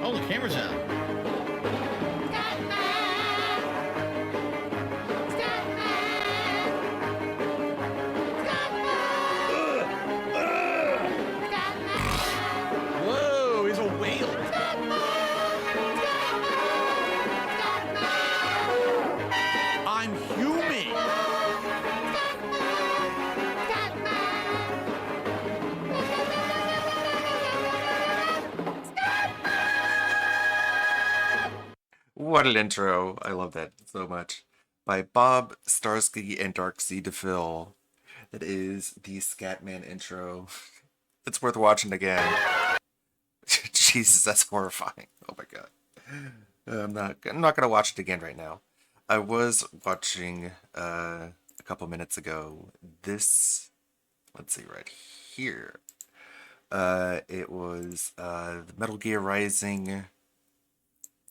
Oh, the camera's out. Whoa, he's a whale. I'm human. What an intro. I love that so much. By Bob Starsky and Darksea DePhil. That is the Scatman intro. It's worth watching again. Jesus, that's horrifying. Oh my god. I'm not gonna watch it again right now. I was watching a couple minutes ago this, let's see, right here. It was the Metal Gear Rising,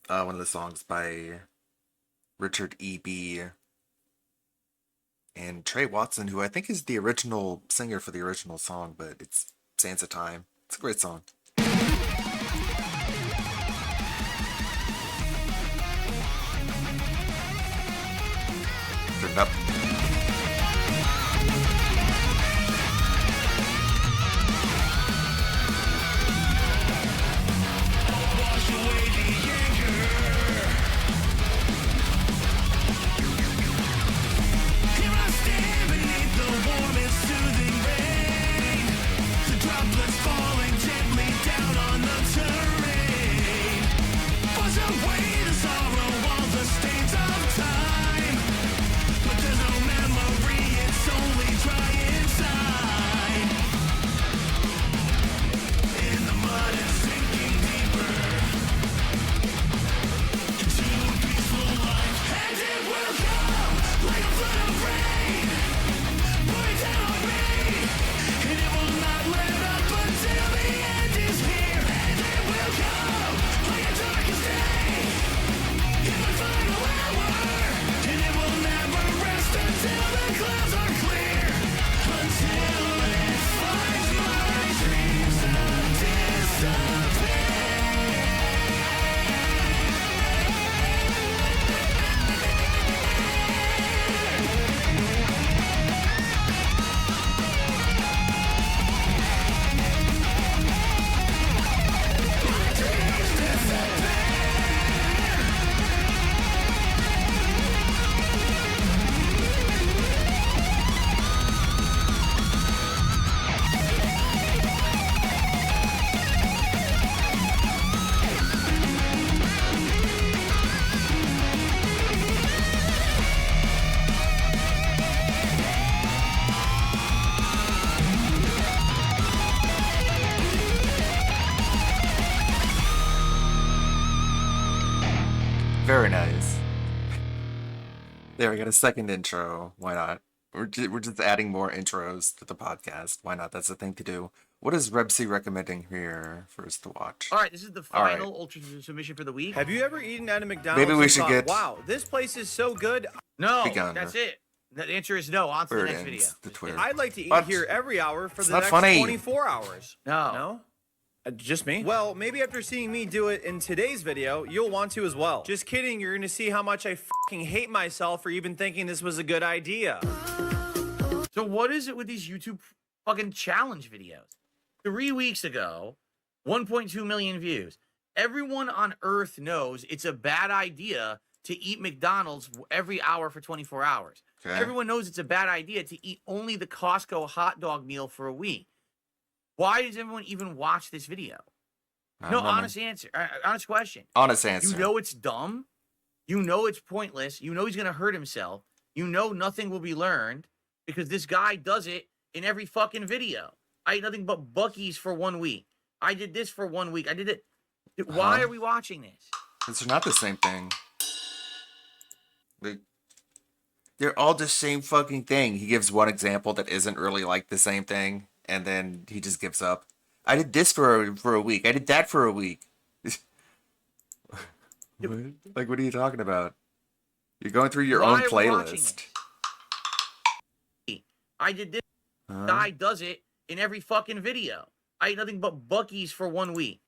one of the songs by Richard E.B. and Trey Watson, who I think is the original singer for the original song, but it's Sansa Time. It's a great song. Turn it up. Very nice. There, we got a second intro. Why not? We're just adding more intros to the podcast. Why not? That's the thing to do. What is Rebsy recommending here for us to watch? All right, this is the All right. final Ultra submission for the week. Have you ever eaten at a McDonald's? Maybe we and should thought, get- wow, this place is so good. No, Begun. that's it. The answer is no. On to the Where it next ends, video. the Twitter. I'd like to eat What? here every hour for It's the not next funny. 24 hours. No. No? Just me? Well, maybe after seeing me do it in today's video, you'll want to as well. Just kidding, you're gonna see how much I fucking hate myself for even thinking this was a good idea. So what is it with these YouTube fucking challenge videos? 3 weeks ago, 1.2 million views. Everyone on Earth knows it's a bad idea to eat McDonald's every hour for 24 hours. Okay. Everyone knows it's a bad idea to eat only the Costco hot dog meal for a week. Why does everyone even watch this video? I No, don't know, man. honest answer. Honest question. Honest answer. You know it's dumb. You know it's pointless. You know he's going to hurt himself. You know nothing will be learned because this guy does it in every fucking video. I ate nothing but Buc-ee's for 1 week. I did this for 1 week. I did it. Why are we watching this? It's not the same thing. They're all the same fucking thing. He gives one example that isn't really like the same thing, and then he just gives up. I did this for a week. I did that for a week. Like, what are you talking about? You're going through your Why own are we watching playlist. this? I did this. Huh? Guy does it in every fucking video. I ate nothing but Buc-ee's for 1 week.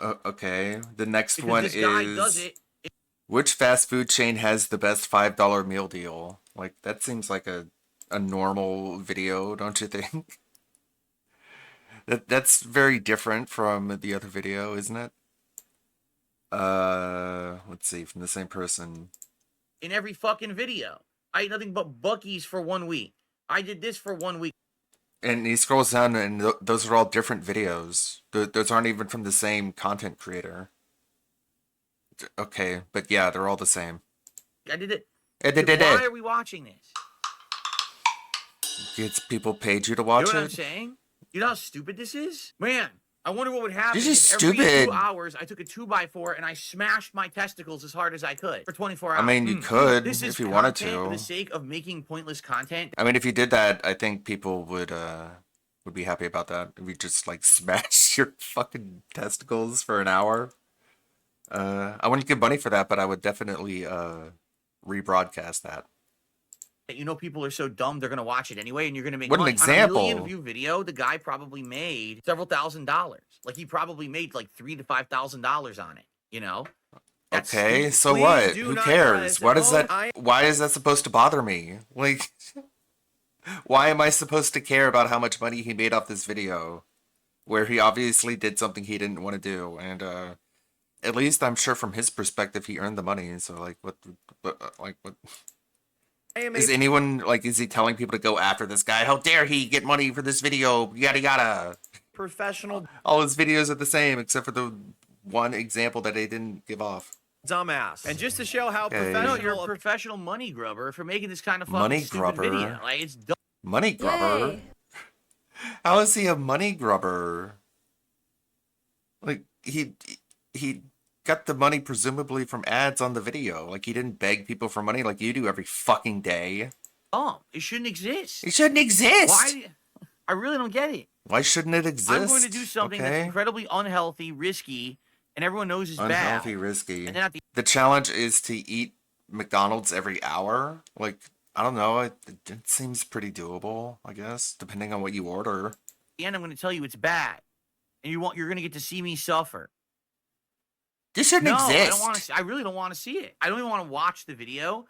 Okay. The next Because one this guy does is it. which fast food chain has the best $5 meal deal? Like that seems like a normal video, don't you think? That's very different from the other video, isn't it? Let's see, from the same person. In every fucking video. I ate nothing but Buc-ee's for 1 week. I did this for 1 week. And he scrolls down, and those are all different videos. Those aren't even from the same content creator. Okay, but yeah, they're all the same. I did it. It. Why are we watching this? Gets people paid you to You watch know what I'm it? saying? You know how stupid this is? Man, I wonder what would happen This is if every stupid. 2 hours I took a 2x4 and I smashed my testicles as hard as I could for 24 hours. I mean, you could This is if you wanted content for to. the sake of making pointless content. I mean, if you did that, I think people would be happy about that. If you just like smash your fucking testicles for an hour. I wouldn't give money for that, but I would definitely rebroadcast that. You know, people are so dumb they're gonna watch it anyway, and you're gonna make What an money. On a example. million view video, the guy probably made several $1,000s. Like he probably made like $3,000 to $5,000 on it. You know? That's Okay, stupid. so Please what? do Who not cares? press Why does that? I- Why is that supposed to bother me? Like, why am I supposed to care about how much money he made off this video, where he obviously did something he didn't want to do, and at least I'm sure from his perspective he earned the money. So like, what? I am Is a anyone like? Is he telling people to go after this guy? How dare he get money for this video? Yada yada. professional All his videos are the same except for the one example that they didn't give off. dumbass. And just to show how Okay. professional No, you're a professional money grubber for making this kind of fucking Money stupid grubber? video. Like it's dumb. Money grubber. How is he a money grubber? Like he got the money presumably from ads on the video. Like he didn't beg people for money like you do every fucking day. It shouldn't exist. It shouldn't exist. Why? I really don't get it. Why shouldn't it exist? I'm going to do something Okay. that's incredibly unhealthy, risky, and everyone knows is Unhealthy, bad. risky. And then at the The challenge is to eat McDonald's every hour. Like, I don't know. It seems pretty doable, I guess, depending on what you order. end, I'm going to tell you it's bad, and you're going to get to see me suffer. This shouldn't No, exist. I don't want to. I really don't want to see it. I don't even want to watch the video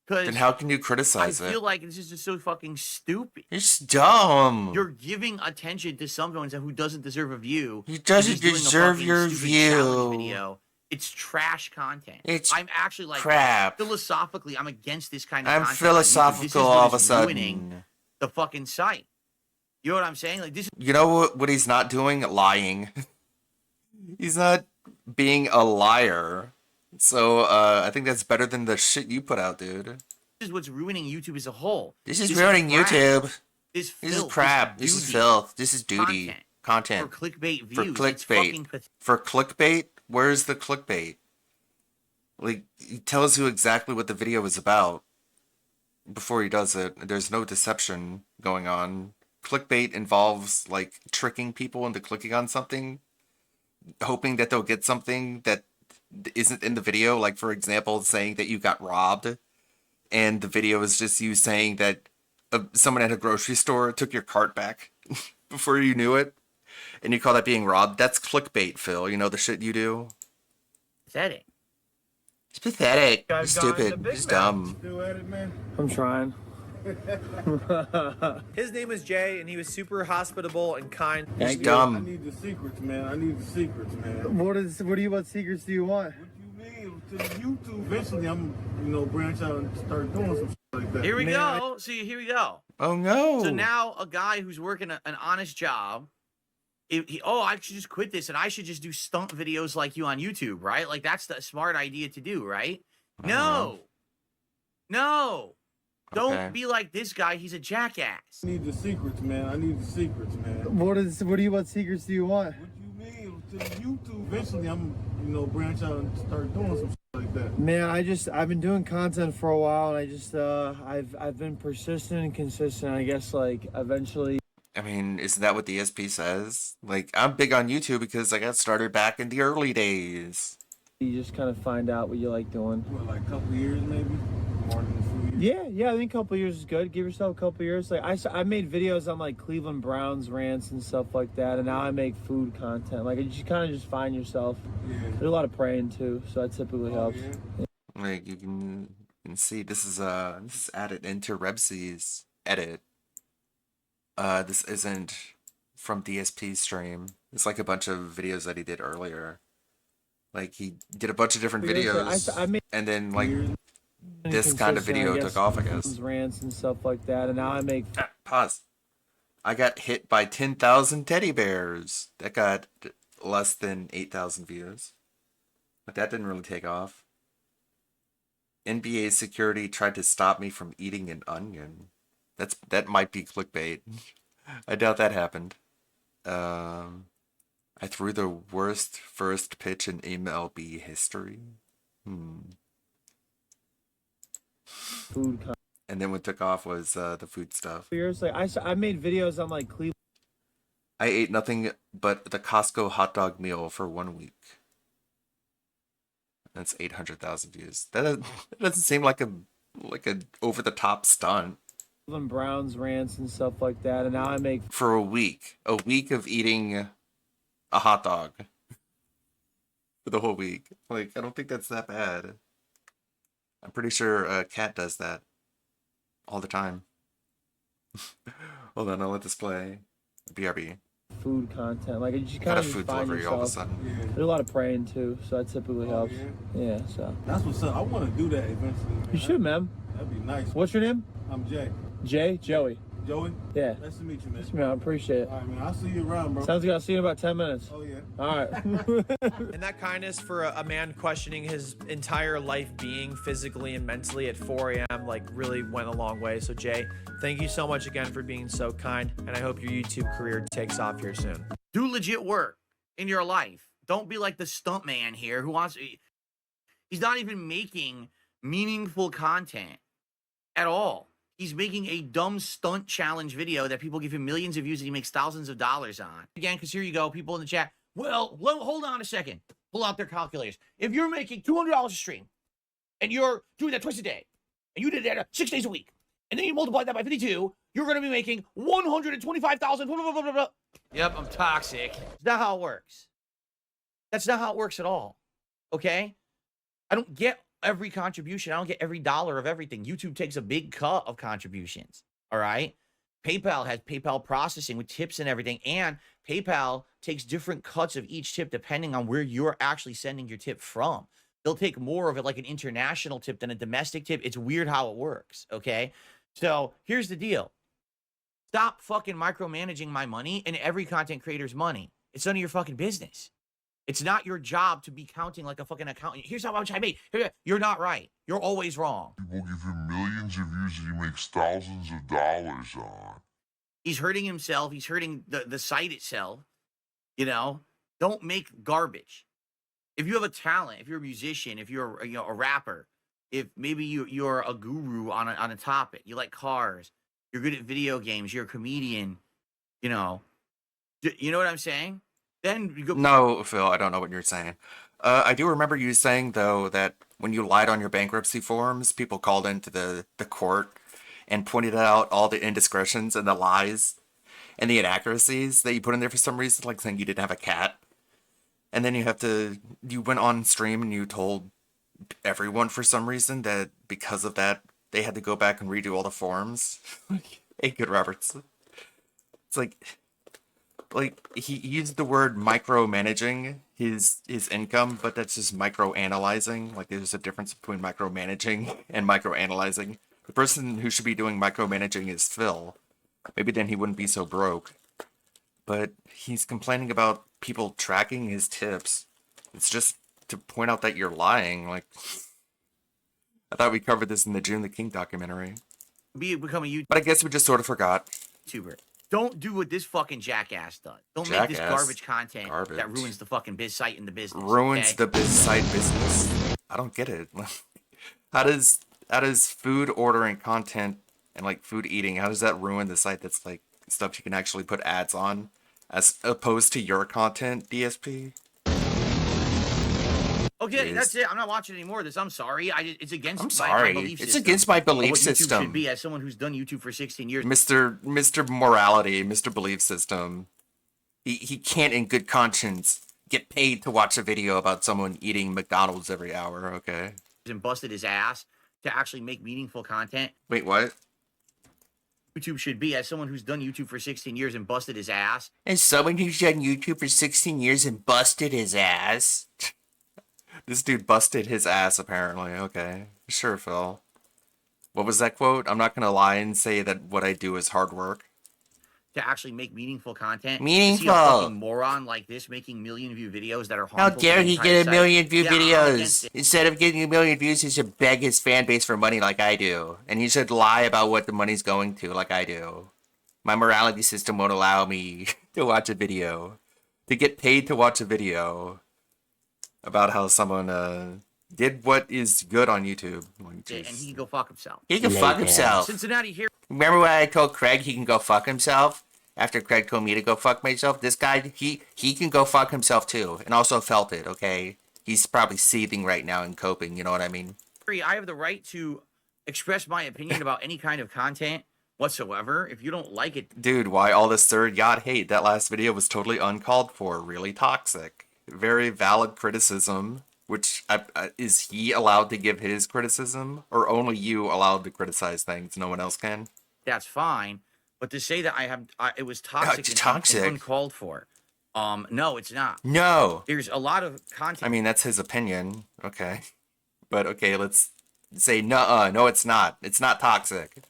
because Then how can you I criticize it? feel like this is just so fucking stupid. It's dumb. You're giving attention to someone who doesn't deserve a view. He for doesn't just doing a deserve fucking your stupid challenge view. Video. It's trash content. It's I'm actually like crap. philosophically, I'm against this kind of I'm content on YouTube. This is philosophical what all of a is ruining sudden. the fucking site. You know what I'm saying? Like this is You know what he's not doing? Lying. He's not being a liar. So I think that's better than the shit you put out, dude. what's ruining YouTube as a whole. This is ruining crap, YouTube. This This is filth, crap. This is duty filth. This is duty. for Content. clickbait For views. It's clickbait. fucking pathetic. For clickbait? Where's the clickbait? Like, he tells you exactly what the video is about before he does it. There's no deception going on. Clickbait involves, like, tricking people into clicking on something, hoping that they'll get something that isn't in the video. Like, for example, saying that you got robbed, and the video is just you saying that someone at a grocery store took your cart back before you knew it, and you call that being robbed. That's clickbait, Phil. You know the shit you do? Pathetic. It's pathetic. Guys It's got into stupid. Big It's Mac. dumb. Still at it, man? I'm trying. His name was Jay, and he was super hospitable and kind. It's Thank you. I dumb. need the secrets, man. I need the secrets, man. What secrets do you want? What you mean? To YouTube, eventually I'm, branch out and start doing some shit like that. Here we Man, go. See, here we go. Oh no. So now a guy who's working an honest job, I should just quit this and I should just do stunt videos like you on YouTube, right? Like that's the smart idea to do, right? No. No. Don't Okay. be like this guy. He's a jackass. I need the secrets, man. I need the secrets, man. What secrets do you want? What you mean? To YouTube, eventually I'm, branch out and start doing some shit like that. Man, I've been doing content for a while, and I've been persistent and consistent. I guess like eventually. I mean, isn't that what the SP says? Like, I'm big on YouTube because I got started back in the early days. You just kind of find out what you like doing. What, like a couple years maybe? More than a few years? Yeah, I think a couple years is good. Give yourself a couple years. Like I made videos on like Cleveland Browns rants and stuff like that, and now I make food content. Like you kind of just find yourself. Yeah. There's a lot of praying too, so that typically helps. Yeah. Like you can see this is added into Rebsy's edit. This isn't from DSP stream. It's like a bunch of videos that he did earlier. Like he did a bunch of different videos, I made and then like this consistent, kind of video I took guess, off, I guess. rants and stuff like that, and now I make Pause. I got hit by 10,000 teddy bears. That got less than 8,000 views. But that didn't really take off. NBA security tried to stop me from eating an onion. That might be clickbait. I doubt that happened. I threw the worst first pitch in MLB history. food content. And then what took off was the food stuff. Years like I made videos on like Cleveland. I ate nothing but the Costco hot dog meal for 1 week. That's 800,000 views. That doesn't seem like a over the top stunt. Cleveland Browns rants and stuff like that, and now I make For a week of eating a hot dog for the whole week. Like, I don't think that's that bad. I'm pretty sure Cat does that all the time. Hold on, I'll let this play. BRB. food content. Like you Got kind a of just food find delivery all of a yourself. sudden. Yeah. There's a lot of praying too, so that typically Oh, helps. yeah. Yeah, so That's what's up. I want to do that eventually. Man. you should, man. That'd be nice. What's your name? I'm Jay. Jay? Joey? Joey. Yeah. Nice to meet you, man. Yes, man. I appreciate it. All right, man. I'll see you around, bro. Sounds good. I'll see you in about 10 minutes. Oh yeah. All right. And that kindness for a man questioning his entire life being physically and mentally at 4 a.m. like really went a long way. So Jay, thank you so much again for being so kind, and I hope your YouTube career takes off here soon. Do legit work in your life. Don't be like the stunt man here who wants. He's not even making meaningful content at all. He's making a dumb stunt challenge video that people give him millions of views and he makes thousands of dollars on. Again, because here you go, people in the chat. Well, hold on a second. Pull out their calculators. If you're making $200 a stream and you're doing that twice a day and you did that 6 days a week and then you multiply that by 52, you're going to be making $125,000. Blah, blah, blah, blah, blah. Yep, I'm toxic. That's not how it works. That's not how it works at all. Okay? I don't get every contribution. I don't get every dollar of everything. YouTube takes a big cut of contributions. All right. PayPal has PayPal processing with tips and everything. And PayPal takes different cuts of each tip depending on where you're actually sending your tip from. They'll take more of it like an international tip than a domestic tip. It's weird how it works. Okay. So here's the deal. Stop fucking micromanaging my money and every content creator's money. It's none of your fucking business. It's not your job to be counting like a fucking accountant. Here's how much I made. You're not right. You're always wrong. People give him millions of views and he makes thousands of dollars on. He's hurting himself. He's hurting the site itself. You know, don't make garbage. If you have a talent, if you're a musician, if you're a rapper, if maybe you're a guru on a topic, you like cars, you're good at video games, you're a comedian, you know what I'm saying? Then you go. No, Phil, I don't know what you're saying. I do remember you saying, though, that when you lied on your bankruptcy forms, people called into the court and pointed out all the indiscretions and the lies and the inaccuracies that you put in there for some reason, like saying you didn't have a cat. And then you went on stream and you told everyone for some reason that because of that, they had to go back and redo all the forms. Hey, good Roberts. It's like he used the word micromanaging his income, but that's just microanalyzing. Like there's a difference between micromanaging and microanalyzing. The person who should be doing micromanaging is Phil. Maybe then he wouldn't be so broke. But he's complaining about people tracking his tips. It's just to point out that you're lying. Like I thought we covered this in the June the King documentary. Become a But I guess we just sort of forgot. YouTuber. Don't do what this fucking jackass does. Don't make this Jackass? garbage content that ruins the fucking biz site and the business. Ruins okay? the site business. I don't get it. How does food ordering content and like food eating, how does that ruin the site that's like stuff you can actually put ads on as opposed to your content, DSP? Okay, is- that's it. I'm not watching any more of this. I'm sorry. It's against I'm my sorry. belief It's system against my of what belief YouTube system. should be as someone who's done YouTube for 16 years. Mr. Morality, Mr. Belief System. He can't in good conscience get paid to watch a video about someone eating McDonald's every hour, okay? And busted his ass to actually make meaningful content. Wait, what? YouTube should be as someone who's done YouTube for 16 years and busted his ass. As someone who's done YouTube for 16 years and busted his ass. This dude busted his ass, apparently. Okay. Sure, Phil. What was that quote? I'm not gonna lie and say that what I do is hard work. To actually make meaningful content. To see Meaningful. a fucking moron like this making million view videos that are harmful. How to dare the he entire get a site. million view Yeah, I'm against videos? it. Instead of getting a million views, he should beg his fan base for money like I do. And he should lie about what the money's going to like I do. My morality system won't allow me to watch a video. To get paid to watch a video about how someone did what is good on YouTube. And he can go fuck himself. He can fuck himself. Cincinnati here. Remember when I told Craig he can go fuck himself? After Craig told me to go fuck myself? This guy, he can go fuck himself too. And also felt it, okay? He's probably seething right now and coping, you know what I mean? I have the right to express my opinion about any kind of content whatsoever. If you don't like it, Dude, why all this third yacht hate? That last video was totally uncalled for, really toxic. Very valid criticism, which, is he allowed to give his criticism? Or only you allowed to criticize things, no one else can? that's fine. But to say that it was toxic, It's and toxic. uncalled for, no, it's not. No! There's a lot of content I mean, that's his opinion, okay. But okay, let's say no, it's not. It's not toxic.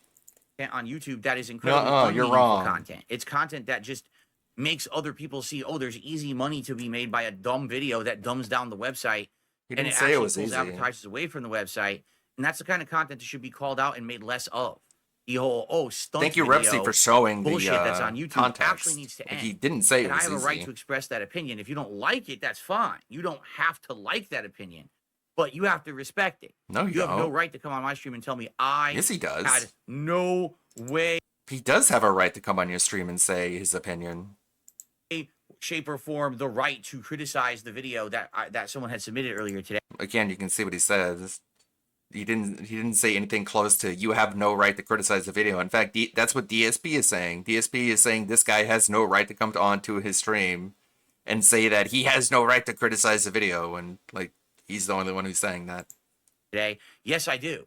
on YouTube that is incredibly You're unmeaningful wrong. content. It's content that just makes other people see, oh, there's easy money to be made by a dumb video that dumbs down the website, He and didn't it say actually it was pulls easy. advertisers away from the website. And that's the kind of content that should be called out and made less of. The whole stunt Thank you, video Repsy, for showing bullshit the that's on YouTube context. actually needs to Like, end. he didn't say it And I was have a right easy. to express that opinion. If you don't like it, that's fine. You don't have to like that opinion, but you have to respect it. No, you You have no don't. right to come on my stream and tell me I Yes, he does. had no way, He does have a right to come on your stream and say his opinion. shape, or form the right to criticize the video that someone had submitted earlier today. Again, you can see what he says. He didn't say anything close to you have no right to criticize the video. In fact, that's what DSP is saying. DSP is saying this guy has no right to come onto his stream and say that he has no right to criticize the video, and like he's the only one who's saying that. Today, yes, I do.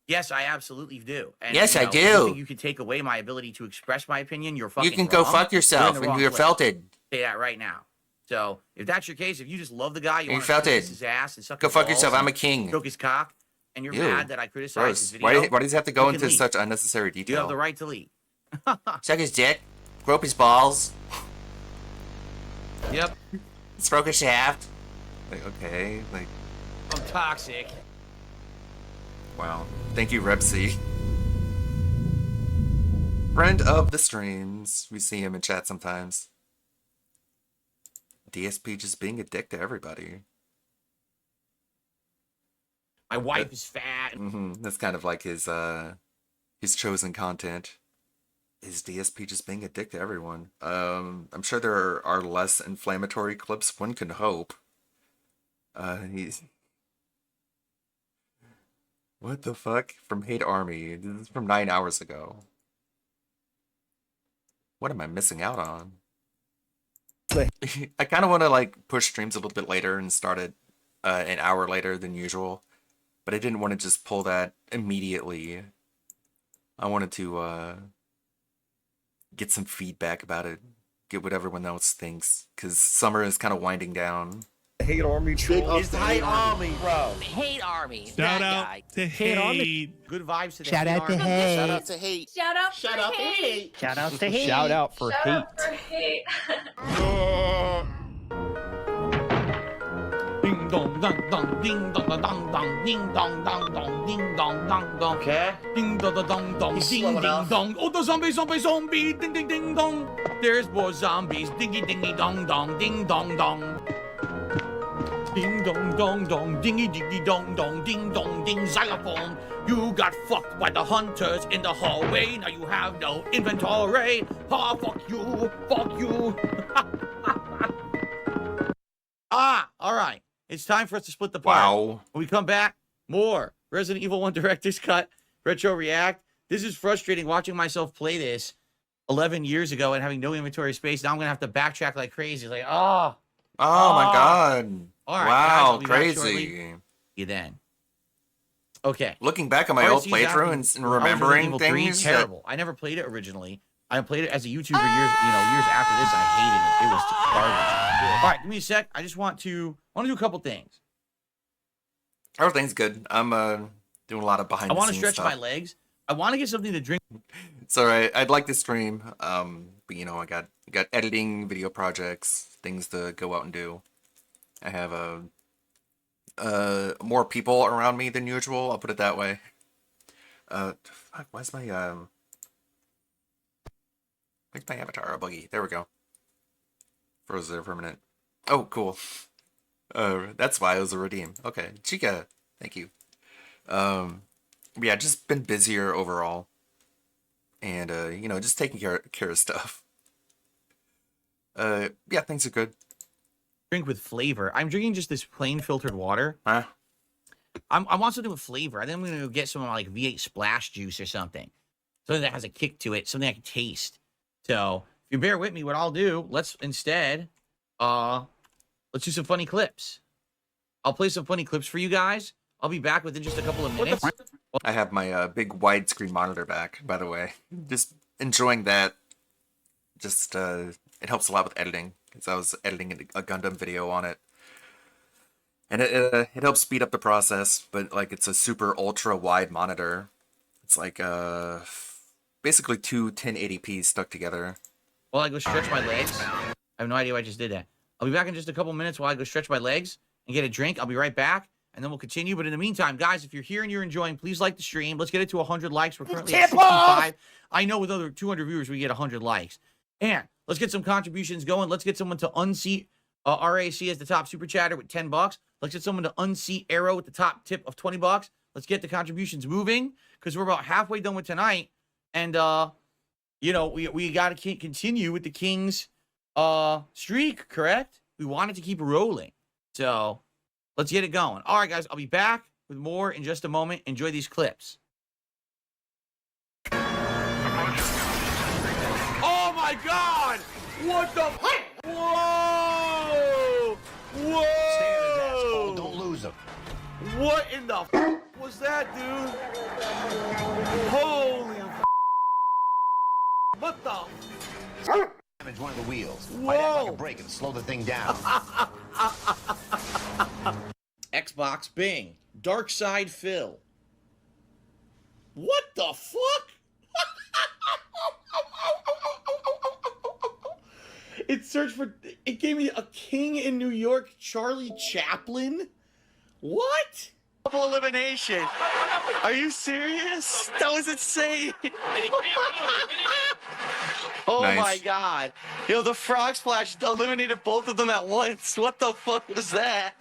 Yes, I absolutely do. And, Yes, I if you do. think you can take away my ability to express my opinion, you're fucking You can go wrong. fuck yourself You're in the and wrong you're place. felted. Say that right now. So if that's your case, if you just love the guy, you You want felt to it. kiss his ass and suck Go his fuck yourself. balls I'm a and king. stroke his cock, and you're Ew. mad that I criticize his Gross. video, Why does he have to go you can into leave. such unnecessary you detail? have the right to leave. Suck his dick, grope his balls, Yep, stroke his shaft. Like, okay, like, I'm toxic. wow. Thank you, Repsy. Friend of the streams. We see him in chat sometimes. DSP just being a dick to everybody. My wife is fat. That's kind of like his chosen content. Is DSP just being a dick to everyone? I'm sure there are less inflammatory clips. One can hope. He's... What the fuck? From Hate Army. This is from 9 hours ago. What am I missing out on? I kind of want to like push streams a little bit later and start it an hour later than usual. But I didn't want to just pull that immediately. I wanted to get some feedback about it. Get what everyone else thinks. Because summer is kind of winding down. Hate Army troll. It's the Hate Army, bro. Hate Army. Shout that out guy. to Hate. Good vibes to the Shout Hate out to Army. Hate. Shout out to hate. Shout out Shout for out to hate. hate. Shout out to hate. Shout out for Shout hate. out for hate. Ding dong dong dong ding dong dong dong dong ding dong dong dong ding dong dong dong. Okay. Ding dong dong dong dong He's ding slow ding enough. dong. Oh, the zombie ding ding ding dong. There's more zombies. Dingy dingy dong dong ding dong dong. Ding dong dong dong dingy dingy dong dong ding dong ding xylophone. You got fucked by the hunters in the hallway. Now you have no inventory. Ah, fuck you. Fuck you. All right. It's time for us to split the part. Wow. When we come back, more Resident Evil 1 Director's Cut, Retro React. This is frustrating watching myself play this 11 years ago and having no inventory space. Now I'm going to have to backtrack like crazy. Like, Oh my god. All right, guys, I'll Wow, be back crazy. shortly. You then. Okay. Looking back on my old playthrough and remembering things. Terrible. I never played it originally. I played it as a YouTuber years after this. I hated it. It was garbage. All right, give me a sec. I just want to do a couple things. Everything's good. I'm doing a lot of behind I the want to scenes stretch stuff. my legs. I want to get something to drink. It's all right. I'd like to stream, but you know, I got editing, video projects, things to go out and do. I have more people around me than usual. I'll put it that way. Fuck, where's my avatar? Oh, buggy. There we go. Froze there for a minute. Oh, cool. That's why it was a redeem. Okay, Chica, thank you. Yeah, just been busier overall, and you know, just taking care of stuff. Yeah, things are good. Drink with flavor. I'm drinking just this plain filtered water. Huh? I want something with flavor. I think I'm gonna go get some like V8 splash juice or something that has a kick to it, something I can taste. So if you bear with me, what I'll do, let's instead, let's do some funny clips. I'll play some funny clips for you guys. I'll be back within just a couple of minutes. I have my big widescreen monitor back, by the way. Just enjoying that. Just it helps a lot with editing, because I was editing a Gundam video on it, and it helps speed up the process. But like, it's a super ultra wide monitor. It's like basically two 1080p stuck together. While I go stretch my legs. I have no idea why I just did that. I'll be back in just a couple minutes while I go stretch my legs and get a drink. I'll be right back, and then we'll continue. But in the meantime, guys, if you're here and you're enjoying, please like the stream. Let's get it to 100 likes. We're currently at 65. I know with other 200 viewers, we get 100 likes. And let's get some contributions going. Let's get someone to unseat RAC as the top super chatter with $10. Let's get someone to unseat Arrow with the top tip of $20. Let's get the contributions moving, because we're about halfway done with tonight. And, you know, we got to continue with the Kings streak, correct? We wanted to keep rolling. So let's get it going. All right, guys, I'll be back with more in just a moment. Enjoy these clips. Oh, my God! What the... Whoa! Whoa! Stay on his ass, Cole. Don't lose him. What in the was that, dude? Holy what the Damage one of the wheels. Whoa. Might act like a brake and slow the thing down. Xbox Bing. Dark Side Phil. What the fuck? It searched for... It gave me a king in New York, Charlie Chaplin? What? Double elimination. Are you serious? That was insane. Oh Nice. my God. Yo, the Frog Splash eliminated both of them at once. What the fuck was that?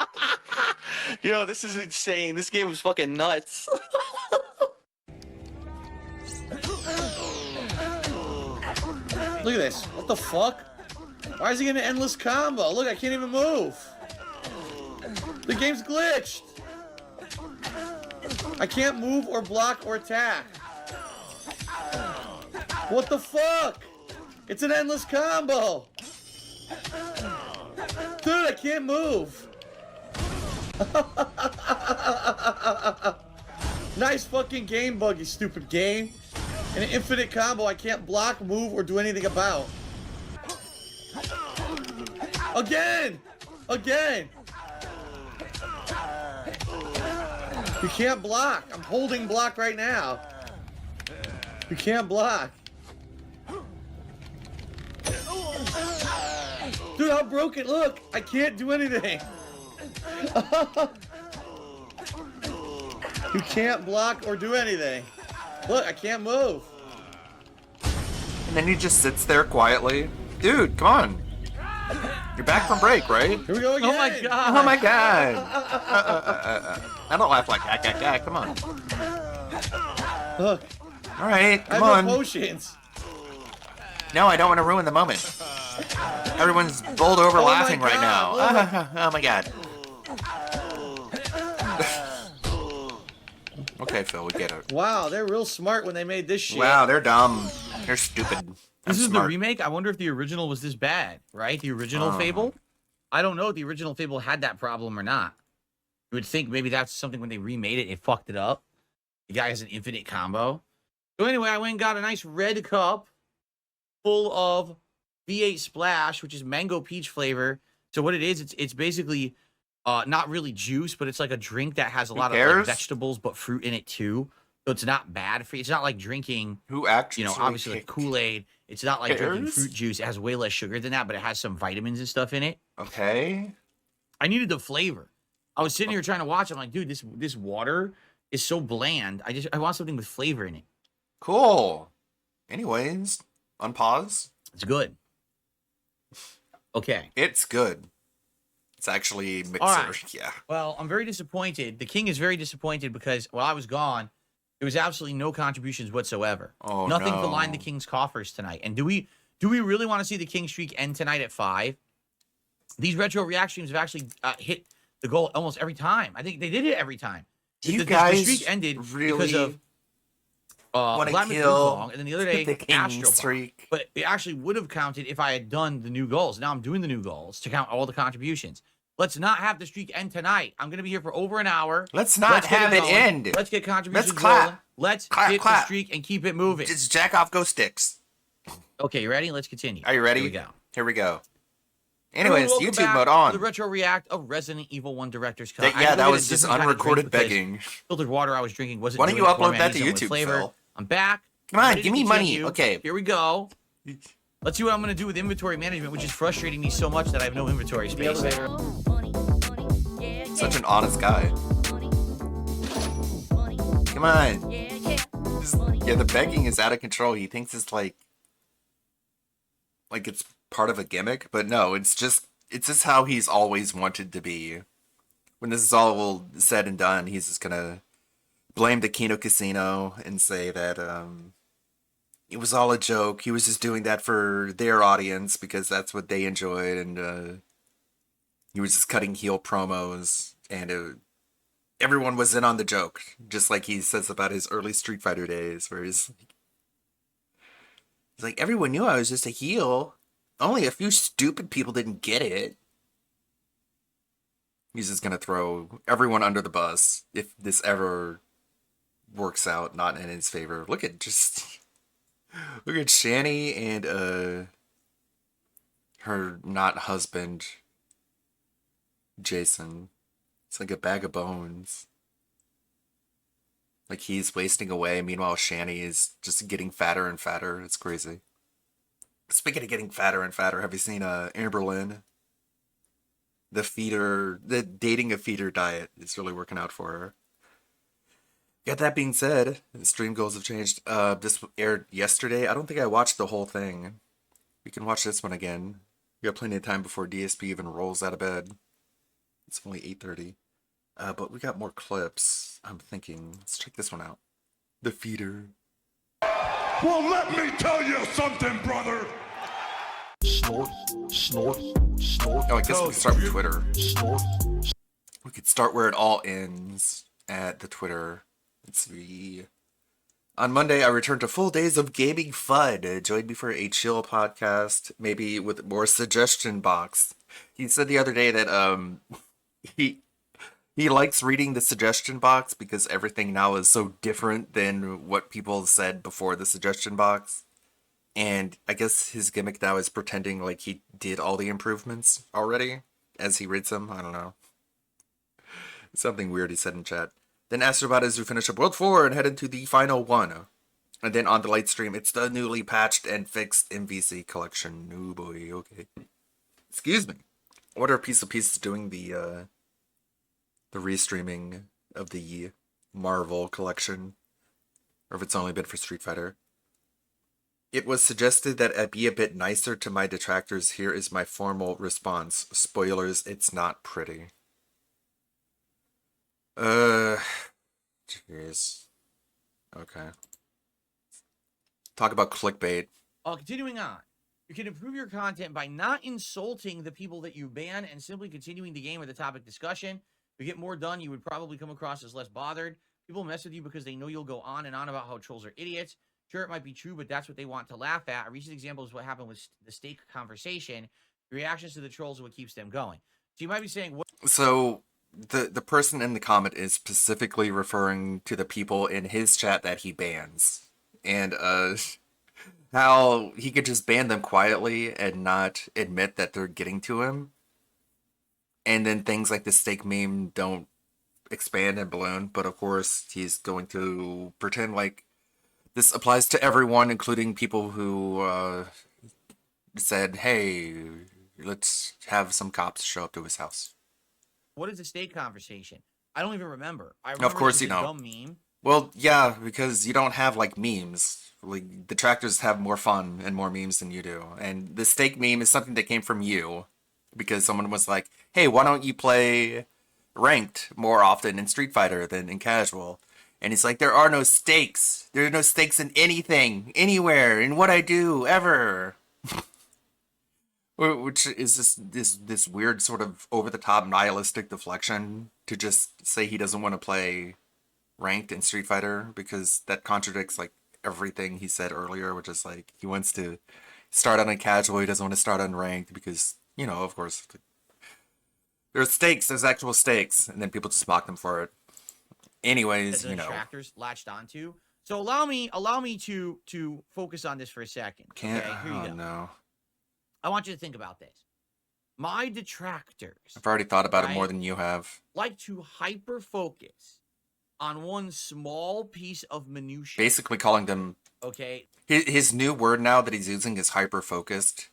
Yo, this is insane. This game was fucking nuts. Look at this. What the fuck? Why is he getting an endless combo? Look, I can't even move. The game's glitched. I can't move or block or attack. What the fuck? It's an endless combo. Dude, I can't move. Nice fucking game, bug, you stupid game. An infinite combo I can't block, move, or do anything about. Again! Again! You can't block. I'm holding block right now. You can't block. Dude, I'm broken. Look, I can't do anything. You can't block or do anything. Look, I can't move. And then he just sits there quietly. Dude, come on. You're back from break, right? Here we go again. Oh my god. Oh my god. I don't laugh like that. Come on. Look, All right, I come have on. no potions. No, I don't want to ruin the moment. Everyone's bowled over Oh my laughing right God, now. Oh my god. Okay, Phil, we get it. Wow, they're real smart when they made this shit. Wow, they're dumb. They're stupid. This is smart. the remake. I wonder if the original was this bad, right? The original Fable. I don't know if the original Fable had that problem or not. You would think maybe that's something when they remade it, it fucked it up. The guy has an infinite combo. So anyway, I went and got a nice red cup full of V8 Splash, which is mango peach flavor. So what it is, it's basically not really juice, but it's like a drink that has a lot of like, vegetables but fruit in it too. So it's not bad for you. It's not like drinking, Who actually? obviously like Kool-Aid. It's not like drinking fruit juice. It has way less sugar than that, but it has some vitamins and stuff in it. Okay. I needed the flavor. I was sitting here trying to watch. I'm like, dude, this water is so bland. I want something with flavor in it. Cool. Anyways, unpause. It's good. Okay. It's good. It's actually mixer. All right. Yeah. Well, I'm very disappointed. The king is very disappointed because while I was gone, there was absolutely no contributions whatsoever. Oh, Nothing to no. line the king's coffers tonight. And do we really want to see the king streak end tonight at 5? These retro react streams have actually hit the goal almost every time. I think they did it every time. Do you the guys streak ended really because of want to Vladimir kill Klukong, and then the other day the king Astro streak? But it actually would have counted if I had done the new goals. Now I'm doing the new goals to count all the contributions. Let's not have the streak end tonight. I'm going to be here for over an hour. Let's not have it going. end. Let's get contributions Let's clap. rolling. Let's Clap, hit clap. the streak and keep it moving. Just jack off ghost sticks. Okay, you ready? Let's continue. Are you ready? Here we go. Here we go. Anyways, Welcome YouTube back mode to on. The retro react of Resident Evil 1 Director's Cut. I Yeah, know that we was did a just different kind of unrecorded drink because begging. Filtered water I was drinking wasn't Why don't doing you it for upload me. I that need to something with YouTube, flavor. Phil? I'm back. Come on, Ready to give me money. continue. Okay. Here we go. Let's see what I'm going to do with inventory management, which is frustrating me so much that I have no inventory space. Such an honest guy. Come on. Yeah, the begging is out of control. He thinks it's like it's part of a gimmick, but no, it's just how he's always wanted to be. When this is all said and done, he's just gonna blame the Kino Casino and say that it was all a joke. He was just doing that for their audience because that's what they enjoyed, and he was just cutting heel promos, and everyone was in on the joke, just like he says about his early Street Fighter days, where he's like, everyone knew I was just a heel. Only a few stupid people didn't get it. He's just gonna throw everyone under the bus if this ever works out not in his favor. Look at Shani and her not husband Jason. It's like a bag of bones. Like he's wasting away, meanwhile Shani is just getting fatter and fatter. It's crazy. Speaking of getting fatter and fatter, have you seen Amberlynn? The dating a feeder diet is really working out for her. Got that being said, the stream goals have changed. This aired yesterday. I don't think I watched the whole thing. We can watch this one again. We got plenty of time before DSP even rolls out of bed. It's only 8:30. But we got more clips. I'm thinking, let's check this one out. The feeder. Well, let me tell you something, brother. Snort, snort, snort. Oh, I guess we can start with Twitter. Snort. We could start where it all ends, at the Twitter. Let's see. On Monday, I returned to full days of gaming fun. Join me for a chill podcast, maybe with more suggestion box. He said the other day that he likes reading the suggestion box because everything now is so different than what people said before the suggestion box. And I guess his gimmick now is pretending like he did all the improvements already as he reads them. I don't know. Something weird he said in chat. Then Astrobot is to finish up World 4 and head into the final one. And then on the light stream, it's the newly patched and fixed MVC collection. Oh boy, okay. Excuse me. I wonder if Piece of Piece is doing the restreaming of the Marvel collection. Or if it's only been for Street Fighter. It was suggested that I be a bit nicer to my detractors. Here is my formal response. Spoilers, it's not pretty. Jeez. Okay. Talk about clickbait. Continuing on. You can improve your content by not insulting the people that you ban and simply continuing the game or the topic discussion. To get more done, you would probably come across as less bothered. People mess with you because they know you'll go on and on about how trolls are idiots. Sure, it might be true, but that's what they want to laugh at. A recent example is what happened with the steak conversation. The reactions to the trolls are what keeps them going. So you might be saying, what? So the person in the comment is specifically referring to the people in his chat that he bans, and how he could just ban them quietly and not admit that they're getting to him, and then things like the steak meme don't expand and balloon. But of course, he's going to pretend like this applies to everyone, including people who said, "Hey, let's have some cops show up to his house." What is the steak conversation? I don't even remember. I Of course it you was a don't. dumb meme. Well, yeah, because you don't have like memes. Like detractors have more fun and more memes than you do. And the steak meme is something that came from you because someone was like, "Hey, why don't you play ranked more often in Street Fighter than in casual?" And he's like, "There are no stakes. There are no stakes in anything, anywhere, in what I do, ever." Which is just this weird sort of over the top nihilistic deflection to just say he doesn't want to play ranked in Street Fighter because that contradicts like everything he said earlier, which is like he wants to start on a casual, he doesn't want to start on ranked because, you know, of course there's stakes, there's actual stakes, and then people just mock them for it. Anyways, The you know. detractors latched onto. So allow me to focus on this for a second. Can't Okay, here you oh go. no. I want you to think about this. My detractors I've already thought about it more Right. than you have. like to hyper focus on one small piece of minutia. Basically calling them Okay, his new word now that he's using is hyper focused.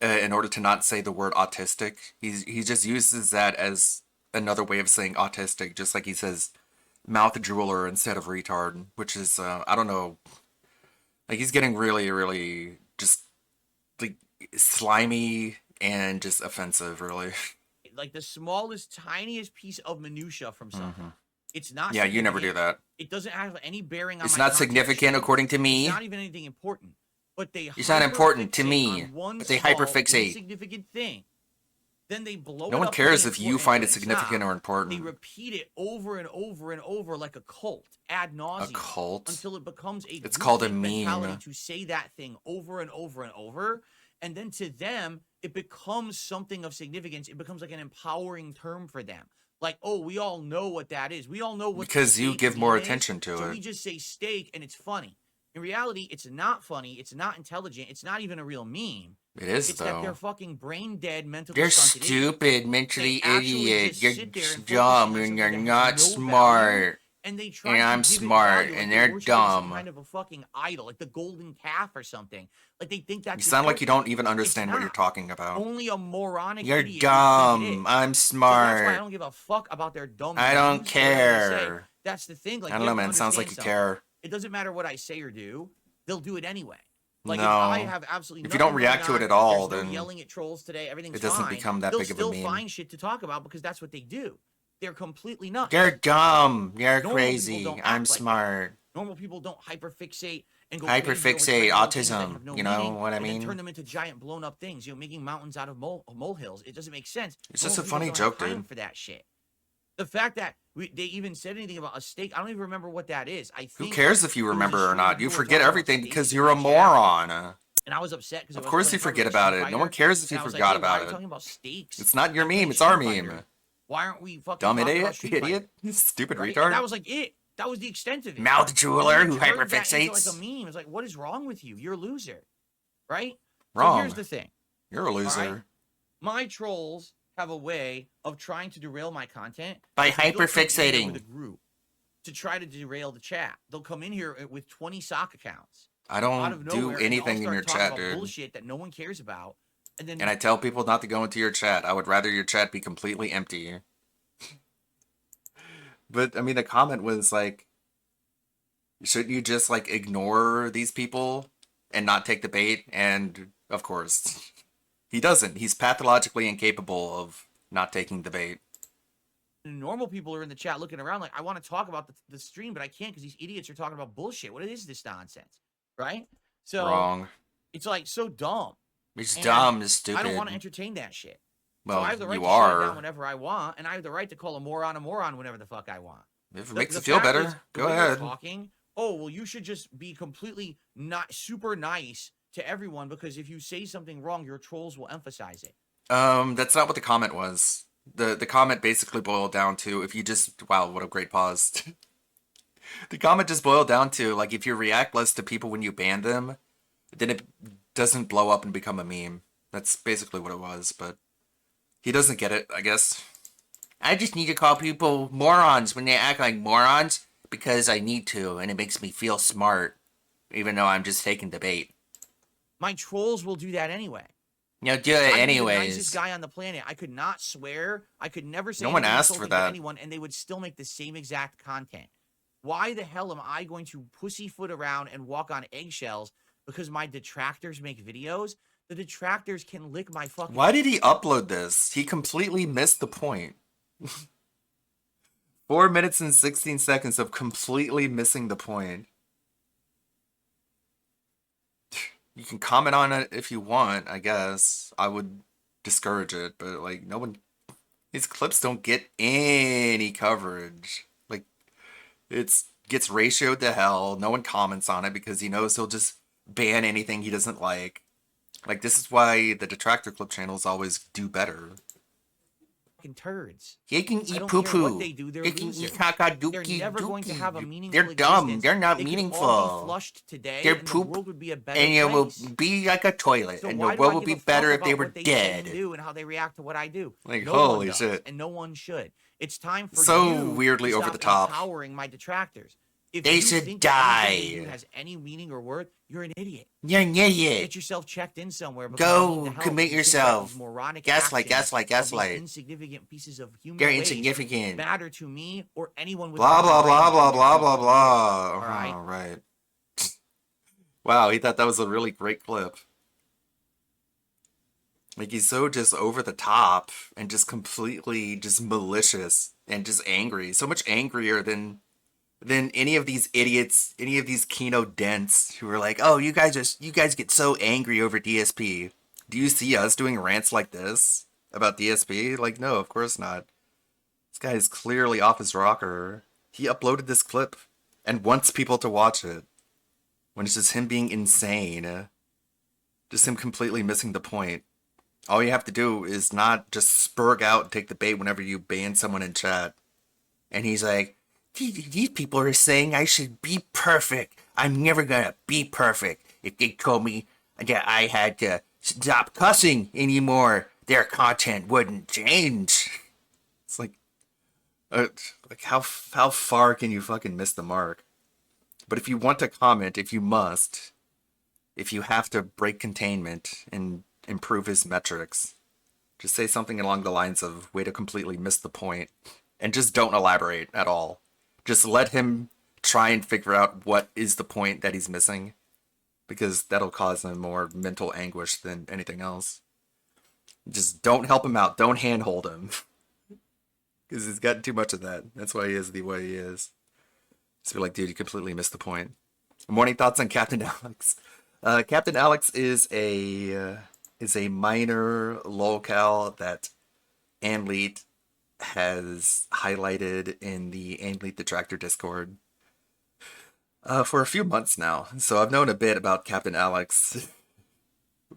In order to not say the word autistic, he just uses that as another way of saying autistic, just like he says mouth drooler instead of retard, which is I don't know, like he's getting really just like slimy and just offensive, really. like the smallest, tiniest piece of minutia from something. It's not. Yeah, you never do significant. that. It doesn't have any bearing on. It's my not content significant stream. according to me. It's not even anything important. But they. It's not important to hyperfixate me, on one but they small, hyperfixate. insignificant thing. Then they blow. No it one up to cares be if you important find when it it's significant not. or They important. repeat it over and over and over like a cult, ad A nauseum, cult? until it becomes a. It's called a groupthink mentality meme. to say that thing over and over and over, and then to them it becomes something of significance. It becomes like an empowering term for them. Like, oh, we all know what that is. We all know what the Because you steak give more meme is, attention to so it. we just say steak and it's funny. In reality, it's not funny. It's not intelligent. It's not even a real meme. It is It's that they're though. fucking brain dead, mentally You're stunted idiots. stupid, mentally They actually idiot. just You're sit there and focus dumb, on and something you're that has not no value, smart. and they try And to I'm give it smart, value, like and they they're worship it as some dumb. kind of a fucking idol, like the golden calf or something. Like they think that's You sound like you important. don't even understand what you're not. talking about. Only a moronic You're idiot would think it dumb. is. I'm So that's why I smart. don't give a fuck about their dumb. I don't views or whatever they say. care. That's the thing. Like I don't you know, have to man. Sounds like you understand something. care. It doesn't matter what I say or do; they'll do it anyway. Like No. if I have absolutely If you don't nothing react to going it at on, all, there's no then yelling at trolls today. Everything's it doesn't fine. become that They'll big of a still meme. find shit to talk about because that's what they do. They're completely nuts. You're dumb. You're Normal crazy. people don't I'm act like that. smart. Normal people don't hyperfixate and go crazy over Hyperfixate, tiny little things that autism. have no You know meaning, what I and then mean? turn them into giant blown up things. You know, making mountains out of molehills. It doesn't make sense. It's just a Normal funny people don't have joke, time dude. for that shit. The fact that they even said anything about a steak, I don't even remember what that is. I Who think cares if you it was a remember or stream not? of You people were forget talking about everything steaks because in you're a my chat, moron. and I was upset because Of course you forget about it. No one cares if you forgot about it. Talking about steaks. It's not your I'm playing meme. It's our Street meme. Fighter. Why aren't we fucking Dumb talking about idiot. Street Fighter? Idiot. Stupid Right? And retard. that was like it. That was the extent of it. Mouth And drooler they who turned that into hyperfixates. like a meme. It's like, what is wrong with you? You're a loser, right? Wrong. So here's the thing. You're a loser. All right? My trolls have a way of trying to derail my content By because they'll come in here hyperfixating. with a group to try to derail the chat. They'll come in here with 20 sock accounts I out don't of do nowhere. And they all anything in start your talking chat, about dude. bullshit that no one cares about. And then And I tell people not to go into your chat. I would rather your chat be completely empty. But I mean, the comment was like, shouldn't you just like ignore these people and not take the bait? And of course, he doesn't. He's pathologically incapable of not taking the bait. normal people are in the chat looking around like, I want to talk about the stream, but I can't because these idiots are talking about bullshit. What is this nonsense? Right? So Wrong. it's like so dumb. It's And dumb. It's stupid. I don't want to entertain that shit. Well, So I have the right you to shut it are. down whenever I want, and I have the right to call a moron whenever the fuck I want. If it The- makes the you feel fact is, better, the go way they're ahead. Talking. Oh well, you should just be completely not super nice to everyone because if you say something wrong, your trolls will emphasize it. That's not what the comment was. The comment basically boiled down to if you just wow, what a great pause. The comment just boiled down to like if you react less to people when you ban them, then it doesn't blow up and become a meme. That's basically what it was, but he doesn't get it, I guess. I just need to call people morons when they act like morons because I need to, and it makes me feel smart, even though I'm just taking the bait. My trolls will do that anyway. You know, do it I'd be the nicest anyways. guy on the planet. I could not swear. I could never say No one anything asked for insulting that. to anyone, and they would still make the same exact content. Why the hell am I going to pussyfoot around and walk on eggshells because my detractors make videos? The detractors can lick my fucking. Why did he upload this? He completely missed the point. 4 minutes and 16 seconds of completely missing the point. You can comment on it if you want, I guess. I would discourage it, but like no one these clips don't get any coverage. Like it's gets ratioed to hell. No one comments on it because he knows he'll just ban anything he doesn't like. Like this is why the detractor clip channels always do better. fucking turds. They can I eat don't poo care what poo. they do. They're They can losers. eat caca They're dookie never going to have a dookie. meaningful They're dumb. existence. They're not They could all be meaningful. flushed today, They're and poop, the world would be a better and it will place. be like a toilet, So and why the do world I would give be a fuck better if they about were what they say and dead. do and how they react to what I do? Like, No one holy does, shit. and no one should. It's time for So you weirdly to over stop the top. empowering my detractors. If They you should think that anything they die. do has any meaning or worth, you're an idiot. You're an idiot. Get yourself checked in somewhere. because Go you need the help commit because you think that yourself. these moronic Gaslight, actions gaslight, of these gaslight. insignificant pieces of human They're waste insignificant. matter to me or anyone with Blah any blah brain blah in blah your blah blah fucking blah. All right. All right. Wow, he thought that was a really great clip. Like he's so just over the top and just completely just malicious and just angry. So much angrier than any of these idiots, any of these Kino dents who are like, "Oh, you guys get so angry over DSP." Do you see us doing rants like this about DSP? Like, no, of course not. This guy is clearly off his rocker. He uploaded this clip and wants people to watch it. When it's just him being insane. Just him completely missing the point. All you have to do is not just spurg out and take the bait whenever you ban someone in chat. And he's like, these people are saying I should be perfect. I'm never gonna be perfect. If they told me that I had to stop cussing anymore, their content wouldn't change. It's like how far can you fucking miss the mark? But if you want to comment, if you must, if you have to break containment and improve his metrics, just say something along the lines of, way to completely miss the point, and just don't elaborate at all. Just let him try and figure out what is the point that he's missing, because that'll cause him more mental anguish than anything else. Just don't help him out. Don't handhold him. Because he's got too much of that. That's why he is the way he is. Just be like, dude, you completely missed the point. Morning thoughts on Captain Alex. Captain Alex is a minor lolcow that Anleet has highlighted in the Anleet Detractor Discord for a few months now. So I've known a bit about Captain Alex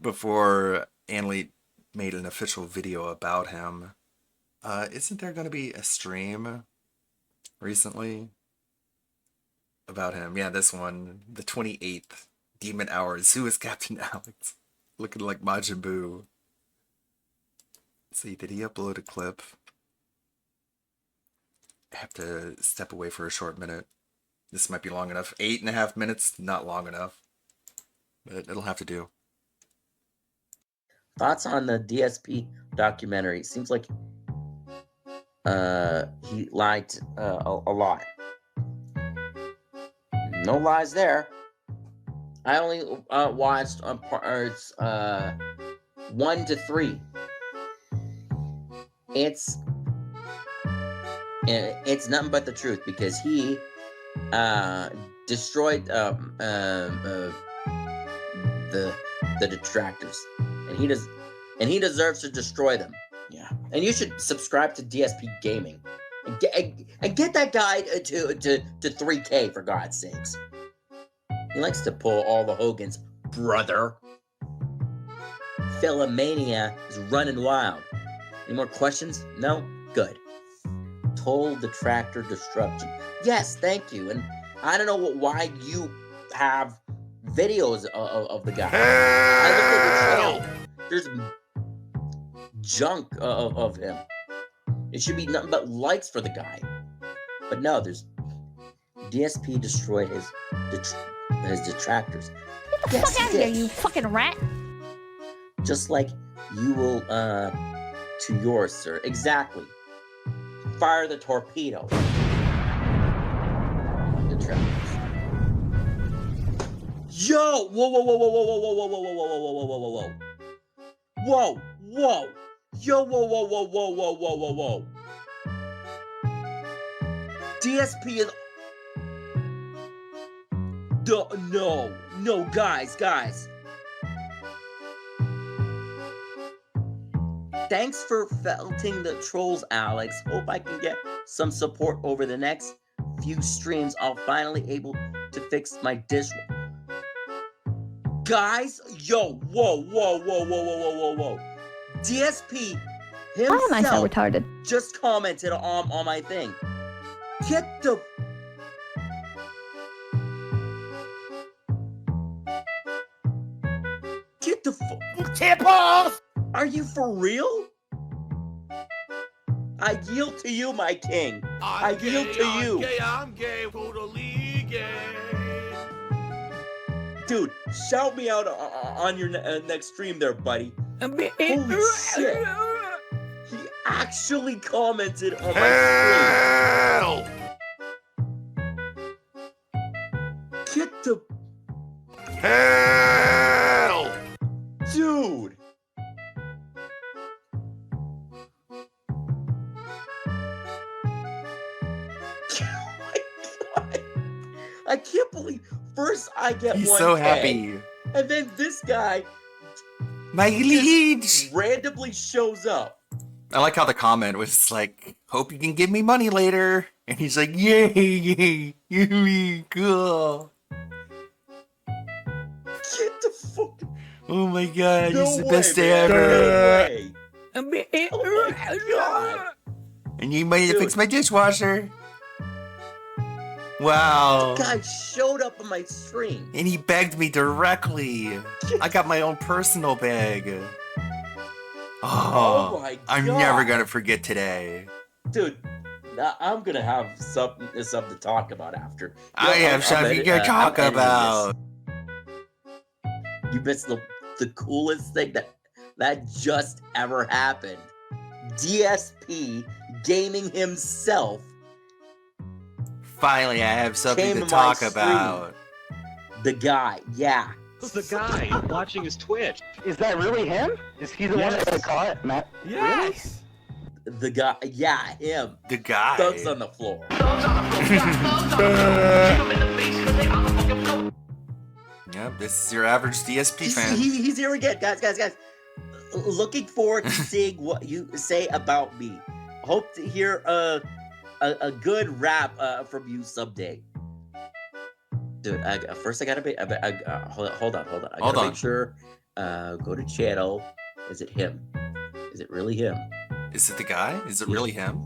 before Anleet made an official video about him. Isn't there going to be a stream recently about him? Yeah, this one, the 28th, Demon Hours. Who is Captain Alex? Looking like Majin Buu. Let's see, did he upload a clip? I have to step away for a short minute. This might be long enough. 8.5 minutes, not long enough. But it'll have to do. Thoughts on the DSP documentary? Seems like he lied a lot. No lies there. I only watched parts 1 to 3. It's nothing but the truth, because he destroyed the detractors, and he deserves to destroy them. Yeah, and you should subscribe to DSP Gaming And get that guy to 3K for God's sakes. He likes to pull all the Hogans, brother. Philomania is running wild. Any more questions? No? Good. Toll Detractor Destruction. Yes, thank you. And I don't know why you have videos of the guy. I looked at the channel. There's junk of him. It should be nothing but likes for the guy. But no, there's DSP destroyed his detractors. Get the fuck out of here, you fucking rat! Just like you will to yours, sir. Exactly. Fire the torpedo. Detractors. Yo! Whoa, whoa, whoa, whoa, whoa, whoa, whoa, whoa, whoa, whoa, whoa, whoa, whoa, whoa. Whoa, whoa. Yo, whoa, whoa, whoa, whoa, whoa, whoa, whoa, whoa. DSP is... No, guys. Thanks for felting the trolls, Alex. Hope I can get some support over the next few streams. I'll finally able to fix my dish. Guys, yo, whoa. DSP himself Why am I so retarded? just commented on my thing. Get the... Tip off! Are you for real? I yield to you, my king. I yield to you. I'm gay, totally gay. Dude, shout me out on your next stream there, buddy. Holy shit. He actually commented on my stream. Get the... Hell! Dude. Oh my God. I can't believe... First, I get He's 1K, so happy. and then this guy My liege. randomly shows up. I like how the comment was like, "Hope you can give me money later," and he's like, "Yay, cool." Get the fuck. Oh my god, No he's the way, best day man. ever. No way. Oh my God. And you might Dude. fix my dishwasher. Wow. The guy showed up on my stream. And he begged me directly. I got my own personal bag. Oh Oh, my I'm God. never gonna forget today. Dude, I'm gonna have something to talk about after. I have something to talk about. You missed the coolest thing that just ever happened. DSP gaming himself Finally, I have something came to to my talk stream. about. The guy, yeah. Who's the guy watching his Twitch? Is that really him? Is he the one that caught Matt? Yes. The guy, yeah, him. The guy. Thugs on the floor. Yep, this is your average DSP fan. He's here again, guys. Looking forward to seeing what you say about me. Hope to hear a good rap from you someday. Dude, first I gotta be. Hold on. I gotta make sure. Go to channel. Is it him? Is it really him? Is it the guy? Is it really him?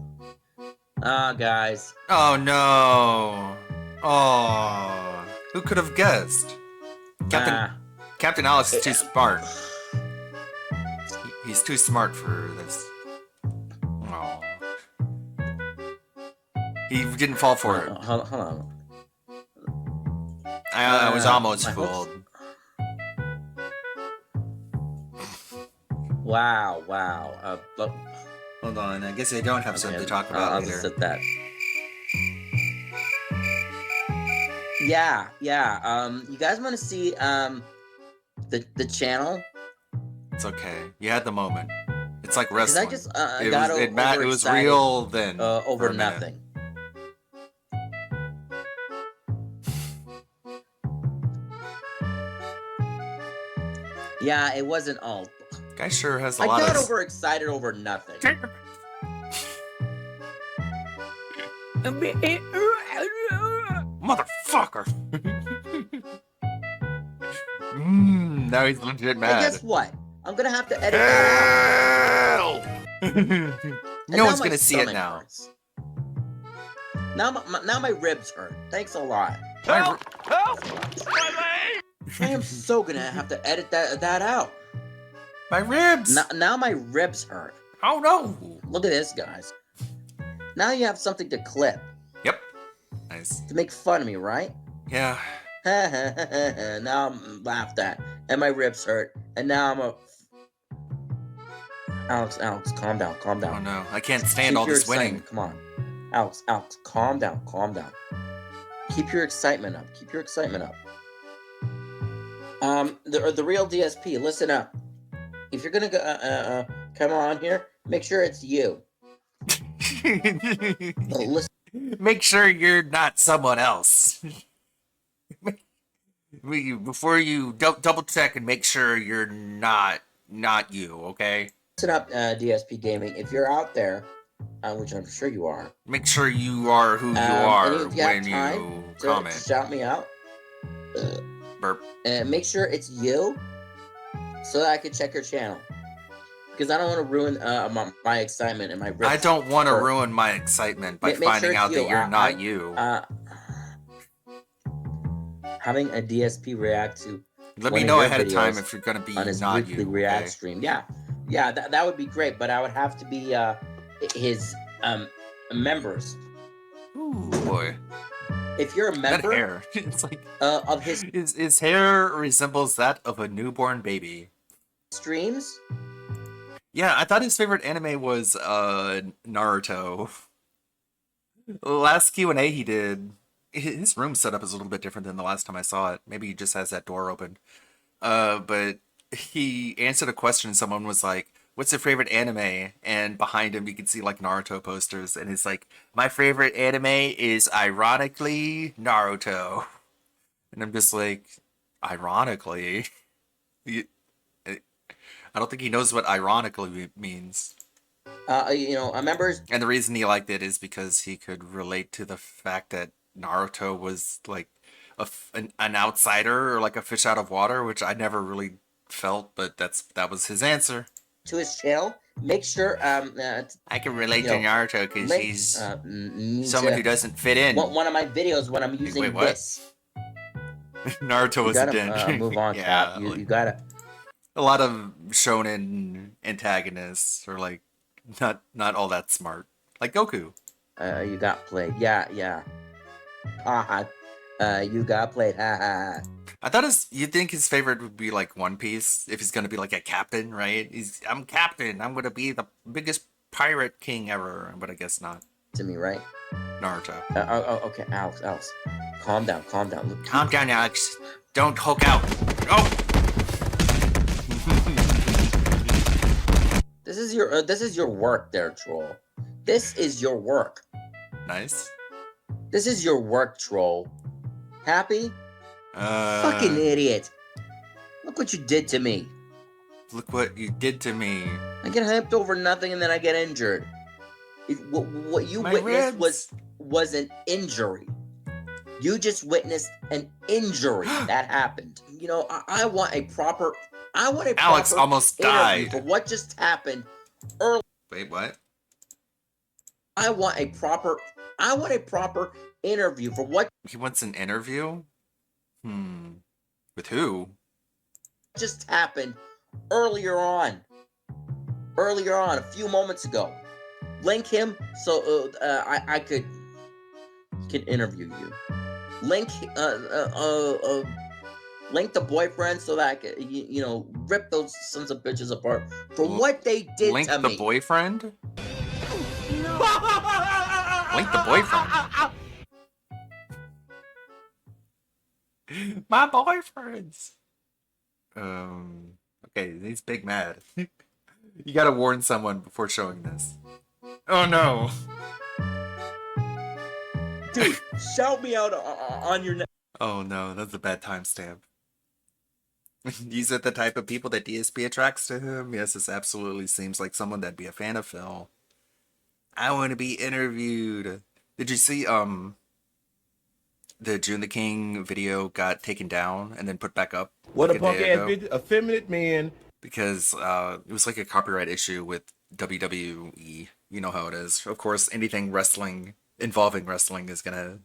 Guys. Oh no. Oh. Who could have guessed? Captain Alex is too smart. He's too smart for this. Oh. He didn't fall for it. Hold on. I was almost my fooled. Wow. Hold on, I guess I don't have something to talk about I'll later. just set that. Yeah. You guys want to see the channel? It's okay. You had the moment. It's like 'Cause wrestling. I just It was real then. over for a minute. nothing. Yeah, it wasn't all. Guy sure has a I lot got of. overexcited over nothing. Motherfucker. Now he's legit And mad. guess what? I'm gonna have to edit that out. No one's my gonna see it stomach now. hurts. Now my ribs hurt. Thanks a lot. Help! I am so gonna have to edit that out. My ribs! Now my ribs hurt. Oh no! Look at this, guys. Now you have something to clip. Yep. Nice. To make fun of me, right? Yeah. Now I'm laughed at, and my ribs hurt, and now I'm a. Alex, calm down. Oh no, I can't stand Keep all your this winning. excitement. Come on, Alex, calm down. Keep your excitement up. The real DSP, listen up. If you're gonna go, come on here, make sure it's you. Listen. Make sure you're not someone else. Before you double check and make sure you're not you, okay? Listen up, DSP Gaming. If you're out there, which I'm sure you are, make sure you are who you and are if you have when time you to comment. shout me out. Burp. And make sure it's you, so that I can check your channel. Because I don't want to ruin my excitement and my ribs. I don't want to hurt. ruin my excitement by Make sure finding it's out that you. you're not you. Having a DSP react to. Let one me know your ahead of time videos if you're gonna be on his not weekly you. react Okay? stream. Yeah, that would be great. But I would have to be his members. Ooh boy. If you're a That member hair. It's like of his his hair resembles that of a newborn baby. streams. Yeah, I thought his favorite anime was Naruto. Last Q&A he did, his room setup is a little bit different than the last time I saw it. Maybe he just has that door open. But he answered a question. Someone was like, "What's your favorite anime?" And behind him you can see like Naruto posters, and it's like, "My favorite anime is ironically Naruto." And I'm just like, ironically? I don't think he knows what ironically means. Members. And the reason he liked it is because he could relate to the fact that Naruto was like an outsider or like a fish out of water, which I never really felt, but that was his answer. To his channel, make sure I can relate to Naruto because he's someone who doesn't fit in. One of my videos when I'm using Wait, what? this. Naruto was a dick. Move on, yeah, Cap. You gotta. A lot of shonen antagonists are like not all that smart, like Goku. You got played. Yeah. You got played. Ha. I thought you'd think his favorite would be like One Piece if he's gonna be like a captain, right? I'm captain. I'm gonna be the biggest pirate king ever, but I guess not. To me, right? Naruto. Okay, Alex. Calm down. Calm down, Alex. Don't Hulk out. Oh. This is your work there, troll. This is your work. Nice. This is your work, troll. Happy? Fucking idiot. Look what you did to me. Look what you did to me. I get hyped over nothing and then I get injured. What you witnessed was an injury. You just witnessed an injury that happened. I want a proper Alex almost died. For what just happened earlier. Wait, what? I want a proper interview for what He wants an interview? With who? just happened earlier on, a few moments ago. Link him so I can interview you. Link the boyfriend so that I can rip those sons of bitches apart for what they did Link to the me. boyfriend? Link the boyfriend. My boyfriends. Okay, he's big mad. You gotta warn someone before showing this. Oh no. Dude, shout me out on your neck. Oh no, that's a bad timestamp. These are the type of people that DSP attracts to him. Yes, this absolutely seems like someone that'd be a fan of Phil. I want to be interviewed. Did you see the June the King video got taken down and then put back up? What like a punk day ass ago? bitch, effeminate man. Because it was like a copyright issue with WWE. You know how it is. Of course, anything wrestling involving wrestling is gonna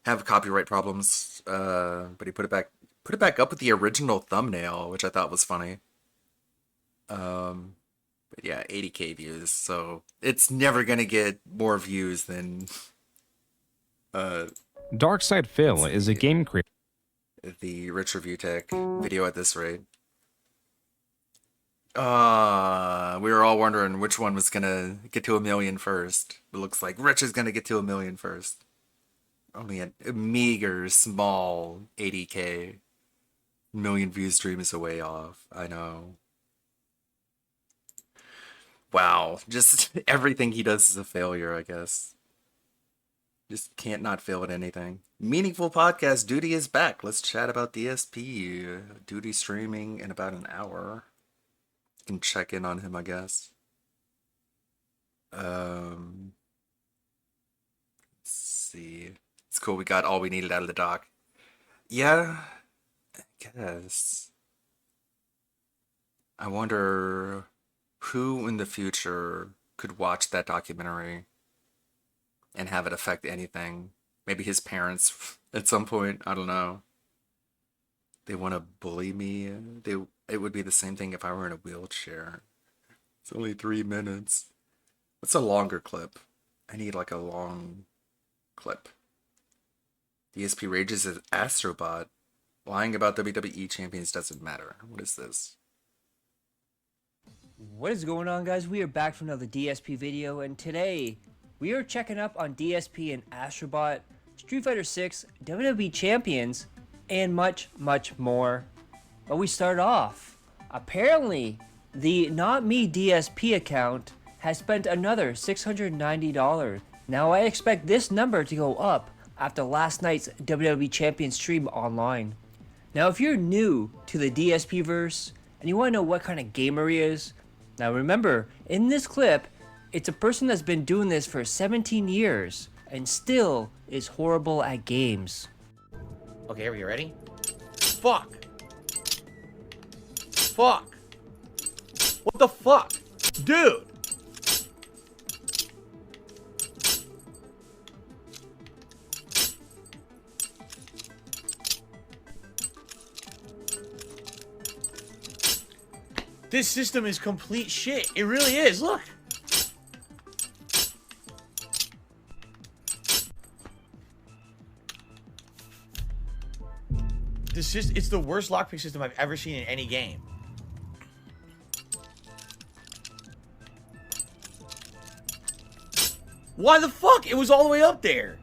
have copyright problems. But he put it back up with the original thumbnail, which I thought was funny. But yeah, 80K views, so it's never gonna get more views than Darkside Phil is a game creator. the Rich Review Tech video at this rate. We were all wondering which one was gonna get to 1 million first. It looks like Rich is gonna get to 1 million first. Only a meager, small 80K million view stream is a way off. I know. Wow, just everything he does is a failure, I guess. Just can't not fail at anything. Meaningful podcast, Duty is back. Let's chat about DSP. Duty streaming in about an hour. Can check in on him, I guess. Let's see. It's cool, we got all we needed out of the doc. Yeah, I guess. I wonder who in the future could watch that documentary and have it affect anything. Maybe his parents at some point, I don't know. They want to bully me. It would be the same thing if I were in a wheelchair. It's only 3 minutes. What's a longer clip? I need like a long clip. DSP rages at Astrobot. Lying about WWE champions doesn't matter. What is this? What is going on, guys? We are back for another DSP video, and today we are checking up on DSP and Astrobot, Street Fighter 6, WWE champions, and much, much more. But we start off. Apparently, the Not Me DSP account has spent another $690. Now I expect this number to go up after last night's WWE champion stream online. Now if you're new to the DSP verse and you want to know what kind of gamer he is, now remember, in this clip, it's a person that's been doing this for 17 years and still is horrible at games. Okay, are you ready? Fuck. Fuck. What the fuck? Dude. This system is complete shit. It really is. Look. It's the worst lockpick system I've ever seen in any game. Why the fuck? It was all the way up there.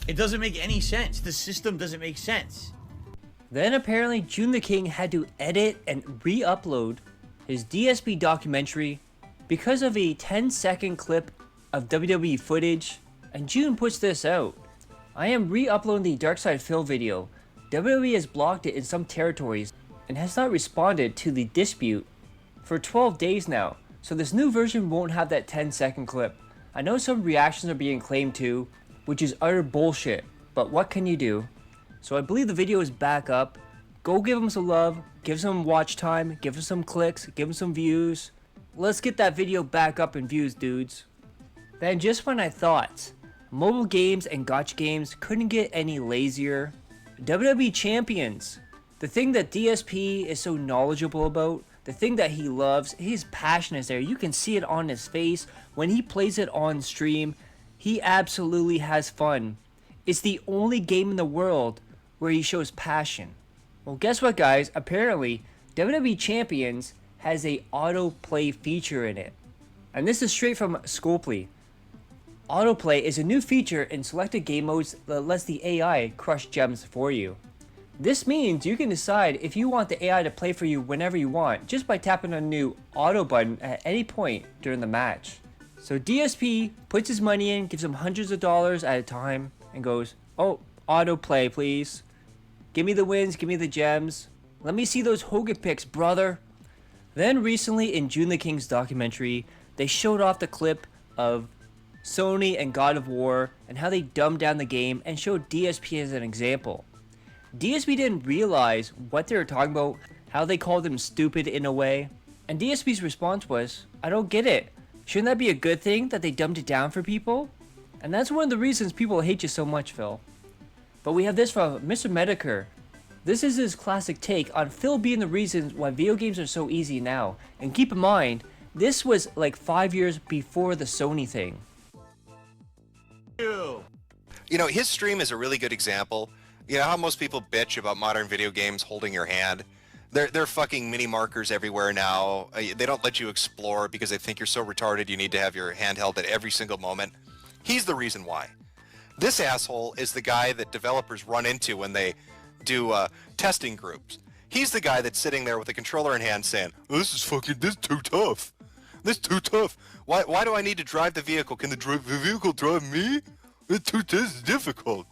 It doesn't make any sense. The system doesn't make sense. Then apparently June the King had to edit and re-upload his DSP documentary because of a 10-second clip of WWE footage, and June puts this out. I am re-uploading the Darkside Phil video. WWE has blocked it in some territories and has not responded to the dispute for 12 days now, so this new version won't have that 10-second clip. I know some reactions are being claimed too, which is utter bullshit, but what can you do? So I believe the video is back up. Go give him some love, give some watch time, give him some clicks, give him some views. Let's get that video back up in views, dudes. Then just when I thought mobile games and gacha games couldn't get any lazier, WWE champions, the thing that DSP is so knowledgeable about, the thing that he loves, his passion is there. You can see it on his face when he plays it on stream. He absolutely has fun. It's the only game in the world where he shows passion. Well, guess what, guys? Apparently, WWE Champions has a autoplay feature in it. And this is straight from Scopely. Autoplay is a new feature in selected game modes that lets the AI crush gems for you. This means you can decide if you want the AI to play for you whenever you want, just by tapping on a new auto button at any point during the match. So DSP puts his money in, gives him hundreds of dollars at a time, and goes, "Oh, autoplay, please." Give me the wins, give me the gems. Let me see those Hogan picks, brother. Then recently in June the King's documentary, they showed off the clip of Sony and God of War and how they dumbed down the game and showed DSP as an example. DSP didn't realize what they were talking about, how they called him stupid in a way, and DSP's response was, I don't get it. Shouldn't that be a good thing that they dumbed it down for people? And that's one of the reasons people hate you so much, Phil. But we have this from Mr. Medicare. This is his classic take on Phil being the reasons why video games are so easy now. And keep in mind, this was like 5 years before the Sony thing. You know, his stream is a really good example. You know how most people bitch about modern video games holding your hand? They're fucking mini markers everywhere now. They don't let you explore because they think you're so retarded you need to have your hand held at every single moment. He's the reason why. This asshole is the guy that developers run into when they do testing groups. He's the guy that's sitting there with a controller in hand saying, this is too tough. This is too tough. Why do I need to drive the vehicle? Can the vehicle drive me? This is difficult.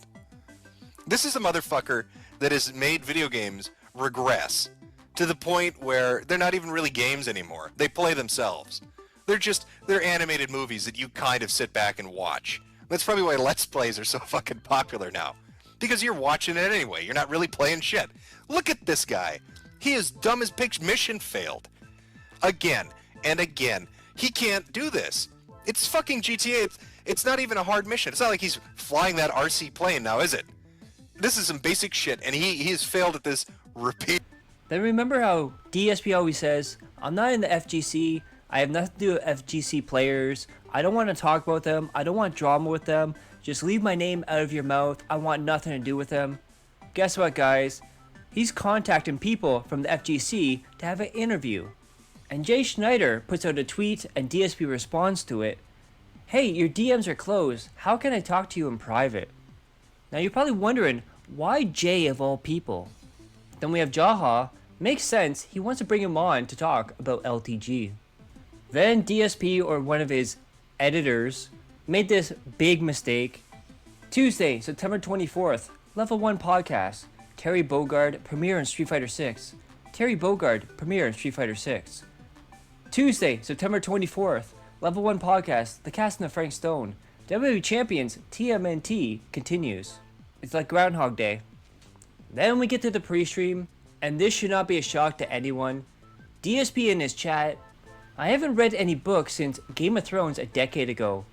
This is a motherfucker that has made video games regress to the point where they're not even really games anymore. They play themselves. They're animated movies that you kind of sit back and watch. That's probably why Let's Plays are so fucking popular now. Because you're watching it anyway. You're not really playing shit. Look at this guy. He is dumb as pigs. Mission failed. Again and again. He can't do this. It's fucking GTA. It's not even a hard mission. It's not like he's flying that RC plane now, is it? This is some basic shit, and he has failed at this repeat. Then remember how DSP always says, I'm not in the FGC. I have nothing to do with FGC players. I don't want to talk about them. I don't want drama with them. Just leave my name out of your mouth. I want nothing to do with them. Guess what, guys? He's contacting people from the FGC to have an interview. And Jay Schneider puts out a tweet and DSP responds to it. Hey, your DMs are closed. How can I talk to you in private? Now you're probably wondering, why Jay of all people? Then we have Jaha. Makes sense. He wants to bring him on to talk about LTG. Then DSP or one of his editors made this big mistake. Tuesday, September 24th, Level 1 Podcast. Terry Bogard, premiere in Street Fighter 6. Terry Bogard, premiere in Street Fighter 6. Tuesday, September 24th, Level 1 Podcast, The Casting of Frank Stone. WWE Champions, TMNT, continues. It's like Groundhog Day. Then we get to the pre-stream, and this should not be a shock to anyone. DSP in his chat, I haven't read any books since Game of Thrones a decade ago.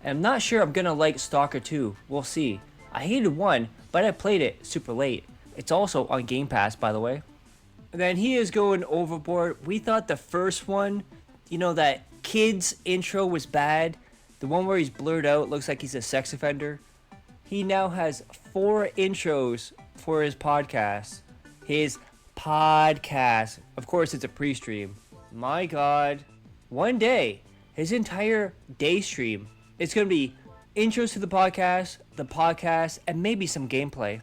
And I'm not sure I'm gonna like Stalker 2, we'll see. I hated 1, but I played it super late. It's also on Game Pass, by the way. And then he is going overboard. We thought the first one, you know, that kid's intro was bad. The one where he's blurred out, looks like he's a sex offender. He now has 4 intros for his podcast. His podcast. Of course, it's a pre-stream. My God. One day, his entire day stream, it's going to be intros to the podcast, and maybe some gameplay.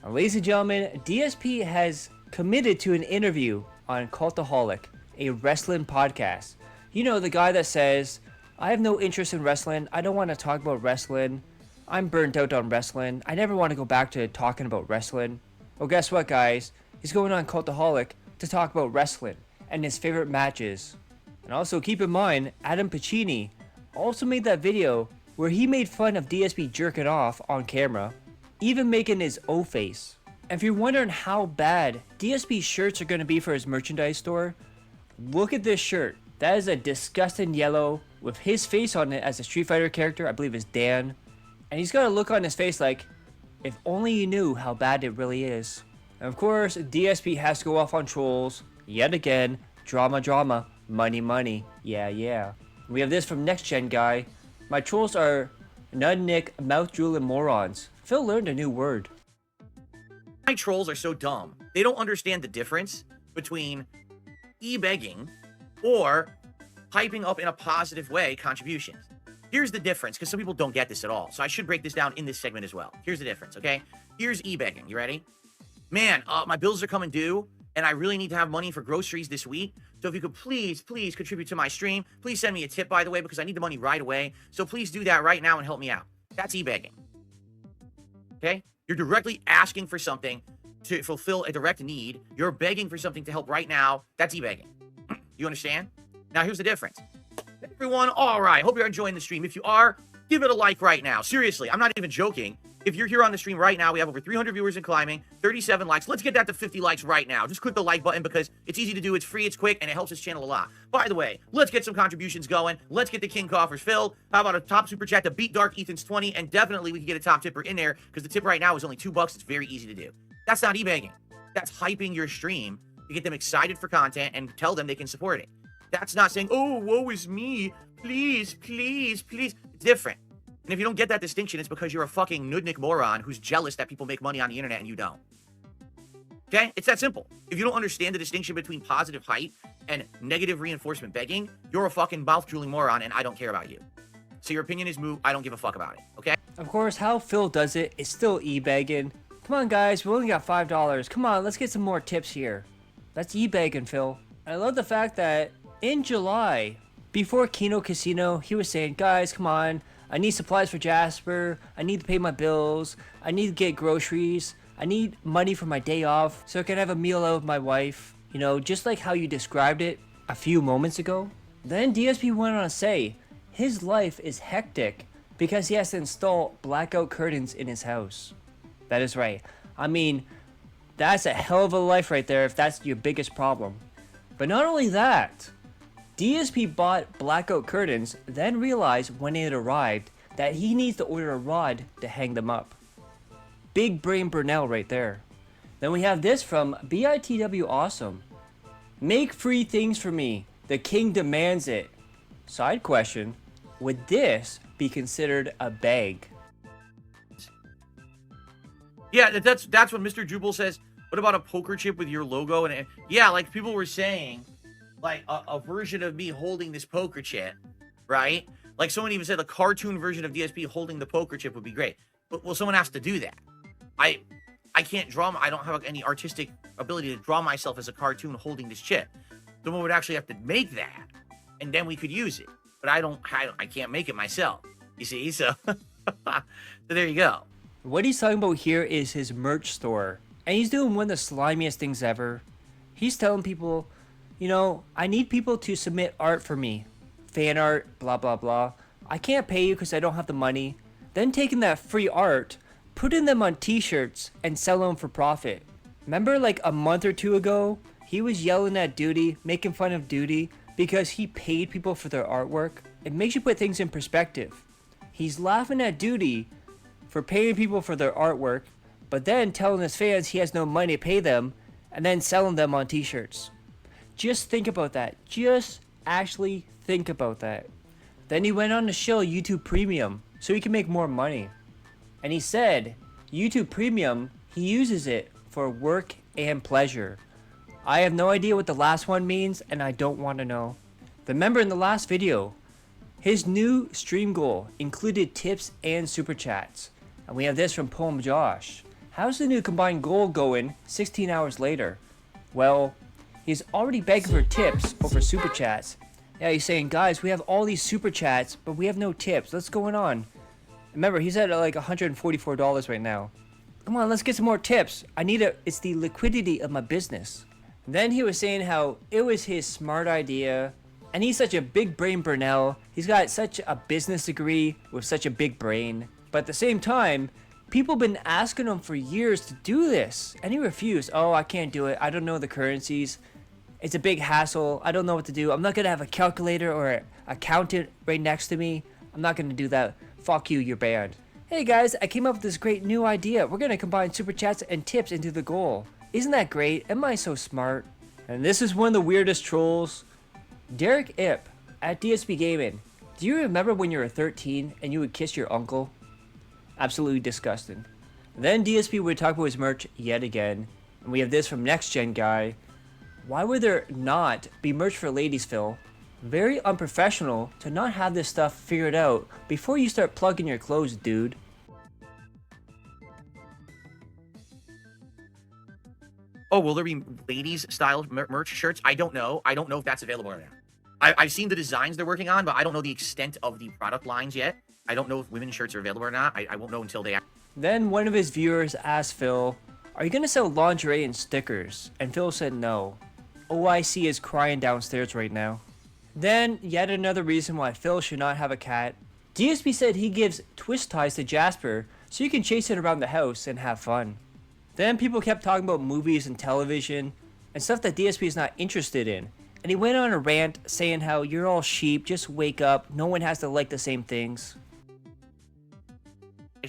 Now, ladies and gentlemen, DSP has committed to an interview on Cultaholic, a wrestling podcast. You know, the guy that says, I have no interest in wrestling. I don't want to talk about wrestling. I'm burnt out on wrestling. I never want to go back to talking about wrestling. Well, guess what, guys? He's going on Cultaholic to talk about wrestling and his favorite matches. And also keep in mind, Adam Pacini also made that video where he made fun of DSP jerking off on camera, even making his O face. And if you're wondering how bad DSP shirts are going to be for his merchandise store, look at this shirt. That is a disgusting yellow with his face on it as a Street Fighter character, I believe is Dan. And he's got a look on his face like, if only you knew how bad it really is. And of course, DSP has to go off on trolls, yet again, drama, money, yeah. We have this from Next Gen Guy. My trolls are nudnik, mouth drooling morons. Phil learned a new word. My trolls are so dumb. They don't understand the difference between e-begging or hyping up in a positive way contributions. Here's the difference, because some people don't get this at all. So I should break this down in this segment as well. Here's the difference, okay? Here's e-begging. You ready? Man, my bills are coming due, and I really need to have money for groceries this week. So if you could please contribute to my stream. Please send me a tip, by the way, because I need the money right away. So please do that right now and help me out. That's e-begging. Okay? You're directly asking for something to fulfill a direct need. You're begging for something to help right now. That's e-begging. You understand? Now, here's the difference. Everyone, all right. Hope you're enjoying the stream. If you are, give it a like right now. Seriously, I'm not even joking. If you're here on the stream right now, we have over 300 viewers and climbing, 37 likes. Let's get that to 50 likes right now. Just click the like button because it's easy to do, it's free, it's quick, and it helps this channel a lot. By the way, let's get some contributions going. Let's get the King coffers filled. How about a top super chat to beat Dark Ethan's 20? And definitely we can get a top tipper in there because the tip right now is only $2. It's very easy to do. That's not e-begging. That's hyping your stream to get them excited for content and tell them they can support it. That's not saying, oh, woe is me. Please, please, please. It's different. And if you don't get that distinction, it's because you're a fucking nudnik moron who's jealous that people make money on the internet and you don't. Okay? It's that simple. If you don't understand the distinction between positive hype and negative reinforcement begging, you're a fucking mouth-drooling moron and I don't care about you. So your opinion is moot. I don't give a fuck about it. Okay? Of course, how Phil does it is still e-begging. Come on, guys. We only got $5. Come on, let's get some more tips here. That's e-begging, Phil. I love the fact that in July, before Kino Casino, he was saying, guys, come on. I need supplies for Jasper. I need to pay my bills. I need to get groceries. I need money for my day off so I can have a meal out with my wife. You know, just like how you described it a few moments ago. Then DSP went on to say his life is hectic because he has to install blackout curtains in his house. That is right. I mean, that's a hell of a life right there if that's your biggest problem. But not only that, DSP bought blackout curtains, then realized when it arrived that he needs to order a rod to hang them up. Big brain Burnell right there. Then we have this from BITW Awesome. Make free things for me. The king demands it. Side question, would this be considered a beg? Yeah, that's what Mr. Jubal says. What about a poker chip with your logo? And yeah, like people were saying, like a version of me holding this poker chip, right? Like someone even said a cartoon version of DSP holding the poker chip would be great. But well, someone has to do that. I can't draw. I don't have any artistic ability to draw myself as a cartoon holding this chip. Someone would actually have to make that, and then we could use it. But I can't make it myself. You see, so so there you go. What he's talking about here is his merch store, and he's doing one of the slimiest things ever. He's telling people, you know, I need people to submit art for me. Fan art, blah, blah, blah. I can't pay you because I don't have the money. Then taking that free art, putting them on t-shirts and selling them for profit. Remember like a month or two ago, he was yelling at Duty, making fun of Duty because he paid people for their artwork. It makes you put things in perspective. He's laughing at Duty for paying people for their artwork, but then telling his fans he has no money to pay them and then selling them on t-shirts. Just think about that. Just actually think about that. Then he went on to show YouTube Premium so he can make more money. And he said, YouTube Premium, he uses it for work and pleasure. I have no idea what the last one means and I don't want to know. Remember in the last video, his new stream goal included tips and super chats. And we have this from Poem Josh. How's the new combined goal going 16 hours later? Well, he's already begging for tips over super chats. Yeah, he's saying, guys, we have all these super chats, but we have no tips. What's going on? Remember, he's at like $144 right now. Come on, let's get some more tips. It's the liquidity of my business. Then he was saying how it was his smart idea, and he's such a big brain Burnell. He's got such a business degree with such a big brain. But at the same time, people have been asking him for years to do this, and he refused. Oh, I can't do it. I don't know the currencies. It's a big hassle. I don't know what to do. I'm not going to have a calculator or an accountant right next to me. I'm not going to do that. Fuck you, you're banned. Hey guys, I came up with this great new idea. We're going to combine super chats and tips into the goal. Isn't that great? Am I so smart? And this is one of the weirdest trolls. Derek Ip at DSP Gaming. Do you remember when you were 13 and you would kiss your uncle? Absolutely disgusting. Then DSP would talk about his merch yet again. And we have this from Next Gen Guy. Why would there not be merch for ladies, Phil? Very unprofessional to not have this stuff figured out before you start plugging your clothes, dude. Oh, will there be ladies style merch shirts? I don't know. I don't know if that's available right now. I've seen the designs they're working on, but I don't know the extent of the product lines yet. I don't know if women's shirts are available or not. I won't know until they... Then one of his viewers asked Phil, are you gonna sell lingerie and stickers? And Phil said no. OIC is crying downstairs right now. Then, yet another reason why Phil should not have a cat. DSP said he gives twist ties to Jasper so you can chase it around the house and have fun. Then people kept talking about movies and television and stuff that DSP is not interested in. And he went on a rant saying how you're all sheep, just wake up, no one has to like the same things.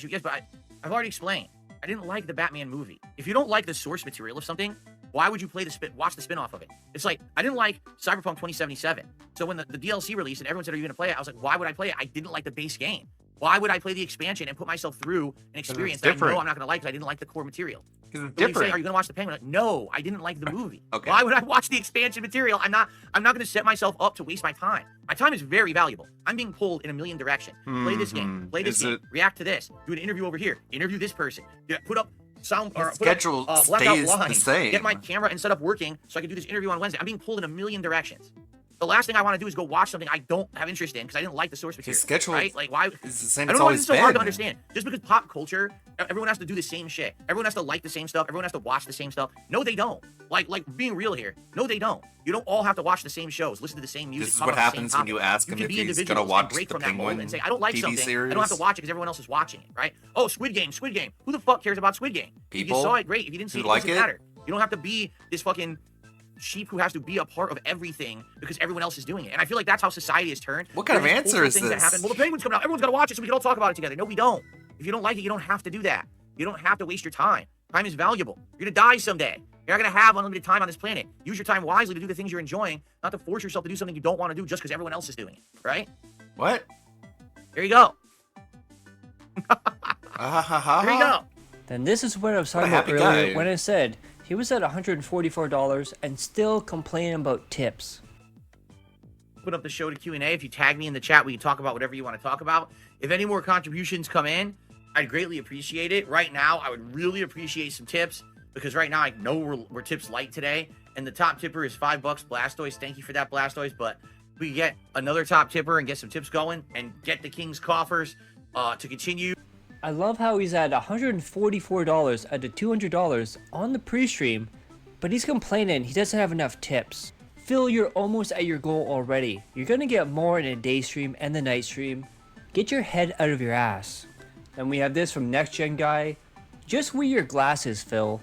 Yes, but I've already explained. I didn't like the Batman movie. If you don't like the source material of something, why would you watch the spin-off of it? It's like, I didn't like Cyberpunk 2077. So when the DLC released and everyone said, are you going to play it? I was like, why would I play it? I didn't like the base game. Why would I play the expansion and put myself through an experience that I know I'm not going to like because I didn't like the core material? Because it's So you different. say, are you going to watch the Penguin? Like, no, I didn't like the movie. Okay. Why would I watch the expansion material? I'm not going to set myself up to waste my time. My time is very valuable. I'm being pulled in a million directions. Play this game. Play this game. React to this. Do an interview over here. Interview this person. Put up sound or put schedule up, blackout stays the lines. same. Get my camera and set up working so I can do this interview on Wednesday. I'm being pulled in a million directions. The last thing I want to do is go watch something I don't have interest in because I didn't like the source material. schedule right? Like why? It's the same. I It's don't know why always this is so hard to been. understand. Just because pop culture, everyone has to do the same shit. Everyone has to like the same stuff. Everyone has to watch the same stuff. No, they don't. Like being real here. No, they don't. You don't all have to watch the same shows, listen to the same music. This is talk what about the same happens when you topics. ask him can if be he's individuals gonna and watch break the from that mold Penguin and say, I don't like TV something. series. I don't have to watch it because everyone else is watching it, right? Oh, Squid Game. Who the fuck cares about Squid Game? People If you saw it, great. If you didn't see who it, it like doesn't it? matter. You don't have to be this fucking sheep who has to be a part of everything because everyone else is doing it. And I feel like that's how society has turned. What kind of There's answer cultural is things that this? happen. Well, the Penguin's coming out. Everyone's got to watch it so we can all talk about it together. No, we don't. If you don't like it, you don't have to do that. You don't have to waste your time. Time is valuable. You're going to die someday. You're not going to have unlimited time on this planet. Use your time wisely to do the things you're enjoying, not to force yourself to do something you don't want to do just because everyone else is doing it, right? What? There you go. There There you go. Then this is what I was What a talking about happy earlier guy. when I said he was at $144 and still complaining about tips. Put up the show to Q&A. If you tag me in the chat, we can talk about whatever you want to talk about. If any more contributions come in, I'd greatly appreciate it. Right now, I would really appreciate some tips because right now I know we're tips light today. And the top tipper is $5, Blastoise. Thank you for that, Blastoise. But we get another top tipper and get some tips going and get the King's coffers to continue. I love how he's at $144 out of $200 on the pre-stream, but he's complaining he doesn't have enough tips. Phil, you're almost at your goal already. You're gonna get more in a day stream and the night stream. Get your head out of your ass. And we have this from Next Gen Guy. Just wear your glasses, Phil.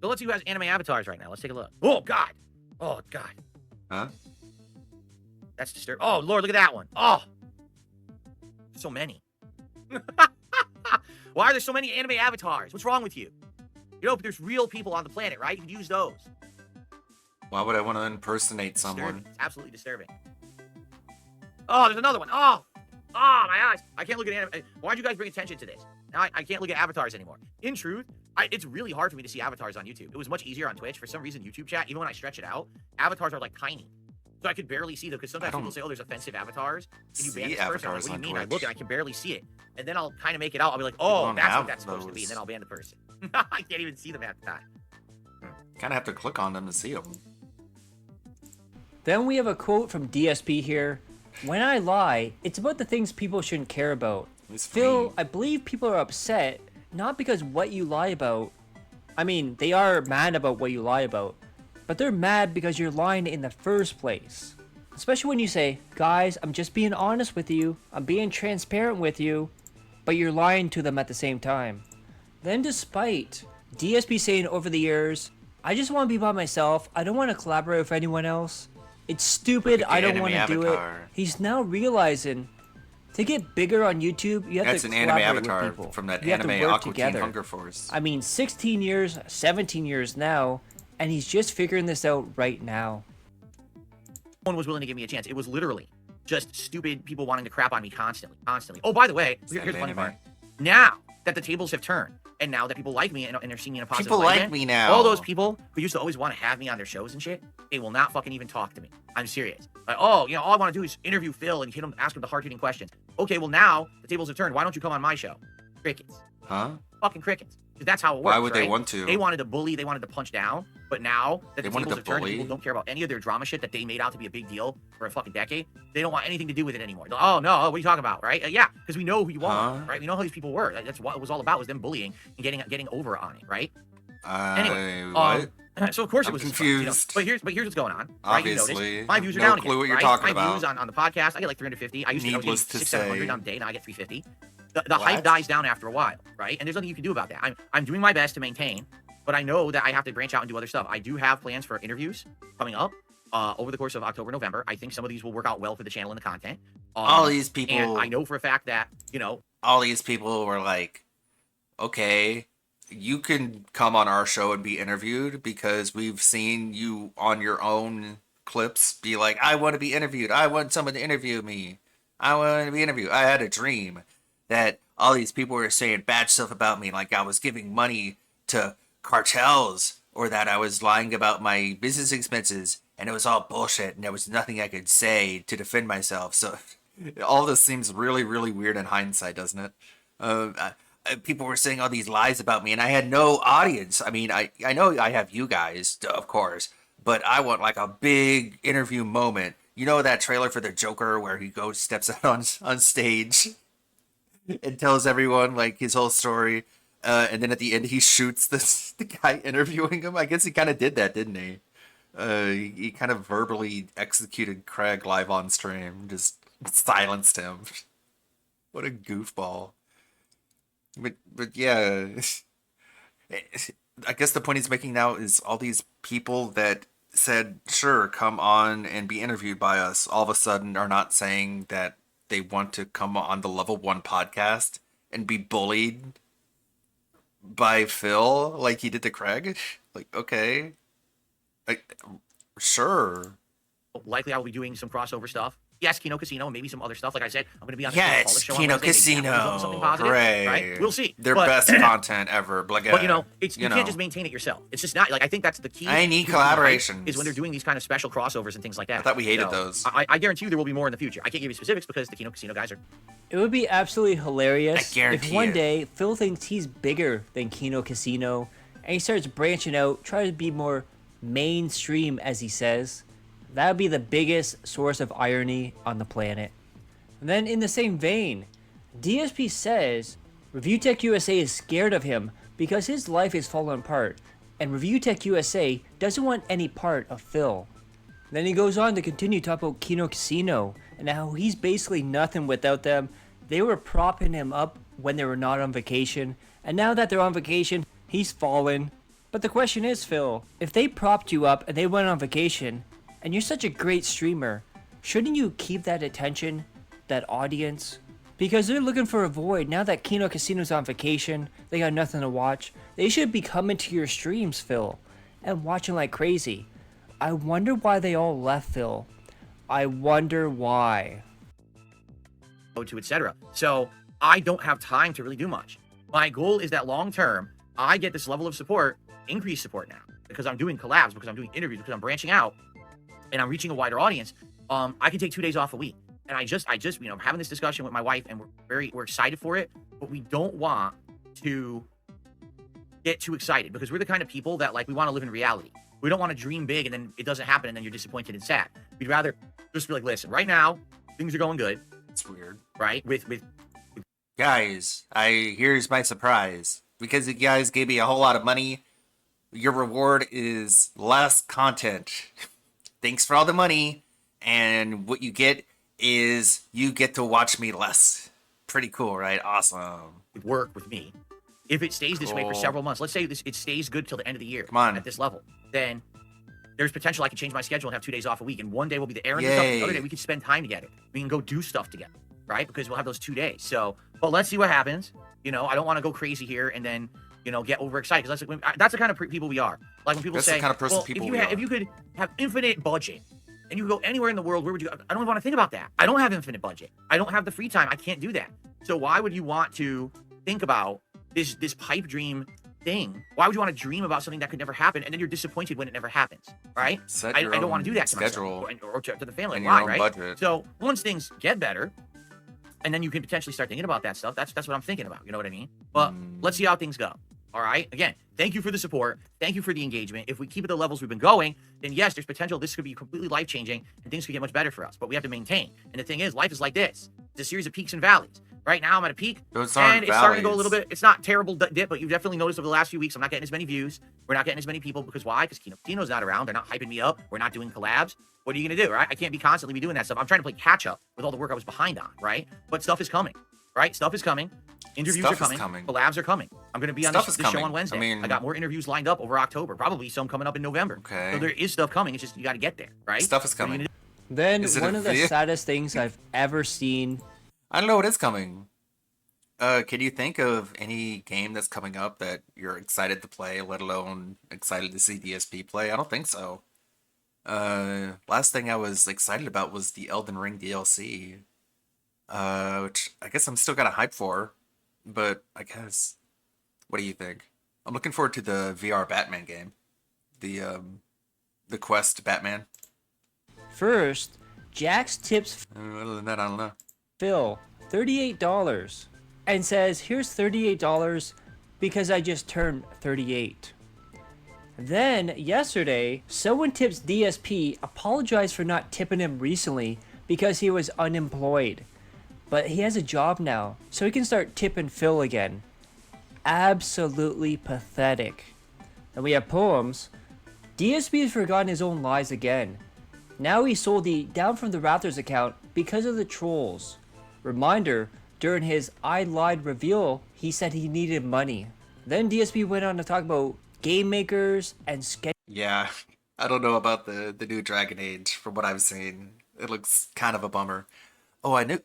So let's see who has anime avatars right now. Let's take a look. Oh, God. Oh, God. Huh? That's disturbing. Oh, Lord, look at that one. Oh. So many. Why are there so many anime avatars? What's wrong with you? You know, there's real people on the planet, right? You can use those. Why would I want to impersonate someone? Disturbing. It's absolutely disturbing. Oh, there's another one. Oh, my eyes. I can't look at anime. Why'd you guys bring attention to this? Now I can't look at avatars anymore. In truth, it's really hard for me to see avatars on YouTube. It was much easier on Twitch. For some reason, YouTube chat, even when I stretch it out, avatars are like tiny. So I could barely see them because sometimes people say, oh, there's offensive avatars. Can you ban see this person? I'm like, avatars what do you on mean? I look Twitch. and I can barely see it. And then I'll kind of make it out. I'll be like, People oh, don't that's have what that's supposed to be. those. And then I'll ban the person. I can't even see them half the time. Kind of have to click on them to see them. Then we have a quote from DSP here. When I lie, it's about the things people shouldn't care about. Phil, I believe people are upset, not because what you lie about. I mean, they are mad about what you lie about, but they're mad because you're lying in the first place. Especially when you say, guys, I'm just being honest with you, I'm being transparent with you, but you're lying to them at the same time. Then despite DSP saying over the years, I just want to be by myself, I don't want to collaborate with anyone else, it's stupid, I don't want to do it. avatar. He's now realizing to get bigger on YouTube, you have That's to an anime collaborate with avatar people. from that You have to anime work Aqua Teen together. Hunger Force. I mean, 16 years, 17 years now, and he's just figuring this out right now. No one was willing to give me a chance. It was literally just stupid people wanting to crap on me constantly. Oh, by the way, here's the funny part. Now that the tables have turned, and now that people like me and they're seeing me in a positive People light like again, me now. all those people who used to always want to have me on their shows and shit, they will not fucking even talk to me. I'm serious. Like, oh, you know, all I want to do is interview Phil and ask him the hard-hitting questions. Okay, well now the tables have turned. Why don't you come on my show? Crickets. Huh? Fucking crickets. That's how it works. Why would they right? want to? They wanted to bully, they wanted to punch down, but now that They the wanted tables to have turned and bully? people don't care about any of their drama shit that they made out to be a big deal for a fucking decade, they don't want anything to do with it anymore. They're, oh no, what are you talking about, right? Yeah, because we know who you are, Huh? right? We know how these people were. That's what it was all about, was them bullying and getting over on it, right? Anyway, what? So of course I'm it was just fun, you know? confused. But here's what's going on. Right? You Obviously. notice. My views are No down clue again. what you're right? talking My about. views on the podcast, I get like 350. I used to Needless get to 600-700 say. on a day. Now I get 350. The hype dies down after a while, right? And there's nothing you can do about that. I'm doing my best to maintain, but I know that I have to branch out and do other stuff. I do have plans for interviews coming up over the course of October, November. I think some of these will work out well for the channel and the content. All these people- And I know for a fact that, you know, All these people were like, okay, you can come on our show and be interviewed because we've seen you on your own clips be like, I want to be interviewed. I want someone to interview me. I want to be interviewed. I had a dream that all these people were saying bad stuff about me, like I was giving money to cartels or that I was lying about my business expenses, and it was all bullshit and there was nothing I could say to defend myself. So all this seems really, really weird in hindsight, doesn't it? People were saying all these lies about me and I had no audience. I mean, I know I have you guys, of course, but I want like a big interview moment. You know that trailer for the Joker where he steps out on stage and tells everyone like his whole story, and then at the end he shoots the guy interviewing him. I guess he kind of did that, didn't he? He kind of verbally executed Craig live on stream, just silenced him. What a goofball. But yeah, I guess the point he's making now is all these people that said, sure, come on and be interviewed by us, all of a sudden are not saying that they want to come on the Level 1 podcast and be bullied by Phil like he did to Craig. Like, okay. Sure. likely I will be doing some crossover stuff. Yes, Kino Casino, and maybe some other stuff. Like I said, I'm going to be on Yeah, the it's show Kino on Wednesday. Maybe I'll do something Casino. positive, Hooray. right? We'll see. Their But- best content ever. But you know, you can't just maintain it yourself. It's just not like I think that's the key. I need to hype collaborations. Is when they're doing these kind of special crossovers and things like that. I thought we hated So, those. I guarantee you there will be more in the future. I can't give you specifics because the Kino Casino guys are. It would be absolutely hilarious I guarantee if one it. day Phil thinks he's bigger than Kino Casino and he starts branching out, trying to be more mainstream, as he says. That would be the biggest source of irony on the planet. And then in the same vein, DSP says Review Tech USA is scared of him because his life is falling apart, and Review Tech USA doesn't want any part of Phil. Then he goes on to continue to talk about Kino Casino and how he's basically nothing without them. They were propping him up when they were not on vacation, and now that they're on vacation, he's fallen. But the question is, Phil, if they propped you up and they went on vacation, and you're such a great streamer, shouldn't you keep that attention, that audience? Because they're looking for a void. Now that Kino Casino's on vacation, they got nothing to watch. They should be coming to your streams, Phil, and watching like crazy. I wonder why they all left, Phil. I wonder why. To etc. So I don't have time to really do much. My goal is that long term, I get this level of support, increased support now, because I'm doing collabs, because I'm doing interviews, because I'm branching out, and I'm reaching a wider audience. I can take 2 days off a week, and I just, I'm having this discussion with my wife, and we're excited for it, but we don't want to get too excited because we're the kind of people that we want to live in reality. We don't want to dream big and then it doesn't happen and then you're disappointed and sad. We'd rather just be like, listen, right now things are going good. It's weird, right? With guys, here's my surprise. Because you guys gave me a whole lot of money, your reward is less content. Thanks for all the money, and what you get is you get to watch me less. Pretty cool, right? Awesome. Work with me. If it stays this way for Cool. several months, let's say it stays good till the end of the year. Come on. At this level, then there's potential I can change my schedule and have 2 days off a week, and one day will be the errand and stuff. The other Yay. day we can spend time together. We can go do stuff together, right? Because we'll have those 2 days. So, but let's see what happens. I don't want to go crazy here and then get overexcited because that's the kind of people we are. Like when people That's the say, kind of person well, people if we are. if you could have infinite budget and you could go anywhere in the world, where would you go? I don't even want to think about that. I don't have infinite budget. I don't have the free time. I can't do that. So why would you want to think about this pipe dream thing? Why would you want to dream about something that could never happen and then you're disappointed when it never happens, right? Set I your don't want own to do that to schedule myself or to the family. and your Why, own right? budget. So once things get better, and then you can potentially start thinking about that stuff. That's what I'm thinking about. You know what I mean? But let's see how things go. All right. Again, thank you for the support. Thank you for the engagement. If we keep at the levels we've been going, then yes, there's potential. This could be completely life changing and things could get much better for us. But we have to maintain. And the thing is, life is like this. It's a series of peaks and valleys. Right now, I'm at a peak, Those aren't and it's starting to go a little valleys. bit. It's not terrible dip, but you've definitely noticed over the last few weeks, I'm not getting as many views. We're not getting as many people because why? Because Kino's not around. They're not hyping me up. We're not doing collabs. What are you gonna do, right? I can't be constantly be doing that stuff. I'm trying to play catch up with all the work I was behind on, right? But stuff is coming, right? Stuff is coming. Interviews Stuff are is coming. coming. Collabs are coming. I'm gonna be on Stuff this is show coming. on Wednesday. I mean- I got more interviews lined up over October. Probably some coming up in November. Okay. So there is stuff coming. It's just you got to get there, right? Stuff is What are you coming. gonna do? Then Is it one a of the video? saddest things I've ever seen. I don't know what is coming. Can you think of any game that's coming up that you're excited to play, let alone excited to see DSP play? I don't think so. Last thing I was excited about was the Elden Ring DLC, which I guess I'm still kind of hyped for, but I guess, what do you think? I'm looking forward to the VR Batman game, the Quest Batman. First, Jax tips Other than that, I don't know. Phil $38 and says, here's $38 because I just turned 38. Then, yesterday, someone tips DSP apologized for not tipping him recently because he was unemployed. But he has a job now, so he can start tipping Phil again. Absolutely pathetic. And we have Poems. DSP has forgotten his own lies again. Now he sold the Down from the Raptors account because of the trolls. Reminder, during his I Lied reveal, he said he needed money. Then DSP went on to talk about game makers and sketch. Yeah, I don't know about the new Dragon Age. From what I've seen, it looks kind of a bummer. Oh, I knew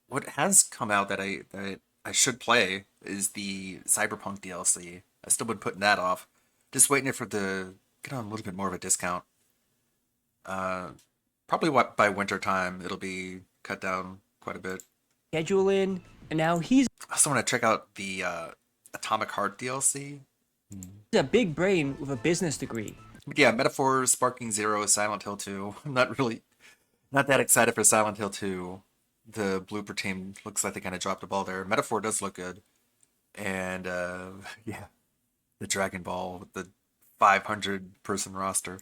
what has come out that I should play is the Cyberpunk DLC. I still been putting that off, just waiting for the get on a little bit more of a discount. Probably by winter time it'll be cut down quite a bit. Schedule in, and now he's I also want to check out the Atomic Heart DLC. a big brain with a business degree. But yeah, Metaphor, Sparking Zero, Silent Hill 2. I'm not that excited for Silent Hill 2. The Blooper team looks like they kind of dropped the ball there. Metaphor does look good. And yeah, the Dragon Ball with the 500-person roster.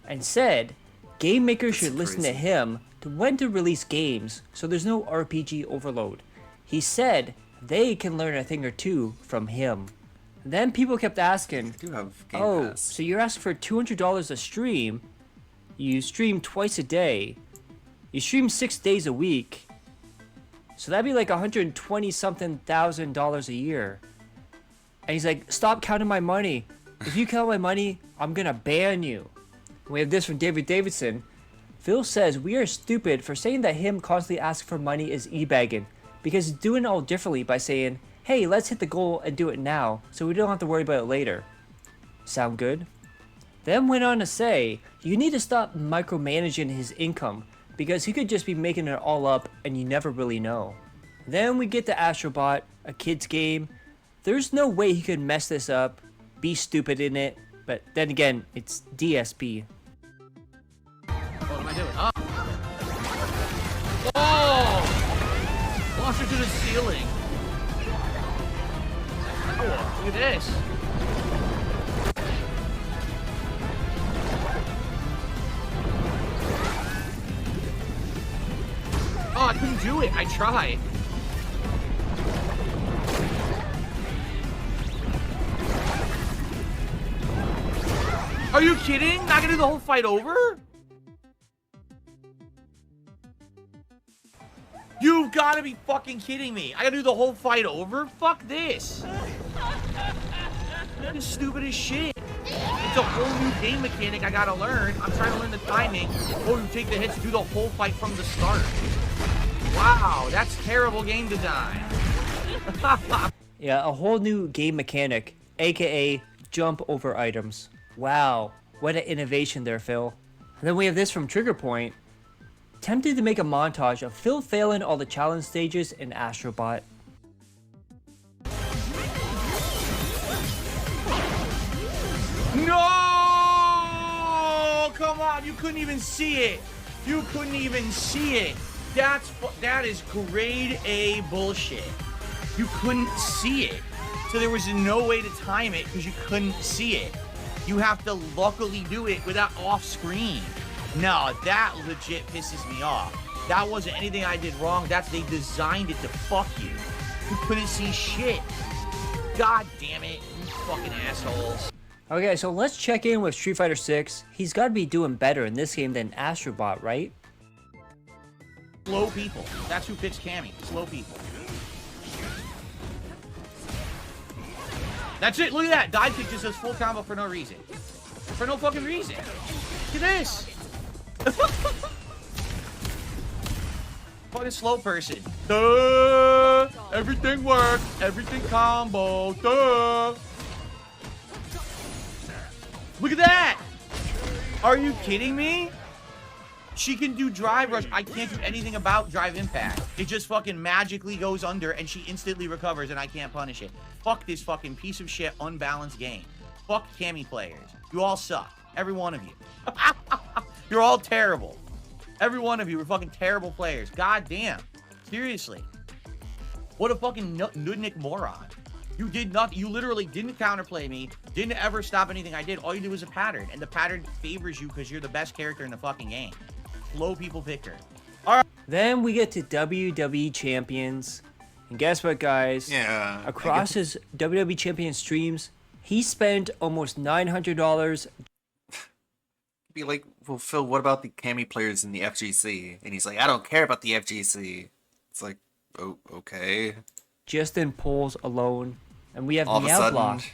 And said, game makers should That's listen to crazy. him to when to release games so there's no RPG overload. He said they can learn a thing or two from him. Then people kept asking, I do have Game oh, Pass. so you're asking for $200 a stream, you stream twice a day, you stream 6 days a week, so that'd be like $120-something thousand a year. And he's like, stop counting my money. If you count my money, I'm gonna ban you. We have this from David Davidson. Phil says we are stupid for saying that him constantly asking for money is e-bagging because he's doing it all differently by saying, hey, let's hit the goal and do it now so we don't have to worry about it later. Sound good? Then went on to say, you need to stop micromanaging his income because he could just be making it all up and you never really know. Then we get to Astrobot, a kid's game. There's no way he could mess this up, be stupid in it, but then again, it's DSP. What am I doing? Oh! Oh! Launched her to the ceiling. Oh, look at this. Oh, I couldn't do it. I tried. Are you kidding? Not gonna do the whole fight over? You've got to be fucking kidding me. I gotta do the whole fight over? Fuck this. This is stupid as shit. It's a whole new game mechanic I gotta learn. I'm trying to learn the timing. Oh, you take the hits, do the whole fight from the start. Wow, that's terrible game design. Yeah, a whole new game mechanic, aka jump over items. Wow, what an innovation there, Phil. And then we have this from Trigger Point. Tempted to make a montage of Phil failing all the challenge stages in Astrobot. No! Come on, you couldn't even see it. You couldn't even see it. That is grade A bullshit. You couldn't see it. So there was no way to time it because you couldn't see it. You have to luckily do it without off screen. No, that legit pisses me off. That wasn't anything I did wrong. They designed it to fuck you. You couldn't see shit. God damn it, you fucking assholes. Okay, so let's check in with Street Fighter 6. He's got to be doing better in this game than Astrobot, right? Slow people. That's who picks Cammy. Slow people. That's it. Look at that. Dive kick just does full combo for no reason. For no fucking reason. Look at this. What a slow person. Duh. Everything works. Everything combo. Duh. Look at that. Are you kidding me? She can do drive rush. I can't do anything about drive impact. It just fucking magically goes under and she instantly recovers and I can't punish it. Fuck this fucking piece of shit unbalanced game. Fuck Cammy players. You all suck. Every one of you. You're all terrible. Every one of you are fucking terrible players. God damn. Seriously. What a fucking nudnik moron. You did nothing. You literally didn't counterplay me. Didn't ever stop anything I did. All you did was a pattern. And the pattern favors you because you're the best character in the fucking game. Slow people picker. All right. Then we get to WWE Champions. And guess what, guys? Yeah. Across his WWE Champion streams, he spent almost $900. Be like, well, Phil, what about the Cammy players in the FGC? And he's like, I don't care about the FGC. It's like, oh, okay. Just in polls alone. And we have All of a sudden, Meowblock.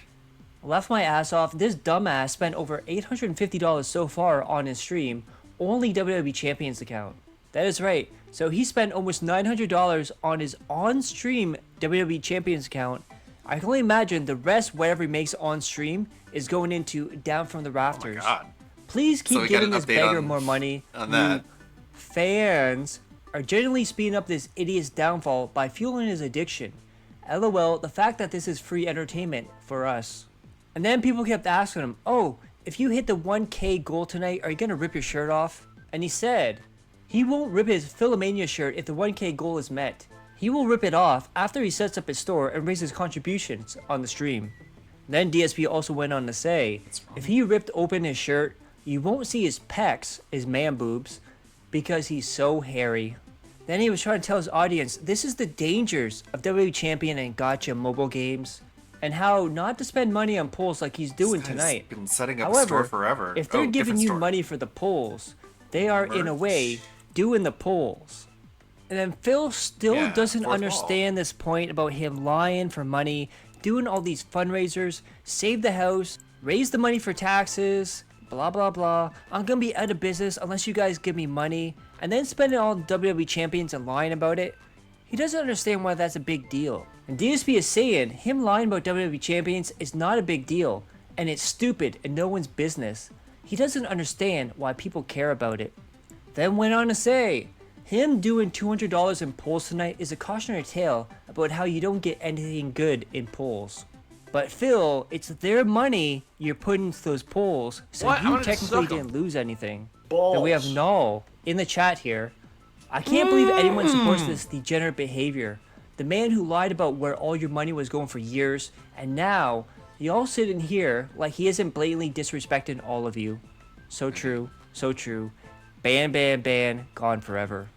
Left my ass off. This dumbass spent over $850 so far on his stream. Only WWE Champions account. That is right. So he spent almost $900 on his on-stream WWE Champions account. I can only imagine the rest, whatever he makes on stream, is going into Down from the Rafters. Oh my God. Please keep So we got giving an this update beggar on- more money. on that. Fans are generally speeding up this idiot's downfall by fueling his addiction. LOL, the fact that this is free entertainment for us. And then people kept asking him, oh, if you hit the 1K goal tonight, are you going to rip your shirt off? And he said, he won't rip his Philomania shirt if the 1K goal is met. He will rip it off after he sets up his store and raises contributions on the stream. Then DSP also went on to say, if he ripped open his shirt, you won't see his pecs, his man boobs, because he's so hairy. Then he was trying to tell his audience, this is the dangers of WWE Champion and Gacha mobile games, and how not to spend money on polls like he's doing This guy's tonight. been setting up a However, store forever. if they're Oh, giving different you store. money for the polls, they are in a Merch. way doing the polls. And then Phil still Yeah, doesn't fourth wall. understand this point about him lying for money, doing all these fundraisers, save the house, raise the money for taxes, blah blah blah. I'm gonna be out of business unless you guys give me money, and then spend it on WWE Champions and lying about it. He doesn't understand why that's a big deal. And DSP is saying him lying about WWE Champions is not a big deal, and it's stupid and no one's business. He doesn't understand why people care about it. Then went on to say, him doing $200 in polls tonight is a cautionary tale about how you don't get anything good in polls. But Phil, it's their money you're putting into those polls, so What? I you wanted to technically suck 'em. didn't lose anything. Then we have Null in the chat here. I can't believe anyone supports this degenerate behavior. The man who lied about where all your money was going for years, and now you all sitting here like he isn't blatantly disrespecting all of you. So true, so true. Ban, ban, ban, gone forever.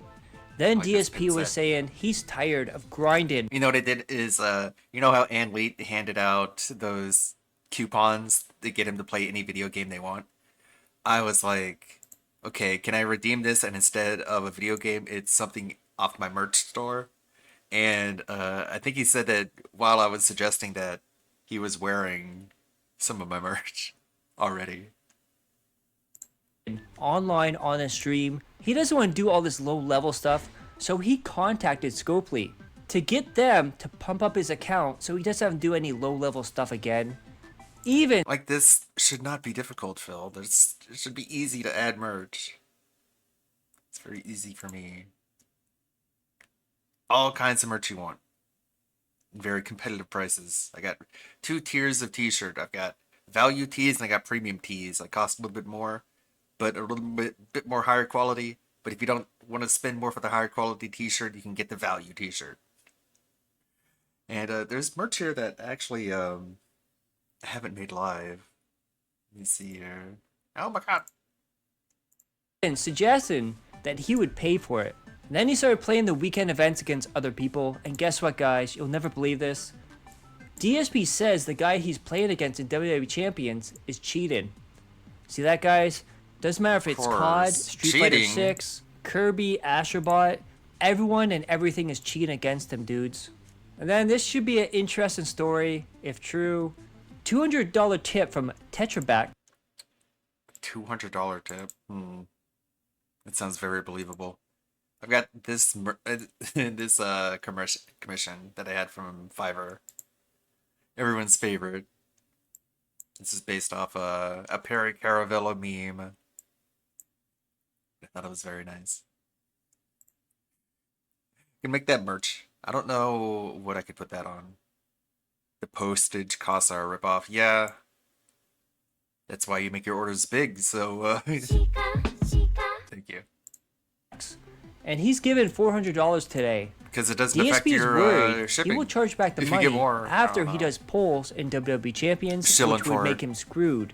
Then Like this DSP was been said. saying he's tired of grinding. You know what I did is, you know how Ann Lee handed out those coupons to get him to play any video game they want? I was like, okay, can I redeem this and instead of a video game, it's something off my merch store? And I think he said that while I was suggesting that, he was wearing some of my merch already. Online on a stream. He doesn't want to do all this low level stuff, so he contacted Scopely to get them to pump up his account so he doesn't have to do any low level stuff again. Even Like, this should not be difficult, Phil. It should be easy to add merch. It's very easy for me. All kinds of merch you want. Very competitive prices. I got 2 tiers of t-shirt. I've got value tees and I got premium tees. They cost a little bit more, but a little bit more higher quality. But if you don't want to spend more for the higher quality t-shirt, you can get the value t-shirt. And there's merch here that actually I haven't made live. Let me see here. Oh my god. And suggesting that he would pay for it. And then he started playing the weekend events against other people. And guess what, guys? You'll never believe this. DSP says the guy he's playing against in WWE Champions is cheating. See that, guys? Doesn't matter if it's COD, Street Fighter Cheating. 6, Kirby, Astrobot. Everyone and everything is cheating against him, dudes. And then this should be an interesting story, if true. $200 tip from Tetraback. $200 tip. That sounds very believable. I've got this this commission that I had from Fiverr. Everyone's favorite. This is based off a Perry Caravello meme. I thought it was very nice. You can make that merch. I don't know what I could put that on. The postage costs are a ripoff. Yeah. That's why you make your orders big, so thank you. And he's given $400 today. Because it doesn't affect DSP is your worried shipping. he will charge back the If you money get more, I after don't he know. does polls in WWE Champions, Shilling which would for make it. him screwed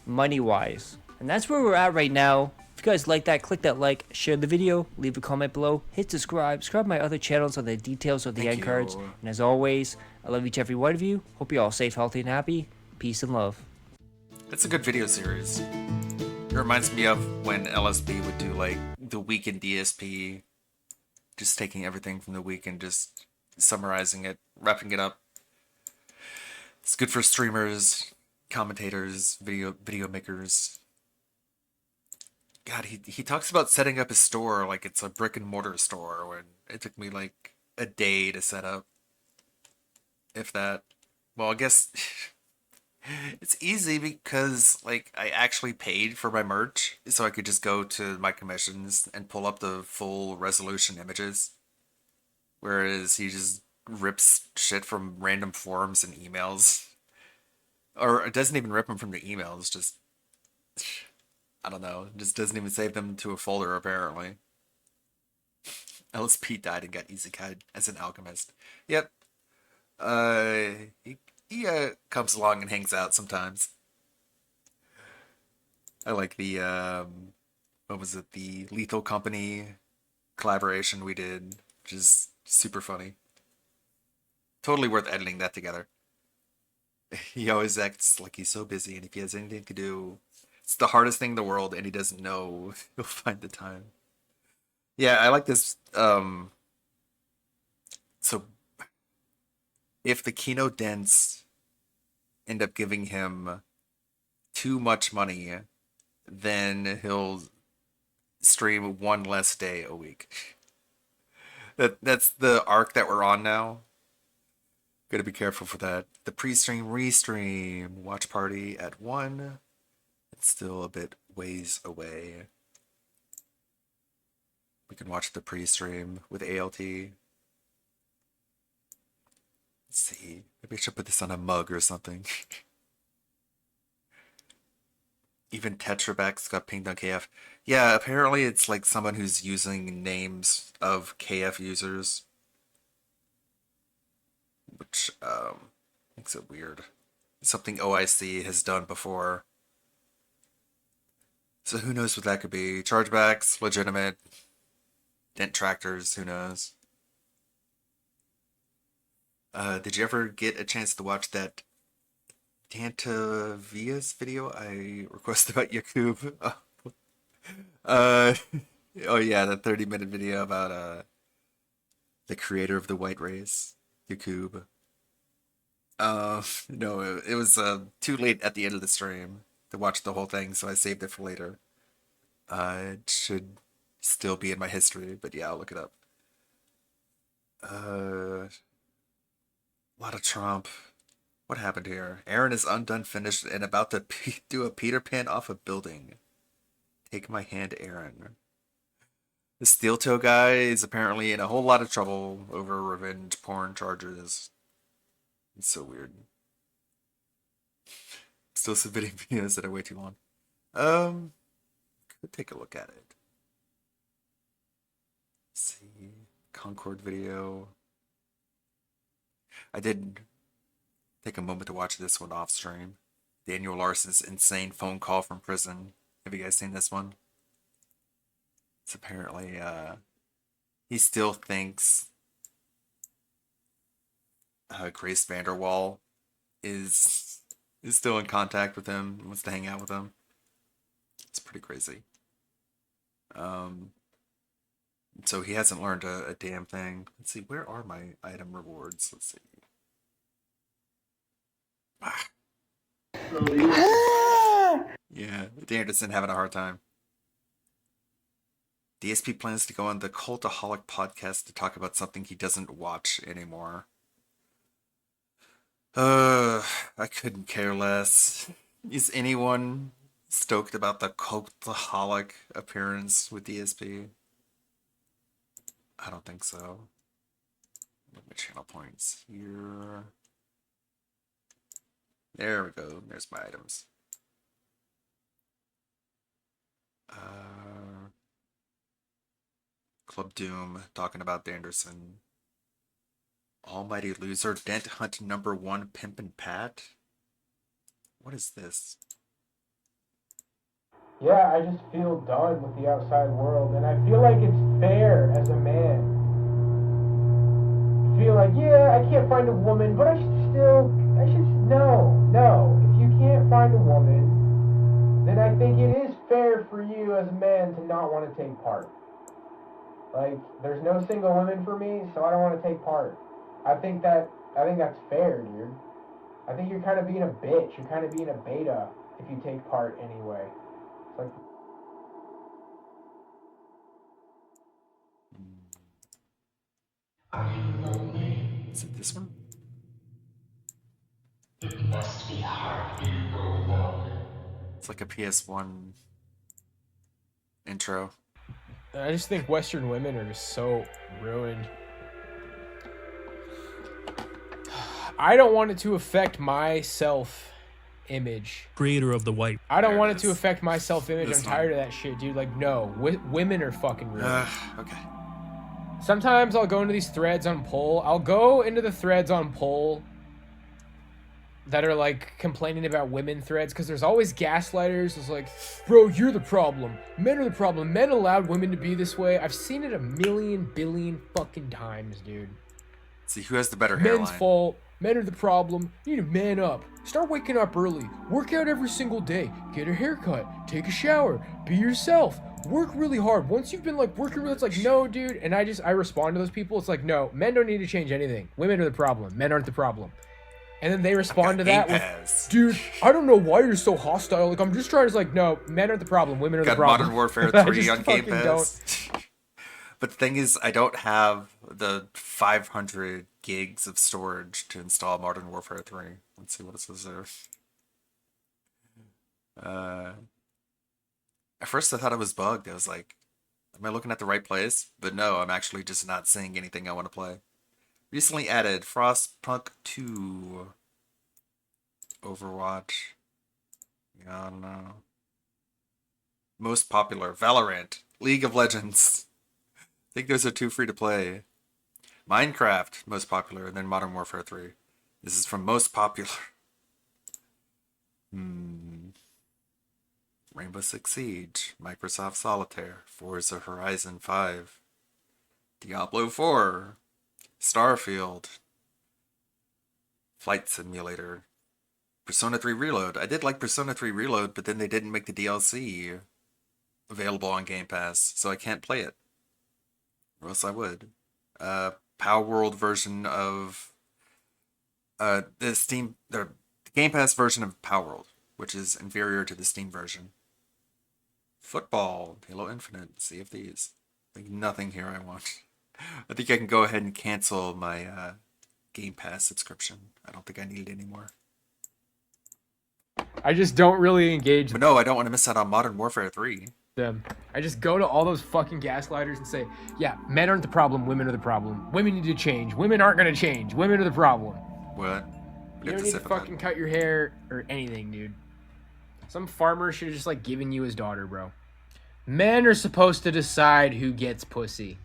money-wise. And that's where we're at right now. If you guys like that, click that like, share the video, leave a comment below, hit subscribe my other channels on the details of the Thank end cards. you. And as always, I love each every one of you. Hope you're all safe, healthy, and happy. Peace and love. It's a good video series. It reminds me of when LSB would do like the week in DSP, just taking everything from the week and just summarizing it, wrapping it up. It's good for streamers, commentators, video makers. God, he talks about setting up his store like it's a brick and mortar store when it took me like a day to set up. If that. Well, I guess it's easy because like I actually paid for my merch, so I could just go to my commissions and pull up the full resolution images. Whereas he just rips shit from random forums and emails. Or it doesn't even rip them from the emails, just I don't know, just doesn't even save them to a folder apparently. LSP died and got isekai'd as an alchemist. Yep. He comes along and hangs out sometimes. I like the what was it, the Lethal Company collaboration we did, which is super funny. Totally worth editing that together. He always acts like he's so busy, and if he has anything to do, it's the hardest thing in the world, and he doesn't know he'll find the time. Yeah, I like this. So if the Kino Dents end up giving him too much money, then he'll stream one less day a week. That's the arc that we're on now. Gotta be careful for that. The pre-stream, restream, watch party at 1. It's still a bit ways away. We can watch the pre-stream with ALT. Let's see. Maybe I should put this on a mug or something. Even Tetraback's got pinged on KF. Yeah, apparently it's like someone who's using names of KF users. Which makes it weird. Something OIC has done before. So who knows what that could be. Chargebacks, legitimate. Dent tractors, who knows. Did you ever get a chance to watch that Dantavia's video I requested about Yakub? Oh yeah, the 30-minute video about the creator of the white race, Yakub. No, it was too late at the end of the stream to watch the whole thing, so I saved it for later. It should still be in my history, but yeah, I'll look it up. A lot of Trump. What happened here? Aaron is undone, finished, and about to do a Peter Pan off a building. Take my hand, Aaron. The steel toe guy is apparently in a whole lot of trouble over revenge porn charges. It's so weird. Still submitting videos that are way too long. Could take a look at it. Let's see. Concord video. I did take a moment to watch this one off stream. Daniel Larson's insane phone call from prison. Have you guys seen this one? It's apparently, he still thinks Grace Vanderwall is still in contact with him, wants to hang out with him. It's pretty crazy. So he hasn't learned a damn thing. Let's see, where are my item rewards? Let's see. Yeah, Anderson having a hard time. DSP plans to go on the Cultaholic podcast to talk about something he doesn't watch anymore. I couldn't care less. Is anyone stoked about the Cultaholic appearance with DSP? I don't think so. Look at my channel points here. There we go. There's my items. Club Doom talking about Danderson. Almighty Loser. Dent Hunt #1 Pimpin' Pat. What is this? Yeah, I just feel done with the outside world, and I feel like it's fair as a man. I feel like, yeah, I can't find a woman, but no. If you can't find a woman, then I think it is fair for you as a man to not want to take part. Like, there's no single women for me, so I don't want to take part. I think that's fair, dude. I think you're kind of being a bitch. You're kind of being a beta if you take part anyway. It's like... Are you lonely? Is it this one? It must be hard being alone. It's like a PS1 intro. I just think Western women are just so ruined. I don't want it to affect my self-image. Creator of the white. I don't want it to affect my self-image. This I'm tired of that shit, dude. Like, no. Women are fucking ruined. Okay. Sometimes I'll go into these threads on Poll. I'll go into the threads on Poll that are like complaining about women threads, because there's always gaslighters. It's like, bro, you're the problem. Men are the problem. Men allowed women to be this way. I've seen it a million billion fucking times, dude. See who has the better Men's hairline. fault. Men are the problem. You need to man up. Start waking up early. Work out every single day. Get a haircut. Take a shower. Be yourself. Work really hard. Once you've been like working really, it's like, no, dude. And I respond to those people. It's like, no, men don't need to change anything. Women are the problem. Men aren't the problem. And then they respond to that with, dude, I don't know why you're so hostile. Like, I'm just trying to, like, no, men are the problem. Women are the problem. Modern Warfare I 3 just on Game fucking Pass. But the thing is, I don't have the 500 gigs of storage to install Modern Warfare 3. Let's see what it says there. At first I thought it was bugged. I was like, am I looking at the right place? But no, I'm actually just not seeing anything I want to play. Recently added Frostpunk 2. Overwatch. Yeah, I don't know. Most popular. Valorant. League of Legends. I think those are 2 free to play. Minecraft, most popular, and then Modern Warfare 3. This is from most popular. Rainbow Six Siege, Microsoft Solitaire, Forza Horizon 5, Diablo 4, Starfield, Flight Simulator, Persona 3 Reload. I did like Persona 3 Reload, but then they didn't make the DLC available on Game Pass, so I can't play it. Or else I would. Power World version of the Game Pass version of Power World, which is inferior to the Steam version. Football, Halo Infinite, Sea of Thieves. Like nothing here I want. I think I can go ahead and cancel my Game Pass subscription. I don't think I need it anymore. I just don't really engage But no, I don't want to miss out on Modern Warfare 3. them. I just go to all those fucking gaslighters and say, yeah, men aren't the problem, women are the problem. Women need to change. Women aren't going to change. Women are the problem. What? You don't need to fucking cut your hair or anything, dude. Some farmer should have just, like, given you his daughter, bro. Men are supposed to decide who gets pussy.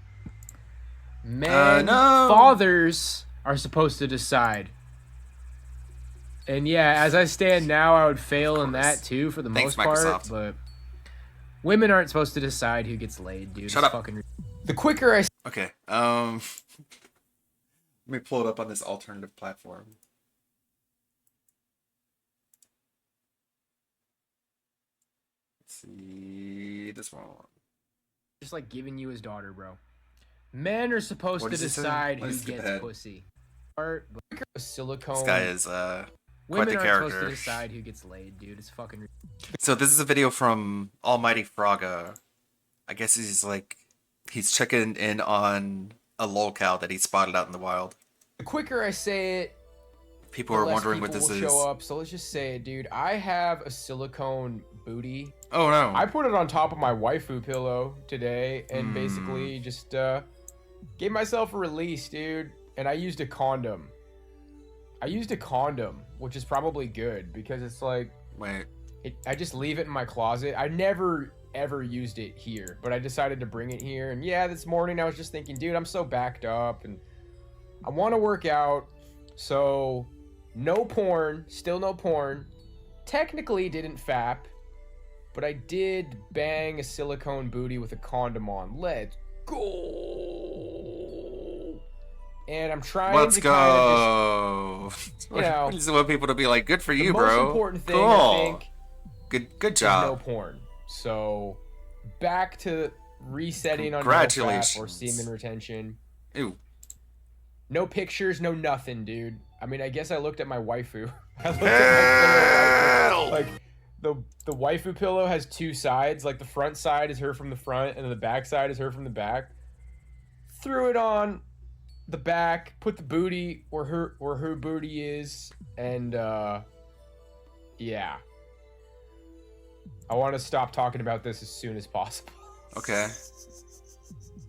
Men, fathers are supposed to decide. And yeah, as I stand now, I would fail in that too for the Thanks, most part. Microsoft. But women aren't supposed to decide who gets laid, dude. Shut It's up. Fucking... The quicker I Okay. Let me pull it up on this alternative platform. Let's see this one. just like giving you his daughter, bro. Men are supposed What to does it say? decide Let me who skip gets ahead. pussy. Art, silicone. This guy is quite Women the aren't supposed character. to decide who gets laid, dude. It's fucking. So this is a video from Almighty Fraga. I guess he's checking in on a lolcow that he spotted out in the wild. The quicker I say it, People the are less wondering what people this will is. show up. So let's just say it, dude. I have a silicone booty. Oh no! I put it on top of my waifu pillow today, and basically just gave myself a release, dude. And I used a condom. Which is probably good because it's like, wait, I just leave it in my closet. I never ever used it here, but I decided to bring it here. And yeah, this morning I was just thinking, dude, I'm so backed up and I want to work out. So no porn, still no porn. Technically didn't fap, but I did bang a silicone booty with a condom on. Let's go. And I'm trying let's to go. kind of just, you know, I just want people to be like, good for you, the bro. most important thing, cool. I think, good is job. no porn. So back to resetting on Congratulations. no fap or semen retention. Ew. No pictures, no nothing, dude. I mean, I guess I looked at my waifu. I looked at my pillow. Like the waifu pillow has two sides. Like the front side is her from the front, and then the back side is her from the back. Threw it on the back, put the booty where her booty is, and yeah. I want to stop talking about this as soon as possible. Okay.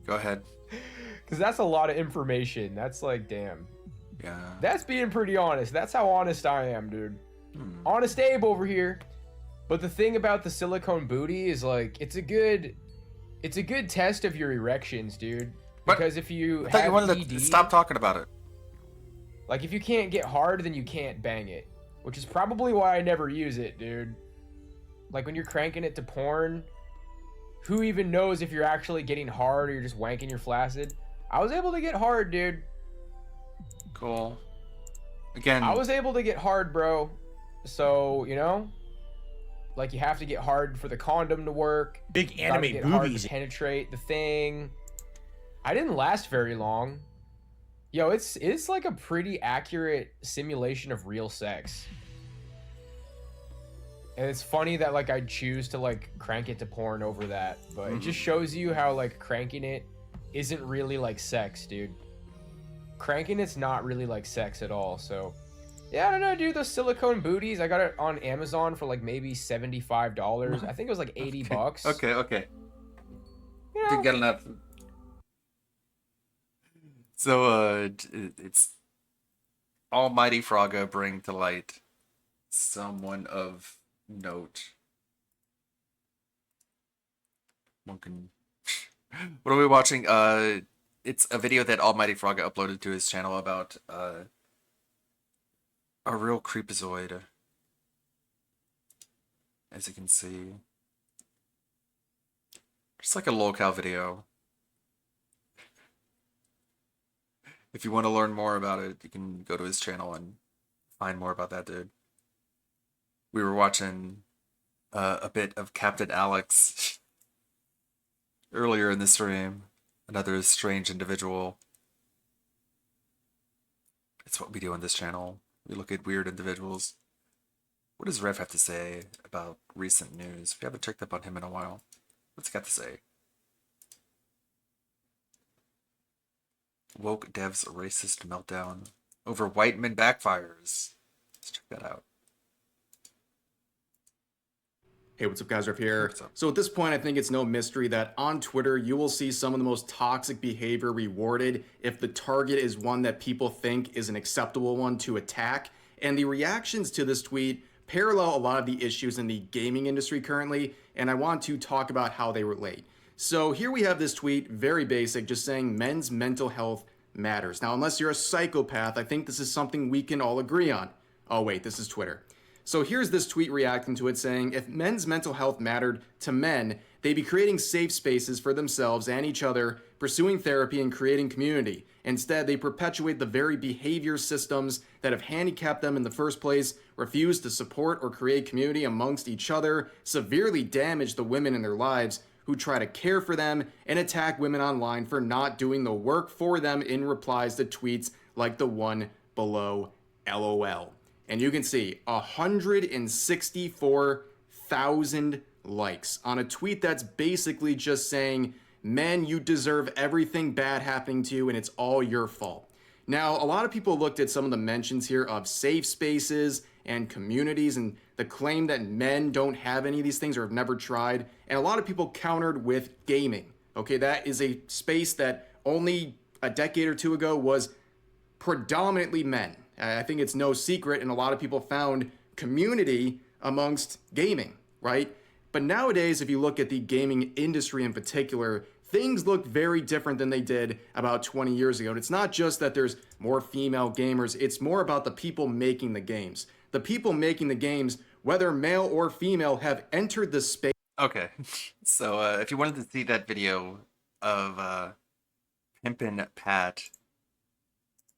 Go ahead. Because that's a lot of information. That's like, damn. Yeah. That's being pretty honest. That's how honest I am, dude. Honest Abe over here. But the thing about the silicone booty is like, it's a good test of your erections, dude. Because if you I thought you have wanted to ED, stop talking about it. like if you can't get hard, then you can't bang it. Which is probably why I never use it, dude. Like when you're cranking it to porn, who even knows if you're actually getting hard or you're just wanking your flaccid? I was able to get hard, dude. Cool. Again, I was able to get hard, bro. So, you know, like you have to get hard for the condom to work. Big You gotta anime get hard boobies. to penetrate the thing. I didn't last very long. Yo, it's like a pretty accurate simulation of real sex. And it's funny that like I choose to like crank it to porn over that, but it just shows you how like cranking it isn't really like sex, dude. Cranking it's not really like sex at all. So yeah, I don't know, dude. Those silicone booties, I got it on Amazon for like maybe $75. I think it was like 80 bucks. Okay. You know, Didn't get enough. So it's Almighty Fraga bring to light someone of note. One can. What are we watching? It's a video that Almighty Fraga uploaded to his channel about a real creepazoid. As you can see, just like a lolcow video. If you want to learn more about it, you can go to his channel and find more about that dude. We were watching a bit of Captain Alex earlier in the stream. Another strange individual. It's what we do on this channel. We look at weird individuals. What does Rev have to say about recent news? We haven't checked up on him in a while. What's he got to say? Woke devs racist meltdown over white men backfires. Let's check that out. Hey, what's up, guys? Rev here. So at this point, I think it's no mystery that on Twitter, you will see some of the most toxic behavior rewarded if the target is one that people think is an acceptable one to attack. And the reactions to this tweet parallel a lot of the issues in the gaming industry currently, and I want to talk about how they relate. So here we have this tweet, very basic, just saying men's mental health matters. Now, unless you're a psychopath, I think this is something we can all agree on. Oh, wait, this is Twitter. So here's this tweet reacting to it saying, if men's mental health mattered to men, they'd be creating safe spaces for themselves and each other, pursuing therapy and creating community. Instead, they perpetuate the very behavior systems that have handicapped them in the first place, refuse to support or create community amongst each other, severely damage the women in their lives who try to care for them, and attack women online for not doing the work for them in replies to tweets like the one below, LOL. And you can see 164,000 likes on a tweet that's basically just saying, men, you deserve everything bad happening to you and it's all your fault. Now, a lot of people looked at some of the mentions here of safe spaces and communities and the claim that men don't have any of these things or have never tried. And a lot of people countered with gaming. Okay, that is a space that only a decade or two ago was predominantly men. I think it's no secret, and a lot of people found community amongst gaming, right? But nowadays, if you look at the gaming industry in particular, things look very different than they did about 20 years ago. And it's not just that there's more female gamers, it's more about the people making the games. The people making the games, whether male or female, have entered the space. Okay, so if you wanted to see that video of Pimpin' Pat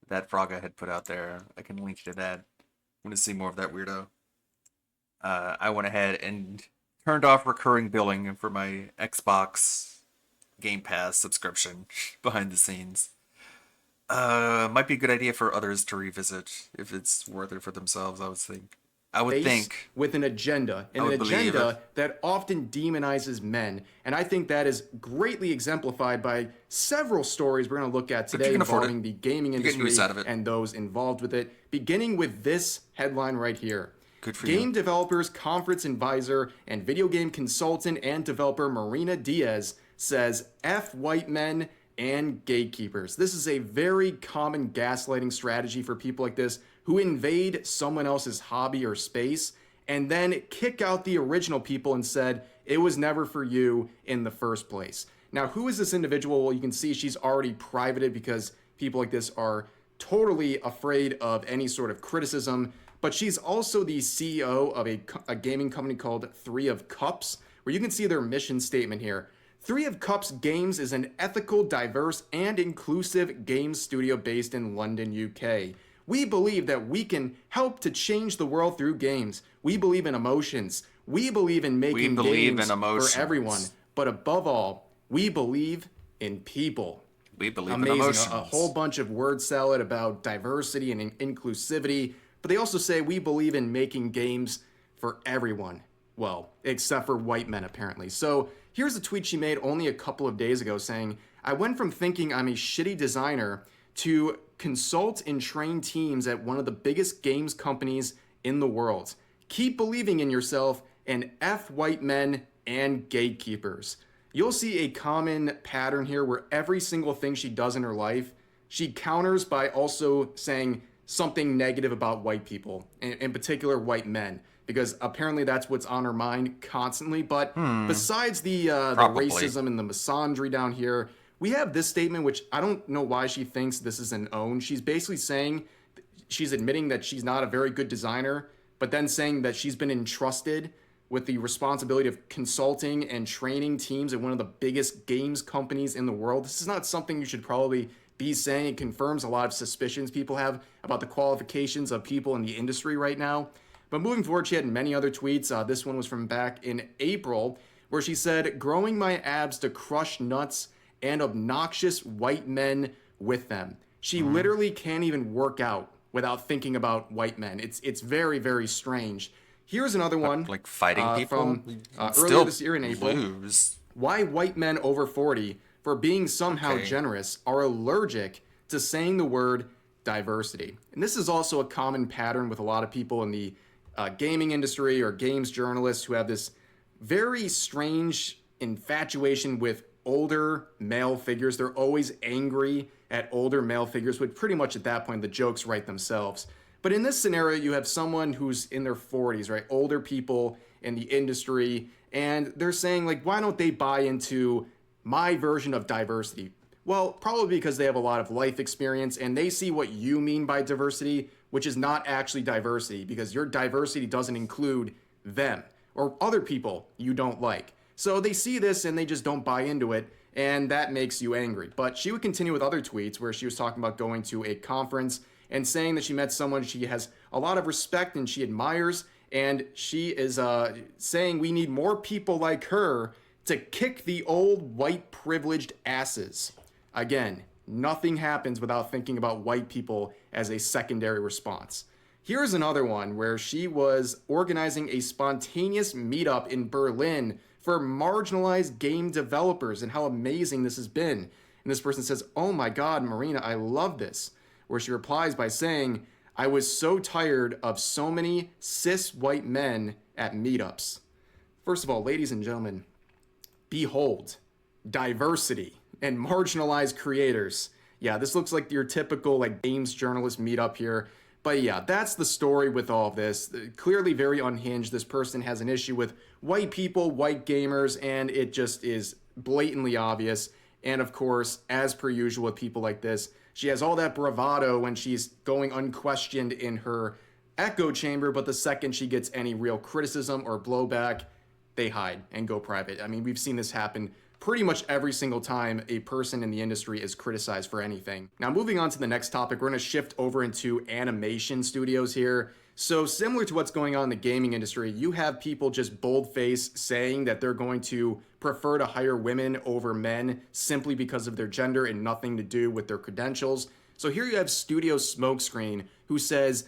that Fraga had put out there, I can link you to that. Want to see more of that weirdo? I went ahead and turned off recurring billing for my Xbox Game Pass subscription behind the scenes. Might be a good idea for others to revisit if it's worth it for themselves, I would think. With an agenda, and an agenda that often demonizes men. And I think that is greatly exemplified by several stories we're going to look at today involving the gaming industry and those involved with it, beginning with this headline right here. Good for Game you. Developers Conference Advisor and video game consultant and developer Marina Diaz says, F white men and gatekeepers. This is a very common gaslighting strategy for people like this who invade someone else's hobby or space and then kick out the original people and said, it was never for you in the first place. Now, who is this individual? Well, you can see she's already privated because people like this are totally afraid of any sort of criticism. But she's also the CEO of a gaming company called Three of Cups, where you can see their mission statement here. Three of Cups Games is an ethical, diverse, and inclusive game studio based in London, UK. We believe that we can help to change the world through games. We believe in emotions. We believe in making games for everyone. But above all, we believe in people. We believe Amazing. in emotions. A whole bunch of word salad about diversity and inclusivity. But they also say we believe in making games for everyone. Well, except for white men, apparently. So here's a tweet she made only a couple of days ago saying, I went from thinking I'm a shitty designer to consult and train teams at one of the biggest games companies in the world. Keep believing in yourself and F white men and gatekeepers. You'll see a common pattern here where every single thing she does in her life, she counters by also saying something negative about white people, in particular white men, because apparently that's what's on her mind constantly. But besides the racism and the misandry down here, we have this statement, which I don't know why she thinks this is an own. She's basically saying, she's admitting that she's not a very good designer, but then saying that she's been entrusted with the responsibility of consulting and training teams at one of the biggest games companies in the world. This is not something you should probably be saying. It confirms a lot of suspicions people have about the qualifications of people in the industry right now. But moving forward, she had many other tweets. This one was from back in April, where she said, growing my abs to crush nuts and obnoxious white men with them. She literally can't even work out without thinking about white men. It's very, very strange. Here's another one. Like fighting people? From earlier this year in April. Why white men over 40, for being somehow generous, are allergic to saying the word diversity. And this is also a common pattern with a lot of people in the gaming industry or games journalists who have this very strange infatuation with older male figures. They're always angry at older male figures, which pretty much at that point the jokes write themselves. But in this scenario, you have someone who's in their 40s, right? Older people in the industry, and they're saying, like, why don't they buy into my version of diversity? Well, probably because they have a lot of life experience and they see what you mean by diversity, which is not actually diversity, because your diversity doesn't include them or other people you don't like. So they see this and they just don't buy into it, and that makes you angry. But she would continue with other tweets where she was talking about going to a conference and saying that she met someone she has a lot of respect and she admires, and she is saying we need more people like her to kick the old white privileged asses. Again, nothing happens without thinking about white people as a secondary response. Here's another one where she was organizing a spontaneous meetup in Berlin for marginalized game developers and how amazing this has been. And this person says, "Oh my God, Marina, I love this." Where she replies by saying, "I was so tired of so many cis white men at meetups." First of all, ladies and gentlemen, behold, diversity and marginalized creators. Yeah, this looks like your typical like games journalist meetup here. But yeah, that's the story with all of this. Clearly very unhinged. This person has an issue with white people, white gamers, and it just is blatantly obvious. And of course, as per usual with people like this, she has all that bravado when she's going unquestioned in her echo chamber, but the second she gets any real criticism or blowback, they hide and go private. I mean, we've seen this happen pretty much every single time a person in the industry is criticized for anything. Now, moving on to the next topic, we're going to shift over into animation studios here. So similar to what's going on in the gaming industry, you have people just boldface saying that they're going to prefer to hire women over men simply because of their gender and nothing to do with their credentials. So here you have Studio Smokescreen, who says,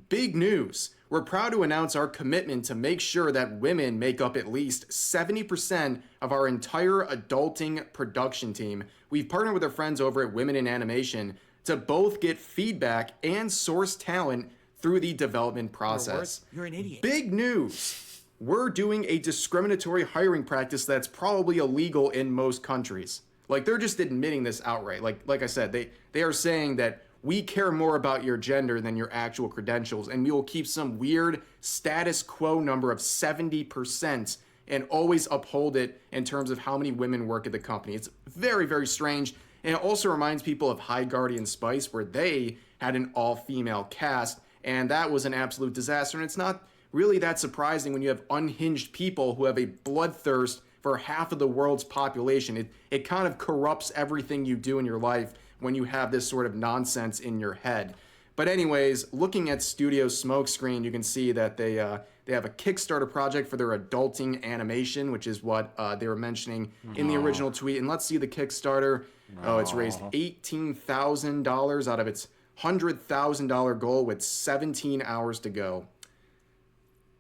"Big news. We're proud to announce our commitment to make sure that women make up at least 70% of our entire adulting production team. We've partnered with our friends over at Women in Animation to both get feedback and source talent through the development process." You're an idiot. Big news. We're doing a discriminatory hiring practice that's probably illegal in most countries. Like, they're just admitting this outright. Like I said, they are saying that we care more about your gender than your actual credentials, and we will keep some weird status quo number of 70% and always uphold it in terms of how many women work at the company. It's very, very strange. And it also reminds people of High Guardian Spice, where they had an all-female cast, and that was an absolute disaster. And it's not really that surprising when you have unhinged people who have a bloodthirst for half of the world's population. It kind of corrupts everything you do in your life when you have this sort of nonsense in your head. But anyways, looking at Studio Smokescreen, you can see that they have a Kickstarter project for their adulting animation, which is what they were mentioning in the original tweet. And let's see the Kickstarter. Oh, it's raised $18,000 out of its $100,000 goal with 17 hours to go.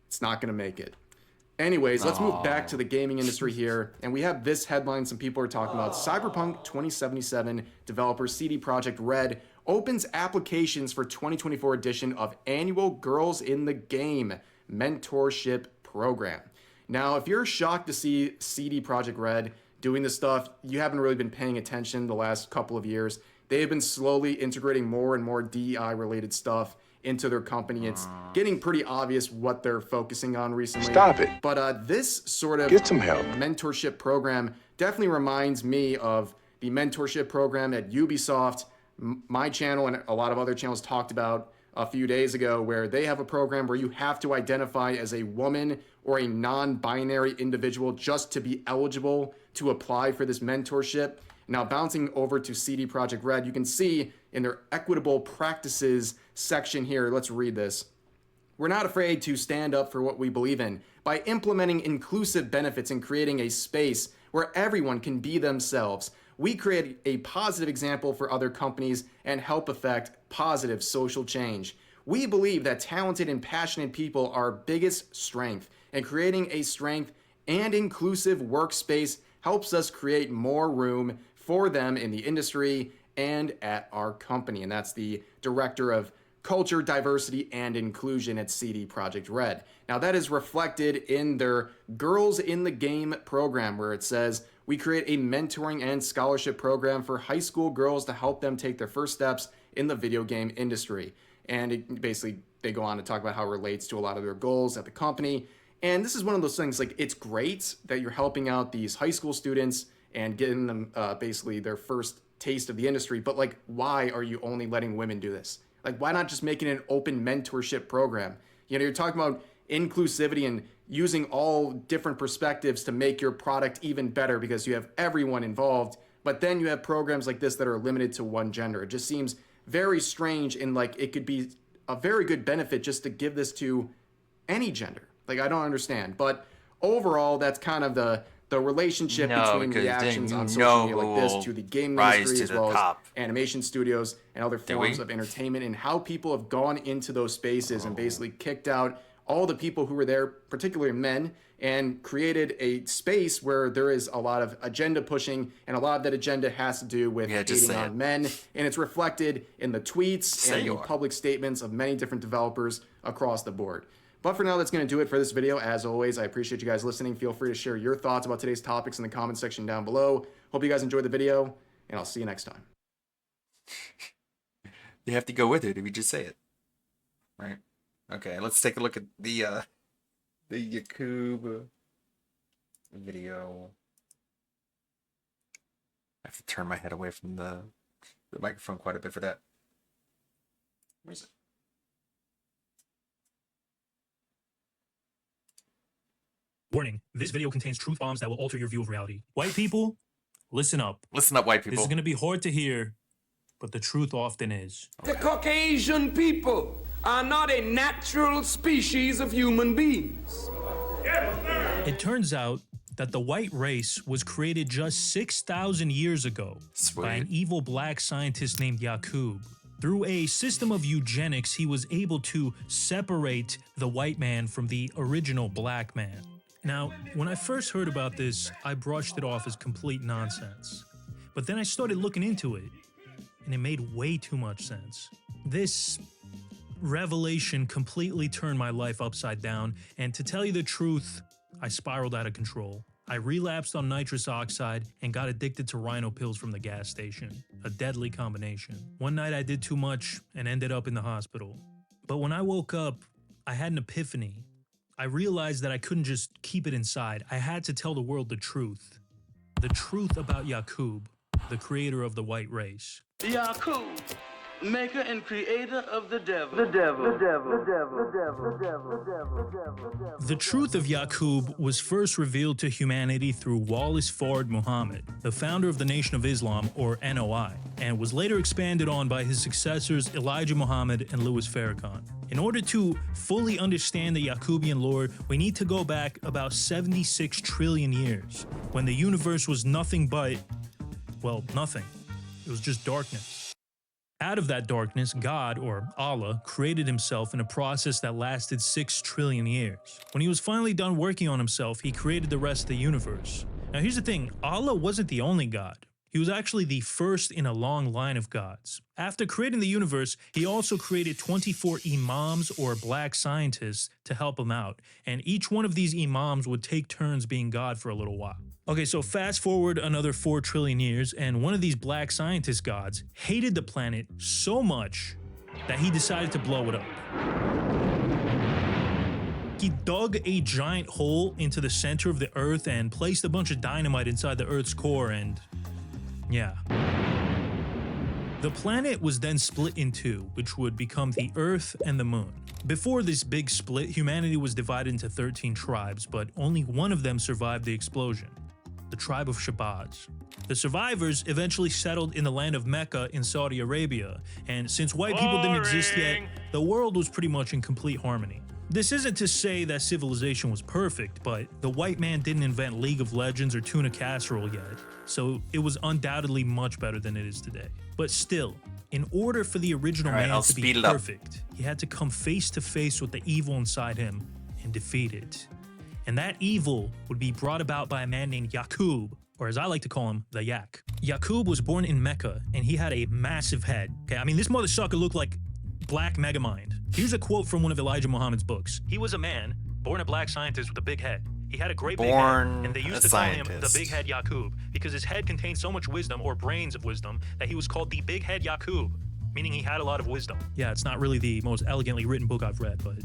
It's not going to make it. Anyways, let's move back to the gaming industry here. And we have this headline some people are talking about. Cyberpunk 2077 developer CD Projekt Red opens applications for 2024 edition of annual Girls in the Game mentorship program. Now, if you're shocked to see CD Projekt Red doing this stuff, you haven't really been paying attention the last couple of years. They have been slowly integrating more and more DEI related stuff into their company. It's getting pretty obvious what they're focusing on recently. Stop it. But this sort of Get some help. mentorship program definitely reminds me of the mentorship program at Ubisoft. My channel and a lot of other channels talked about a few days ago, where they have a program where you have to identify as a woman or a non-binary individual just to be eligible to apply for this mentorship. Now, bouncing over to CD Projekt Red, you can see in their equitable practices section here, let's read this. "We're not afraid to stand up for what we believe in by implementing inclusive benefits and creating a space where everyone can be themselves. We create a positive example for other companies and help affect positive social change. We believe that talented and passionate people are our biggest strength, and creating a strength and inclusive workspace helps us create more room for them in the industry and at our company." And that's the director of culture, diversity, and inclusion at CD Projekt Red. Now, that is reflected in their Girls in the Game program, where it says, "We create a mentoring and scholarship program for high school girls to help them take their first steps in the video game industry." And basically, they go on to talk about how it relates to a lot of their goals at the company. And this is one of those things, like, it's great that you're helping out these high school students and getting them basically their first taste of the industry, but like, why are you only letting women do this? Like, why not just make it an open mentorship program? You know, you're talking about inclusivity and using all different perspectives to make your product even better because you have everyone involved, but then you have programs like this that are limited to one gender. It just seems very strange, and like it could be a very good benefit just to give this to any gender. Like, I don't understand. But overall, that's kind of the relationship between reactions on social media like this to the gaming industry, as well as animation studios and other forms of entertainment, and how people have gone into those spaces and basically kicked out all the people who were there, particularly men, and created a space where there is a lot of agenda pushing, and a lot of that agenda has to do with hating on men, and it's reflected in the tweets and the public statements of many different developers across the board. But for now, that's going to do it for this video. As always, I appreciate you guys listening. Feel free to share your thoughts about today's topics in the comment section down below. Hope you guys enjoyed the video, and I'll see you next time. You have to go with it if you just say it. Right? Okay, let's take a look at the Yakub video. I have to turn my head away from the microphone quite a bit for that. Where's it? Warning, this video contains truth bombs that will alter your view of reality. White people, listen up. Listen up, white people. This is going to be hard to hear, but the truth often is. The Caucasian people are not a natural species of human beings. It turns out that the white race was created just 6,000 years ago by an evil black scientist named Yakub. Through a system of eugenics, he was able to separate the white man from the original black man. Now, when I first heard about this, I brushed it off as complete nonsense. But then I started looking into it, and it made way too much sense. This revelation completely turned my life upside down, and to tell you the truth, I spiraled out of control. I relapsed on nitrous oxide and got addicted to rhino pills from the gas station, a deadly combination. One night I did too much and ended up in the hospital. But when I woke up, I had an epiphany. I realized that I couldn't just keep it inside. I had to tell the world the truth. The truth about Yakub, the creator of the white race. Yakub, maker and creator of the devil. The truth of Yakub was first revealed to humanity through Wallace Fard Muhammad, the founder of the Nation of Islam, or NOI, and was later expanded on by his successors Elijah Muhammad and Louis Farrakhan. In order to fully understand the Yakubian lore, we need to go back about 76 trillion years, when the universe was nothing but, well, nothing. It was just darkness. Out of that darkness, God, or Allah, created himself in a process that lasted 6 trillion years. When he was finally done working on himself, he created the rest of the universe. Now here's the thing, Allah wasn't the only God. He was actually the first in a long line of gods. After creating the universe, he also created 24 imams, or black scientists, to help him out. And each one of these imams would take turns being God for a little while. Okay, so fast forward another 4 trillion years, and one of these black scientist gods hated the planet so much that he decided to blow it up. He dug a giant hole into the center of the Earth and placed a bunch of dynamite inside the Earth's core, and yeah. The planet was then split in two, which would become the Earth and the Moon. Before this big split, humanity was divided into 13 tribes, but only one of them survived the explosion. The tribe of Shabazz. The survivors eventually settled in the land of Mecca in Saudi Arabia, and since white people didn't exist yet, the world was pretty much in complete harmony. This isn't to say that civilization was perfect, but the white man didn't invent League of Legends or tuna casserole yet, so it was undoubtedly much better than it is today. But still, in order for the original man to be perfect, he had to come face to face with the evil inside him and defeat it. And that evil would be brought about by a man named Yakub, or as I like to call him, the Yak. Yakub was born in Mecca, and he had a massive head. Okay, I mean, this mother sucker looked like Black Megamind. Here's a quote from one of Elijah Muhammad's books. He was a man, born a black scientist with a big head. He had a great big head, and they used to call him the Big Head Yakub, because his head contained so much wisdom, or brains of wisdom, that he was called the Big Head Yakub, meaning he had a lot of wisdom. Yeah, it's not really the most elegantly written book I've read, but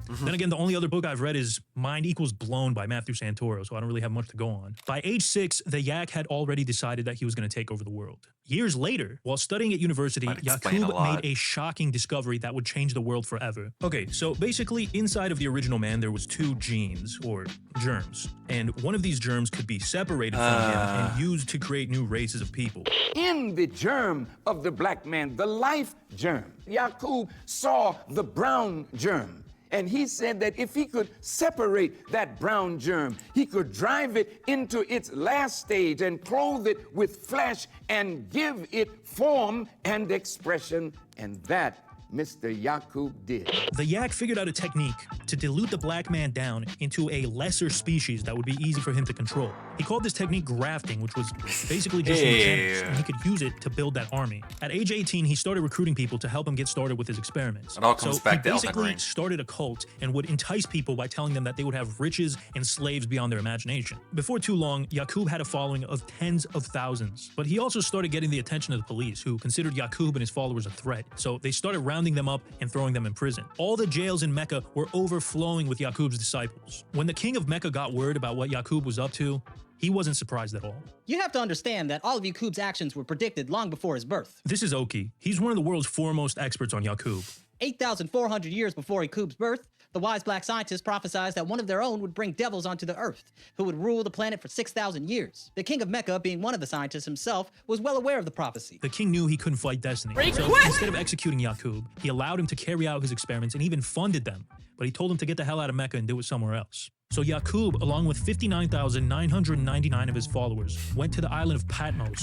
Then again, the only other book I've read is Mind Equals Blown by Matthew Santoro, so I don't really have much to go on. By age 6, the Yak had already decided that he was going to take over the world. Years later, while studying at university, Yakub made a shocking discovery that would change the world forever. Okay, so basically, inside of the original man, there was 2 genes, or germs, and one of these germs could be separated from him and used to create new races of people. In the germ of the black man, the life germ, Yakub saw the brown germ. And he said that if he could separate that brown germ, he could drive it into its last stage and clothe it with flesh and give it form and expression. And that Mr. Yakub did. The Yak figured out a technique to dilute the black man down into a lesser species that would be easy for him to control. He called this technique grafting, which was basically just eugenics, and he could use it to build that army. At age 18, he started recruiting people to help him get started with his experiments. It all comes back to he Elden basically Ring. started a cult and would entice people by telling them that they would have riches and slaves beyond their imagination. Before too long, Yakub had a following of tens of thousands, but he also started getting the attention of the police, who considered Yakub and his followers a threat. So they started rounding them up and throwing them in prison. All the jails in Mecca were overflowing with Yakub's disciples. When the king of Mecca got word about what Yakub was up to, he wasn't surprised at all. You have to understand that all of Yakub's actions were predicted long before his birth. This is Oki. He's one of the world's foremost experts on Yakub. 8,400 years before Yakub's birth, the wise black scientists prophesied that one of their own would bring devils onto the earth, who would rule the planet for 6,000 years. The king of Mecca, being one of the scientists himself, was well aware of the prophecy. The king knew he couldn't fight destiny, so instead of executing Yakub, he allowed him to carry out his experiments and even funded them, but he told him to get the hell out of Mecca and do it somewhere else. So Yakub, along with 59,999 of his followers, went to the island of Patmos.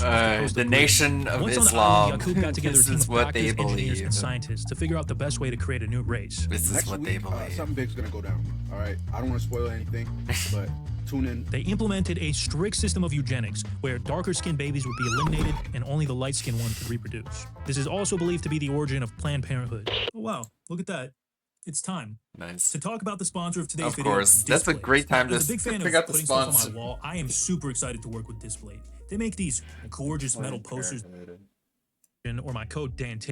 The Nation of Once Islam. On the island, Yakub got together a This team is of what they doctors, engineers, believe. and scientists to figure out the best way to create a new race. This is Next what week, they believe. something big's gonna go down. All right, I don't want to spoil anything, but tune in. They implemented a strict system of eugenics where darker-skinned babies would be eliminated and only the light-skinned one could reproduce. This is also believed to be the origin of Planned Parenthood. Oh wow, look at that. It's time. Nice. To talk about the sponsor of today's Of video. course. That's a Displate. great time to As a big fan pick of out the putting stuff on sponsor. my wall, I am super excited to work with Displate. They make these gorgeous metal posters, or my code DANT.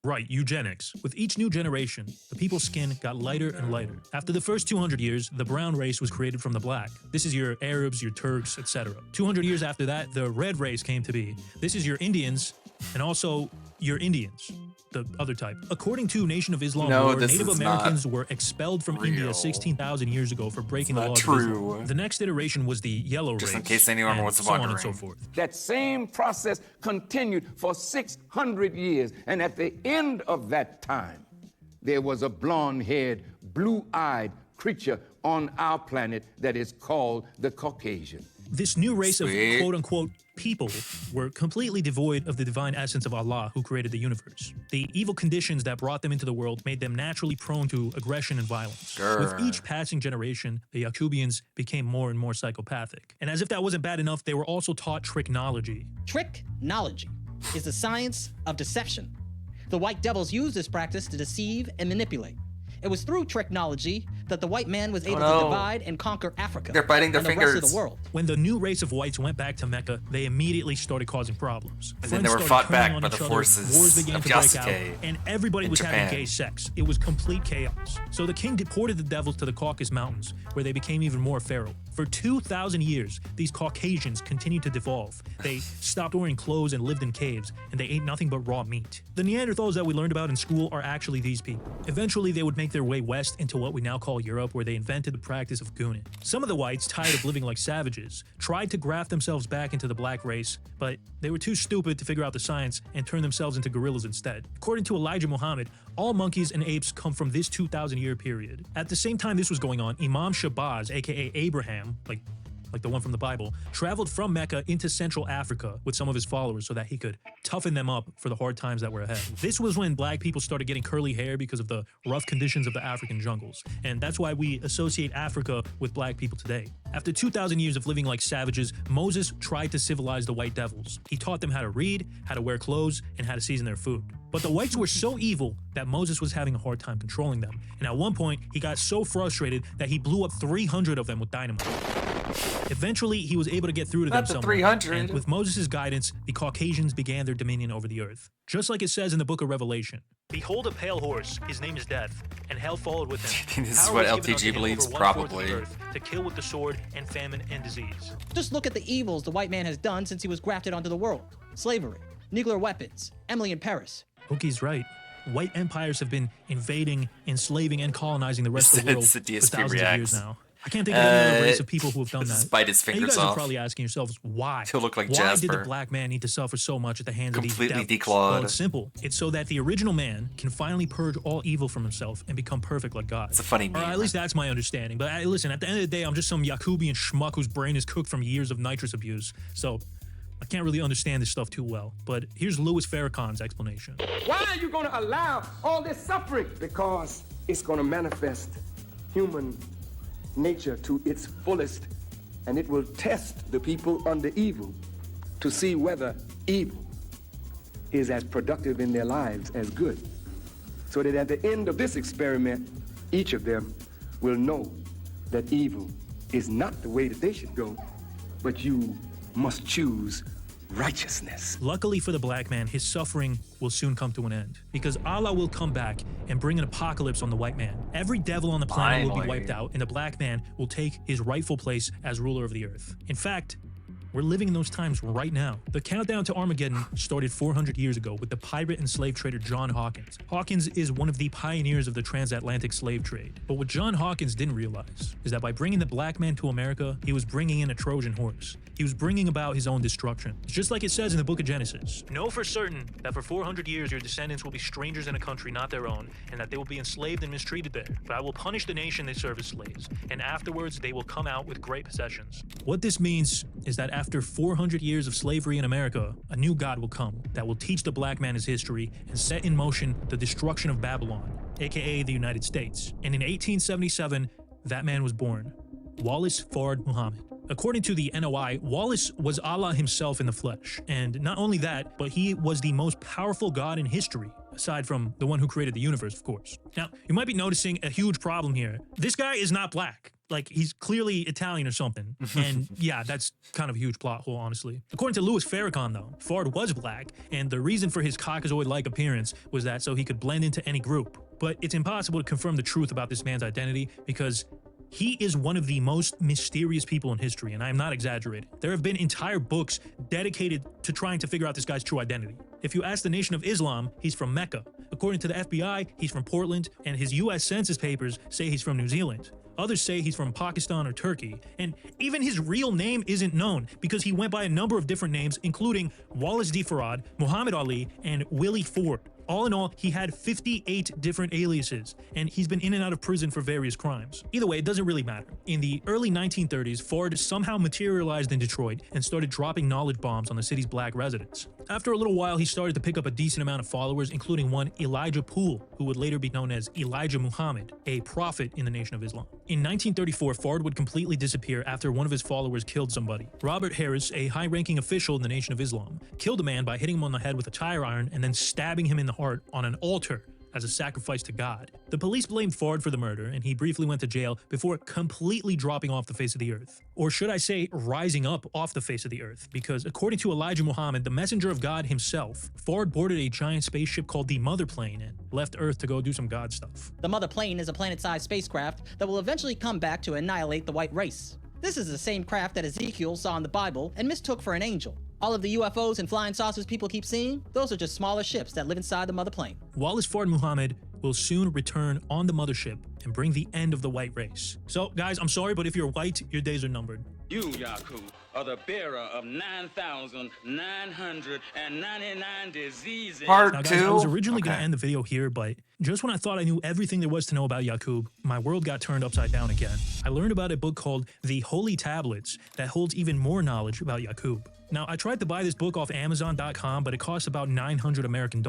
Right, eugenics. With each new generation, the people's skin got lighter and lighter. After the first 200 years, the brown race was created from the black. This is your Arabs, your Turks, etc. 200 years after that, the red race came to be. This is your Indians, and also your Indians, the other type. According to Nation of Islam No, lore, this Native is Americans not were expelled from real. India 16,000 years ago for breaking the not laws true. of Islam. The next iteration was the yellow Just race. in case anyone and was so on and wondering. so forth. That same process continued for 600 years. And at the end of that time, there was a blonde-haired, blue-eyed creature on our planet that is called the Caucasian. This new race Sweet. of quote-unquote people were completely devoid of the divine essence of Allah who created the universe. The evil conditions that brought them into the world made them naturally prone to aggression and violence. With Grr. each passing generation, the Yakubians became more and more psychopathic. And as if that wasn't bad enough, they were also taught tricknology. Tricknology is the science of deception. The white devils used this practice to deceive and manipulate. It was through tricknology that the white man was able to divide and conquer Africa They're biting their and the rest of fingers. the world. When the new race of whites went back to Mecca, they immediately started causing problems. And then Friends they were started fought turning back on by each the other, forces wars began of to break out, Yasuke and everybody in was having Japan. gay sex. It was complete chaos. So the king deported the devils to the Caucasus Mountains, where they became even more feral. For 2,000 years, these Caucasians continued to devolve. They stopped wearing clothes and lived in caves, and they ate nothing but raw meat. The Neanderthals that we learned about in school are actually these people. Eventually, they would make their way west into what we now call Europe, where they invented the practice of gooning. Some of the whites, tired of living like savages, tried to graft themselves back into the black race, but they were too stupid to figure out the science and turn themselves into gorillas instead. According to Elijah Muhammad, all monkeys and apes come from this 2,000-year period. At the same time this was going on, Imam Shabazz, aka Abraham, like the one from the Bible, traveled from Mecca into Central Africa with some of his followers so that he could toughen them up for the hard times that were ahead. This was when black people started getting curly hair because of the rough conditions of the African jungles, and that's why we associate Africa with black people today. After 2,000 years of living like savages, Moses tried to civilize the white devils. He taught them how to read, how to wear clothes, and how to season their food. But the whites were so evil that Moses was having a hard time controlling them, and at one point, he got so frustrated that he blew up 300 of them with dynamite. Eventually, he was able to get through to them Not the somewhat, 300. and with Moses' guidance, the Caucasians began their dominion over the earth. Just like it says in the book of Revelation, Behold a pale horse, his name is Death, and hell followed with him. This is Power what was given unto LTG him believes, over 1/4 of the probably. earth, to kill with the sword and famine and disease. Just look at the evils the white man has done since he was grafted onto the world. Slavery, nuclear weapons, Emily in Paris. Oki's right. White empires have been invading, enslaving, and colonizing the rest of the world It's for the DSP thousands of years reacts. now. I can't think of any other race of people who have done that. Despite his And you fingers guys are off. probably asking yourselves why. He'll look like Why did the Jasper. black man need to suffer so much at the hands of Completely these devils? declawed. Well, it's simple. It's so that the original man can finally purge all evil from himself and become perfect like God. It's a funny Or meme. at least that's my understanding. But listen, at the end of the day, I'm just some Yakubian schmuck whose brain is cooked from years of nitrous abuse. So I can't really understand this stuff too well. But here's Louis Farrakhan's explanation. Why are you going to allow all this suffering? Because it's going to manifest human nature to its fullest, and it will test the people under evil to see whether evil is as productive in their lives as good. So that at the end of this experiment, each of them will know that evil is not the way that they should go, but you must choose righteousness. Luckily for the black man, his suffering will soon come to an end, because Allah will come back and bring an apocalypse on the white man. Every devil on the planet will be Finally. wiped out, and the black man will take his rightful place as ruler of the earth. In fact, we're living in those times right now. The countdown to Armageddon started 400 years ago with the pirate and slave trader John Hawkins. Hawkins is one of the pioneers of the transatlantic slave trade. But what John Hawkins didn't realize is that by bringing the black man to America, he was bringing in a Trojan horse. He was bringing about his own destruction. It's just like it says in the book of Genesis. Know for certain that for 400 years your descendants will be strangers in a country not their own, and that they will be enslaved and mistreated there. But I will punish the nation they serve as slaves, and afterwards they will come out with great possessions. What this means is that after 400 years of slavery in America, a new God will come that will teach the black man his history and set in motion the destruction of Babylon, aka the United States. And in 1877, that man was born, Wallace Fard Muhammad. According to the NOI, Wallace was Allah himself in the flesh. And not only that, but he was the most powerful God in history, aside from the one who created the universe, of course. Now, you might be noticing a huge problem here. This guy is not black. Like, he's clearly Italian or something. And yeah, that's kind of a huge plot hole, honestly. According to Louis Farrakhan, though, Fard was black, and the reason for his Caucasoid-like appearance was that so he could blend into any group. But it's impossible to confirm the truth about this man's identity because he is one of the most mysterious people in history, and I am not exaggerating. There have been entire books dedicated to trying to figure out this guy's true identity. If you ask the Nation of Islam, he's from Mecca. According to the FBI, he's from Portland, and his US Census papers say he's from New Zealand. Others say he's from Pakistan or Turkey, and even his real name isn't known because he went by a number of different names, including Wallace D. Farad, Muhammad Ali, and Willie Ford. All in all, he had 58 different aliases, and he's been in and out of prison for various crimes. Either way, it doesn't really matter. In the early 1930s, Ford somehow materialized in Detroit and started dropping knowledge bombs on the city's black residents. After a little while, he started to pick up a decent amount of followers, including one Elijah Poole, who would later be known as Elijah Muhammad, a prophet in the Nation of Islam. In 1934, Fard would completely disappear after one of his followers killed somebody. Robert Harris, a high-ranking official in the Nation of Islam, killed a man by hitting him on the head with a tire iron and then stabbing him in the heart on an altar as a sacrifice to God. The police blamed Fard for the murder, and he briefly went to jail before completely dropping off the face of the earth. Or should I say, rising up off the face of the earth, because according to Elijah Muhammad, the messenger of God himself, Fard boarded a giant spaceship called the Mother Plane and left Earth to go do some God stuff. The Mother Plane is a planet-sized spacecraft that will eventually come back to annihilate the white race. This is the same craft that Ezekiel saw in the Bible and mistook for an angel. All of the UFOs and flying saucers people keep seeing, those are just smaller ships that live inside the Mother Plane. Wallace Fard Muhammad will soon return on the mothership and bring the end of the white race. So, guys, I'm sorry, but if you're white, your days are numbered. You, Yaku, are the bearer of 9,999 diseases. Now, guys, I was originally going to end the video here, but just when I thought I knew everything there was to know about Yaqub, my world got turned upside down again. I learned about a book called The Holy Tablets that holds even more knowledge about Yaqub. Now, I tried to buy this book off Amazon.com, but it costs about $900 American,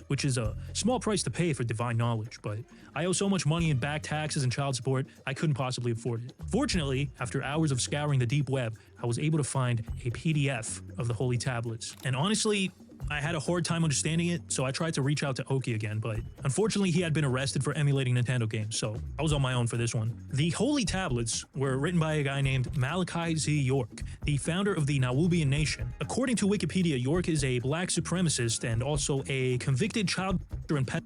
which is a small price to pay for divine knowledge, but I owe so much money in back taxes and child support, I couldn't possibly afford it. Fortunately, after hours of scouring the deep web, I was able to find a PDF of the Holy Tablets. And honestly, I had a hard time understanding it, so I tried to reach out to Oki again, but unfortunately he had been arrested for emulating Nintendo games, so I was on my own for this one. The Holy Tablets were written by a guy named Malachi Z. York, the founder of the Nawubian Nation. According to Wikipedia, York is a black supremacist and also a convicted child and pet.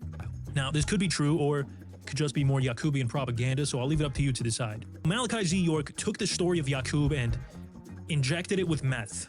Now, this could be true or could just be more Yakubian propaganda, so I'll leave it up to you to decide. Malachi Z. York took the story of Yakub and injected it with meth.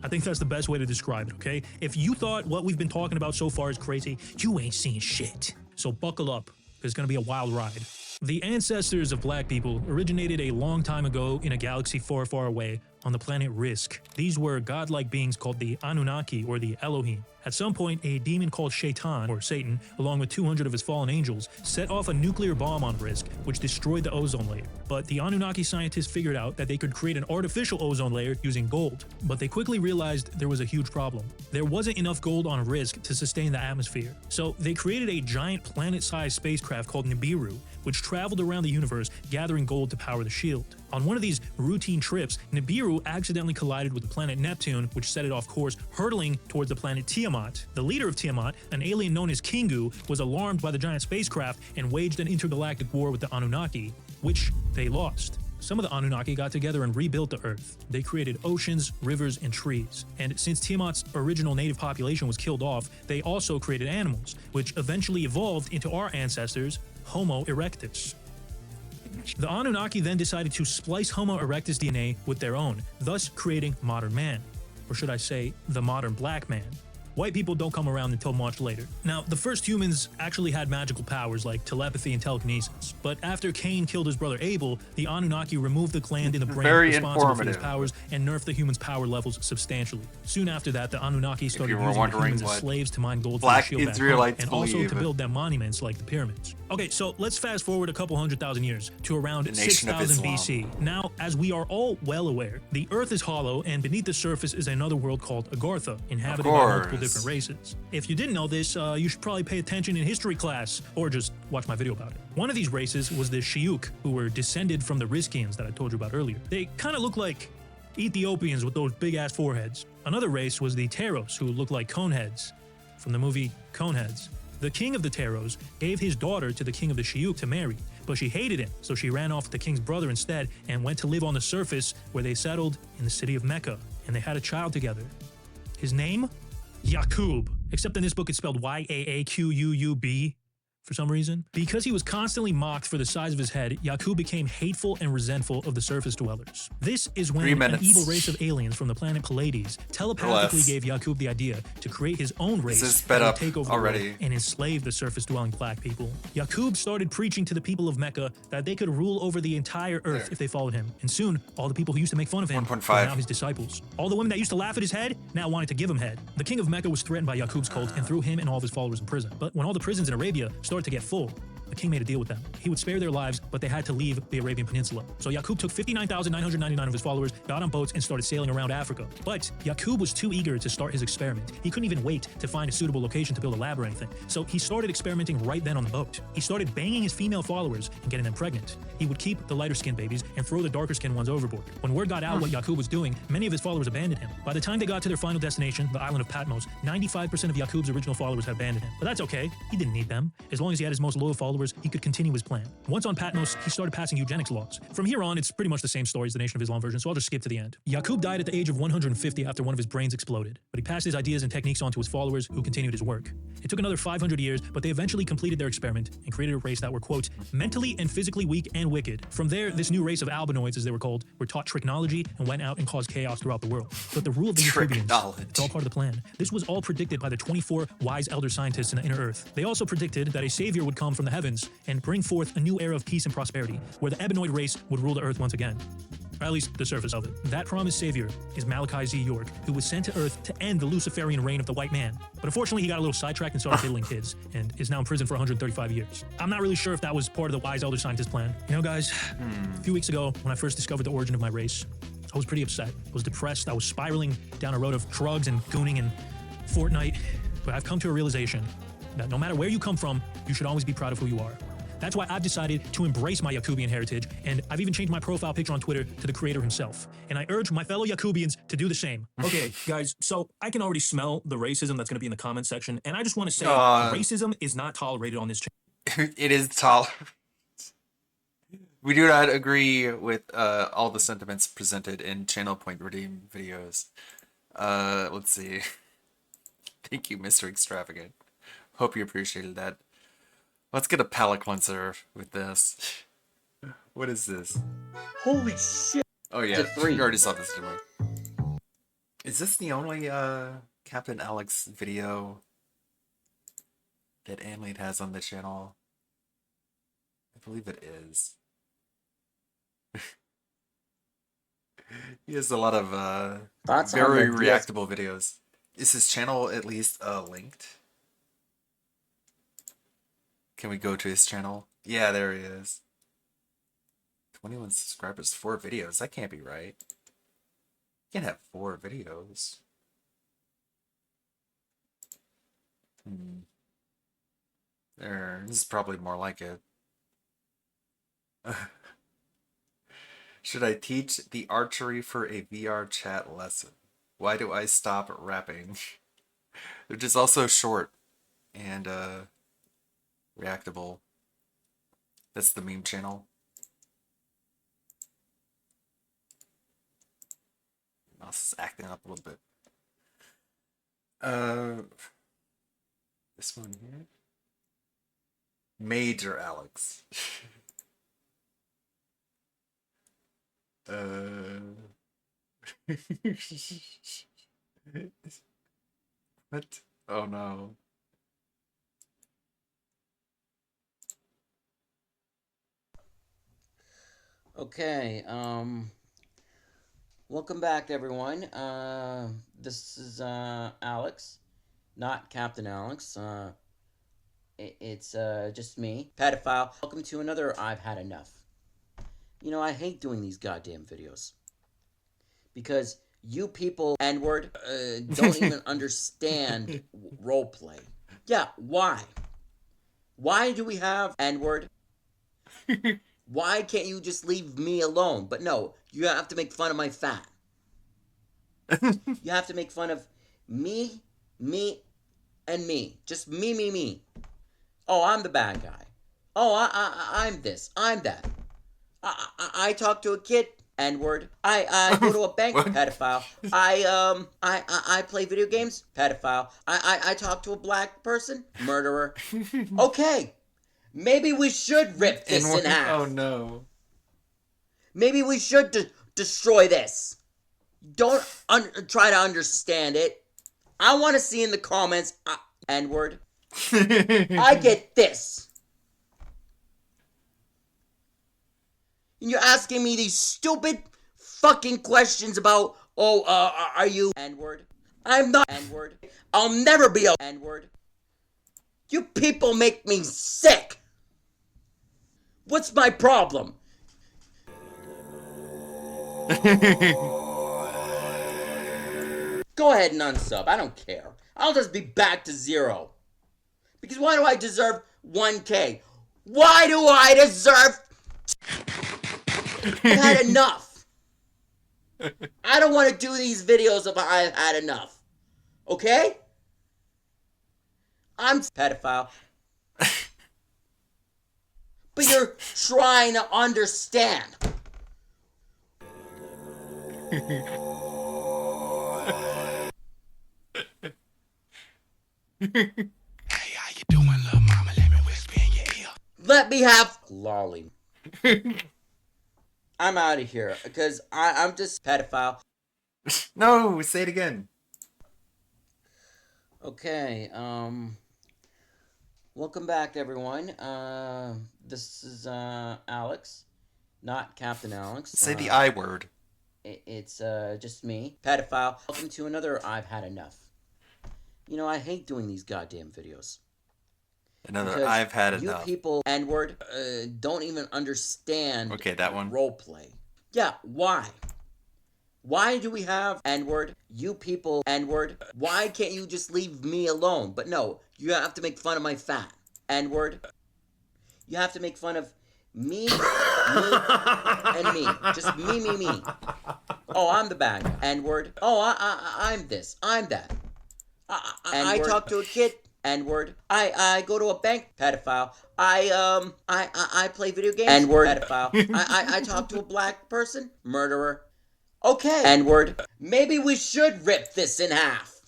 I think that's the best way to describe it, okay? If you thought what we've been talking about so far is crazy, you ain't seen shit. So buckle up, because it's gonna be a wild ride. The ancestors of black people originated a long time ago in a galaxy far, far away on the planet Risk. These were godlike beings called the Anunnaki or the Elohim. At some point, a demon called Shaitan, or Satan, along with 200 of his fallen angels, set off a nuclear bomb on Risk, which destroyed the ozone layer. But the Anunnaki scientists figured out that they could create an artificial ozone layer using gold. But they quickly realized there was a huge problem. There wasn't enough gold on Risk to sustain the atmosphere. So they created a giant planet-sized spacecraft called Nibiru, which traveled around the universe gathering gold to power the shield. On one of these routine trips, Nibiru accidentally collided with the planet Neptune, which set it off course, hurtling towards the planet Tiamat. The leader of Tiamat, an alien known as Kingu, was alarmed by the giant spacecraft and waged an intergalactic war with the Anunnaki, which they lost. Some of the Anunnaki got together and rebuilt the Earth. They created oceans, rivers, and trees. And since Tiamat's original native population was killed off, they also created animals, which eventually evolved into our ancestors, Homo erectus. The Anunnaki then decided to splice Homo erectus DNA with their own, thus creating modern man. Or should I say, the modern black man. White people don't come around until much later. Now, the first humans actually had magical powers like telepathy and telekinesis. But after Cain killed his brother Abel, the Anunnaki removed the gland in the brain Very responsible for these informative. powers and nerfed the humans' power levels substantially. Soon after that, the Anunnaki started you were using the wondering humans as what slaves to mine gold for Black the shield back Israelites home, and also believe. to build them monuments like the pyramids. Okay, so let's fast forward a couple 100,000 years to around The Nation of 6000 Islam. BC. Now, as we are all well aware, the Earth is hollow, and beneath the surface is another world called Agartha, inhabited by multiple course. different races. If you didn't know this, you should probably pay attention in history class, or just watch my video about it. One of these races was the Shiuk, who were descended from the Riskians that I told you about earlier. They kind of look like Ethiopians with those big-ass foreheads. Another race was the Taros, who looked like Coneheads, from the movie Coneheads. The king of the Taros gave his daughter to the king of the Shiuk to marry, but she hated him, so she ran off with the king's brother instead and went to live on the surface, where they settled in the city of Mecca, and they had a child together. His name? Yakub. Except in this book it's spelled Y-A-A-Q-U-U-B for some reason. Because he was constantly mocked for the size of his head, Yakub became hateful and resentful of the surface dwellers. This is 3 when an minutes. evil race of aliens from the planet Pleiades telepathically Less. gave Yakub the idea to create his own race is sped that would up take over the already. world and enslave the surface-dwelling black people. Yakub started preaching to the people of Mecca that they could rule over the entire earth if they followed him. And soon, all the people who used to make fun of him were 1.5. now his disciples. All the women that used to laugh at his head now wanted to give him head. The king of Mecca was threatened by Yakub's cult and threw him and all of his followers in prison. But when all the prisons in Arabia started to get full, the king made a deal with them. He would spare their lives, but they had to leave the Arabian Peninsula. So Yakub took 59,999 of his followers, got on boats, and started sailing around Africa. But Yakub was too eager to start his experiment. He couldn't even wait to find a suitable location to build a lab or anything. So he started experimenting right then on the boat. He started banging his female followers and getting them pregnant. He would keep the lighter-skinned babies and throw the darker-skinned ones overboard. When word got out what Yakub was doing, many of his followers abandoned him. By the time they got to their final destination, the island of Patmos, 95% of Yakub's original followers had abandoned him. But that's okay. He didn't need them. As long as he had his most loyal followers, he could continue his plan. Once on Patmos, he started passing eugenics laws. From here on, it's pretty much the same story as the Nation of Islam version, so I'll just skip to the end. Yakub died at the age of 150 after one of his brains exploded, but he passed his ideas and techniques on to his followers, who continued his work. It took another 500 years, but they eventually completed their experiment and created a race that were, quote, mentally and physically weak and wicked. From there, this new race of albinoids, as they were called, were taught tricknology and went out and caused chaos throughout the world. But the rule of the Yakubians, it's all part of the plan. This was all predicted by the 24 wise elder scientists in the inner earth. They also predicted that a savior would come from the heavens and bring forth a new era of peace and prosperity, where the Ebenoid race would rule the earth once again. Or at least the surface of it. That promised savior is Malachi Z. York, who was sent to Earth to end the Luciferian reign of the white man. But unfortunately, he got a little sidetracked and started diddling kids, and is now in prison for 135 years. I'm not really sure if that was part of the wise elder scientist plan. You know, guys, a few weeks ago, when I first discovered the origin of my race, I was pretty upset. I was depressed. I was spiraling down a road of drugs and gooning and Fortnite. But I've come to a realization that no matter where you come from, you should always be proud of who you are. That's why I've decided to embrace my Yakubian heritage, and I've even changed my profile picture on Twitter to the creator himself. And I urge my fellow Yakubians to do the same. Okay, guys, so I can already smell the racism that's going to be in the comment section, and I just want to say racism is not tolerated on this channel. It is tolerant. We do not agree with all the sentiments presented in Channel Point Redeem videos. Let's see. Thank you, Mr. Extravagant. Hope you appreciated that. Let's get a palate cleanser with this. What is this? Holy shit. Oh yeah, we already saw this, didn't we? Is this the only Captain Alex video that Amlete has on the channel? I believe it is. He has a lot of very reactable videos. Is his channel at least linked? Can we go to his channel? Yeah, there he is. 21 subscribers, 4 videos. That can't be right. You can't have 4 videos. There. This is probably more like it. Should I teach the archery for a VR chat lesson? Why do I stop rapping? They're just also short and reactable. That's the meme channel. Mouse is acting up a little bit. This one here. Major Alex. What? Oh no. Okay, welcome back everyone. This is Alex, not Captain Alex. It's just me, pedophile. Welcome to another I've Had Enough. You know, I hate doing these goddamn videos. Because you people, N-word, don't even understand roleplay. Yeah, why? Why do we have N-word? Why can't you just leave me alone? But no, you have to make fun of my fat. You have to make fun of me, and me. Just me. Oh, I'm the bad guy. Oh, I'm this. I'm that. I talk to a kid, N-word. I go to a bank, pedophile. I play video games, pedophile. I talk to a black person, murderer. Okay, maybe we should rip this in half. Oh no. Maybe we should destroy this. Don't try to understand it. I want to see in the comments, N-word. I get this. And you're asking me these stupid fucking questions about, are you N-word? I'm not N-word. I'll never be a N-word. You people make me sick. What's my problem? Go ahead and unsub. I don't care. I'll just be back to 0. Because why do I deserve 1K? Why do I deserve... I've had enough. I don't want to do these videos if I've had enough. Okay? I'm pedophile. But you're trying to understand. Let me have lolly. I'm out of here because I'm just pedophile. No, say it again. Okay, welcome back everyone. This is Alex, not Captain Alex. Say the I word. It's just me, pedophile. Welcome to another I've Had Enough. You know, I hate doing these goddamn videos. Another I've had enough. You people, N-word, don't even understand that one. Roleplay. Yeah, why? Why do we have N-word? You people, N-word. Why can't you just leave me alone? But no, you have to make fun of my fat. N-word. You have to make fun of me, and me. Just me. Oh, I'm the bad guy. N-word. Oh, I'm this. I'm that. I talk to a kid. N-word. I go to a bank, pedophile. I play video games, N-word. Pedophile. I talk to a black person, murderer. Okay, N-word. Maybe we should rip this in half.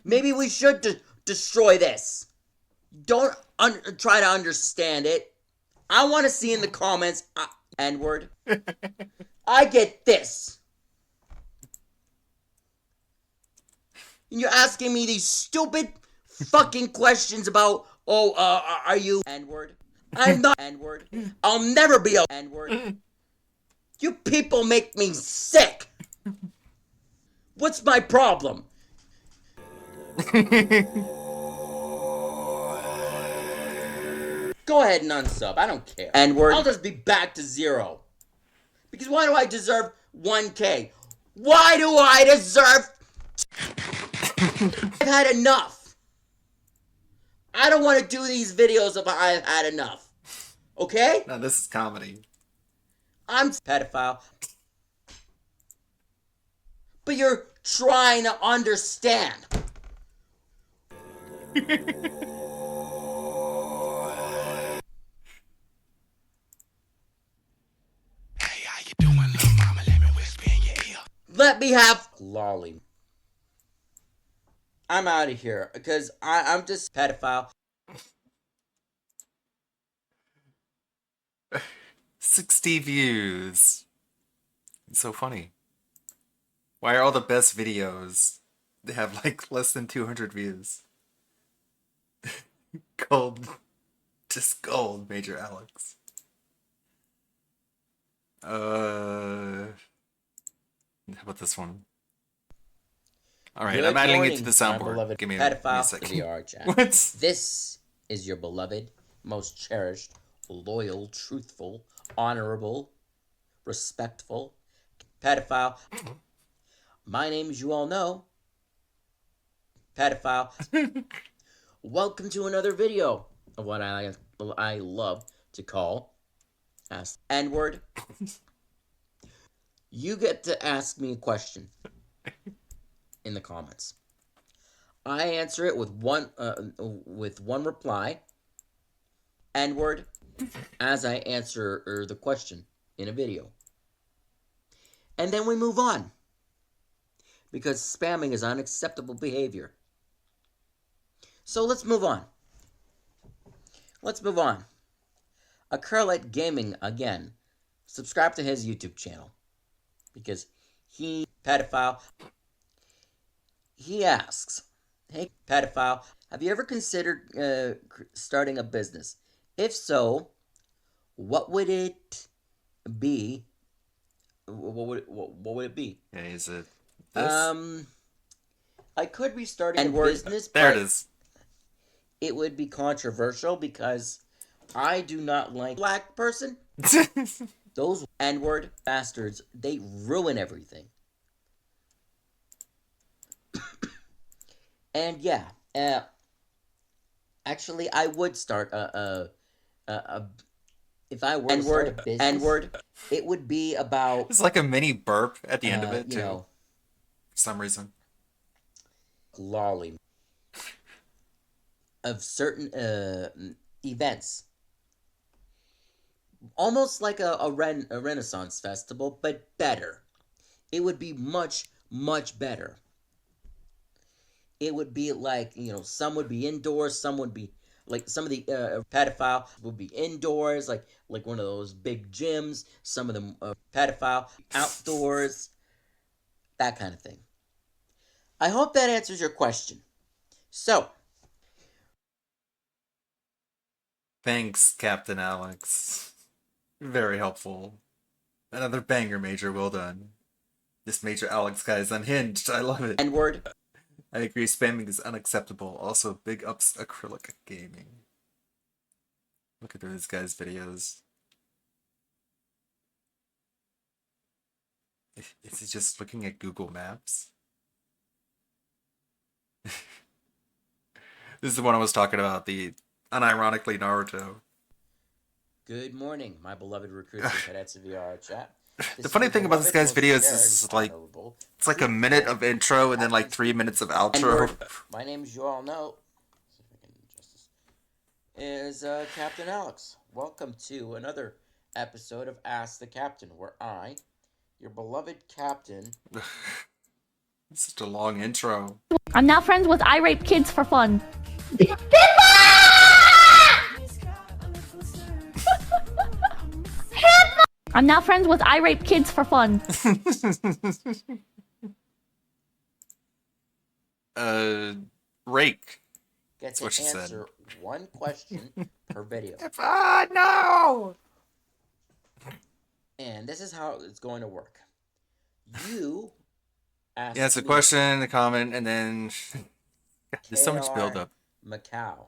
Maybe we should destroy this. Don't try to understand it. I want to see in the comments, N-word. I get this. And you're asking me these stupid fucking questions about, are you N-word? I'm not N-word. I'll never be a N-word. You people make me sick. What's my problem? Go ahead and unsub. I don't care. N-word. I'll just be back to 0. Because why do I deserve 1K? Why do I deserve... I've had enough. I don't want to do these videos if I've had enough. Okay? No, this is comedy. I'm pedophile. But you're trying to understand. Let me have lolly. I'm out of here because I'm just pedophile. 60 views. It's so funny. Why are all the best videos? They have like less than 200 views. Gold. Just gold, Major Alex. How about this one? Alright, I'm adding it to the soundboard. Give me a second. VR chat. What? This is your beloved, most cherished, loyal, truthful, honorable, respectful, pedophile. My name, as you all know, pedophile. Welcome to another video of what I love to call Ask N-word. You get to ask me a question in the comments. I answer it with one reply, N-word, as I answer the question in a video. And then we move on. Because spamming is unacceptable behavior. So let's move on. Let's move on. Acrylite Gaming, again. Subscribe to his YouTube channel. Because he, pedophile, he asks, hey, pedophile, have you ever considered starting a business? If so, what would it be? What would it be? Yeah, is it this? I could be starting a business, there but it is. It would be controversial because I do not like black person. Those N-word bastards, they ruin everything. And yeah, actually, I would start if I were to start a business, N-word, it would be about... It's like a mini burp at the end of it, too. You know, for some reason. Lolly. Of certain events. Almost like a Renaissance festival, but better. It would be much, much better. It would be like, you know, some would be indoors, some would be, like, some of the pedophile would be indoors, like one of those big gyms. Some of them pedophile outdoors, that kind of thing. I hope that answers your question. So. Thanks, Captain Alex. Very helpful. Another banger, Major. Well done. This Major Alex guy is unhinged. I love it. N-word. I agree, spamming is unacceptable. Also, big ups Acrylic Gaming. Look at this guy's videos. Is he just looking at Google Maps? This is the one I was talking about, the unironically Naruto. Good morning, my beloved recruits and cadets of VR chat. The funny thing about this guy's videos is like, it's like a minute of intro and then like 3 minutes of outro. My name, as you all know, is Captain Alex. Welcome to another episode of Ask the Captain, where I, your beloved captain, It's such a long intro. I'm now friends with I Rape Kids for fun. I'm now friends with I Rape Kids for fun. Rake. Get That's what she to said. answer one question per video. No! And this is how it's going to work. You ask Yeah, it's a me, question, a comment, and then there's so much KR buildup. Macau.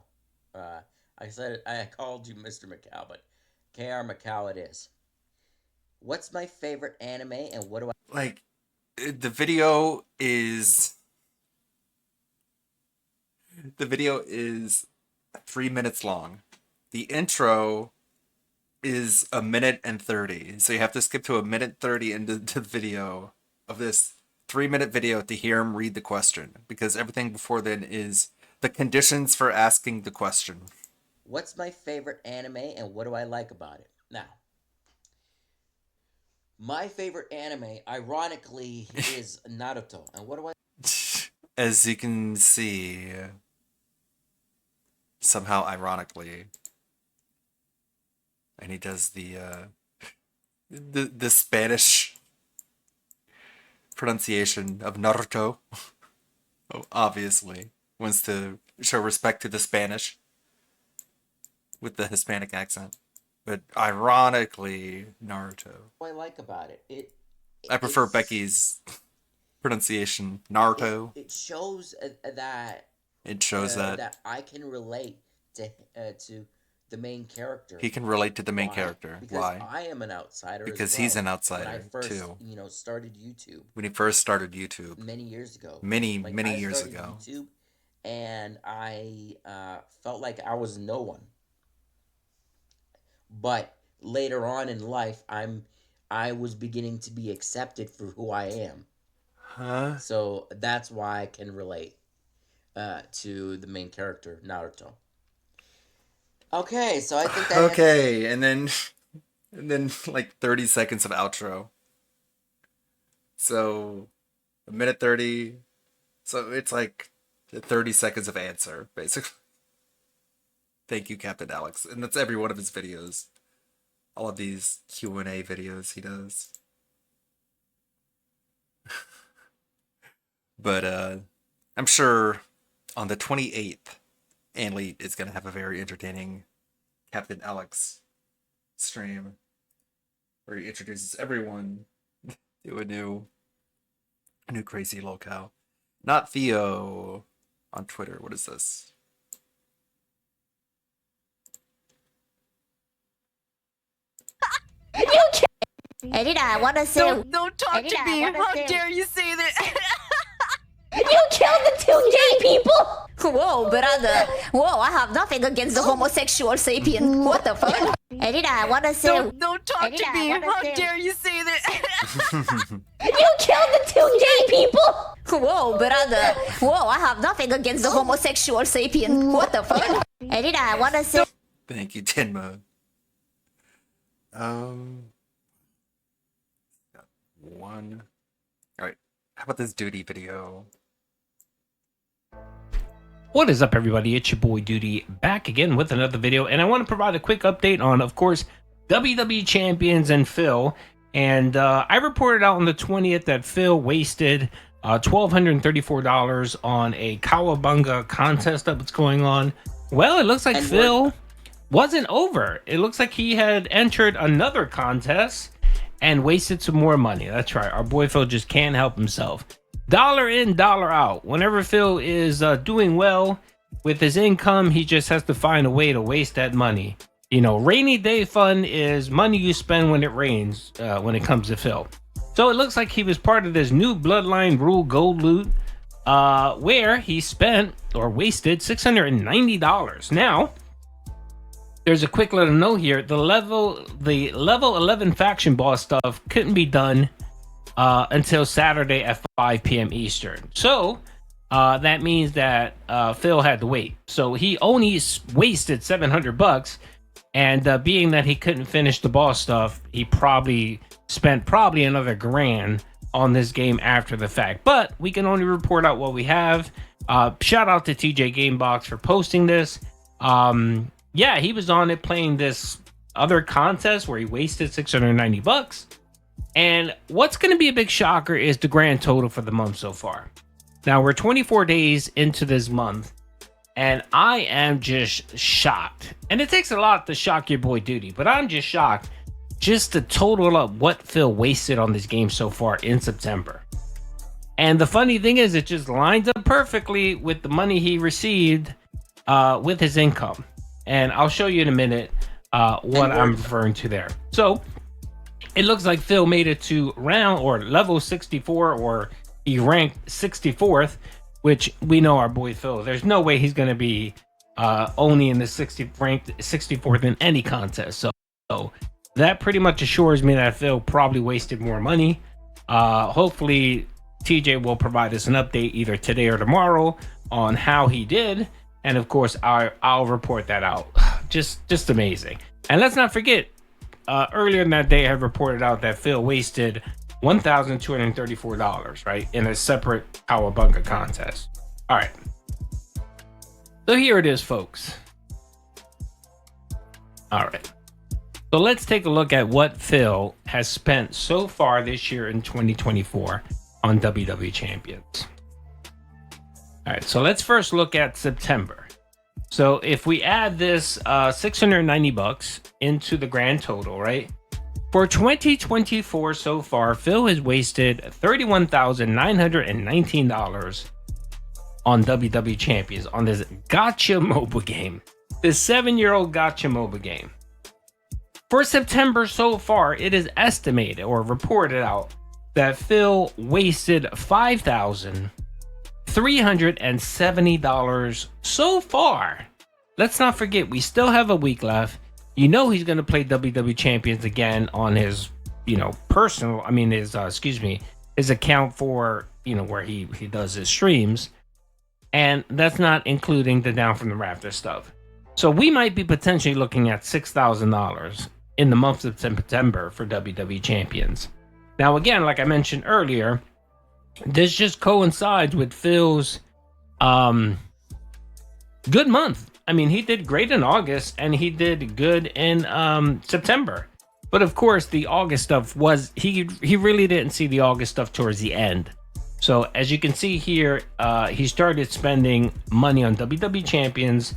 I called you Mr. Macau, but KR Macau it is. What's my favorite anime and what do I Like, the video is 3 minutes long. The intro is 1:30, so you have to skip to 1:30 into the video of this 3-minute video to hear him read the question, because everything before then is the conditions for asking the question. What's my favorite anime and what do I like about it? Now, my favorite anime, ironically, is Naruto. And what do I... As you can see, somehow ironically, and he does the Spanish pronunciation of Naruto. Oh, obviously wants to show respect to the Spanish with the Hispanic accent, but ironically, Naruto. What do I like about it? I prefer it's- Becky's pronunciation, Naruto. It shows that... It shows that I can relate to the main character. he can relate to the main Why? character. Because Why? I am an outsider. Because as he's well. an When I outsider, first, too. Started YouTube When he first started YouTube. many years ago. Many I years started ago. YouTube, and I felt like I was no one. But later on in life, I was beginning to be accepted for who I am. Huh? So that's why I can relate to the main character, Naruto. Okay, so I think that Okay, and then like 30 seconds of outro. So 1:30. So it's like 30 seconds of answer, basically. Thank you, Captain Alex. And that's every one of his videos. All of these Q&A videos he does. But I'm sure on the 28th, Anley is going to have a very entertaining Captain Alex stream where he introduces everyone to a new crazy locale. Not Theo on Twitter. What is this? Edita, I want to say. Don't talk to me. How dare you say that? You killed the two gay people! Whoa, brother. Whoa, I have nothing against the homosexual sapien. What the fuck? Edita, I want to say. Don't talk to me. How dare you say that? You killed the two gay people! Whoa, brother. Whoa, I have nothing against the homosexual sapien. What the fuck? Edita, I want to say. Thank you, Tenma. Got one. Alright. How about this duty video? What is up, everybody? It's your boy Duty back again with another video, and I want to provide a quick update on, of course, WWE Champions and Phil. And I reported out on the 20th that Phil wasted $1,234 on a Cowabunga contest that was going on. Well, it looks like Phil wasn't over. It looks like he had entered another contest and wasted some more money. That's right. Our boy Phil just can't help himself. Dollar in, dollar out. Whenever Phil is doing well with his income, he just has to find a way to waste that money. You know, rainy day fun is money you spend when it rains when it comes to Phil. So it looks like he was part of this new Bloodline Rule Gold loot where he spent or wasted $690. Now, there's a quick little note here. The level 11 faction boss stuff couldn't be done until Saturday at 5 p.m. Eastern. So that means that Phil had to wait. So he only wasted $700, and being that he couldn't finish the boss stuff, he probably spent another $1,000 on this game after the fact, but we can only report out what we have. Shout out to TJ Gamebox for posting this. Yeah, he was on it playing this other contest where he wasted $690. And what's going to be a big shocker is the grand total for the month so far. Now we're 24 days into this month, and I am just shocked. And it takes a lot to shock your boy Duty, but I'm just shocked just to total up what Phil wasted on this game so far in September. And the funny thing is, it just lines up perfectly with the money he received with his income. And I'll show you in a minute what I'm referring to there. So it looks like Phil made it to round or level 64, or he ranked 64th, which we know our boy Phil. There's no way he's going to be only in the ranked 64th in any contest. So that pretty much assures me that Phil probably wasted more money. Hopefully TJ will provide us an update either today or tomorrow on how he did, and of course I'll report that out. Just amazing. And let's not forget, earlier in that day I had reported out that Phil wasted $1,234, right, in a separate Cowabunga contest. All right, so here it is, folks. All right, so let's take a look at what Phil has spent so far this year in 2024 on WWE Champions. All right, so let's first look at September. So if we add this $690 into the grand total, right? For 2024 so far, Phil has wasted $31,919 on WWE Champions on this Gacha mobile game. This 7-year-old Gacha mobile game. For September so far, it is estimated or reported out that Phil wasted $5,370 so far. Let's not forget, we still have a week left. You know he's going to play WWE Champions again on his, his account for, where he does his streams. And that's not including the Down from the Rafters stuff. So we might be potentially looking at $6,000 in the month of September for WWE Champions. Now, again, like I mentioned earlier, this just coincides with Phil's good month. I mean, he did great in August and he did good in September. But of course, the August stuff was, he really didn't see the August stuff towards the end. So as you can see here, he started spending money on WWE Champions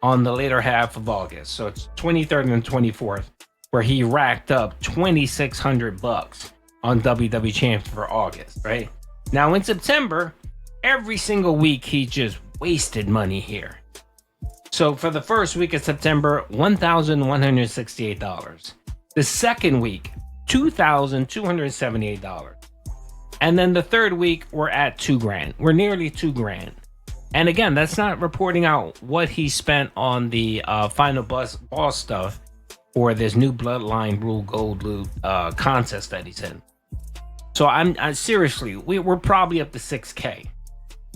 on the later half of August. So it's 23rd and 24th, where he racked up $2,600 on WWE Champions for August, right? Now in September, every single week he just wasted money here. So for the first week of September, $1,168. The second week, $2,278. And then the third week, we're at $2,000. We're nearly $2,000. And again, that's not reporting out what he spent on the final boss stuff or this new Bloodline Rule Gold Loot contest that he's in. So I'm seriously, we're probably up to $6K.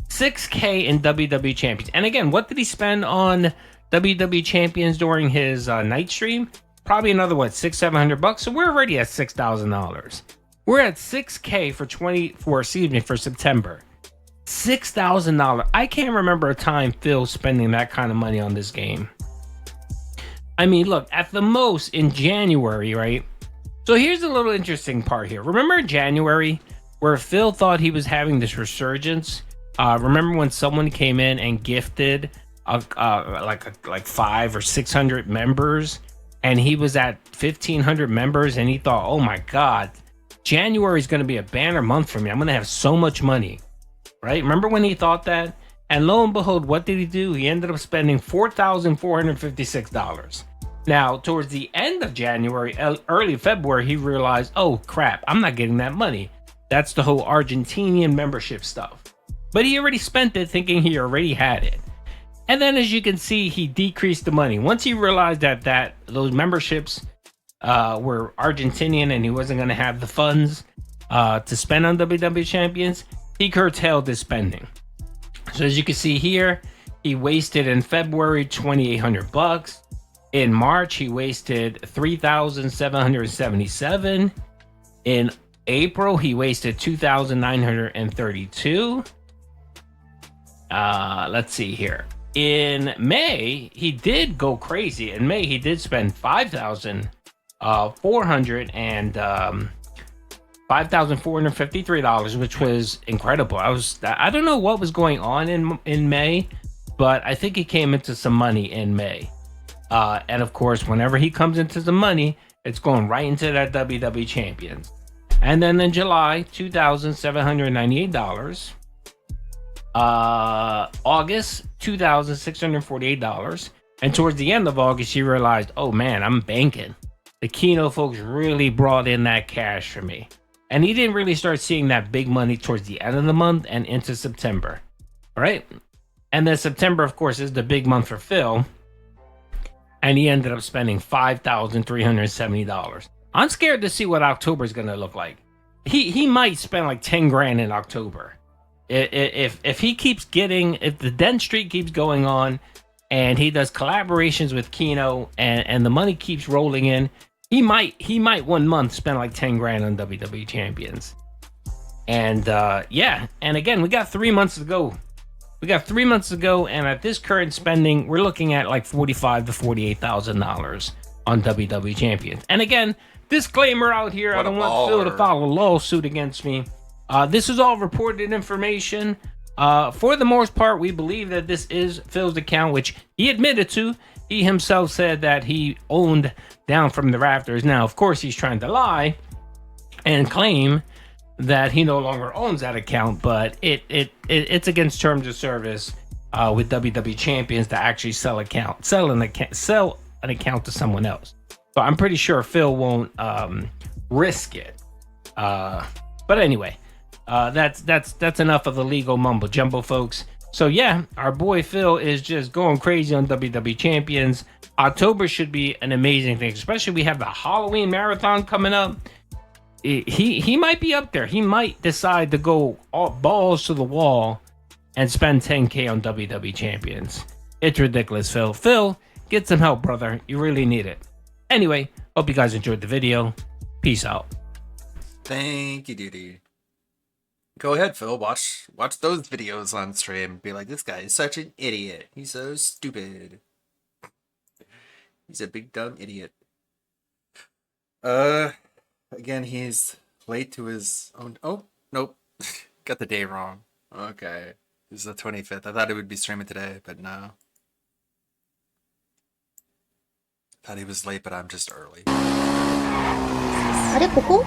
$6K in WWE Champions. And again, what did he spend on WWE Champions during his night stream? Probably another, $600-700. So we're already at $6,000. We're at $6K for September. $6,000. I can't remember a time Phil spending that kind of money on this game. I mean, look, at the most in January, right? So here's a little interesting part here. Remember January where Phil thought he was having this resurgence? Remember when someone came in and gifted like 500 or 600 members, and he was at 1,500 members, and he thought, oh my God, January is going to be a banner month for me. I'm going to have so much money, right? Remember when he thought that? And lo and behold, what did he do? He ended up spending $4,456. Now, towards the end of January, early February, he realized, oh crap, I'm not getting that money. That's the whole Argentinian membership stuff. But he already spent it thinking he already had it. And then as you can see, he decreased the money. Once he realized that those memberships were Argentinian and he wasn't going to have the funds to spend on WWE Champions, he curtailed his spending. So as you can see here, he wasted in February $2,800. In March, he wasted $3,777. In April, he wasted 2,932. Let's see here. In May, he did go crazy. In May, he did spend $5,453, which was incredible. I don't know what was going on in May, but I think he came into some money in May. And of course, whenever he comes into the money, it's going right into that WWE Champions. And then in July, $2,798. August, $2,648. And towards the end of August, he realized, oh man, I'm banking. The Kino folks really brought in that cash for me. And he didn't really start seeing that big money towards the end of the month and into September. All right. And then September, of course, is the big month for Phil. And he ended up spending $5,370. I'm scared to see what October is going to look like. He might spend like 10 grand in October. If he keeps getting, if the Dent streak keeps going on and he does collaborations with Kino and the money keeps rolling in, he might 1 month spend like 10 grand on WWE Champions. And yeah, and again, we got 3 months to go. And at this current spending, we're looking at like $45,000 to $48,000 on WWE Champions. And again, disclaimer out here, I don't want Phil to file a lawsuit against me. This is all reported information. For the most part, we believe that this is Phil's account, which he admitted to. He himself said that he owned down from the rafters. Now, of course, he's trying to lie and claim that he no longer owns that account, but it's against terms of service with WWE Champions to actually sell an account to someone else. So I'm pretty sure Phil won't risk it. But anyway, that's enough of the legal mumbo jumbo, folks. So yeah, our boy Phil is just going crazy on WWE Champions. October should be an amazing thing, especially we have the Halloween marathon coming up. He might be up there. He might decide to go all balls to the wall and spend 10K on WWE Champions. It's ridiculous, Phil. Phil, get some help, brother. You really need it. Anyway, hope you guys enjoyed the video. Peace out. Thank you, Didi. Go ahead, Phil. Watch those videos on stream. Be like, this guy is such an idiot. He's so stupid. He's a big dumb idiot. Again, he's late to his own. Oh, nope. Got the day wrong. Okay. It's the 25th. I thought he would be streaming today, but no. Thought he was late, but I'm just early. あれここ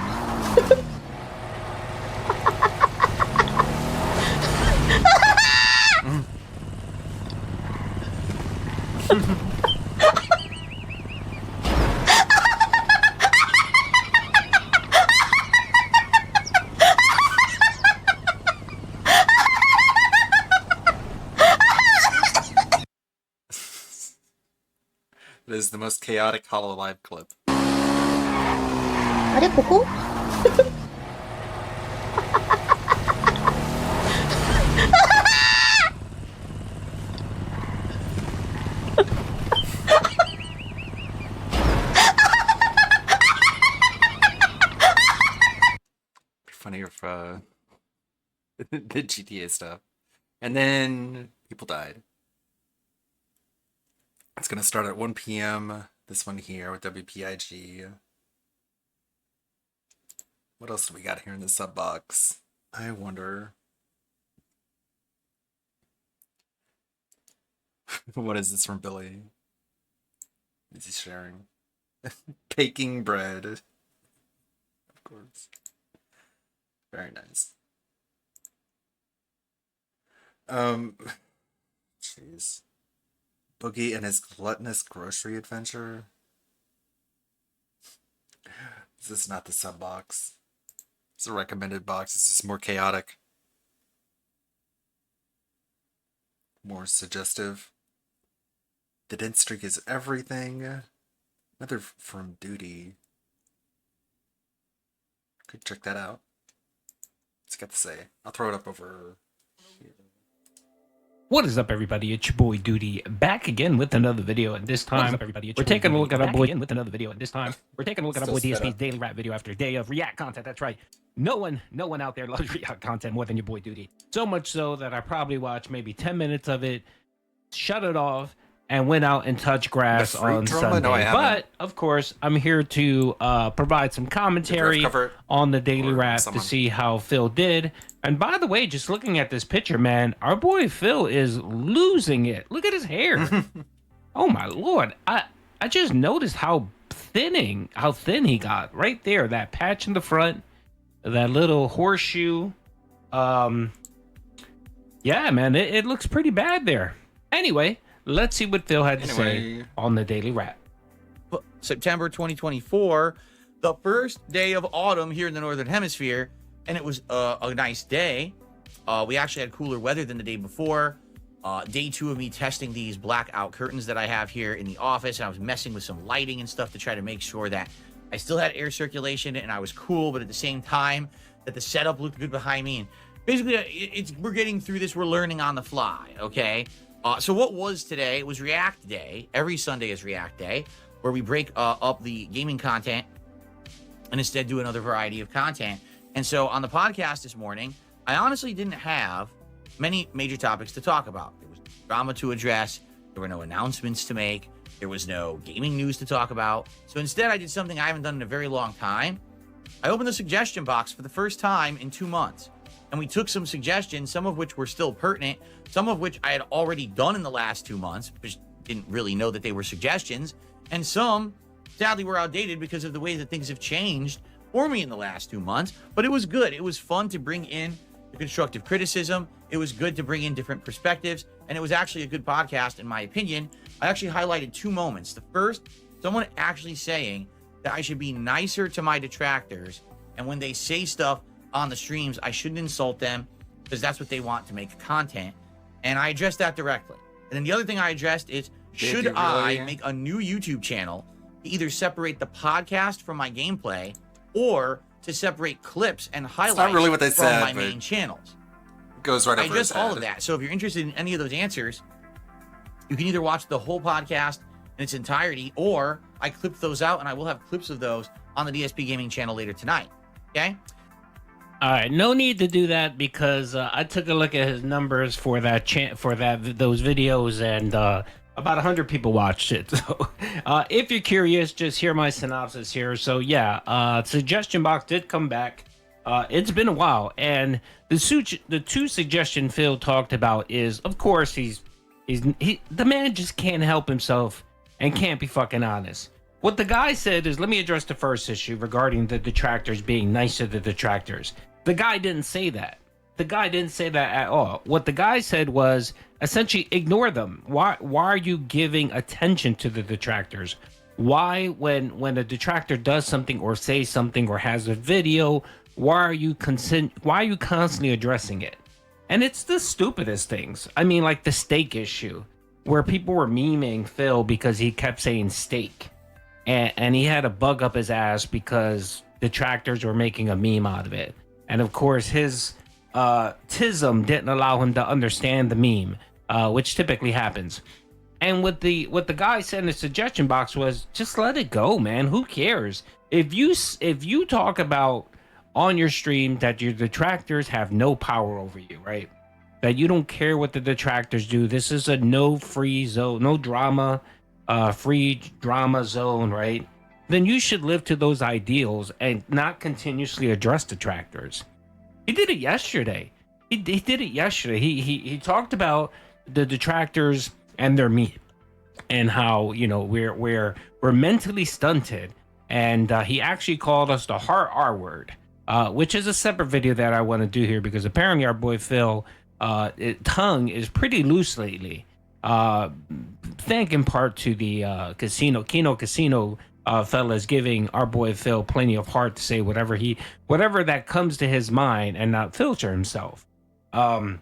It is the most chaotic HoloLive clip. あれここ Funnier for the GTA stuff. And then people died. It's gonna start at 1 p.m. This one here with WPIG. What else do we got here in the sub box? I wonder. What is this from Billy? Is he sharing? Baking bread. Of course. Very nice. Jeez. Boogie and his gluttonous grocery adventure. This is not the sub box. It's a recommended box. It's just more chaotic. More suggestive. The Dent streak is everything. Another from Duty. Could check that out. What's it got to say? I'll throw it up over here. What is up, everybody? It's your boy Duty back again with another video, and this time we're taking a look at our boy with another video, and this time we're taking a look at our boy DSP's daily rap video after a day of React content. That's right. No one out there loves React content more than your boy Duty. So much so that I probably watched maybe 10 minutes of it, shut it off, and went out and touched grass on Sunday. No, I haven't. But of course, I'm here to provide some commentary on the daily rap to see how Phil did. And by the way, just looking at this picture, man, our boy Phil is losing it. Look at his hair. Oh my lord! I just noticed how thin he got right there. That patch in the front, that little horseshoe. Yeah, man, it looks pretty bad there. Anyway. Let's see what Phil had to say on the daily rap. September 2024, the first day of autumn here in the Northern Hemisphere, and it was a nice day. We actually had cooler weather than the day before. Day 2 of me testing these blackout curtains that I have here in the office, and I was messing with some lighting and stuff to try to make sure that I still had air circulation and I was cool, but at the same time that the setup looked good behind me. And basically, we're getting through this. We're learning on the fly, okay? So what was today? It was React Day. Every Sunday is React Day, where we break up the gaming content and instead do another variety of content. And so on the podcast this morning, I honestly didn't have many major topics to talk about. There was drama to address. There were no announcements to make. There was no gaming news to talk about. So instead, I did something I haven't done in a very long time. I opened the suggestion box for the first time in 2 months. And we took some suggestions, some of which were still pertinent, some of which I had already done in the last 2 months, which didn't really know that they were suggestions. And some, sadly, were outdated because of the way that things have changed for me in the last 2 months. But it was good. It was fun to bring in the constructive criticism. It was good to bring in different perspectives. And it was actually a good podcast, in my opinion. I actually highlighted 2 moments. The first, someone actually saying that I should be nicer to my detractors. And when they say stuff on the streams, I shouldn't insult them because that's what they want to make content. And I addressed that directly. And then the other thing I addressed is, should I make a new YouTube channel to either separate the podcast from my gameplay or to separate clips and highlights not really what they from said, my but main channels? Goes right I over his addressed all head. of that. So if you're interested in any of those answers, you can either watch the whole podcast in its entirety, or I clipped those out and I will have clips of those on the DSP Gaming channel later tonight. Okay? All right, no need to do that because I took a look at his numbers for that those videos, and about 100 people watched it. So, if you're curious, just hear my synopsis here. So, yeah, suggestion box did come back. It's been a while, and the two suggestion Phil talked about is, of course, the man just can't help himself and can't be fucking honest. What the guy said is, let me address the first issue regarding the detractors being nice to the detractors. The guy didn't say that. The guy didn't say that at all. What the guy said was essentially ignore them. Why are you giving attention to the detractors? Why, when a detractor does something or says something or has a video, why are you constantly addressing it? And it's the stupidest things. I mean, like the steak issue, where people were memeing Phil because he kept saying steak. And he had a bug up his ass because detractors were making a meme out of it. And of course, his tism didn't allow him to understand the meme, which typically happens. And what the guy said in the suggestion box was, just let it go, man. Who cares? If you talk about on your stream that your detractors have no power over you, right? That you don't care what the detractors do. This is a no free zone, no drama, free drama zone, right? Then you should live to those ideals and not continuously address detractors. He did it yesterday. He did it yesterday. He talked about the detractors and their meme and how, you know, we're mentally stunted. And he actually called us the hard R word, which is a separate video that I want to do here because apparently our boy Phil tongue is pretty loose lately. Thank in part to the Kino Casino fellas giving our boy Phil plenty of heart to say whatever that comes to his mind and not filter himself. So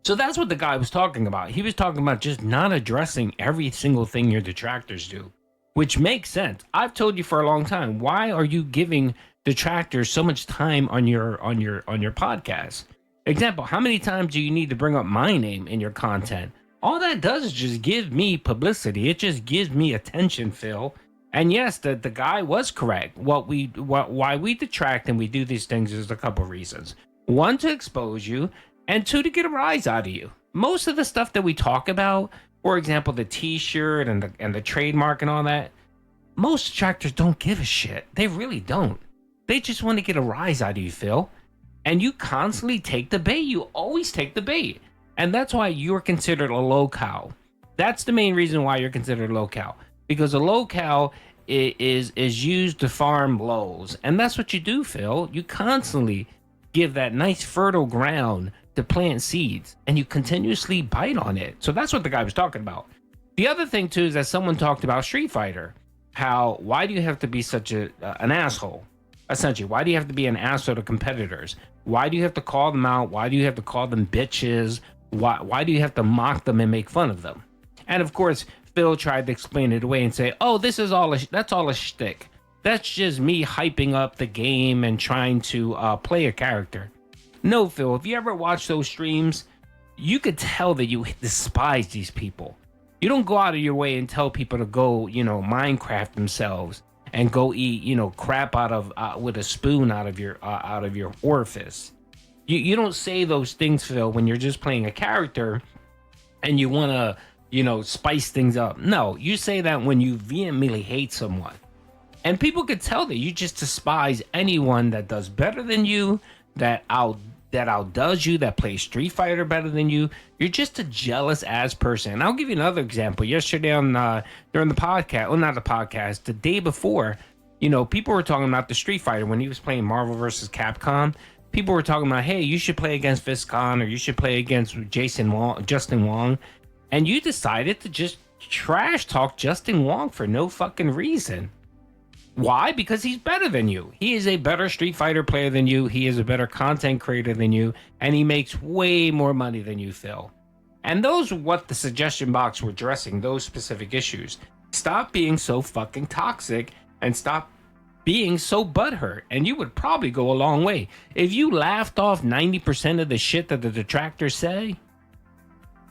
that's what the guy was talking about. He was talking about just not addressing every single thing your detractors do, which makes sense. I've told you for a long time, why are you giving detractors so much time on your podcast? Example, how many times do you need to bring up my name in your content? All that does is just give me publicity. It just gives me attention, Phil. And yes, the guy was correct. Why we detract and we do these things is a couple reasons. One, to expose you, and two, to get a rise out of you. Most of the stuff that we talk about, for example, the t-shirt and the trademark and all that, most detractors don't give a shit. They really don't. They just want to get a rise out of you, Phil. And you constantly take the bait. You always take the bait. And that's why you're considered a low cow. That's the main reason why you're considered a low cow. Because a low cow is used to farm lows. And that's what you do, Phil. You constantly give that nice fertile ground to plant seeds. And you continuously bite on it. So that's what the guy was talking about. The other thing, too, is that someone talked about Street Fighter. Why do you have to be such an asshole? Essentially, why do you have to be an asshole to competitors? Why do you have to call them out? Why do you have to call them bitches? Why do you have to mock them and make fun of them? And of course, Phil tried to explain it away and say, "Oh, this is that's all a shtick. That's just me hyping up the game and trying to play a character." No, Phil, if you ever watch those streams, you could tell that you despise these people. You don't go out of your way and tell people to go, Minecraft themselves and go eat, crap out of with a spoon out of your orifice. You don't say those things, Phil, when you're just playing a character and you want to, spice things up. No, you say that when you vehemently hate someone. And people could tell that you just despise anyone that does better than you, that outdoes you, that plays Street Fighter better than you. You're just a jealous ass person. And I'll give you another example. Yesterday during the podcast, well, not the podcast, the day before, people were talking about the Street Fighter when he was playing Marvel vs. Capcom. People were talking about, hey, you should play against Viscon, or you should play against Justin Wong. And you decided to just trash talk Justin Wong for no fucking reason. Why? Because he's better than you. He is a better Street Fighter player than you. He is a better content creator than you. And he makes way more money than you, Phil. And those are what the suggestion box were addressing, those specific issues. Stop being so fucking toxic and stop being so butthurt. And you would probably go a long way. If you laughed off 90% of the shit that the detractors say,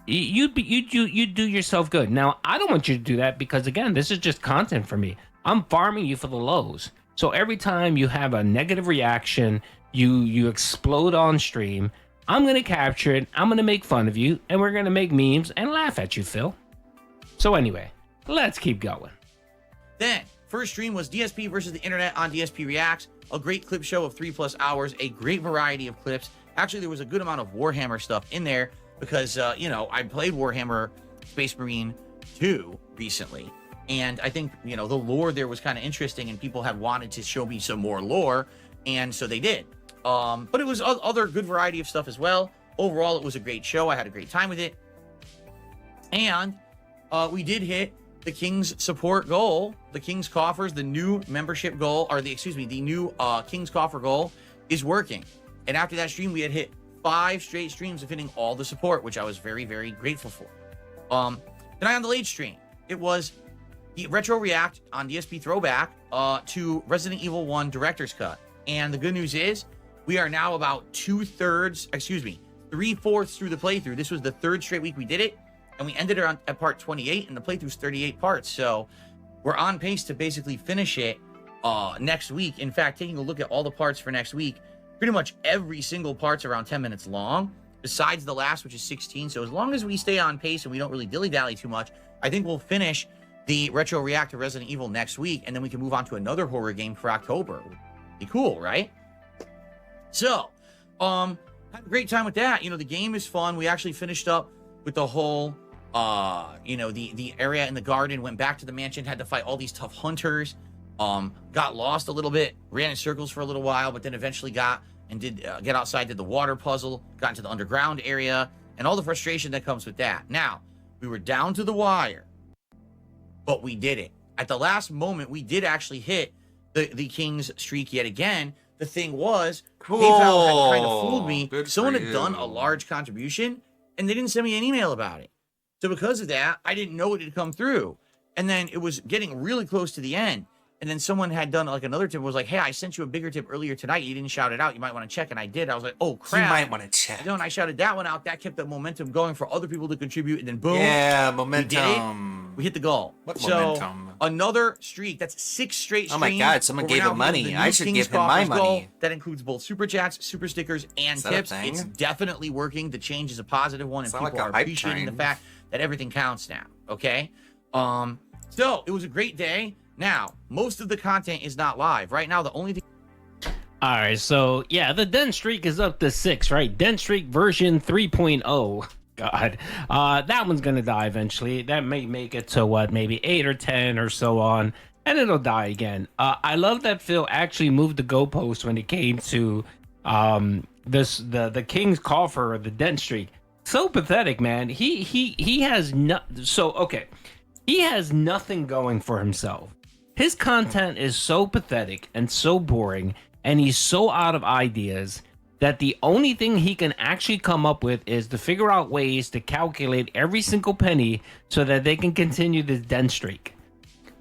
you'd do yourself good. Now, I don't want you to do that because, again, this is just content for me. I'm farming you for the lows. So every time you have a negative reaction, you explode on stream, I'm going to capture it, I'm going to make fun of you, and we're going to make memes and laugh at you, Phil. So anyway, let's keep going. Then, first stream was DSP versus the internet on DSP Reacts. A great clip show of 3+ hours, a great variety of clips. Actually, there was a good amount of Warhammer stuff in there because, I played Warhammer Space Marine 2 recently. And I think, the lore there was kind of interesting and people had wanted to show me some more lore. And so they did. But it was other good variety of stuff as well. Overall, it was a great show. I had a great time with it. And we did hit the King's support goal, the King's Coffers, the new membership goal, or the new King's Coffer goal is working. And after that stream, we had hit 5 straight streams of hitting all the support, which I was very, very grateful for. Tonight on the late stream, it was the Retro React on DSP Throwback to Resident Evil 1 Director's Cut. And the good news is, we are now about 3/4 through the playthrough. This was the 3rd straight week we did it, and we ended it at part 28, and the playthrough's 38 parts. So we're on pace to basically finish it next week. In fact, taking a look at all the parts for next week, pretty much every single part's around 10 minutes long, besides the last, which is 16. So as long as we stay on pace and we don't really dilly-dally too much, I think we'll finish the Retro React to Resident Evil next week, and then we can move on to another horror game for October. Be cool, right? So, had a great time with that. The game is fun. We actually finished up with the whole, the area in the garden, went back to the mansion, had to fight all these tough hunters, got lost a little bit, ran in circles for a little while, but then eventually got and did get outside, did the water puzzle, got into the underground area, and all the frustration that comes with that. Now, we were down to the wire, but we did it. At the last moment, we did actually hit the King's streak yet again. The thing was, PayPal had kind of fooled me. Someone had done a large contribution, and they didn't send me an email about it. So because of that, I didn't know it had come through. And then it was getting really close to the end, And then someone had done like another tip, was like, hey, I sent you a bigger tip earlier tonight. You didn't shout it out. You might want to check. And I did. I was like, oh, crap. You might want to check. And then when I shouted that one out, that kept the momentum going for other people to contribute. And then boom. Yeah, We momentum. hit the goal. What so momentum? Another streak. That's 6 straight Oh streams. my God, someone where we're gave now him hitting money. the I new should King's give him my Coffers goal. money. That includes both super chats, super stickers, and Is that a tips. thing? It's definitely working. The change is a positive one, and Sound people like a are hype appreciating the train. fact that everything counts now. Okay. So it was a great day. Now, most of the content is not live. Right now, the only thing. All right, so yeah, the Den Streak is up to 6, right? Den Streak version 3.0. God, that one's gonna die eventually. That may make it to what, maybe 8 or 10 or so on, and it'll die again. I love that Phil actually moved the goalpost when it came to the King's Coffer or the Den Streak. So pathetic, man. He has no. So okay, he has nothing going for himself. His content is so pathetic and so boring, and he's so out of ideas that the only thing he can actually come up with is to figure out ways to calculate every single penny so that they can continue this Den Streak.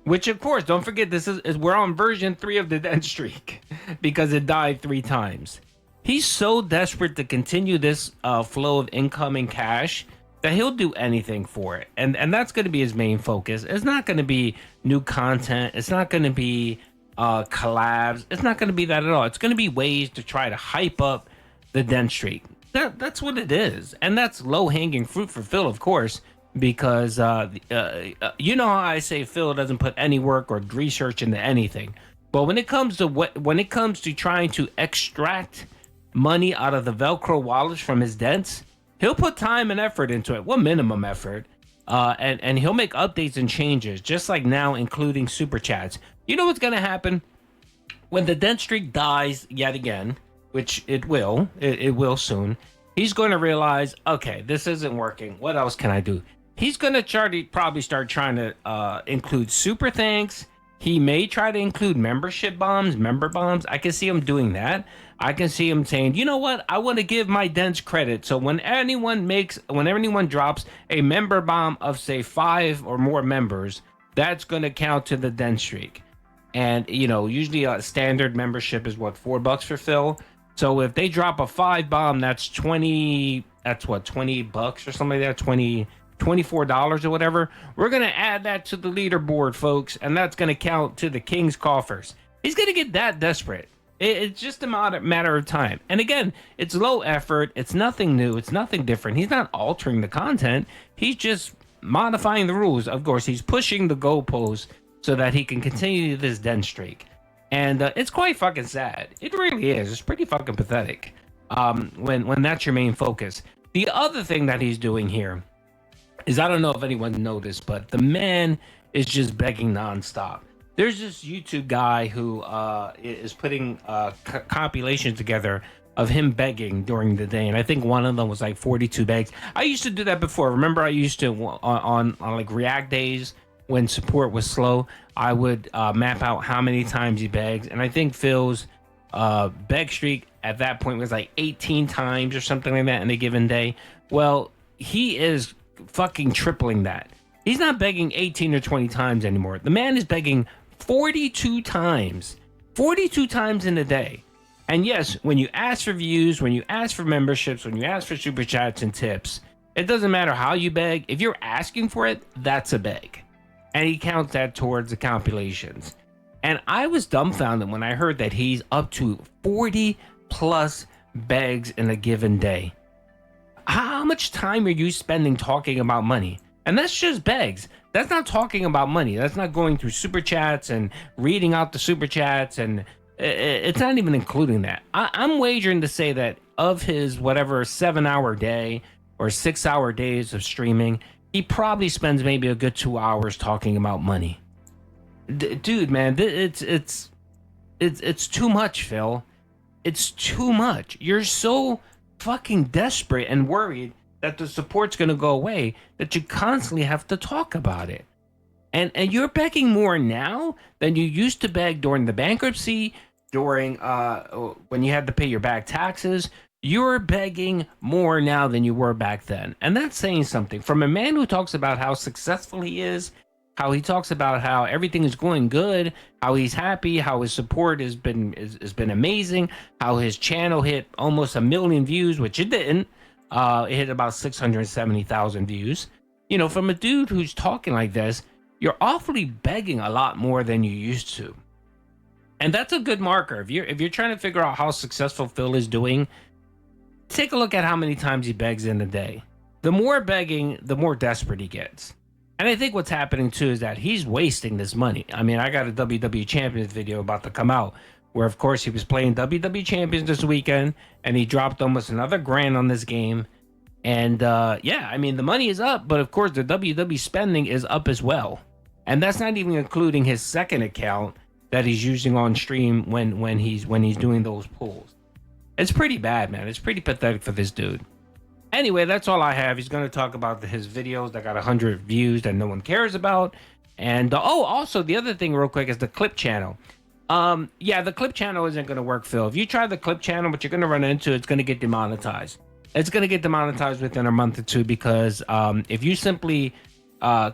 Which, of course, don't forget, this is we're on version 3 of the Den Streak because it died 3 times. He's so desperate to continue this flow of incoming cash that he'll do anything for it. And that's going to be his main focus. It's not going to be new content. It's not going to be collabs. It's not going to be that at all. It's going to be ways to try to hype up the Den Streak. That's what it is. And that's low-hanging fruit for Phil, of course, because you know how I say Phil doesn't put any work or research into anything. But when it comes to trying to extract money out of the Velcro wallets from his dents, he'll put time and effort into it. Well, minimum effort. And he'll make updates and changes, just like now, including super chats. You know what's going to happen? When the Den Streak dies yet again, which it will soon, he's going to realize, okay, this isn't working. What else can I do? He's going to probably start trying to include super thanks. He may try to include membership bombs, member bombs. I can see him doing that. I can see him saying, you know what? I want to give my dents credit. So when anyone drops a member bomb of, say, 5 or more members, that's going to count to the Den Streak. And, you know, usually a standard membership is what, $4 for Phil? So if they drop a 5 bomb, that's $20 or something like that, $24 or whatever. We're going to add that to the leaderboard, folks, and that's going to count to the King's Coffers. He's going to get that desperate. It's just a matter of time. And again, it's low effort. It's nothing new. It's nothing different. He's not altering the content. He's just modifying the rules. Of course, he's pushing the goalposts so that he can continue this Den Streak. And it's quite fucking sad. It really is. It's pretty fucking pathetic when that's your main focus. The other thing that he's doing here is, I don't know if anyone noticed, but the man is just begging nonstop. There's this YouTube guy who is putting compilations together of him begging during the day, and I think one of them was like 42 begs. I used to do that before. Remember, I used to on like React days when support was slow, I would map out how many times he begs, and I think Phil's beg streak at that point was like 18 times or something like that in a given day. Well, he is fucking tripling that. He's not begging 18 or 20 times anymore. The man is begging 42 times. 42 times in a day. And yes, when you ask for views, when you ask for memberships, when you ask for super chats and tips, it doesn't matter how you beg. If you're asking for it, that's a beg. And he counts that towards the compilations. And I was dumbfounded when I heard that he's up to 40 plus begs in a given day. How much time are you spending talking about money? And that's just begs. That's not talking about money. That's not going through super chats and reading out the super chats. And it's not even including that. I'm wagering to say that of his whatever 7-hour day or 6-hour days of streaming, he probably spends maybe a good 2 hours talking about money. Dude, man, it's too much, Phil. It's too much. You're so fucking desperate and worried that the support's going to go away that you constantly have to talk about it. And you're begging more now than you used to beg during the bankruptcy, during when you had to pay your back taxes. You're begging more now than you were back then. And that's saying something. From a man who talks about how successful he is how he talks about how everything is going good, how he's happy, how his support has been amazing, how his channel hit almost 1 million views, which it didn't. It hit about 670,000 views. You know, from a dude who's talking like this, you're awfully begging a lot more than you used to. And that's a good marker. If you're trying to figure out how successful Phil is doing, take a look at how many times he begs in a day. The more begging, the more desperate he gets. And I think what's happening too is that he's wasting this money. I mean, I got a WWE Champions video about to come out where, of course, he was playing WWE Champions this weekend and he dropped almost another $1,000 on this game. And yeah, I mean, the money is up, but of course, the WWE spending is up as well. And that's not even including his second account that he's using on stream when he's doing those pulls. It's pretty bad, man. It's pretty pathetic for this dude. Anyway, that's all I have. He's going to talk about his videos that got 100 views that no one cares about. And also the other thing real quick is the clip channel. Yeah, the clip channel isn't going to work, Phil. If you try the clip channel, what you're going to run into, it's going to get demonetized. It's going to get demonetized within a month or two because if you simply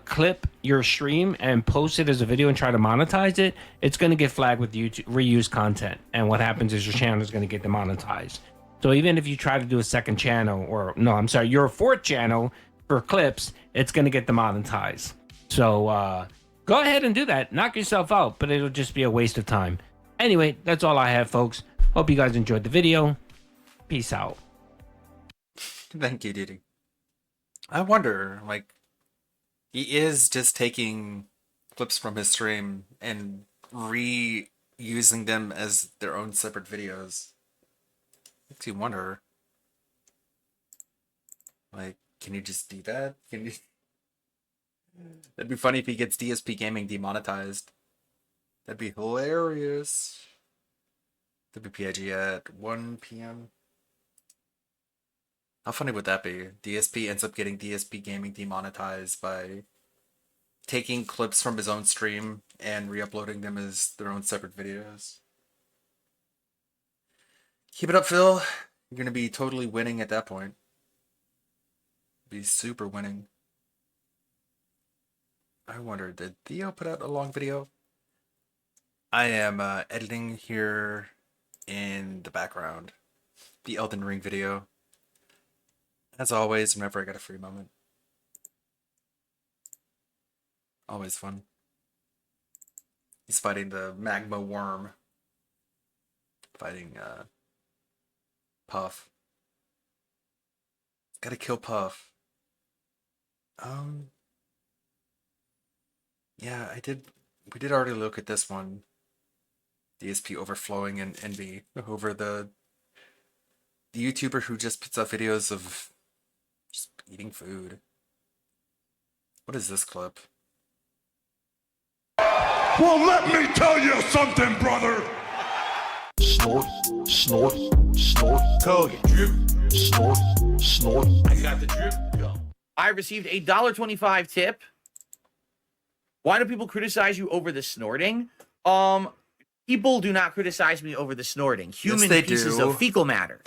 clip your stream and post it as a video and try to monetize it, it's going to get flagged with YouTube reuse content. And what happens is your channel is going to get demonetized. So even if you try to do a second channel, or no, I'm sorry, your fourth channel for clips, it's going to get demonetized. So go ahead and do that. Knock yourself out, but it'll just be a waste of time. Anyway, that's all I have, folks. Hope you guys enjoyed the video. Peace out. Thank you, Didi. I wonder, like, he is just taking clips from his stream and reusing them as their own separate videos. Makes you wonder, like, can you just do that? Can you? That'd be funny if he gets DSP Gaming demonetized. That'd be hilarious. WPIG at 1 p.m. How funny would that be? DSP ends up getting DSP Gaming demonetized by taking clips from his own stream and re-uploading them as their own separate videos. Keep it up, Phil. You're going to be totally winning at that point. Be super winning. I wonder, did Theo put out a long video? I am editing here in the background. The Elden Ring video. As always, whenever I get a free moment. Always fun. He's fighting the magma worm. Fighting, Puff. Gotta kill Puff. Yeah, we did already look at this one. DSP overflowing in envy over the YouTuber who just puts out videos of just eating food. What is this clip? Well, let me tell you something, brother. Snort, snort, snort. Code drip. Snort, snort. I got the drip. Go. I received a $1.25 tip. Why do people criticize you over the snorting? People do not criticize me over the snorting. Human pieces of fecal matter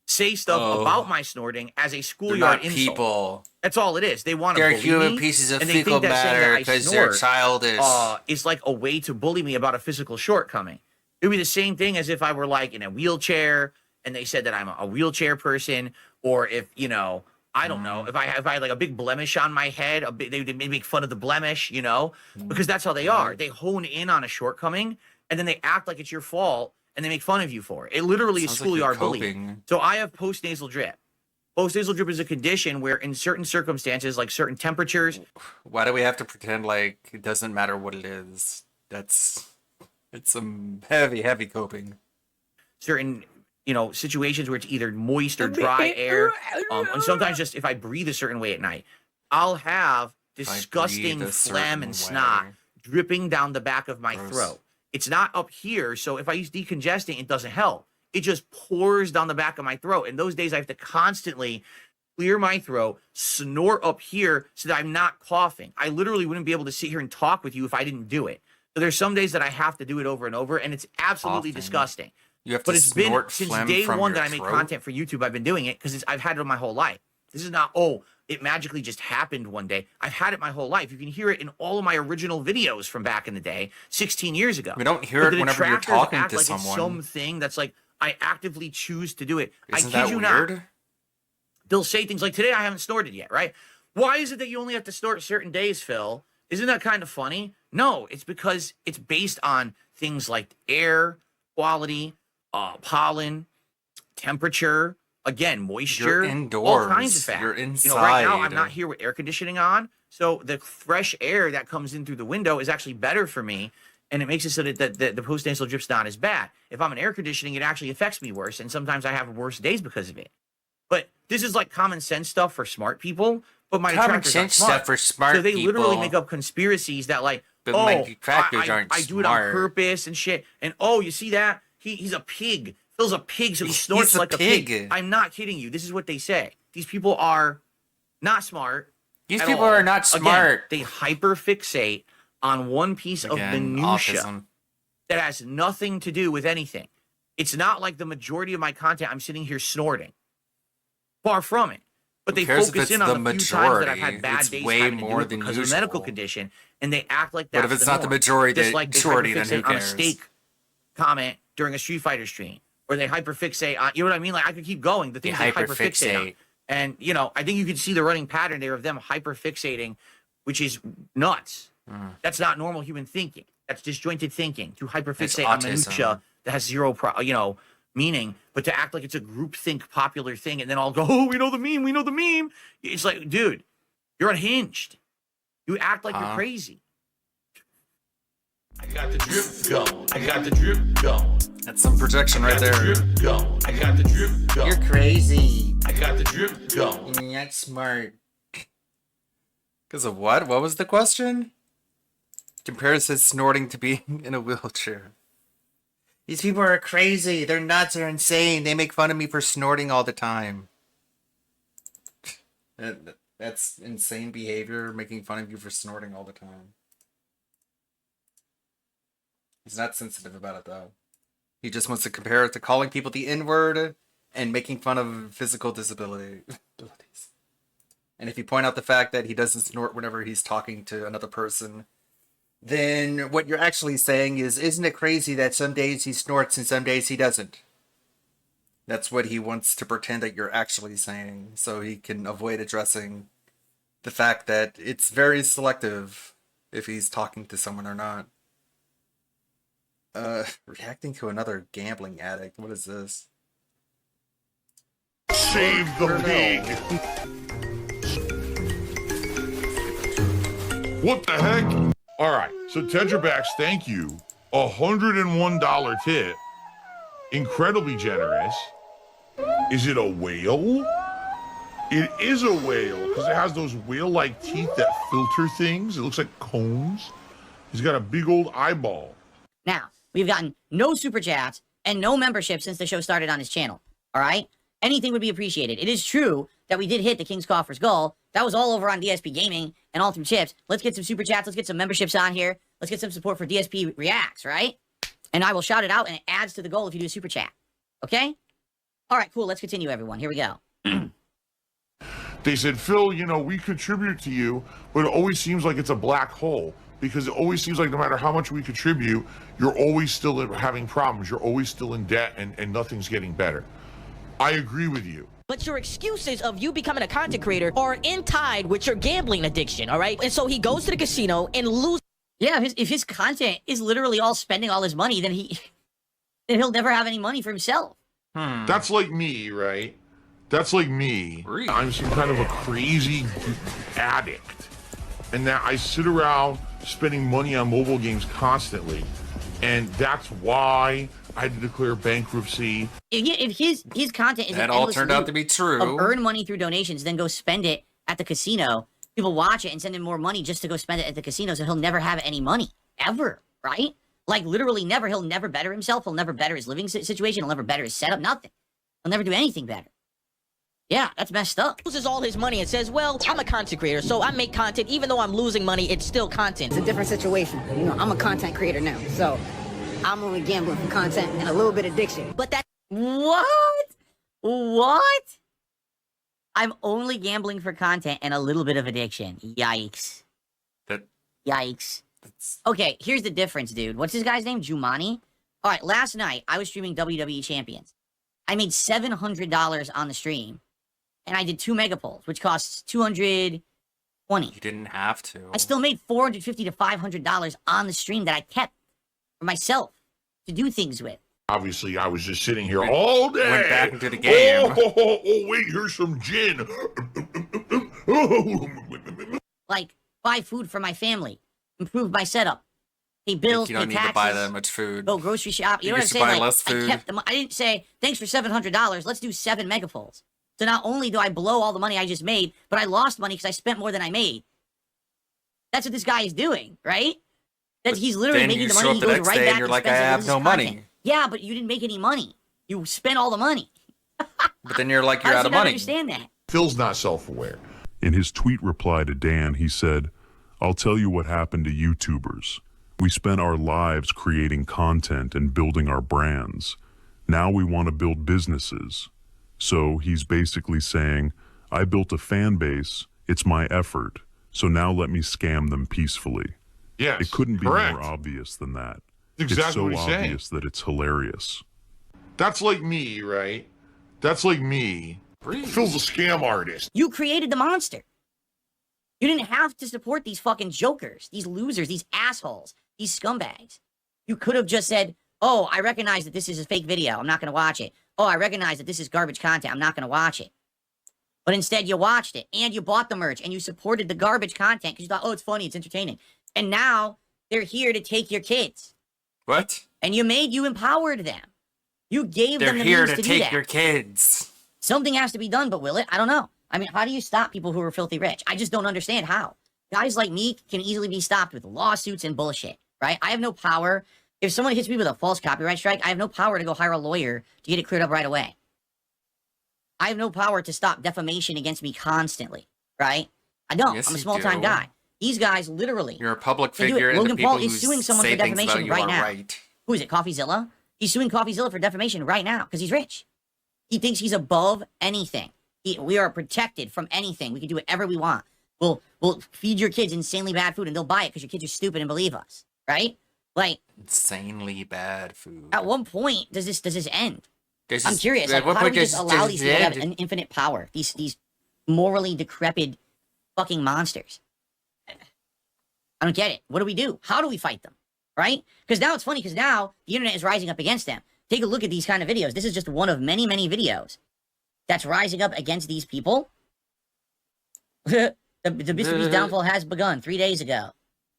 say stuff about my snorting as a schoolyard insult. People. That's all it is. They want to They're bully human me, pieces of and they fecal think that saying matter that I because they're snort, childish. Is like a way to bully me about a physical shortcoming. It would be the same thing as if I were like in a wheelchair and they said that I'm a wheelchair person, or if, you know, I don't know, if I had like a big blemish on my head, they make fun of the blemish, you know, because that's how they are. They hone in on a shortcoming and then they act like it's your fault and they make fun of you for it. It literally is schoolyard bullying. So I have postnasal drip. Postnasal drip is a condition where in certain circumstances, like certain temperatures. Why do we have to pretend like it doesn't matter what it is? It's some heavy coping. Certain, you know, situations where it's either moist or dry air. And sometimes just if I breathe a certain way at night, I'll have disgusting phlegm and snot dripping down the back of my throat. It's not up here, so if I use decongestant, it doesn't help. It just pours down the back of my throat. And those days I have to constantly clear my throat, snort up here so that I'm not coughing. I literally wouldn't be able to sit here and talk with you if I didn't do it. So there's some days that I have to do it over and over, and it's absolutely disgusting. You have to but it's been snort since phlegm day from one your that I make throat? content for YouTube. I've been doing it because I've had it my whole life. This is not, oh, it magically just happened one day. I've had it my whole life. You can hear it in all of my original videos from back in the day, 16 years ago. We don't hear But it the whenever you're detractors talking act to like someone. It's something that's like, I actively choose to do it. Isn't I that kid you weird? not. They'll say things like, today I haven't snorted yet, right? Why is it that you only have to snort certain days, Phil? Isn't that kind of funny? No, it's because it's based on things like air quality, pollen, temperature, again, moisture, You're indoors. all kinds of factors. You're You know, right now I'm inside. not here with air conditioning on, so the fresh air that comes in through the window is actually better for me, and it makes it so that the post-nasal drip's not as bad. If I'm in air conditioning, it actually affects me worse, and sometimes I have worse days because of it. But this is like common sense stuff for smart people. But my Common detractors aren't sense stuff smart. for smart So they literally people. make up conspiracies that like, But oh, my detractors aren't I do it on smart. purpose and shit. And oh, you see that? He's a pig. Phil's a pig, so he snorts He's a like a pig. pig. I'm not kidding you. This is what they say. These people are not smart. These at people all. are not Again, smart. they hyperfixate on one piece of Again, minutia autism. that has nothing to do with anything. It's not like the majority of my content I'm sitting here snorting. Far from it. But Who they cares if focus it's in on the the few times that I've majority? had bad It's days way having to do more it than because of a medical usual. condition, and they act like But that's if it's the not the norm. majority, Just the like they majority, then who hyperfixate on a cares? steak comment during a Street Fighter stream, or they hyperfixate on, you know what I mean? Like I could keep going. The They things they hyperfixate on. hyperfixate. And you know, I think you can see the running pattern there of them hyperfixating, which is nuts. That's not normal human thinking. That's disjointed thinking to hyperfixate on autism. minutia that has zero, meaning. But to act like it's a groupthink popular thing, and then I'll go, oh, we know the meme, we know the meme. It's like, dude, you're unhinged. You act like you're crazy. I got the drip going. I got the drip going. That's some projection right there. Drip going. I got the drip going. You're crazy. I got the drip going. You're not smart. Because of what? What was the question? Compares his snorting to being in a wheelchair. These people are crazy. They're nuts. They're insane. They make fun of me for snorting all the time. That's insane behavior, making fun of you for snorting all the time. He's not sensitive about it, though. He just wants to compare it to calling people the N-word and making fun of physical disabilities. And if you point out the fact that he doesn't snort whenever he's talking to another person, then what you're actually saying is, isn't it crazy that some days he snorts and some days he doesn't? That's what he wants to pretend that you're actually saying, so he can avoid addressing the fact that it's very selective if he's talking to someone or not. Reacting to another gambling addict. What is this? Save the pig! What the heck? Alright, so Tetrabacks, thank you. $101 tip. Incredibly generous. Is it a whale? It is a whale, because it has those whale-like teeth that filter things. It looks like cones. He's got a big old eyeball. Now, we've gotten no super chats and no membership since the show started on his channel. All right? Anything would be appreciated. It is true that we did hit the King's Coffers goal. That was all over on DSP Gaming and all through chips. Let's get some super chats. Let's get some memberships on here. Let's get some support for DSP Reacts, right? And I will shout it out, and it adds to the goal if you do a super chat. Okay? All right, cool. Let's continue, everyone. Here we go. They said, Phil, you know, we contribute to you, but it always seems like it's a black hole. Because it always seems like no matter how much we contribute, you're always still having problems. You're always still in debt, and nothing's getting better. I agree with you. But your excuses of you becoming a content creator are in tied with your gambling addiction, all right? And so he goes to the casino and loses. Yeah, if his content is literally all spending all his money, then he'll never have any money for himself. That's like me, right? That's like me. I'm some kind of a crazy addict. And that I sit around spending money on mobile games constantly. And that's why I had to declare bankruptcy. If his content is That all turned out to be true. Of earn money through donations, then go spend it at the casino. People watch it and send him more money just to go spend it at the casino, so he'll never have any money ever, right? Like literally never. He'll never better himself. He'll never better his living situation. He'll never better his setup. Nothing. He'll never do anything better. Yeah, that's messed up. Loses all his money and says, well, I'm a content creator, so I make content. Even though I'm losing money, it's still content. It's a different situation. You know, I'm a content creator now, so I'm only gambling for content and a little bit of addiction. But that... What? I'm only gambling for content and a little bit of addiction. Yikes. Yikes. Okay, here's the difference, dude. What's this guy's name? Jumani? All right, last night, I was streaming WWE Champions. I made $700 on the stream, and I did 2 mega polls, which costs $220. You didn't have to. I still made $450 to $500 on the stream that I kept for myself to do things with. Obviously, I was just sitting here all day. Went back into the game. Oh, wait, here's some gin. Like, buy food for my family, improve my setup, pay bills, You don't pay need taxes, to buy that much food. go grocery shop. You know You what I'm should saying? buy Like, less food. I kept I didn't say, thanks for $700, let's do 7 mega polls. So not only do I blow all the money I just made, but I lost money because I spent more than I made. That's what this guy is doing, right? That he's literally then making you the show money, up he the goes next right day and back you're and like, spends I it have with no his money. content. Yeah, but you didn't make any money. You spent all the money. But then you're like, How you're does out he of not money. understand that? Phil's not self-aware. In his tweet reply to Dan, he said, "I'll tell you what happened to YouTubers. We spent our lives creating content and building our brands. Now we want to build businesses." So he's basically saying, I built a fan base, it's my effort, so now let me scam them peacefully. Yes, It couldn't be correct. more obvious than that. Exactly it's so what he's saying. obvious that it's hilarious. That's like me, right? That's like me. Phil's a scam artist. You created the monster. You didn't have to support these fucking jokers, these losers, these assholes, these scumbags. You could have just said, oh, I recognize that this is a fake video. I'm not going to watch it. Oh, I recognize that this is garbage content. I'm not going to watch it. But instead, you watched it, and you bought the merch, and you supported the garbage content because you thought, oh, it's funny, it's entertaining. And now they're here to take your kids. What? And you empowered them. You gave They're them the here means to to do take that. your kids. Something has to be done, but will it? I don't know. I mean, how do you stop people who are filthy rich? I just don't understand how. Guys like me can easily be stopped with lawsuits and bullshit, right? I have no power. If someone hits me with a false copyright strike, I have no power to go hire a lawyer to get it cleared up right away. I have no power to stop defamation against me constantly, right? I don't. Yes, I'm a you small-time do. guy. These guys literally. You're a public They do it. figure, and the Logan people Paul who is suing someone say for things about defamation you right are now. right. Who is it? CoffeeZilla? He's suing CoffeeZilla for defamation right now because he's rich. He thinks he's above anything. We are protected from anything. We can do whatever we want. We'll feed your kids insanely bad food and they'll buy it because your kids are stupid and believe us, right? Like Insanely bad food. at one point does this end? This I'm is- curious. at Like, what how do point we just does allow this these people to have end? an infinite power? These morally decrepit fucking monsters. I don't get it. What do we do? How do we fight them? Right? Because now it's funny because now the internet is rising up against them. Take a look at these kind of videos. This is just one of many, many videos that's rising up against these people. the Mr. Beast downfall has begun 3 days ago.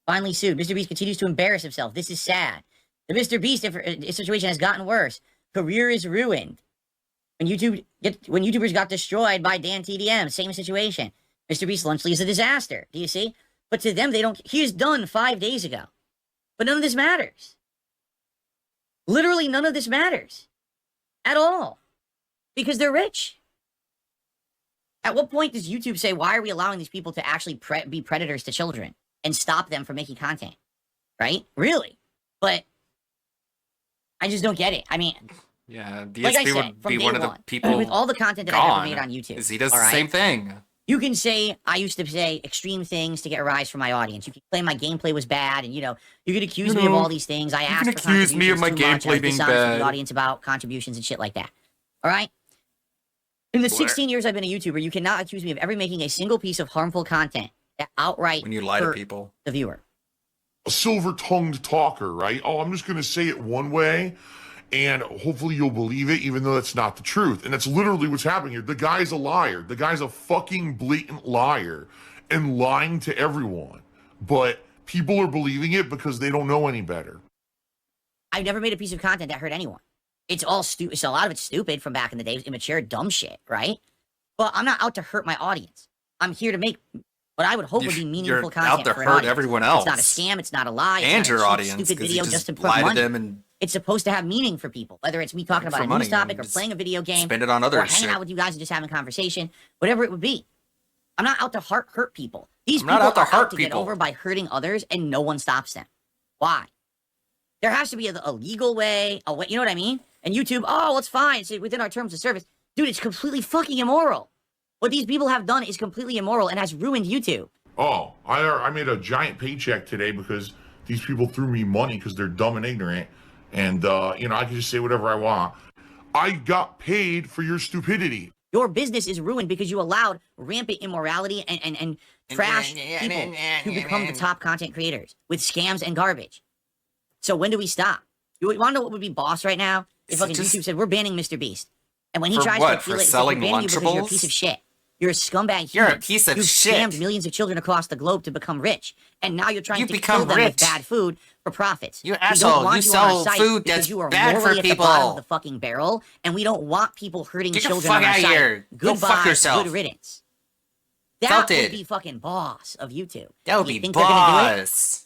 Finally sued. Mr. Beast continues to embarrass himself. This is sad. The Mr. Beast situation has gotten worse. Career is ruined. When YouTubers got destroyed by Dan TDM, same situation. Mr. Beast Lunchley is a disaster. Do you see? But to them, he is done 5 days ago. But none of this matters. Literally none of this matters. At all. Because they're rich. At what point does YouTube say, why are we allowing these people to actually be predators to children and stop them from making content? Right? Really? But I just don't get it. I mean, Yeah, DSP like I said, would from be day one of the one, people with all the content that I've gone, ever made on YouTube. is he does all the right? same thing. You can say, I used to say extreme things to get a rise from my audience. You can claim my gameplay was bad, and, you could accuse me of all these things. I asked can for accuse me of my contributions too much. I was gameplay being dishonest with bad. the audience about contributions and shit like that. All right? In the 16 years I've been a YouTuber, you cannot accuse me of ever making a single piece of harmful content that outright When you lie to hurt people. the viewer. A silver-tongued talker, right? Oh, I'm just going to say it one way, and hopefully you'll believe it, even though that's not the truth. And that's literally what's happening here. The guy's a liar. The guy's a fucking blatant liar and lying to everyone. But people are believing it because they don't know any better. I've never made a piece of content that hurt anyone. It's all stupid. So a lot of it's stupid from back in the day. It was immature, dumb shit, right? But I'm not out to hurt my audience. I'm here to make what I would hope would be meaningful You're content out to for an hurt audience. everyone It's not a else. scam. It's not a lie. It's And not a your cheap, audience, stupid 'cause video you just to just put lie to money. them and It's supposed to have meaning for people, whether it's me talking about for a money news topic or and playing a video game, spend it on other or hanging shit. out with you guys and just having a conversation, whatever it would be. I'm not out to hurt people. These I'm people not out to are hurt out to get people. over by hurting others, and no one stops them. Why? There has to be a legal way, a way, you know what I mean? And YouTube, oh, it's fine. It's within our terms of service. Dude, it's completely fucking immoral. What these people have done is completely immoral and has ruined YouTube. Oh, I made a giant paycheck today because these people threw me money because they're dumb and ignorant. And, you know, I can just say whatever I want. I got paid for your stupidity. Your business is ruined because you allowed rampant immorality and trash people to become the top content creators with scams and garbage. So when do we stop? You want to know what would be boss right now? If fucking YouTube said, we're banning Mr. Beast. And when he For tries what? to appeal For it, it's like, selling we're banning you because you're a Lunchables? piece of shit. You're a scumbag. You're a human. piece of You've shit. scammed millions of children across the globe to become rich. And now you're trying You to become kill them with rich. bad food for profits. You We asshole. don't want You you on our sell site food because that's you are bad for morally at the bottom people. of the fucking barrel, and we don't want people hurting Get the children fuck on our outta site. here. Go Goodbye, fuck yourself. good riddance. That Felted. would be fucking boss of YouTube. That would You be think they're gonna do it? boss.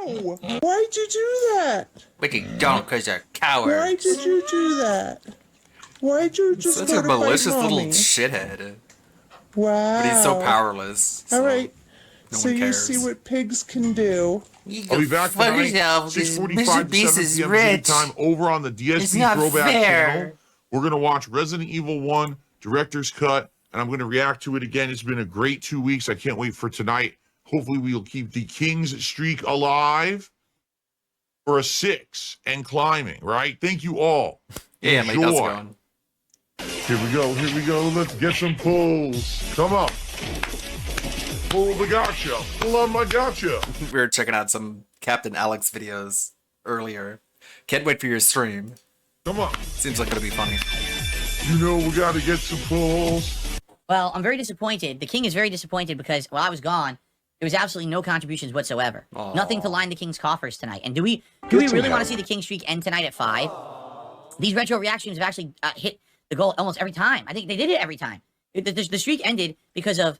Why'd you do that? But you don't because you're cowards. Why did you do that? Why'd you just Such go a to fight malicious little mommy? shithead. Wow. But he's so powerless. All right. no so one you cares. see what pigs can do. I'll be back fuck tonight, yourself, this 6:45 Mr. to Beast 7 is p.m. rich. Pacific time over on the It's DSP not Throwback fair. channel. We're going to watch Resident Evil 1 Director's Cut, and I'm going to react to it again. It's been a great 2 weeks. I can't wait for tonight. Hopefully we'll keep the Kings streak alive for a 6 and climbing, right? Thank you all. Yeah, mate, that's Enjoy. going. Here we go. Here we go. Let's get some pulls. Come on. Pull the gotcha. Pull on my gotcha. We were checking out some Captain Alex videos earlier. Can't wait for your stream. Come on. Seems like it'll be funny. You know we got to get some pulls. Well, I'm very disappointed. The king is very disappointed because while I was gone, there was absolutely no contributions whatsoever. Aw. Nothing to line the king's coffers tonight. And do we really want to see the king streak end tonight at 5? These retro reactions have actually hit the goal almost every time. I think they did it every time. The streak ended because of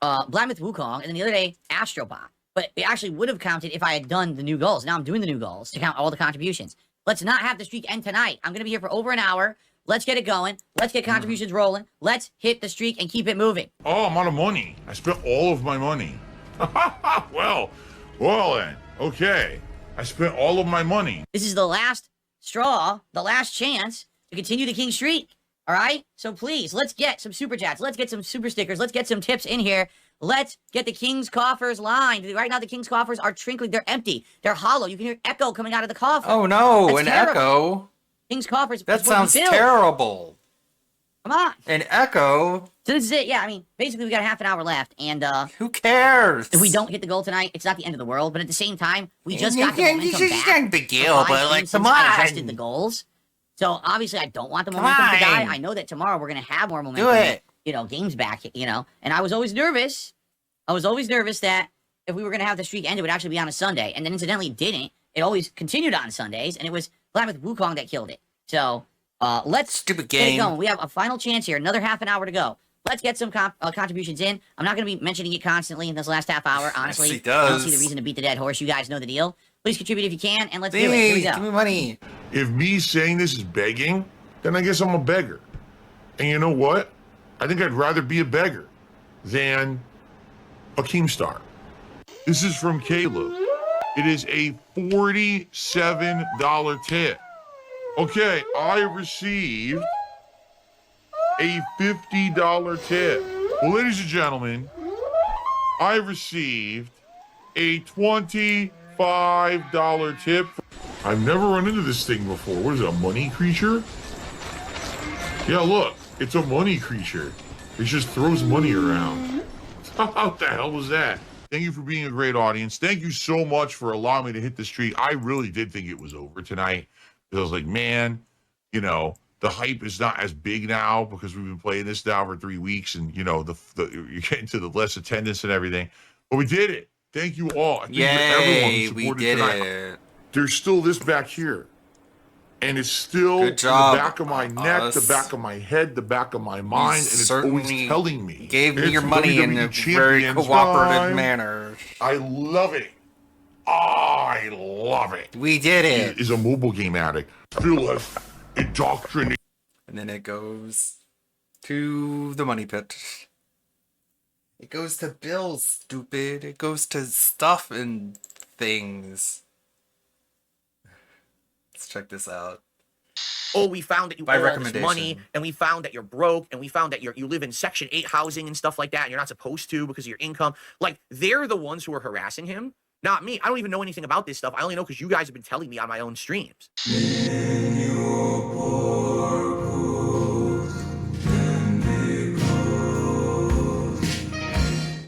Blamith Wukong, and then the other day, Astrobot. But it actually would have counted if I had done the new goals. Now I'm doing the new goals to count all the contributions. Let's not have the streak end tonight. I'm going to be here for over an hour. Let's get it going. Let's get contributions rolling. Let's hit the streak and keep it moving. Oh, I'm out of money. I spent all of my money. well then. Okay. I spent all of my money. This is the last straw, the last chance to continue the king streak. All right? So please, let's get some super chats. Let's get some super stickers. Let's get some tips in here. Let's get the king's coffers lined. Right now, the king's coffers are trinkling. They're empty. They're hollow. You can hear echo coming out of the coffer. Oh no, That's an terrible. echo? King's coffers. That is what we sounds build. terrible. Come on. An echo? So this is it. Yeah, I mean, basically we got half an hour left, and who cares? If we don't hit the goal tonight, it's not the end of the world. But at the same time, we just Yeah, got the yeah, momentum it's back. not a big deal, for 5 but, like, games come since I on. adjusted the goals. So obviously, I don't want the Come momentum to die. on. I know that tomorrow we're gonna have more momentum. it. You know, games back. You know, and I was always nervous. I was always nervous that if we were gonna have the streak end, it would actually be on a Sunday, and then incidentally it didn't. It always continued on Sundays, and it was Blamith Wukong that killed it. So let's Stupid get it game. going. We have a final chance here. Another half an hour to go. Let's get some contributions in. I'm not going to be mentioning it constantly in this last half hour, honestly. he I don't see does. the reason to beat the dead horse. You guys know the deal. Please contribute if you can, and let's do it. Here we Please, go. give me money. If me saying this is begging, then I guess I'm a beggar. And you know what? I think I'd rather be a beggar than a Keemstar. This is from Caleb. It is a $47 tip. Okay, I received a $50 tip. Well, ladies and gentlemen, I received a $25 tip. I've never run into this thing before. What is it, a money creature? Yeah, look, it's a money creature. It just throws money around. What the hell was that? Thank you for being a great audience. Thank you so much for allowing me to hit the streak. I really did think it was over tonight. I was like, man, you know, the hype is not as big now because we've been playing this now for 3 weeks, and you know, you're getting to the less attendance and everything. But we did it. Thank you all. Thank you to everyone who Yay, we supported did tonight. it. There's still this back here. And it's still Good job, in the back of my neck, us. the back of my head, the back of my mind, and it's always certainly telling me. Gave me It's your money in WWE a very Champions cooperative time. manner. I love it. I love it. We did it. He is a mobile game addict. Phil has indoctrinated. And then it goes to the money pit. It goes to bills, stupid. It goes to stuff and things. Let's check this out. oh, we found that you By owe all this money, recommendation. and we found that you're broke, and we found that you live in Section 8 housing and stuff like that, and you're not supposed to because of your income. Like, they're the ones who are harassing him, not me. I don't even know anything about this stuff. I only know because you guys have been telling me on my own streams.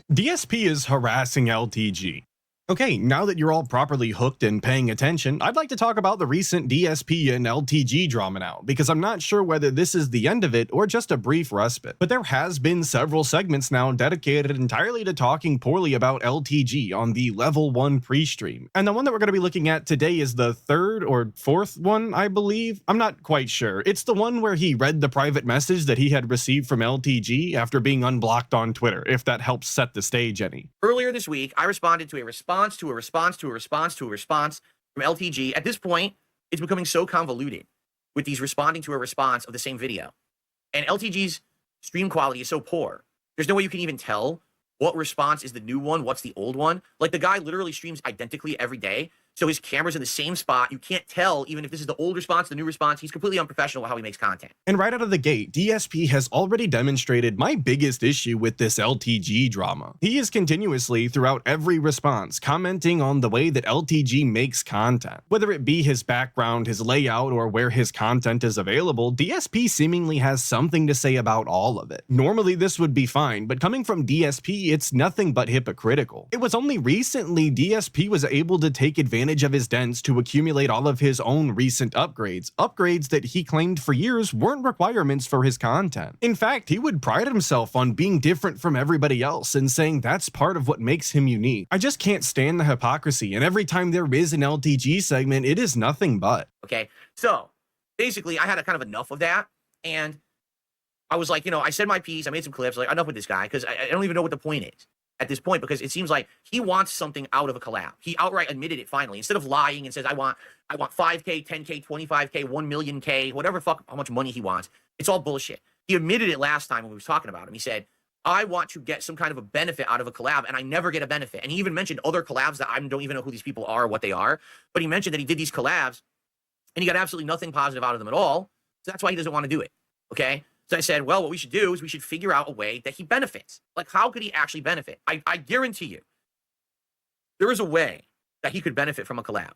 DSP is harassing LTG. Okay, now that you're all properly hooked and paying attention, I'd like to talk about the recent DSP and LTG drama now, because I'm not sure whether this is the end of it or just a brief respite. But there has been several segments now dedicated entirely to talking poorly about LTG on the Level 1 pre-stream. And the one that we're going to be looking at today is the third or fourth one, I believe. I'm not quite sure. It's the one where he read the private message that he had received from LTG after being unblocked on Twitter, if that helps set the stage any. Earlier this week, I responded to a response to a response to a response to a response from LTG. At this point, it's becoming so convoluted with these responding to a response of the same video. And LTG's stream quality is so poor. There's no way you can even tell what response is the new one, what's the old one. Like, the guy literally streams identically every day. So his camera's in the same spot. You can't tell even if this is the old response, the new response. He's completely unprofessional with how he makes content. And right out of the gate, DSP has already demonstrated my biggest issue with this LTG drama. He is continuously, throughout every response, commenting on the way that LTG makes content. Whether it be his background, his layout, or where his content is available, DSP seemingly has something to say about all of it. Normally this would be fine, but coming from DSP, it's nothing but hypocritical. It was only recently DSP was able to take advantage of his dents to accumulate all of his own recent upgrades that he claimed for years weren't requirements for his content. In fact, he would pride himself on being different from everybody else and saying that's part of what makes him unique. I just can't stand the hypocrisy, and every time there is an LTG segment, it is nothing but. Okay, so basically I had a kind of enough of that, and I was like, you know, I said my piece, I made some clips, like, enough with this guy, because I don't even know what the point is at this point, because it seems like he wants something out of a collab. He outright admitted it finally, instead of lying and says, I want 5K, 10K, 25K, 1 million K, whatever fuck how much money he wants. It's all bullshit. He admitted it last time when we was talking about him. He said, I want to get some kind of a benefit out of a collab, and I never get a benefit. And he even mentioned other collabs that I don't even know who these people are or what they are, but he mentioned that he did these collabs and he got absolutely nothing positive out of them at all. So that's why he doesn't want to do it. Okay. So I said, well, what we should do is we should figure out a way that he benefits. Like, how could he actually benefit? I guarantee you, there is a way that he could benefit from a collab.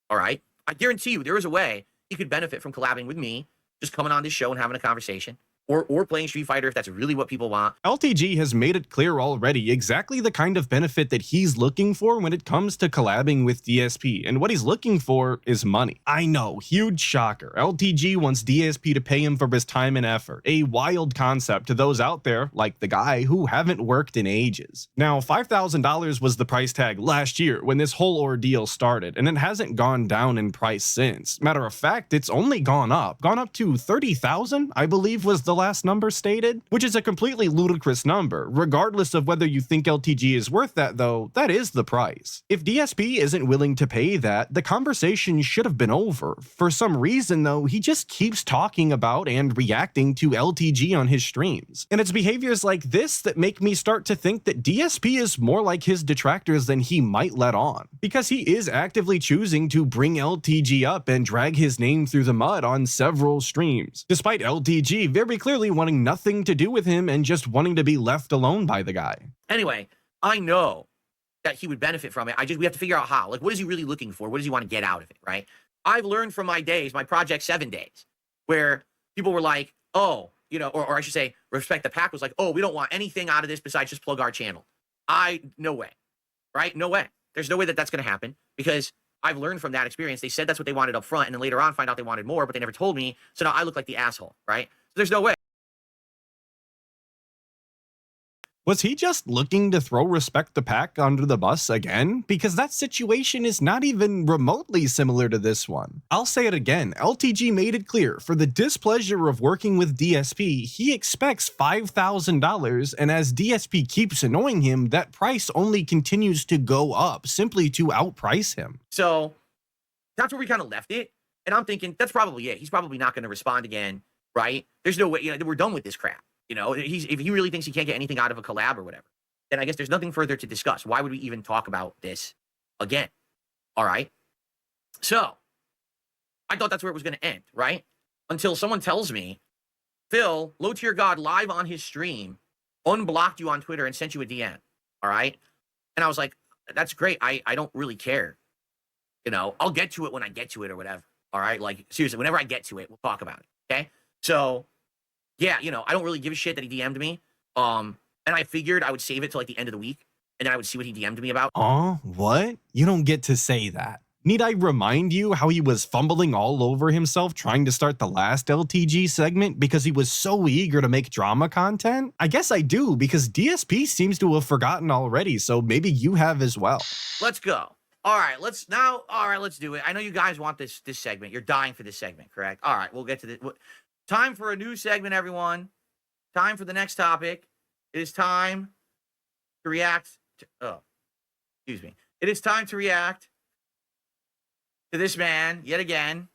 All right? I guarantee you, there is a way he could benefit from collabing with me, just coming on this show and having a conversation, or playing Street Fighter if that's really what people want. LTG has made it clear already exactly the kind of benefit that he's looking for when it comes to collabing with DSP, and what he's looking for is money. I know, huge shocker. LTG wants DSP to pay him for his time and effort, a wild concept to those out there, like the guy, who haven't worked in ages. Now, $5,000 was the price tag last year when this whole ordeal started, and it hasn't gone down in price since. Matter of fact, it's only gone up to 30,000, I believe was the last number stated, which is a completely ludicrous number. Regardless of whether you think LTG is worth that though, that is the price. If DSP isn't willing to pay that, the conversation should have been over. For some reason though, he just keeps talking about and reacting to LTG on his streams. And it's behaviors like this that make me start to think that DSP is more like his detractors than he might let on, because he is actively choosing to bring LTG up and drag his name through the mud on several streams, despite LTG very clearly wanting nothing to do with him and just wanting to be left alone by the guy. Anyway, I know that he would benefit from it. We have to figure out how. Like, what is he really looking for? What does he want to get out of it, right? I've learned from my days, my Project 7 days, where people were like, oh, you know, or I should say, Respect the Pack was like, oh, we don't want anything out of this besides just plug our channel. No way, right? No way. There's no way that that's going to happen, because I've learned from that experience. They said that's what they wanted up front, and then later on find out they wanted more, but they never told me. So now I look like the asshole, right? So there's no way. Was he just looking to throw Respect the Pack under the bus again? Because that situation is not even remotely similar to this one. I'll say it again, LTG made it clear, for the displeasure of working with DSP, he expects $5,000, and as DSP keeps annoying him, that price only continues to go up, simply to outprice him. So that's where we kind of left it, and I'm thinking, that's probably it. He's probably not going to respond again, right? There's no way, we're done with this crap. You know, if he really thinks he can't get anything out of a collab or whatever, then I guess there's nothing further to discuss. Why would we even talk about this again? All right. So I thought that's where it was going to end, right? until someone tells me, Phil, Low Tier God live on his stream, unblocked you on Twitter and sent you a DM. All right. And I was like, that's great. I don't really care. You know, I'll get to it when I get to it or whatever. All right. Like, seriously, whenever I get to it, we'll talk about it. Okay. So, yeah, you know, I don't really give a shit that he DM'd me. And I figured I would save it till like the end of the week and then I would see what he DM'd me about. What? You don't get to say that. Need I remind you how he was fumbling all over himself trying to start the last LTG segment because he was so eager to make drama content? I guess I do, because DSP seems to have forgotten already, so maybe you have as well. Let's go. All right, let's do it. I know you guys want this segment. You're dying for this segment, correct? All right, we'll get to this. Time for a new segment, everyone. Time for the next topic. It is time to react to, excuse me. It is time to react to this man yet again.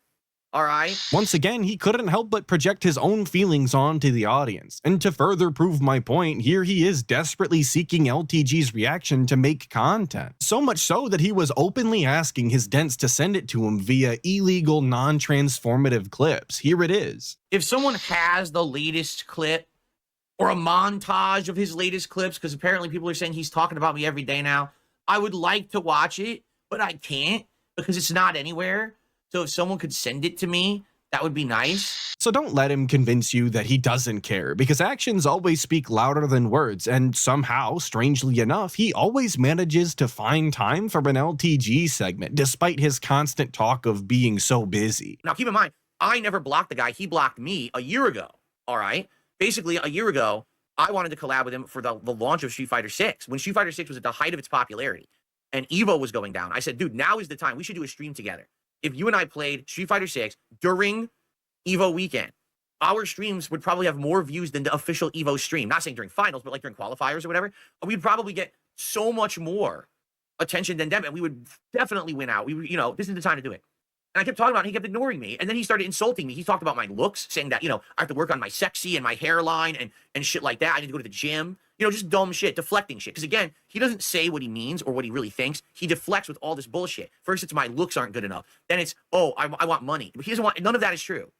All right. Once again, he couldn't help but project his own feelings onto the audience. And to further prove my point, here he is desperately seeking LTG's reaction to make content. So much so that he was openly asking his dents to send it to him via illegal, non-transformative clips. Here it is. If someone has the latest clip or a montage of his latest clips, because apparently people are saying he's talking about me every day now, I would like to watch it, but I can't because it's not anywhere. So if someone could send it to me, that would be nice. So don't let him convince you that he doesn't care, because actions always speak louder than words, and somehow, strangely enough, he always manages to find time for an LTG segment, despite his constant talk of being so busy. Now keep in mind, I never blocked the guy. He blocked me a year ago, all right? Basically, a year ago, I wanted to collab with him for the launch of Street Fighter 6. When Street Fighter 6 was at the height of its popularity, and Evo was going down, I said, dude, now is the time. We should do a stream together. If you and I played Street Fighter 6 during Evo weekend, our streams would probably have more views than the official Evo stream. Not saying during finals, but like during qualifiers or whatever. We'd probably get so much more attention than them, and we would definitely win out. You know, this is the time to do it. And I kept talking about it, and he kept ignoring me. And then he started insulting me. He talked about my looks, saying that, you know, I have to work on my sexy and my hairline and shit like that. I need to go to the gym. You know, just dumb shit, deflecting shit. Because again, he doesn't say what he means or what he really thinks. He deflects with all this bullshit. First, it's my looks aren't good enough. Then it's, oh, I want money. But he doesn't want, none of that is true.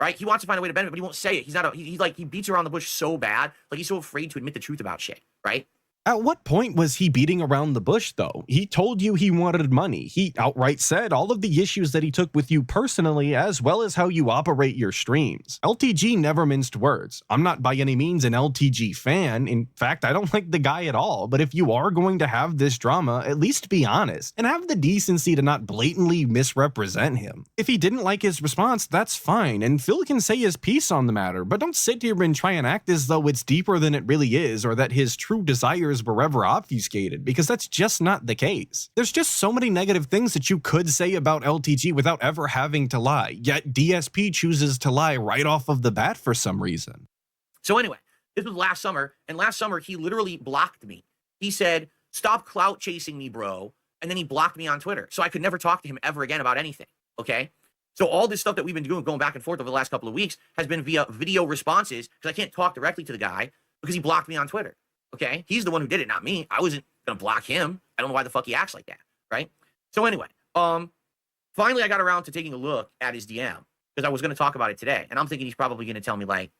Right? He wants to find a way to benefit, but he won't say it. He's not he beats around the bush so bad. Like, he's so afraid to admit the truth about shit. Right? At what point was he beating around the bush, though? He told you he wanted money. He outright said all of the issues that he took with you personally, as well as how you operate your streams. LTG never minced words. I'm not by any means an LTG fan. In fact, I don't like the guy at all. But if you are going to have this drama, at least be honest and have the decency to not blatantly misrepresent him. If he didn't like his response, that's fine, and Phil can say his piece on the matter, but don't sit here and try and act as though it's deeper than it really is, or that his true desires were ever obfuscated, because that's just not the case. There's just so many negative things that you could say about LTG without ever having to lie, yet DSP chooses to lie right off of the bat for some reason. So anyway, this was last summer, and last summer he literally blocked me. He said, stop clout chasing me, bro, and then he blocked me on Twitter, so I could never talk to him ever again about anything, okay? So all this stuff that we've been doing, going back and forth over the last couple of weeks, has been via video responses, because I can't talk directly to the guy because he blocked me on Twitter. Okay, he's the one who did it, not me. I wasn't gonna block him. I don't know why the fuck he acts like that, right? So anyway, finally I got around to taking a look at his DM because I was gonna talk about it today, and I'm thinking he's probably gonna tell me like,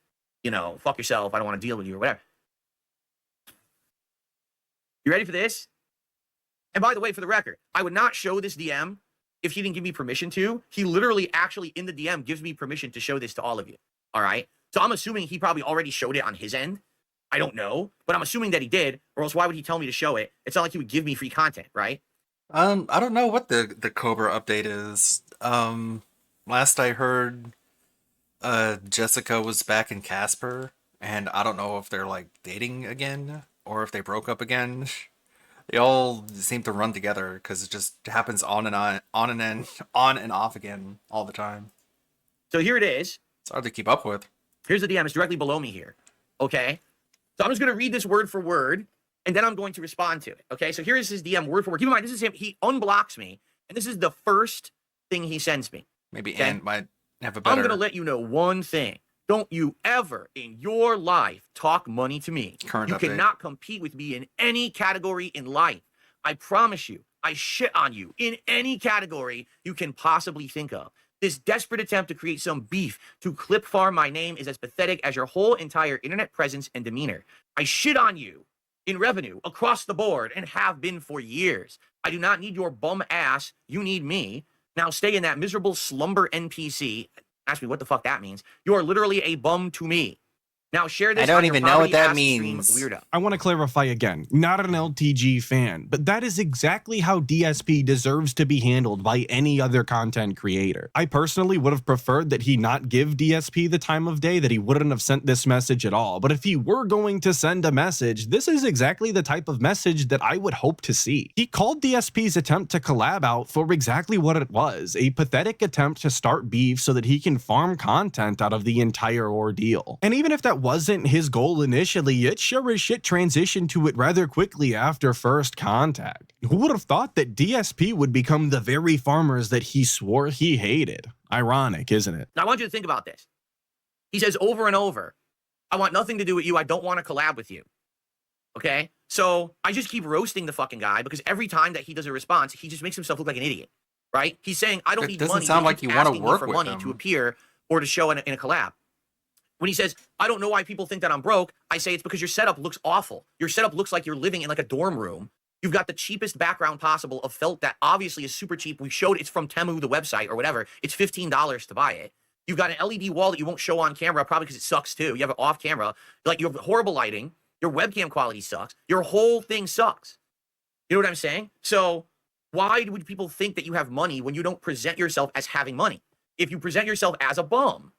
you know, fuck yourself. I don't want to deal with you or whatever. You ready for this? And by the way, for the record, I would not show this DM if he didn't give me permission to. He literally actually in the DM gives me permission to show this to all of you. All right, so I'm assuming he probably already showed it on his end. I don't know, but I'm assuming that he did, or else why would he tell me to show it? It's not like he would give me free content, right? I don't know what the Cobra update is. Last I heard, Jessica was back in Casper, and I don't know if they're like dating again or if they broke up again. They all seem to run together because it just happens on and off again all the time. So here it is. It's hard to keep up with. Here's the DM. It's directly below me here. Okay. So I'm just going to read this word for word, and then I'm going to respond to it. Okay, so here is his DM word for word. Keep in mind, this is him. He unblocks me, and this is the first thing he sends me. Maybe okay? Ant might have a better... I'm going to let you know one thing. Don't you ever in your life talk money to me. Current you update. Cannot compete with me in any category in life. I promise you, I shit on you in any category you can possibly think of. This desperate attempt to create some beef to clip farm my name is as pathetic as your whole entire internet presence and demeanor. I shit on you in revenue across the board and have been for years. I do not need your bum ass. You need me. Now stay in that miserable slumber NPC. Ask me what the fuck that means. You are literally a bum to me. Now share this. I don't on your even know what that poverty-ass stream, means. Weirdo. I want to clarify again, not an LTG fan, but that is exactly how DSP deserves to be handled by any other content creator. I personally would have preferred that he not give DSP the time of day, that he wouldn't have sent this message at all. But if he were going to send a message, this is exactly the type of message that I would hope to see. He called DSP's attempt to collab out for exactly what it was, a pathetic attempt to start beef so that he can farm content out of the entire ordeal. And even if that wasn't his goal initially, it sure as shit transitioned to it rather quickly after first contact. Who would have thought that DSP would become the very farmers that he swore he hated? Ironic, isn't it? Now I want you to think about this. He says over and over, I want nothing to do with you. I don't want to collab with you. Okay? So I just keep roasting the fucking guy because every time that he does a response, he just makes himself look like an idiot. Right? He's saying, I don't need doesn't money. sound He like keeps you wanna asking me work for with money him. to appear or to show in a collab. When he says, I don't know why people think that I'm broke, I say it's because your setup looks awful. Your setup looks like you're living in like a dorm room. You've got the cheapest background possible of felt that obviously is super cheap. We showed it's from Temu, the website or whatever. It's $15 to buy it. You've got an LED wall that you won't show on camera, probably because it sucks too. You have it off camera. Like you have horrible lighting. Your webcam quality sucks. Your whole thing sucks. You know what I'm saying? So why would people think that you have money when you don't present yourself as having money? If you present yourself as a bum,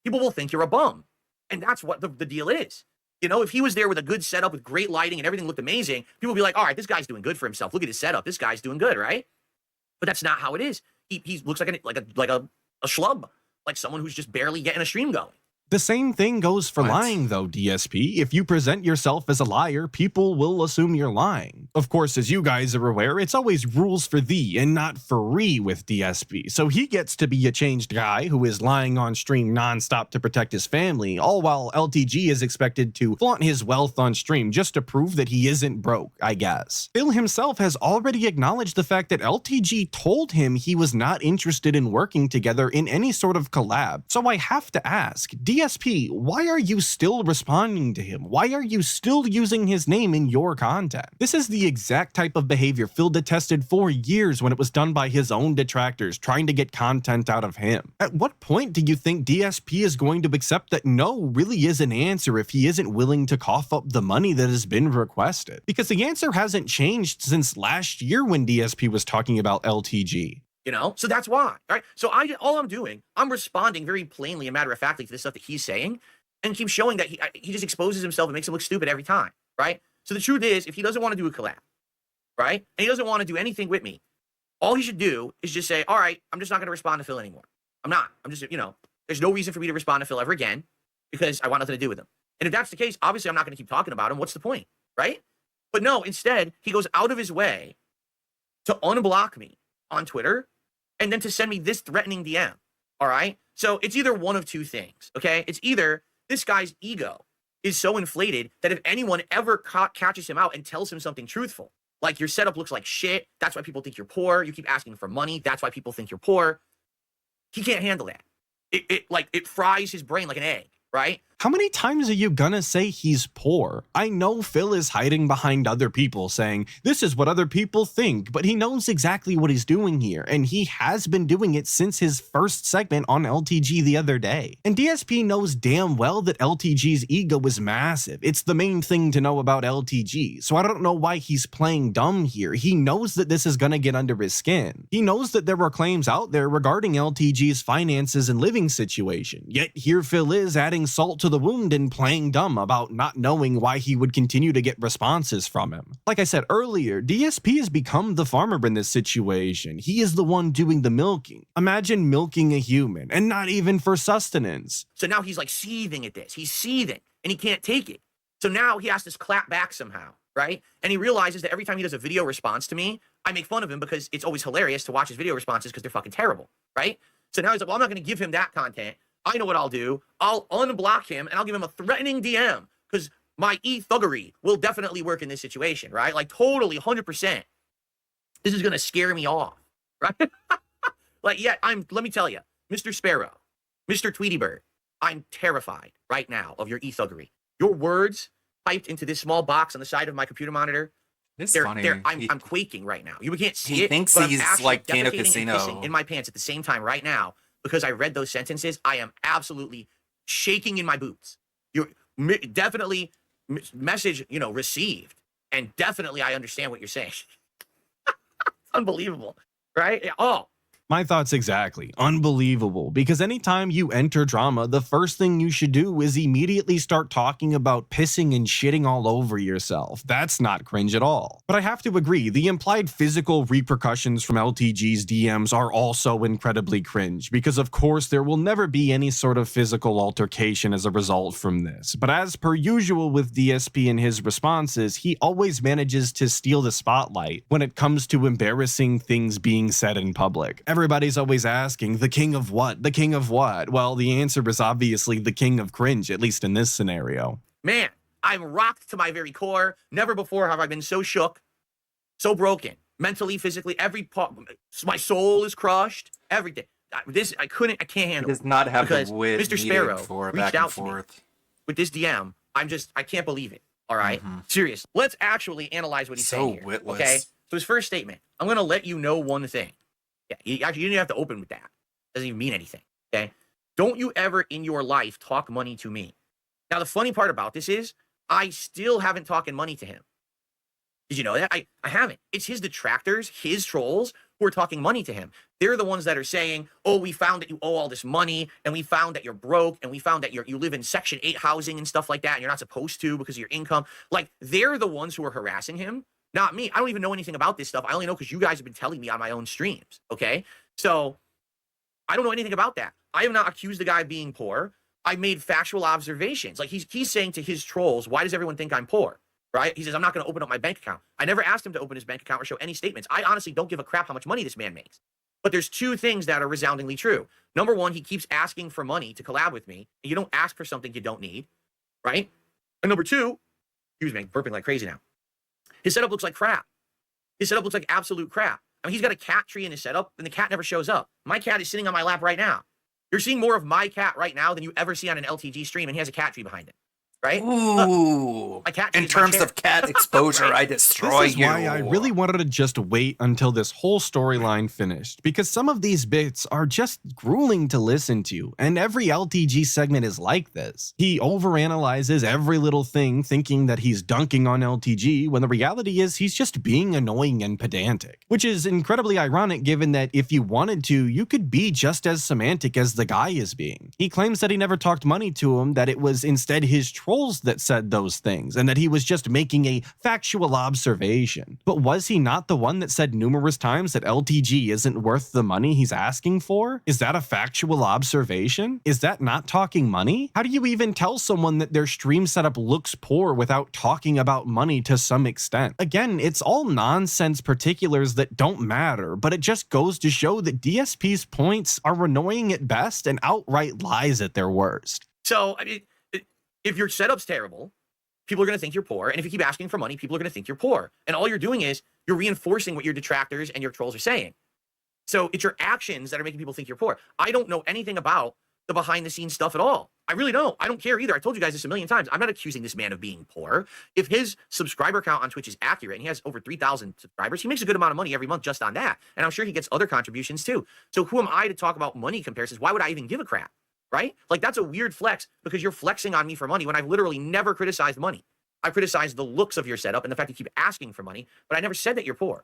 people will think you're a bum. And that's what the deal is. You know, if he was there with a good setup with great lighting and everything looked amazing, people would be like, all right, this guy's doing good for himself. Look at his setup. This guy's doing good, right? But that's not how it is. He looks like a schlub, like someone who's just barely getting a stream going. The same thing goes for lying though, DSP. If you present yourself as a liar, people will assume you're lying. Of course, as you guys are aware, it's always rules for thee and not for re with DSP. So he gets to be a changed guy who is lying on stream nonstop to protect his family, all while LTG is expected to flaunt his wealth on stream just to prove that he isn't broke, I guess. Phil himself has already acknowledged the fact that LTG told him he was not interested in working together in any sort of collab. So I have to ask, DSP, why are you still responding to him? Why are you still using his name in your content? This is the exact type of behavior Phil detested for years when it was done by his own detractors trying to get content out of him. At what point do you think DSP is going to accept that no really is an answer if he isn't willing to cough up the money that has been requested? Because the answer hasn't changed since last year when DSP was talking about LTG. You know, so that's why, right? So all I'm doing, I'm responding very plainly and matter-of-factly to the stuff that he's saying and keep showing that he just exposes himself and makes him look stupid every time, right? So the truth is, if he doesn't want to do a collab, right, and he doesn't want to do anything with me, all he should do is just say, all right, I'm just not going to respond to Phil anymore. I'm just, you know, there's no reason for me to respond to Phil ever again because I want nothing to do with him. And if that's the case, obviously I'm not going to keep talking about him. What's the point, right? But no, instead, he goes out of his way to unblock me on Twitter and then to send me this threatening DM, all right? So it's either one of two things, okay? It's either this guy's ego is so inflated that if anyone ever catches him out and tells him something truthful, like your setup looks like shit, that's why people think you're poor, you keep asking for money, that's why people think you're poor, he can't handle that. It fries his brain like an egg, right? How many times are you gonna say he's poor? I know Phil is hiding behind other people saying, this is what other people think, but he knows exactly what he's doing here, and he has been doing it since his first segment on LTG the other day. And DSP knows damn well that LTG's ego is massive. It's the main thing to know about LTG, so I don't know why he's playing dumb here. He knows that this is gonna get under his skin. He knows that there are claims out there regarding LTG's finances and living situation, yet here Phil is adding salt to the wound and playing dumb about not knowing why he would continue to get responses from him. Like I said earlier, DSP has become the farmer in this situation. He is the one doing the milking. Imagine milking a human, and not even for sustenance. So now he's like seething at this. He's seething, and he can't take it. So now he has to clap back somehow, right? And he realizes that every time he does a video response to me, I make fun of him because it's always hilarious to watch his video responses because they're fucking terrible, right? So now he's like, well, I'm not going to give him that content. I know what I'll do. I'll unblock him and I'll give him a threatening DM because my thuggery will definitely work in this situation, right? Like totally 100%. This is going to scare me off, right? Like, yeah, let me tell you, Mr. Sparrow, Mr. Tweety Bird, I'm terrified right now of your e-thuggery. Your words typed into this small box on the side of my computer monitor. It's funny. I'm quaking right now. You can't see He it. thinks but I'm he's actually like Kano defecating and Casino. pissing in my pants at the same time right now because I read those sentences. I am absolutely shaking in my boots. You're definitely message, received, and definitely I understand what you're saying. Unbelievable, right? Oh. My thoughts exactly. Unbelievable. Because anytime you enter drama, the first thing you should do is immediately start talking about pissing and shitting all over yourself. That's not cringe at all. But I have to agree, the implied physical repercussions from LTG's DMs are also incredibly cringe, because of course there will never be any sort of physical altercation as a result from this. But as per usual with DSP and his responses, he always manages to steal the spotlight when it comes to embarrassing things being said in public. Everybody's always asking, the king of what? The king of what? Well, the answer is obviously the king of cringe, at least in this scenario. Man, I'm rocked to my very core. Never before have I been so shook, so broken, mentally, physically, every part. My soul is crushed, everything. I can't handle it. Does not have because the wit Mr. needed Sparrow for reached back and out to me forth. with this DM. I can't believe it. All right? Serious. Let's actually analyze what he's saying here. Witless. Okay? So his first statement, I'm going to let you know one thing. Yeah, you didn't even have to open with that. Doesn't even mean anything. Okay? Don't you ever in your life talk money to me. Now, the funny part about this is I still haven't talked money to him. Did you know that? I haven't. It's his detractors, his trolls, who are talking money to him. They're the ones that are saying, oh, we found that you owe all this money, and we found that you're broke, and we found that you live in Section 8 housing and stuff like that, and you're not supposed to because of your income. Like, they're the ones who are harassing him, not me. I don't even know anything about this stuff. I only know because you guys have been telling me on my own streams, okay? So I don't know anything about that. I have not accused the guy of being poor. I made factual observations. Like, he's saying to his trolls, why does everyone think I'm poor? Right? He says, I'm not going to open up my bank account. I never asked him to open his bank account or show any statements. I honestly don't give a crap how much money this man makes. But there's two things that are resoundingly true. Number one, he keeps asking for money to collab with me. And you don't ask for something you don't need, right? And number two, excuse me, burping like crazy now. His setup looks like crap. His setup looks like absolute crap. I mean, he's got a cat tree in his setup, and the cat never shows up. My cat is sitting on my lap right now. You're seeing more of my cat right now than you ever see on an LTG stream, and he has a cat tree behind it. Right? Ooh. My cat In terms of cat exposure, I destroy This is why I really wanted to just wait until this whole storyline finished, because some of these bits are just grueling to listen to, and every LTG segment is like this. He overanalyzes every little thing, thinking that he's dunking on LTG, when the reality is he's just being annoying and pedantic. Which is incredibly ironic given that if you wanted to, you could be just as semantic as the guy is being. He claims that he never talked money to him, that it was instead his trolls that said those things, and that he was just making a factual observation. But was he not the one that said numerous times that LTG isn't worth the money he's asking for? Is that a factual observation? Is that not talking money? How do you even tell someone that their stream setup looks poor without talking about money to some extent? Again, it's all nonsense particulars that don't matter, but it just goes to show that DSP's points are annoying at best and outright lies at their worst. So, I mean, if your setup's terrible, people are going to think you're poor. And if you keep asking for money, people are going to think you're poor. And all you're doing is you're reinforcing what your detractors and your trolls are saying. So it's your actions that are making people think you're poor. I don't know anything about the behind the scenes stuff at all. I really don't. I don't care either. I told you guys this a million times. I'm not accusing this man of being poor. If his subscriber count on Twitch is accurate and he has over 3,000 subscribers, he makes a good amount of money every month just on that. And I'm sure he gets other contributions too. So who am I to talk about money comparisons? Why would I even give a crap? Right? Like, that's a weird flex because you're flexing on me for money when I've literally never criticized money. I've criticized the looks of your setup and the fact you keep asking for money, but I never said that you're poor.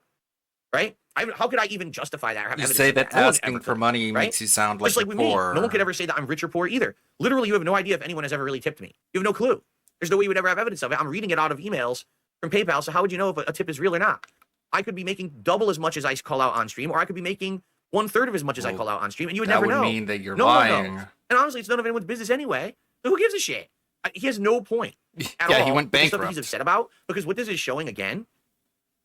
Right? How could I even justify that? Or have You evidence say of that No one asking ever for could, money right? makes you sound like Just like you're with me, poor. no one could ever say that I'm rich or poor either. Literally, you have no idea if anyone has ever really tipped me. You have no clue. There's no way you would ever have evidence of it. I'm reading it out of emails from PayPal, so how would you know if a tip is real or not? I could be making double as much as I call out on stream, or I could be making 1/3 of as much as I call out on stream, and you would that never would know. mean that you're No one lying. knows. And honestly, it's none of anyone's business anyway. So who gives a shit? He has no point at Yeah, all. he went with the stuff bankrupt. he's upset about, because what this is showing again,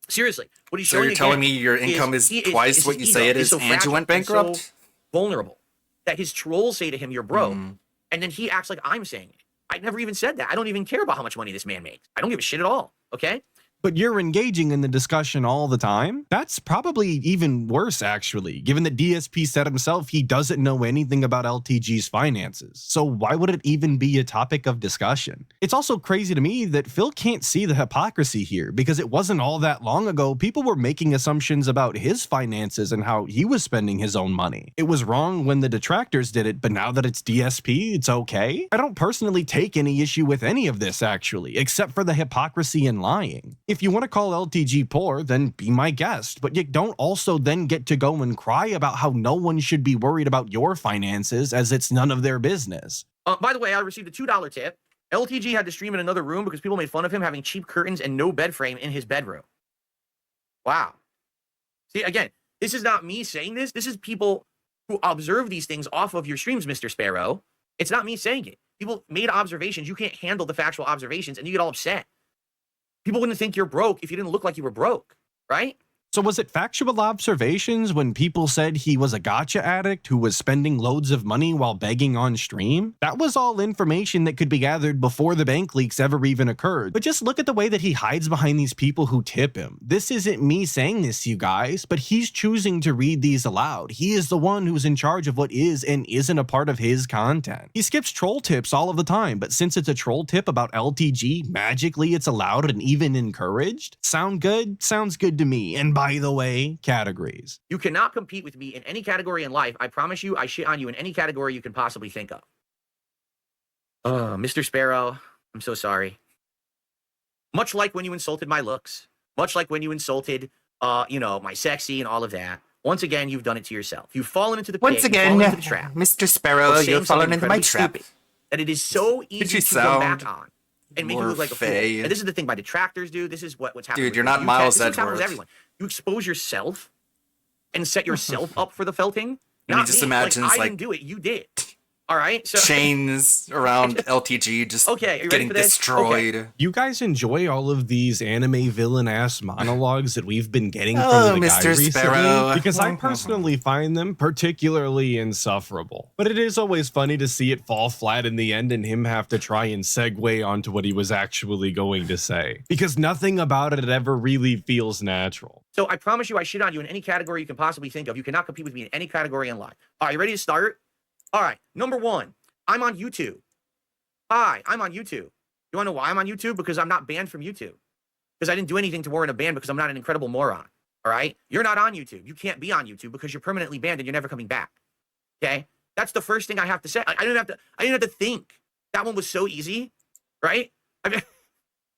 seriously, what he's So showing you're telling again me your income is he twice what you his say ego it is so and you fragile went and so bankrupt? vulnerable that his trolls say to him, "You're broke," and then he acts like I'm saying it. I never even said that. I don't even care about how much money this man makes. I don't give a shit at all. Okay. But you're engaging in the discussion all the time? That's probably even worse, actually, given that DSP said himself he doesn't know anything about LTG's finances. So why would it even be a topic of discussion? It's also crazy to me that Phil can't see the hypocrisy here, because it wasn't all that long ago people were making assumptions about his finances and how he was spending his own money. It was wrong when the detractors did it, but now that it's DSP, it's okay? I don't personally take any issue with any of this, actually, except for the hypocrisy and lying. If you want to call LTG poor, then be my guest, but you don't also then get to go and cry about how no one should be worried about your finances as it's none of their business. By the way, I received a $2 tip. LTG had to stream in another room because people made fun of him having cheap curtains and no bed frame in his bedroom. Wow. See, again, this is not me saying this. This is people who observe these things off of your streams, Mr. Sparrow. It's not me saying it. People made observations. You can't handle the factual observations, and you get all upset. People wouldn't think you're broke if you didn't look like you were broke, right? So was it factual observations when people said he was a gotcha addict who was spending loads of money while begging on stream? That was all information that could be gathered before the bank leaks ever even occurred. But just look at the way that he hides behind these people who tip him. This isn't me saying this, you guys, but he's choosing to read these aloud. He is the one who's in charge of what is and isn't a part of his content. He skips troll tips all of the time, but since it's a troll tip about LTG, magically it's allowed and even encouraged? Sound good? Sounds good to me. And by the way, categories. You cannot compete with me in any category in life. I promise you, I shit on you in any category you can possibly think of. Mr. Sparrow, I'm so sorry. Much like when you insulted my looks, much like when you insulted, my sexy and all of that. Once again, you've done it to yourself. You've fallen into the pit. Once again, into the trap. Mr. Sparrow, you've fallen into my trap. That it is so easy to come back on and make you look like a fool. Faye. And this is the thing my detractors do. This is what's happening. Dude, you're with not you. Miles This is what's happening with Edgeworth. everyone. You expose yourself and set yourself up for the felting. And he Not just me. imagines, I like, didn't do it. You did. All right. So chains around LTG just Okay, are you ready getting for this? destroyed. You guys enjoy all of these anime villain-ass monologues that we've been getting Oh, from the Mr. guy recently? Sparrow. Because I personally find them particularly insufferable. But it is always funny to see it fall flat in the end and him have to try and segue onto what he was actually going to say. Because nothing about it ever really feels natural. So I promise you, I shit on you in any category you can possibly think of. You cannot compete with me in any category in life. All right, you ready to start? All right, number one, I'm on YouTube. Hi, I'm on YouTube. You want to know why I'm on YouTube? Because I'm not banned from YouTube. Because I didn't do anything to warrant a ban because I'm not an incredible moron. All right? You're not on YouTube. You can't be on YouTube because you're permanently banned and you're never coming back. Okay? That's the first thing I have to say. I didn't have to think. That one was so easy, right? I mean,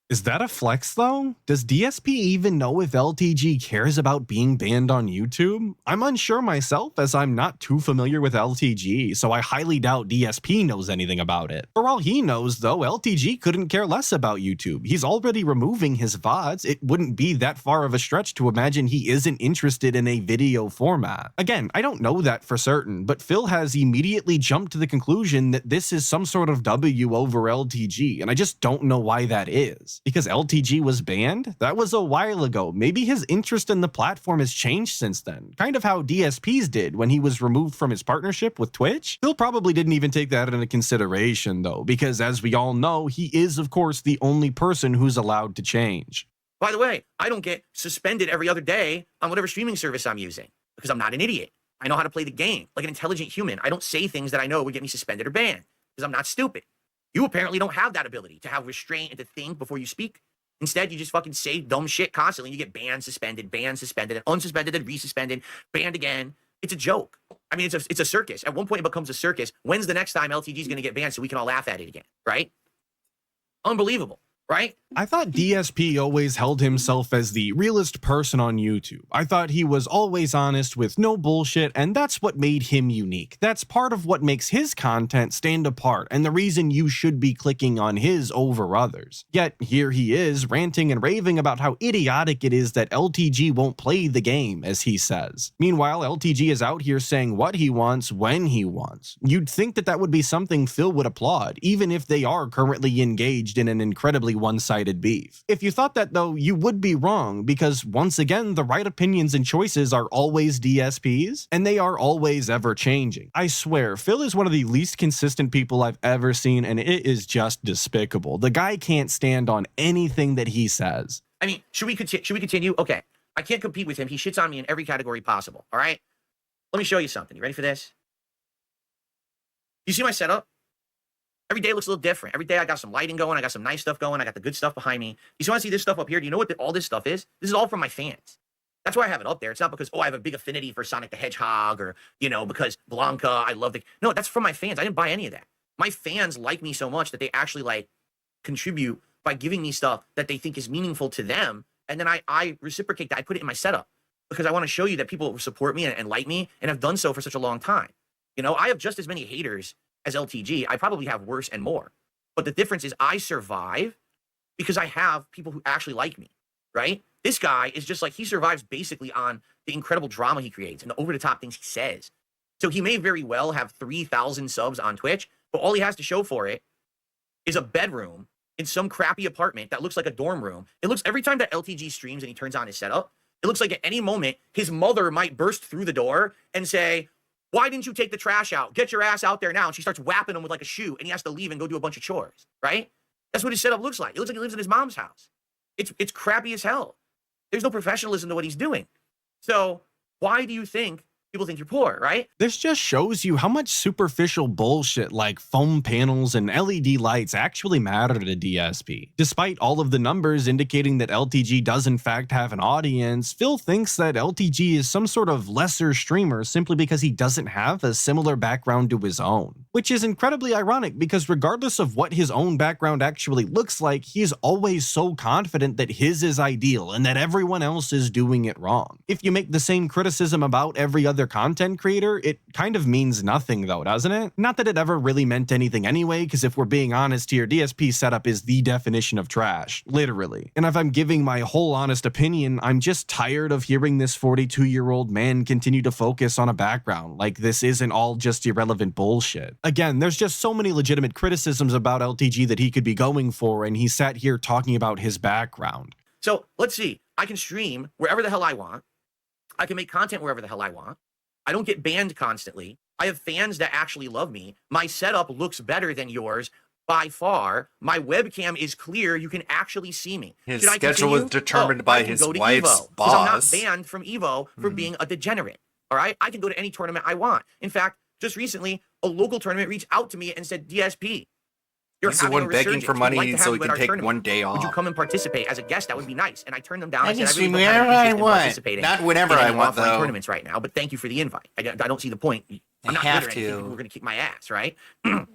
Is that a flex though? Does DSP even know if LTG cares about being banned on YouTube? I'm unsure myself as I'm not too familiar with LTG, so I highly doubt DSP knows anything about it. For all he knows though, LTG couldn't care less about YouTube. He's already removing his VODs. It wouldn't be that far of a stretch to imagine he isn't interested in a video format. Again, I don't know that for certain, but Phil has immediately jumped to the conclusion that this is some sort of W over LTG, and I just don't know why that is. Because LTG was banned? That was a while ago. Maybe his interest in the platform has changed since then. Kind of how DSP's did when he was removed from his partnership with Twitch. Phil probably didn't even take that into consideration though, because as we all know, he is of course the only person who's allowed to change. by the way, I don't get suspended every other day on whatever streaming service I'm using because I'm not an idiot. I know how to play the game like an intelligent human. I don't say things that I know would get me suspended or banned because I'm not stupid. You apparently don't have that ability to have restraint and to think before you speak. Instead, you just fucking say dumb shit constantly. You get banned, suspended, and unsuspended, and resuspended, banned again. It's a joke. I mean, it's a circus. At one point, it becomes a circus. When's the next time LTG is going to get banned so we can all laugh at it again, right? Unbelievable, right? I thought DSP always held himself as the realest person on YouTube. I thought he was always honest with no bullshit, and that's what made him unique. That's part of what makes his content stand apart, and the reason you should be clicking on his over others. Yet, here he is, ranting and raving about how idiotic it is that LTG won't play the game, as he says. Meanwhile, LTG is out here saying what he wants, when he wants. You'd think that that would be something Phil would applaud, even if they are currently engaged in an incredibly one-sided beef. If you thought that though, you would be wrong, because once again, the right opinions and choices are always DSPs, and they are always ever changing. I swear, Phil is one of the least consistent people I've ever seen, and it is just despicable. The guy can't stand on anything that he says. I mean, should we continue? Okay. I can't compete with him. He shits on me in every category possible. All right. Let me show you something. You ready for this? You see my setup? Every day looks a little different. Every day I got some lighting going. I got some nice stuff going. I got the good stuff behind me. You want to see this stuff up here? Do you know what all this stuff is? This is all from my fans. That's why I have it up there. It's not because, oh, I have a big affinity for Sonic the Hedgehog or, because Blanca, I love the... No, that's from my fans. I didn't buy any of that. My fans like me so much that they actually, contribute by giving me stuff that they think is meaningful to them. And then I reciprocate that. I put it in my setup because I want to show you that people support me and like me and have done so for such a long time. I have just as many haters as LTG. I probably have worse and more. But the difference is I survive because I have people who actually like me, right? This guy is just he survives basically on the incredible drama he creates and the over-the-top things he says. So he may very well have 3,000 subs on Twitch, but all he has to show for it is a bedroom in some crappy apartment that looks like a dorm room. It looks, every time that LTG streams and he turns on his setup, it looks like at any moment his mother might burst through the door and say, "Why didn't you take the trash out? Get your ass out there now." And she starts whapping him with a shoe and he has to leave and go do a bunch of chores, right? That's what his setup looks like. It looks like he lives in his mom's house. It's crappy as hell. There's no professionalism to what he's doing. So why do you think people think you're poor, right? This just shows you how much superficial bullshit like foam panels and LED lights actually matter to DSP. Despite all of the numbers indicating that LTG does in fact have an audience, Phil thinks that LTG is some sort of lesser streamer simply because he doesn't have a similar background to his own. Which is incredibly ironic because regardless of what his own background actually looks like, he's always so confident that his is ideal and that everyone else is doing it wrong. If you make the same criticism about every other content creator, it kind of means nothing though, doesn't it? Not that it ever really meant anything anyway, because if we're being honest here, DSP setup is the definition of trash, literally. And if I'm giving my whole honest opinion, I'm just tired of hearing this 42-year-old man continue to focus on a background, like this isn't all just irrelevant bullshit. Again, there's just so many legitimate criticisms about LTG that he could be going for, and he sat here talking about his background. So let's see, I can stream wherever the hell I want. I can make content wherever the hell I want. I don't get banned constantly. I have fans that actually love me. My setup looks better than yours by far. My webcam is clear. You can actually see me. His Should I schedule continue? was determined by I can his go to wife's Evo, 'cause I'm not boss. banned from Evo for being a degenerate. All right? I can go to any tournament I want. In fact, just recently, a local tournament reached out to me and said, DSP, you're He's the having a one begging resurgence. for We'd money like to have so you he at can our take tournament. one day Would you off. come and participate as a guest? That would be nice. And I turned them down. I I said, can I stream really don't have wherever any I interest in want. participating Not whenever in I any want, offline though. tournaments right now, but thank you for the invite. I don't see the point. I'm not have good or anything. to. People are going to kick my ass, right? I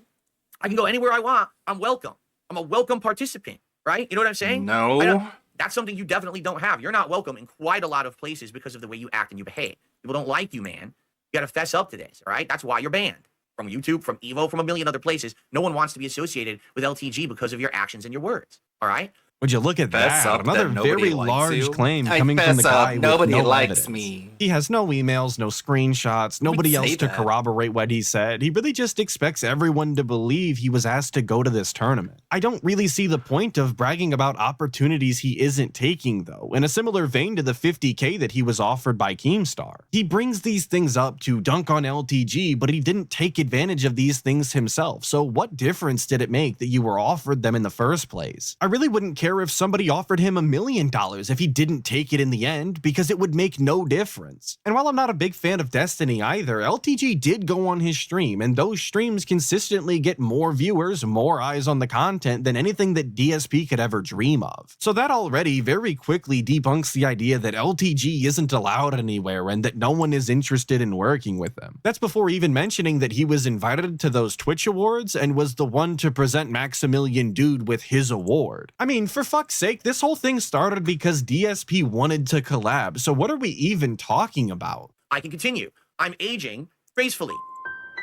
can go anywhere I want. I'm welcome. I'm a welcome participant, right? You know what I'm saying? No. That's something you definitely don't have. You're not welcome in quite a lot of places because of the way you act and you behave. People don't like you, man. You got to fess up to this, all right? That's why you're banned from YouTube, from Evo, from a million other places. No one wants to be associated with LTG because of your actions and your words, all right? Would you look at Fess that? up Another that nobody very likes large you. claim I coming from the fess up, guy with nobody no likes evidence. me. He has no emails, no screenshots, nobody say else to that. corroborate what he said. He really just expects everyone to believe he was asked to go to this tournament. I don't really see the point of bragging about opportunities he isn't taking though, in a similar vein to the 50K that he was offered by Keemstar. He brings these things up to dunk on LTG, but he didn't take advantage of these things himself. So what difference did it make that you were offered them in the first place? I really wouldn't care if somebody offered him $1 million if he didn't take it in the end, because it would make no difference. And while I'm not a big fan of Destiny either, LTG did go on his stream, and those streams consistently get more viewers, more eyes on the content than anything that DSP could ever dream of. So that already very quickly debunks the idea that LTG isn't allowed anywhere and that no one is interested in working with them. That's before even mentioning that he was invited to those Twitch awards and was the one to present Maximilian Dude with his award. I mean, for fuck's sake, this whole thing started because DSP wanted to collab, so what are we even talking about? I can continue. I'm aging gracefully.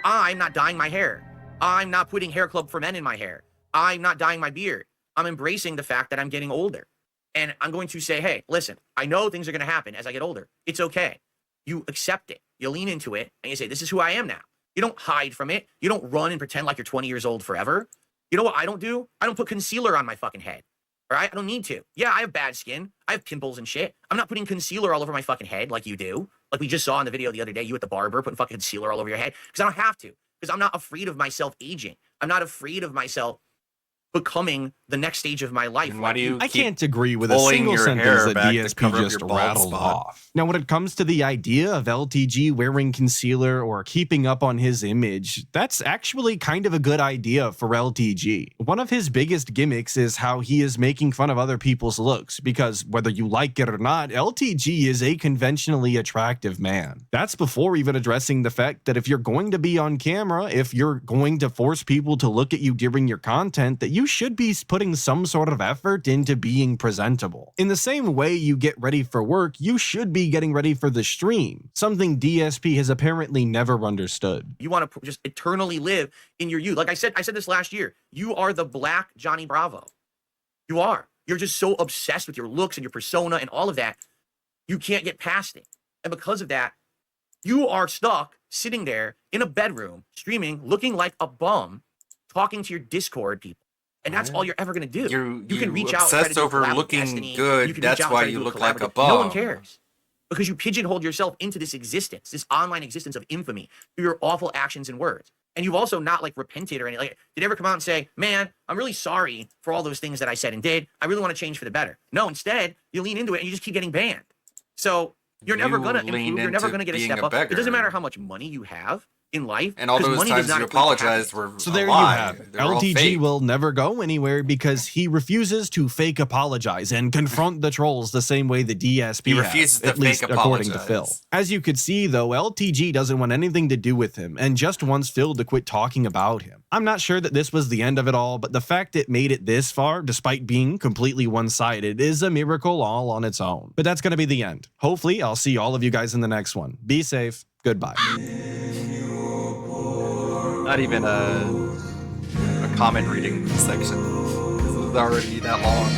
I'm not dyeing my hair. I'm not putting Hair Club for Men in my hair. I'm not dyeing my beard. I'm embracing the fact that I'm getting older. And I'm going to say, hey, listen, I know things are going to happen as I get older. It's okay. You accept it. You lean into it and you say, this is who I am now. You don't hide from it. You don't run and pretend like you're 20 years old forever. You know what I don't do? I don't put concealer on my fucking head. All right? I don't need to. Yeah, I have bad skin. I have pimples and shit. I'm not putting concealer all over my fucking head like you do. Like we just saw in the video the other day, you at the barber putting fucking concealer all over your head. Because I don't have to. Because I'm not afraid of myself aging. I'm not afraid of myself becoming the next stage of my life. And why do you I keep can't agree with a pulling single your sentence hair that back to DSP cover up just your bald rattled spot? off. Now, when it comes to the idea of LTG wearing concealer or keeping up on his image, that's actually kind of a good idea for LTG. One of his biggest gimmicks is how he is making fun of other people's looks, because whether you like it or not, LTG is a conventionally attractive man. That's before even addressing the fact that if you're going to be on camera, if you're going to force people to look at you during your content, that you should be putting some sort of effort into being presentable. In the same way you get ready for work, you should be getting ready for the stream, something DSP has apparently never understood. You want to just eternally live in your youth. Like I said this last year. You are the Black Johnny Bravo. You are. You're just so obsessed with your looks and your persona and all of that. You can't get past it. And because of that, you are stuck sitting there in a bedroom, streaming, looking like a bum, talking to your Discord people. And that's all you're ever going to do. You can reach out, try to obsessed do a over collab with looking Destiny. good. You can That's reach out, why try to you do look collab like a with- No one bum. cares. Because you pigeonholed yourself into this existence, this online existence of infamy through your awful actions and words. And you've also not like repented or anything. Like, did you ever come out and say, man, I'm really sorry for all those things that I said and did. I really want to change for the better. No, instead, you lean into it and you just keep getting banned. So you're never You going to lean improve. You're never into going to get a being step a up. It beggar. doesn't matter how much money you have in life. And all 'cause those money does times not you equate to apologized happiness. were So a there lie. you have it. They were all LTG fake. will never go anywhere because he refuses to fake apologize and confront the trolls the same way the DSP He has, refuses to at least fake according to apologize. Phil. As you could see, though, LTG doesn't want anything to do with him and just wants Phil to quit talking about him. I'm not sure that this was the end of it all, but the fact it made it this far, despite being completely one-sided, is a miracle all on its own. But that's going to be the end. Hopefully, I'll see all of you guys in the next one. Be safe. Goodbye. Not even a comment reading section. This was already that long.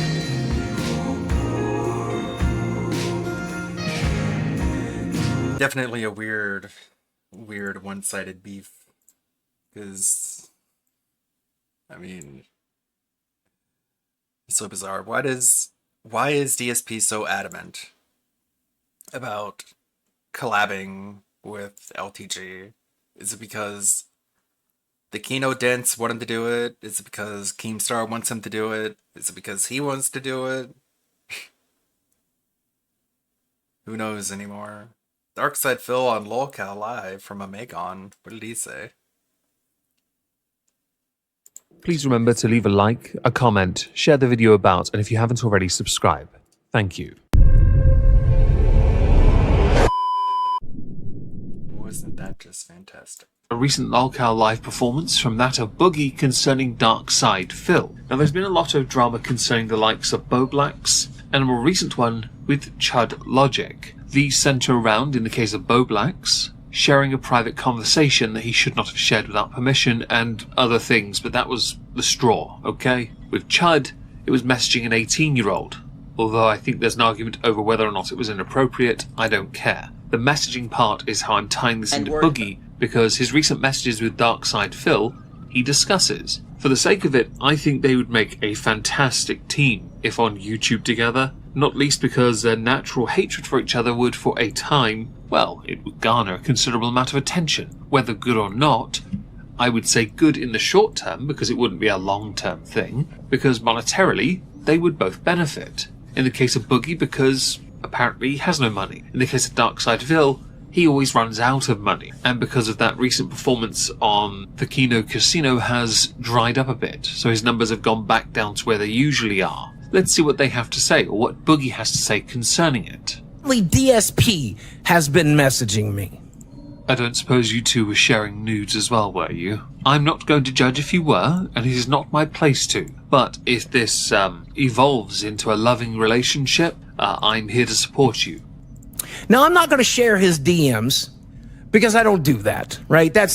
Definitely a weird one-sided beef. Because, I mean, it's so bizarre. Why is DSP so adamant about collabing with LTG? Is it because the Kino Dents want him to do it? Is it because Keemstar wants him to do it? Is it because he wants to do it? Who knows anymore? Darkside Phil on LolCal Live from Omegon. What did he say? Please remember to leave a like, a comment, share the video about, and if you haven't already, subscribe. Thank you. Wasn't that just fantastic? A recent LolCal live performance from that of Boogie concerning Darkside Phil. Now there's been a lot of drama concerning the likes of Boblax, and a more recent one with Chud Logic. These centre around, in the case of Boblax, sharing a private conversation that he should not have shared without permission and other things, but that was the straw, okay? With Chud, it was messaging an 18-year-old. Although I think there's an argument over whether or not it was inappropriate, I don't care. The messaging part is how I'm tying this into Boogie, because his recent messages with Darkside Phil, he discusses. For the sake of it, I think they would make a fantastic team if on YouTube together, not least because their natural hatred for each other would, for a time, well, it would garner a considerable amount of attention. Whether good or not, I would say good in the short term, because it wouldn't be a long-term thing, because monetarily, they would both benefit. In the case of Boogie, because apparently he has no money. In the case of Darkside Phil, he always runs out of money. And because of that, recent performance on the Kino Casino has dried up a bit, so his numbers have gone back down to where they usually are. Let's see what they have to say, or what Boogie has to say concerning it. DSP has been messaging me. I don't suppose you two were sharing nudes as well, were you? I'm not going to judge if you were, and it is not my place to. But if this evolves into a loving relationship, I'm here to support you. Now, I'm not going to share his DMs because I don't do that, right? I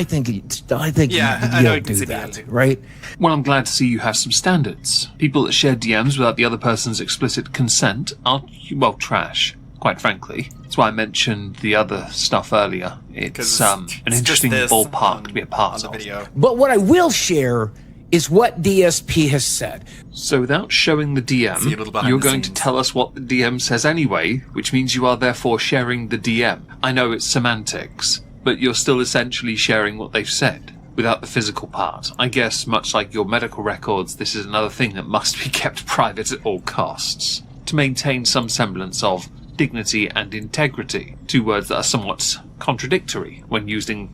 think you don't do that, right? Well, I'm glad to see you have some standards. People that share DMs without the other person's explicit consent are, well, trash, quite frankly. That's why I mentioned the other stuff earlier. It's an interesting ballpark to be a part of. But what I will share is what DSP has said. So without showing the DM, you're going to tell us what the DM says anyway, which means you are therefore sharing the DM. I know it's semantics, but you're still essentially sharing what they've said. without the physical part. I guess, much like your medical records, this is another thing that must be kept private at all costs, to maintain some semblance of dignity and integrity, two words that are somewhat contradictory when used in,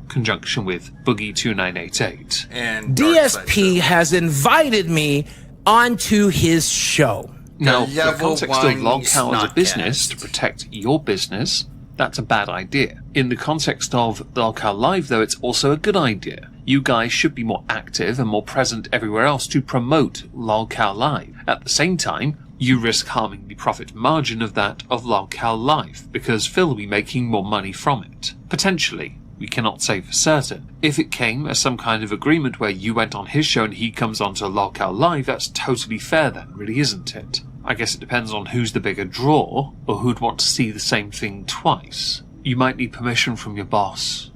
conjunction with Boogie 2988. And DSP has invited me onto his show. Now, in the context of Lolcow as a business, to protect your business, that's a bad idea. In the context of Lolcow Live, though, it's also a good idea. You guys should be more active and more present everywhere else to promote Lolcow Live. At the same time, you risk harming the profit margin of that of Lolcow Live, because Phil will be making more money from it. Potentially. We cannot say for certain. If it came as some kind of agreement where you went on his show and he comes onto Lolcow Live, that's totally fair then, really, isn't it? I guess it depends on who's the bigger draw, or who'd want to see the same thing twice. You might need permission from your boss.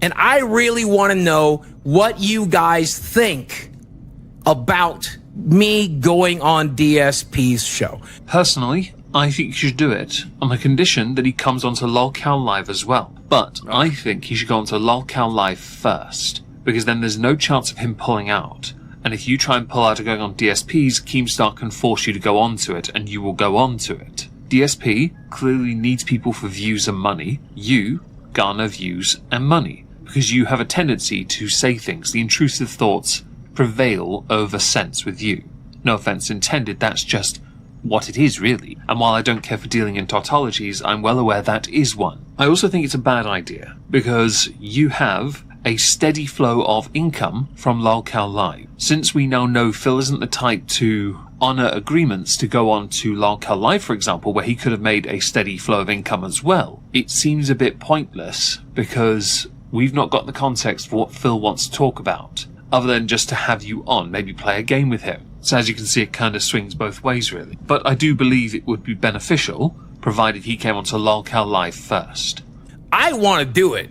And I really want to know what you guys think about me going on DSP's show. Personally, I think you should do it on the condition that he comes onto Lolcow Live as well. But I think he should go onto Lolcow Live first, because then there's no chance of him pulling out. And if you try and pull out of going on DSP's, Keemstar can force you to go onto it, and you will go onto it. DSP clearly needs people for views and money. You garner views and money, because you have a tendency to say things. The intrusive thoughts prevail over sense with you. No offense intended, that's just what it is, really. And while I don't care for dealing in tautologies, I'm well aware that is one. I also think it's a bad idea, because you have a steady flow of income from Lolcow Live. Since we now know Phil isn't the type to honour agreements to go on to Lolcow Live, for example, where he could have made a steady flow of income as well, it seems a bit pointless, because we've not got the context for what Phil wants to talk about, other than just to have you on, maybe play a game with him. So as you can see, it kind of swings both ways, really. But I do believe it would be beneficial, provided he came onto Lolcow Live first. I want to do it.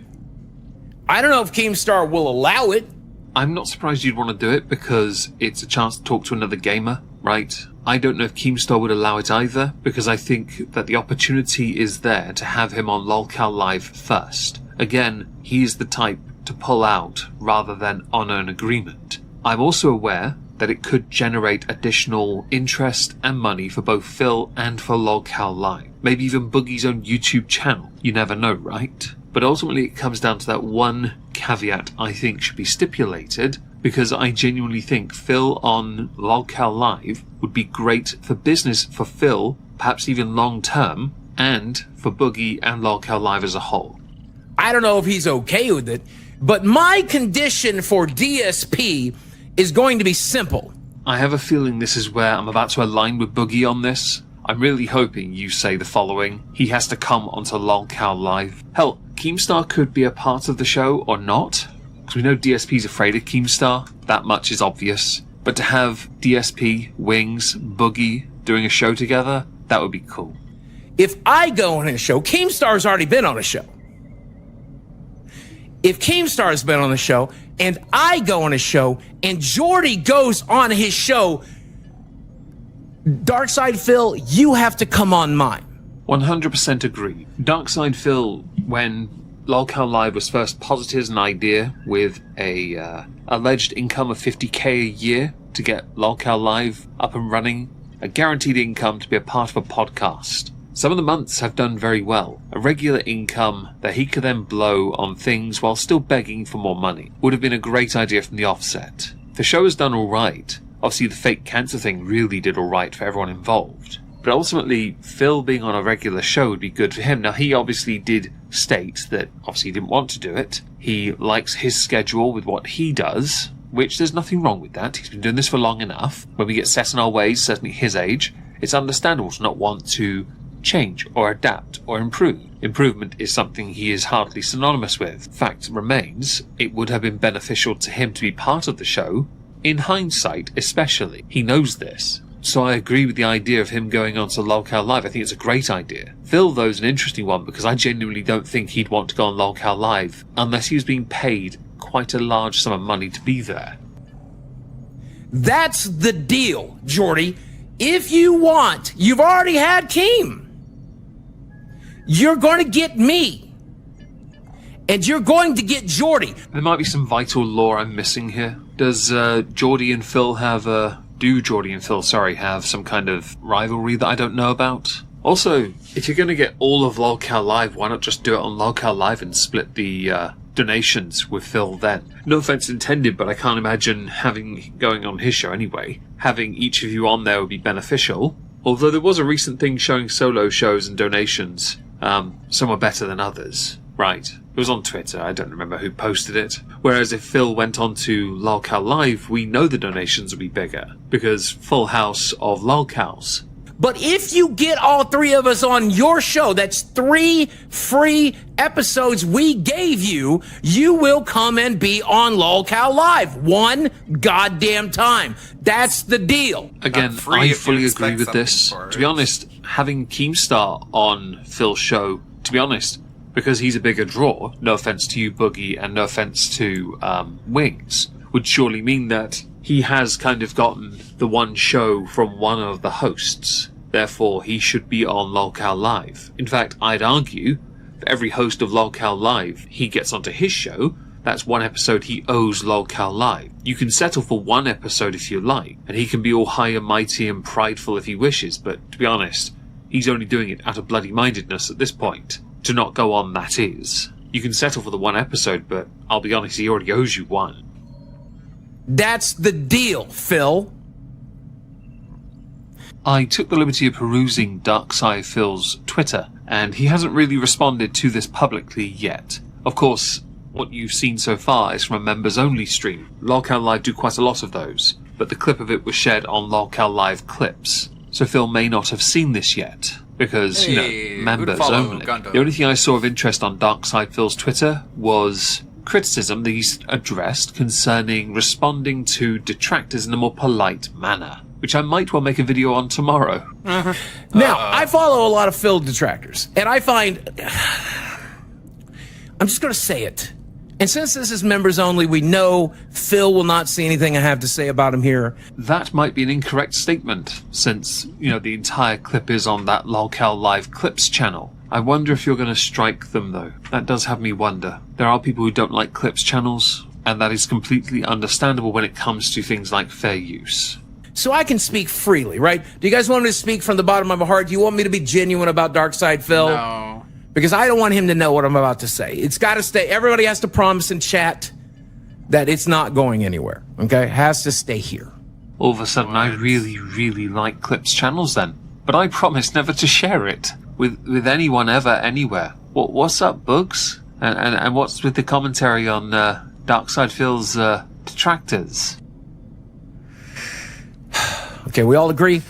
I don't know if Keemstar will allow it. I'm not surprised you'd want to do it, because it's a chance to talk to another gamer, right? I don't know if Keemstar would allow it either, because I think that the opportunity is there to have him on Lolcow Live first. Again, he is the type to pull out rather than honour an agreement. I'm also aware that it could generate additional interest and money for both Phil and for Lolcow Live. Maybe even Boogie's own YouTube channel. You never know, right? But ultimately it comes down to that one caveat I think should be stipulated, because I genuinely think Phil on Lolcow Live would be great for business for Phil, perhaps even long term, and for Boogie and Lolcow Live as a whole. I don't know if he's okay with it, but my condition for DSP is going to be simple. I have a feeling this is where I'm about to align with Boogie on this. I'm really hoping you say the following: he has to come onto Lolcow Live. Hell, Keemstar could be a part of the show or not, because we know DSP's afraid of Keemstar. That much is obvious. But to have DSP, Wings, Boogie doing a show together, that would be cool. If I go on a show, Keemstar's already been on a show. If Keemstar's been on the show, and I go on a show, and Jordy goes on his show, Darkside Phil, you have to come on mine. 100% agree. Darkside Phil, when Lolcow Live was first posited as an idea with a alleged income of $50K a year to get Lolcow Live up and running, a guaranteed income to be a part of a podcast. Some of the months have done very well. A regular income that he could then blow on things while still begging for more money would have been a great idea from the offset. The show has done alright. Obviously the fake cancer thing really did alright for everyone involved. But ultimately, Phil being on a regular show would be good for him. Now, he obviously did state that obviously he didn't want to do it. He likes his schedule with what he does, which there's nothing wrong with that. He's been doing this for long enough. When we get set in our ways, certainly his age, it's understandable to not want to change or adapt or improve. Improvement is something he is hardly synonymous with. Fact remains, it would have been beneficial to him to be part of the show, in hindsight especially. He knows this. So I agree with the idea of him going on to Lolcow Live. I think it's a great idea. Phil, though, is an interesting one, because I genuinely don't think he'd want to go on Lolcow Live unless he was being paid quite a large sum of money to be there. That's the deal, Jordy. If you want, you've already had Keem. You're going to get me. And you're going to get Jordy. There might be some vital lore I'm missing here. Does Jordy and Phil have some kind of rivalry that I don't know about? Also, if you're going to get all of LOLCal Live, why not just do it on LOLCal Live and split the donations with Phil then? No offense intended, but I can't imagine going on his show anyway. Having each of you on there would be beneficial. Although there was a recent thing showing solo shows and donations. Some are better than others. Right. It was on Twitter. I don't remember who posted it. Whereas if Phil went on to LOLCal Live, we know the donations would be bigger. Because full house of LOLCals. But if you get all three of us on your show, that's 3 free episodes we gave you, you will come and be on LOLCal Live one goddamn time. That's the deal. Again, I fully agree with this. To be honest, having Keemstar on Phil's show, to be honest, because he's a bigger draw, no offense to you, Boogie, and no offense to Wings, would surely mean that he has kind of gotten the one show from one of the hosts. Therefore, he should be on LOLCal Live. In fact, I'd argue, for every host of LOLCal Live he gets onto his show, that's one episode he owes LOLCal Live. You can settle for one episode if you like, and he can be all high and mighty and prideful if he wishes, but to be honest, he's only doing it out of bloody-mindedness at this point. To not go on, that is. You can settle for the one episode, but I'll be honest, he already owes you one. That's the deal, Phil. I took the liberty of perusing Darkside Phil's Twitter, and he hasn't really responded to this publicly yet. Of course, what you've seen so far is from a members-only stream. LOLCal Live do quite a lot of those, but the clip of it was shared on LOLCal Live Clips, so Phil may not have seen this yet, because, members only. The only thing I saw of interest on Darkside Phil's Twitter was criticism that he's addressed concerning responding to detractors in a more polite manner, which I might well make a video on tomorrow. Now, I follow a lot of Phil detractors, and I find... I'm just going to say it. And since this is members only, we know Phil will not see anything I have to say about him here. That might be an incorrect statement, since, the entire clip is on that LOLCal Live Clips channel. I wonder if you're going to strike them, though. That does have me wonder. There are people who don't like Clips channels, and that is completely understandable when it comes to things like fair use. So I can speak freely, right? Do you guys want me to speak from the bottom of my heart? Do you want me to be genuine about Darkside Phil? No. Because I don't want him to know what I'm about to say. It's got to stay. Everybody has to promise in chat that it's not going anywhere, okay? It has to stay here. All of a sudden, I really, really like Clips channels then. But I promise never to share it with anyone ever, anywhere. What's up, Bugs? And what's with the commentary on Darkside Phil's detractors? Okay, we all agree?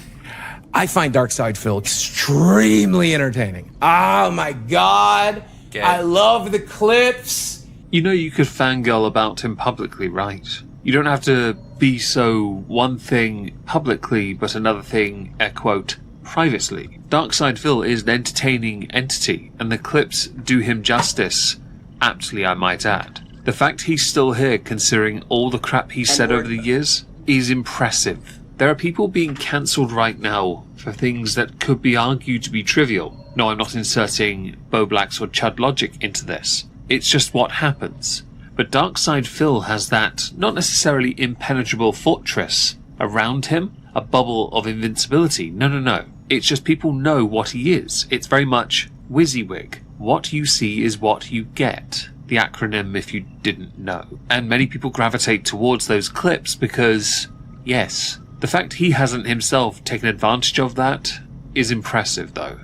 I find Darkside Phil extremely entertaining. Oh my god. Okay. I love the clips. You know you could fangirl about him publicly, right? You don't have to be so one thing publicly, but another thing, air quote, privately. Darkside Phil is an entertaining entity, and the clips do him justice. Aptly, I might add. The fact he's still here, considering all the crap he's said over the years, is impressive. There are people being cancelled right now for things that could be argued to be trivial. No, I'm not inserting Bo Blacks or Chud Logic into this. It's just what happens. But Darkside Phil has that, not necessarily impenetrable fortress around him, a bubble of invincibility. No. It's just people know what he is. It's very much WYSIWYG. What you see is what you get. The acronym if you didn't know. And many people gravitate towards those clips because, yes, the fact he hasn't himself taken advantage of that is impressive, though.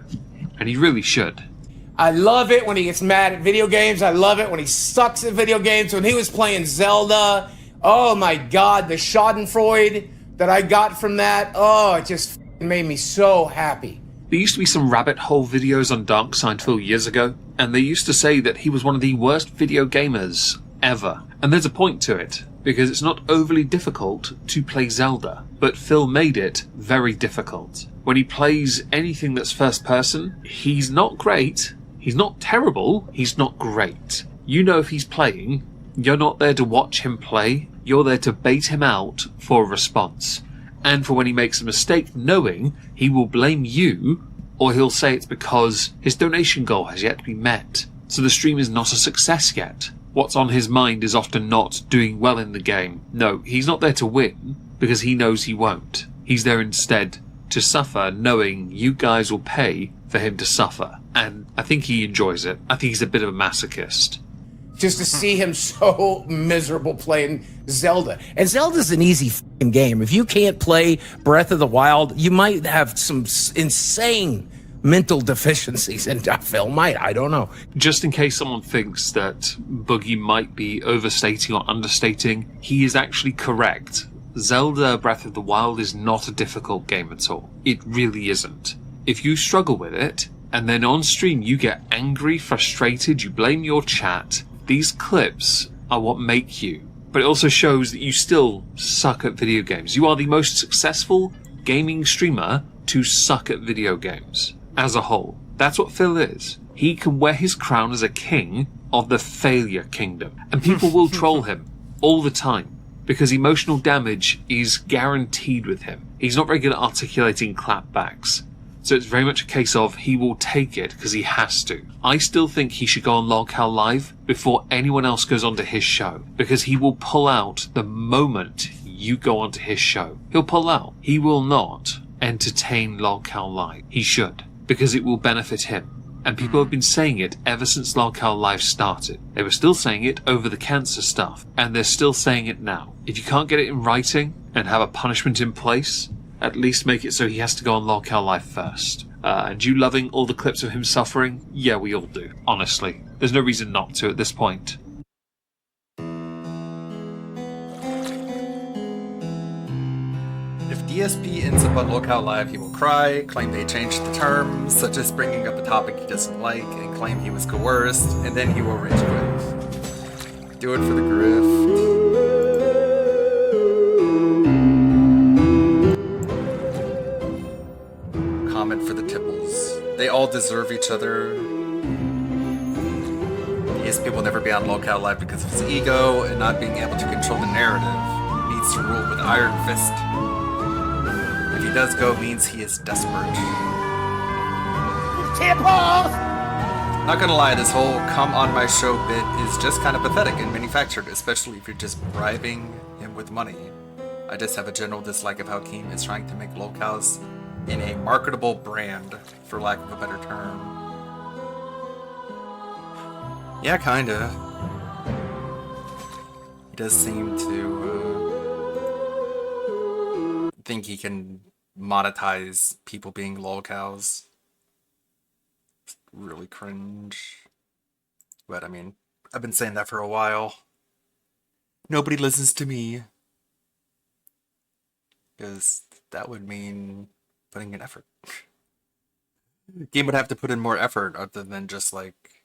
And he really should. I love it when he gets mad at video games. I love it when he sucks at video games. When he was playing Zelda, oh my god, the schadenfreude that I got from that, oh, it just made me so happy. There used to be some rabbit hole videos on Darkside Phil years ago, and they used to say that he was one of the worst video gamers ever. And there's a point to it, because it's not overly difficult to play Zelda, but Phil made it very difficult. When he plays anything that's first person, he's not great, he's not terrible, he's not great. You know if he's playing, you're not there to watch him play, you're there to bait him out for a response. And for when he makes a mistake, knowing he will blame you, or he'll say it's because his donation goal has yet to be met. So the stream is not a success yet. What's on his mind is often not doing well in the game. No, he's not there to win because he knows he won't. He's there instead to suffer, knowing you guys will pay for him to suffer. And I think he enjoys it. I think he's a bit of a masochist. Just to see him so miserable playing Zelda. And Zelda's an easy fucking game. If you can't play Breath of the Wild, you might have some insane mental deficiencies. And Phil might, I don't know. Just in case someone thinks that Boogie might be overstating or understating, he is actually correct. Zelda Breath of the Wild is not a difficult game at all. It really isn't. If you struggle with it, and then on stream you get angry, frustrated, you blame your chat, these clips are what make you. But it also shows that you still suck at video games. You are the most successful gaming streamer to suck at video games as a whole. That's what Phil is. He can wear his crown as a king of the failure kingdom. And people will troll him all the time because emotional damage is guaranteed with him. He's not very good at articulating clapbacks. So it's very much a case of he will take it because he has to. I still think he should go on LolCal Live before anyone else goes onto his show, because he will pull out the moment you go onto his show. He'll pull out. He will not entertain LolCal Live. He should, because it will benefit him. And people have been saying it ever since LolCal Live started. They were still saying it over the cancer stuff, and they're still saying it now. If you can't get it in writing and have a punishment in place, at least make it so he has to go on LolCal Live first. And you loving all the clips of him suffering? Yeah, we all do. Honestly. There's no reason not to at this point. If DSP ends up on LolCal Live, he will cry, claim they changed the terms, such as bringing up a topic he doesn't like, and claim he was coerced, and then he will rage quit. Do it for the grift. Comment for the Tipples. They all deserve each other. DSP will never be on LolCal Live because of his ego and not being able to control the narrative. He needs to rule with Iron Fist. If he does go, it means he is desperate. Tipples! Not gonna lie, this whole come on my show bit is just kind of pathetic and manufactured, especially if you're just bribing him with money. I just have a general dislike of how Keem is trying to make lolcows in a marketable brand, for lack of a better term. Yeah, kinda. He does seem to think he can monetize people being lolcows. It's really cringe. But I mean, I've been saying that for a while. Nobody listens to me. Because that would mean putting in effort. Game would have to put in more effort other than just like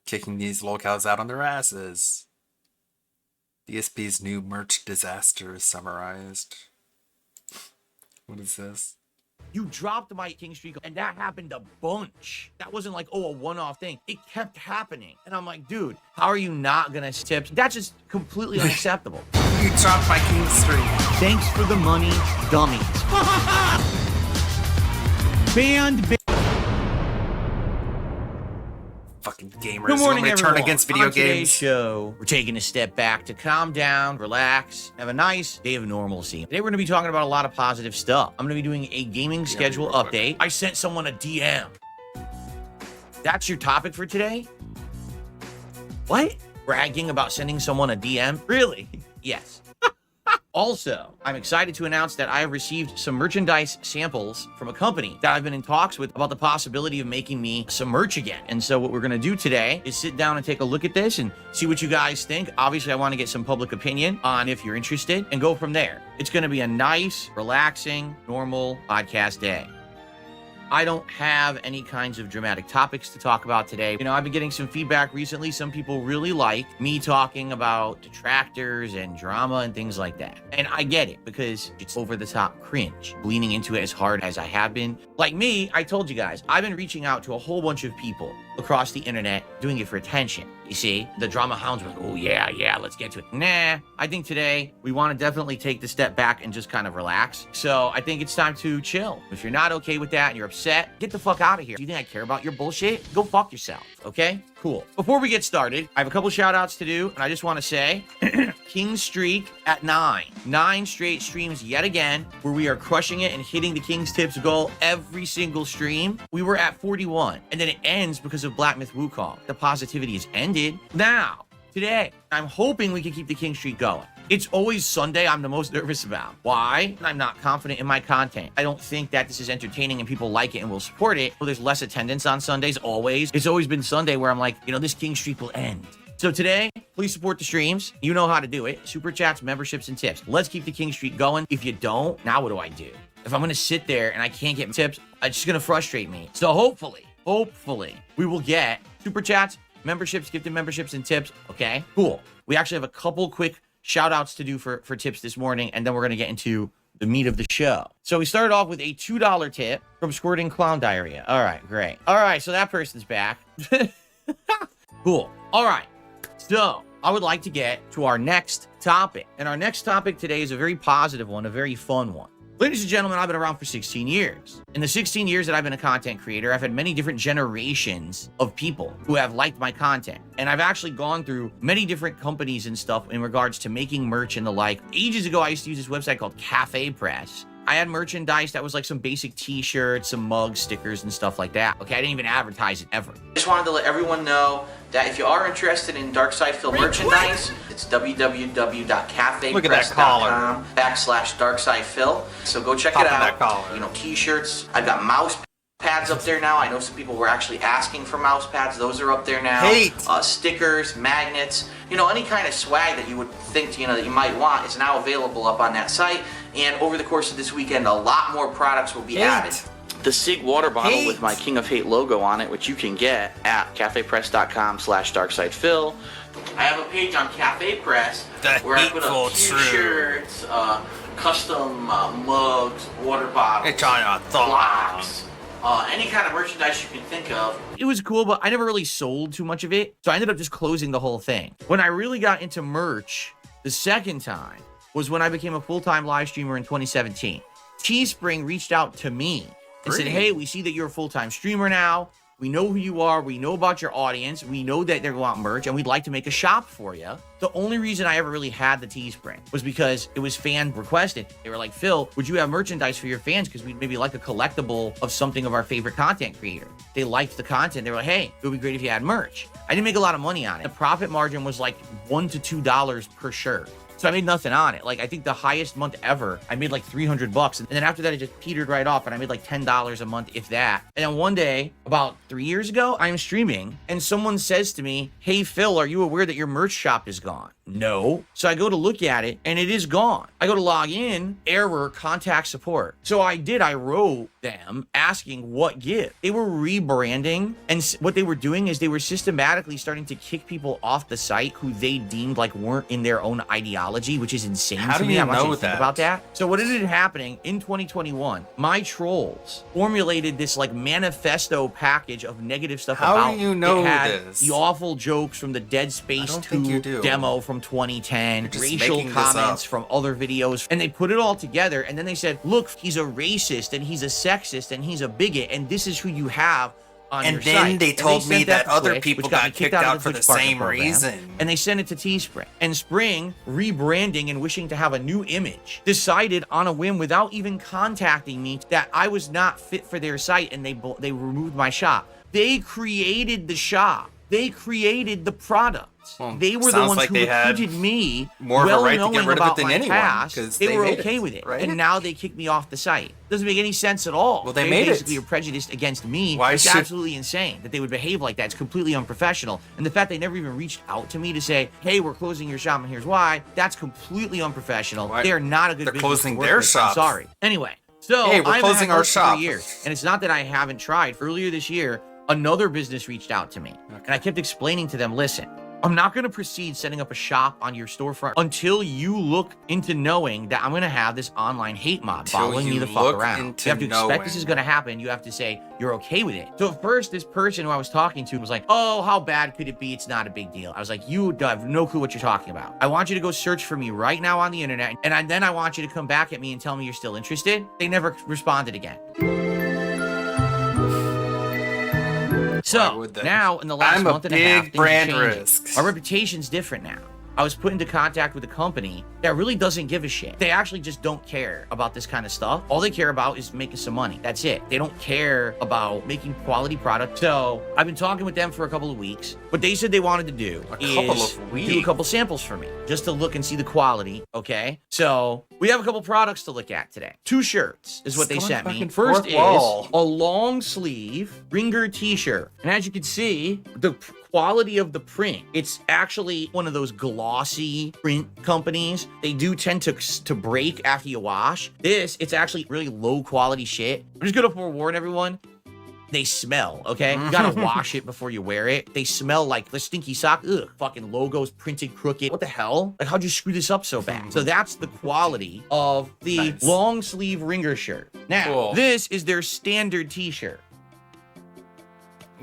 kicking these lolcows out on their asses. DSP's new merch disaster is summarized. What is this? You dropped my king streak, and that happened a bunch. That wasn't like, oh, a one-off thing. It kept happening. And I'm like, dude, how are you not gonna tip? That's just completely unacceptable. You dropped my king streak. Thanks for the money, dummies. Banned. Fucking gamers. Good morning, you want me to turn everyone. against video On today's games? show, we're taking a step back to calm down, relax, have a nice day of normalcy. Today, we're going to be talking about a lot of positive stuff. I'm going to be doing a gaming schedule update. I sent someone a DM. That's your topic for today? What? Bragging about sending someone a DM? Really? Yes. Also, I'm excited to announce that I have received some merchandise samples from a company that I've been in talks with about the possibility of making me some merch again. And so what we're going to do today is sit down and take a look at this and see what you guys think. Obviously, I want to get some public opinion on if you're interested and go from there. It's going to be a nice, relaxing, normal podcast day. I don't have any kinds of dramatic topics to talk about today. You know, I've been getting some feedback recently. Some people really like me talking about detractors and drama and things like that. And I get it because it's over the top cringe. Leaning into it as hard as I have been. Like me, I told you guys, I've been reaching out to a whole bunch of people across the internet, doing it for attention. You see, the drama hounds were like, oh yeah, let's get to it. Nah, I think today we want to definitely take the step back and just kind of relax. So I think it's time to chill. If you're not okay with that and you're upset, get the fuck out of here. Do you think I care about your bullshit? Go fuck yourself, okay? Cool. Before we get started, I have a couple shout outs to do, and I just want to say, King Streak at 9. 9 straight streams yet again, where we are crushing it and hitting the King's Tips goal every single stream. We were at 41, and then it ends because of Black Myth Wukong. The positivity is ended. Now, today, I'm hoping we can keep the King Streak going. It's always Sunday I'm the most nervous about. Why? I'm not confident in my content. I don't think that this is entertaining and people like it and will support it. Well, there's less attendance on Sundays, always. It's always been Sunday where I'm like, you know, this King Streak will end. So today, please support the streams. You know how to do it. Super chats, memberships, and tips. Let's keep the King Streak going. If you don't, now what do I do? If I'm going to sit there and I can't get tips, it's just going to frustrate me. So hopefully, we will get super chats, memberships, gifted memberships, and tips. Okay, cool. We actually have a couple quick shout outs to do for tips this morning, and then we're going to get into the meat of the show. So we started off with a $2 tip from Squirting Clown Diarrhea. All right, great. All right, so that person's back. Cool. All right, so I would like to get to our next topic. And our next topic today is a very positive one, a very fun one. Ladies and gentlemen, I've been around for 16 years. In the 16 years that I've been a content creator, I've had many different generations of people who have liked my content. And I've actually gone through many different companies and stuff in regards to making merch and the like. Ages ago, I used to use this website called Cafe Press. I had merchandise that was like some basic t-shirts, some mugs, stickers, and stuff like that. Okay, I didn't even advertise it ever. Just wanted to let everyone know that if you are interested in Dark Side Phil merchandise, it's www.cafepress.com/DarksidePhil. So go check it out. You know, t-shirts. I've got mouse pads up there now. I know some people were actually asking for mouse pads. Those are up there now. Stickers, magnets, you know, any kind of swag that you would think, you know, that you might want is now available up on that site. And over the course of this weekend, a lot more products will be added. The SIG water bottle with my King of Hate logo on it, which you can get at cafepress.com/DarksidePhil. I have a page on Cafe Press where I put up t-shirts, custom mugs, water bottles, blocks, any kind of merchandise you can think of. It was cool, but I never really sold too much of it, so I ended up just closing the whole thing. When I really got into merch the second time was when I became a full-time live streamer in 2017. Teespring reached out to me and said, hey, we see that you're a full-time streamer now. We know who you are. We know about your audience. We know that they want merch, and we'd like to make a shop for you. The only reason I ever really had the Teespring was because it was fan requested. They were like, Phil, would you have merchandise for your fans? Because we'd maybe like a collectible of something of our favorite content creator. They liked the content. They were like, hey, it would be great if you had merch. I didn't make a lot of money on it. The profit margin was like $1 to $2 per shirt. So I made nothing on it. Like, I think the highest month ever, I made like $300. And then after that, it just petered right off. And I made like $10 a month, if that. And then one day, about 3 years ago, I'm streaming and someone says to me, hey, Phil, are you aware that your merch shop is gone? No. So I go to look at it and it is gone. I go to log in, error, contact support. So I wrote them asking what gift. They were rebranding, and what they were doing is they were systematically starting to kick people off the site who they deemed like weren't in their own ideology, which is insane to me. I want you to think about that. So what ended up happening in 2021, my trolls formulated this like manifesto package of negative stuff about How do you know it had this? the awful jokes from the Dead Space 2 demo from 2010, racial comments from other videos, and they put it all together, and then they said, look, he's a racist and he's a sexist and he's a bigot, and this is who you have on your site. And then they told me that other Twitch, people which got me kicked of out the for the Twitch partner same program, reason. and they sent it to Teespring. And Spring, rebranding and wishing to have a new image, decided on a whim without even contacting me that I was not fit for their site, and they removed my shop. They created the shop. They created the product. Well, they were the sounds ones like who they had recruited me, more of a well right to knowing get rid of it about than my anyone, past. 'cause They they were made okay it, with it, right? and now they kicked me off the site. Doesn't make any sense at all. Well, they made it. basically are prejudiced against me. Why It's should- absolutely insane that they would behave like that. It's completely unprofessional. And the fact they never even reached out to me to say, hey, we're closing your shop and here's why, that's completely unprofessional. Why? They are not a good They're business closing to work their with. I'm shop. sorry. Anyway, so Hey, we're I've closing had our merch for shop. 3 years, and it's not that I haven't tried. Earlier this year, another business reached out to me, and I kept explaining to them, listen, I'm not going to proceed setting up a shop on your storefront until you look into knowing that I'm going to have this online hate mob Till following me you the fuck look around. into You have to expect this knowing. is going to happen. You have to say you're okay with it. So at first, this person who I was talking to was like, oh, how bad could it be? It's not a big deal. I was like, you have no clue what you're talking about. I want you to go search for me right now on the internet. And then I want you to come back at me and tell me you're still interested. They never responded again. So now in the last month and a half, things are brand changing. risk. Our reputation's different now. I was put into contact with a company that really doesn't give a shit. They actually just don't care about this kind of stuff. All they care about is making some money. That's it. They don't care about making quality product. So I've been talking with them for a couple of weeks. What they said they wanted to do is do a couple samples for me just to look and see the quality. Okay. So we have a couple products to look at today. 2 shirts is what they sent me. First is a long sleeve Ringer t-shirt. And as you can see, the quality of the print, it's actually one of those glossy print companies. They do tend to break after you wash. It's actually really low quality shit. I'm just gonna forewarn everyone. They smell, okay? You gotta wash it before you wear it. They smell like the stinky sock. Ugh, fucking logos printed crooked. What the hell? Like, how'd you screw this up so bad? So that's the quality of the long sleeve Ringer shirt. Now, this is their standard t-shirt.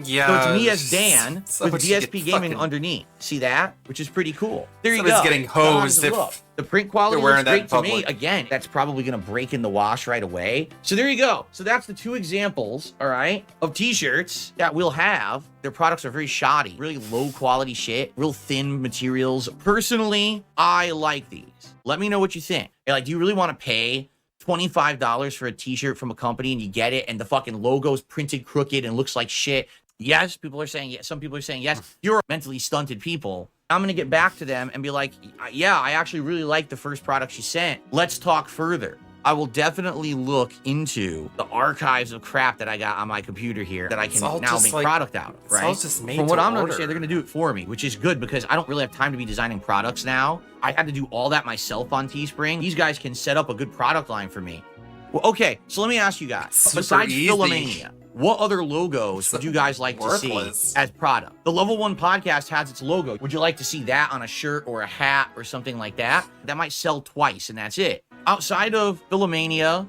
Yeah. So it's me as Dan so with you DSP get Gaming fucking- underneath. See that? Which is pretty cool. There you Somebody's go. getting Now, how does hosed it if look? The print quality they're wearing looks that great in to me. public. Again, that's probably going to break in the wash right away. So there you go. So that's the 2 examples, all right, of t-shirts that we'll have. Their products are very shoddy, really low quality shit, real thin materials. Personally, I like these. Let me know what you think. Like, do you really want to pay $25 for a t-shirt from a company and you get it and the fucking logo's printed crooked and looks like shit? Yes, people are saying yes. Some people are saying yes. You're mentally stunted people. I'm going to get back to them and be like, yeah, I actually really like the first product she sent. Let's talk further. I will definitely look into the archives of crap that I got on my computer here that I can now make product out of, right? From what I'm understanding, they're going to do it for me, which is good because I don't really have time to be designing products now. I had to do all that myself on Teespring. These guys can set up a good product line for me. Well, okay, so let me ask you guys, besides Philomania, what other logos would you guys like to see as product? The Level 1 podcast has its logo. Would you like to see that on a shirt or a hat or something like that? That might sell twice and that's it. Outside of Philomania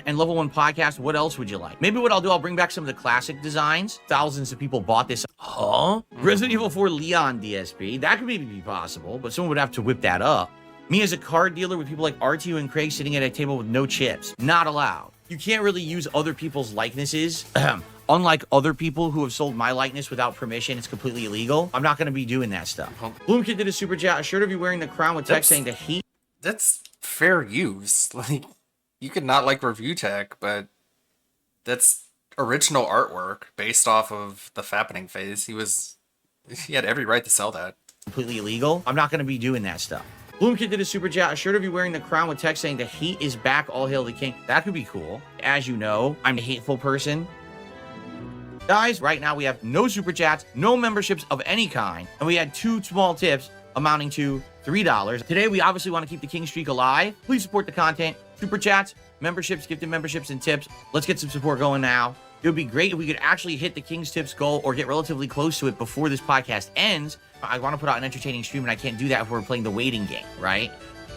and Level 1 podcast, what else would you like? Maybe what I'll do, I'll bring back some of the classic designs. Thousands of people bought this. Resident Evil 4 Leon DSP. That could maybe be possible, but someone would have to whip that up. Me as a card dealer with people like RTU and Craig sitting at a table with no chips. Not allowed. You can't really use other people's likenesses. Unlike other people who have sold my likeness without permission, it's completely illegal. I'm not going to be doing that stuff. Bloomkid did a super chat. A shirt of you wearing the crown with text saying the heat. That's fair use. Like, you could not like Review Tech, but that's original artwork based off of the Fappening phase. He had every right to sell that. Completely illegal. I'm not going to be doing that stuff. Bloomkid did a super chat. A shirt of you wearing the crown with text saying the heat is back, all hail the king. That could be cool. As you know, I'm a hateful person. Guys, right now we have no super chats, no memberships of any kind, and we had 2 small tips amounting to $3. Today, we obviously want to keep the king streak alive. Please support the content. Super chats, memberships, gifted memberships, and tips. Let's get some support going now. It would be great if we could actually hit the King's Tips goal or get relatively close to it before this podcast ends. I want to put out an entertaining stream, and I can't do that if we're playing the waiting game, right?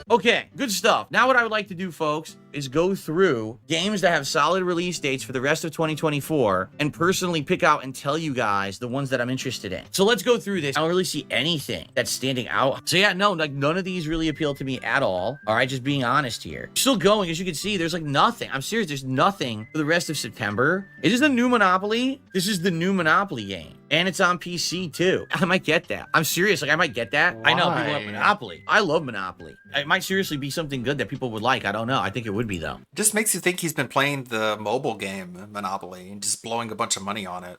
Okay, good stuff. Now what I would like to do, folks, is go through games that have solid release dates for the rest of 2024 and personally pick out and tell you guys the ones that I'm interested in. So let's go through this. I don't really see anything that's standing out. So yeah, no, like none of these really appeal to me at all. All right, just being honest here. Still going, as you can see, there's like nothing. I'm serious, there's nothing for the rest of September. Is this the new Monopoly? This is the new Monopoly game. And it's on PC too. I might get that. I'm serious, like I might get that. I know people love Monopoly. I love Monopoly. It might seriously be something good that people would like. I don't know. I think it would be though. Just makes you think he's been playing the mobile game Monopoly and just blowing a bunch of money on it.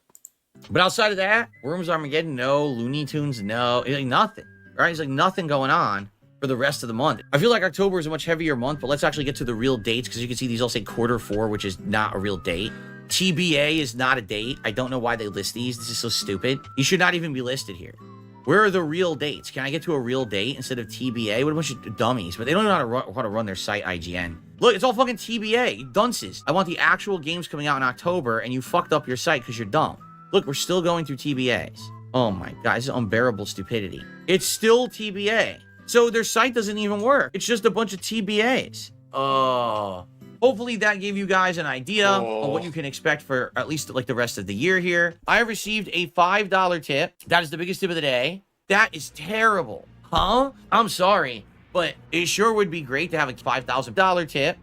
But outside of that, Worms Armageddon, no. Looney Tunes, no. Like nothing. Right? There's like nothing going on for the rest of the month. I feel like October is a much heavier month, but let's actually get to the real dates because you can see these all say Q4, which is not a real date. TBA is not a date. I don't know why they list these. This is so stupid. You should not even be listed here. Where are the real dates? Can I get to a real date instead of TBA? What a bunch of dummies. But they don't know how to run their site, IGN. Look, it's all fucking TBA. Dunces. I want the actual games coming out in October, and you fucked up your site because you're dumb. Look, we're still going through TBAs. Oh my God, this is unbearable stupidity. It's still TBA. So their site doesn't even work. It's just a bunch of TBAs. Hopefully that gave you guys an idea of what you can expect for at least like the rest of the year here. I received a $5 tip. That is the biggest tip of the day. That is terrible. Huh? I'm sorry, but it sure would be great to have a $5,000 tip.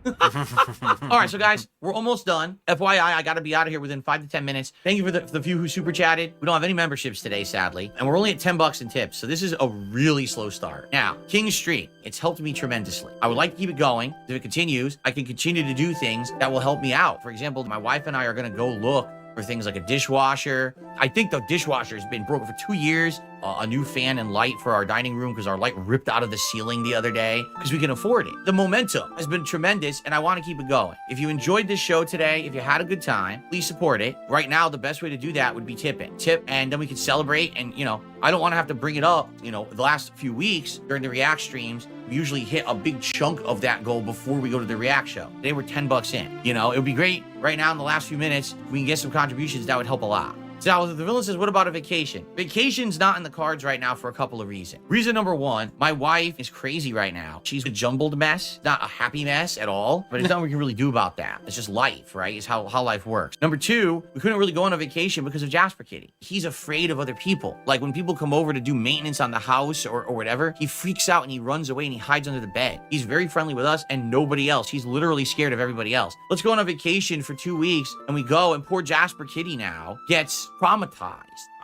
All right, so guys, we're almost done. FYI, I got to be out of here within 5 to 10 minutes. Thank you for the few who super chatted. We don't have any memberships today, sadly, and we're only at $10 in tips, so this is a really slow start. Now, King Street, it's helped me tremendously. I would like to keep it going. If it continues, I can continue to do things that will help me out. For example, my wife and I are going to go look for things like a dishwasher. I think the dishwasher has been broken for 2 years. A new fan and light for our dining room because our light ripped out of the ceiling the other day because we can afford it. The momentum has been tremendous and I want to keep it going. If you enjoyed this show today, if you had a good time, please support it. Right now, the best way to do that would be tipping. Tip, and then we can celebrate. And, you know, I don't want to have to bring it up, you know, the last few weeks during the React streams. We usually hit a big chunk of that goal before we go to the React show. Today we're $10 in. You know, it would be great right now in the last few minutes. We can get some contributions. That would help a lot. So the villain says, what about a vacation? Vacation's not in the cards right now for a couple of reasons. Reason number one, my wife is crazy right now. She's a jumbled mess, not a happy mess at all, but there's nothing we can really do about that. It's just life, right? It's how life works. Number two, we couldn't really go on a vacation because of Jasper Kitty. He's afraid of other people. Like when people come over to do maintenance on the house or whatever, he freaks out and he runs away and he hides under the bed. He's very friendly with us and nobody else. He's literally scared of everybody else. Let's go on a vacation for 2 weeks and we go and poor Jasper Kitty now gets traumatized.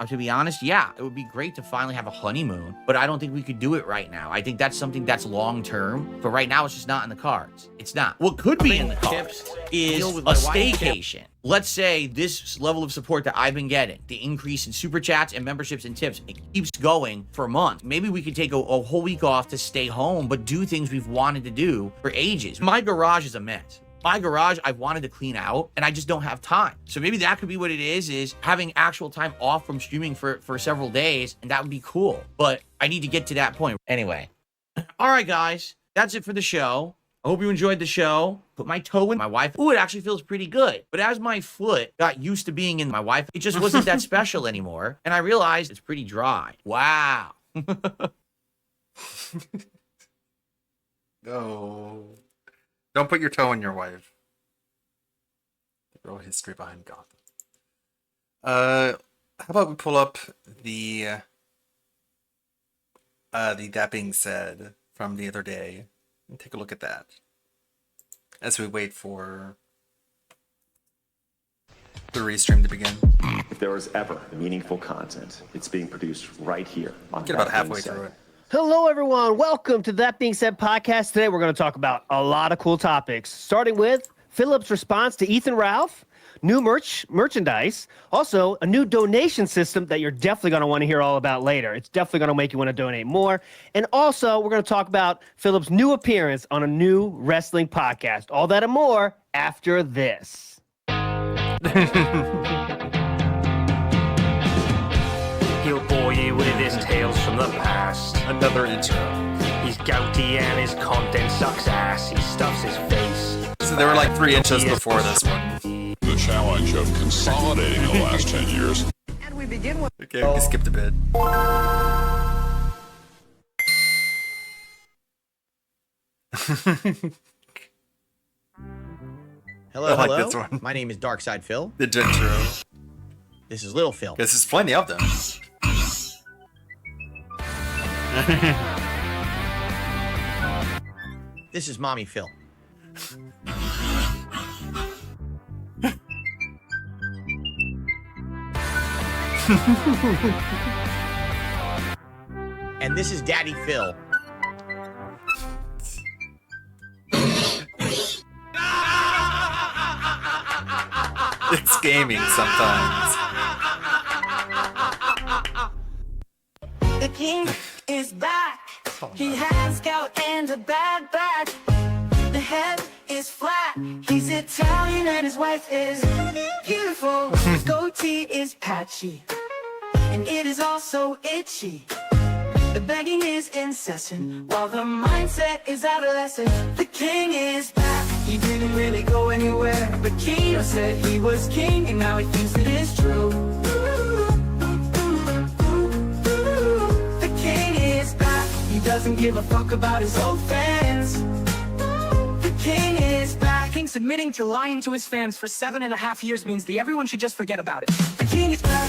To be honest, yeah, it would be great to finally have a honeymoon, but I don't think we could do it right now. I think that's something that's long term, but right now it's just not in the cards. It's not. What could be in the cards is a staycation. Let's say this level of support that I've been getting, the increase in super chats and memberships and tips, it keeps going for a month. Maybe we could take a whole week off to stay home, but do things we've wanted to do for ages. My garage is a mess. My garage, I've wanted to clean out and I just don't have time. So maybe that could be what it is having actual time off from streaming for several days, and that would be cool. But I need to get to that point. Anyway. All right, guys, that's it for the show. I hope you enjoyed the show. Put my toe in my wife. Ooh, it actually feels pretty good. But as my foot got used to being in my wife, it just wasn't that special anymore. And I realized it's pretty dry. Wow. No. Don't put your toe in your wife. The real history behind Gotham. How about we pull up the That Being Said from the other day and take a look at that as we wait for the restream to begin. If there was ever meaningful content, it's being produced right here. Get about halfway through it. Hello, everyone. Welcome to That Being Said podcast. Today, we're going to talk about a lot of cool topics, starting with Philip's response to Ethan Ralph, new merchandise, also a new donation system that you're definitely going to want to hear all about later. It's definitely going to make you want to donate more. And also, we're going to talk about Philip's new appearance on a new wrestling podcast. All that and more after this. He'll bore you with his tales from the past. Another intro. He's gouty and his content sucks ass. He stuffs his face. So there were like 3 inches before this one. The challenge of consolidating the last 10 years. And we begin with... Okay, we skipped a bit. Hello, I like hello. this one. My name is Darkside Phil. The intro. This is Little Phil. This is plenty of them. This is Mommy Phil. And this is Daddy Phil. It's gaming sometimes. The king is back. He has gout and a bad back. The head is flat. He's Italian and his wife is beautiful. His goatee is patchy, and it is also itchy. The begging is incessant, while the mindset is adolescent. The king is back. He didn't really go anywhere, but Kino said he was king, and now he thinks it is true. He doesn't give a fuck about his old fans. The king is back. King submitting to lying to his fans for 7.5 years means everyone should just forget about it. The king is back,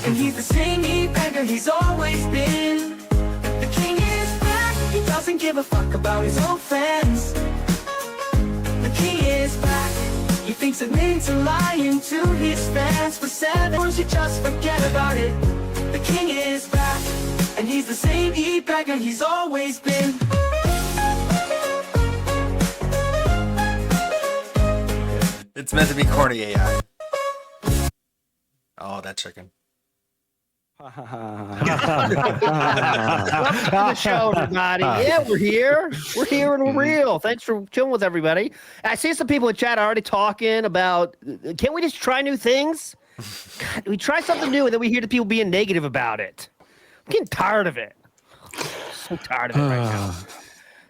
and he's the same e-beggar he's always been. The king is back, he doesn't give a fuck about his old fans. The king is back, he thinks admitting to lying to his fans for 7 years, you just forget about it. The king is back, and he's the same e-beggar he's always been. It's meant to be corny AI. Oh, that chicken. Welcome to the show, everybody. Yeah, we're here. We're here and we're real. Thanks for chilling with everybody. I see some people in chat already talking about, can't we just try new things? God, we try something new and then we hear the people being negative about it. I'm getting tired of it. So tired of it right now.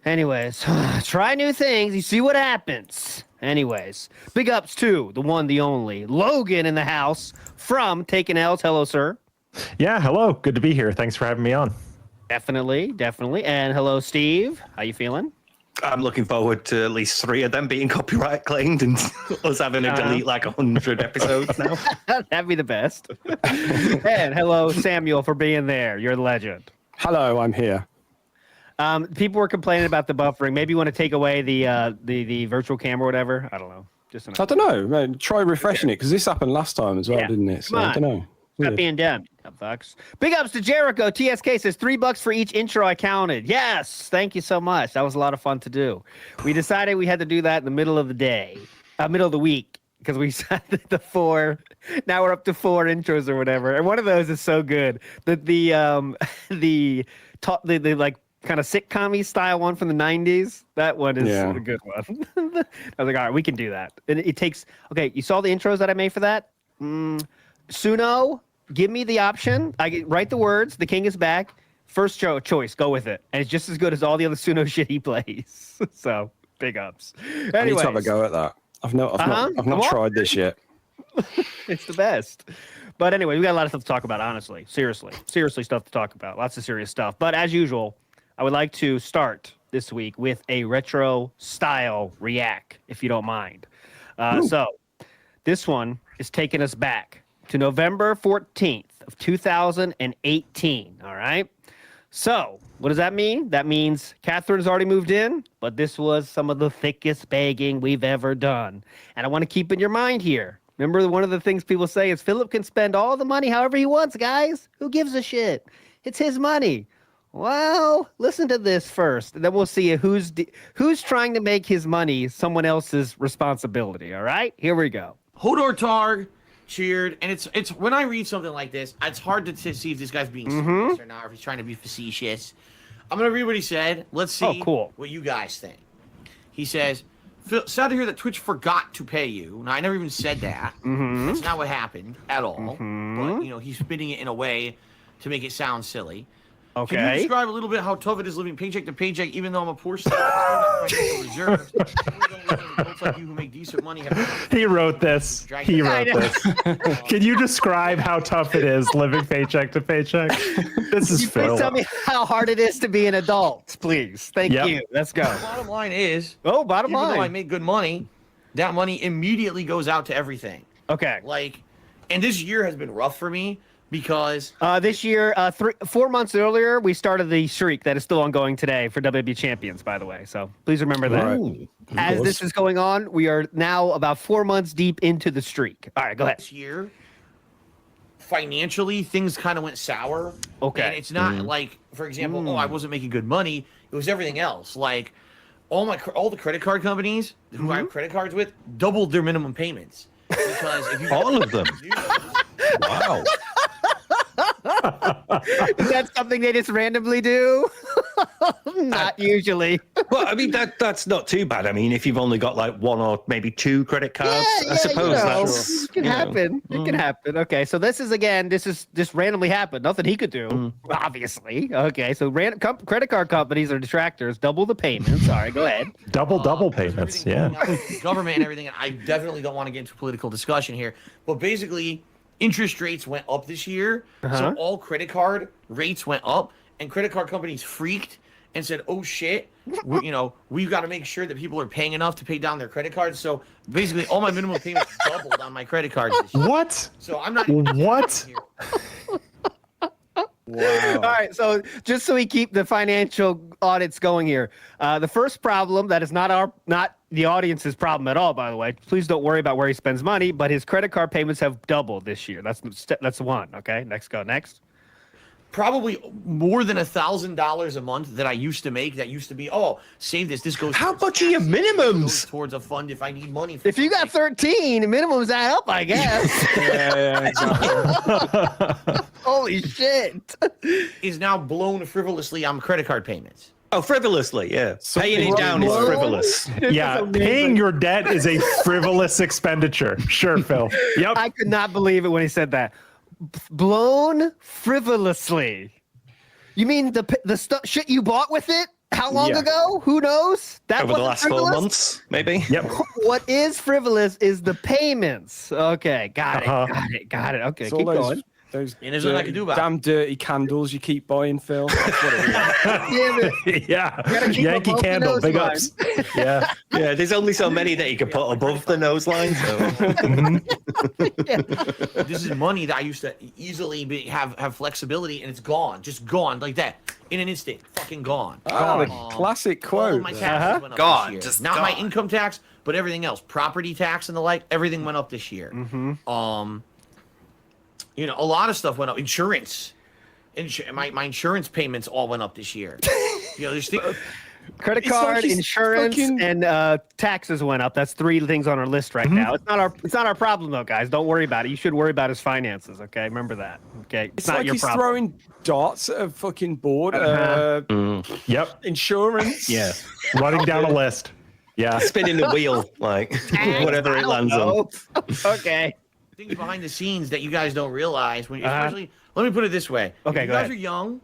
Anyways, try new things. You see what happens. Anyways, big ups to the one, the only Logan in the house from Taking L's. Hello, sir. Yeah, hello. Good to be here. Thanks for having me on. Definitely. And hello, Steve. How you feeling? I'm looking forward to at least 3 of them being copyright claimed and us having to delete like 100 episodes now. That'd be the best. And hello, Samuel, for being there. You're the legend. Hello, I'm here. People were complaining about the buffering. Maybe you want to take away the virtual camera or whatever. I don't know. I don't know. Man, try refreshing it because this happened last time as well, didn't it? So I don't know. Not being dumb, fucks. Big ups to Jericho. TSK says $3 for each intro I counted. Yes, thank you so much. That was a lot of fun to do. We decided we had to do that in the middle of the day, middle of the week, because we said the 4. Now we're up to 4 intros or whatever, and one of those is so good. The like kind of sitcom-y style one from the 90s. That one is a good one. I was like, all right, we can do that. And it takes. Okay, you saw the intros that I made for that. Suno, give me the option. I write the words. The king is back. First choice, go with it. And it's just as good as all the other Suno shit he plays. So big ups. I need to Anyways, have a go at that. I've not tried this yet. It's the best. But anyway, we got a lot of stuff to talk about, honestly. Seriously stuff to talk about. Lots of serious stuff. But as usual, I would like to start this week with a retro style react, if you don't mind. So this one is taking us back to November 14th of 2018. All right. So what does that mean? That means Catherine's already moved in, but this was some of the thickest begging we've ever done. And I want to keep in your mind here. Remember, one of the things people say is Philip can spend all the money however he wants, guys. Who gives a shit? It's his money. Well, listen to this first, and then we'll see who's trying to make his money someone else's responsibility. All right, here we go. Hodor Targ cheered, and it's when I read something like this, it's hard to see if this guy's being serious or not, or if he's trying to be facetious. I'm gonna read what he said. Let's see what you guys think. He says, sad to hear that Twitch forgot to pay you. Now, I never even said that. That's not what happened at all. But, he's spinning it in a way to make it sound silly. Okay. Can you describe a little bit how tough it is living paycheck to paycheck, even though I'm a poor student? Reserves. Folks like you who make decent money have He wrote this. Can you describe how tough it is living paycheck to paycheck? This is Phil. Please tell me how hard it is to be an adult, please. Thank you. Let's go. Bottom line is, bottom even line. though I make good money, that money immediately goes out to everything. Okay. And this year has been rough for me because this year, 4 months earlier, we started the streak that is still ongoing today for WWE Champions, by the way. So please remember that. Right. As this is going on, we are now about 4 months deep into the streak. All right, go ahead. This year, financially, things kind of went sour. Okay. And it's not like, for example, I wasn't making good money. It was everything else. Like all the credit card companies who I have credit cards with doubled their minimum payments. Because if you all of them. Wow. Is that something they just randomly do? Not usually. Well, I mean, that's not too bad. I mean, if you've only got like 1 or maybe 2 credit cards, I suppose that's... It can happen. It can happen. Okay, so this is just randomly happened. Nothing he could do, obviously. Okay, so credit card companies are detractors. Double the payments. All right, go ahead. Double payments, yeah. Government and everything. I definitely don't want to get into political discussion here. But basically, interest rates went up this year. So all credit card rates went up. And credit card companies freaked and said, "Oh shit, we've got to make sure that people are paying enough to pay down their credit cards." So basically, all my minimum payments doubled on my credit cards this year. What? So I'm not. What? Wow. All right, so just so we keep the financial audits going here, the first problem that is not the audience's problem at all, by the way. Please don't worry about where he spends money, but his credit card payments have doubled this year. That's one. Okay, next. Probably more than $1,000 a month that I used to make. That used to be, save this. This goes. How much are your minimums? Towards a fund if I need money. If you got 13, minimums add up, I guess. Yeah, exactly. Holy shit! Is now blown frivolously on credit card payments. Oh, frivolously, yeah. Paying it down is frivolous. Yeah, paying your debt is a frivolous expenditure. Sure, Phil. Yep. I could not believe it when he said that. Blown frivolously. You mean the shit you bought with it? How long ago? Who knows? That over the last frivolous? 4 months, maybe. Yep. What is frivolous is the payments. Okay, got it. Okay, It's keep all going. Those And there's nothing I can do about it. damn dirty candles you keep buying, Phil. That's what it is. Yeah. Gotta keep Yankee above the Candle, nose big line. ups. Yeah. Yeah, there's only so many that you can put above the nose line. So. This is money that I used to easily have flexibility, and it's gone, just gone like that in an instant, fucking gone. Oh, the classic All quote. my taxes went up Gone, this year. just Not my gone. income tax, but everything else, property tax and the like. Everything went up this year. A lot of stuff went up. Insurance. My insurance payments all went up this year. There's Credit It's like card, he's insurance, fucking- and taxes went up. That's 3 things on our list right now. It's not our problem though, guys. Don't worry about it. You should worry about his finances. Okay, remember that. Okay, It's not like your he's problem. throwing darts at a fucking board. Yep. Insurance. Yeah. Running down a list. Yeah. Spinning the wheel, like whatever it lands on. Okay. things behind the scenes that you guys don't realize. When especially, let me put it this way. Okay, if you go guys ahead. are young,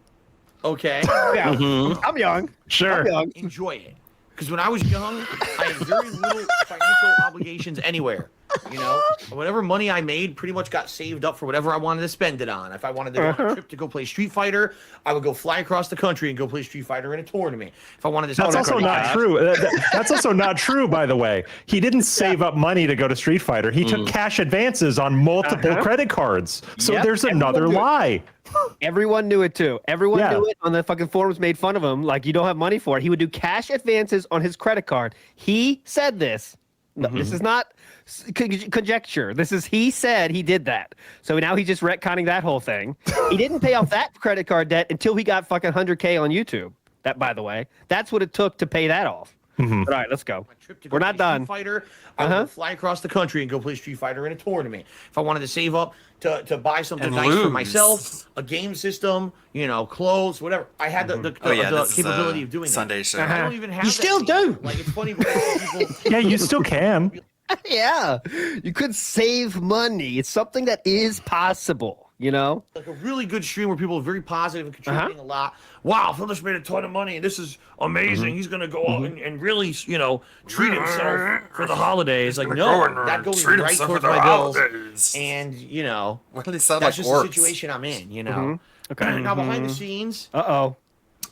okay? Yeah, I'm young. Sure. I'm young. Enjoy it. Because when I was young, I had very little financial obligations anywhere. You know, whatever money I made pretty much got saved up for whatever I wanted to spend it on. If I wanted to go on a trip to go play Street Fighter, I would go fly across the country and go play Street Fighter in a tournament. If I wanted to, That's also not true. That's also not true, by the way. He didn't save up money to go to Street Fighter. He took cash advances on multiple credit cards. So Yep, there's everyone another knew it. lie. Everyone knew it too. Everyone Yeah. knew it. On the fucking forums, made fun of him. Like, you don't have money for it. He would do cash advances on his credit card. He said this. No, this is not conjecture. This is he said he did that. So now he's just retconning that whole thing. He didn't pay off that credit card debt until he got fucking 100K on YouTube. That, by the way, that's what it took to pay that off. All right, let's go. We're not done. Street Fighter, I would go fly across the country and go play Street Fighter in a tournament. If I wanted to save up to buy something And nice for lose. myself, a game system, you know, clothes, whatever, I had the this is capability a of doing Sunday that. show. I don't even have You that still anymore. do. Like, it's funny because people Yeah, you still can. Yeah, you could save money. It's something that is possible, you know? like a really good stream where people are very positive and contributing a lot. Wow, Phil just made a ton of money and this is amazing. He's gonna go out and really, you know, treat himself for the holidays. Like, no, that goes treat right himself towards for the my bills. holidays. And you know, Why do they sound that's like just orcs? the situation I'm in. You know. Okay. Now behind the scenes, Uh-oh.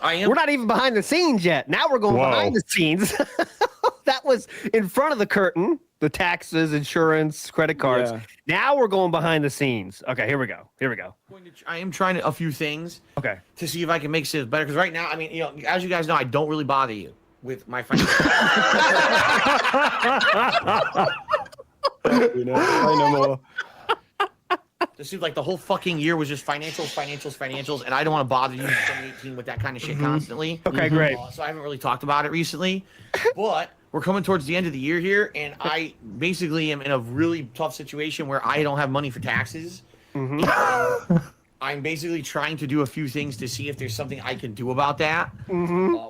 I am. We're not even behind the scenes yet. Now we're going Whoa. behind the scenes. That was in front of the curtain, the taxes, insurance, credit cards. Yeah. Now we're going behind the scenes. Okay, here we go. I am trying a few things Okay. to see if I can make sales better. Because right now, I mean, you know, as you guys know, I don't really bother you with my financial. You know, say no more. It seems like the whole fucking year was just financials, and I don't want to bother you in 2018 with that kind of shit constantly. Okay, great. So I haven't really talked about it recently, but we're coming towards the end of the year here, and I basically am in a really tough situation where I don't have money for taxes. And I'm basically trying to do a few things to see if there's something I can do about that.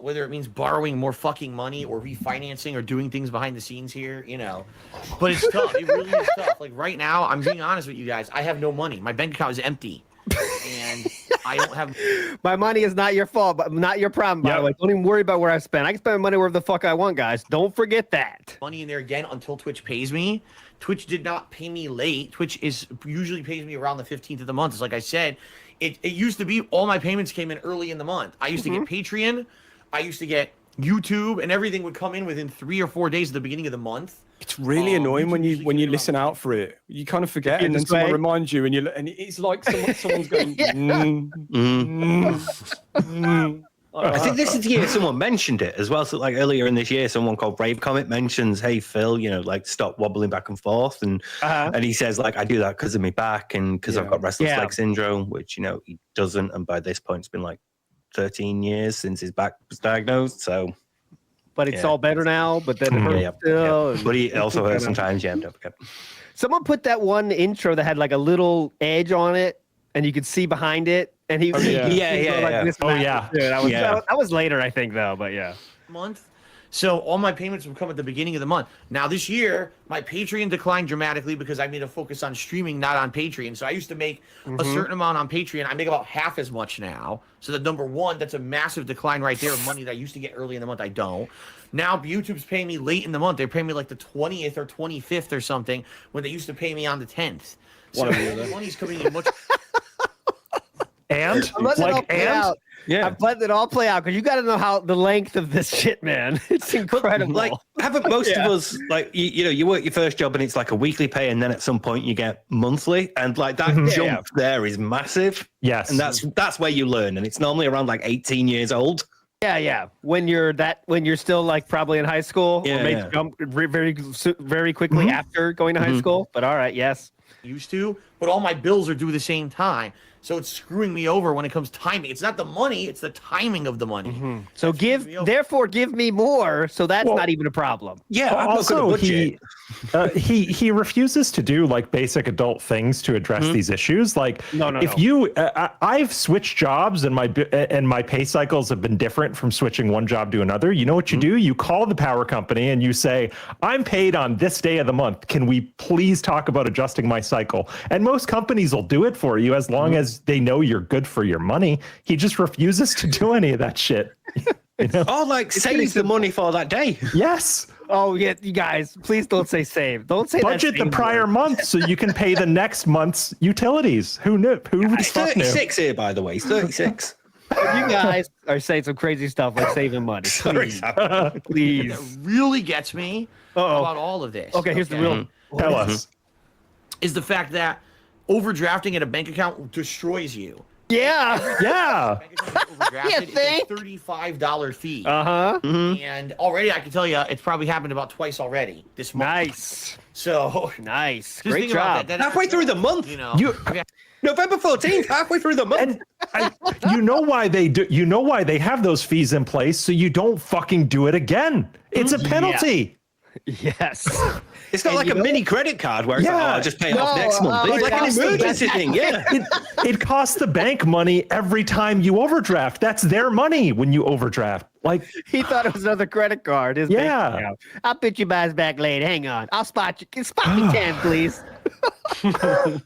Whether it means borrowing more fucking money or refinancing or doing things behind the scenes here, you know. But it's tough. It really is tough. Like right now, I'm being honest with you guys. I have no money. My bank account is empty. And I don't have My money is not your fault, but not your problem, by the way. Don't even worry about where I spend. I can spend my money wherever the fuck I want, guys. Don't forget that. money in there again until Twitch pays me. Twitch did not pay me late. Twitch usually pays me around the 15th of the month. It's like I said, it used to be all my payments came in early in the month. I used to get Patreon I used to get YouTube and everything would come in within 3 or 4 days at the beginning of the month. It's really annoying when you listen out for it. You kind of forget, and then someone reminds you, and it's like someone's going. I think this is the year someone mentioned it as well. So like earlier in this year, someone called Brave Comet mentions, "Hey Phil, like stop wobbling back and forth," and he says like, "I do that because of my back and because I've got restless leg syndrome," which he doesn't. And by this point, it's been like 13 years since his back was diagnosed. So. But it's all better now. But then it hurts still. But he also hurts sometimes. Yeah, don't forget. Someone put that one intro that had like a little edge on it, and you could see behind it. And he, that was later, I think, though. But yeah, month. So all my payments would come at the beginning of the month. Now this year, my Patreon declined dramatically because I made a focus on streaming, not on Patreon. So I used to make a certain amount on Patreon. I make about half as much now. So the number one, that's a massive decline right there of money that I used to get early in the month. I don't. Now YouTube's paying me late in the month. They're paying me like the 20th or 25th or something when they used to pay me on the 10th. So money's coming in much. And I'm letting it all play out. Yeah, I'm letting it all play out because you got to know how the length of this shit, man. It's incredible. Like, haven't most of us like you work your first job and it's like a weekly pay, and then at some point you get monthly, and like that jump there is massive. Yes, and that's where you learn, and it's normally around like 18 years old. Yeah. When you're still like probably in high school, or maybe jump very quickly after going to high school. But all right, yes, used to. But all my bills are due at the same time. So it's screwing me over when it comes to timing. It's not the money; it's the timing of the money. So give me more. So that's not even a problem. Yeah. Also, he refuses to do like basic adult things to address these issues. Like, I've switched jobs, and my pay cycles have been different from switching one job to another. You know what you do? You call the power company and you say, "I'm paid on this day of the month. Can we please talk about adjusting my cycle?" And most companies will do it for you as long as they know you're good for your money. He just refuses to do any of that shit. Oh, like save the money for that day. Yes. Oh yeah, you guys, please don't say save. Don't say budget the prior month so you can pay the next month's utilities. Who knew? He's 36 here, by the way. He's 36. You guys are saying some crazy stuff like saving money. Please. Please. That really gets me about all of this. Okay, here's the real. Tell us. Is the fact that overdrafting at a bank account destroys you. Yeah. It's a $35 fee. And already I can tell you it's probably happened about twice already this month. Nice. So nice. Great job. That halfway through the month. November 14th, halfway through the month. And you know why they do? You know why they have those fees in place? So you don't fucking do it again. It's a penalty. Yes. It's not like a mini credit card where it's like, I'll just pay it off next month. It's like an emergency thing. Yeah. It costs the bank money every time you overdraft. That's their money when you overdraft. Like, he thought it was another credit card. I'll put you guys back later. Hang on. I'll spot you. Spot me 10, please. A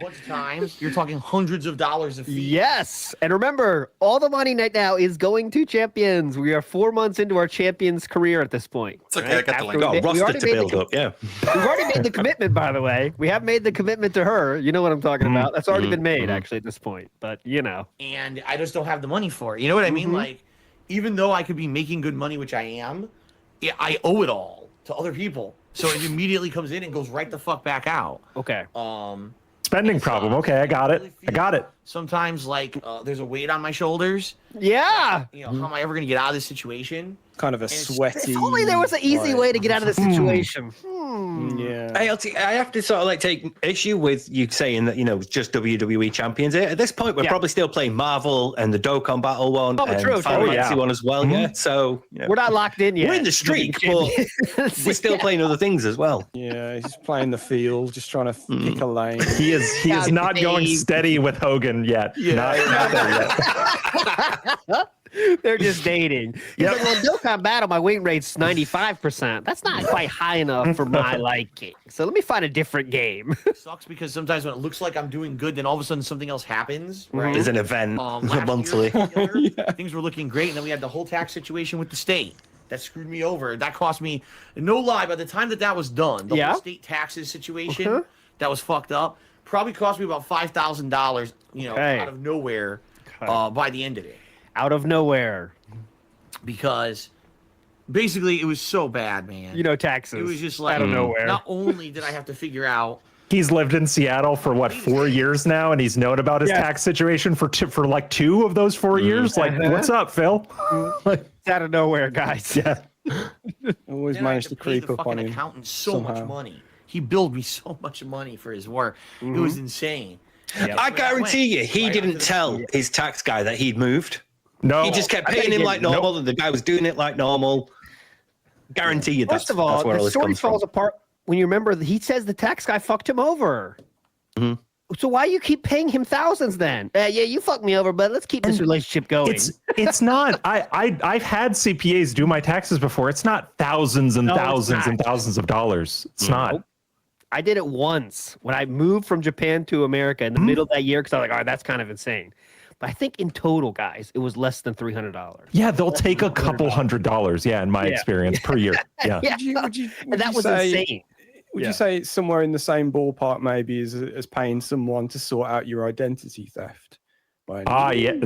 bunch of times. You're talking hundreds of dollars of fees. Yes. And remember, all the money right now is going to champions. We are 4 months into our champions career at this point. It's okay. I got the link. Roster to build up. Yeah. We've already made the commitment, by the way. We have made the commitment to her. You know what I'm talking about. That's already been made, actually, at this point. But, And I just don't have the money for it. You know what I mean? Like, even though I could be making good money, which I am, I owe it all to other people. So it immediately comes in and goes right the fuck back out. Okay. Spending problem. Okay, I got it. I got it. Sometimes, like, there's a weight on my shoulders. Yeah. How am I ever going to get out of this situation? Kind of a sweaty. If only there was an easy way to get out of this situation. Yeah. I have to sort of like take issue with you saying that, just WWE champions. At this point, we're probably still playing Marvel and the Dokkan Battle one and Final Fantasy one as well. Yeah. So we're not locked in yet. We're in the streak, but we're still playing other things as well. Yeah, he's playing the field, just trying to pick a lane. He is not going steady with Hogan yet. Yeah. Not there yet. They're just dating. He's like, well, Dokkan Battle, my win rate's 95%. That's not quite high enough for my liking. So let me find a different game. It sucks because sometimes when it looks like I'm doing good, then all of a sudden something else happens. Right? There's an event monthly. Things were looking great, and then we had the whole tax situation with the state. That screwed me over. That cost me, no lie, by the time that was done, the whole state taxes situation that was fucked up probably cost me about $5,000, out of nowhere by the end of it. Out of nowhere. because basically it was so bad, man. You know, taxes. It was just like out of nowhere. Not only did I have to figure out. He's lived in Seattle for what 4 years now, and he's known about his tax situation for like 2 of those 4 years. Like, what's up, Phil? It's out of nowhere, guys. Yeah. Always Then I had managed to pay creep the up on fucking him. accountant so somehow. much money. He billed me so much money for his work. It was insane. I guarantee you, he didn't tell his tax guy that he'd moved. No, he just kept I bet paying he him like didn't. normal, and the guy was doing it like normal. Guarantee you. First of all, that's where the this story comes falls from. apart when you remember that he says the tax guy fucked him over. So why you keep paying him thousands then? Yeah, you fucked me over, but let's keep this relationship going. It's not. I've had CPAs do my taxes before. It's not thousands and No, it's thousands and not. thousands of dollars. It's not. I did it once when I moved from Japan to America in the middle of that year because I was like, all right, that's kind of insane. But I think in total, guys, it was less than $300. Yeah, they'll take a couple $100. Yeah, in my experience per year. Yeah. And that was insane. Would you say it's somewhere in the same ballpark, maybe, as paying someone to sort out your identity theft? Yeah. And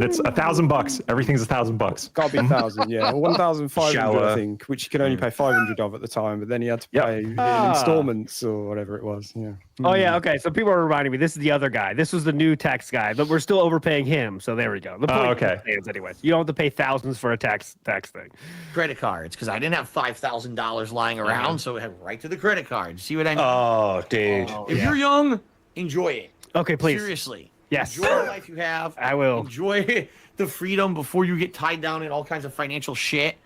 it's $1,000. Everything's $1,000. Gotta be 1,000, yeah. 1,500, Shower. I think, which you could only pay 500 of at the time, but then you had to pay in installments or whatever it was. Yeah. Oh, yeah. Okay. So people are reminding me this is the other guy. This was the new tax guy, but we're still overpaying him. So there we go. The point okay. stands anyways. You don't have to pay thousands for a tax thing. Credit cards, because I didn't have $5,000 lying around, so it had right to the credit card. See what I mean? Oh, dude. If you're young, enjoy it. Okay, please. Seriously. Yes. Enjoy the life you have. I will. Enjoy the freedom before you get tied down in all kinds of financial shit.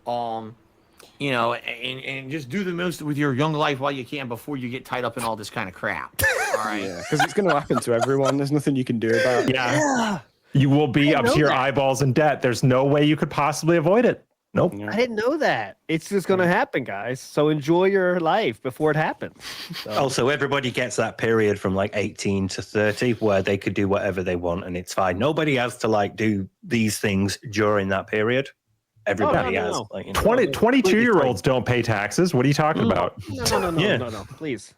And just do the most with your young life while you can before you get tied up in all this kind of crap. All right. Yeah, because it's going to happen to everyone. There's nothing you can do about it. Yeah. You will be up to your eyeballs in debt. There's no way you could possibly avoid it. Nope. I didn't know that. It's just going to happen, guys. So enjoy your life before it happens. Also, everybody gets that period from like 18 to 30 where they could do whatever they want and it's fine. Nobody has to like do these things during that period. Everybody has. Like, 22-year-olds don't pay taxes. What are you talking about? No. Please.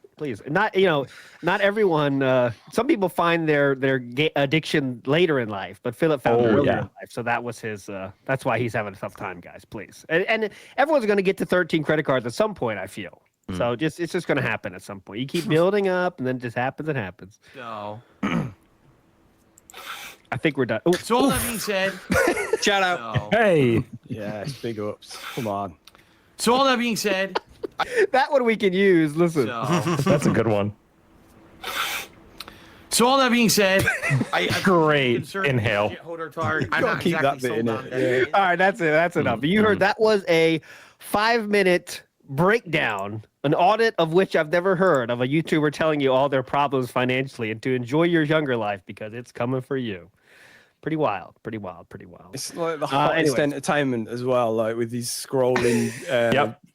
Not everyone. Some people find their addiction later in life, but Philip found it earlier in life. So that was his. That's why he's having a tough time, guys. Please. And everyone's going to get to 13 credit cards at some point, I feel. So it's just going to happen at some point. You keep building up, and then it just happens. It happens. So, I think we're done. so all that being said, shout out. Hey. Yes, big ups. Come on. So all that being said, that one we can use. Listen, That's a good one. So all that being said, Great inhale. I'm not keep that exactly bit in sold on it. that. All right, that's it. That's enough. You heard that was a 5-minute breakdown, an audit of which I've never heard of a YouTuber telling you all their problems financially and to enjoy your younger life because it's coming for you. Pretty wild. It's like the hottest entertainment as well, like with these scrolling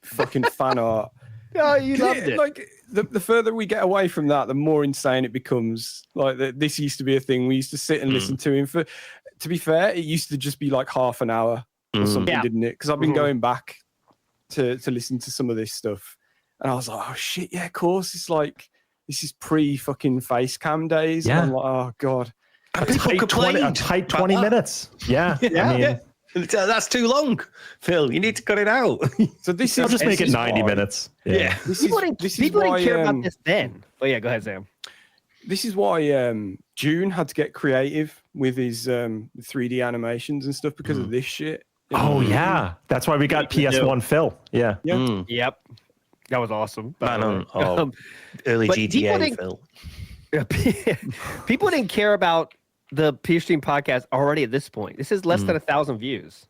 fucking fan art. Oh, you loved it. Like the further we get away from that, the more insane it becomes. Like this used to be a thing we used to sit and listen to him for. To be fair, it used to just be like half an hour or something, didn't it? Because I've been going back to listen to some of this stuff, and I was like, oh shit, yeah, of course. It's like this is pre fucking face cam days. Yeah. And I'm like, oh god. A tight 20 minutes. Yeah. I mean, That's too long, Phil. You need to cut it out. So this I'll is just make it 90 why- minutes. Yeah. People didn't care about this then. Oh yeah, go ahead, Sam. This is why June had to get creative with his 3D animations and stuff because of this shit. Oh yeah, that's why we got PS1 Phil. Yeah. Yep, that was awesome. Early but GTA Phil. People didn't care about the PeerStream podcast already at this point. This is less than 1,000 views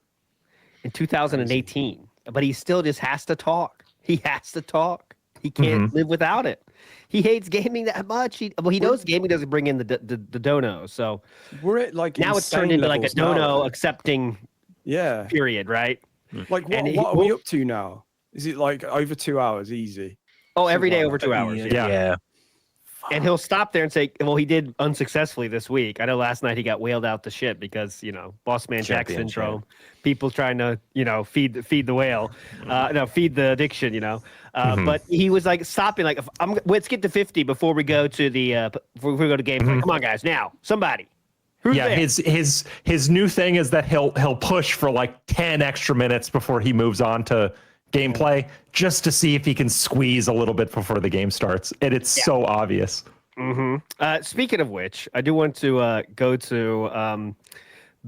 in 2018, but he still just has to talk. He has to talk. He can't live without it. He hates gaming that much. He knows gaming doesn't bring in the dono. So we're at like now it's turned into like a dono accepting period, right? Like what are we up to now? Is it like over 2 hours easy? Oh, every day over 2 hours. Yeah. And he'll stop there and say, well, he did unsuccessfully this week. I know last night he got whaled out to shit because, boss man Jack syndrome, people trying to, feed the whale, feed the addiction, But he was like stopping, like, let's get to 50 before we go to the, before we go to gameplay. Come on, guys, now, somebody. Yeah, his new thing is that he'll push for like 10 extra minutes before he moves on to gameplay, just to see if he can squeeze a little bit before the game starts. And it's so obvious. Speaking of which, I do want to go to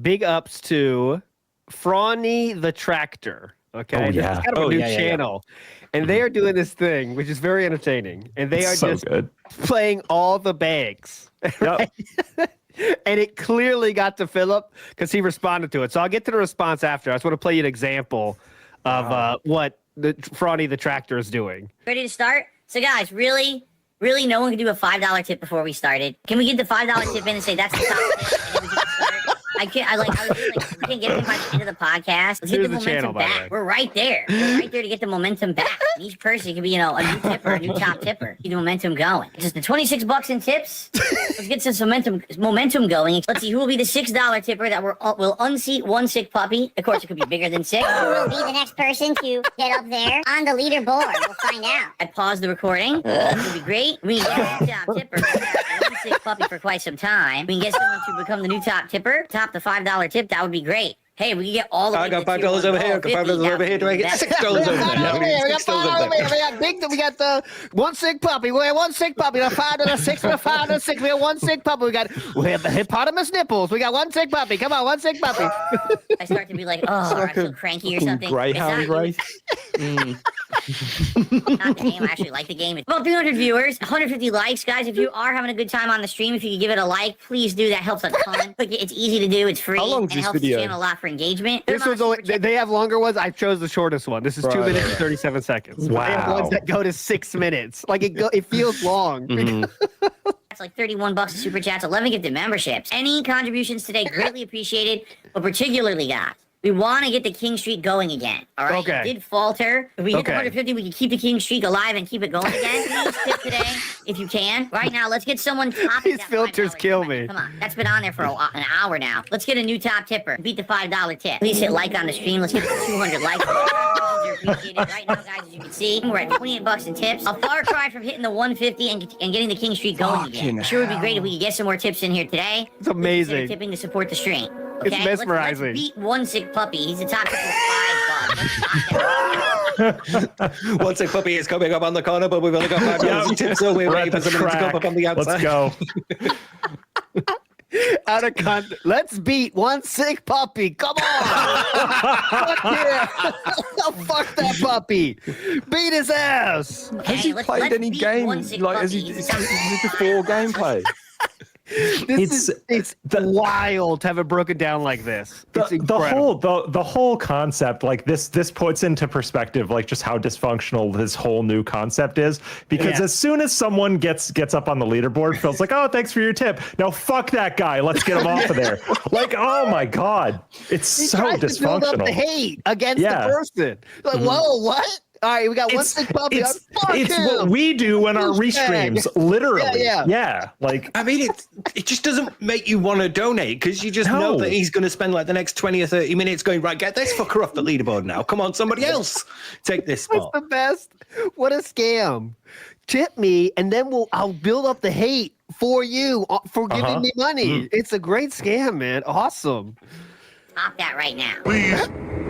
big ups to Frawny the Tractor. Okay, Oh, yeah. It's kind of a new channel, and they are doing this thing which is very entertaining, and they are So just good. playing all the bags. Right? And it clearly got to Philip because he responded to it. So I'll get to the response after. I just want to play you an example of what the Frawny the Tractor is doing. Ready to start? So guys, really no one can do a $5 tip before we started. Can we get the $5 tip in and say that's the top tip? And then we can start? I was really like, we can't get it by the end of the podcast. Let's get the momentum back. We're right there. We're right there to get the momentum back. And each person can be, a new tipper, a new top tipper. Keep the momentum going. Just the $26 in tips. Let's get some momentum going. Let's see who will be the $6 tipper that will unseat one sick puppy. Of course, it could be bigger than 6. Who will be the next person to get up there on the leaderboard? We'll find out. I'd pause the recording. That would be great. We can get a new top tipper. One sick puppy for quite some time. We can get someone to become the new top tipper. Top the $5 tip. That would be great. Hey, we can get all the way I got to $5 over here. I got $5 over here. Do I get $6 over there? We got the one sick puppy. We have one sick puppy. The 5 to the 6 to the 5 to the 6. We have one sick puppy. We have the hippopotamus nipples. We got one sick puppy. Come on, one sick puppy. I start to be like, I feel cranky or something. Greyhound race. Not the game. I actually like the game. It's about 300 viewers, 150 likes, guys. If you are having a good time on the stream, if you could give it a like, please do. That helps a ton. It's easy to do. It's free. How long is and it this helps video? the channel a lot for engagement. This was only, they have longer ones. I chose the shortest one. This is 2 minutes and 37 seconds. Wow. They have ones that go to 6 minutes. Like it feels long. That's like $31 in super chats, 11 gifted memberships. Any contributions today, greatly appreciated, but particularly, guys, we want to get the King Streak going again. All right. Okay. It did falter. If we hit the 150, we can keep the King Streak alive and keep it going again. Please tip today if you can. Right now, let's get someone topping These that filters $5 kill tip. me. Come on. That's been on there for an hour now. Let's get a new top tipper. Beat the $5 tip. Please hit like on the stream. Let's get to 200 likes. They're appreciated. Right now, guys, as you can see, we're at $28 in tips. A far cry from hitting the 150 and getting the King Streak going again. It sure would be great if we could get some more tips in here today. It's amazing. Consider tipping to support the stream. Okay? It's mesmerizing. Let's beat one sick puppy. He's the top tipper for $5. One sick puppy is coming up on the corner, but we've only got 5 minutes in tips, so we're waiting for somebody to come up on the outside. Let's go. Out of context. Let's beat one sick puppy. Come on. Fuck yeah. Fuck that puppy. Beat his ass. Has he played any games? Like, is he before gameplay? It's wild to have it broken down like this. It's incredible. The whole concept, like this puts into perspective like just how dysfunctional this whole new concept is. Because as soon as someone gets up on the leaderboard, Phil's like, "Oh, thanks for your tip. Now fuck that guy. Let's get him off of there." Like, oh my god, it's He so tries dysfunctional. to build up the hate against the person. Like, whoa, what? All right, we got one sick puppy. It's what we do in our restreams, literally. Yeah. Like, I mean, it just doesn't make you want to donate because you just know that he's going to spend like the next 20 or 30 minutes going, right, get this fucker off the leaderboard now. Come on, somebody else take this spot. That's the best. What a scam. Tip me, and then I'll build up the hate for you for giving me money. It's a great scam, man. Awesome. Stop that right now. Please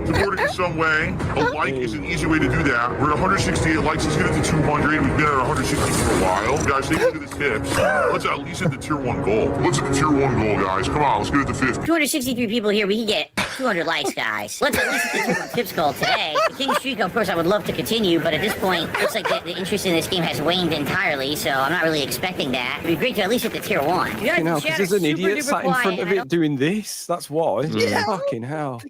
support it in some way. A like is an easy way to do that. We're at 168 likes. Let's get it to 200. We've been at 160 for a while. Guys, take a look at the tips. Let's at least hit the tier 1 goal. Let's hit the tier 1 goal, guys. Come on, let's get it to 50. 263 people here. We can get 200 likes, guys. Let's at least hit the tier 1 tips goal today. The King Streak, of course, I would love to continue, but at this point, looks like the interest in this game has waned entirely, so I'm not really expecting that. It'd be great to at least hit the tier 1. You guys, Because there's an idiot sat in front of it doing this. That's why. Yeah. Fucking hell.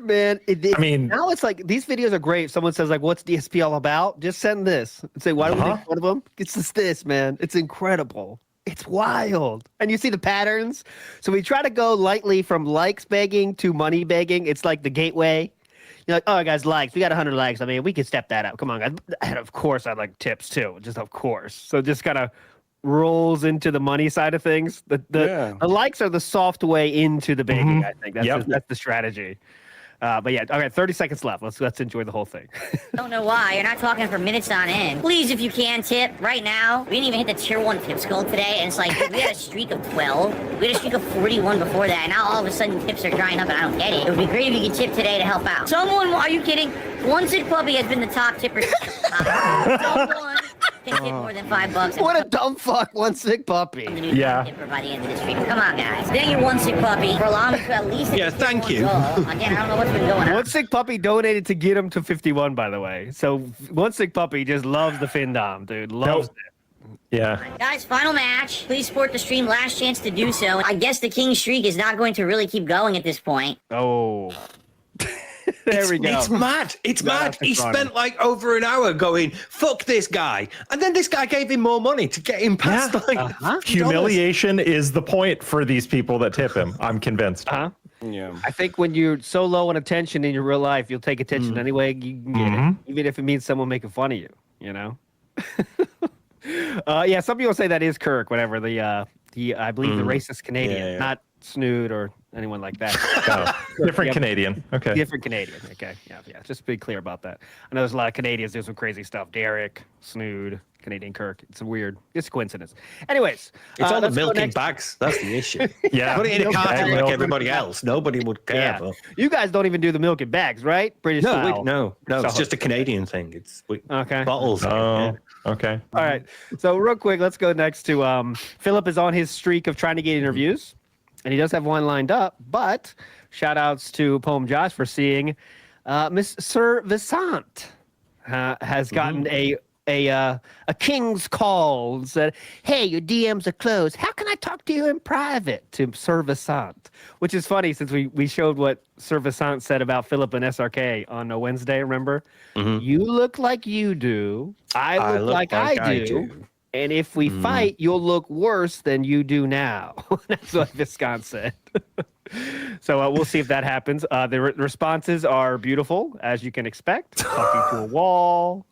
Man, I mean, now it's like these videos are great. If someone says like, "What's DSP all about?" Just send this and say, "Why do we make fun of them?" It's just this, man. It's incredible. It's wild, and you see the patterns. So we try to go lightly from likes begging to money begging. It's like the gateway. You're like, "Oh, guys, likes. We got 100 likes. I mean, we can step that up. Come on, guys." And of course, I like tips too. Just of course. So just kind of rolls into the money side of things. The likes are the soft way into the begging. I think that's the strategy. But yeah, okay, 30 seconds left. Let's enjoy the whole thing. Don't know why. You're not talking for minutes on end. Please, if you can, tip right now. We didn't even hit the tier 1 tips goal today, and it's like we had a streak of 12. We had a streak of 41 before that, and now all of a sudden tips are drying up, and I don't get it. It would be great if you could tip today to help out. Someone, are you kidding? One Sick Puppy has been the top tipper. Someone can tip more than $5. What a dumb fuck, One Sick Puppy. Yeah. Tipper by the end of the stream. Come on, guys. Then you're One Sick Puppy for allowing me to at least. Yeah, thank you. Again, I don't know what's been going on. One Sick Puppy donated to get him to 51, by the way. So One Sick Puppy just loves the Findom, dude. Loves it. Yeah. Guys, final match. Please support the stream. Last chance to do so. I guess the King streak is not going to really keep going at this point. Oh. There we go. It's mad. It's mad. He spent like over an hour going, fuck this guy. And then this guy gave him more money to get him past Humiliation is the point for these people that tip him. I'm convinced. Yeah. I think when you're so low on attention in your real life, you'll take attention anyway. You can get it, even if it means someone making fun of you, you know? Yeah, some people say that is Kirk, whatever, I believe the racist Canadian, not Snood or anyone like that. Different Canadian. Okay. Different Canadian. Okay. Yeah. Just to be clear about that. I know there's a lot of Canadians do some crazy stuff. Derek, Snood, Canadian Kirk. It's weird. It's a coincidence. Anyways. It's all the milk in bags. That's the issue. Yeah. Put it in a carton like everybody else. Nobody would care. Yeah. But... You guys don't even do the milk in bags, right? British style. No. It's just a Canadian thing. It's okay. Bottles. Oh, okay. All right. So real quick, let's go next to Philip is on his streak of trying to get interviews. And he does have one lined up, but shout outs to Poem Josh for seeing Miss Sir Visant has gotten a king's call and said, hey, your DMs are closed. How can I talk to you in private? To Sir Visant, which is funny since we showed what Sir Visant said about Philip and SRK on a Wednesday, remember? You look like you do. I look like I do. And if we fight, you'll look worse than you do now. That's what Viscount said. So we'll see if that happens. The responses are beautiful, as you can expect. Talking to a wall.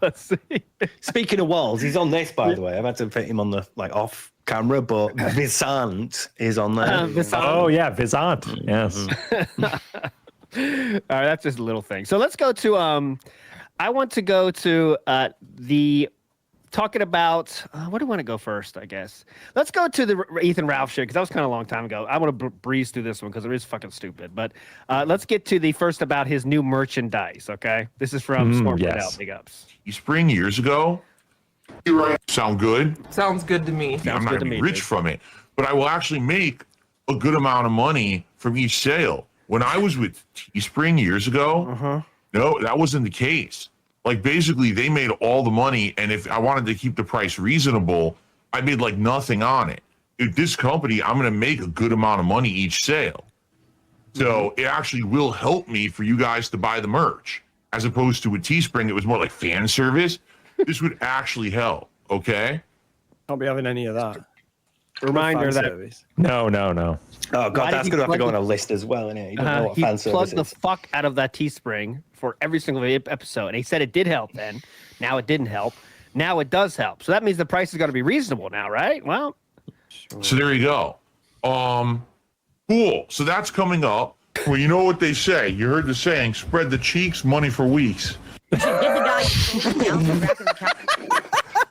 Let's see. Speaking of walls, he's on this, by the way. I've had to put him on the off camera, but Visant is on there. Oh yeah, Visant. Yes. All right, that's just a little thing. So let's go to. I want to go to the. Talking about where do I want to go first? I guess let's go to the Ethan Ralph shit because that was kind of a long time ago. I want to breeze through this one because it is fucking stupid. But let's get to the first about his new merchandise. Okay, this is from Smart Fidel. Big ups. Spring years ago. Sound good? Sounds good to me. I'm not gonna be rich from it, but I will actually make a good amount of money from each sale. When I was with Teespring years ago, no, that wasn't the case. Like basically they made all the money, and if I wanted to keep the price reasonable, I made like nothing on it. At this company, I'm gonna make a good amount of money each sale. So it actually will help me for you guys to buy the merch. As opposed to with Teespring, it was more like fan service. This would actually help, okay? Can't be having any of that. Reminder that No. Oh god, that's gonna have to go on a list as well, isn't it? You don't know what he fan service plugged the is. fuck out of that Teespring for every single episode, and he said it did help then. Now it didn't help. Now it does help. So that means the price is going to be reasonable now, right? Well, so there you go. Cool. So that's coming up. Well, you know what they say. You heard the saying: "Spread the cheeks, money for weeks." You should give the guy.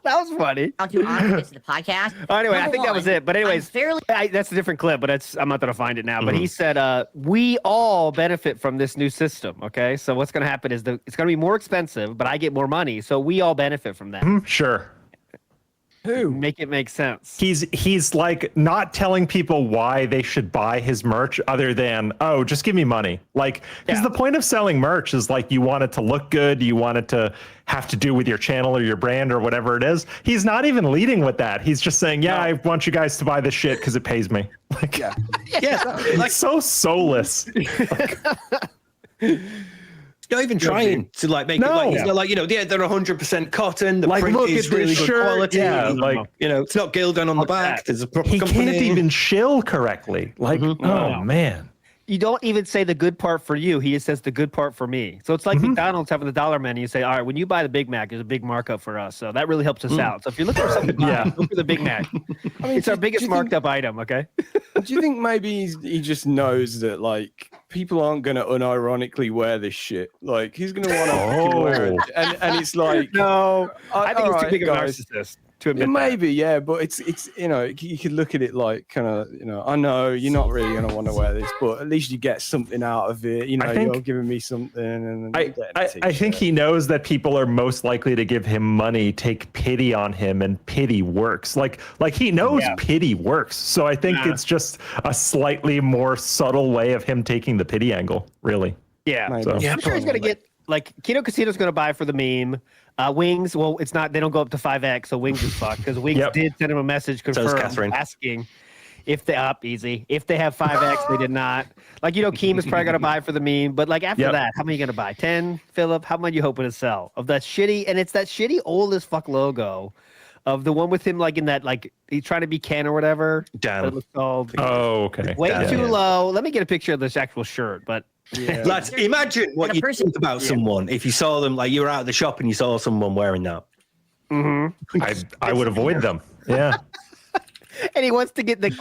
That was funny. I'll do honest to the podcast. Anyway, I think that was it. But anyways, that's a different clip, but I'm not going to find it now. But he said, we all benefit from this new system. Okay. So what's going to happen is it's going to be more expensive, but I get more money. So we all benefit from that. Sure. Who? Make it make sense. He's like not telling people why they should buy his merch other than, oh, just give me money. Like, because the point of selling merch is like you want it to look good. You want it to have to do with your channel or your brand or whatever it is. He's not even leading with that. He's just saying, I want you guys to buy this shit because it pays me. Like, like so soulless. Not even trying to like make it like it's not like they're 100% cotton. The print is really good quality. Yeah, like it's not Gildan on the back. There's a proper he company. can't even shill correctly. Like, oh man. You don't even say the good part for you. He just says the good part for me. So it's like McDonald's having the dollar menu. You say, all right, when you buy the Big Mac, there's a big markup for us. So that really helps us out. So if you're looking for something, look for the Big Mac. I mean, it's our biggest marked up item. Okay. Do you think maybe he just knows that like people aren't going to unironically wear this shit. Like, he's going to want to wear it. And it's like... No, I think he's too big of a guys. narcissist to admit Maybe, yeah, but it's you know, you could look at it like kind of, you know, I know you're not really going to want to wear this, but at least you get something out of it. You know, you're giving me something. And I think he knows that people are most likely to give him money, take pity on him, and pity works. Like he knows pity works. So I think it's just a slightly more subtle way of him taking the pity angle, really. Yeah. So. I'm sure he's going to get, like, Kino Casino's going to buy for the meme. Wings, well, it's not, they don't go up to 5X, so Wings is fucked, because Wings did send him a message confirm asking if they if they have 5X. They did not. Like, you know, Keem is probably going to buy for the meme, but like after that, how many are you going to buy? 10, Philip? How many are you hoping to sell of that shitty, and it's that shitty old as fuck logo of the one with him, like in that, like he's trying to be Ken or whatever. Damn. It was called. Oh, okay. Way too low. Let me get a picture of this actual shirt, but. Yeah. Lads, imagine what you think about someone if you saw them, like you were out of the shop and you saw someone wearing that. I would avoid them. Yeah. And he wants to get the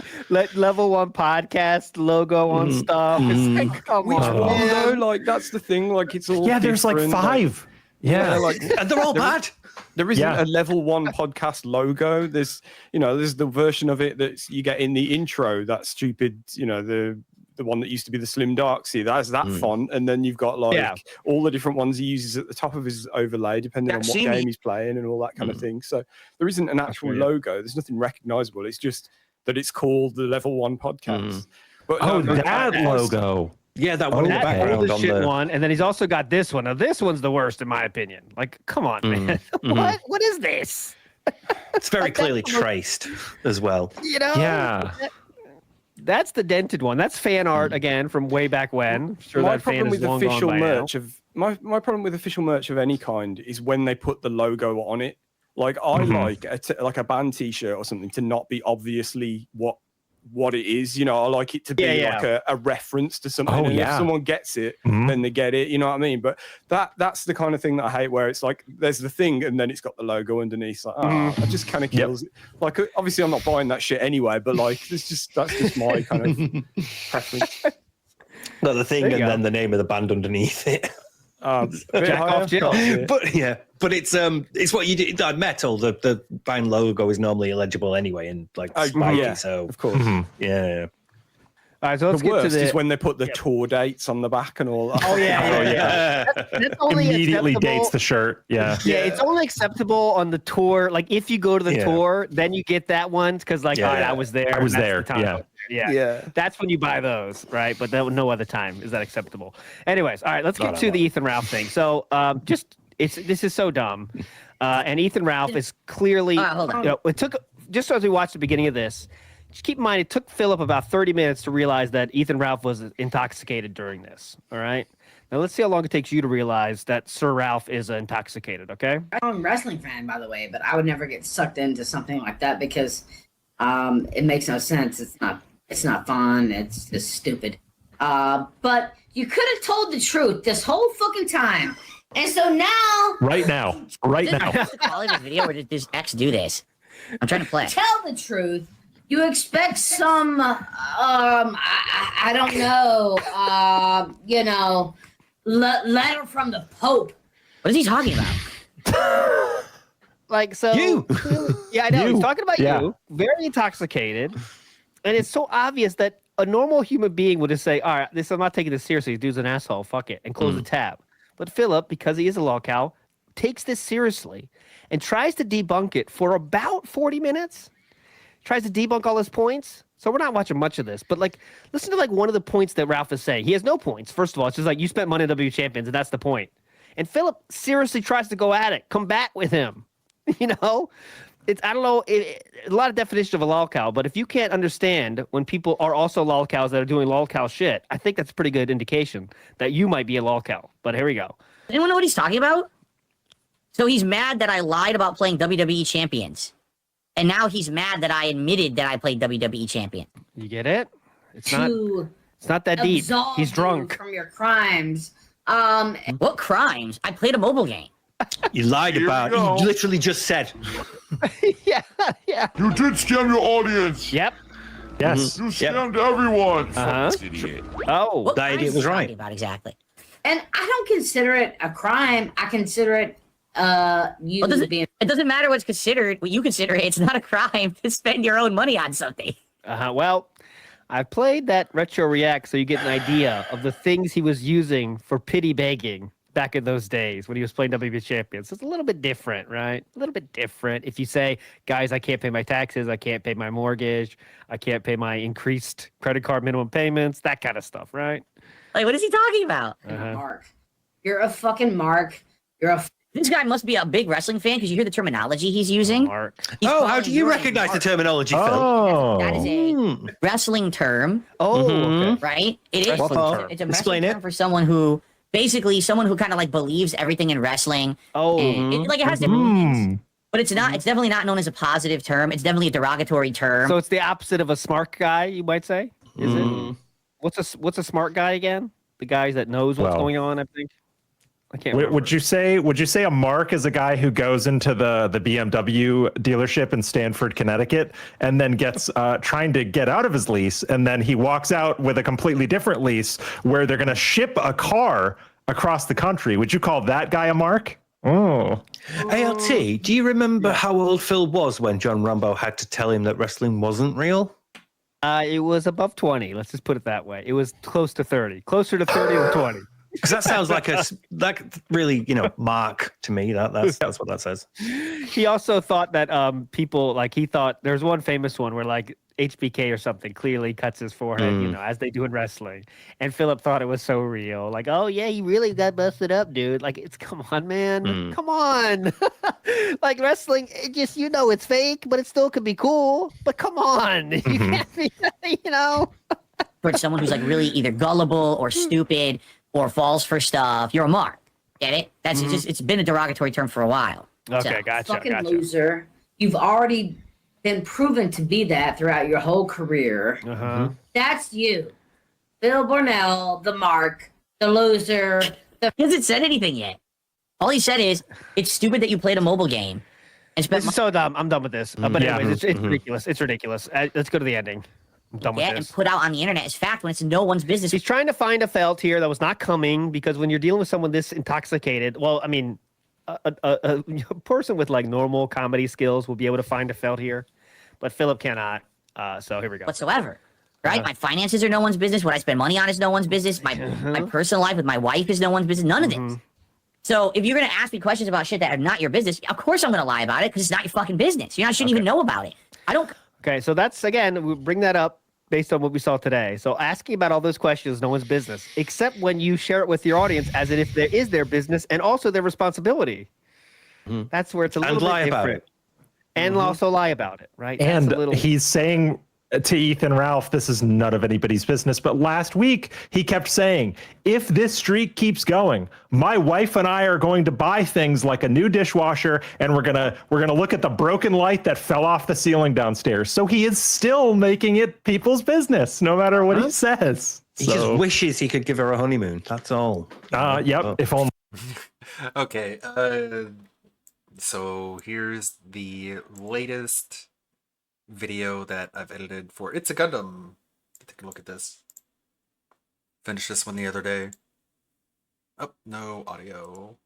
level 1 podcast logo on stuff. It's like, come on, man. Like, that's the thing. Like, it's all there's like 5. And they're all bad. There isn't a level 1 podcast logo. There's the version of it that you get in the intro. That stupid, you know, the one that used to be the Slim Darksy. That's that font, and then you've got like all the different ones he uses at the top of his overlay, depending on what game he's playing and all that kind of thing. So there isn't an actual logo. There's nothing recognizable. It's just that it's called the Level 1 Podcast. But that logo. Yeah, that one in the that background on the one, and then he's also got this one. Now this one's the worst in my opinion. Like, come on, man. What is this? It's very clearly traced as well. You know? Yeah. That's the dented one. That's fan art again from way back when. I'm sure my that fan problem is with long official gone by merch now. of my problem with official merch of any kind is when they put the logo on it. Like, I like a band T-shirt or something to not be obviously what it is. You know, I like it to be like a reference to something. And if someone gets it, then they get it. You know what I mean? But that's the kind of thing that I hate, where it's like there's the thing and then it's got the logo underneath. Like, it just kind of kills it. Like, obviously I'm not buying that shit anyway, but like that's just my kind of preference. No, the thing and then the name of the band underneath it. Jack off Jill. But it's what you did. Metal, the band logo is normally illegible anyway, and like spiky, so of course, yeah. All right, so let's the get to worst the. is when they put the tour dates on the back and all that. Oh yeah. That's only Immediately acceptable. dates the shirt. Yeah. Yeah, it's only acceptable on the tour. Like, if you go to the tour, then you get that one because, like, I was there. I was and that's there. the time. Yeah. That's when you buy those, right? But no other time is that acceptable. Anyways, all right, let's get to the Ethan Ralph thing. So, this is so dumb, and Ethan Ralph is clearly. Hold on. You know, it took just as we watched the beginning of this. Just keep in mind, it took Philip about 30 minutes to realize that Ethan Ralph was intoxicated during this. All right. Now let's see how long it takes you to realize that Sir Ralph is intoxicated. Okay. I'm a wrestling fan, by the way, but I would never get sucked into something like that because it makes no sense. It's not fun. It's just stupid. But you could have told the truth this whole fucking time. And so now. Right now. What's the quality of the video, or did this X do this? I'm trying to play. Tell the truth. You expect some, I don't know, letter from the Pope. What is he talking about? Like, so. You. Yeah, I know. He's talking about Yeah. you. Very intoxicated. And it's so obvious that a normal human being would just say, all right, I'm not taking this seriously. This dude's an asshole. Fuck it. And close the tab. But Philip, because he is a lolcow, takes this seriously and tries to debunk it for about 40 minutes. Tries to debunk all his points. So we're not watching much of this, but like, listen to like one of the points that Ralph is saying. He has no points. First of all, it's just like you spent money on W Champions, and that's the point. And Philip seriously tries to go at it, combat with him. You know, I don't know, a lot of definition of a lolcow, but if you can't understand when people are also lolcows that are doing lolcow shit, I think that's a pretty good indication that you might be a lolcow. But here we go. Anyone know what he's talking about? So he's mad that I lied about playing WWE Champions. And now he's mad that I admitted that I played WWE Champion. You get it? It's not that deep. He's drunk. From your crimes. What crimes? I played a mobile game. You lied about it. You literally just said. yeah. You did scam your audience. Yep. Yes. You scammed everyone. Uh-huh. Idiot. Oh, What that crime idiot is was he right. talking about exactly? And I don't consider it a crime. I consider it you being. It doesn't matter what's considered. What you consider it. It's not a crime to spend your own money on something. Well, I played that Retro React so you get an idea of the things he was using for pity begging back in those days when he was playing WWE Champions. So it's a little bit different, right? A little bit different. If you say, guys, I can't pay my taxes, I can't pay my mortgage, I can't pay my increased credit card minimum payments, that kind of stuff, right? Like, what is he talking about? Mark. You're a fucking Mark. This guy must be a big wrestling fan because you hear the terminology he's using. Mark. How do you recognize the terminology, Phil? Oh. That is a wrestling term. Oh, okay. Right? It is. Wrestling term. It's a Explain wrestling it. term for someone who kind of like believes everything in wrestling. Oh. And it has different meanings. But it's not. It's definitely not known as a positive term. It's definitely a derogatory term. So it's the opposite of a smart guy, you might say? Is it? What's a smart guy again? The guy that knows what's going on, I think. I can't remember. Would you say a mark is a guy who goes into the BMW dealership in Stamford, Connecticut, and then gets trying to get out of his lease, and then he walks out with a completely different lease where they're going to ship a car across the country? Would you call that guy a mark? Oh. ALT, do you remember how old Phil was when John Rambo had to tell him that wrestling wasn't real? It was above 20. Let's just put it that way. It was close to 30. Closer to 30 than 20. Because that sounds like really, Mark to me. That's what that says. He also thought that he thought there's one famous one where like HBK or something clearly cuts his forehead, as they do in wrestling. And Philip thought it was so real. Like, oh yeah, he really got busted up, dude. Like, come on, man. Come on. Like wrestling, it just, it's fake, but it still could be cool. But come on. You can't be, For someone who's like really either gullible or stupid or falls for stuff, you're a mark. Get it? That's it's been a derogatory term for a while. Okay, gotcha. Fucking loser. You've already been proven to be that throughout your whole career. That's you. Phil Bornell, the mark, the loser. He hasn't said anything yet. All he said is, it's stupid that you played a mobile game. And This is so dumb. I'm done with this. But anyways, it's ridiculous. It's ridiculous. Let's go to the ending. I'm done with this. And put out on the internet as fact when it's no one's business. He's trying to find a felt here that was not coming because when you're dealing with someone this intoxicated, well, I mean, a person with like normal comedy skills will be able to find a felt here, but Philip cannot. So here we go. Whatsoever. Right? My finances are no one's business. What I spend money on is no one's business. My personal life with my wife is no one's business. None of this. So if you're going to ask me questions about shit that are not your business, of course I'm going to lie about it because it's not your fucking business. I shouldn't even know about it. I don't. Okay, so that's, again, we bring that up based on what we saw today. So asking about all those questions is no one's business, except when you share it with your audience as if there is their business and also their responsibility. That's where it's a little bit different. About it. And also lie about it, right? And he's saying to Ethan Ralph, this is none of anybody's business. But last week, he kept saying, if this streak keeps going, my wife and I are going to buy things like a new dishwasher, and we're gonna look at the broken light that fell off the ceiling downstairs. So he is still making it people's business, no matter what he says. He just wishes he could give her a honeymoon. That's all. Yep. If only. Okay. So here's the latest video that I've edited for It's a Gundam. Take a look at this. Finished this one the other day. Oh, no audio.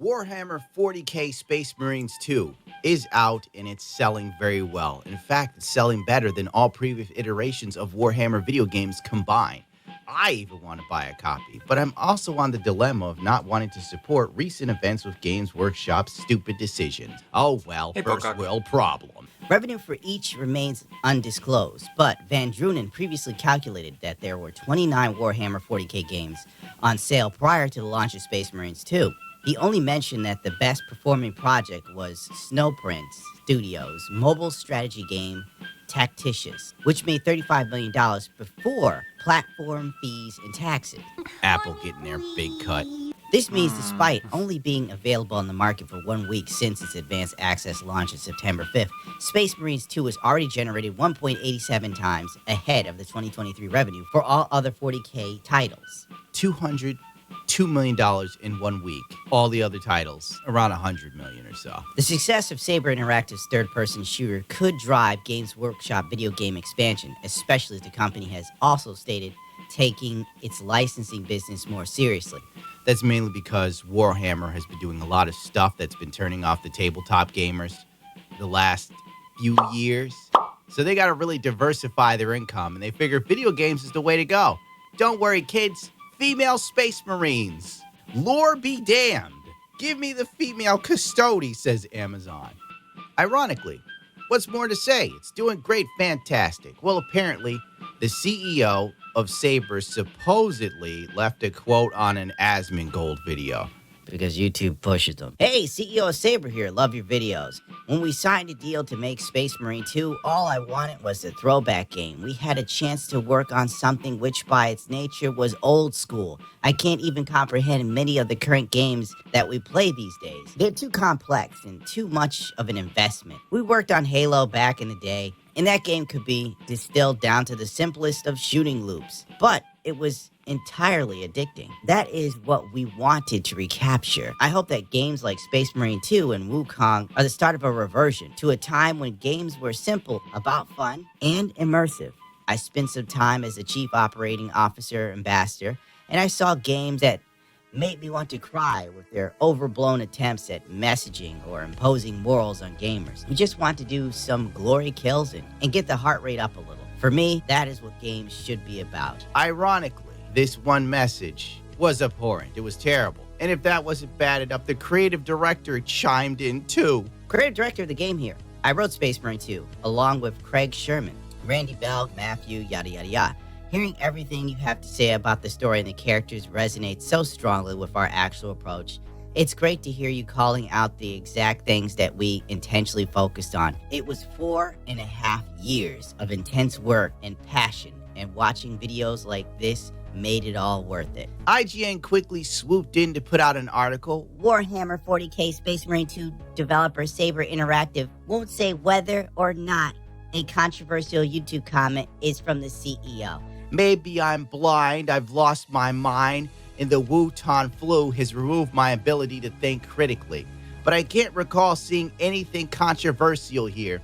Warhammer 40k Space Marines 2 is out and it's selling very well. In fact, it's selling better than all previous iterations of Warhammer video games combined. I even want to buy a copy, but I'm also on the dilemma of not wanting to support recent events with Games Workshop's stupid decisions. Oh well, first world problem. Revenue for each remains undisclosed, but Van Drunen previously calculated that there were 29 Warhammer 40k games on sale prior to the launch of Space Marines 2. He only mentioned that the best performing project was Snowprint Studios' mobile strategy game Tactitious, which made $35 million before platform fees and taxes. Apple getting their big cut. This means despite only being available on the market for 1 week since its advanced access launch on September 5th, Space Marines 2 has already generated 1.87 times ahead of the 2023 revenue for all other 40k titles. 200 $2 million in 1 week. All the other titles, around $100 million or so. The success of Saber Interactive's third-person shooter could drive Games Workshop video game expansion, especially as the company has also stated taking its licensing business more seriously. That's mainly because Warhammer has been doing a lot of stuff that's been turning off the tabletop gamers the last few years. So they got to really diversify their income, and they figure video games is the way to go. Don't worry, kids. Female Space Marines. Lore be damned. Give me the female custody, says Amazon. Ironically, what's more to say? It's doing great, fantastic. Well, apparently, the CEO of Saber supposedly left a quote on an Asmongold video. Because YouTube pushes them. Hey, CEO of Saber here, love your videos. When we signed a deal to make Space Marine 2, all I wanted was a throwback game. We had a chance to work on something which by its nature was old school. I can't even comprehend many of the current games that we play these days. They're too complex and too much of an investment. We worked on Halo back in the day, and that game could be distilled down to the simplest of shooting loops. But it was entirely addicting. That is what we wanted to recapture. I hope that games like Space Marine 2 and Wukong are the start of a reversion to a time when games were simple, about fun, and immersive. I spent some time as a chief operating officer ambassador, and I saw games that made me want to cry with their overblown attempts at messaging or imposing morals on gamers. We just want to do some glory kills and get the heart rate up a little. For me, that is what games should be about. Ironically, this one message was abhorrent. It was terrible. And if that wasn't bad enough, the creative director chimed in too. Creative director of the game here. I wrote Space Marine 2, along with Craig Sherman, Randy Bell, Matthew, yada yada yada. Hearing everything you have to say about the story and the characters resonates so strongly with our actual approach. It's great to hear you calling out the exact things that we intentionally focused on. It was 4.5 years of intense work and passion, and watching videos like this made it all worth it. IGN quickly swooped in to put out an article. Warhammer 40k Space Marine 2 developer Saber Interactive won't say whether or not a controversial YouTube comment is from the CEO. Maybe I'm blind, I've lost my mind, and the Wutan flu has removed my ability to think critically. But I can't recall seeing anything controversial here.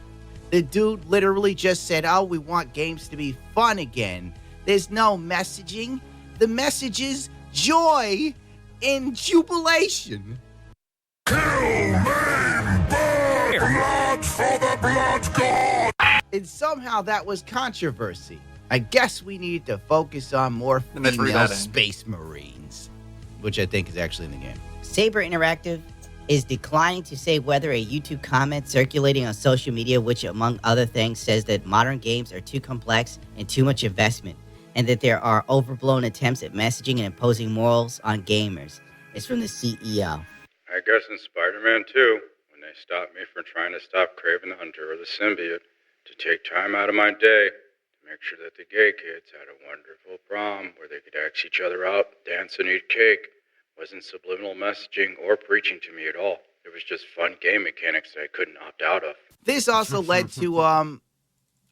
The dude literally just said, oh, we want games to be fun again. There's no messaging. The message is joy and jubilation. Kill, maim, burn, blood for the blood god! And somehow that was controversy. I guess we need to focus on more female Space Marines, which I think is actually in the game. Saber Interactive is declining to say whether a YouTube comment circulating on social media, which among other things says that modern games are too complex and too much investment, and that there are overblown attempts at messaging and imposing morals on gamers. It's from the CEO. I guess in Spider-Man 2, when they stopped me from trying to stop Kraven the Hunter or the symbiote, to take time out of my day to make sure that the gay kids had a wonderful prom where they could ask each other out, dance and eat cake, wasn't subliminal messaging or preaching to me at all. It was just fun game mechanics that I couldn't opt out of. This also led to,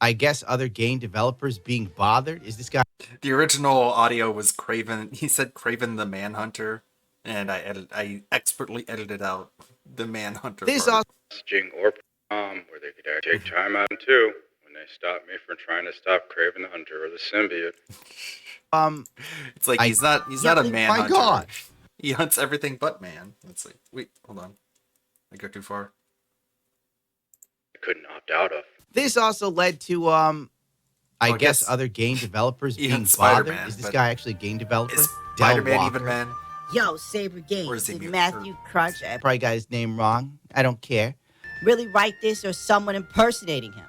I guess, other game developers being bothered. Is this guy... The original audio was Kraven. He said Kraven the Manhunter, and I expertly edited out the Manhunter This part. Messaging or prom where they could take time out too when they stopped me from trying to stop Kraven the Hunter or the symbiote. It's like he's not a manhunter. My God. He hunts everything but man. Let's see. Wait, hold on. I go too far. I couldn't opt out of. This also led to, I guess other game developers being bothered. Is this guy actually a game developer? Spider-Man even, man? Yo, Saber Games, did Matthew Crunch Probably got his name wrong. I don't care. really write this, or someone impersonating him?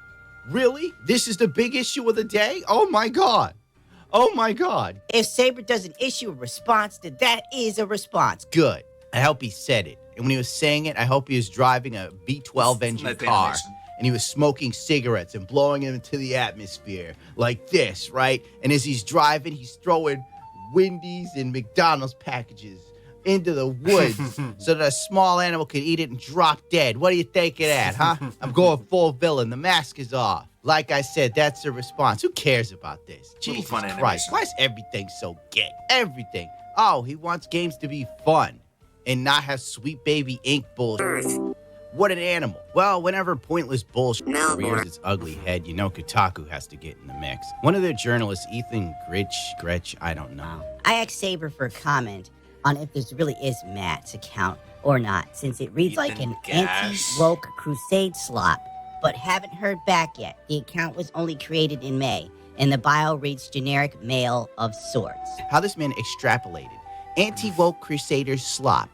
Really? This is the big issue of the day? Oh my God. Oh my God. If Saber doesn't issue a response, then that is a response. Good. I hope he said it. And when he was saying it, I hope he was driving a V12 engine car. And he was smoking cigarettes and blowing them into the atmosphere like this, right? And as he's driving, he's throwing Wendy's and McDonald's packages into the woods so that a small animal could eat it and drop dead. What do you think of that, huh? I'm going full villain. The mask is off. Like I said, that's the response. Who cares about this? Jesus Christ. Why is everything so gay? Everything. Oh, he wants games to be fun and not have Sweet Baby Inc. bullshit. What an animal. Well, whenever pointless bullshit rears its ugly head, you know Kotaku has to get in the mix. One of their journalists, Ethan Gretsch, I don't know. I asked Saber for a comment on if this really is Matt's account or not, since it reads like an anti-woke crusade slop, but haven't heard back yet. The account was only created in May, and the bio reads generic male of sorts. How this man extrapolated anti-woke crusader slop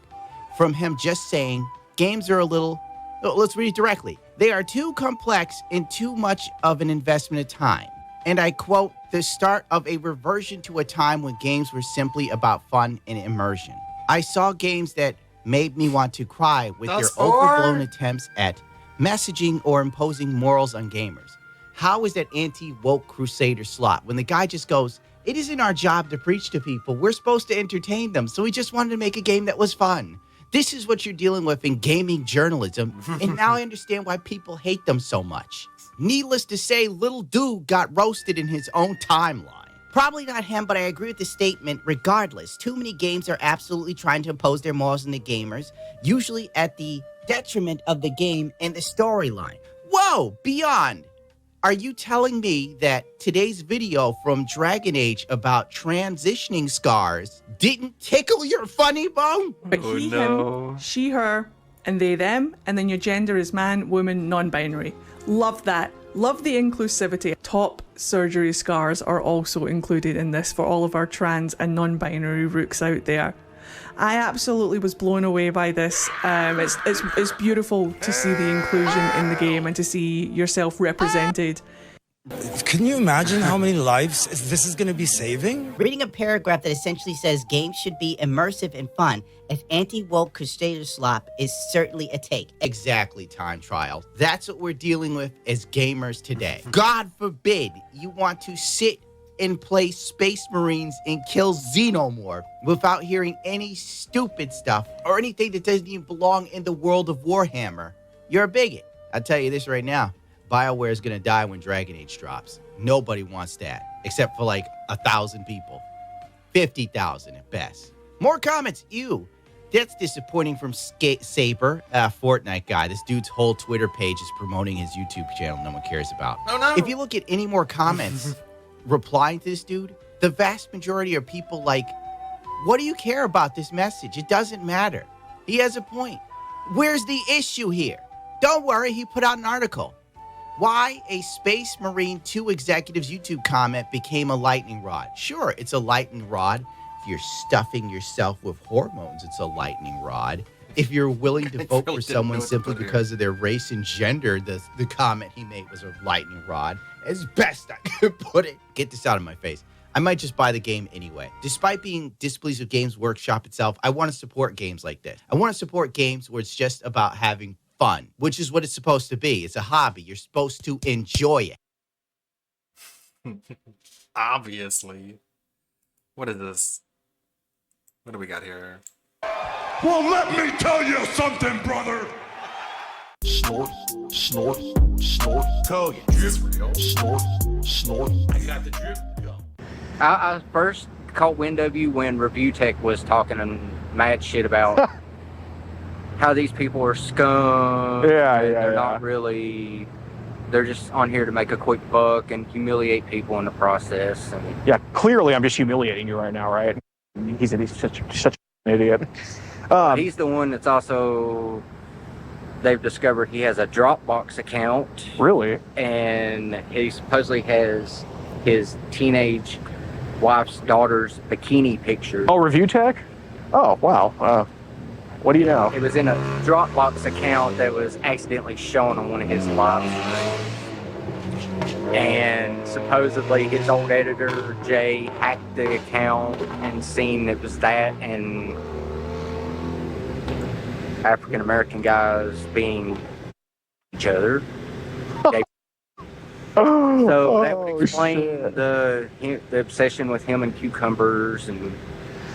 from him just saying games are a little, let's read it directly. They are too complex and too much of an investment of time. And I quote, the start of a reversion to a time when games were simply about fun and immersion. I saw games that made me want to cry with their overblown attempts at messaging or imposing morals on gamers. How is that anti-woke crusader slot when the guy just goes, it isn't our job to preach to people. We're supposed to entertain them. So we just wanted to make a game that was fun. This is what you're dealing with in gaming journalism. And now I understand why people hate them so much. Needless to say, Little Dude got roasted in his own timeline. Probably not him, but I agree with the statement. Regardless, too many games are absolutely trying to impose their morals on the gamers, usually at the detriment of the game and the storyline. Whoa, beyond. Are you telling me that today's video from Dragon Age about transitioning scars didn't tickle your funny bone? But he, him, she, her, and they, them, and then your gender is man, woman, non-binary. Love that. Love the inclusivity. Top surgery scars are also included in this for all of our trans and non-binary rooks out there. I absolutely was blown away by this. It's beautiful to see the inclusion in the game and to see yourself represented. Can you imagine how many lives this is going to be saving? Reading a paragraph that essentially says games should be immersive and fun, if anti-woke crusader slop is certainly a take. Exactly, Time Trial. That's what we're dealing with as gamers today. God forbid you want to sit and play Space Marines and kill Xenomorph without hearing any stupid stuff or anything that doesn't even belong in the world of Warhammer. You're a bigot. I'll tell you this right now. BioWare is going to die when Dragon Age drops. Nobody wants that, except for like 1,000 people. 50,000 at best. More comments. Ew. That's disappointing from Saber, Fortnite guy. This dude's whole Twitter page is promoting his YouTube channel no one cares about. Oh, no. If you look at any more comments replying to this dude, the vast majority are people like, what do you care about this message? It doesn't matter. He has a point. Where's the issue here? Don't worry, he put out an article. Why a Space Marine 2 executive's YouTube comment became a lightning rod. Sure, it's a lightning rod. If you're stuffing yourself with hormones, it's a lightning rod. If you're willing to vote for someone simply because of their race and gender, the comment he made was a lightning rod. As best I could put it. Get this out of my face. I might just buy the game anyway. Despite being displeased with Games Workshop itself, I want to support games like this. I want to support games where it's just about having fun, which is what it's supposed to be. It's a hobby. You're supposed to enjoy it. Obviously. What is this? What do we got here? Well, let me tell you something, brother. Snort, snort, snort. Tell you, drip. Snort, snort. I got the drip. I first caught wind of you when Review Tech was talking mad shit about how these people are scum. They're not really. They're just on here to make a quick buck and humiliate people in the process. And yeah, clearly I'm just humiliating you right now, right? He's such an idiot. He's the one that's also. They've discovered he has a Dropbox account. Really? And he supposedly has his teenage wife's daughter's bikini picture. Oh, Review Tech? Oh, wow. What do you know? It was in a Dropbox account that was accidentally shown on one of his live streams. And supposedly his old editor, Jay, hacked the account and seen it was that and African American guys being each other. So that would explain the obsession with him and cucumbers and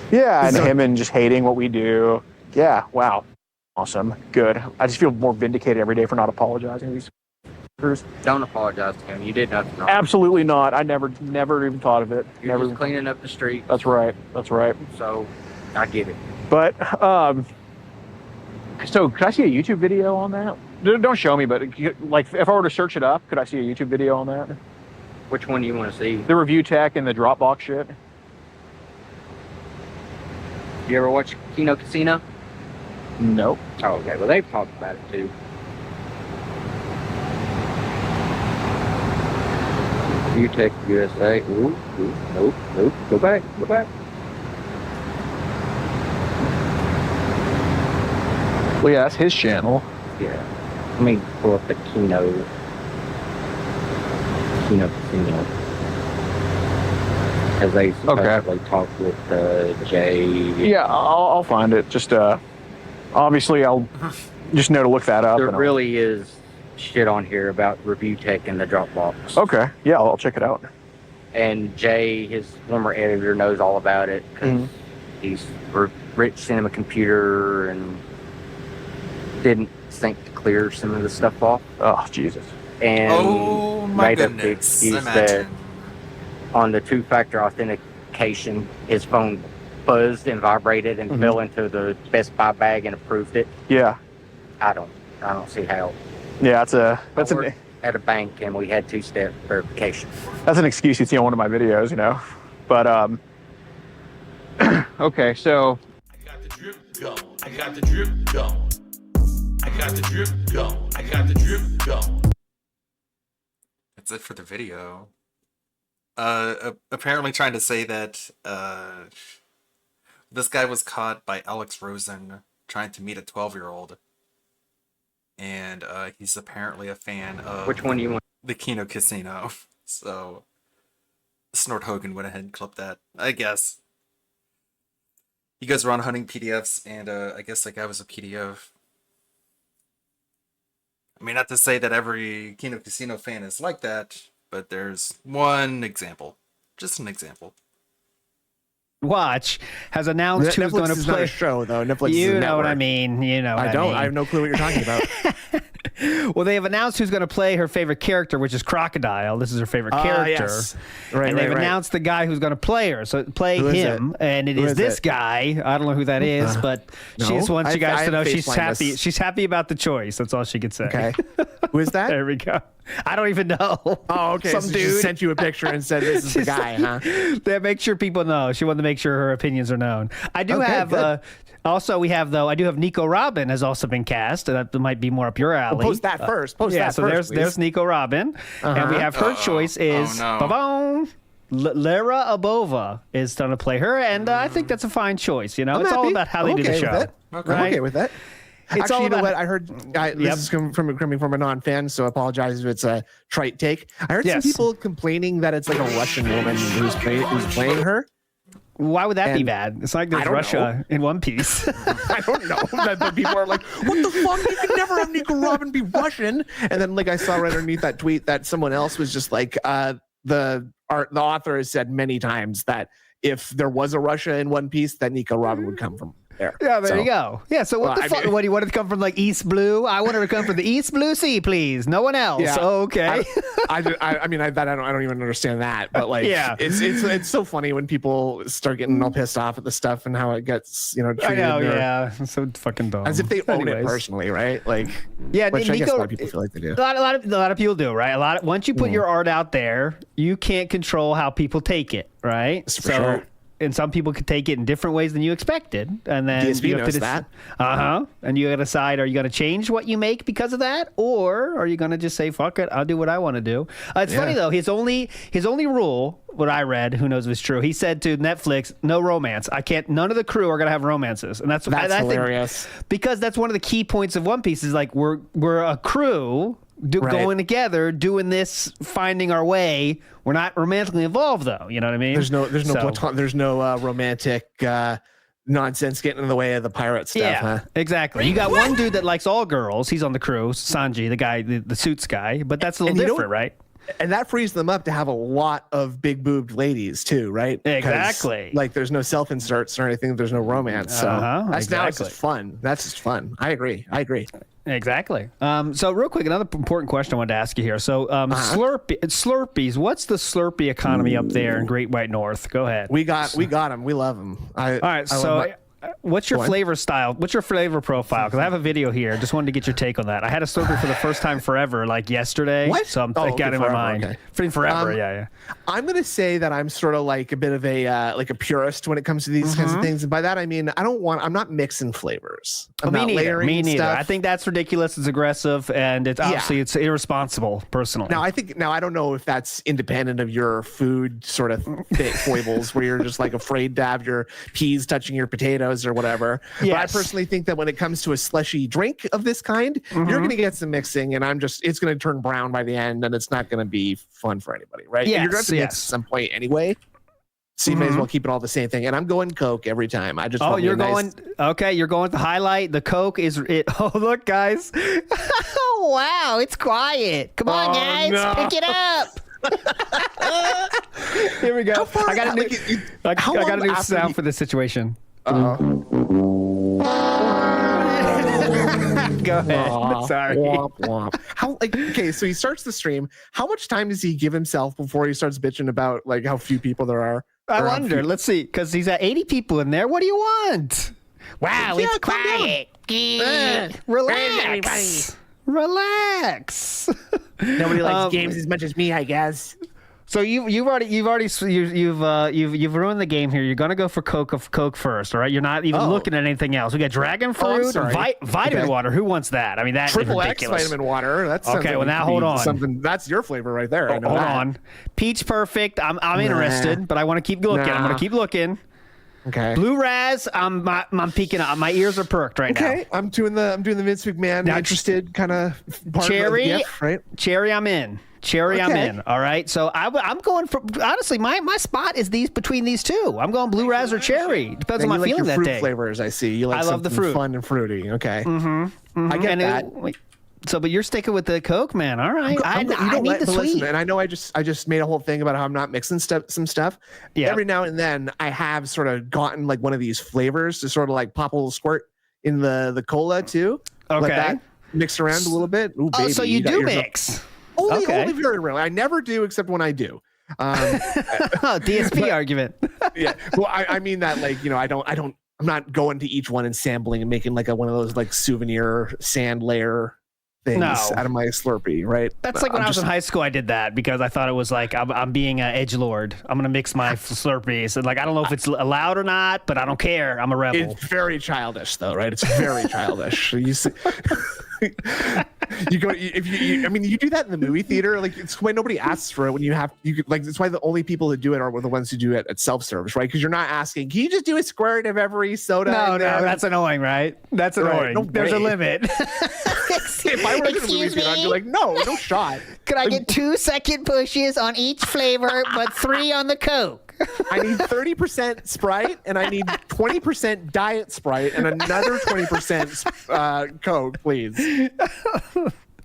yeah, and him and just hating what we do. Yeah, wow, awesome, good. I just feel more vindicated every day for not apologizing. Don't apologize to him. You did nothing wrong. Absolutely not. I never even thought of it. You're Never. just cleaning up the street. That's right. That's right. So, I get it. But so could I see a YouTube video on that? Don't show me, but like if I were to search it up, could I see a YouTube video on that? Which one do you want to see? The review tech and the Dropbox shit. You ever watch Kino Casino? Nope. Oh, okay. Well, they've talked about it too. ViewTech USA. Ooh, nope. Go back. Well, yeah, that's his channel. Yeah. Let me pull up the Kino Casino. As they supposedly talked with Jay. Yeah, I'll find it. Just obviously I'll just know to look that up. There really is shit on here about Review Tech and the Dropbox. Okay, yeah, I'll check it out. And Jay, his former editor, knows all about it because he's Rich sent him a computer and didn't think to clear some of the stuff off. Oh, Jesus. And made up the excuse that on the two-factor authentication, his phone buzzed and vibrated and fell into the Best Buy bag and approved it. Yeah. I don't see how. Yeah, that's at a bank and we had two-step verification. That's an excuse you see on one of my videos, you know. But okay, so I got the drip going. I got the drip going. I got the drip going. I got the drip going. That's it for the video. Apparently trying to say that this guy was caught by Alex Rosen trying to meet a 12-year-old. And he's apparently a fan of Which one do you want? The Kino Casino. So Snort Hogan went ahead and clipped that, I guess. You guys were on hunting PDFs, and I guess that guy was a PDF. I mean, not to say that every Kino Casino fan is like that, but there's one example. Just an example. Watch has announced who's going to play. Netflix is not a show, though. Netflix you is a know what I network. mean. You know what I don't. mean. I have no clue what you're talking about. Well, they have announced who's going to play her favorite character, which is Crocodile. This is her favorite character. Yes. Right, and they've announced the guy who's going to play her. So play Who is him, and it Who is is this it? guy. I don't know who that is, but No? she just wants you I guys to know have she's face happy. blindness. She's happy about the choice. That's all she could say. Okay. Who is that? There we go. I don't even know. Oh, okay. Some So dude she just sent you a picture and said this is the guy, huh? They make sure people know. She wanted to make sure her opinions are known. I do Okay, have. good. Also, we have though. I do have Nico Robin has also been cast. That might be more up your alley. Well, post that first. Post yeah. that So first, there's Nico Robin, and we have her choice is ba-boom, Lara Abova is going to play her, and I think that's a fine choice. You know, I'm it's all happy. about how I'm they do the okay show. with it. Right? I'm okay with that. It's Actually, all you know about- what? I heard this is coming from a non-fan, so I apologize if it's a trite take. I heard Yes. some people complaining that it's like a Russian woman who's playing her. Why would that be And bad? It's like I there's don't Russia in One Piece. I don't know. But people are like, "What the fuck? You can never have Nico Robin be Russian." And then, like, I saw right underneath that tweet that someone else was just like, the author has said many times that if there was a Russia in One Piece, that Nico Robin would come from there. Yeah, there So- you go. Yeah, so what Well, the I fuck? mean- What do you want it to come from, like East Blue? I want her to come from the East Blue Sea, please. No one else. Yeah. Okay. I don't even understand that, but like, Yeah. it's so funny when people start getting all pissed off at the stuff and how it gets, I treated know, or- yeah. It's so fucking dumb. as if they own it Anyways. personally, right? Like, Yeah, which I guess a Nico- lot of people feel like they do. A lot of people do, right? Once you put your art out there, you can't control how people take it, right? For sure. And some people could take it in different ways than you expected, and then DSP you have knows to that. And you got to decide: are you going to change what you make because of that, or are you going to just say "fuck it"? I'll do what I want to do. It's funny though. His only rule, what I read, who knows if it's true. He said to Netflix, "No romance. I can't. None of the crew are going to have romances," and that's I think, hilarious. because that's one of the key points of One Piece. Is like we're a crew. Right. Going together, doing this, finding our way. We're not romantically involved, though. You know what I mean? There's no So- there's no romantic nonsense getting in the way of the pirate stuff. Yeah, Huh? exactly. You got one dude that likes all girls. He's on the crew, Sanji, the guy, the suits guy. But that's a little And you don't- different, right? And that frees them up to have a lot of big boobed ladies too, right? 'Cause, Exactly. Like there's no self inserts or anything. There's no romance. So that's now it's exactly. just fun. That's just fun. I agree. Exactly. So real quick, another important question I wanted to ask you here. So Slurpees, what's the Slurpee economy up there in Great White North? Go ahead. We got them. We love them. All right. What's your flavor style? What's your flavor profile? Because I have a video here. Just wanted to get your take on that. I had a Slurpee for the first time forever, like yesterday. What? So I got it in my mind. Okay. Forever, yeah. I'm gonna say that I'm sort of like a bit of a purist when it comes to these kinds of things. And by that I mean I'm not mixing flavors. I'm not layering Me neither. stuff. I think that's ridiculous. It's aggressive, and it's obviously it's irresponsible. Personally, Now I don't know if that's independent of your food sort of foibles, where you're just like afraid to have your peas touching your potatoes or whatever. But I personally think that when it comes to a slushy drink of this kind, you're going to get some mixing, and it's going to turn brown by the end, and it's not going to be fun for anybody, right? Yes, and you're going to mix at some point anyway. So you may as well keep it all the same thing. And I'm going Coke every time. I just you're going with the highlight. The Coke is it. Oh, look, guys! Wow, it's quiet. Come on, guys, pick it up. Here we go. I got a new sound for this situation. Go ahead. Sorry. Womp, womp. So he starts the stream. How much time does he give himself before he starts bitching about like how few people there are? I wonder. Let's see, because he's at 80 people in there. What do you want? Wow, it's quiet. Relax. Relax. Nobody likes games as much as me, I guess. So you've ruined the game here. You're gonna go for Coke first, all right? You're not even looking at anything else. We got dragon fruit, vitamin water. Who wants that? I mean, that's ridiculous. X vitamin water. That's okay. Well, now hold on. Something that's your flavor right there. Hold on. Peach perfect. I'm interested, but I want to keep looking. I'm gonna keep looking. Okay. Blue Raz. I'm peeking up. My ears are perked right now. Okay. I'm doing the Vince McMahon interested kind of part cherry. Of the gift, right? Cherry. I'm in. I'm in. All right. So I'm going for, honestly, my spot is between these two. I'm going blue raz or cherry. Depends on my feeling that day. Flavors, I see. You like I love the fruit. Fun and fruity. Okay. I get that. But you're sticking with the Coke, man. All right. I need the sweet. Listen, and I know I just made a whole thing about how I'm not mixing some stuff. Yeah. Every now and then I have sort of gotten like one of these flavors to sort of like pop a little squirt in the cola too. Okay. Let that mix around a little bit. Ooh, baby, so you do mix. Only very rarely. I never do, except when I do. DSP argument. Yeah. Well, I mean that like, I'm not going to each one and sampling and making like one of those like souvenir sand layer things out of my Slurpee, right? That's like when I was in high school, I did that because I thought it was like I'm being an edgelord. I'm gonna mix my Slurpees, and like I don't know if it's allowed or not, but I don't care. I'm a rebel. It's very childish, though, right? It's very childish. You see, you do that in the movie theater. Like it's why nobody asks for it when it's why the only people that do it are the ones who do it at self-service, right? Because you're not asking, can you just do a squirt of every soda? No, that's annoying, right? That's annoying. No There's a limit. If I were in the movie theater, I'd be like, no shot. Could I get 2 second pushes on each flavor, but 3 on the Coke? I need 30% Sprite, and I need 20% Diet Sprite, and another 20% Coke, please.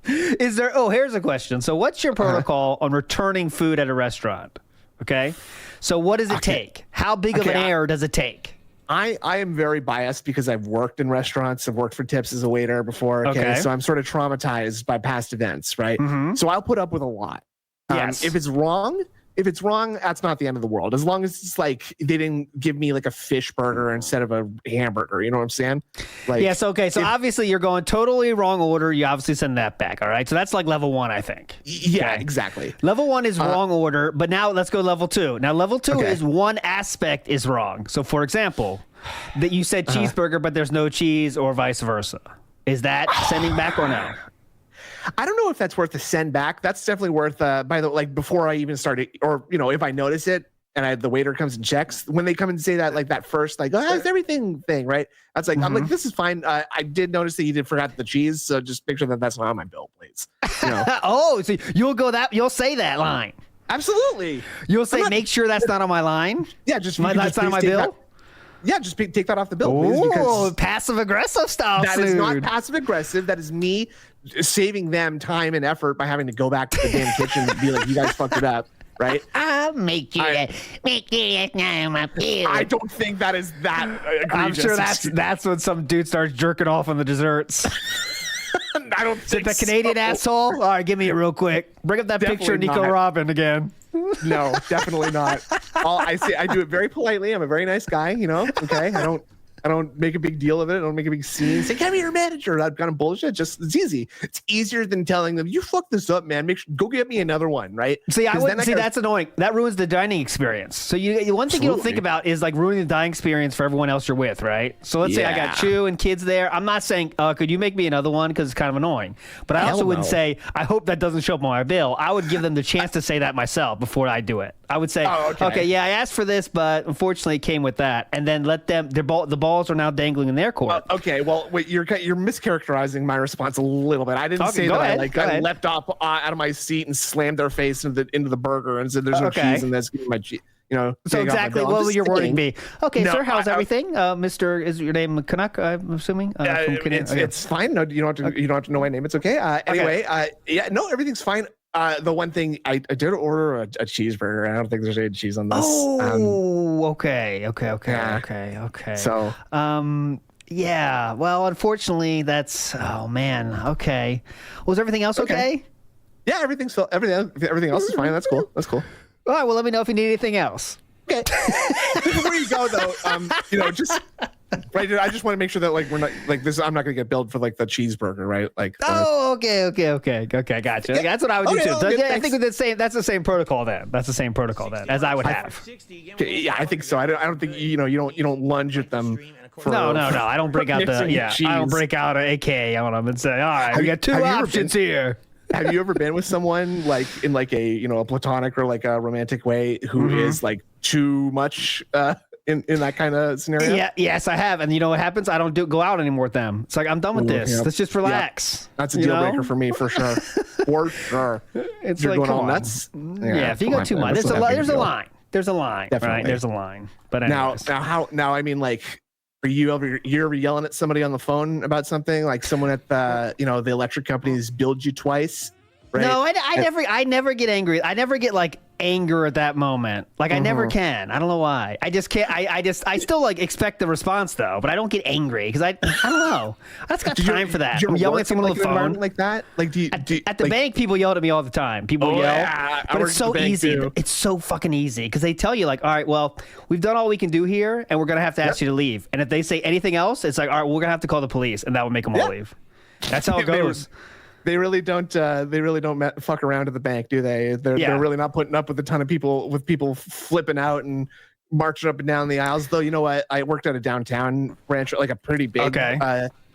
Here's a question. So what's your protocol on returning food at a restaurant? Okay. So what does it take? How big of an error does it take? I am very biased because I've worked in restaurants. I've worked for tips as a waiter before. Okay. So I'm sort of traumatized by past events, right? So I'll put up with a lot. Yes. If it's wrong, that's not the end of the world. As long as it's like they didn't give me like a fish burger instead of a hamburger. You know what I'm saying? Like, yes. Okay. So obviously you're going totally wrong order. You obviously send that back. All right. So that's like level 1, I think. Yeah, exactly. Level 1 is wrong order, but now let's go level 2. Now level 2 is one aspect is wrong. So for example, that you said cheeseburger, but there's no cheese, or vice versa. Is that sending back or no? I don't know if that's worth the send back. That's definitely worth before I even started, or if I notice it and the waiter comes and checks, when they come and say that like that first like how's everything thing, right? That's like I'm like, this is fine. I did notice that you did forgot the cheese, so just make sure that that's not on my bill, please. So you'll say that line. Absolutely. You'll say make sure that's not on my line. Yeah, just that's not on my bill. Yeah, just take that off the bill, please. Because passive aggressive style. That is not passive aggressive. That is me saving them time and effort by having to go back to the damn kitchen and be like, you guys fucked it up, right? I'll make sure that's not on my bill. I don't think that is that egregious. I'm sure that's when some dude starts jerking off on the desserts. don't Is it think the Canadian so. asshole? All right, give me it real quick. Bring up that picture of Definitely Nico not. Robin again. No, definitely not. I do it very politely. I'm a very nice guy, you know. Okay, I don't make a big deal of it. I don't make a big scene. Say, get me your manager. That kind of bullshit. Just it's easy. It's easier than telling them you fucked this up, man. Go get me another one, right? See, I 'Cause wouldn't then see gotta- that's annoying. That ruins the dining experience. So one thing you don't think Absolutely. about is like ruining the dining experience for everyone else you're with, right? So let's say I got Yeah. Chew and kids there. I'm not saying, could you make me another one because it's kind of annoying. But I Hell also wouldn't no. say, I hope that doesn't show up on my bill. I would give them the chance to say that myself before I do it. I would say, okay, yeah, I asked for this, but unfortunately it came with that, and then let them. The balls are now dangling in their court. Okay, well, wait, you're mischaracterizing my response a little bit. I didn't Okay, say go that ahead, go I ahead. leapt off out of my seat and slammed their face into the burger and said, "There's no Okay. cheese in this." Give me my cheese. You know. So take off my exactly, bill. I'm what just would your wording saying. be? Okay, No, sir, how's I- everything? Mr. Is your name Canuck? I'm assuming. From Canada? It's fine. No, you don't have to know my name. It's okay. Anyway, yeah, no, everything's fine. The one thing I did order a cheeseburger. I don't think there's any cheese on this. Okay. So, yeah. Well, unfortunately, that's. Oh man. Okay. Was everything else okay? Yeah, everything else is fine. That's cool. That's cool. All right. Well, let me know if you need anything else. Okay. Before you go though, just right. I just want to make sure that like we're not like this. I'm not gonna get billed for like the cheeseburger, right? Like. Okay. Gotcha. Yeah. That's what I would do Okay, too. all So, good, yeah, I thanks. think that's the same protocol then. That's the same protocol then as I would have. Okay, yeah, I think so. I don't think you don't lunge at them. No. I don't break out the mixing I don't cheese. break out an AK on them and say, all right, Have we you- got two have you ever options been- here. Have you ever been with someone like in like a a platonic or like a romantic way who is like too much in that kind of scenario? Yeah, yes, I have. And you know what happens? I don't go out anymore with them. It's like I'm done with this. Yep. Let's just relax. That's a You deal know? breaker for me for sure. For sure. It's You're like, going come all on. nuts. Yeah, if you come go on, too man. much, That's there's not a big there's a deal. line. There's a line. Right? Definitely. There's a line. But Now anyways. I mean, like, are you ever yelling at somebody on the phone about something? Like someone at the the electric companies billed you twice, right? No, I never get angry. I never get like anger at that moment. Like I never can. I don't know why. I just can't. I still like expect the response though, but I don't get angry because I don't know. I just got time for that. Do you I'm ever yelling work at someone in, on like, the an phone. environment like that? Like, do you At the bank, people yell at me all the time. People yell, yeah, I but work it's at so the bank, easy. too. It's so fucking easy because they tell you like, all right, well, we've done all we can do here, and we're gonna have to ask you to leave. And if they say anything else, it's like, all right, we're gonna have to call the police, and that would make them all leave. That's how it They- goes. They really don't. Fuck around at the bank, do they? They're really not putting up with a ton of people flipping out and marching up and down the aisles. Though, you know what? I worked at a downtown branch, like a pretty big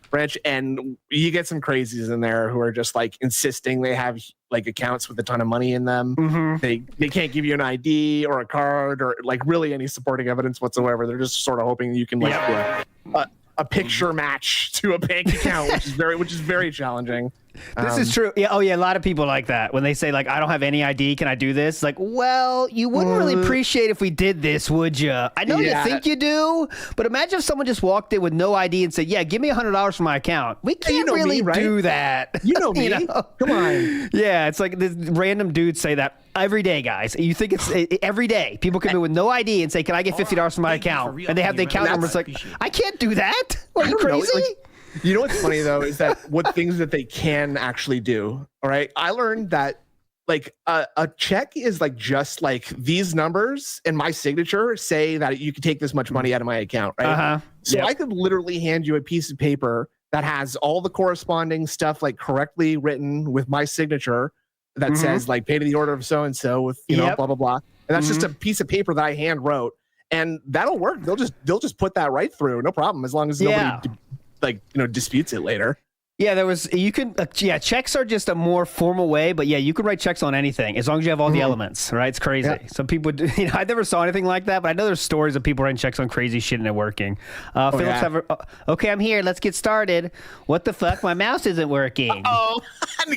branch, and you get some crazies in there who are just like insisting they have like accounts with a ton of money in them. They can't give you an ID or a card or like really any supporting evidence whatsoever. They're just sort of hoping you can like do a picture match to a bank account, which is very challenging. This is true. Yeah. Oh, yeah. A lot of people like that when they say like, "I don't have any ID. Can I do this?" Like, well, you wouldn't really appreciate if we did this, would you? I know Yeah. you think you do, but imagine if someone just walked in with no ID and said, "Yeah, give me $100 from my account." We can't know me, really right? do that. You know me. Come on. Yeah, it's like this random dudes say that every day, guys. You think it's every day. People come in with no ID and say, "Can I get $50 from my account?" And they have the account number. It's like, I can't do that. Are you I don't know, crazy? like, you know what's funny though is that what things that they can actually do. All right, I learned that like a check is like just like these numbers and my signature say that you can take this much money out of my account, right? So I could literally hand you a piece of paper that has all the corresponding stuff like correctly written with my signature that says like pay to the order of so and so with blah blah blah, and that's just a piece of paper that I hand wrote, and that'll work. They'll just put that right through, no problem, as long as nobody disputes it later. Yeah, you can checks are just a more formal way, but yeah, you can write checks on anything as long as you have all the elements, right? It's crazy. Yeah. Some people, I never saw anything like that, but I know there's stories of people writing checks on crazy shit and it working. Okay, I'm here. Let's get started. What the fuck? My mouse isn't working.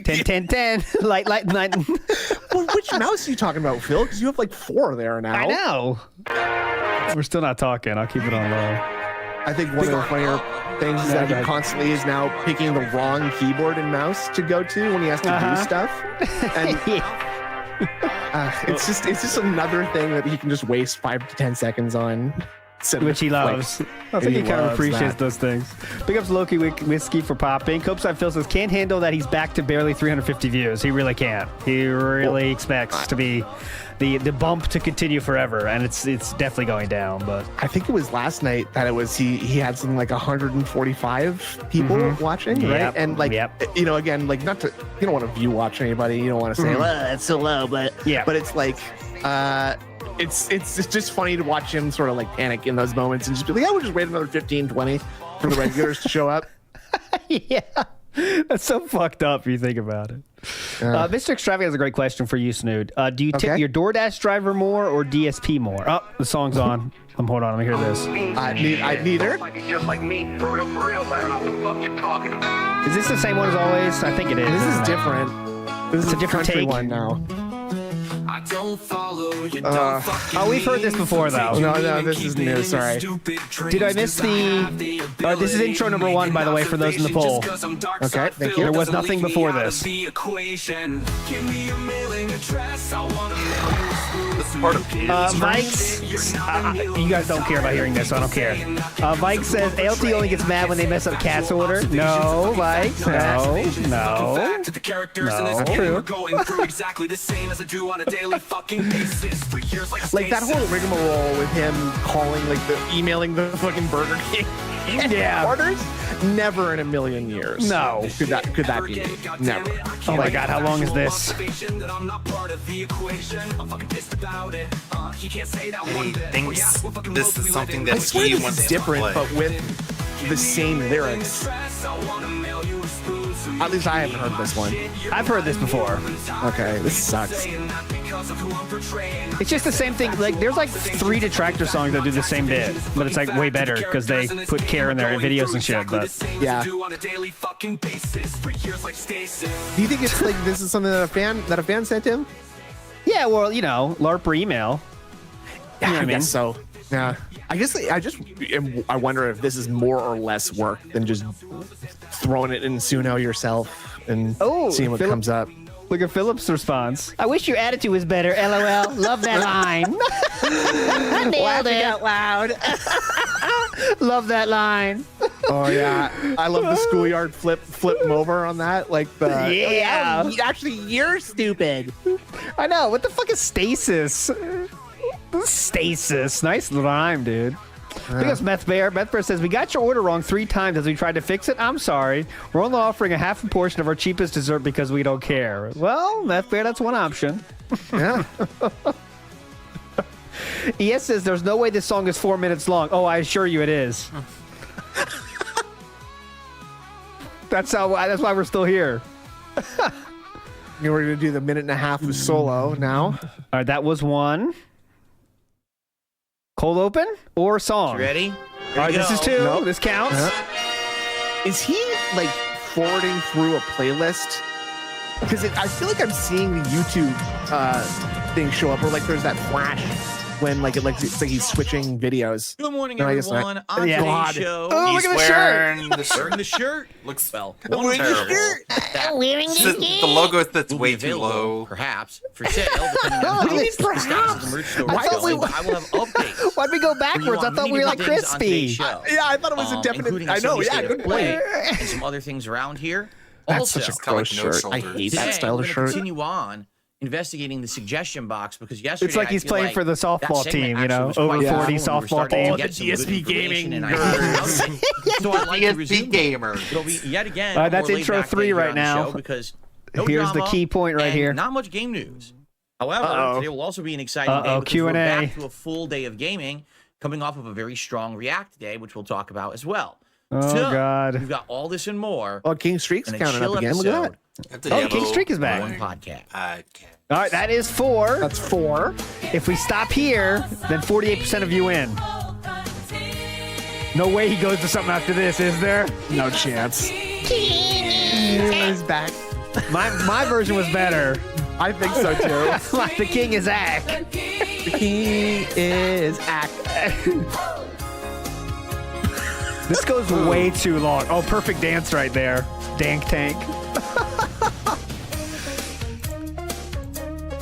10. Light. Well, which mouse are you talking about, Phil? Because you have like 4 there now. I know. We're still not talking. I'll keep it on low. I think one of the funnier things is that he constantly is now picking the wrong keyboard and mouse to go to when he has to do stuff. And it's just another thing that he can just waste 5 to 10 seconds on. which he loves. I think he kind of appreciates those things. Big ups Loki Whiskey for popping. Copeside Phil says, can't handle that he's back to barely 350 views. He really can't. He really expects to be the bump to continue forever, and it's definitely going down. But I think it was last night that it was he had something like 145 people watching, right? Yep. And like you know, again, like not to you don't want to view watch anybody. You don't want to say, well, that's so low, but but it's like it's just funny to watch him sort of like panic in those moments and just be like, we'll just wait another 15, 20 for the regulars to show up. Yeah, that's so fucked up if you think about it. Mr. Extravagant has a great question for you, Snood. Do you tip your DoorDash driver more or DSP more? Oh, the song's on. Hold on, let me hear this. Neither. Is this the same one as always? I think it is. This is different. This is a different country take. one now. Oh, we've heard this before, though. No, this is new. Sorry. Did I miss the... this is intro number 1, by the way, for those in the poll. Okay, thank you. There was nothing before this. This is part of Vikes, you guys don't care about hearing this, so I don't care. Vikes says, ALT only gets mad when they mess up Cat's order. No, Vikes, no. Not true. Like that whole rigmarole with him calling, emailing the fucking Burger King orders. Never in a million years. No. Could that be me? Never. Oh my God, how long is this? He thinks this is something that I swear he this wants is to different, play. but with the same lyrics. At least I haven't heard this one. I've heard this before. Okay, this sucks. It's just the same thing. Like, there's like 3 Detractor songs that do the same bit, but it's like way better because they put care in their videos and shit. But yeah. Do you think it's like this is something that a fan sent him? Yeah, well, you know, LARP or email. Yeah, You know what I guess so. Yeah, I wonder if this is more or less work than just throwing it in Suno yourself and seeing what comes up. Look at Philip's response. I wish your attitude was better. LOL. Love that line. Laughing out loud. Love that line. Oh yeah, I love the schoolyard flip him over on that. Like the actually you're stupid. I know. What the fuck is stasis? Stasis. Nice rhyme, dude. Big ups Meth Bear. Meth Bear says, we got your order wrong 3 times as we tried to fix it. I'm sorry. We're only offering a half a portion of our cheapest dessert because we don't care. Well, Meth Bear, that's one option. Yeah. ES says, there's no way this song is 4 minutes long. Oh, I assure you it is. That's why we're still here. We're going to do the 1.5 minute solo now. All right, that was 1. Cold open or song? You ready? All right, this is 2. Nope. This counts. Is he like forwarding through a playlist? Because I feel like I'm seeing the YouTube thing show up, or like there's that flash when it's like he's switching videos. Good morning, No, I guess everyone. not. On today's show, Oh, look at the shirt. wearing the shirt. Looks Well, wearing the terrible. shirt. Wearing the shirt. The logo that's Will be way too available, low. perhaps for sale. Depending on how the status of the merch store I is thought we going. But I will have updates. Why'd we go for you backwards? I on thought many we were like different things on today's crispy. show. Yeah, I thought it was a definite. Including I know. Sunday Yeah, State of good Play point. and some other things around here. That's Also, such a It's got, like, gross no shirt. I shoulders. hate today that style we're of going to shirt. continue on investigating the suggestion box because yesterday It's like I he's feel playing like for the that softball segment team, you know, actually was over quite 40 useful. We were softball starting to team. get some good DSP information gaming and ideas out of it. So I'd like to DSP resume gamer. It'll be yet again. All right, that's more intro laid-back 3 day here right on the now. show because no Here's the drama key point right and here. Not much game news. However, today will also be an exciting day because Q&A. we're back to a full day of gaming, coming off of a very strong React day, which we'll talk about as well. Oh, So, God. we've got all this and more. Oh, King Streak's in a counting chill up again. Look at episode that. Oh, King Streak is back. One podcast. All right, that is 4. That's 4. If we stop here, then 48% of you win. No way he goes to something after this, is there? No chance. He's back. My version was better. I think so too. Like the king is Ack. The king is Ack. This goes way too long. Oh, perfect dance right there. Dank tank.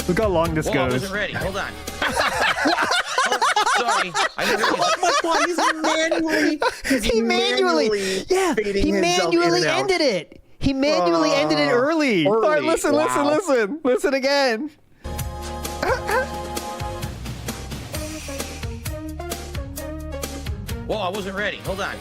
Look how long this Whoa, I goes. wasn't ready. Hold on. Sorry. I didn't realize. Oh my God, He manually ended it. He manually ended it early. All right, listen again. Whoa, I wasn't ready. Hold on.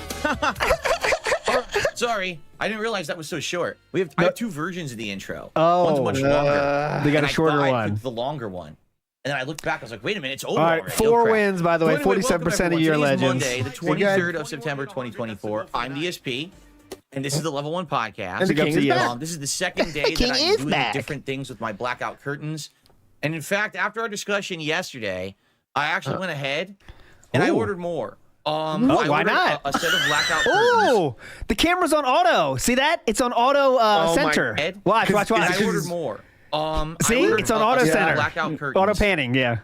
Sorry, I didn't realize that was so short. I have 2 versions of the intro. Oh, one's much longer. they got and a shorter I one. picked the longer one. And then I looked back. I was like, wait a minute, it's over All right, already. 4 crap. wins, by the way. So anyway, 47% of your welcome, everyone. legends. Today's Monday, the 23rd of September, 2024. I'm DSP, and this is the Level 1 podcast. And the King is back. This is the second day King that I'm is doing back. different things with my blackout curtains. And in fact, after our discussion yesterday, I actually went ahead and I ordered more. I why ordered not? A set of blackout curtains. Oh, the camera's on auto. See that? It's on auto center. Watch. And I ordered more. See, it's on auto center. Blackout curtains. Auto panning, yeah.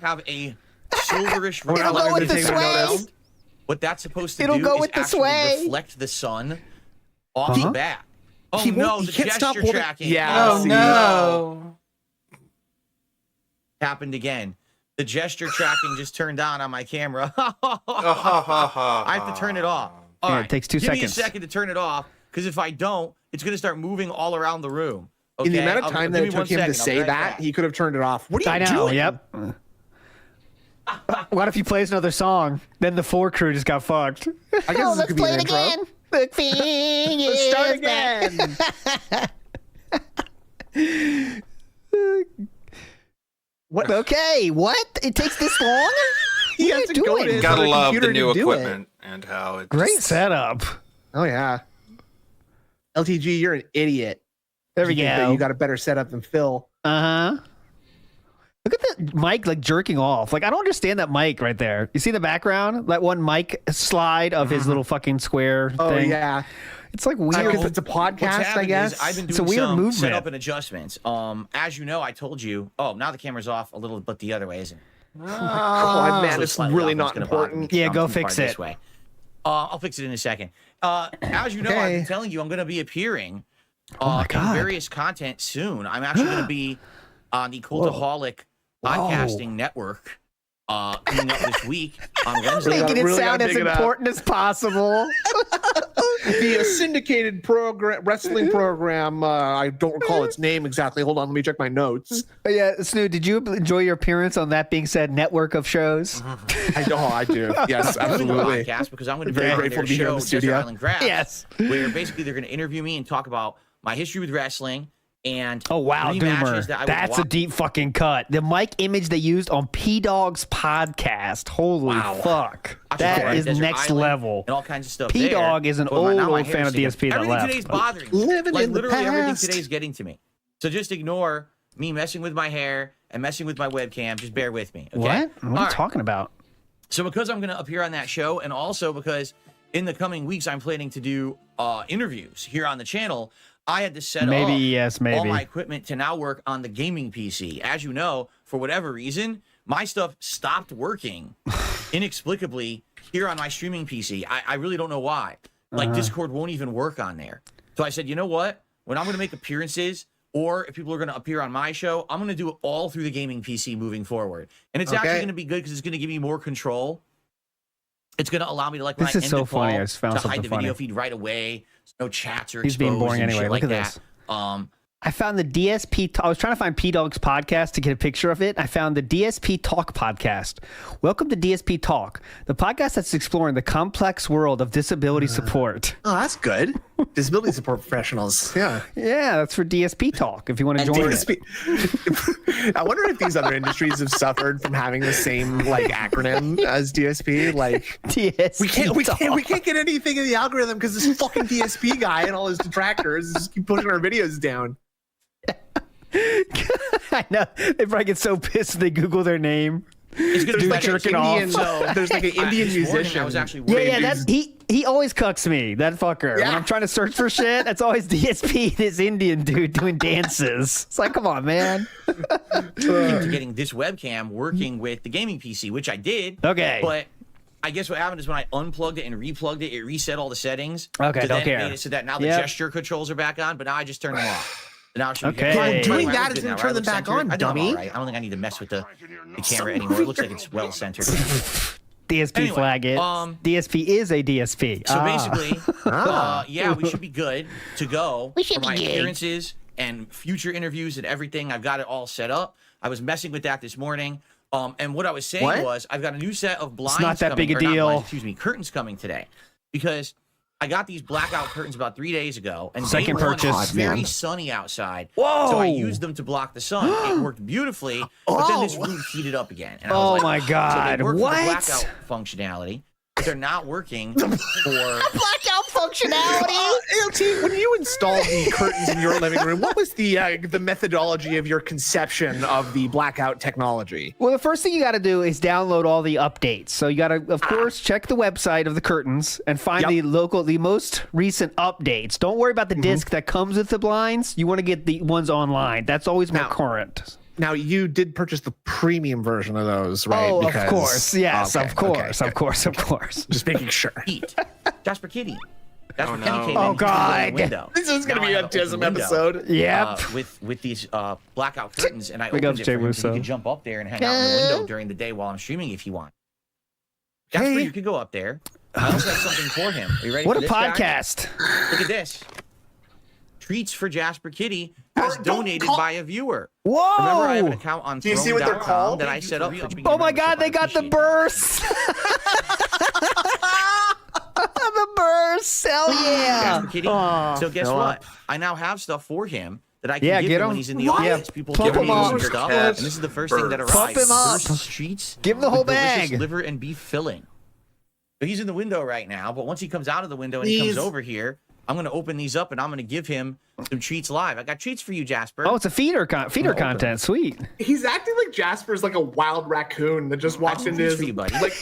Have a silverish It'll go with the sway. What that's supposed to It'll do go is with the actually sway. reflect the sun off the back. Oh He no, won't- the he can't stop gesture holding- tracking. Yeah, Oh see. no. Happened again. The gesture tracking just turned on my camera. I have to turn it off. All Yeah, right, it takes 2 give seconds. me a second to turn it off, because if I don't, it's going to start moving all around the room. In the Okay? amount of time that Give it me took 1 him to second, I'll say be right that, back. he could have turned it off. What are I you know. doing? Yep. What if he plays another song? Then the 4 crew just got fucked. I guess this could be an intro. The King Let's start again. What? Okay, what? It takes this long? He What has are to you go doing? to Gotta the love the computer new to do it. equipment and how it Great just- setup. Oh yeah. LTG, you're an idiot. There we You think that go. You got a better setup than Phil. Uh-huh. Look at that mic like jerking off. Like I don't understand that mic right there. You see the background? That one mic slide of his little fucking square Oh thing. yeah. It's like Because weird. it's a What's podcast, I happened guess. is I've been It's a doing weird some movement. setup and adjustments. As you know, I told you. Oh, now the camera's off a little, but the other way isn't. God, man, So it's slightly really off, not it's gonna bother me important. because Yeah, I'm go too fix far it. This way. I'll fix it in a second. As you know, I've been telling you I'm going to be appearing in various content soon. I'm actually going to be on the Cultaholic podcasting network coming up this week on Wednesday. Making it Really sound gotta as dig it up. important as possible. The syndicated program, wrestling program. I don't recall its name exactly. Hold on, let me check my notes. Yeah, Snoot, did you enjoy your appearance on That Being Said network of shows? I do. Yes, I'm doing a absolutely. podcast because I'm going to be Very on grateful their to be here in show, the Desert studio. Island Grass, Yes. where basically they're going to interview me and talk about my history with wrestling and Oh wow, three Doomer. matches that I would That's a watch. deep fucking cut. The mic image they used on P Dog's podcast. Holy fuck. I should That go to is Desert next Island level. and all kinds of stuff. P Dog there. is an But my- now my old hair's fan of sticking. DSP that Everything left. today's bothering me. Living Like in the literally everything past. today's getting to me. So just ignore me messing with my hair and messing with my webcam. Just bear with me. Okay? What? What are All you right. talking about? So because I'm going to appear on that show, and also because in the coming weeks I'm planning to do interviews here on the channel, I had to set up all my equipment to now work on the gaming PC. As you know, for whatever reason, my stuff stopped working inexplicably here on my streaming PC. I really don't know why. Like Discord won't even work on there. So I said, you know what? When I'm going to make appearances, or if people are going to appear on my show, I'm going to do it all through the gaming PC moving forward. And it's actually Okay. going to be good because it's going to give me more control. It's going to allow me to, like, when This I is end so the call, funny. I just found to something hide the video funny. feed right away. No chats or He's being boring and anyway. shit Look like at that. this. I found the DSP. I was trying to find P Dog's podcast to get a picture of it. I found the DSP Talk podcast. Welcome to DSP Talk, the podcast that's exploring the complex world of disability support. Oh, that's good. Disability support professionals. Yeah. Yeah, that's for DSP Talk. If you want to And join DSP. I wonder if these other industries have suffered from having the same like acronym as DSP. Like DSP we can't get anything in the algorithm because this fucking DSP guy and all his detractors just keep pushing our videos down. I know. They probably get so pissed if they Google their name. It's gonna There's be like an jerking Indian, off. there's like an Indian This morning, musician. I was actually Yeah, worried. yeah, that's he always cucks me, that fucker. When I'm trying to search for shit, that's always DSP, this Indian dude doing dances. It's like, come on, man. to getting this webcam working with the gaming PC, which I did. Okay. But I guess what happened is when I unplugged it and replugged it, it reset all the settings. Okay, to don't then care. made it so that now the Yep. gesture controls are back on, but now I just turned them off. Now it should be Okay. good. Well, By the doing way, that I look isn't good now, turn right? I them look back centered. on, I think I'm dummy. all right. I don't think I need to mess with the camera anymore. It looks like it's well centered. DSP Anyway, flag it. DSP is a DSP. So basically, yeah, we should be good to go We should for my be good. appearances and future interviews and everything. I've got it all set up. I was messing with that this morning. And what I was saying What? was I've got a new set of blinds not that coming, big a or not deal. blinds, excuse me, curtains coming today. Because I got these blackout curtains about 3 days ago. And Second day one, purchase. it was very Man. sunny outside. Whoa. So I used them to block the sun. It worked beautifully. But then this room heated up again. And I was Oh like, my God. So they work What? for the blackout functionality. But they're not working for Blackout functionality. LT, when you installed the curtains in your living room, what was the methodology of your conception of the blackout technology? Well, the first thing you got to do is download all the updates. So you got to, of course, check the website of the curtains and find the most recent updates. Don't worry about the disc that comes with the blinds. You want to get the ones online. That's always more current. Now, you did purchase the premium version of those, right? Oh, of course. Yes, Okay, of course. okay, Of course. Of course. Just making sure. Jasper Kitty. Jasper Oh, Kitty no. came Oh, in. He God. was in the window. This is gonna Now be I a have an open Tism window, episode. Yep. With these blackout curtains, and I Big opened ups, it for Jay him so he Russo. could jump up there and hang out in the window during the day while I'm streaming if you want. Jasper, you could go up there. I also have something for him. Are you ready What for a this, guys? podcast. Look at this. Treats for Jasper Kitty as donated by a viewer. Whoa. Remember, I have an account on Do you see what they're Throne.com called? that I set up for Oh my God, they got the bursts. The bursts. Hell yeah. Jasper Kitty. Aw, So guess Philip. what? I now have stuff for him that I can Yeah, give get him him. when he's in the What? audience. People Pump give him me up. some stuff, and this is the first thing that arrives. Pump him up. Burst treats. Give him the whole with delicious bag. liver and beef filling. So he's in the window right now, but once he comes out of the window and he comes He's- over here, I'm going to open these up and I'm going to give him some treats live. I got treats for you, Jasper. Oh, it's a feeder content. Sweet. He's acting like Jasper's like a wild raccoon that just walks into treats his for you, buddy. like.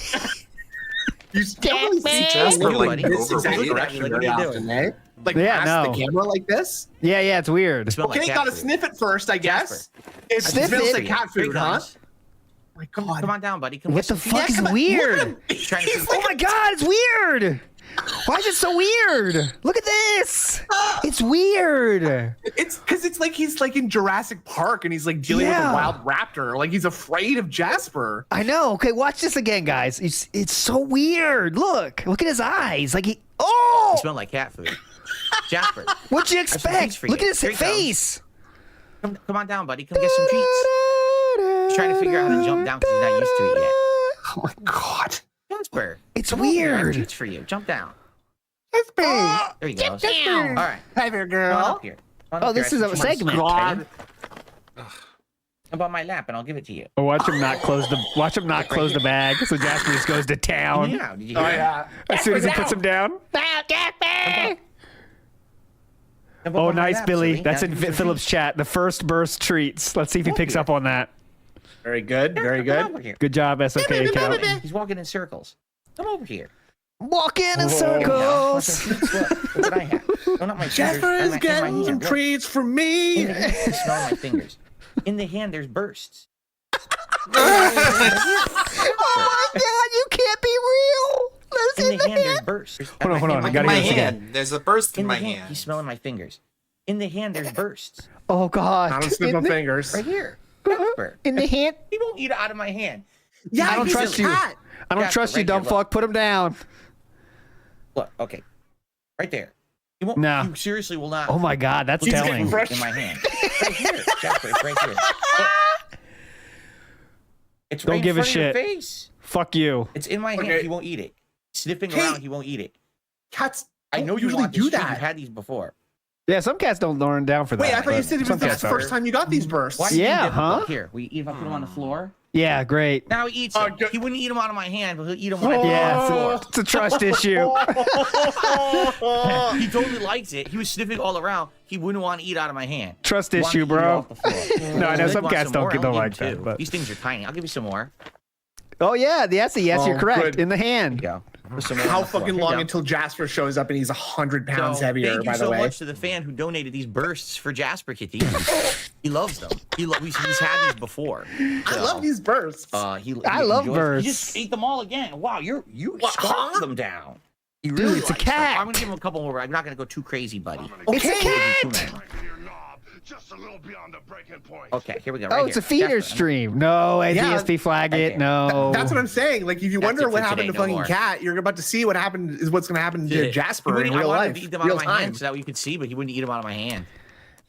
You don't really see Jasper Look, like buddy. this exact Look at direction me, very what are you often, doing? eh? Like Yeah, past no. the camera like this. Yeah, it's weird. Smell like Okay, cat gotta food. sniff it first, I guess. It Sniff smells it. like cat Here he food, huh? comes. My Come God. on down, buddy. Come What get the some fuck treats. is weird? Trying to figure- Oh my God, it's weird. Why is it so weird? Look at this. It's weird. It's because it's like he's like in Jurassic Park and he's like dealing with Yeah. a wild raptor. Like he's afraid of Jasper. I know. Okay, watch this again, guys. It's so weird. Look at his eyes. Like he. Oh, You smell like cat food. Jasper. what'd you I have some treats expect? for Look you. at his Here he comes. face. Come on down, buddy. Come get some treats. He's trying to figure out how to jump down because he's not used to it yet. Oh my God. Jasper. It's come over here. I have weird. treats for you. Jump down. Jasper. There you go. down. All right. Hi there, Come on girl. up here. Come on Oh, up here. this I is have a some treats. segment. God. Come on my lap and I'll give it to you. Oh, watch him not close the bag. So Jasper just goes to town. Yeah. Did you Oh hear that? yeah. As soon as he puts him down. Jump up Oh, on my nice, lap, Billy. silly. That's Now in give me some Philip's treats. chat. The first burst treats. Let's see if he picks up on that. Very good. Very Come good. over here. Good job, SOK account. He's walking in circles. Come over here. Walking in Here we go. Want circles. some treats? Look what I have. Oh, not my Jasper fingers. is In getting my some hand. Look. treats for In me. the hand, you smell my fingers. In the hand, there's bursts. Oh my God, you can't be real. Let's In the hand, there's bursts. Hold on. I gotta my hear this hand. again. There's a burst in In my the hand, hand. he's smelling my fingers. In the hand, there's bursts. Oh God. I don't sniff my fingers. Right here. Jasper. In the hand. He won't eat it out of my hand. Yeah, I don't he's a trust you. cat. I don't Jasper, trust you, right dumb here, fuck. Put him down. Look, okay. Right there. You won't, No. You seriously will not. Oh my God, that's Look at telling. the food in my hand. Right here. Jasper, it's right here. Look. It's Don't right give in a front of your shit. face. Fuck you. It's in my hand. Okay. He won't eat it. Sniffing Hey. around, he won't eat it. Cats. I know you usually want do this treat. that. You've had these before. Yeah, some cats don't learn down for that. Wait, I thought you but said it was some that's cats the don't. first time you got these bursts. Why are you being Yeah, difficult? huh? Here, if I put him on the floor. Yeah, great. Now he eats them. He wouldn't eat them out of my hand, but he'll eat them when I put them on Yeah, the floor. it's a trust issue. He totally likes it. He was sniffing all around. He wouldn't want to eat out of my hand. Trust He wanted issue, to eat it bro. off the floor. No, I know If some you want cats some more, don't I'll like give you that, two. but- These things are tiny. I'll give you some more. Oh yeah, yes, you're Oh, correct. good. In the hand. Here you go. Put some more How on the floor. fucking Here you long go. until Jasper shows up and he's 100 pounds So, heavier, thank you by the so way. much to the fan who donated these bursts for Jasper Kitty. He loves them. He's had these before. I love these bursts. He I love enjoys- bursts. He just ate them all again. Wow, you What, scarfed huh? them down. He Dude, it's a likes them. cat. I'm gonna give him a couple more. I'm not gonna go too crazy, buddy. It's a cat. Too many. just a little beyond the breaking point. Okay, here we go. Oh, right it's a here. feeder stream. No, Yeah. DSP flag it. No. That's what I'm saying. Like, if you That's wonder it what for happened today, to no fucking more. Cat, you're about to see what happened. Is what's going to happen to Jasper in I real wanted life, to eat them out real of my hand time. so that you could see, but he wouldn't eat them out of my hand.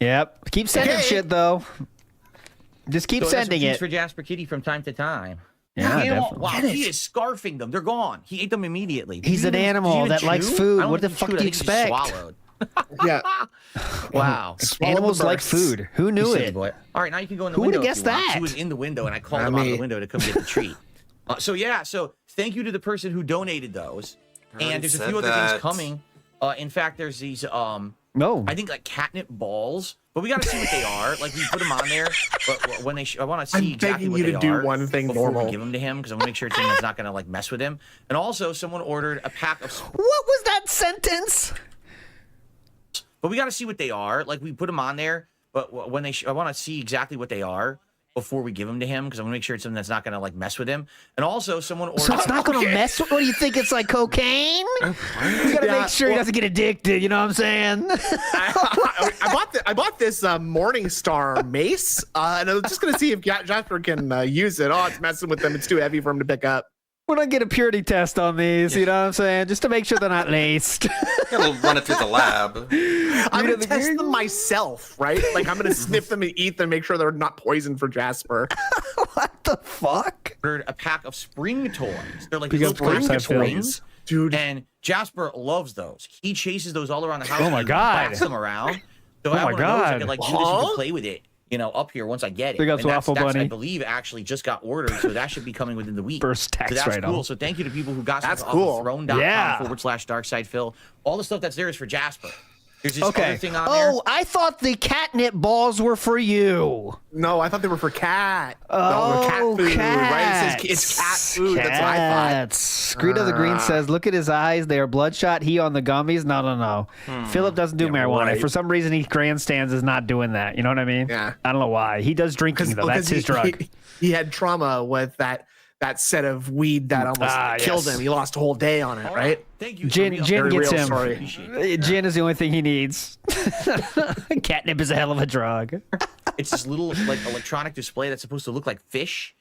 Yep. Keep sending Okay. shit though. Just keep So that's sending what he's it. for Jasper Kitty from time to time. Yeah, He ate 'em all- definitely. wow, Get it. he is scarfing them. They're gone. He ate them immediately. Did He's you an even- did you animal even that likes chew? food. I don't What the think he fuck chewed. do I you think he just expect? swallowed. Yeah. Wow. Animals like bursts. food. Who knew Silly it? boy. All right, now you can go in the Who window. would've if you guessed want. that? She was in the window, and I called I him out of the mean- window to come get the treat. So thank you to the person who donated those. already And there's a said few other that. things coming. In fact, there's these No. I think like catnip balls, but we got to see what they are. Like we put them on there, but when they, I want to see I'm exactly begging what you they to do are one thing before normal. we give them to him because I want to make sure it's something that's not gonna like mess with him. And also, someone ordered a pack of, What was that sentence? but we got to see what they are. Like we put them on there, but when they, I want to see exactly what they are before we give them to him because I want to make sure it's something that's not gonna like mess with him. And also, someone ordered. So it's not gonna mess with. What do you think? It's like cocaine? You gotta Yeah, make sure he well- doesn't get addicted. You know what I'm saying? I bought this Morningstar mace, and I was just gonna see if Jasper can use it. Oh, it's messing with him. It's too heavy for him to pick up. We're gonna get a purity test on these. You know what I'm saying? Just to make sure they're not laced. We'll run it through the lab. I'm gonna test them myself, right? Like I'm gonna sniff them and eat them, make sure they're not poison for Jasper. What the fuck? Ordered a pack of spring toys. They're like Because little plastic springs have springs. Dude. And Jasper loves those. He chases those all around the house. Oh my and God. bats them around. So Oh I my want to know if I God. could like do this and play with it, you know, up here once I get it. Big ups, And that's, Waffle I Bunny. believe actually just got ordered, so that should be coming within the week. First tax so that's write-off. cool. So thank you to people who got That's stuff cool. off of throne.com Yeah. /DarkSidePhil. All the stuff that's there is for Jasper. There's this Okay. other thing on there. Oh, I thought the catnip balls were for you. No, I thought they were for cat. Oh, no, cat food, cats. right? It says it's cat food. That's what I thought. Cats. Greedo the Green says, "Look at his eyes; they are bloodshot. He on the gummies. No. Philip doesn't do marijuana. right. For some reason, he grandstands is not doing that. You know what I mean? Yeah. I don't know why. He does drinking though. That's his drug. He had trauma with that set of weed that almost killed yes. him. He lost a whole day on it, right? Thank you. Gin Very gets real him. story. Gin is the only thing he needs. Catnip is a hell of a drug. It's this little like electronic display that's supposed to look like fish.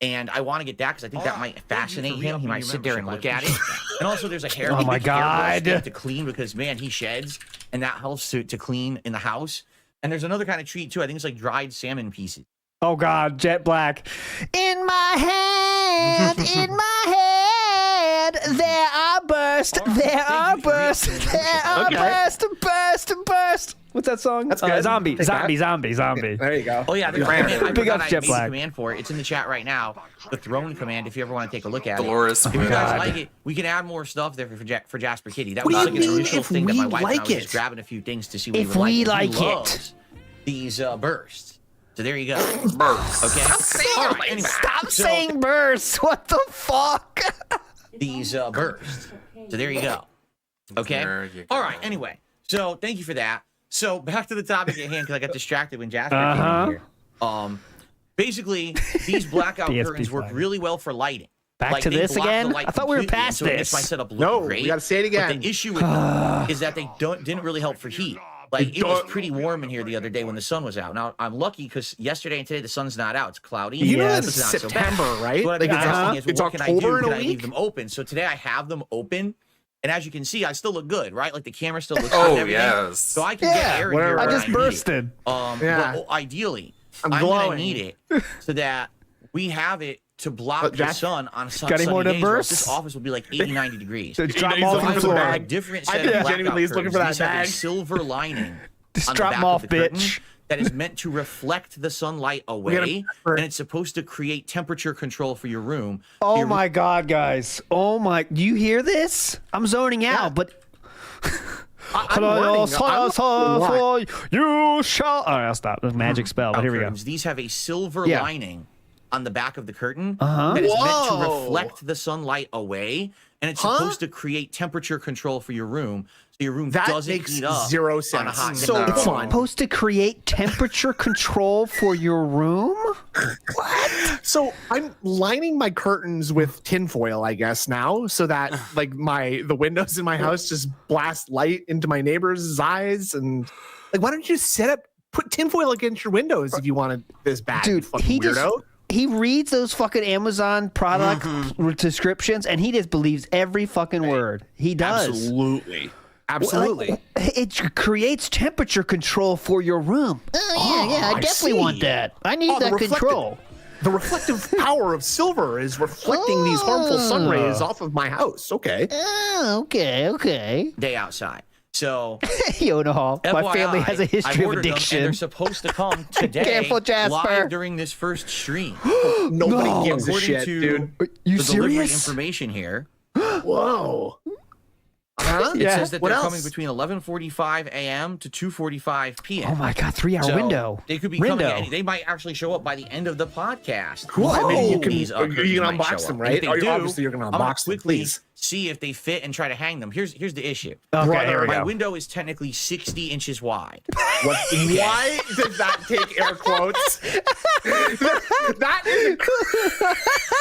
And I want to get that because I think that might fascinate him. He might sit there and look at it. And also, there's a hair. Oh my hairbrush God. stick to clean because man, he sheds, and that helps to clean in the house. And there's another kind of treat too. I think it's like dried salmon pieces. Oh God, Jet Black. In my hand, in my head, there are bursts, there are bursts, there are bursts. What's that song? That's good. Zombie. Take that. There you go. Oh yeah, the Big command. I Big forgot ups, I Jet made Black. the command for it. It's in the chat right now. The throne command. If you ever want to take a look at Dolores. it. If you guys God. like it, we can add more stuff there for Jasper Kitty. That What was do like you an mean initial if thing that my we wife and I like was just it? grabbing a few things to see what If he would we like. like He it. loves these bursts. So there you go. Bursts. Okay. All right, anyway, Stop so saying bursts. What the fuck? these bursts. So there you go. Okay. There you go. All right. Anyway, so thank you for that. So back to the topic at hand because I got distracted when Jasper Uh-huh. came in here. Basically, these blackout DSP curtains work flag. really well for lighting. Back Like, to they this block the again? light I thought we were completely, and past so it makes my this. setup look No, great. we gotta say it But again. the issue with them is that they didn't really help for heat. Like it was pretty warm in here the other day when the sun was out. Now I'm lucky because yesterday and today the sun's not out; it's cloudy. You know Yes. it's It's not so bad. September, right? So what I've Like been it's, asking is, it's what can I do? October in Can a I leave week. them open? So today I have them open, and as you can see, I still look good, right? Like the camera still looks good. Oh, and everything. yes. So I can Yeah, get air in here. whatever. I when just need it. bursted. Yeah. But ideally, I'm I'm gonna glowing. need it so that we have it to block the Jack, sun on got any more sunny than days. or else bursts? This office will be like 80, 90 degrees. So drop He's them off looking on the for the I floor. have a bag. different I set think of blackout genuinely he's looking curtains. for that These have a bag. silver lining Just on the drop back them off, of the curtain bitch. that is meant to reflect the sunlight got away, a- and it's supposed to create temperature control for your room. Oh Your- my God, guys. Oh my. Do you hear this? I'm zoning out, but. I'm learning. For you shall. All right, I'll stop. The magic spell. But here we go. curtains. These have a silver Yeah. lining on the back of the curtain Uh-huh. that is meant to Whoa. reflect the sunlight away, and it's Huh? supposed to create temperature control for your room, so your room That doesn't makes heat up zero on a sense. hot So day. it's fun. Supposed to create temperature control for your room? So I'm lining my curtains with tinfoil, I guess now, so that like the windows in my house just blast light into my neighbors' eyes. And like, why don't you set up put tinfoil against your windows if you wanted this bad. Dude, fucking he weirdo. he reads those fucking Amazon product descriptions and he just believes every fucking word. He does. Absolutely. Well, it creates temperature control for your room. Oh, yeah, I definitely want that. I need that control. The reflective power of silver is reflecting these harmful sun rays off of my house. Okay. Okay. Day outside. So, Yoda Hall. My FYI, family has a history I of ordered them, addiction. and they're supposed to come today Careful, Jasper. live during this first stream. Nobody gives a According shit, to dude. Are you the delivery serious? information here. Whoa. It says that they're coming between 11:45 a.m. to 2:45 p.m. Oh my God, 3-hour So window. They could be coming. They might actually show up by the end of the podcast. Cool. I mean, you can Curtains might unbox show them, up. right? And if they do, Obviously, you're gonna I'm gonna unbox them, quickly please. see if they fit and try to hang them. Here's the issue. Okay, here we My go. window is technically 60 inches wide. Why does that take air quotes? That is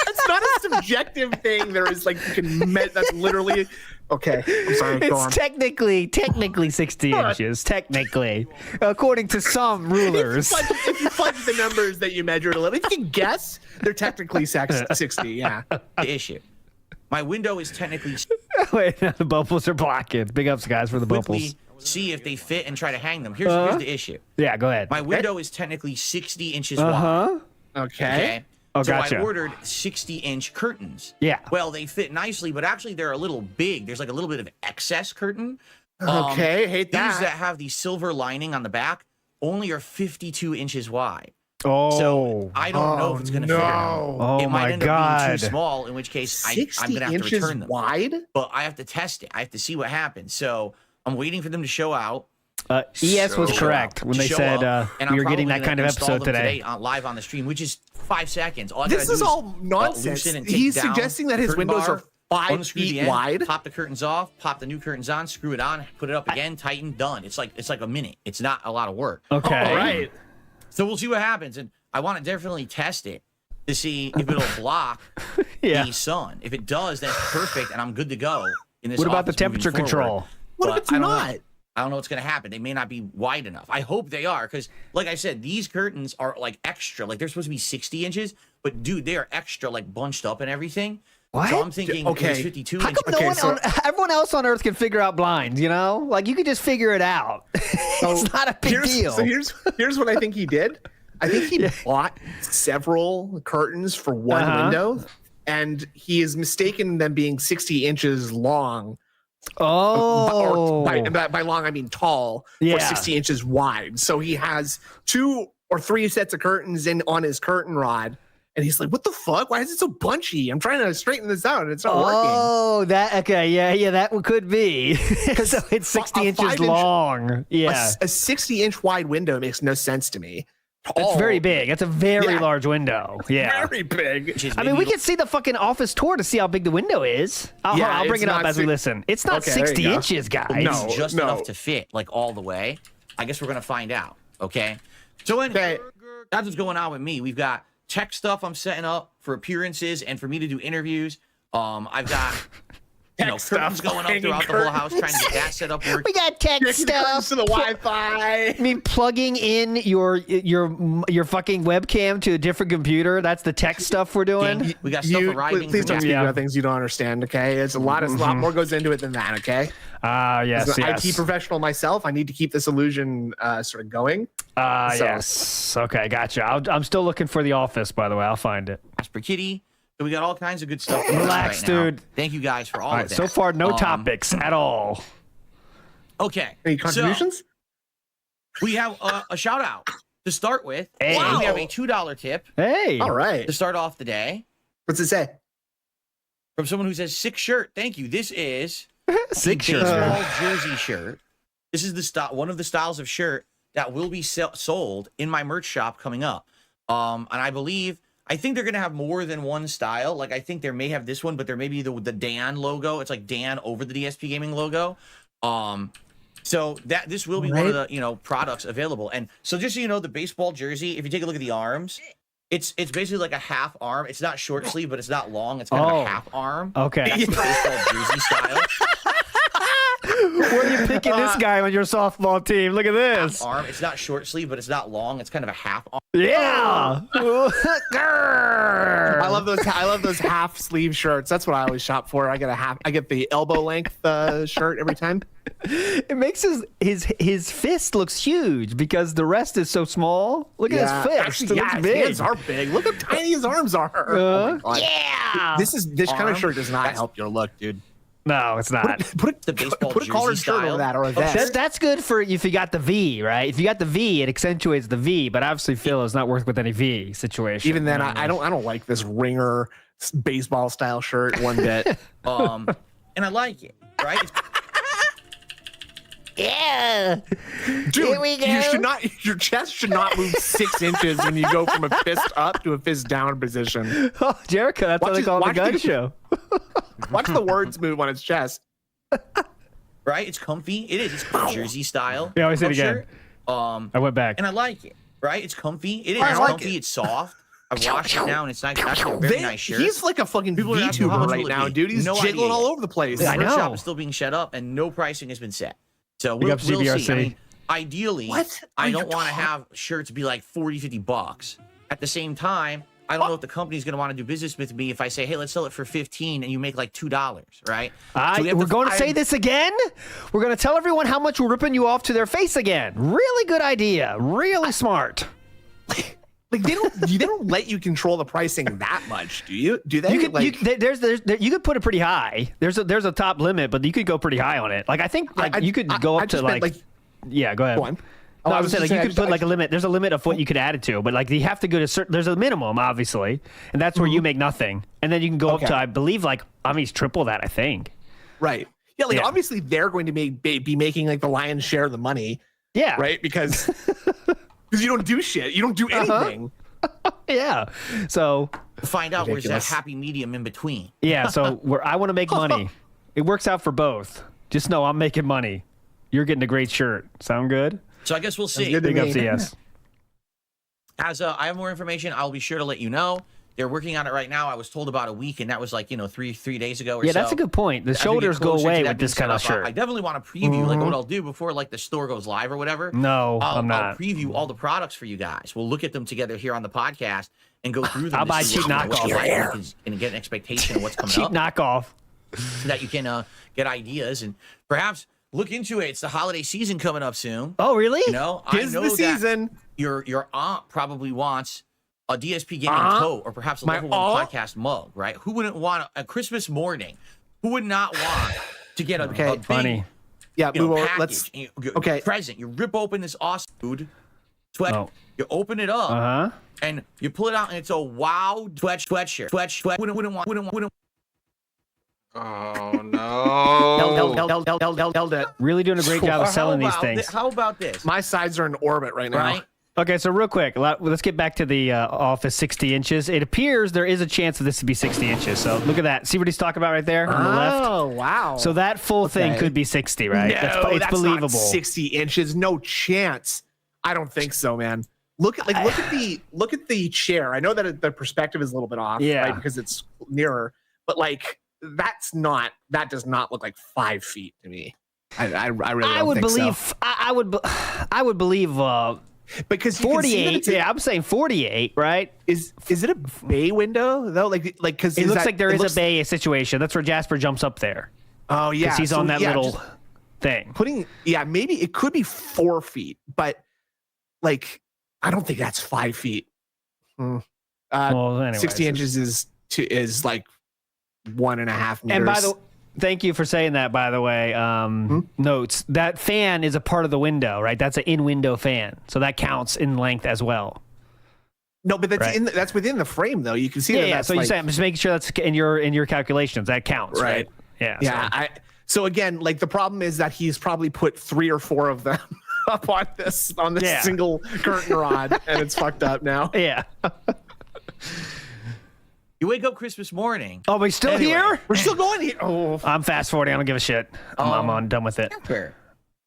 that's not a subjective thing. There is like you can that's literally okay. I'm sorry. Go on. It's technically 60 inches. Technically, according to some rulers. If you fudge the numbers that you measured a little, if you can guess, they're technically 60. Yeah. The issue. My window is technically Wait, the bubbles are blocking. Big ups, guys, for the bubbles. quickly see if they fit and try to hang them. Here's the issue. Yeah, go ahead. My window is technically 60 inches wide. Okay. Oh, so gotcha. I ordered 60-inch curtains. Yeah. Well, they fit nicely, but actually they're a little big. There's like a little bit of excess curtain. Okay, hate that. These that have the silver lining on the back only are 52 inches wide. Oh. So I don't know if it's going to fit or not. Oh, It might my end up God. being too small, in which case I'm 60 going to have to inches return them. wide? But I have to test it. I have to see what happens. So I'm waiting for them to show out. ES was correct when they said and we I'm were getting probably that kind gonna of install episode them today. Live on the stream, which is 5 seconds. All I This gotta is do all nonsense. loosen and take He's down suggesting that his curtain windows bar, are 5 unscrew the feet end, wide. Pop the curtains off, pop the new curtains on, screw it on, put it up again, tighten, done. It's like a minute. It's not a lot of work. Okay. All right. So we'll see what happens, and I want to definitely test it to see if it'll block the sun. If it does, that's perfect, and I'm good to go. In this What about the office moving temperature forward. control? What if But it's I don't know. not? I don't know what's going to happen. They may not be wide enough. I hope they are, because, like I said, these curtains are like extra. Like they're supposed to be 60 inches, but dude, they are extra, like bunched up and everything. What? So I'm thinking it was 52 How inches. come everyone else on Earth can figure out blinds? You know, like you could just figure it out. It's not a big deal. So here's what I think he did. I think he bought several curtains for one window, and he is mistaken them being 60 inches long. Oh, by long I mean tall, or 60 inches wide. So he has 2 or 3 sets of curtains on his curtain rod, and he's like, "What the fuck? Why is it so bunchy? I'm trying to straighten this out, and it's not working." Oh, yeah, that could be. So it's 60 inches long. Yeah, a 60-inch wide window makes no sense to me. It's very big. That's a very large window. Yeah, very big. I mean, we can see the fucking office tour to see how big the window is. I'll bring it up as we listen. It's not 60 inches, guys. It's just enough to fit, like all the way. I guess we're gonna find out. Okay. So that's what's going on with me. We've got tech stuff I'm setting up for appearances and for me to do interviews. I've got curtains going up throughout the whole house, trying to get that set up. We got tech stuff to the Wi-Fi. I mean, plugging in your fucking webcam to a different computer. That's the tech stuff we're doing. We got stuff arriving. Please don't speak about things you don't understand. Okay, it's a lot more goes into it than that. Okay. Yes. As an IT professional myself, I need to keep this illusion sort of going. Yes. Okay, gotcha. I'm still looking for the office, by the way. I'll find it. Jasper Kitty. So we got all kinds of good stuff. Relax, right now. dude. Thank you guys for all of that. So far, no topics at all. Okay. Any contributions? So, we have a shout out to start with. Hey. We have a $2 tip. Hey. All right. To start off the day. What's it say? From someone who says sick shirt. Thank you. This is sick shirt. Baseball jersey shirt. This is the one of the styles of shirt that will be sold in my merch shop coming up. And I think they're gonna have more than one style. Like I think there may have this one, but there may be the Dan logo. It's like Dan over the DSP Gaming logo. So this will be one of the products available. And so just so you know, the baseball jersey, if you take a look at the arms, it's basically like a half arm. It's not short sleeve, but it's not long. It's kind of a half arm. Okay. That's the baseball jersey style. Where are you picking this guy on your softball team? Look at this. Arm. It's not short sleeve, but it's not long. It's kind of a half arm. Yeah. I love those half sleeve shirts. That's what I always shop for. I get the elbow length shirt every time. It makes his fist looks huge because the rest is so small. Look at his fist. Actually, It looks his big. hands are big. Look how tiny his arms are. Oh my God. Yeah. This kind of shirt does not help your look, dude. No, it's not. Put The baseball a collared jersey shirt style. over that or a vest. That's good for if you got the V, right? If you got the V, it accentuates the V. But obviously, Phil is not working with any V situation. Even then, I don't like this ringer baseball style shirt one bit. And I like it, right? Yeah. Dude, Here we go. your chest should not move 6 inches when you go from a fist up to a fist down position. Oh, Jericho, that's how they call it the gun show. Watch the words move on its chest. Right? It's comfy. It is. It's jersey style. Yeah, I say it again. shirt. I went back. And I like it. Right? It's comfy. It is. I It's like comfy. it. It's soft. I've washed it now, and it's actually a very nice shirt. He's like a fucking People are asking, how VTuber much right will it now, be? dude. He's No jiggling idea all yet. over the place. The I merch shop know. is still being set up, and no pricing has been set. So Big we'll up see. CBRC. I mean, ideally, What I are don't you want to have shirts be like $40-$50. At the same time, I don't know if the company's going to want to do business with me if I say, hey, let's sell it for $15 and you make like $2, right? So we have We're going to say find- this again. We're going to tell everyone how much we're ripping you off to their face again. Really good idea. Really smart. Like they don't let you control the pricing that much, do you? Do they? You could you could put it pretty high. There's a top limit, but you could go pretty high on it. Like I think you could go up to just meant, like yeah, go ahead. Go on. No, Oh, I was saying just like you saying, could put like a limit. There's a limit of what you could add it to, but like you have to go to certain. There's a minimum, obviously, and that's where you make nothing, and then you can go up to I believe like triple that. I think. Right. Yeah. Like obviously they're going to be making like the lion's share of the money. Yeah. Right. Because you don't do shit. You don't do anything. Yeah. So find out where's that Ridiculous. happy medium in between. yeah. So I want to make money. It works out for both. Just know I'm making money. You're getting a great shirt. Sound good? So I guess we'll see. Big up CS. As I have more information, I'll be sure to let you know. They're working on it right now. I was told about a week, and that was like, three days ago or so. Yeah, that's a good point. The As we get shoulders go closer to away that with being this kind set of up, shirt. I definitely want to preview like what I'll do before like the store goes live or whatever. No, I'll I'm not. preview all the products for you guys. We'll look at them together here on the podcast and go through them. I'll to buy see cheap what knockoff. you like and get an expectation of what's coming Cheap up. knockoff. So that you can get ideas and perhaps look into it. It's the holiday season coming up soon. Oh, really? I know Tis the that season. your aunt probably wants a DSP gaming coat or perhaps a My level 1 aunt? podcast mug, right? Who wouldn't want a Christmas morning? Who would not want to get a big, funny. Yeah. package, present? You rip open this awesome food sweat. Oh. You open it up Uh-huh. and you pull it out, and it's a wow sweatshirt. Wouldn't want. Oh no! Held it. Really doing a great job Or of selling how these about things. How about this? My sides are in orbit right now. Right? Okay, so real quick, let's get back to the Office 60 inches. It appears there is a chance for this to be 60 inches. So look at that. See what he's talking about right there on the left? Oh wow. So that full thing Okay. could be 60, right? No, it's that's believable. Not 60 inches, no chance. I don't think so, man. Look at the chair. I know that the perspective is a little bit off, Yeah. right? Because it's nearer, but like that does not look like 5 feet to me. I really don't I would think believe. so. I would believe. Because you can see that 48. it's a- Yeah, I'm saying 48. Right? Is it a bay window though? Like because It looks like there is a bay situation. That's where Jasper jumps up there. Oh yeah, Because he's so, on that yeah, little just thing. maybe it could be 4 feet, but like I don't think that's 5 feet. Well, anyways. 60 inches is like 1.5 meters. And by the thank you for saying that. By the way, notes that fan is a part of the window, right? That's an in-window fan, so that counts in length as well. No, but that's Right. that's within the frame though. You can see Yeah, that. yeah. That's So you like, say I'm just making sure that's in your calculations. That counts, right? Yeah. Yeah. So again, like the problem is that he's probably put 3 or 4 of them up on this Yeah. single curtain rod, and it's fucked up now. Yeah. You wake up Christmas morning. Oh, we still here? We're still going here. Oh, I'm fast forwarding. I don't give a shit. I'm done with it. Jasper.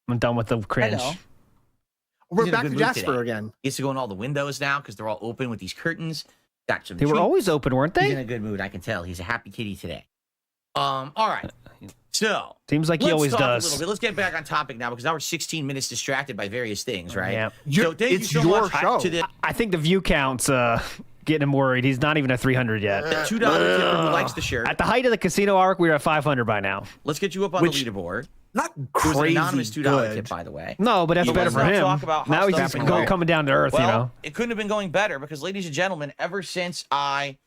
I'm done with the cringe. Hello. we're He's in a back good to mood Jasper today. again. He gets to go in all the windows now because they're all open with these curtains. Got some. They were treats. always open, weren't He's in they? a good mood. I can tell. He's a happy kitty today. All right. So seems like he let's always talk does. A little bit. Let's get back on topic now because now we're 16 minutes distracted by various things, right? Yeah. So thank you so much to the I think the view count's getting him worried. He's not even at 300 yet. $2 tipper who likes the shirt. At the height of the casino arc, we were at 500 by now. Let's get you up on the leaderboard. Not It was an crazy anonymous $2 good. tip, by the way. No, but that's But better let's for not him. talk about how Now he's stuff's just been going. coming down to earth, Well, you know. it couldn't have been going better because, ladies and gentlemen, ever since I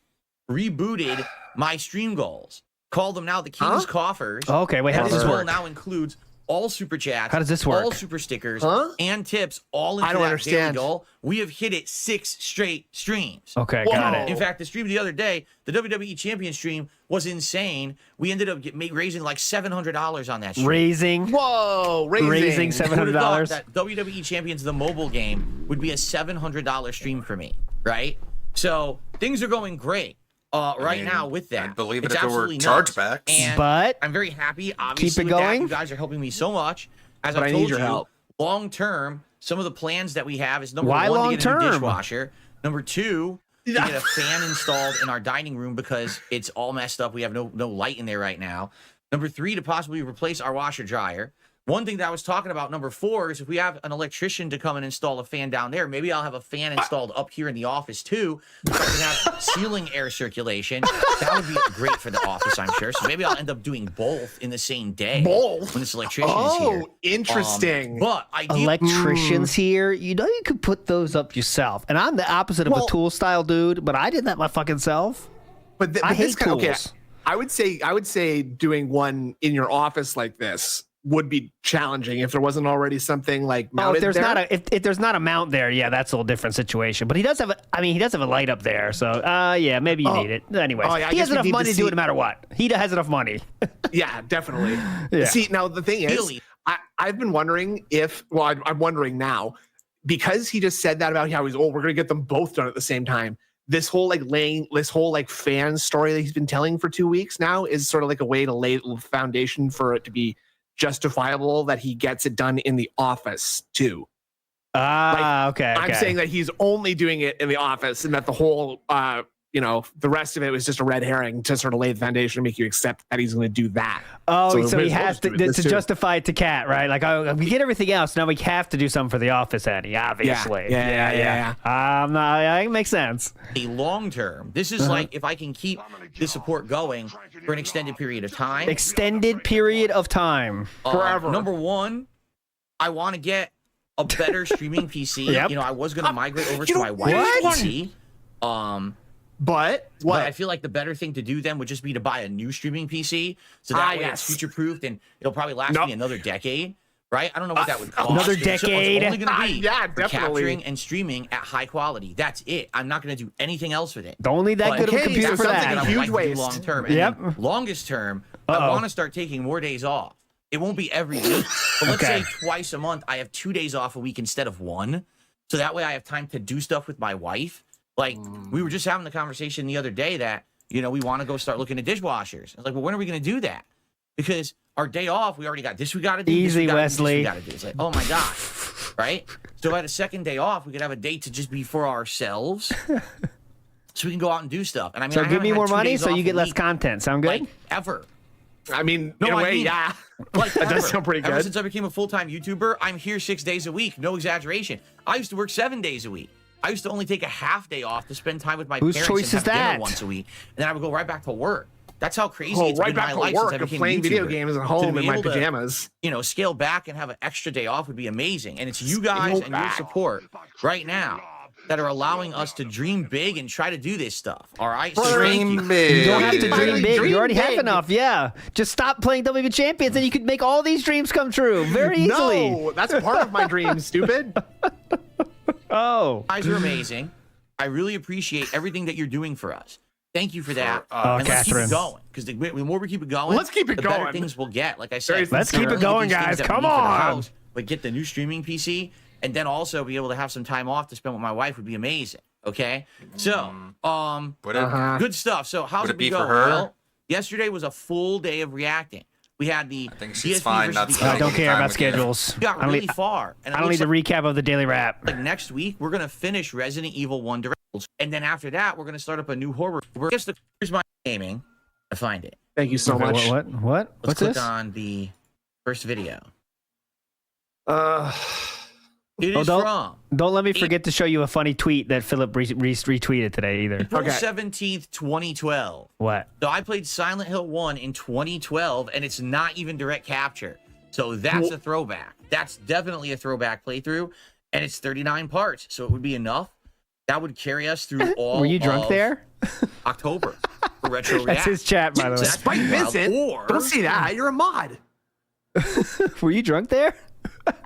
rebooted my stream goals, call them now the King's Coffers. Okay, wait, how and does this goal work? now includes all super chats. How does this All work? super stickers and tips all I into don't that understand. daily goal. We have hit it 6 straight streams. Okay, got it. In fact, the stream the other day, the WWE Champion stream was insane. We ended up raising like $700 on that stream. Raising Who $700. would've thought that WWE Champions the mobile game would be a $700 stream for me, right? So things are going great right now with that. I'd believe it It's if it were absolutely nuts. chargebacks. And But I'm very happy. Obviously, keep it with that, going. you guys are helping me so much. As But I I told need your you, help. long term, some of the plans that we have is number Why one, long to get a new term? dishwasher. Number two, to get a fan installed in our dining room because it's all messed up. We have no light in there right now. Number three, to possibly replace our washer dryer. One thing that I was talking about, number 4, is if we have an electrician to come and install a fan down there, maybe I'll have a fan installed up here in the office too, so I can have ceiling air circulation. That would be great for the office, I'm sure. So maybe I'll end up doing both in the same day. Both? When this electrician is here. Oh, interesting. But Electricians here, you know you could put those up yourself. And I'm the opposite of a tool style dude, but I did that my fucking self. But, I hate tools. Okay, I would say doing one in your office like this would be challenging if there wasn't already something like mounted if there's there. not if there's not a mount there, yeah, that's a little different situation. But he does have a light up there, so yeah, maybe you need it. Anyways, Oh, yeah, I he has guess we enough need to money to do see- it no matter what. He has enough money. Yeah, definitely. Yeah. See, now the thing is, I've been wondering I'm wondering now, because he just said that about how we're going to get them both done at the same time. This whole fan story that he's been telling for 2 weeks now is sort of like a way to lay the foundation for it to be justifiable that he gets it done in the office too. Okay. I'm saying that he's only doing it in the office and that the whole the rest of it was just a red herring to sort of lay the foundation to make you accept that he's going to do that. Oh, so he may as well has just do to this too. justify it to Kat, right? Like, oh, we get everything else, now we have to do something for the office, Eddie. Obviously. Yeah. It makes sense. The long term, this is like if I can keep the support going for an extended period of time. Extended period of time. Forever. Number 1, I want to get a better streaming PC. Yep. I was going to migrate over to my wife's PC. But But I feel like the better thing to do then would just be to buy a new streaming PC, so that way it's future proofed and it'll probably last me another decade. Right? I don't know what that would cost. Another This one's decade? only going to be Yeah, for definitely. capturing and streaming at high quality. That's it. I'm not going to do anything else with it. Don't need that But good of a that's computer for something that. I would Huge like to do waste. long term. And Yep. then longest term, I Uh-oh. want to start taking more days off. It won't be every week, but let's Okay. say twice a month. I have 2 days off a week instead of 1, so that way I have time to do stuff with my wife. Like we were just having the conversation the other day that we want to go start looking at dishwashers. I was like, well, when are we going to do that? Because our day off, we already got this. We got to do this, Easy, we gotta do Wesley. this, we got to do. It's like, oh my god, right? So at a second day off, we could have a day to just be for ourselves, so we can go out and do stuff. And I mean, So I give haven't me had more 2 money days so off you a get less week, content. Sound good? like ever. I mean, No, in a I way, mean- yeah. Like That does ever. sound pretty Ever good. since I became a full-time YouTuber, I'm here 6 days a week. No exaggeration. I used to work 7 days a week. I used to only take a half day off to spend time with my Whose parents choice and is have dinner that? once a week. And then I would go right back to work. That's how crazy Oh, it's right been back in to my life work since I of became playing a video YouTuber. games at To home be in my able to, pajamas. scale back and have an extra day off would be amazing. And it's you guys and your support right now that are allowing us to dream big and try to do this stuff. All right? So thank you. Dream big. You don't have to dream big. Dream You already have big. enough. Yeah. Just stop playing WWE Champions and you could make all these dreams come true very easily. No, that's part of my dream, stupid. Oh. You guys are amazing. I really appreciate everything that you're doing for us. Thank you for that. And let's keep Catherine. it going. Because the more we keep it going, Let's keep it the better going. things we'll get. Like I said, Let's keep it not only going, get these guys. things that we Come need for the on. house, but get the new streaming PC, and then also be able to have some time off to spend with my wife would be amazing. Okay? So, Would it, good stuff. So how's Would it it be been for going? her? Well, yesterday was a full day of reacting. We had the I think she's DSP fine versus not the spending I don't Cowboys. care time about with you. schedules. We got I don't really need, far. And it I don't looks need the recap of the daily wrap. like next week we're gonna finish Resident Evil 1 Directals, and then after that we're gonna start up a new horror. Here's my gaming. to find it. Thank you so much. What? Let's What's click this? on the first video. It Oh, is don't, from don't let me forget to show you a funny tweet that Philip retweeted today either. April 17th, 2012. What? So I played Silent Hill 1 in 2012, and it's not even direct capture. So that's a throwback. That's definitely a throwback playthrough, and it's 39 parts, so it would be enough. That would carry us through all Were you drunk of there? October for Retro React. That's his chat, by the way. Despite Vincent, don't see that. You're a mod. Were you drunk there?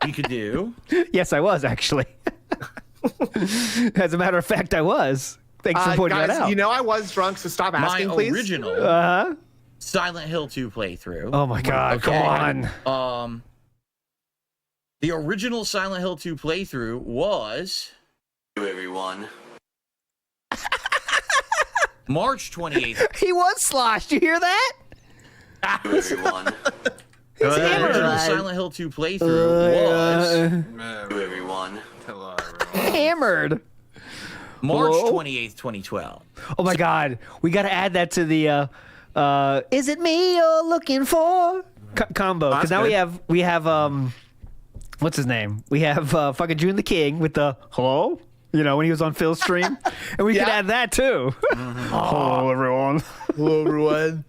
We could do. Yes, I was actually. As a matter of fact, I was. Thanks for pointing guys, that out. You know I was drunk, so stop asking, My please. original Silent Hill 2 playthrough. Oh my God! Come on. The original Silent Hill 2 playthrough was Everyone. March 28th. He was sloshed. You hear that? Everyone. The original Silent Hill 2 playthrough was Everyone. Hello, everyone. Hammered. March Hello? 28th, 2012. Oh my God! We got to add that to the. Is it me you're looking for? Combo. Because now we have what's his name? We have fucking June the King with the hello. You know, when he was on Phil's stream, and we could add that too. Hello, everyone. Hello, everyone.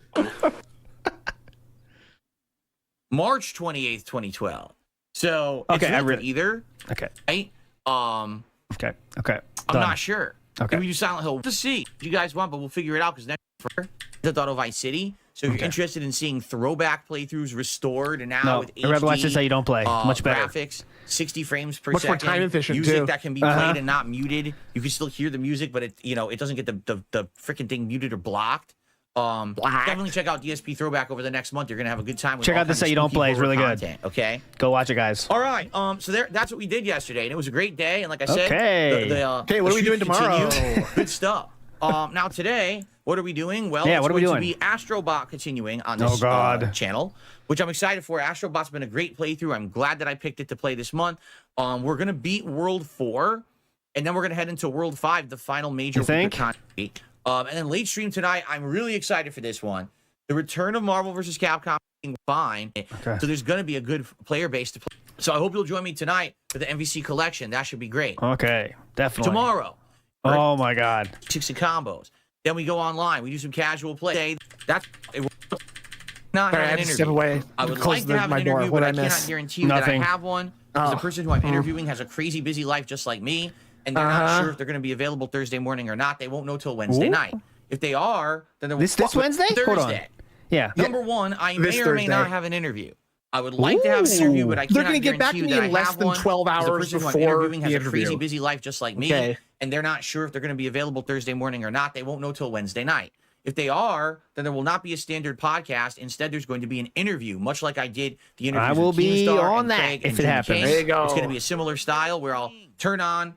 March 28th, 2012. So Okay, it's I really read could either. Okay. Right? Okay. Okay. I'm Done. not sure. Okay. Can we do Silent Hill? To see if you guys want, but we'll figure it out because next for the Auto Vice City. So if you're interested in seeing throwback playthroughs restored and now No, with I'd rather watch HD, this how you don't play. Much better. Graphics, 60 frames per Much more second. time efficient, music too. that can be played and not muted. You can still hear the music, but it doesn't get the freaking thing muted or blocked. Definitely check out DSP Throwback over the next month. You're gonna have a good time. With Check all out This kinds How You of Don't spooky Play. It's horror really good. content, okay. Go watch it, guys. All right. So that's what we did yesterday, and it was a great day. And like I said, Okay. Okay, what are we doing tomorrow? Good stuff. Now today, what are we doing? Well, Yeah, it's what are we going doing? to be Astrobot continuing on this channel, which I'm excited for. Astrobot's been a great playthrough. I'm glad that I picked it to play this month. We're gonna beat World 4, and then we're gonna head into World 5, the final major content. And then late stream tonight, I'm really excited for this one. The return of Marvel vs. Capcom being fine. Okay. So there's going to be a good player base to play. So I hope you'll join me tonight for the MVC collection. That should be great. Okay. Definitely. Tomorrow. Oh my God. 60 combos. Then we go online. We do some casual play. That's not Sorry, I have had an to step interview. away. I would Close like to have my an door. interview, What'd but I I miss? cannot guarantee you Nothing. that I have one. The person who I'm interviewing has a crazy busy life just like me, and they're not sure if they're going to be available Thursday morning or not. They won't know till Wednesday night. If they are, then they're This Wednesday? Thursday. Hold on. Yeah. Number one, I This may or may Thursday. not have an interview. I would like to have an interview, but I They're cannot gonna get back guarantee to you me that in I less have than one. 12 The hours person who I'm before interviewing has the a crazy interview. busy life just like me, Okay. and they're not sure if they're going to be available Thursday morning or not. They won't know till Wednesday night. If they are, then there will not be a standard podcast. Instead, there's going to be an interview, much like I did the interview. I will be Keemstar on and that Craig if and it Jimmy happens. Case. There you go. It's going to be a similar style where I'll turn on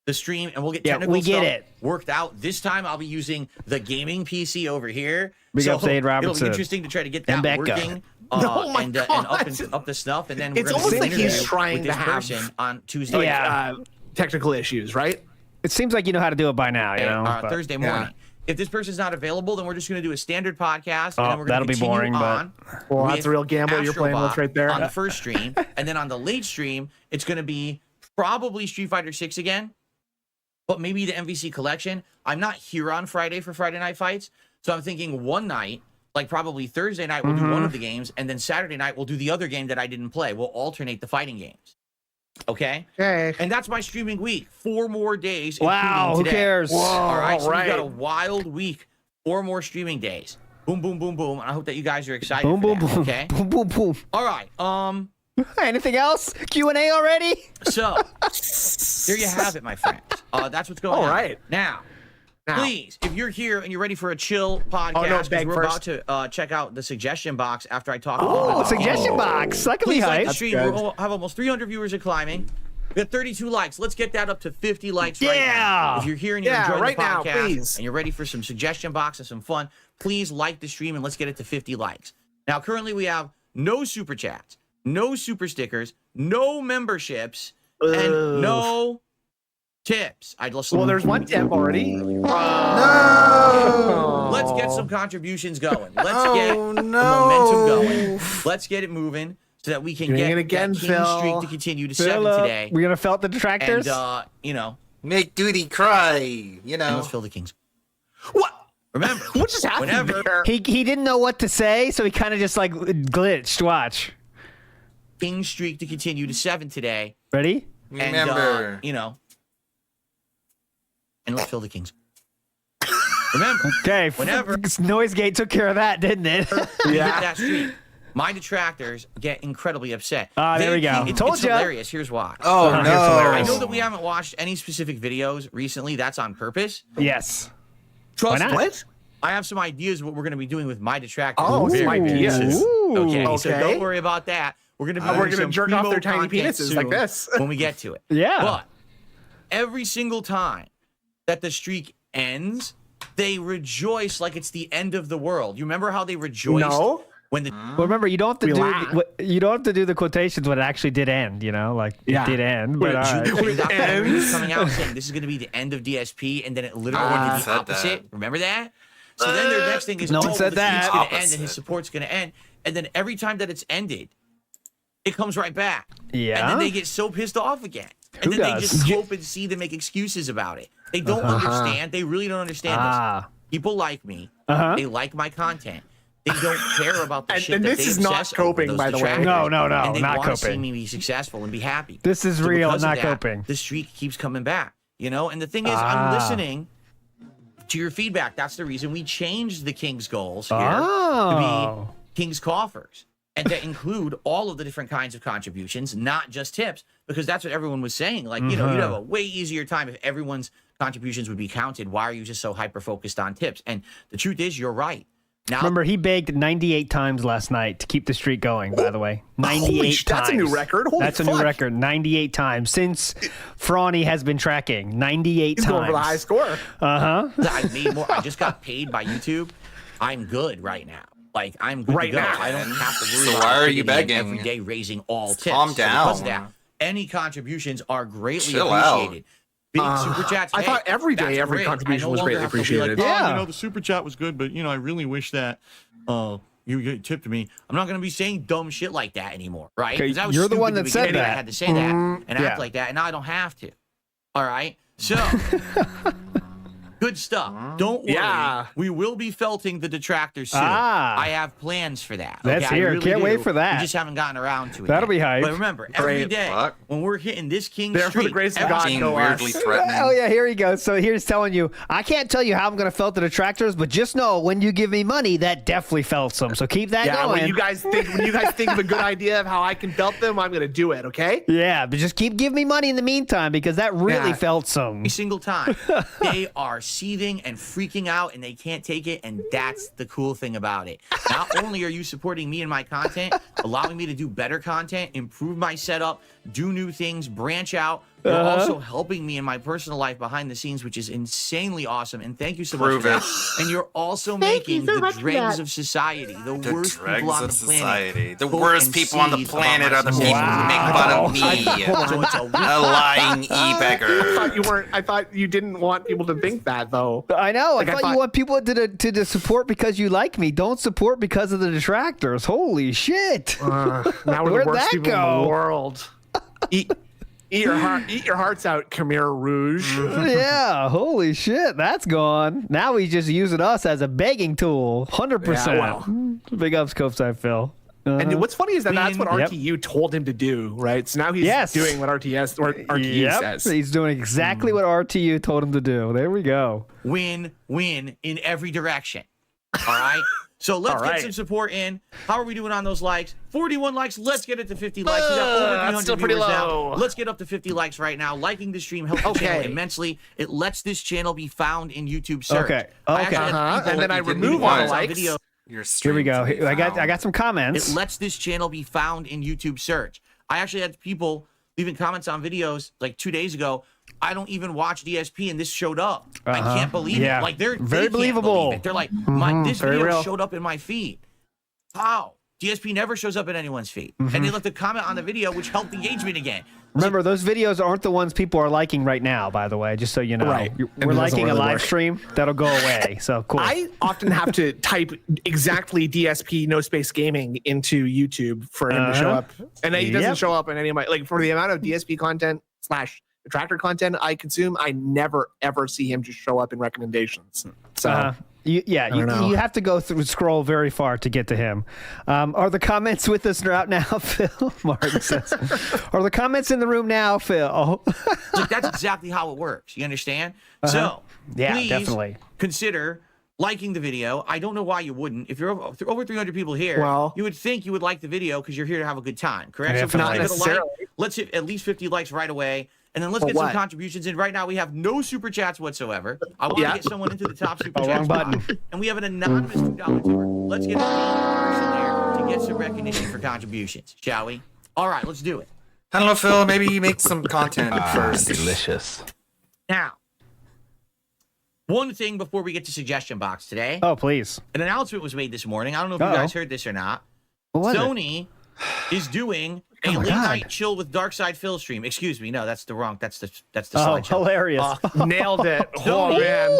the stream and we'll get Yeah, technical we get stuff it. worked out. This time, I'll be using the gaming PC over here. Big up Zane It'll Robertson. be interesting to try to get And that Becca. working. Oh my and God. up the stuff, and then It's we're gonna almost do like an he's interview trying with this to have, person on Tuesday. technical issues, right? It seems like you know how to do it by now, you know. but- Thursday morning. If this person's not available, then we're just going to do a standard podcast, Oh, and then we're going that'll to be continue boring, but- on. Well, that's a real gamble you're playing with Astrobot right there. on the first stream, and then on the late stream, it's going to be probably Street Fighter 6 again, but maybe the MVC collection. I'm not here on Friday for Friday Night Fights, so I'm thinking one night, like probably Thursday night, we'll do one of the games, and then Saturday night we'll do the other game that I didn't play. We'll alternate the fighting games. Okay. Okay. And that's my streaming week. 4 more days. Wow, including who today. cares? Whoa, All right. So right. we've got a wild week. 4 more streaming days. Boom, boom, boom, boom. And I hope that you guys are excited. Boom, for boom, that, boom. Okay. Boom, boom, boom. All right. Anything else? Q&A already? So there you have it, my friends. That's what's going All on. right. Now, please, if you're here and you're ready for a chill podcast, Oh, no, 'cause beg we're first. about to check out the suggestion box after I talk. Oh, suggestion box. That could be Please like the hype. stream. We'll have almost 300 viewers and climbing. We got 32 likes. Let's get that up to 50 likes right now. Yeah. If you're here and you're Yeah, enjoying right the now, podcast please. and you're ready for some suggestion box and some fun, please like the stream and let's get it to 50 likes. Now, currently we have no super chats, no super stickers, no memberships, and no tips. Well, there's one tip already. Let's get some contributions going. Let's get the momentum going. Let's get it moving so that we can Doing get it again, that King Phil. streak to continue to 7 today. We're gonna felt the detractors. And, you know, make Duty cry. You know, and let's fill the Kings. What? Remember, what just happened whenever there? He didn't know what to say, so he kind of just like glitched. Watch. King streak to continue to 7 today. Ready? And, Remember. you know, and let's fill the Kings. Remember, Okay. whenever Noise Gate took care of that, didn't it? we hit that streak, my detractors get incredibly upset. There we go. It's Told ya. hilarious. Here's why. Oh, no. I know that we haven't watched any specific videos recently. That's on purpose. Yes. Trust Why not? me. What? I have some ideas of what we're going to be doing with my detractors. Oh, some Very ideas. soon. Okay, so Okay. don't worry about that. We're going to be We're doing gonna some jerk off their primo tiny content penises like soon this. when we get to it. Yeah. But every single time that the streak ends, they rejoice like it's the end of the world. You remember how they rejoiced No. when the Well, remember, you don't have to We do laugh. you don't have to do the quotations when it actually did end. You know, like Yeah. it did end. But all right. You got the ends. news coming out saying this is going to be the end of DSP, and then it literally went to said the opposite. that. Remember that? So then their next thing is, No one oh, said the that. streak's going to end and Opposite. his support's going to end. And then every time that it's ended, it comes right back. Yeah. And then they get so pissed off again. And Who then they does? just hope and see them make excuses about it. They don't understand. They really don't understand this. People like me. They like my content. They don't care about the shit and that this they is not obsess over, coping, those by the way. detractors. No, And they not want to see coping. me be successful and be happy. This is So real, because of not that, coping. The streak keeps coming back, you know? And the thing is, I'm listening to your feedback. That's the reason we changed the King's goals here to be King's coffers and to include all of the different kinds of contributions, not just tips, because that's what everyone was saying. Like, you know, you'd have a way easier time if everyone's contributions would be counted. Why are you just so hyper-focused on tips? And the truth is, you're right. Now, Remember, he begged 98 times last night to keep the streak going, by the way. 98 times. That's a new record. Holy That's a fuck. new record. 98 times since Frawny has been tracking. 98 He's times. going for the high score. I made more. I just got paid by YouTube. I'm good right now. Like, I'm good Right to go. now. I don't have to worry So about why are you putting in begging? every day raising all tips. Calm So because of down. that, any contributions are greatly Chill out. appreciated. Big super chats. I hey, thought every day that's every great. contribution I no was longer greatly have to be appreciated. Like, Yeah. you know, the super chat was good, but you know, I really wish that you tipped me. I'm not going to be saying dumb shit like that anymore, right? Okay, 'Cause that was you're the stupid one in the that said beginning. that. I had to say that and yeah. act like that, and now I don't have to. All right, so. Good stuff. Don't worry. Yeah. We will be felting the detractors soon. Ah. I have plans for that. Let's okay? I hear. really Can't do. wait for that. We just haven't gotten around to it. That'll yet. be hype. But remember, every Great. day Fuck. when we're hitting this King There for streak, the grace of every- God, Being go weirdly us. threatening. Oh yeah, here he goes. So here's telling you, I can't tell you how I'm gonna felt the detractors, but just know when you give me money, that definitely felt some. So keep that Yeah, going. when you guys think of a good idea of how I can belt them, I'm gonna do it. Okay. Yeah, but just keep giving me money in the meantime because that really Yeah. felt some. every single time they are seething and freaking out and they can't take it, and that's the cool thing about it. Not only are you supporting me and my content, allowing me to do better content, improve my setup, do new things, branch out, you're also helping me in my personal life behind the scenes, which is insanely awesome. And thank you so much Prove for it. that. And you're also Thank you making so the much for dregs that. of society, the The worst dregs people on of the society. planet. The vote worst and people on the seethe about planet my are the people success. who make fun of me. So it's a A lying e-beggar. I thought you didn't want people to think that though. I know. Like, I thought you want people to support because you like me. Don't support because of the detractors. Holy shit! Now we're Where'd the worst that people in go? the world. Eat your hearts out, Khmer Rouge. Yeah, holy shit, that's gone. Now he's just using us as a begging tool. 100%. Yeah, well. Big ups, Copeside Phil. And what's funny is that that's what Yep. RTU told him to do, right? So now he's doing what RTU says. He's doing exactly what RTU told him to do. There we go. Win in every direction. All right. So let's All get right. some support in. How are we doing on those likes? 41 likes. Let's get it to 50 likes. We got over 300 that's still pretty viewers low. now. Let's get up to 50 likes right now. Liking the stream helps the channel Okay. immensely. It lets this channel be found in YouTube search. Okay. I Okay. actually have people And then I that didn't remove even all the comment on likes. video. Your Here we go. stream to be I got some comments. It lets this channel be found in YouTube search. I actually had people leaving comments on videos like 2 days ago. I don't even watch DSP, and this showed up. I can't believe Yeah. it. Like they Very can't believable. believe it. They're like, this Very video real. showed up in my feed. How? DSP never shows up in anyone's feed, and they left a comment on the video, which helped engagement again. Remember, those videos aren't the ones people are liking right now, by the way, just so you know. Right. We're And it doesn't liking a really live work. stream. That'll go away. So cool. I often have to type exactly DSP no space gaming into YouTube for him to show up. And he doesn't show up in any of my, like, for the amount of DSP content / Detractor content I consume, I never ever see him just show up in recommendations. So You know. have to go through scroll very far to get to him. Are the comments with us out now, Phil? Martin says. Are the comments in the room now, Phil? Look, that's exactly how it works. You understand? So, yeah, please definitely. consider liking the video. I don't know why you wouldn't. If you're over 300 people here, Well- you would think you would like the video because you're here to have a good time, correct? So if Not you give it a like, necessarily. let's hit at least 50 likes right away. And then let's For get some what? contributions in. Right now, we have no super chats whatsoever. I want to Yeah. get someone into the top super Oh, chats. wrong button. box. And we have an anonymous $2 tipper. Let's get a person there to get some recognition for contributions, shall we? All right, let's do it. I don't know, Phil. Maybe make some content first. Delicious. Now, one thing before we get to suggestion box today. Oh, please. An announcement was made this morning. I don't know if Uh-oh. you guys heard this or not. What was it? Sony is doing a Oh my late God. night chill with Darkside Phil stream. Excuse me, no, that's the Oh, slideshow. hilarious. Nailed it. Oh, Sony man.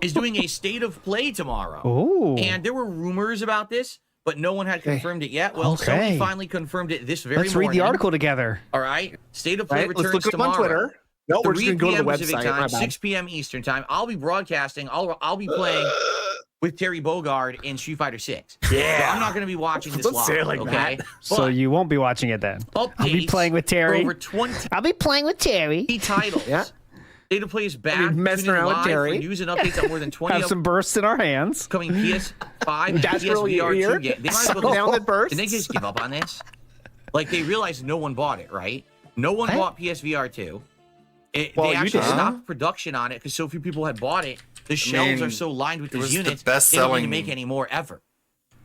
is doing a state of play tomorrow. Ooh. And there were rumors about this, but no one had confirmed it yet. Well, Okay. Sony finally confirmed it this very Let's morning. read the article together. All right. State of play Right, let's returns look it up on tomorrow. Twitter. No, we're just 3 gonna go to the p.m. Pacific website. time, My bad. 6 p.m. Eastern time. I'll be broadcasting. I'll be playing with Terry Bogard in Street Fighter 6. Yeah. So I'm not going to be watching this Don't live. say it like okay. that. So you won't be watching it then. I'll be Updates playing with for Terry. over 20 I'll be playing with Terry. titles. Yeah. State of play is back. I'll be messing Tune in around with live Terry. for news and updates on more than 20 Have some bursts in our hands. upcoming PS5 and That's really PSVR 2 weird. games. They might as well Slow down the bursts. Did they just give up on this? Like, they realized no one bought it, right? No one bought PSVR 2. Well, They you actually did. stopped production on it because so few people had bought it. The shelves mean, are so lined with it was these the units, they don't need best-selling to make any more ever.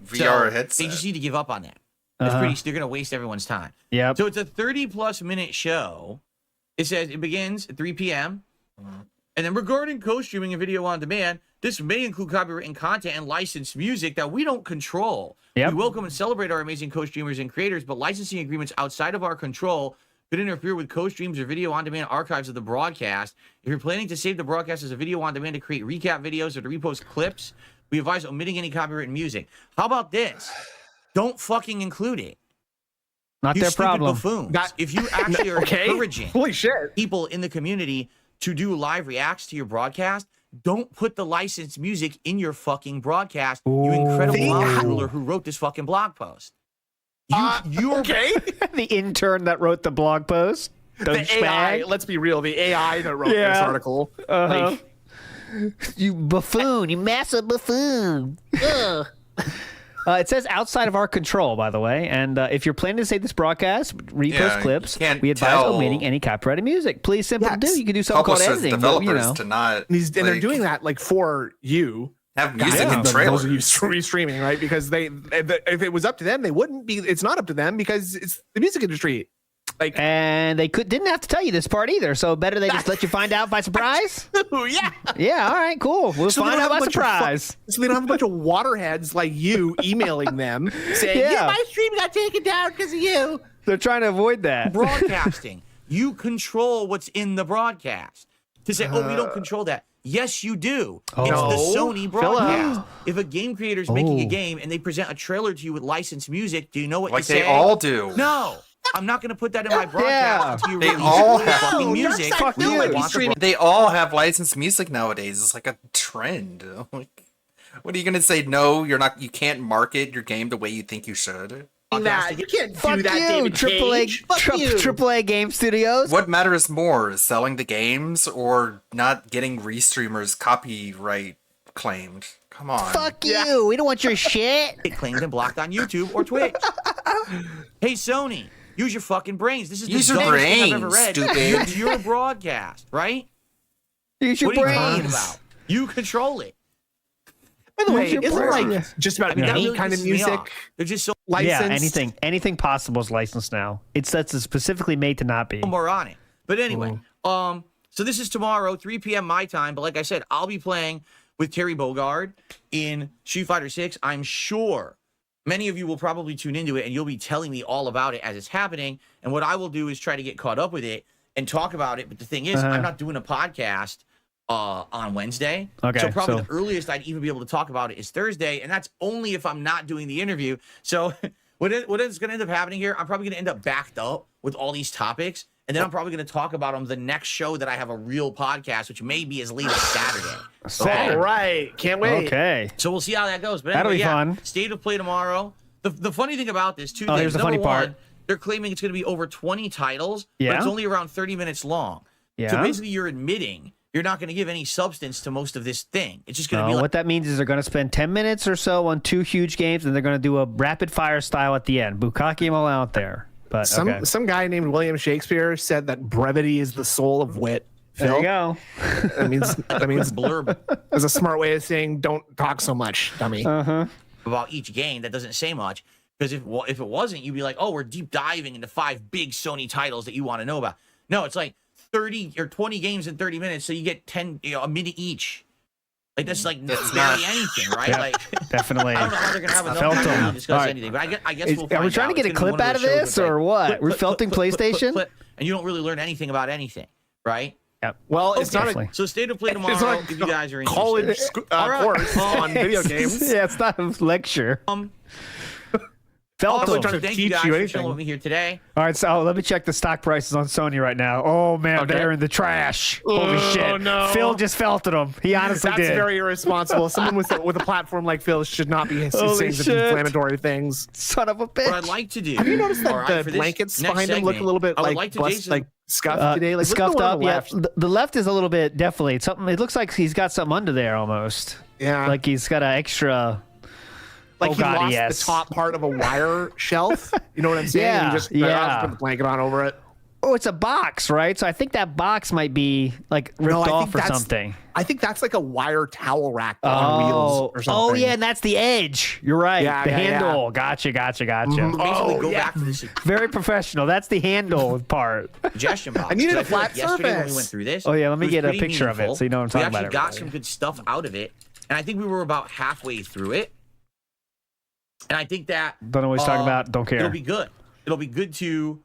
VR So headset. They just need to give up on that. It's they're going to waste everyone's time. Yep. So it's a 30-plus minute show. It says it begins at 3 p.m. And then regarding co-streaming and video on demand, this may include copywritten content and licensed music that we don't control. Yep. We welcome and celebrate our amazing co-streamers and creators, but licensing agreements outside of our control could interfere with co-streams or video on demand archives of the broadcast. If you're planning to save the broadcast as a video on demand to create recap videos or to repost clips, we advise omitting any copywritten music. How about this? Don't fucking include it. Not You their stupid problem. buffoons. If you actually are Okay. encouraging Holy shit. people in the community to do live reacts to your broadcast, don't put the licensed music in your fucking broadcast, you incredible knowledge ruler who wrote this fucking blog post. You're okay. The intern that wrote the blog post. The AI. Let's be real. The AI that wrote this article. Uh-huh. Like, You buffoon. You massive buffoon. Ugh. It says outside of our control, by the way. And if you're planning to save this broadcast, repost Yeah, clips, you can't we advise tell omitting any copyrighted music. Please, simple to do. You can do something called Publishers, editing. But, developers you know. to not and they're like, doing that like for you. have music guys, in those trailers. of you streaming, right? Because if it was up to them, they wouldn't be. It's not up to them because it's the music industry. Like, and they didn't have to tell you this part either. So better they just let you find out by surprise. yeah. Yeah. All right. Cool. We'll So they find don't out have by a bunch of surprise. so they don't have a bunch of waterheads like you emailing them saying, Yeah. my stream got taken down because of you. They're trying to avoid that. broadcasting. You control what's in the broadcast. To say, oh, we don't control that. Yes, you do. It's the No. Sony broadcast. If a game creator is making a game and they present a trailer to you with licensed music, do you know what Like you say? they all do. No. I'm not going to put that in my Yeah. broadcast until you They release all your have- fucking No, music. Darkside We Phil don't might be want the streaming. They all have licensed music nowadays. It's like a trend. Like, what are you gonna say? No, you're not. You can't market your game the way you think you should. Nah, you can't Fuck do that, you, David Cage. Fuck you. AAA Game Studios. What matters more, selling the games or not getting restreamers copyright claimed? Come on. Fuck you. We don't want your shit. It claimed and blocked on YouTube or Twitch. Hey, Sony, use your fucking brains. This is Use the your dumbest thing I've ever brains, read. stupid. It's your broadcast, right? Use your What are you brains. talking about? You control it. By the way, Use your isn't it brain. like just about I mean, that any really kind of pisses me music off. They're just so licensed? Yeah, anything possible is licensed now. It's specifically made to not be. moronic. But anyway, so this is tomorrow, 3 p.m. my time. But like I said, I'll be playing with Terry Bogard in Street Fighter 6. I'm sure many of you will probably tune into it and you'll be telling me all about it as it's happening. And what I will do is try to get caught up with it and talk about it. But the thing is, I'm not doing a podcast on Wednesday. Okay, so probably so- the earliest I'd even be able to talk about it is Thursday. And that's only if I'm not doing the interview. So what is going to end up happening here, I'm probably going to end up backed up with all these topics. And then I'm probably going to talk about them the next show that I have a real podcast, which may be as late as Saturday. All right. Can't wait. Okay. So we'll see how that goes. But That'll anyway, be fun. State of play tomorrow. The funny thing about this, two things. Here's the funny Number part. one, they're claiming it's going to be over 20 titles, but Yeah. it's only around 30 minutes long. So Yeah. basically, you're admitting you're not going to give any substance to most of this thing. It's just going to be like, What that means is they're going to spend 10 minutes or so on 2 huge games, and they're going to do a rapid fire style at the end. Bukkake them all out there. But okay. Some guy named William Shakespeare said that brevity is the soul of wit. There Phil. you go. That means blurb. As a smart way of saying, don't talk so much, dummy. about each game that doesn't say much. Because if it wasn't, you'd be like, oh, we're deep diving into 5 big Sony titles that you want to know about. No, it's like 30 or 20 games in 30 minutes, so you get 10, a minute each. Like that's like barely anything, right? Yeah, like definitely. I don't know how they're gonna have enough Felt time to them. discuss All right. anything, but I guess we'll Are find we trying out. to get a It's gonna be clip one out of those shows this that's or like, what? We're felting PlayStation? clip, and you don't really learn anything about anything, right? Yep. Well, it's not Definitely. So state of play It's tomorrow not if you guys are interested. college All right. course on video games. Yeah, it's not a lecture. Also, Felton. thank you guys for chilling with me here today. All right, so let me check the stock prices on Sony right now. Oh man, Okay. they're in the trash. Holy Oh, shit! no. Phil just felted them. He honestly That's did. very irresponsible. Someone with a platform like Phil should not be Holy saying such shit. inflammatory things. Son of a bitch. What I'd like to do. Have you noticed that all right, the for this blankets next behind him look a segment, little bit I would like, like to bust, Jason, like scuffed today? Like look at Scuffed the one on up, the yeah. left. The left is a little bit definitely something. It looks like he's got something under there almost. Yeah. Like he's got an extra. Like oh he God, lost yes. the top part of a wire shelf. You know what I'm saying? And Yeah, he just yeah. put the blanket on over it. Oh, it's a box, right? So I think that box might be like ripped No, I off think or that's- something. I think that's like a wire towel rack on wheels or something. Oh yeah, and that's the edge. You're right. Yeah, the yeah, yeah. handle. Gotcha. Basically, Oh, go yeah. back to this Very professional. That's the handle part. suggestion box. I needed a 'Cause feel like flat yesterday when we surface. went through this. Oh, yeah, let me it was get a pretty picture of it meaningful. so you know what I'm talking We about, actually got everybody. some good stuff out of it, and I think we were about halfway through it. And I think that Don't know what he's talking about. Don't care. It'll be good. It'll be good to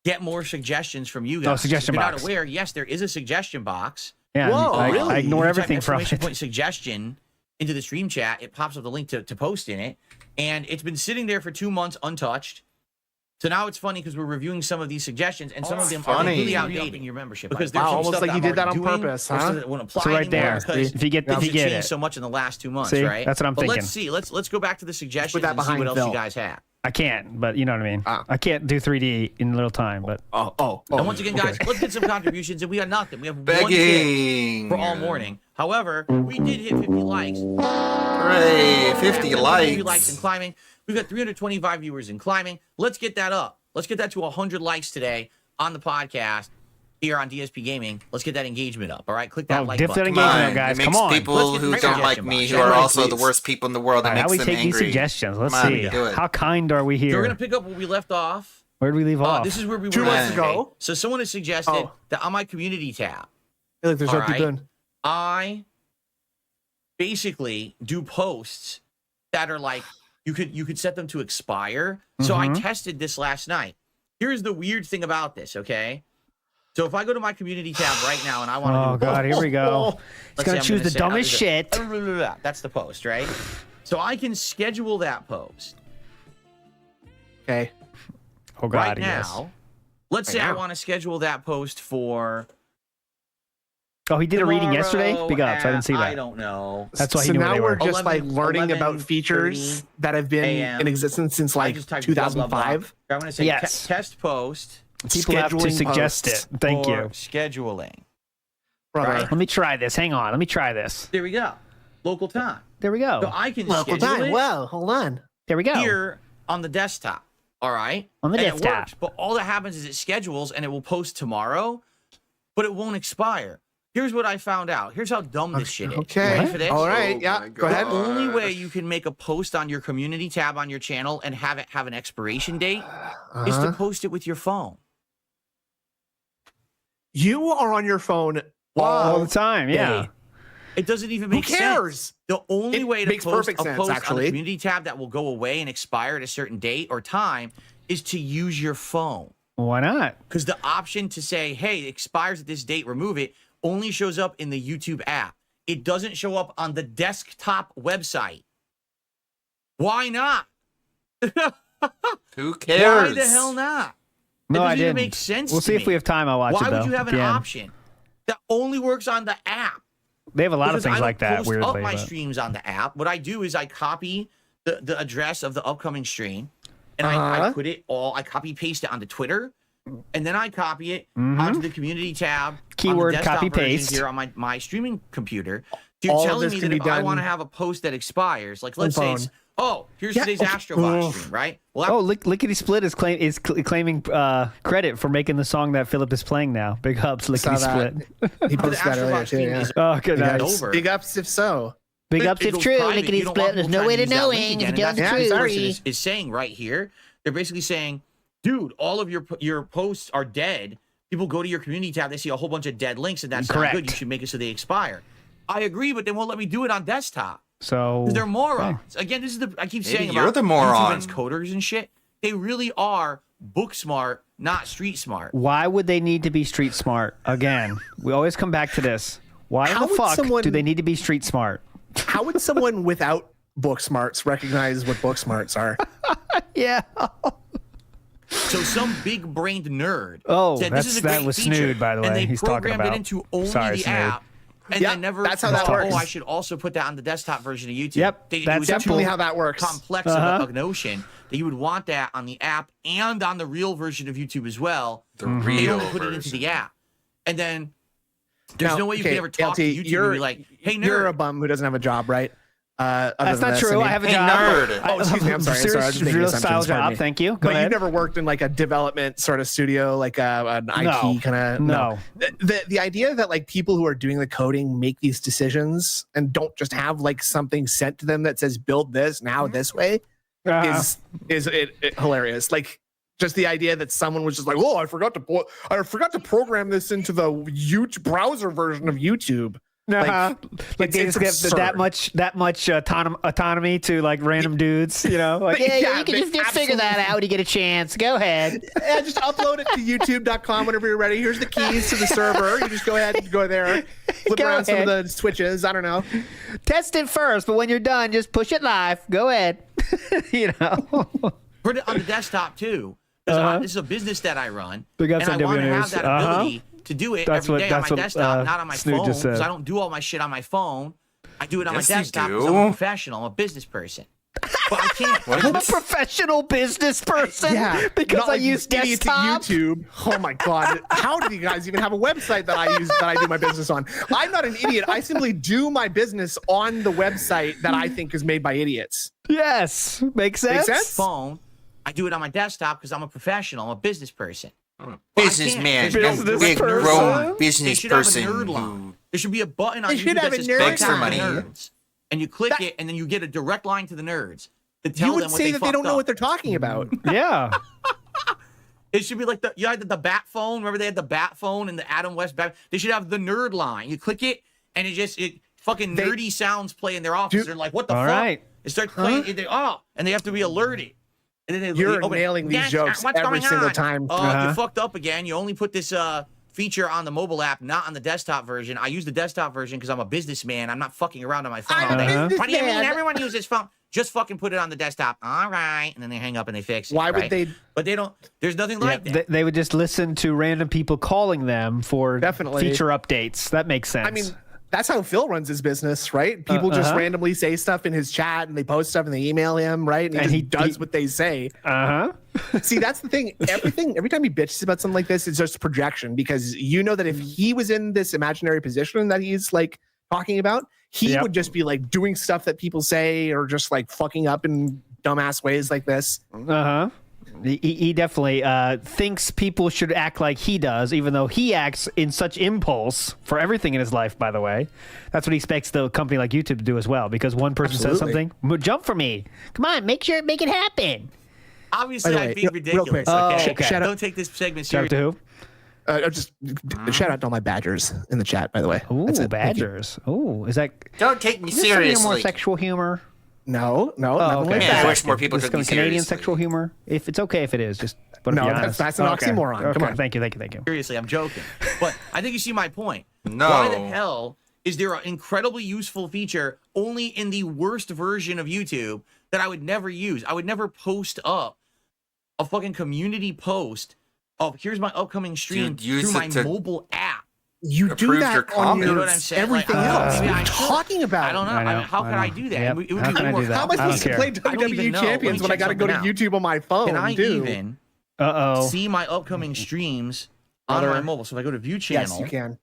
get more suggestions from you guys. suggestion if you're box. not aware, yes, there is a suggestion box. Yeah, Whoa, I really? ignore You type everything from exclamation it. point suggestion into the stream chat. It pops up the link to post in it, and it's been sitting there for 2 months untouched. So now it's funny because we're reviewing some of these suggestions, and some of them are funny. completely outdated. Your membership because there's Wow, some almost stuff like that you I'm did that already on doing, purpose, or huh? stuff that won't apply So right anymore there. because If you get things it. have changed so much in the last 2 months, See? right? That's what I'm but thinking. let's see. Let's go back to the suggestions that and see behind what else Phil. you guys have. I can't, but you know what I mean. I can't do 3D in little time, but And once again, guys, let's get some contributions, and we got nothing. We have one Begging. tip for all morning. However, we did hit 50 likes. Hooray, 50 50 likes likes. in climbing. We've got 325 viewers in climbing. Let's get that up. Let's get that to 100 likes today on the podcast here on DSP Gaming. Let's get that engagement up. All right, click that like dip that button. engagement up, guys. It Come makes on. people Let's get who the don't like suggestion me, box. who are Right, also the please. worst people in the world, that All right, how makes we them take angry. these suggestions? Let's Come on, see. do it. How kind are we So we're here? going to pick up where we left off. Where did we leave off? This is where we were 2 months yesterday. ago. So someone has suggested that on my community tab, Hey, look, there's all Rugby right, Boone. I basically do posts that are like you could set them to expire. So I tested this last night. Here's the weird thing about this, okay? So if I go to my community tab right now and I want to Oh, God, here we go. He's Let's gonna say choose I'm the say- dumbest shit. That's the post, right? So I can schedule that post. Okay. Oh, God, right yes. now. Let's Right say I now. want to schedule that post for Oh, he did a reading yesterday? tomorrow Big ups. I didn't see that. I don't know. That's why he So knew where now they we're were. just like 11 learning about features that have been a.m. in existence since I like just typed blah, blah, blah. 2005. I'm going to say Yes. test post People have to scheduling suggest posts. it. Thank for you. scheduling. Brother. Right. Let me try this. Hang on. Let me try this. There we go. Local time. There we go. So I can Local schedule time. it Whoa, hold on. There we go. here on the desktop. All right. On the and desktop. It works, but all that happens is it schedules and it will post tomorrow, but it won't expire. Here's what I found out. Here's how dumb this shit is. Okay. Ready for this? All right. Oh yeah. my Go ahead. The only way you can make a post on your community tab on your channel and have it have an expiration date is to post it with your phone. You are on your phone all all the time. Yeah. It doesn't even make Who cares? sense. The only way to makes post perfect a sense, post on actually. the community tab that will go away and expire at a certain date or time is to use your phone. Why not? Because the option to say, hey, it expires at this date, remove it, only shows up in the YouTube app. It doesn't show up on the desktop website. Why not? Who cares? Why the hell not? No, it I doesn't even didn't. make sense. We'll to see if me. we have time. I'll watch Why it. would though, you have at an the end. option that only works on the app? They have a lot of Because things I like don't that. post Weirdly, up my but- streams on the app. What I do is I copy the address of the upcoming stream, and I put it all. I copy paste it onto Twitter, and then I copy it onto the community tab. Keyword on the desktop copy version paste. here on my streaming computer. You're All of telling this me can that be if I done want to have a post that expires, like on let's say it's phone. here's Yeah, today's okay. Astrobot Ugh. stream, right? Well, Oh, Lickety Split is claiming credit for making the song that Philip is playing now. Big ups, Lickety that. Split. He posted that earlier too. Yeah. Oh, good Big night. ups. Big ups if so. Big ups it if goes true. private. Lickety You don't Split. want There's people no way to trying use that know link it. again, If and you that's don't what this true. person is saying right here. They're basically saying, dude, all of your posts are dead. People go to your community tab, they see a whole bunch of dead links, and that's not Correct. good. You should make it so they expire. I agree, but they won't let me do it on desktop. So 'Cause they're morons. Again, this is I keep Maybe saying you're about the YouTube moron. and coders and shit. They really are book smart, not street smart. Why would they need to be street smart? Again, we always come back to this. Why How the would fuck someone- do they need to be street smart? How would someone without book smarts recognize what book smarts are? Yeah. So some big-brained nerd Oh, said this is a that great was feature, Snood, by the and way. they He's talking programmed about. it into only Sorry, the Snood. app, and Yeah, then never that's how thought, that works. oh, I should also put that on the desktop version of YouTube. Yep, It that's was definitely too how that works. complex of a notion that you would want that on the app and on the real version of YouTube as well. The They real don't put it into version. the app, and then there's Now, no way you okay, can ever talk to LT, YouTube you're- and be like, "Hey, You're a nerd." bum who doesn't have a job, right? Other That's than not this, true. mean- I have a Hey, job. nerd. Oh, excuse me. I'm sorry. Serious, I was just making real assumptions. style Pardon job. me. Thank you. Go But ahead. you've never worked in like a development sort of studio, like an IT kind of. No. The idea that like people who are doing the coding make these decisions and don't just have like something sent to them that says build this now this way is it hilarious. Like just the idea that someone was just like, oh, I forgot to program this into the YouTube browser version of YouTube. Like they it's just give absurd. that much autonomy to like random dudes, you know? Like, Yeah, you can they just figure that absolutely- out when you get a chance. Go ahead. Yeah, just upload it to youtube.com whenever you're ready. Here's the keys to the server. You just go ahead and go there, flip Go around some of ahead. the switches. I don't know. Test it first, but when you're done, just push it live. Go ahead. You know? Put it on the desktop too. 'Cause this is a business that I run, Big ups and I on want to have WNews. that ability to do it That's every what- day on that's my what, desktop, not on my Snood phone. just said. Because I don't do all my shit on my phone. I do it on Yes, my you desktop do. because I'm a professional. I'm a business person. But I can't. I'm a professional business person because Not I like use these idiots at desktop. YouTube. Oh my god! How do you guys even have a website that I use that I do my business on? I'm not an idiot. I simply do my business on the website that I think is made by idiots. Yes, makes sense. Makes sense? Phone. I do it on my desktop because I'm a professional. I'm a business person. Businessman, Business a big person. grown They business should have a person nerd who line. There should be a button on They should YouTube have that a says nerd begs for "Contact money." nerds," and you click it, and then you get a direct line to the nerds to tell You would them what say they that they fucked don't know up. what they're talking about. Yeah. It should be like you had the bat phone. Remember they had the bat phone and the Adam West bat. They should have the nerd line. You click it, and it fucking nerdy sounds play in their office. They're like, "What the All fuck?" right. It starts playing. And they have to be alerted. And then they You're open, nailing these "Yes, jokes what's every going single on?" time. Oh, you fucked up again. You only put this feature on the mobile app, not on the desktop version. I use the desktop version because I'm a businessman. I'm not fucking around on my phone all day. What do you mean? Everyone uses phone. Just fucking put it on the desktop. All right. And then they hang up and they fix it. Why would right? they? But they don't. There's nothing like that. They would just listen to random people calling them for Definitely. feature updates. That makes sense. I mean, that's how Phil runs his business, right? People just randomly say stuff in his chat and they post stuff and they email him, right? And he does what they say. See, that's the thing. Every time he bitches about something like this, it's just projection because you know that if he was in this imaginary position that he's like talking about, he would just be like doing stuff that people say or just like fucking up in dumbass ways like this. He definitely thinks people should act like he does, even though he acts in such impulse for everything in his life, by the way. That's what he expects the company like YouTube to do as well, because one person says Absolutely. something, jump for me. Come on, make it happen. Obviously, By the I'm way, being real quick, ridiculous. Okay? okay. Shut up. Don't take this segment Shout out seriously. to who? Just shout out to all my badgers in the chat, by the way. Ooh, That's it. Thank you. badgers. Ooh, is that? Don't take me is this some of your more seriously. sexual humor? No. Oh, nothing like okay. that. I wish more people This took me Canadian seriously. sexual humor. If it's okay, if it is, just. But No, be that's- honest. that's an oxymoron. Okay. Come on. Thank you. Seriously, I'm joking. But I think you see my point. No. Why the hell is there an incredibly useful feature only in the worst version of YouTube that I would never use? I would never post up a fucking community post of here's my upcoming stream Dude, use through my it to mobile app. You do approve that your on comment. You your know what I'm saying? everything Like, else. maybe What are I you should. talking about? I don't know. I know, how can I I know. do that? Yep. It would How be can I more do that? How am I I don't supposed to care. play I don't even WWE know. Let me Champions when I check got to go to something out. YouTube on my phone? Can I dude? even Uh-oh. see my upcoming streams on Brother. my mobile? So if I go to view channel, Yes, you can.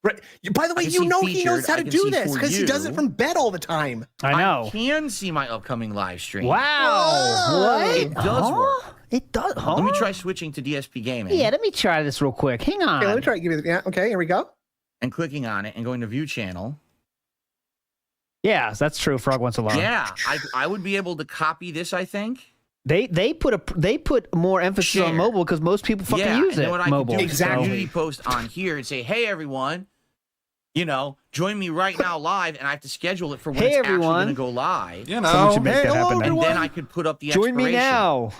Right. By the way, I can you see know he knows featured, how I to can do see this for because he does it you. from bed all the time. I know. I can see my upcoming live stream. Wow. What? It does work. It does. Huh? Let me try switching to DSP Gaming. Yeah, let me try this real quick. Hang on. Okay, let me try. Give me the, yeah. Okay, here we go. And clicking on it and going to view channel. Yeah, that's true. Frog wants alarm. Yeah, I would be able to copy this, I think. They put more emphasis Share. on mobile because most people fucking Yeah, use and then it what I mobile. could do is Exactly. community post on here and say, hey, everyone, join me right now live, and I have to schedule it for when Hey, it's actually everyone. going to go live. You Someone should know. make that happen. And Now. then I could put up the Join me expiration. now.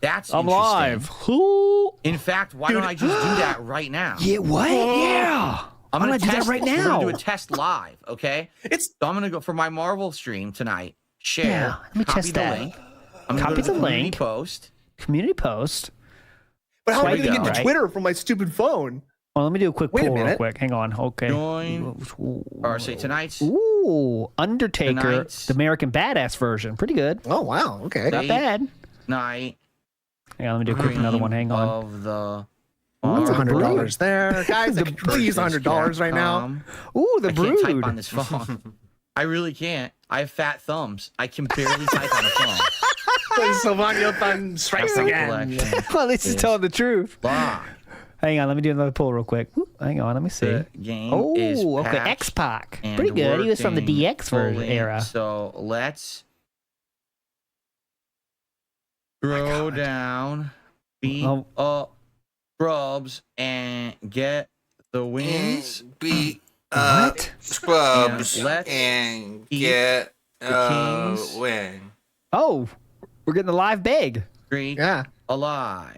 That's I'm interesting. live. Who? In fact, why don't I just do that right now? Yeah. What? Yeah. I'm Why gonna don't I do that test right We're now? gonna do a test live, okay? So I'm gonna go for my Marvel stream tonight. Share. Yeah, let me copy test the that. link. I'm gonna Copy go to the community link. Post. Community post. But how am I There you going to get go. to Right. Twitter from my stupid phone? Well, let me do a quick Wait a poll real minute. quick. Hang on. Okay. Join. Or say tonight's. Ooh, Undertaker, Tonight's- the American Badass version. Pretty good. Oh wow. Okay. Not bad. Night. Hang on, let me do a quick another one. Hang on. Of the. That's Ooh, $100 there, guys. I could really use $100 right now. Ooh, the I can't type Brood. on this phone. I really can't. I have fat thumbs. I can barely type on a phone. Sylvania Thun strikes That's again. collection. Well, this is telling the truth. Live. Hang on, let me do another poll real quick. Ooh, hang on, let me see. The game is Oh, okay, patched X-Pac. and Pretty good. He was from the working DX version fully. era. So let's scroll down, beat up Scrubs, and get the wins. Beat What? Scrubs And let's and keep get the Kings win. Oh, we're getting the live bag. streak Yeah. alive.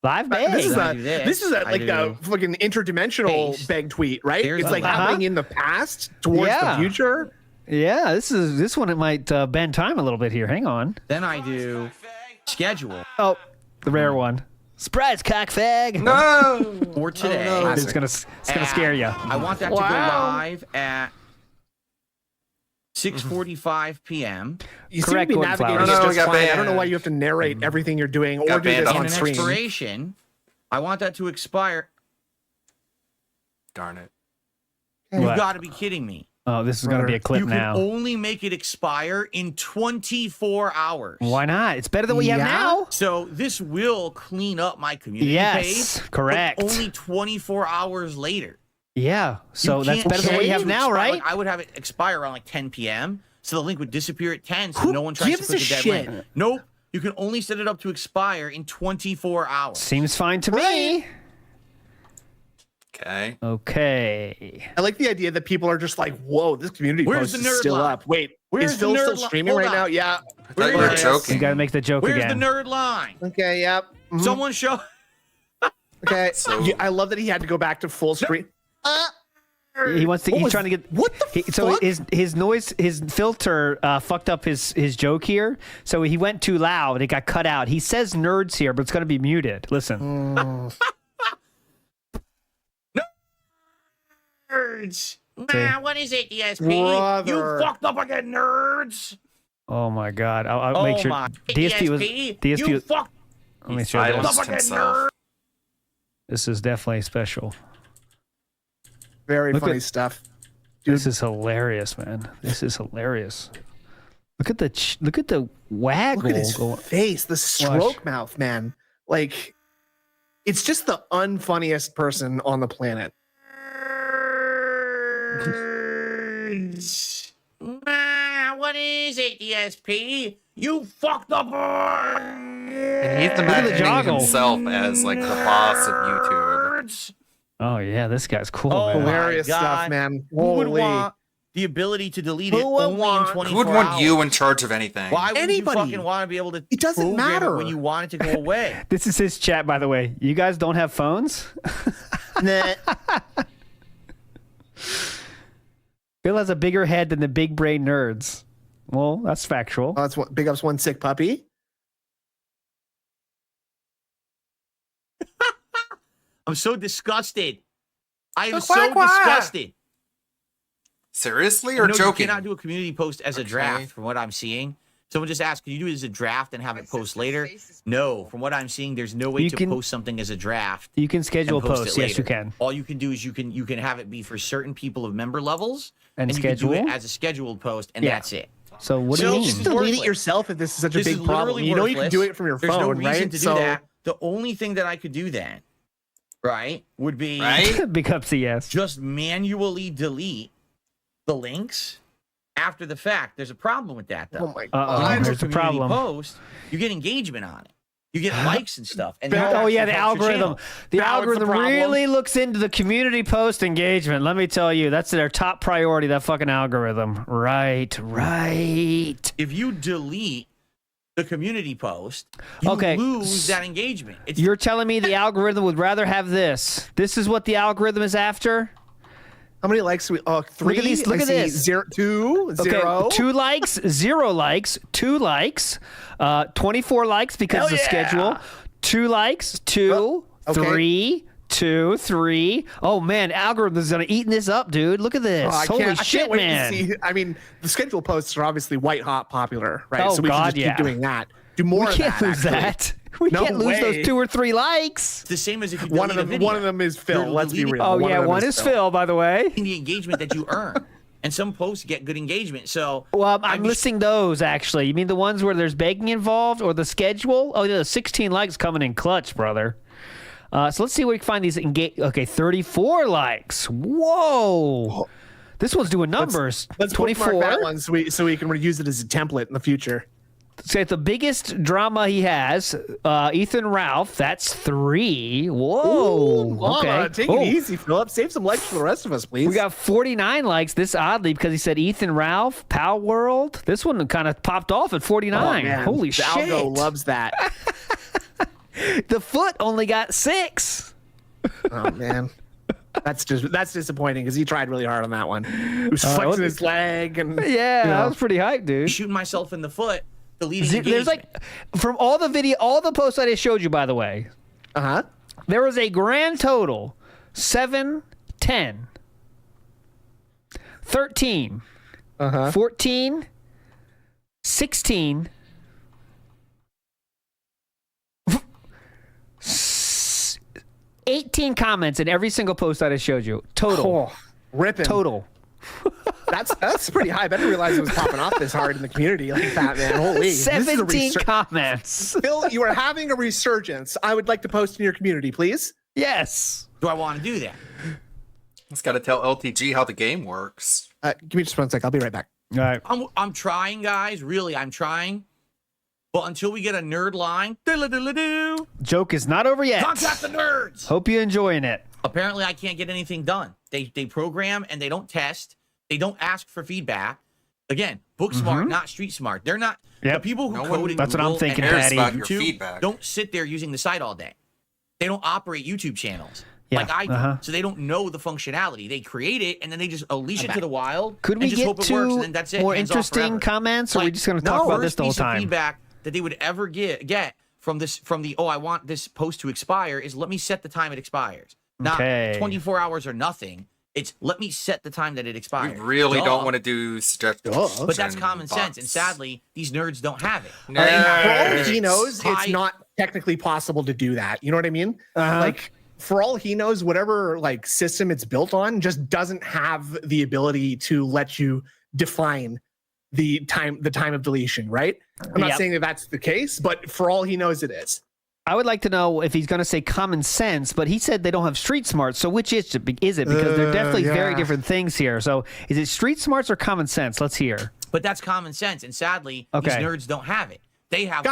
Live bag. This is I a do this, this is a I like a do fucking interdimensional Paste. beg tweet, right? Here's It's a like link. happening in the past towards Yeah. the future. Yeah, this one it might bend time a little bit here. Hang on. Then I do schedule Oh, the rare one. Surprise, cockfag. No. for today. no. It's gonna scare you. I want that to go live at 6:45 p.m. You Correct, seem to be Gordon navigating Flowers. it No, we just got fine. I banned. don't know why you have to narrate everything you're doing or Got do banned this off on And an stream. expiration, I want that to expire. Darn it. You've What? got to be kidding me. Oh, this is gonna be a clip You can now. only make it expire in 24 hours. Why not? It's better than what you have Yeah? now. So this will clean up my community Yes, page. correct. But only 24 hours later. Yeah. So You that's can't better than what you change have to now, expire. right? Like, I would have it expire around like 10 p.m. So the link would disappear at 10, so Who no one tries to gives click a the dead shit? link. Nope. You can only set it up to expire in 24 hours. Seems fine to me. Okay. Okay. I like the idea that people are just like, "Whoa, this community Where's post the is nerd still line? up." Wait, Where's is the Phil nerd still line? streaming Hold right on. now? Yeah. I thought you were Where's- joking. You got to make the joke Where's again. the nerd line? Okay. Yep. Mhm. Someone show. Okay. So- Yeah, I love that he had to go back to full screen. He wants to. What He's was- trying to get. What the So fuck? his noise, his filter fucked up his joke here. So he went too loud. It got cut out. He says nerds here, but it's going to be muted. Listen. Nerds. See? Nah, what is it, DSP? Brother. You fucked up again, nerds. Oh my God. I'll make sure. my. DSP was. DSP. You was, fucked let me show you up silenced this. again, himself. nerd. This is definitely special. Very Look funny at- stuff. This is hilarious, man. This is hilarious. Look at the waggle. Look at his going- face, the stroke mouth, man. Like, it's just the unfunniest person on the planet. Nerds. Nah, what What is it, DSP? You fucked up. And he's imagining himself as like the boss of YouTube. Oh yeah, this guy's cool. Oh, man. Hilarious my stuff, God. man. Who would Holy. want the ability to delete Who it would only want- in 24 Who would want hours? you in charge of anything? Why would Anybody. you fucking want to be able to It doesn't program matter. when you want it to go away? This is his chat, by the way. You guys don't have phones? Nah. Phil has a bigger head than the big brain nerds. Well, that's factual. Oh, that's what, big ups one sick puppy. I'm so disgusted. I am The so quack quack. disgusted. Seriously or No, joking? You cannot do a community post as a draft, from what I'm seeing. Someone just asked, can you do it as a draft and have it post later? No, from what I'm seeing, there's no way You to can- post something as a draft. You can schedule and post posts. it Yes, you later. can. All you can do is you can have it be for certain people of member levels, And you schedule? can do it as a scheduled post, and Yeah. that's it. So what do So you this mean? is Delete it worthless. yourself if this is such a This is big problem. literally You know you can worthless. do it from your There's phone, no reason right? to do So that. The only thing that I could do then, right, would be Big ups to yes. just manually delete the links after the fact. There's a problem with that, though. Oh my Uh-oh, When you do there's a community problem. Post, you get engagement on it. You get likes and stuff. And Oh that yeah, actually the helps your algorithm. channel. The Now it's the algorithm problem. really looks into the community post engagement. Let me tell you, that's their top priority. That fucking algorithm. Right. If you delete the community post, you Okay. lose that engagement. It's You're telling me the algorithm would rather have this? This is what the algorithm is after? how many likes? We 3. Look at these. Look I at see this. 0, 2, 0. Okay, 2 likes, 0 likes, 2 likes, 24 likes because of the schedule. 2 likes, 2, okay. 3, 2, 3. Oh man, algorithm's gonna eating this up, dude. Look at this. Oh, I Holy can't shit, wait man. to see. I mean, the schedule posts are obviously white hot popular, right? Oh, so we God, can just yeah. keep doing that. Do more We of can't that, lose actually. that. We No can't lose way. those 2 or 3 likes. the same as if you One delete of them. a video. One of them is Phil. You're Let's be deleting- real. Oh yeah, of them one is Phil, by the way. The engagement that you earn. And some posts get good engagement. So Well, I'm listing those actually. You mean the ones where there's begging involved or the schedule? Oh, yeah, the 16 likes coming in clutch, brother. So let's see where we can find these. Okay, 34 likes. Whoa. This one's doing numbers. Let's 24. bookmark that one so we can reuse it as a template in the future. So the biggest drama he has, Ethan Ralph. That's 3. Whoa. Mama, okay. take it easy, Philip. Save some likes for the rest of us, please. We got 49 likes. This oddly because he said Ethan Ralph, Pal World. This one kind of popped off at 49. Oh, man. Holy the shit. Algo loves that. The foot only got 6. Oh man, that's disappointing because he tried really hard on that one. He was what- flexing his leg and Yeah, you know. that was pretty hype, dude. shooting myself in the foot, deleting There's engagement. like from all the posts that I showed you, by the way. There was a grand total 7, 10, 13, 14, 16, 18 comments in every single post that I showed you. Total. Oh, ripping. Total. That's pretty high. I didn't realize it was popping off this hard in the community like that, man. Holy, this is a 17 comments. Phil, you are having a resurgence. I would like to post in your community, please. Yes. Do I want to do that? Just got to tell LTG how the game works. Give me just 1 sec. I'll be right back. All right. I'm trying, guys. Really, I'm trying. But until we get a nerd line, diddle-diddle-doo, Joke is not over yet. contact the nerds. Hope you're enjoying it. Apparently, I can't get anything done. They program and they don't test. They don't ask for feedback. Again, book smart, not street smart. They're not the people who code at That's what I'm Google thinking, and Patty. about your YouTube feedback. don't sit there using the site all day. They don't operate YouTube channels Yeah, like I do. uh-huh. So they don't know the functionality. They create it and then they just unleash it to the wild. Could and we just get hope it works, and to then that's it. more hands off interesting forever. comments, or are we Like, just going to talk about this the whole first piece of time? feedback that they would ever get from the I want this post to expire is let me set the time it expires. Not Okay. 24 hours or nothing. It's let me set the time that it expires. We really Duh. don't want to do suggestions. But that's and common sense, and bots. sadly, these nerds don't have it. No. For all he Nerds. knows, it's High- not technically possible to do that. You know what I mean? Like, for all he knows, whatever like system it's built on just doesn't have the ability to let you define the time of deletion, right? I'm not Yep. saying that that's the case, but for all he knows, it is. I would like to know if he's going to say common sense, but he said they don't have street smarts. So which is it? Because they're definitely very yeah. different things here. So is it street smarts or common sense? Let's hear. But that's common sense, and sadly, these nerds don't have it. They have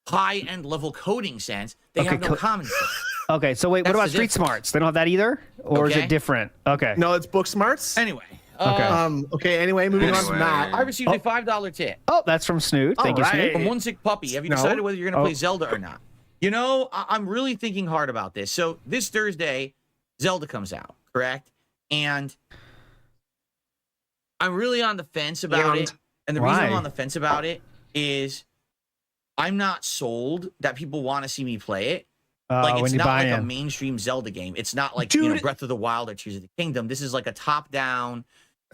high-end level coding sense. They have no common sense. Okay, so wait, what about Street Smarts? They don't have that either, or is it different? Okay. No, it's Book Smarts. Anyway. Anyway, moving on from that. I received a $5 tip. Oh, that's from Snoot. Thank you, Snoot. From One Sick Puppy. Have you decided whether you're going to play Zelda or not? You know, I'm really thinking hard about this. So this Thursday, Zelda comes out, correct? And I'm really on the fence about it. And the reason I'm on the fence about it is I'm not sold that people want to see me play it. Like, it's not like a mainstream Zelda game. It's not like Breath of the Wild or Tears of the Kingdom. This is like a top-down,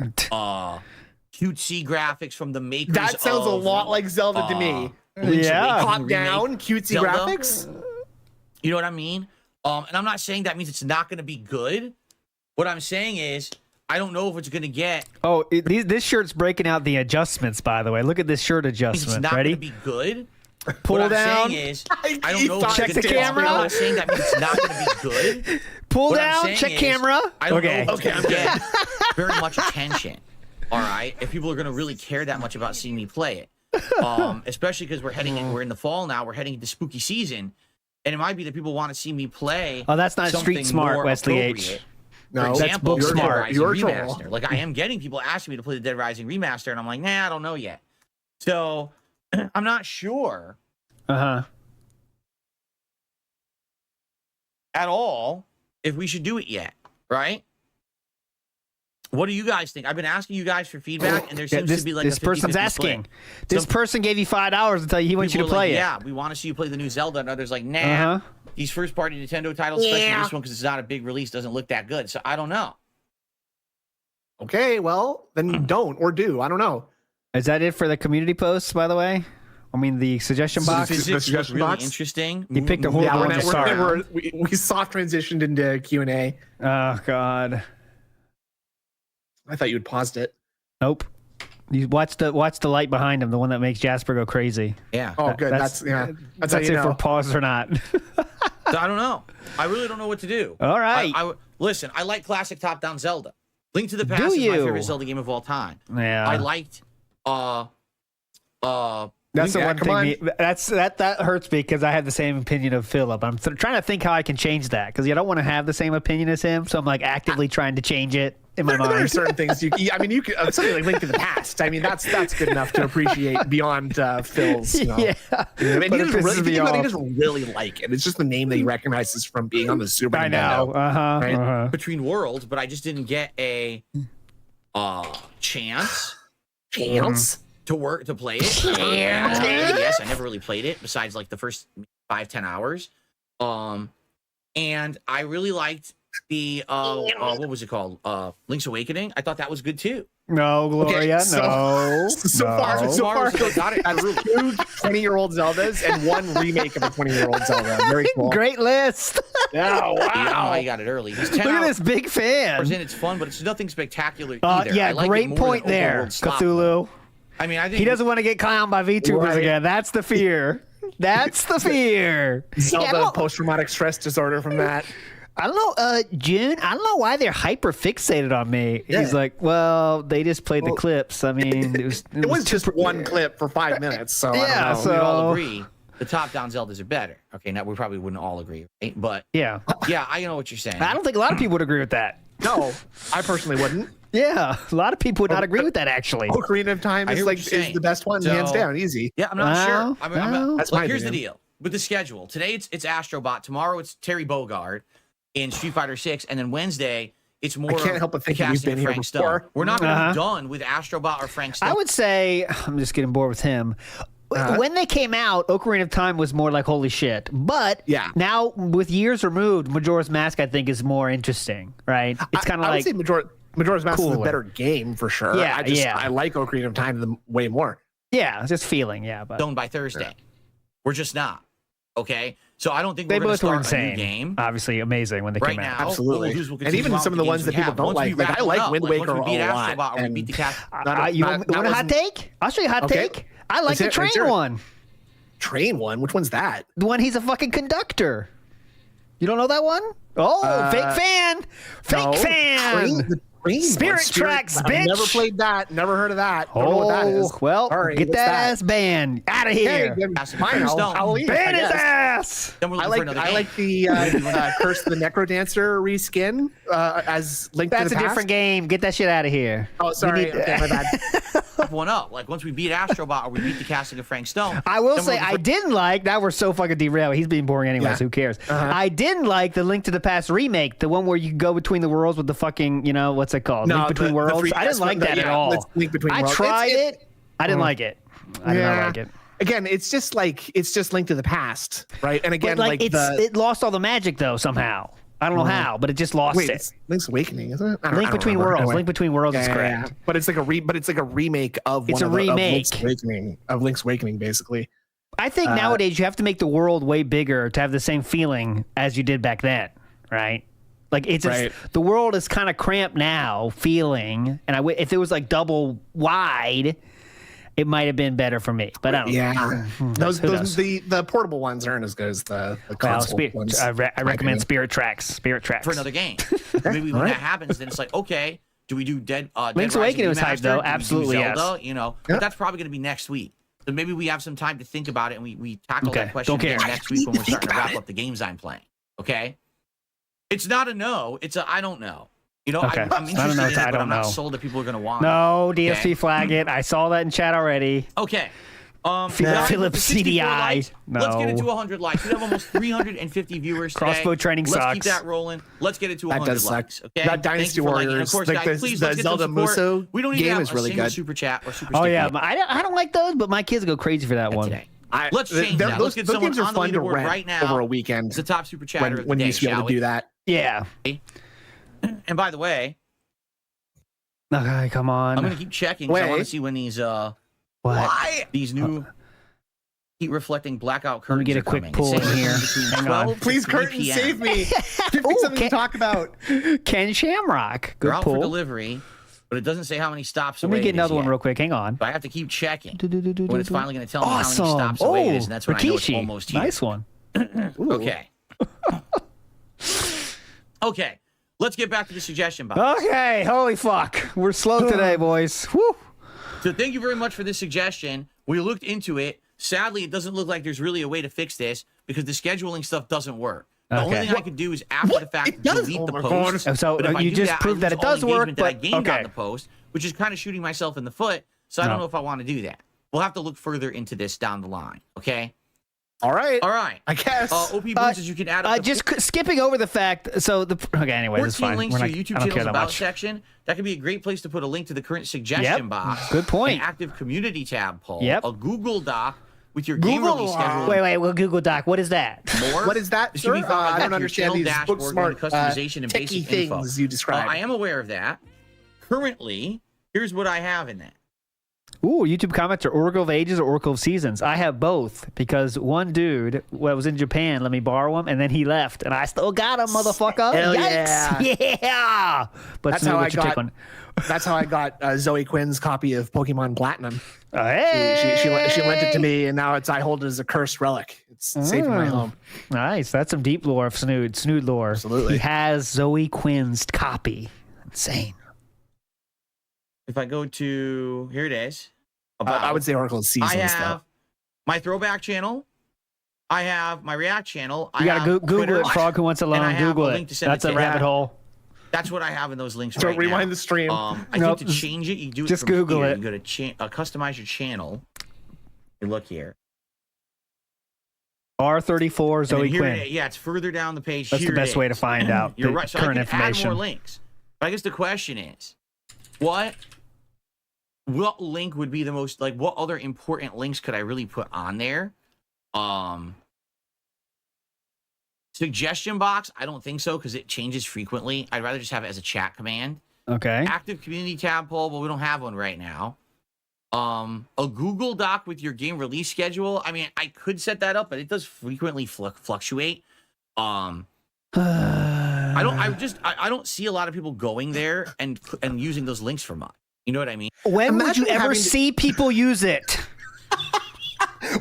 cutesy graphics from the makers. That sounds a lot like Zelda to me. Top-down, cutesy graphics. You know what I mean? And I'm not saying that means it's not going to be good. What I'm saying is, I don't know if it's going to get. Oh, this shirt's breaking out the adjustments, by the way. Look at this shirt adjustment. It's not Ready? going to be good. Pull what down. I'm saying is, I don't know. Check the camera. I'm not saying that means it's not going to be good. Pull down. Check camera. I don't know if it's going to get very much attention. All right, if people are going to really care that much about seeing me play it, especially because we're in the fall now. We're heading into spooky season, and it might be that people want to see me play. Oh, that's not Street Smart, Wesley H. No, For example, that's Book Smart. Dead Rising Remaster. Like, I am getting people asking me to play the Dead Rising Remaster, and I'm like, nah, I don't know yet. So I'm not sure. At all if we should do it yet, right? What do you guys think? I've been asking you guys for feedback, and there seems to be like this a 50-50 person's asking. split. This person gave you $5 to tell you he wants you to play it. Yeah, we want to see you play the new Zelda, and others like, nah. These first-party Nintendo titles, especially this one, because it's not a big release, doesn't look that good. So I don't know. Okay, well, then don't or do. I don't know. Is that it for the community posts, by the way? I mean, the suggestion box. Physics was really interesting. You picked a horrible one to start. We soft transitioned into Q&A. Oh, God. I thought you had paused it. Nope. You watch the light behind him, the one that makes Jasper go crazy. Yeah. Oh, good. That's if we're paused or not. So I don't know. I really don't know what to do. All right. Listen, I like classic top-down Zelda. Link to the Past is my favorite Zelda game of all time. Yeah. I liked that's the one thing. That hurts me because I have the same opinion of Philip. I'm trying to think how I can change that because I don't want to have the same opinion as him. So I'm like actively trying to change it in my mind. There are certain things you could something like Link to the Past. I mean, that's good enough to appreciate beyond Phil's. You know. Yeah. I mean, he doesn't really like it. It's just the name that he recognizes from being on the Super Nintendo. Right? Between Worlds, but I just didn't get a chance. To play it. Yes, I never really played it besides like the first 5-10 hours. And I really liked the what was it called? Link's Awakening. I thought that was good too. No, Gloria, no. So far, got it. That's 2 20-year-old Zeldas and 1 remake of a 20-year-old Zelda. Very cool. Great list. Oh, wow. I got it early. He's 10 Look at this big fan. It's fun, but it's nothing spectacular either. Yeah, I like great point there, Cthulhu. I mean, I think he doesn't want to get clowned by VTubers again. That's the fear. That's the fear. Zelda post-traumatic stress disorder from that. I don't know, June. I don't know why they're hyper fixated on me. Yeah. He's like, well, they just played the clips. I mean, it was just one clip for 5 minutes. So yeah, so we all agree the top-down Zeldas are better. Okay, now we probably wouldn't all agree, right? But yeah, I know what you're saying. I don't think a lot of people would agree with that. No, I personally wouldn't. Yeah, a lot of people would not agree with that. Actually, Ocarina of Time is the best one, hands down, easy. Yeah, I'm not sure. That's here's the deal with the schedule. Today it's Astrobot. Tomorrow it's Terry Bogard in Street Fighter 6, and then Wednesday it's more. I can't help but think you've been here before. We're not going to be done with Astrobot or Frank Stone. I would say I'm just getting bored with him. When they came out, Ocarina of Time was more like holy shit. But now with years removed, Majora's Mask I think is more interesting, right? It's kind of like I would say Majora's Mask is a better game for sure. Yeah, I like Ocarina of Time way more. Yeah, just feeling. Yeah, but done by Thursday. We're just not. Okay, so I don't think they we're both were going to start insane. a new game. Obviously, amazing when they came out. Now, absolutely, and even some of the ones that people don't like. Like I like Wind Waker a lot. And we beat the cat. You want a hot take? I'll show you a hot take. I like the train one. Train one? Which one's that? The one he's a fucking conductor. You don't know that one? Oh, fake fan! Fake fan! Spirit Tracks, I've bitch. never played that. Never heard of that. Don't know what that is. Well, Sorry, get what's that ass banned out of here. Halloween, Ban I his guess. ass. Then we're I looking for another like game. the Curse of the Necrodancer reskin as Link to That's the a Past. different game. Get that shit out of here. Oh, sorry. We need- Okay, my bad. One up. Like once we beat Astrobot or we beat the casting of Frank Stone. I will then say we're looking I for- didn't like that. We're so fucking derailed. He's being boring anyways. Yeah. Who cares? Uh-huh. I didn't like the Link to the Past remake, the one where you go between the worlds with the fucking, what's it called? No, Link Between the Worlds. 3DS I didn't like one, that at all. Link Between I Worlds. tried It's- it. I didn't like it. I did not like it. Again, it's just Link to the Past, right? And again, But it lost all the magic though somehow. I don't know how, but it just lost Wait, it. it's Link's Awakening, isn't it? I don't Link Between remember. Worlds. Anyway. Link Between Worlds is correct. But it's like a remake of It's one a of the, of remake. Link's Awakening, basically. I think nowadays you have to make the world way bigger to have the same feeling as you did back then, right? Like it's just, Right. the world is kind of cramped now, feeling, and if it was like double wide, it might have been better for me. But I don't know. Those Who knows? the portable ones aren't as good as the Well, console ones. I my recommend opinion. Spirit Tracks. for another game. Maybe when that happens, then it's like, okay, do we do Dead Link's Rising Awakening was hyped, Remastered? though. Do we do Absolutely, Zelda, yes. But that's probably going to be next week. So maybe we have some time to think about it, and we tackle Okay, that question don't care. again next week when we're starting to wrap up the games I'm playing. Okay? It's not a no. It's a I don't know. Okay. I'm I don't interested know, in it, I but don't I'm not know. sold that people are going to want No, it. DSP Okay? flag it. I saw that in chat already. Okay. Philip 64 CDI. likes. Let's get it to No. 100 likes. We have almost 350 viewers today. Crossbow training Let's sucks. keep that rolling. Let's get it to That 100 does suck. likes. Okay. That Thank Dynasty you for liking. And Warriors, of course, like guys, the please let's get Zelda some support. Muso We don't need to game have is a really single good. super chat or super Oh sticker. yeah, I don't like those, but my kids go crazy for that one. Today. Let's change that. Let's get those someone games are on the fun to leaderboard rent right now. over a weekend. It's the top super chatter of the when day, you used to be able shall to do we? that. Yeah. And by the way, Okay, come on. I'm gonna keep checking because I want to see when these these new heat reflecting blackout curtains Let me get a are quick coming. pull It in says here. between Hang 12 on. to Please, 3 curtain, p.m. save me. Give me something to talk about. Ken Shamrock. They're Good out for pull. delivery, but it doesn't say how many stops Let away me get it is another one yet. real quick. Hang on. But I have to keep checking when it's finally going to tell me how many Awesome. stops away it is, Oh, and that's when I know it's Rikishi. almost here. Nice one. Okay. Okay. Let's get back to the suggestion box. Okay, holy fuck. We're slow today, boys. Woo. So thank you very much for this suggestion. We looked into it. Sadly, it doesn't look like there's really a way to fix this because the scheduling stuff doesn't work. The only Okay. thing I could do is after the fact delete the post. So But if I you do just that, proved I that lose it does all the work, engagement that I but gained okay. on the post, which is kind of shooting myself in the foot. So I don't No. know if I want to do that. We'll have to look further into this down the line. Okay. All right. All right. I guess. OP boosters, you can add up to Just skipping over the fact. So okay. Anyway, this is 14 fine. links We're to not- your YouTube I don't care channel's that about much. section. That could be a great place to put a link to the current suggestion Yep. box. Good point. An active community tab poll. Yep. A Google Doc with your game Google release Doc. schedule. Wait. Well, Google Doc. What is that? More. What is that, This should be sir? found I under don't your understand channel these book dashboard, smart customization and techie basic things info. you described. I am aware of that. Currently, here's what I have in that. Ooh, YouTube comments are Oracle of Ages or Oracle of Seasons. I have both because one dude was in Japan, let me borrow him, and then he left, and I still got him, motherfucker. Hell Yikes. Yeah. But That's Snoop, how I what's your take got. on- That's how I got Zoe Quinn's copy of Pokemon Platinum. Hey. She lent it to me, and now I hold it as a cursed relic. It's safe in my Oh. home. Nice. That's some deep lore of Snood lore. Absolutely. He has Zoe Quinn's copy. Insane. If I go to here, it is. I would say Oracle of Seasons. I have though. my throwback channel. I have my React channel. You got to have Google Twitter, it, Frog Who Wants to and I Learn. have Google a link it. to send That's it a to rabbit you. hole. That's what I have in those links So right rewind now. the stream. I Nope. think to change it, you do it Just from Google here. it. You go to customize your channel. You look here. R34 And Zoe then here Quinn. yeah, it's further down the page. That's Here the it best way to is. find out You're the right. So current I can add information. more links. But I guess the question is, what link would be the most like? What other important links could I really put on there? Suggestion box? I don't think so because it changes frequently. I'd rather just have it as a chat command. Okay. Active community tab poll, but we don't have one right now. A Google Doc with your game release schedule. I mean, I could set that up, but it does frequently fluctuate. I don't see a lot of people going there and using those links for much. You know what I mean? When would Imagine you ever having to- see people use it?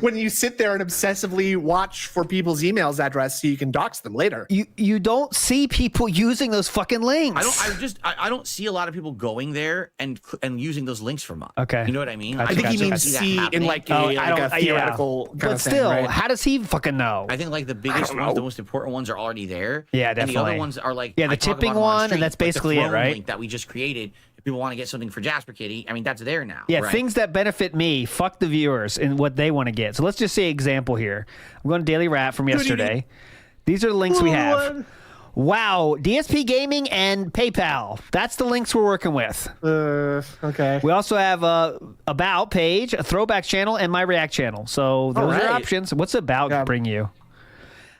when you sit there and obsessively watch for people's emails address so you can dox them later. You don't see people using those fucking links. I don't see a lot of people going there and using those links for money. Okay. You know what I mean? I think he means see in like a theoretical kind But of still, thing, right? how does he fucking know? I think like the biggest ones, the most important ones are already there. Yeah, And the definitely. other ones are like Yeah, the I talk tipping about them on one, and stream, that's like the basically it, throne right? link that we just created. If people want to get something for Jasper Kitty, I mean that's there now. Yeah, right? things that benefit me, fuck the viewers and what they want to get. So let's just say example here. I'm going to Daily Rat from yesterday. These are the links we have. Wow, DSP Gaming and PayPal. That's the links we're working with. Okay. We also have a About page, a Throwback channel, and my React channel. So those are right. options. What's About bring you?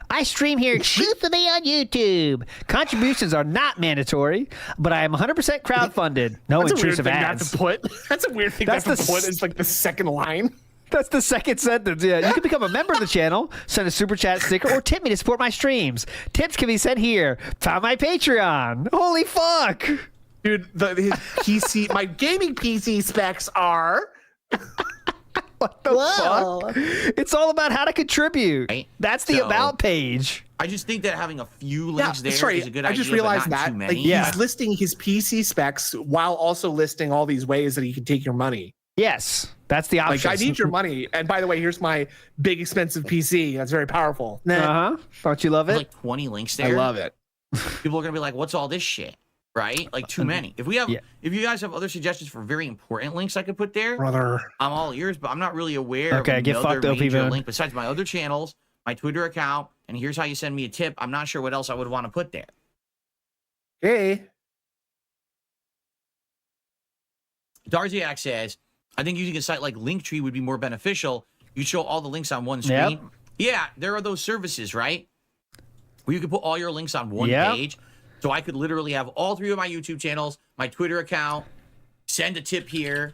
I stream here exclusively on YouTube. Contributions are not mandatory, but I am 100% crowdfunded. No That's a weird intrusive thing ads. to put. That's a weird thing That's to the put. It's like the second line. That's the second sentence. Yeah, you can become a member of the channel, send a super chat sticker, or tip me to support my streams. Tips can be sent here. Found my Patreon. Holy fuck, dude! His PC, my gaming PC specs are. What the fuck? It's all about how to contribute. Right? That's the So- About page. I just think that having a few links there is sorry, a good I idea. just but realized not that too many. like, he's listing his PC specs while also listing all these ways that he can take your money. Yes, that's the option. Like, I need your money. And by the way, here's my big expensive PC. That's very powerful. Don't you love it? There's like 20 links there. I love it. People are gonna be like, "What's all this shit?" Right? Like too many. If you guys have other suggestions for very important links I could put there, brother, I'm all ears. But I'm not really aware Okay, of get another fucked, OP major Boone. link besides my other channels, my Twitter account, and here's how you send me a tip. I'm not sure what else I would want to put there. Hey. Darziak says, I think using a site like Linktree would be more beneficial. You show all the links on one screen. Yep. Yeah, there are those services, right? Where you can put all your links on one Yep. page. So I could literally have all three of my YouTube channels, my Twitter account, send a tip here.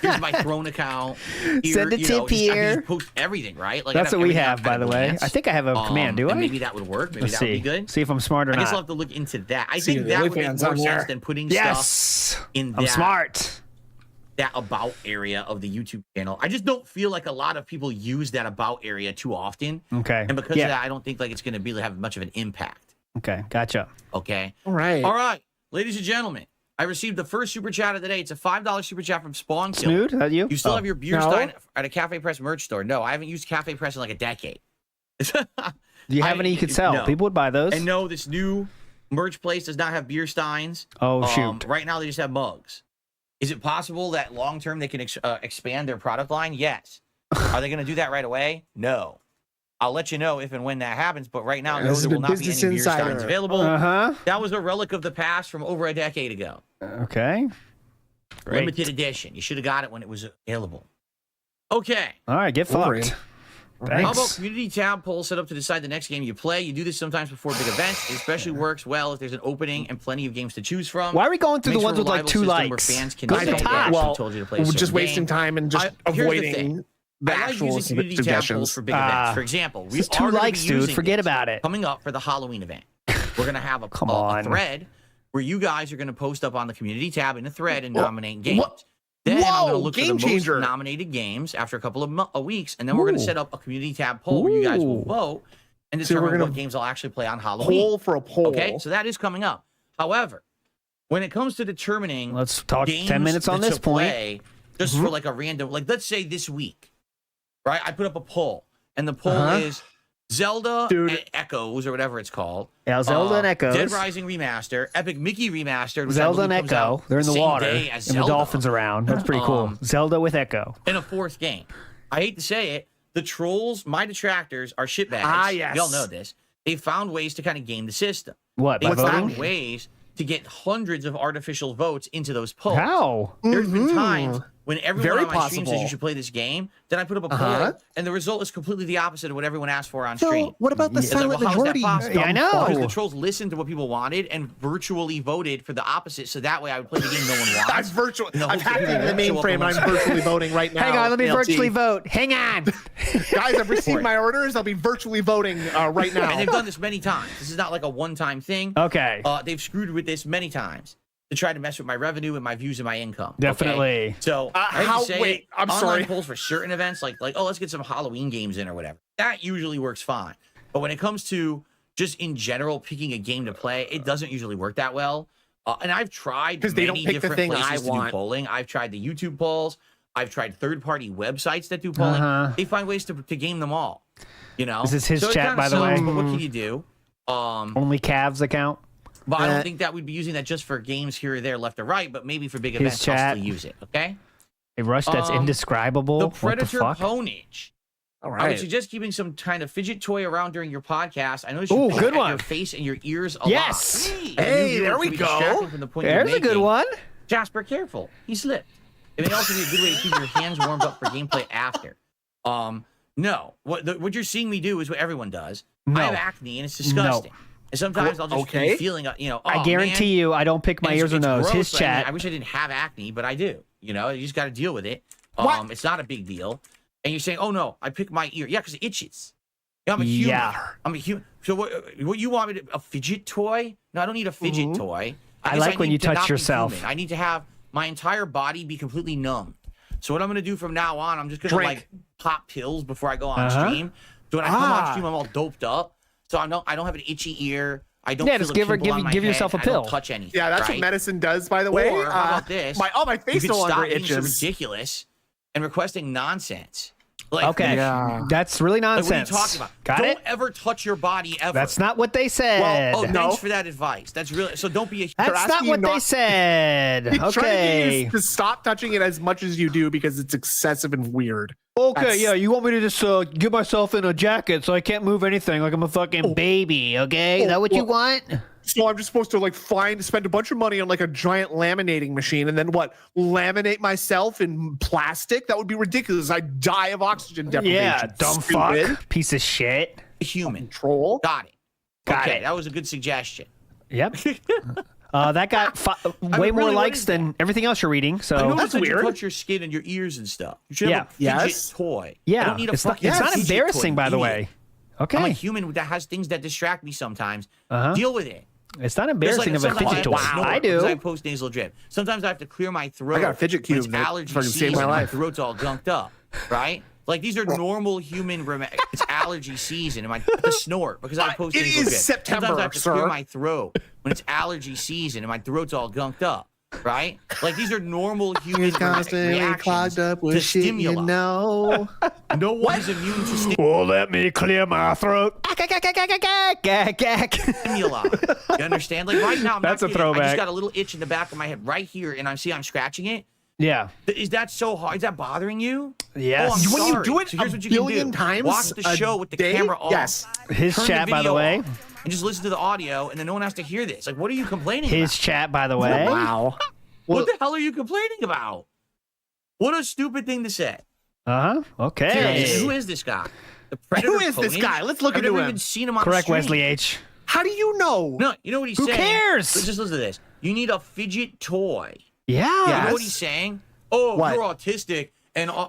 Here's my Throne account. Here, Send a tip I can here. just post everything, right? Like That's I'd what we everything have, on by kind the of way. glance. I think I have a command. Do I? And maybe that would work. Maybe Let's that see. would be good. See if I'm smart or I guess I'll not. have to look into that. I See think the that would make OnlyFans more on sense there. than putting Yes, stuff in I'm that, smart. that about area of the YouTube channel. I just don't feel like a lot of people use that about area too often. Okay. And because Yeah. of that, I don't think like it's going to have much of an impact. Okay, gotcha. Okay. All right. All right, ladies and gentlemen, I received the first super chat of the day. It's a $5 super chat from Spawn Killer. Snood, is that you? You still Oh. have your beer stein at a Cafe Press merch store? No, I haven't used Cafe Press in like a decade. Do you have any you could sell? No. People would buy those. And no, this new merch place does not have beer steins. Oh, shoot. Right now, they just have mugs. Is it possible that long term they can expand their product line? Yes. Are they going to do that right away? No. I'll let you know if and when that happens. But right now, no, This is there the will not be any Business beer Insider. steins available. Uh-huh. That was a relic of the past from over a decade ago. Okay. Great. Limited edition. You should have got it when it was available. Okay. All right, get Wolverine. fucked. How about Thanks. community tab poll set up to decide the next game you play? You do this sometimes before big events. It especially works well if there's an opening and plenty of games to choose from. Why are we going through Makes the ones for a with like reliable 2 system where likes? fans can Go to say the they top. actually Well, told you to play a we're just certain wasting game. time and just Here's the avoiding thing. the I like actual using community tab polls suggestions. for big events. For example, we It's are 2 gonna likes, be dude. using Forget this about it. coming up for the Halloween event. We're going to have a on. thread where you guys are going to post up on the community tab in a thread and nominate games. What? Then I'm Whoa, going to look for the game changer. most nominated games after a couple of weeks, and then we're going to set up a community tab poll where you guys will vote and So we're determine gonna what games I'll actually play on Halloween. Poll for a poll. Okay, so that is coming up. However, when it comes to determining Let's talk games 10 minutes on to this point. play, just for like a random, like let's say this week, right? I put up a poll, and the poll is Zelda and Echoes or whatever it's called. Yeah, Zelda and Echoes. Dead Rising Remastered, Epic Mickey Remastered, which Zelda I and believe comes Echo. out They're in the same water, day and as the Zelda. dolphins around. That's pretty cool. Zelda with Echo. And a fourth game. I hate to say it, the trolls, my detractors, are shitbags. Ah, yes. We all know this. They found ways to kind of game the system. What, They by found voting? ways to get hundreds of artificial votes into those polls. How? There's been times when everyone Very on my stream says possible. you should play this game, then I put up a poll, and the result is completely the opposite of what everyone asked for on stream. So what about the It's like, silent well, how is that majority? possible? Yeah, I know. Because the trolls listened to what people wanted and virtually voted for the opposite, so that way I would play the game no one wants. I'm virtual. In the I'm hopes that hacking people the won't show up mainframe and and won't I'm say- virtually voting right now. Hang on, let me ALT. virtually vote. Hang on. Guys, I've received my orders. I'll be virtually voting right now. And they've done this many times. This is not like a one-time thing. Okay. They've screwed with this many times. to try to mess with my revenue and my views and my income. okay? Definitely. So I have to say, wait, I'm online sorry. polls for certain events, like let's get some Halloween games in or whatever. That usually works fine. But when it comes to just in general picking a game to play, it doesn't usually work that well. And I've tried Because they don't many pick the different thing I places to do want. polling. I've tried the YouTube polls. I've tried third-party websites that do polling. They find ways to game them all. You know, This is his So it chat, kinda by the sucks, way. But what can you do? Only Cavs account. But I don't think that we'd be using that just for games here or there, left or right. But maybe for big His events, I'll chat. still use it. Okay. A rush that's indescribable. The What the Predator fuck? Ponage. All I would right. suggest keeping some kind of fidget toy around during your podcast. I know you Ooh, should good at one. your face and your ears a Yes. lot. Hey, And there it we can be go. distracting from the point There's you're a good making. one. Jasper, careful. He slipped. It may also be a good way to keep your hands warmed up for gameplay after. No. What you're seeing me do is what everyone does. No. I have acne and it's disgusting. And sometimes I'll just be feeling, I guarantee you, I don't pick my and ears or it's nose. gross, His but I mean, chat. I wish I didn't have acne, but I do. You know, you just got to deal with it. What? It's not a big deal. And you're saying, "Oh no, I pick my ear." Yeah, because it itches. Yeah, I'm a human. Yeah. I'm a human. So what you want me to? A fidget toy? No, I don't need a fidget toy. I guess like when need you to touch not be yourself. human. I need to have my entire body be completely numb. So what I'm going to do from now on, I'm just going to Drink. like pop pills before I go on Uh-huh. stream. So when I come on stream, I'm all doped up. So I don't have an itchy ear. I don't. Yeah, feel just a give pimple on my give head. yourself a I don't pill. touch anything. Yeah, that's right? what medicine does, by the way. Or how about this? My face you no could longer stop being so itches. ridiculous and requesting nonsense. Like, Okay, that's really like, what are you nonsense. talking about? Got don't it? ever touch your body ever. That's not what they said. Well, thanks for that advice. That's really so. Don't be a. That's not what they said. He's trying to get Okay. you to stop touching it as much as you do because it's excessive and weird. Okay, That's- yeah, you want me to just get myself in a jacket so I can't move anything like I'm a fucking baby, okay? Is that what you want? So I'm just supposed to spend a bunch of money on like a giant laminating machine and then what? Laminate myself in plastic? That would be ridiculous. I'd die of oxygen deprivation. Yeah, dumb Stupid. fuck. Piece of shit. Human. Troll. Got it. Got okay, it. that was a good suggestion. Yep. That got way more really, what likes is than everything else you're reading, so I noticed that you touch your skin and your ears and stuff. You should have a fidget toy. I Yeah, don't need a it's not, fucking it's not fidget embarrassing, toy, by the idiot. way. Okay. I'm a human that has things that distract me sometimes. Uh-huh. Deal with it. It's not Just embarrassing like of a sometimes fidget toy. I have to snort I do. because I have post-nasal drip. Sometimes I have to clear my throat. I got a fidget when cube it's that allergy fucking season. saved my and life. throat's all gunked up, right? Like these are normal human. It's allergy season, and I have to snort because I have post-nasal is drip. September, Sometimes I have to clear sir. my throat when it's allergy season, and my throat's all gunked up, right? Like these are normal human reactions clogged up with to shit, stimuli. you know. No one is immune to stimuli. Well, let me clear my throat. Stimuli. You understand? Like right now, I'm That's not a kidding. I throwback. just got a little itch in the back of my head right here, and I'm scratching it. Yeah. Is that so hard? Is that bothering you? Yes. Oh, I'm When you sorry. do it So here's a what you can billion do. times Watch the a show with the day? camera off. Yes. His Turn chat, by the video way. off, and just listen to the audio, and then no one has to hear this. Like, what are you complaining His about? chat, by the way. Wow. What the hell are you complaining about? What a stupid thing to say. Uh-huh. Okay. Seriously, who is this guy? The Predator Who is this Ponage? guy? Let's look I've into never him. even seen him on Correct, stream. Wesley H. How do you know? No, you know what he's Who saying? cares? Just listen to this. You need a fidget toy. Yeah. You know what he's saying? Oh, What? you're autistic. And No.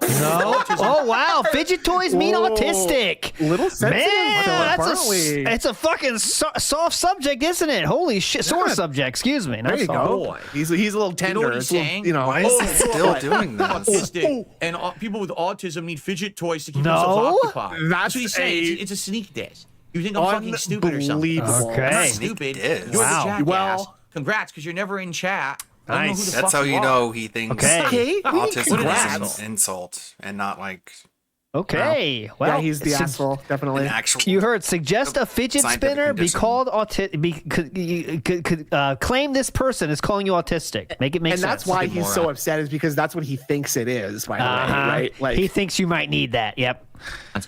Oh wow! Fidget toys mean Whoa. autistic. Little sensitive, Man, Philip, that's aren't we? it's a fucking soft subject, isn't it? Holy shit! Sore Yeah. subject. Excuse me. Not There you soft. go. Boy. He's a little tender. You know what he's It's a little, saying? you know, Why is it still doing this? Autistic, and people with autism need fidget toys to keep No. themselves occupied. That's That's what he's saying. a- It's a sneak diss. You think I'm fucking stupid or something? Unbelievable. Okay. I'm not Sneak stupid. diss. You're Wow. the jackass. Well- Congrats, because you're never in chat. I don't know who Nice. the That's fuck how you are. know he thinks Okay. Okay. autism Congrats. is an insult and not like Okay. Well, Yeah, he's the since- asshole, an definitely. actual. You heard. Suggest a fidget Scientific spinner. Be condition. called claim this person is calling you autistic. Make it make And sense. that's why he's so upset, is because that's what he thinks it is, by the way, right? Like, he thinks you might need that. Yep.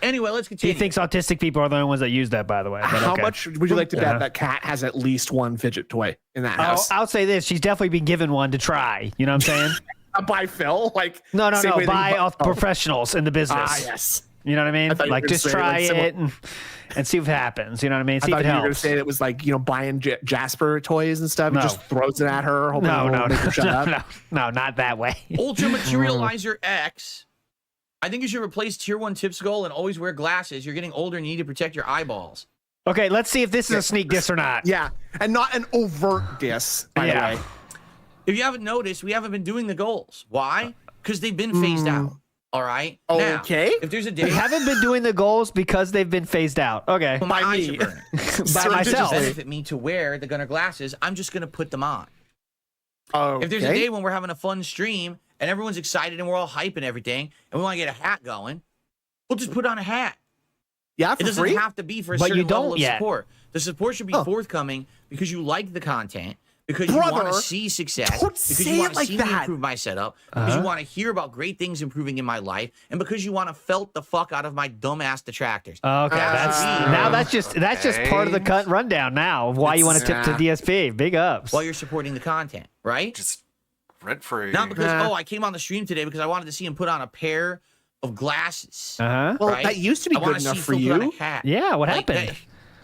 Anyway, let's He continue. thinks autistic people are the only ones that use that. By the way. But how okay. much would you like to bet Uh-huh. that Kat has at least one fidget toy in that Oh, house? I'll say this: she's definitely been given one to try. You know what I'm saying? By Phil? Like, No, same way that by you- off professionals in the business. Ah, yes. You know what I mean? I thought you were Like, gonna just say, try like, someone- it and see what happens. You know what I mean? I See if thought it you were going to helps. say it was like, you know, buying Jasper toys and stuff. No. He just throws it at her. hoping No, it'll no, make her shut up. no, not that way. Ultra Materializer X. I think you should replace Tier 1 tip skull and always wear glasses. You're getting older and you need to protect your eyeballs. Okay, let's see if this is a sneak diss or not. Yeah, and not an overt diss, by Yeah. the way. If you haven't noticed, we haven't been doing the goals. Why? Because they've been phased out. All right. Now, if there's a day, They haven't been doing the goals because they've been phased out. Okay. well, my eyes are burning. By So it myself. doesn't benefit me to wear the Gunner glasses. I'm just gonna put them on. Oh. If there's a day when we're having a fun stream and everyone's excited and we're all hype and everything, and we want to get a hat going, we'll just put on a hat. Yeah, It doesn't have to be for a But certain you don't level of yet. support. The support should be forthcoming because you like the content, because you want to Brother, see success, don't because say you want it to like see me that. improve my setup, because you want to hear about great things improving in my life, and because you want to felt the fuck out of my dumbass detractors. Okay, that's just part of the cut rundown now of why you want to tip to DSP. Big ups. While you're supporting the content, right? Just rent free. Not because I came on the stream today because I wanted to see him put on a pair of glasses. Uh-huh. Well, right? that used to be I wanna good enough see for Phil put on you. a hat. Yeah, what Like, happened?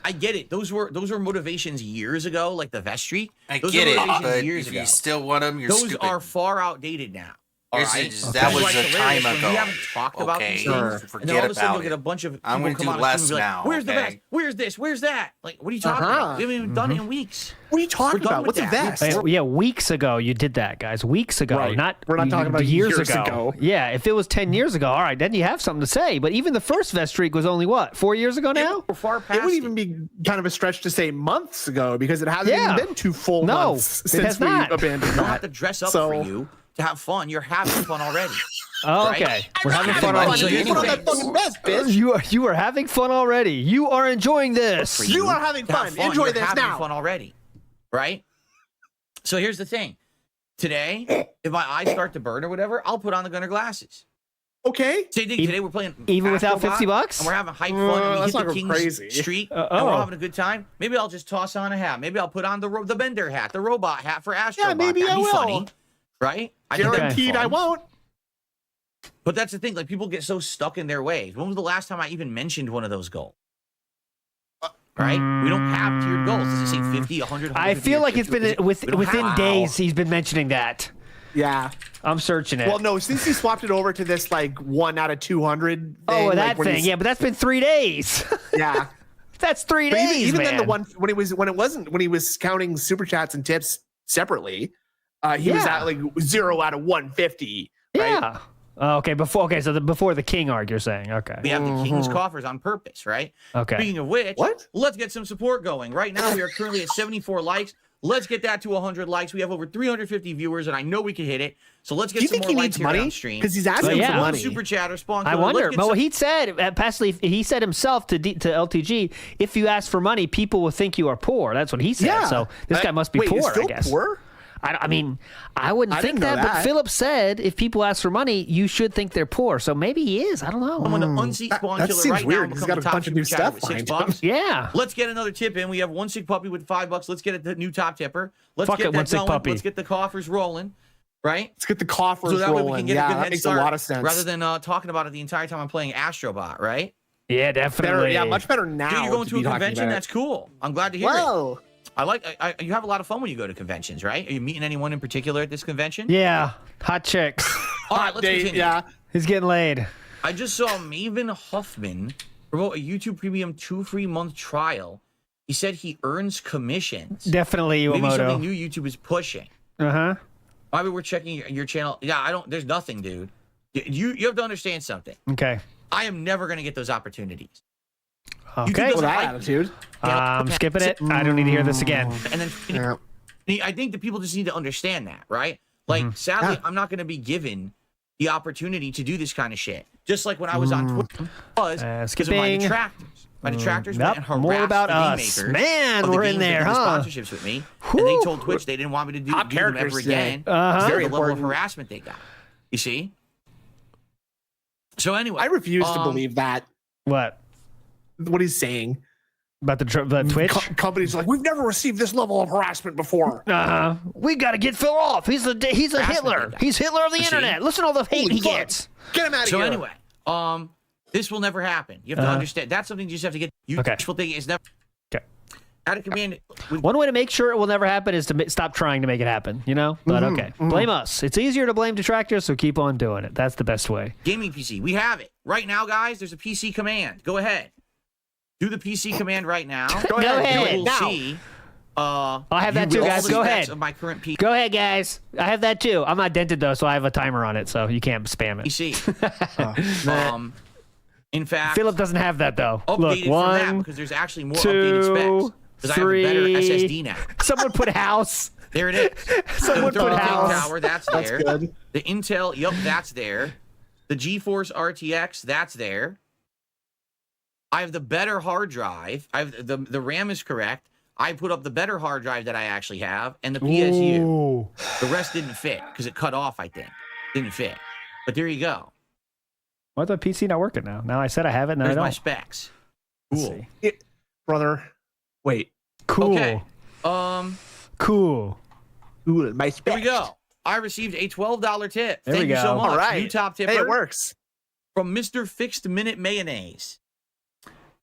I get it. Those were motivations years ago, like the vest streak. I Those get were it, motivations but years if ago. you still want them, you're Those stupid. are far outdated now. All Here's right? the- that was Like a hilarious time when ago. We haven't talked about Okay, these sure. things. Forget And then all of a sudden about you'll get it. a bunch of I'm people gonna come do on less and be like, now, Where's the okay? vest? Where's this? Where's that? Like, what are you talking about? We haven't even done it in weeks. What are you talking We're done about? with What's a that. vest? Yeah, weeks ago you did that, guys. Weeks ago, Right. not We're not talking about years ago. ago. Yeah, if it was 10 years ago, all right, then you have something to say. But even the first vest streak was only what, 4 years ago now? We're far past It would even be kind of a stretch to say months ago because it hasn't Yeah. even been 2 full No, months it since has we not. abandoned I don't have that. to dress up So- for you to have fun. You're having fun already. Oh, Right? okay. We're having I'm fun having already. fun. You put on that fucking vest, bitch. You are having fun already. You are enjoying this. For You are having to have fun. Enjoy You're this having now. fun already, right? So here's the thing. Today, if my eyes start to burn or whatever, I'll put on the Gunner glasses. Okay. Today we're playing even without Astrobot, $50? and we're having hype fun. And we That's hit not the King's crazy. streak, oh. and we're all having a good time. Maybe I'll just toss on a hat. Maybe I'll put on the Bender hat, the robot hat for Astrobot. maybe That'd I be will. funny, right? I think that'd be Guaranteed I fun. won't. But that's the thing. Like people get so stuck in their ways. When was the last time I even mentioned one of those goals? Right? We don't have tiered goals. Does it say 50, 100? I feel like it's been We don't within have- days he's been mentioning that. Yeah. I'm searching it. Well, no, since he swapped it over to this like 1 out of 200 thing. oh, like, that when thing. he's- Yeah, but that's been 3 days. Yeah. That's 3 But days, even then, the man. one when he was counting super chats and tips separately, he was Yeah. at like 0 out of 150. Right? Yeah. Okay, before the king arc, you're saying. Okay. We have the King's coffers on purpose, right? Okay. Speaking of which, let's get some support going. Right now, we are currently at 74 likes. Let's get that to 100 likes. We have over 350 viewers, and I know we can hit it. So let's get Do you some think more he likes needs here money? on stream. 'Cause he's asking for One money. Super chatter spawn. I killer. wonder. Let's get Well, some- he said he said himself to LTG, if you ask for money, people will think you are poor. That's what he said. Yeah. So this guy must be Wait, poor, is Phil I guess. poor? I mean, I wouldn't I think didn't know that, but that. Philip said if people ask for money, you should think they're poor. So maybe he is. I don't know. I'm gonna unseat Spawn that Killer seems right weird. now. He's Become got the a top bunch of new super chatter stuff with behind $6. Yeah. Let's get another tip in. We have one sick puppy with $5. Let's get the new top tipper. Let's Fuck get it, that one sick going. puppy. Let's get the coffers rolling. Right? Let's get the coffers So that way rolling. we can get yeah, a good that head makes start a lot of sense. rather than talking about it the entire time I'm playing Astrobot, right? Yeah, definitely. Yeah, much better now. Dude, you're going to a be talking convention? about it. That's cool. I'm glad to hear Whoa. it. I like. You have a lot of fun when you go to conventions, right? Are you meeting anyone in particular at this convention? Yeah, hot chicks. All right, let's Date, continue. yeah. He's getting laid. I just saw Maven Huffman promote a YouTube Premium 2 free month trial. He said he earns commissions. Definitely, Maybe something Iwamoto. new YouTube is pushing. Uh-huh. Maybe we're checking your channel. Yeah, I don't. There's nothing, dude. You have to understand something. Okay. I am never going to get those opportunities. Okay. doesn't With that like me. attitude. I'm skipping it. I don't need to hear this again. And then I think that people just need to understand that, right? Like, sadly, I'm not going to be given the opportunity to do this kind of shit. Just like when I was on Twitter, was because of my skipping. detractors. My detractors Nope, went and harassed more about the game us. makers Man, of the we're in games that there, did the huh? Sponsorships with me, and they told Twitch they didn't want me to do them characters ever today. again. Uh-huh. Because of Very the level of important. harassment they got. You see? So anyway, I refuse to believe that. What? What he's saying. About the Twitch? Companies are like, we've never received this level of harassment before. Uh-huh. We got to get Phil off. He's a Harassment Hitler. they got. He's Hitler of the You see? internet. Listen to all the hate Holy he fuck. gets. Get him out of So here. anyway, this will never happen. You have to understand. That's something you just have to get. You Okay. wishful thinking is never. Okay. Out of command. One way to make sure it will never happen is to stop trying to make it happen, you know? But okay. Blame us. It's easier to blame detractors, so keep on doing it. That's the best way. Gaming PC. We have it right now, guys. There's a PC command. Go ahead. Do the PC command right now. Go ahead. You will Now. see Uh, I'll have that you too, will guys. all the Go specs ahead. Of my current PC. Go ahead, guys. I have that too. I'm not dented though, so I have a timer on it, so you can't spam it. In fact, Philip doesn't have that though. updated Look, from that one, because there's actually more two, updated specs. Because I have a better three. SSD now. Someone put house. There it is. Someone the put 13 house. Tower, that's That's there. good. The Intel, yup, that's there. The GeForce RTX, that's there. I have the better hard drive. I have the RAM is correct. I put up the better hard drive that I actually have, and the PSU. Ooh. The rest didn't fit because it cut off. I think didn't fit. But there you go. Why's my PC not working now? Now I said I have it, now I There's don't. my specs. Let's Cool. see. Brother, wait. Cool. Okay. Cool. Ooh, my Here specs. we go. I received a $12 tip. There Thank we you so go. much. All right. New top tipper. Hey, it works. From Mr. Fixed Minute Mayonnaise.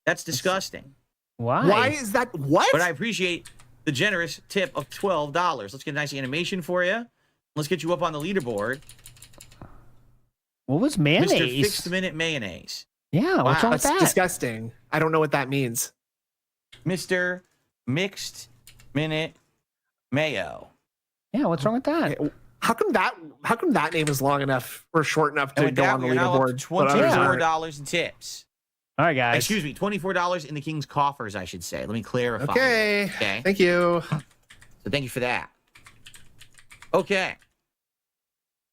That's disgusting. Why? Why is that? What? But I appreciate the generous tip of $12. Let's get a nice animation for you. Let's get you up on the leaderboard. What was Mr. mayonnaise? Fixed Minute Mayonnaise. Yeah, what's Wow. wrong with That's that? disgusting. I don't know what that means. Mr. Mixed Minute Mayo. Yeah, what's wrong with that? How come that name is long enough or short enough And to with go that, on the we are now up to leaderboard? but others aren't? $24 in tips. All right, guys. Excuse me, $24 in the King's coffers, I should say. Let me clarify. Okay. Okay. Thank you. So thank you for that. Okay.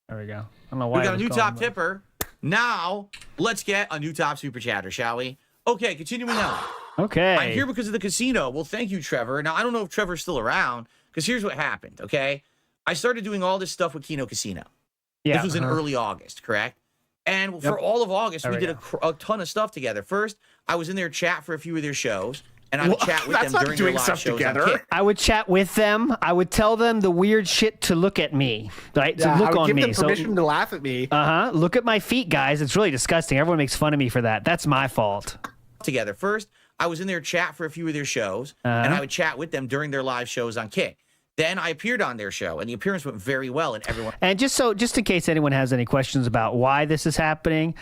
There we go. I don't know why We got it a was new going, top but- tipper. Now, let's get a new top super chatter, shall we? Okay, continuing on. Okay. I'm here because of the casino. Well, thank you, Trevor. Now, I don't know if Trevor's still around, because here's what happened, okay? I started doing all this stuff with Kino Casino. Yeah. This was in early August, correct? And for all of August, There we we did a ton of stuff together. First, I was in their chat for a few of their shows, and I would chat with them that's not during their doing live stuff shows together. on Kick. I would chat with them. I would tell them the weird shit to look at me, right? Yeah, to look I would on give me. them permission to laugh at me. Look at my feet, guys. It's really disgusting. Everyone makes fun of me for that. That's my fault. Together. First, I was in their chat for a few of their shows, and I would chat with them during their live shows on Kick. Then I appeared on their show, and the appearance went very well, and everyone. And just in case anyone has any questions about why this is happening,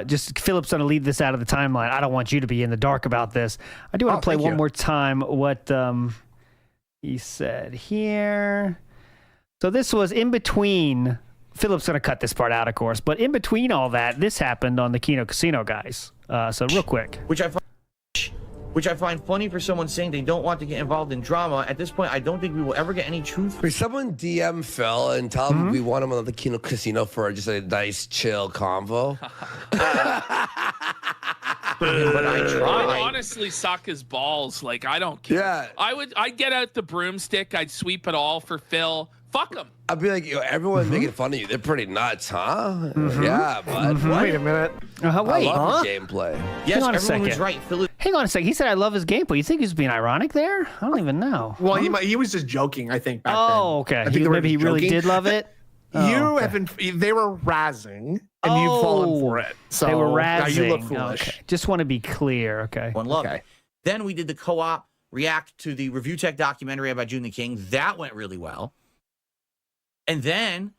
just Philip's going to leave this out of the timeline. I don't want you to be in the dark about this. I do want to play one more time what he said here. So this was in between. Philip's going to cut this part out, of course, but in between all that, this happened on the Kino Casino, guys. So real quick. Which I find funny for someone saying they don't want to get involved in drama. At this point, I don't think we will ever get any truth. For someone DM Phil and tell him we want him on the Kino Casino for just a nice, chill convo. But I I try. would honestly suck his balls. Like, I don't care. Yeah. I'd get out the broomstick. I'd sweep it all for Phil. Fuck him. I'd be like, everyone making fun of you. They're pretty nuts, huh? Yeah, but Wait a minute. Wait, I love the gameplay. Yes, Hang on a everyone was second. right. Phil, Hang on a second. He said I love his gameplay. You think he was being ironic there? I don't even know. Well, he was just joking, I think, back Oh, okay. then. I think He- they were maybe he just really joking. did love it. You Oh, okay. have been. They were razzing, and you've fallen for it. So they were now razzing. you look foolish. Okay. Just want to be clear. Okay. One love. Then we did the co-op react to the Review Tech documentary about June the King. That went really well. And then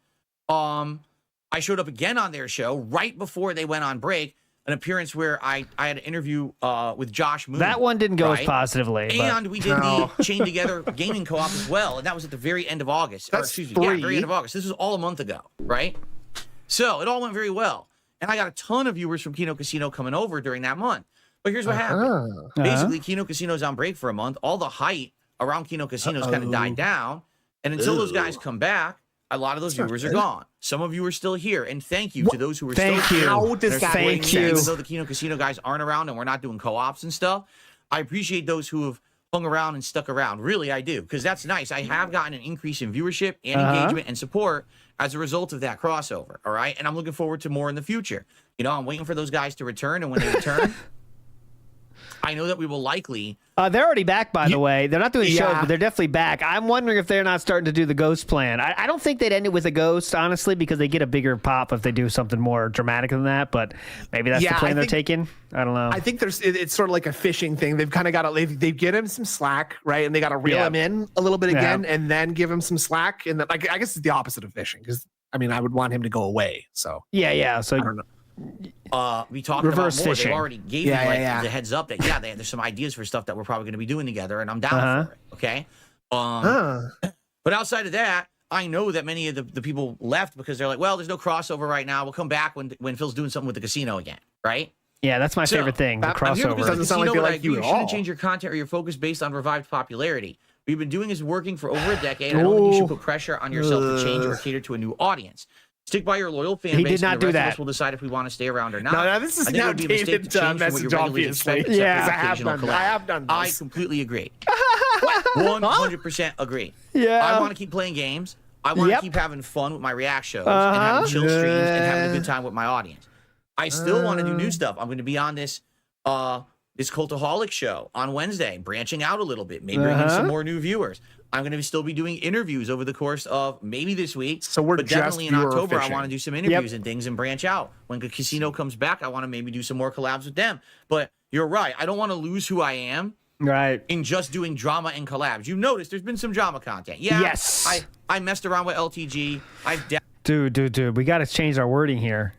I showed up again on their show right before they went on break, an appearance where I had an interview with Josh Moon. That one didn't go as right? positively. but- And we did the Chain Together gaming co-op as well, and that was at the very end of August. That's excuse me, yeah, 3. very end of August. This was all a month ago, right? So it all went very well, and I got a ton of viewers from Kino Casino coming over during that month. But here's what happened: basically, Kino Casino's on break for a month. All the hype around Kino Casino's kind of died down, and until those guys come back, a lot of those viewers are gone. Some of you are still here, and thank you to those who are still here. How does They're that supporting make me, even sense? though the Kino Casino guys aren't around and we're not doing co-ops and stuff. I appreciate those who have hung around and stuck around. Really, I do, because that's nice. I have gotten an increase in viewership and engagement and support as a result of that crossover. All right, and I'm looking forward to more in the future. You know, I'm waiting for those guys to return, and when they return, I know that we will likely. They're already back, by the way. They're not doing shows, Yeah. but they're definitely back. I'm wondering if they're not starting to do the ghost plan. I don't think they'd end it with a ghost, honestly, because they get a bigger pop if they do something more dramatic than that. But maybe that's the Yeah, plan I they're think- taking. I don't know. I think it's sort of like a fishing thing. They've kind of got to they get him some slack, right? And they got to reel Yeah. him in a little bit Yeah. again, and then give him some slack. And then, I guess it's the opposite of fishing, because I mean, I would want him to go away. So yeah. So I don't know. We talked Reverse about more. fishing. They've already gave me like the heads up that there's some ideas for stuff that we're probably going to be doing together, and I'm down for it. Okay. But outside of that, I know that many of the people left because they're like, well, there's no crossover right now. We'll come back when Phil's doing something with the casino again, right? Yeah, that's my favorite thing, the crossover. Doesn't sound like they like you shouldn't change your content or your focus based on revived popularity. What you've been doing is working for over a decade. I don't think you should put pressure on yourself to change or cater to a new audience. Stick by your loyal fan He base. did not and the do rest that. Of us will decide if we want to stay around or not. No, this is I think now it would be a mistake to David change from what message, you're regularly obviously. expected, except Yeah, for I have occasional done- collab. I have done I this. completely agree. 100% agree. Yeah. I want to keep playing games. I want to keep having fun with my react shows and having chill streams and having a good time with my audience. I still want to do new stuff. I'm going to be on this this Cultaholic show on Wednesday, branching out a little bit, maybe bringing some more new viewers. I'm going to still be doing interviews over the course of maybe this week. So we're but just definitely in viewer October, I fishing. want to do some interviews and things and branch out. When the casino comes back, I want to maybe do some more collabs with them. But you're right. I don't want to lose who I am. Right. In just doing drama and collabs. You notice there's been some drama content. Yeah. Yes. I messed around with LTG. I've Dude, we got to change our wording here.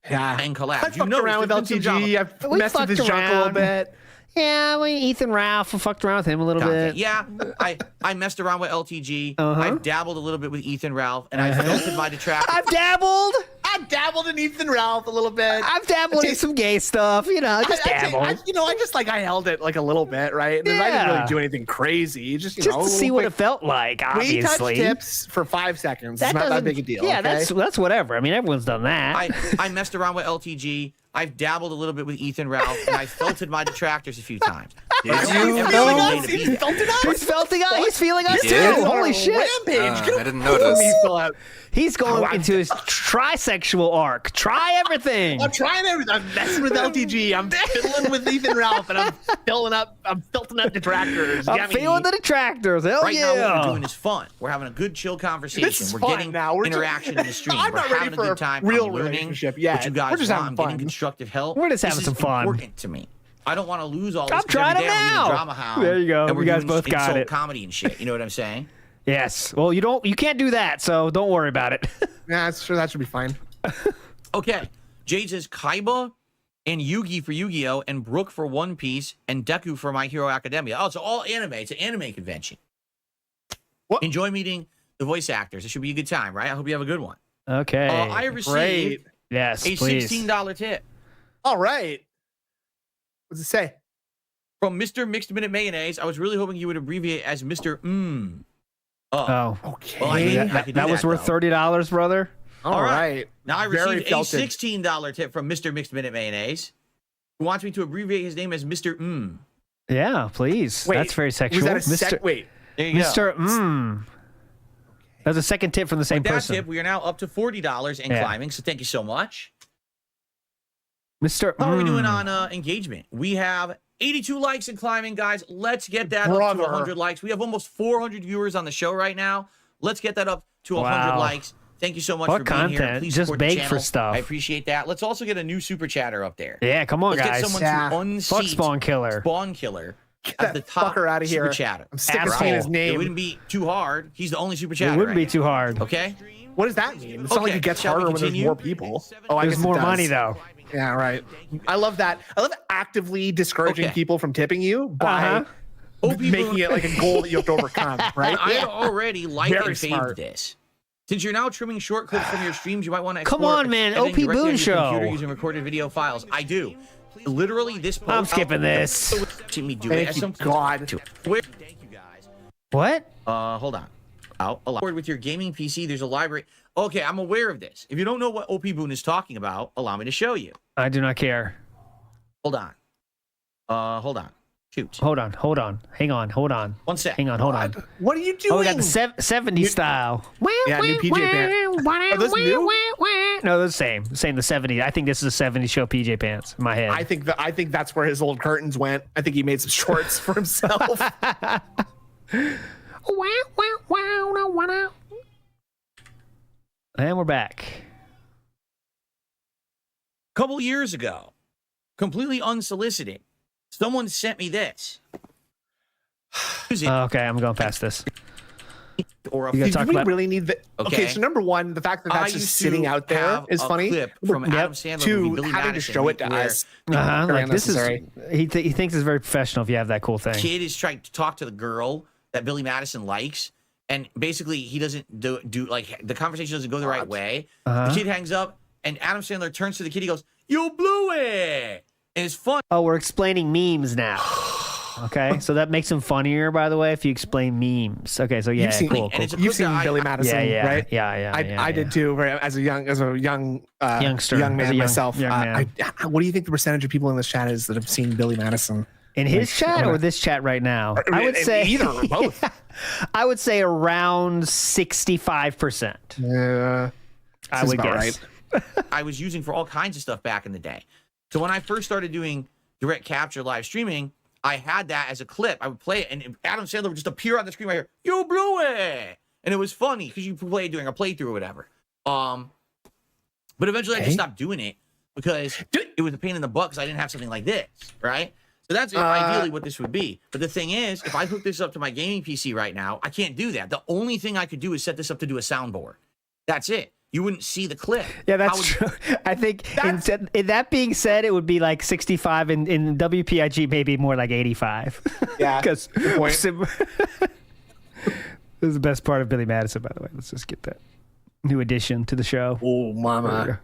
Yeah. And collabs. I fucked around with LTG. I've messed with his junk a little bit. Yeah, well, Ethan Ralph, I fucked around with him a little bit. Yeah, I messed around with LTG. I've dabbled a little bit with Ethan Ralph, and I filtered my detractors. I've dabbled. I've dabbled in Ethan Ralph a little bit. I've dabbled in some gay stuff, just dabble. I held it like a little bit, right? And then I didn't really do anything crazy. Just to see what it felt like, obviously. We touched tips for 5 seconds. It's not that big a deal. Yeah, okay? that's whatever. I mean, everyone's done that. I messed around with LTG. I've dabbled a little bit with Ethan Ralph, and I felted my detractors a few times. He's felting us. He's feeling us too. Holy shit! I didn't notice. He's going into his trisexual arc. Try everything. I'm trying everything. I'm messing with LTG. I'm fiddling with Ethan Ralph, and I'm filling up detractors. I'm feeling the detractors. Hell right yeah! now, what we're doing is fun. We're having a good, chill conversation. This is we're fun getting now. We're interaction in the stream. I'm we're not ready having for a good time. real I'm learning relationship what yet. you guys We're just want. having I'm fun. getting constructive help. We're just having This some is fun. important to me. I don't want to lose all this. I'm 'cause every trying day it I'm doing now. Drama Hound, There you go. and we're You guys doing both got insult it. comedy and shit. You know what I'm saying? Yes. Well, you can't do that, so don't worry about it. Yeah, that's sure that should be fine. Okay. Jade says Kaiba and Yugi for Yu-Gi-Oh! And Brook for One Piece and Deku for My Hero Academia. Oh, it's all anime. It's an anime convention. What? Enjoy meeting the voice actors. It should be a good time, right? I hope you have a good one. Okay. I received Yes, a please. $16 tip All right. What's it say? from Mr. Mixed Minute Mayonnaise. I was really hoping you would abbreviate as Mr. Oh, okay. Well, I could do that was worth though. $30, brother. All right. Now I Very received a felted. $16 tip from Mr. Mixed Minute Mayonnaise, who wants me to abbreviate his name as Mr. Yeah, please. Wait, That's very sexual. Was that a wait. There you go. Mr. That's a second tip from the same With that person. tip, we are now up to $40 and Yeah. climbing. So thank you so much. Mr. How are we doing on engagement? We have 82 likes and climbing, guys. Let's get that up Brother. to 100 likes. We have almost 400 viewers on the show right now. Let's get that up to 100 Wow. likes. Thank you so much What for being here. content? Please Just support the beg for channel. stuff. I appreciate that. Let's also get a new super chatter up there. Yeah, come on, Let's guys. get someone to unseat Fuck Spawn Killer. Spawn Killer Get as that the top fucker outta super here. chatter. I'm sick of seeing his name. It wouldn't be too hard. He's the only super chatter. It wouldn't right be too hard. now. Okay. What does that mean? It's not like Okay, it gets shall we harder when there's continue? more people. Oh, I There's guess it more does. money, though. Yeah, right. I love that. I love actively discouraging Okay. people from tipping you by making it like a goal that you have to overcome, right? I had already liked Very and faved smart. this. Since you're now trimming short clips from your streams, you might want to Come export on, man. editing OP directly on Boone your Show. computer using recorded video files. I do. Literally, this post. I'm skipping this. Watching me do Thank it at you, some God. Thank you, guys. What? Hold on. With your gaming PC, there's a library. Okay, I'm aware of this. If you don't know what OP Boone is talking about, allow me to show you. I do not care. Hold on. Hold on. Shoot. Hold on. Hang on. Hold on. 1 sec. Hang on. Hold on. What are you doing? Oh, we got the 70s style. Yeah, new PJ pants. Are those new? No, they're the same. The 70s. I think this is a 70s show PJ pants in my head. I think that's where his old curtains went. I think he made some shorts for himself. And we're back. Couple years ago, completely unsolicited, someone sent me this. Okay, I'm going past this. Or a You gotta Did talk we about- really need the? Okay, so number one, the fact that I that's used just to sitting out there have is a funny. clip from Yep. Adam Sandler To movie, Billy having to Madison, show it to where us. Uh-huh, Very like this is unnecessary. he thinks it's very professional if you have that cool thing. Kid is trying to talk to the girl that Billy Madison likes, and basically he doesn't do like the conversation doesn't go the right way. The kid hangs up, and Adam Sandler turns to the kid. He goes, "You blew it," and it's fun. Oh, we're explaining memes now. Okay, so that makes them funnier, by the way, if you explain memes. Okay, so yeah, You've seen, cool. You've seen Billy Madison, right? Yeah. I did too. As a young Youngster, young as man a myself. young man. What do you think the percentage of people in this chat is that have seen Billy Madison? In his chat or this chat right now? I would say either or both. I would say around 65%. Yeah, I would guess. Right. I was using for all kinds of stuff back in the day. So when I first started doing direct capture live streaming, I had that as a clip. I would play it, and Adam Sandler would just appear on the screen right here. You blew it, and it was funny because you play during a playthrough or whatever. But eventually I just stopped doing it because it was a pain in the butt because I didn't have something like this, right? So that's ideally what this would be. But the thing is, if I hook this up to my gaming PC right now, I can't do that. The only thing I could do is set this up to do a soundboard. That's it. You wouldn't see the clip. Yeah, that's true. I think in that being said, it would be like 65, and in WPIG maybe more like 85. Yeah, because this is the best part of Billy Madison, by the way. Let's just get that new addition to the show. Oh, mama.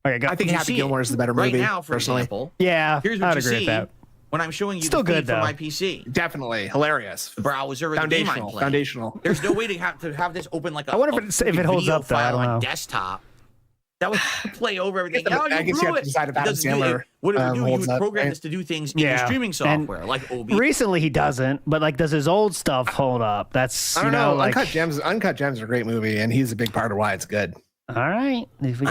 Okay, I think Happy Gilmore is the better movie. Right now, for personally. example, yeah, here's what I'd you agree see with that. when I'm showing you Still the feed good, from though. my PC. Definitely hilarious. The browser, the game I'm playing. Foundational. There's no way to have this open like a. I wonder if it holds video up, though. I file don't on know. desktop. That would play over everything. I guess you have to decide if Adam Sandler what it would do, you holds would up, program right? this to do things in your streaming software, like OBS. Recently he doesn't, but like, does his old stuff hold up? That's I don't know. like, Uncut Gems is a great movie, and he's a big part of why it's good. all right. If we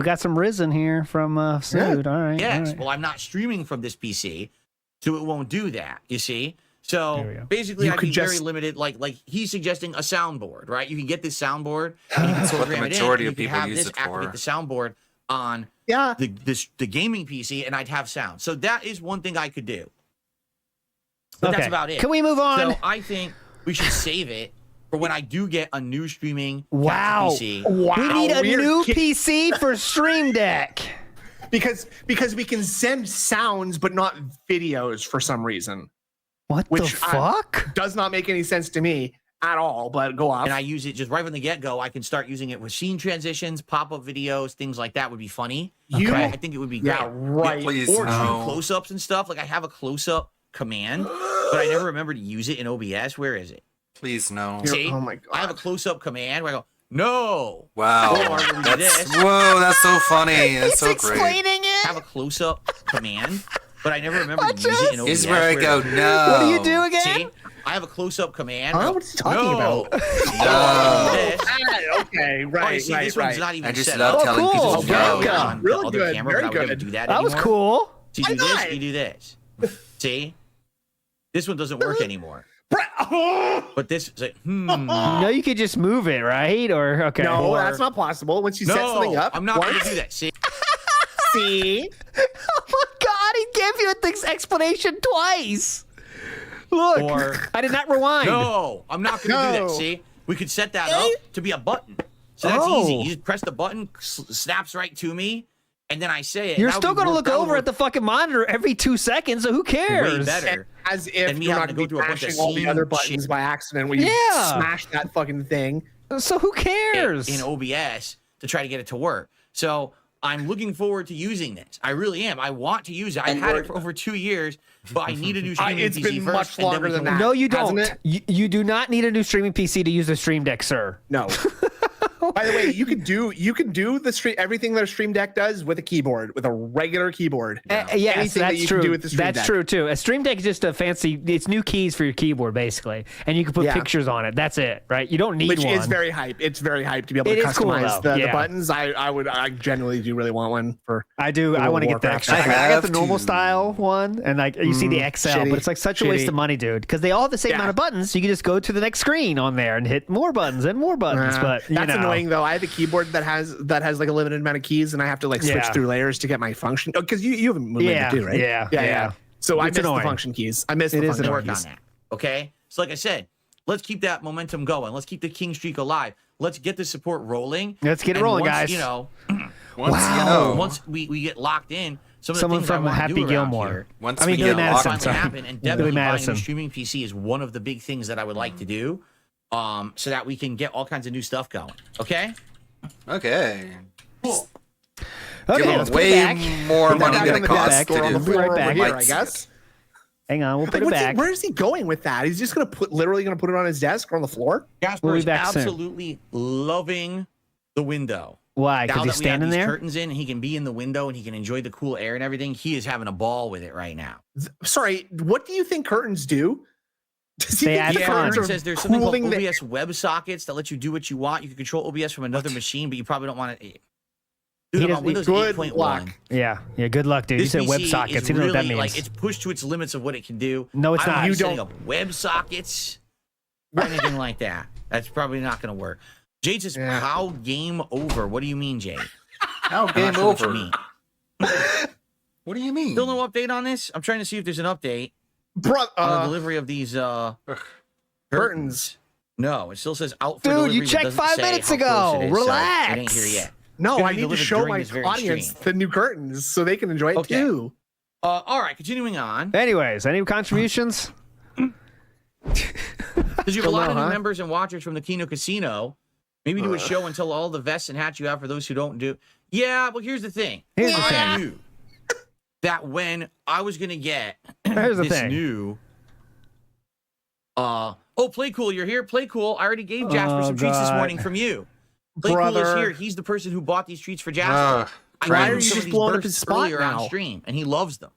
got some risen here from Sood. All right. Yes. all right. Well, I'm not streaming from this PC, so it won't do that. You see. So basically, I'd be very limited. Like he's suggesting a soundboard, right? You can get this soundboard, and you can program it in, and you can have this activate the soundboard on the gaming PC, and I'd have sound. So that is one thing I could do. But that's about it. Can we move on? So I think we should save it for when I do get a new streaming Wow. PC. We need a new PC for Stream Deck. Because we can send sounds but not videos for some reason. What the fuck? Does not make any sense to me at all, but go off. And I use it just right from the get-go. I can start using it with scene transitions, pop-up videos, things like that would be funny. I think it would be great. Yeah, right. Please, or no. do close-ups and stuff. Like I have a close-up command, but I never remember to use it in OBS. Where is it? Please, no. See? Oh my God. I have a close-up command where I go, no. Wow. Or we do this. Whoa, that's so funny. That's so great. it. Have a close-up command, but I never remember to use it in OBS. This is where I go, no. What do you do again? See? I have a close-up command. Huh? What's he talking about? Okay, right, see, right, this right. one's not even I just set love up. telling people This is no. really on Really the other good, camera, very but I would never good. do that That was anymore. cool. So you do this, you do this. See? This one doesn't work anymore. But this is like, No, you could just move it, right? Or okay. No, that's not possible. Once you set something up, I'm not going to do that. See? See? Oh my God! He gave you this explanation twice. Look, Or- I did not rewind. No, I'm not going to do that. See? We could set that up to be a button. So that's easy. You just press the button, snaps right to me, and then I say it. You're still going to look over at the fucking monitor every 2 seconds, so who cares? way better. As if And me you're not having to going to go be through a bunch of mashing all the scene other buttons shit. by accident when you Yeah. smash that fucking thing. So who cares? in OBS to try to get it to work. So I'm looking forward to using this. I really am. I want to use it. I've had it for over 2 years, but I need a new streaming It's PC been first. much and then longer we than can- that. No, you don't. Hasn't You do not need a new streaming PC to use the Stream Deck, sir. No. By the way, you can do the stream everything that a Stream Deck does with a keyboard, with a regular keyboard. Yes, Anything that's that you true. can do with the Stream That's Deck. true too. A Stream Deck is just a fancy. It's new keys for your keyboard, basically, and you can put Yeah. pictures on it. That's it, right? You don't need Which one. is very hype. It's very hype to be able It to is cool, customize though. the Yeah. buttons. I genuinely do really want one for. I do. I World want to of get that. Warcraft. I got the have normal to. style one, and like you see the XL, shitty, but it's like such a waste shitty. of money, dude. Because they all have the same Yeah. amount of buttons. You can just go to the next screen on there and hit more buttons and more buttons. But you that's know. annoying though. I have a keyboard that has like a limited amount of keys, and I have to like switch Yeah. through layers to get my function. Because you have a limit Yeah, too, right? yeah. So I It's miss annoying. the function keys. I miss It the is function work keys. on that. Okay? So like I said, let's keep that momentum going. Let's keep the king streak alive. Let's get the support rolling. Let's get it And rolling, once, guys. You know, Once you know. once we get locked in, some of the Someone things I from wanna Happy do around Gilmore. here, Once I mean, we Billy get Madison. locked Sorry. happen, and Billy definitely buying a Madison. new streaming PC is one of the big things that I would like to do, so that we can get all kinds of new stuff going. Okay. Okay. Cool. Okay, Give let's them put it way back. more Put that money back than on it the costs desk to or on the do. floor Right over back. here, I Mike's- guess. Hang on, we'll put Like, it back. where is he going with that? He's just gonna literally gonna put it on his desk or on the floor? Jasper We'll be is back soon. absolutely loving the window. Why? Now Because that he's we have standing these there? curtains in, and he can be in the window and he can enjoy the cool air and everything. He is having a ball with it right now. Sorry, what do you think curtains do? Does he They think add the fun. curtains It are says there's something called cooling the- OBS WebSockets that let you do what you want. You can control OBS from another machine, but you probably don't want to. Dude, I'm on Windows good 8.1. luck. Yeah, good luck, dude. This you said PC WebSockets. is You know what that really, means. like, it's pushed to its limits of what it can do. No, it's I don't not. have You setting don't- up WebSockets or anything like that. That's probably not going to work. Jade says, "How game over?" What do you mean, Jade? How I'm game not sure what you over? mean. What do you mean? Still no update on this? I'm trying to see if there's an update on the delivery of these curtains. No, it still says out for Dude, delivery. you but checked doesn't 5 say minutes how close ago. it is, so Relax. it ain't here yet. No, It's gonna I be need to delivered show during my this very audience stream. the new curtains so they can enjoy it Okay. too. All right, continuing on. Anyways, any contributions? Because you have a lot of new Huh? members and watchers from the Kino Casino. Maybe do a show and tell all the vests and hats you have for those who don't do. Yeah, well, here's the thing. Here's the I thing. knew that when I was gonna get Here's the this thing. new. Play Cool, you're here. Play Cool. I already gave Jasper some treats this God. morning from you. Play Cool Brother. is here. He's the person who bought these treats for Jasper. I why gave are him you some just of these blowing up bursts his spot earlier now? on stream, and he loves them.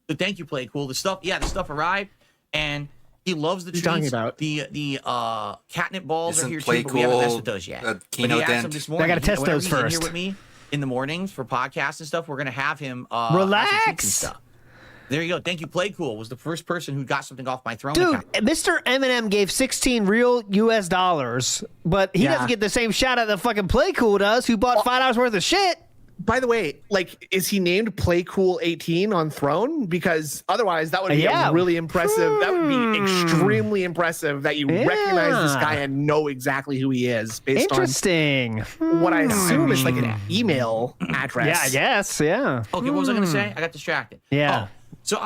So thank you, Play Cool. The stuff arrived, and he loves the What are you talking treats. about? The catnip balls Isn't are here Play too, but we haven't messed Cool with those yet. a But Kino he asked them dent? this morning. I gotta test Whenever those he's in here first. with me in the mornings for podcasts and stuff. We're gonna have him have some treats Relax. and stuff. There you go. Thank you. Play Cool was the first person who got something off my throne Dude, account. Mr. Eminem gave 16 real US dollars, but he Yeah. doesn't get the same shout out that fucking Play Cool does, who bought $5 worth of shit. By the way, like, is he named Play Cool 18 on Throne? Because otherwise, that would be Yeah. a really impressive. That would be extremely impressive that you recognize this guy and know exactly who he is based Interesting. on what I assume is like an email address. Yeah, I guess. Yeah. Okay, what was I going to say? I got distracted. Yeah. Oh, so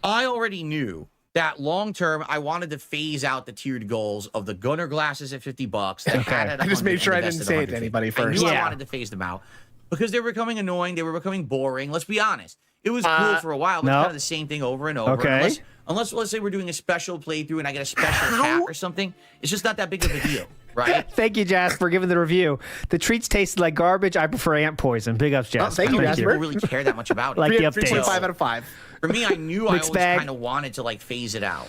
I already knew that long term, I wanted to phase out the tiered goals of the Gunner glasses at $50. The hat at I just 100, made sure and I the didn't vest say at it to 150. anybody I first. knew I Yeah. wanted to phase them out because they were becoming annoying. They were becoming boring. Let's be honest. It was cool for a while, but no. it's kind of the same thing over and over. Okay. Unless let's say we're doing a special playthrough and I get a special hat or something, it's just not that big of a deal, right? Thank you, Jasper, for giving the review. The treats tasted like garbage. I prefer ant poison. Big ups, Jasper. thank you, I don't think Jasper. people really care that much about it. Like the updates. 3.5 out of 5. For me, I knew I Mixed always bag. kind of wanted to like phase it out.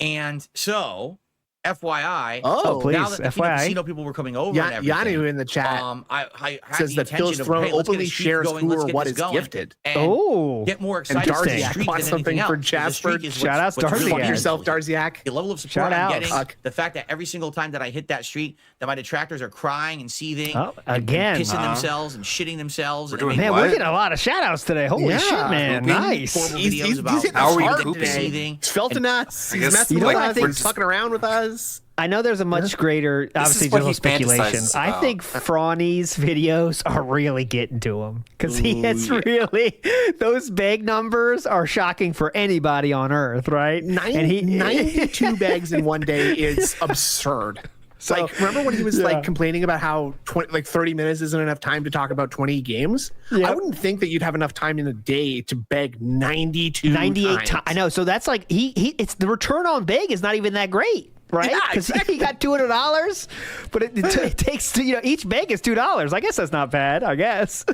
And so, FYI, Oh, please, now that the Kino FYI. Casino people were coming over and everything, Yanu in the chat I had says the that Phil's intention of, Throne hey, let's get a openly streak shares going, who let's or get what this is going, gifted. and Oh. get more And excited for the Darziak streak bought than something anything for else. Jasper. The streak is Shout what's out really Darziak. Fuck yourself, important. Darziak. The level of support Shout I'm out. getting, Fuck. the fact that every single time that I hit that streak, that my detractors are crying and seething, Oh, and again. pissing themselves and shitting themselves. We're and doing making Man, we're What? getting a lot of shout outs today. Holy Yeah. shit, man. pooping, Nice. horrible He's videos about hitting How us are we hard pooping? today. seething. He's felting us. I He's guess, messing You know with what I us. think- He's fucking around with us. I know there's a much greater, obviously, is what just he speculation. fantasizes I about. think Frawny's videos are really getting to him because he is really, those bag numbers are shocking for anybody on earth, right? 92 bags in one day is absurd. So- like, remember when he was Yeah. like complaining about how 30 minutes isn't enough time to talk about 20 games? Yep. I wouldn't think that you'd have enough time in a day to bag 98 times. I know. So that's like it's the return on bag is not even that great, right? Yeah, Because exactly. he got $200, but it takes each bag is $2. I guess that's not bad. I guess.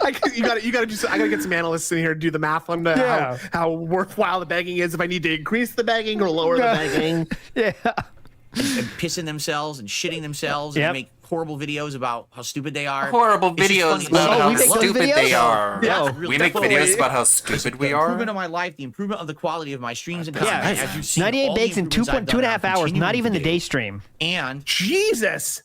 I gotta get some analysts in here to do the math on Yeah. how worthwhile the bagging is. If I need to increase the bagging or lower the bagging. Yeah. And pissing themselves and shitting themselves Yep. and make horrible videos about how stupid they are. Horrible It's just videos funny. about Oh, how we make those stupid they videos? are. Yeah, Oh, real- we make definitely. videos about how stupid we The are. improvement of my life, the improvement of the quality of my streams and content. Yeah. As you've seen, 98 all the bags in improvements I've done, 2.5 I'll hours. continue Not to even the do. day stream. And Jesus.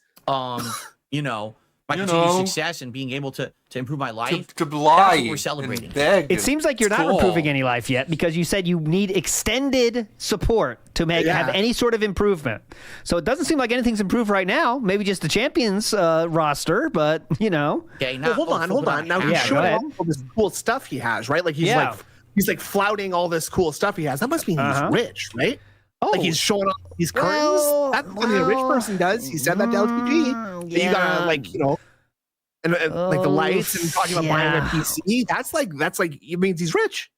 you know, my You continued know, success and being able to improve my life. to That's lie what we're celebrating. and beg. It seems like you're not improving any life yet because you said you need extended support to have any sort of improvement. So it doesn't seem like anything's improved right now. Maybe just the champions roster, but Okay, well, hold on. Now he's showing off all this cool stuff he has, right? Like he's like flouting all this cool stuff he has. That must mean he's rich, right? Like he's showing off these curtains. That's something a rich person does. He said that to LTG. That you gotta and like the lights and talking about buying a PC. That's like it means he's rich.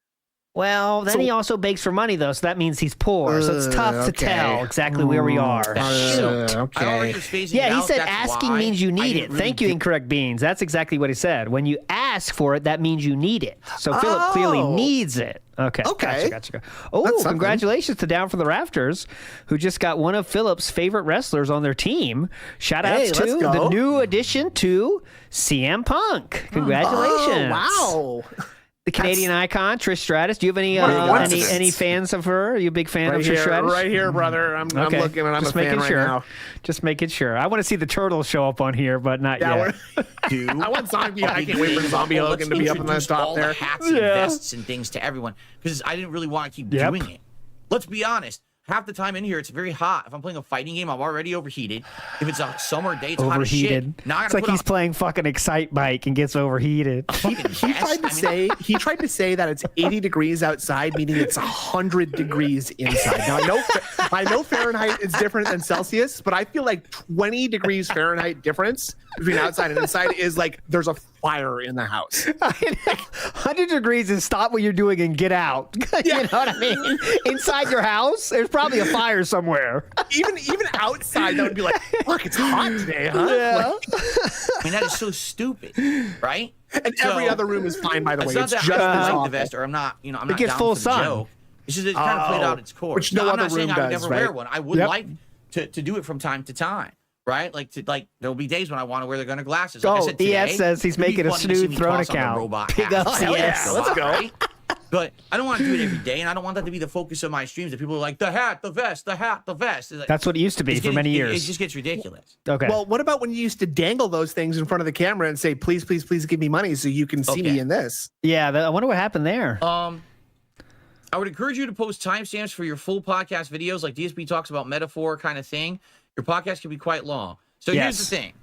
Well, then he also begs for money, though, so that means he's poor. So it's tough to tell exactly where we are. Okay. Yeah, he said asking means you need it. Thank you, Incorrect Beans. That's exactly what he said. When you ask for it, that means you need it. So Philip clearly needs it. Okay. Gotcha. Oh, congratulations to Down from the Rafters, who just got one of Philip's favorite wrestlers on their team. Shout outs to the new addition to CM Punk. Congratulations. Wow. The Canadian icon, Trish Stratus. Do you have any fans of her? Are you a big fan of Trish Stratus? Right here, brother. I'm looking and I'm just a fan making sure. right now. Just making sure. I want to see the turtles show up on here, but not yet. I want Zombie. I can't wait for Zombie Hogan to be up in the top all there. the hats and vests and things to everyone because I didn't really want to keep doing it. Let's be honest. Half the time in here, it's very hot. If I'm playing a fighting game, I'm already overheated. If it's a summer day, it's hot as shit. Now I It's like he's playing fucking Excite Bike and gets overheated. He tried to say that it's 80 degrees outside, meaning it's 100 degrees inside. Now I know Fahrenheit is different than Celsius, but I feel like 20 degrees Fahrenheit difference between outside and inside is like there's a fire in the house. 100 degrees is stop what you're doing and get out. You know what I mean? Inside your house, there's probably a fire somewhere. Even outside, that would be like, look, it's hot today, huh? Yeah. I mean, that is so stupid, right? And every other room is fine, by the way. It's not It's that just I as like awful. the vest, or I'm not, I'm not gets down full for the sun. joke. It's just it's kind of played out its course. Which no I'm other not saying room I would does, never wear right? one. I would like to do it from time to time. Right? Like there'll be days when I want to wear the Gunner glasses. Like I said today, EF says he's it'd be making a funny to see Snood me Throne toss on the account. robot Big hat. up, Yeah, yes, let's go. Right? But I don't want to do it every day, and I don't want that to be the focus of my streams. That people are like, the hat, the vest, the hat, the vest. It's like, That's what it used to be for many years. It just gets ridiculous. Okay. Well, what about when you used to dangle those things in front of the camera and say, please, please, please give me money so you can see me in this? Yeah, I wonder what happened there. I would encourage you to post timestamps for your full podcast videos, like DSP talks about metaphor kind of thing. Your podcast can be quite long. So here's the thing.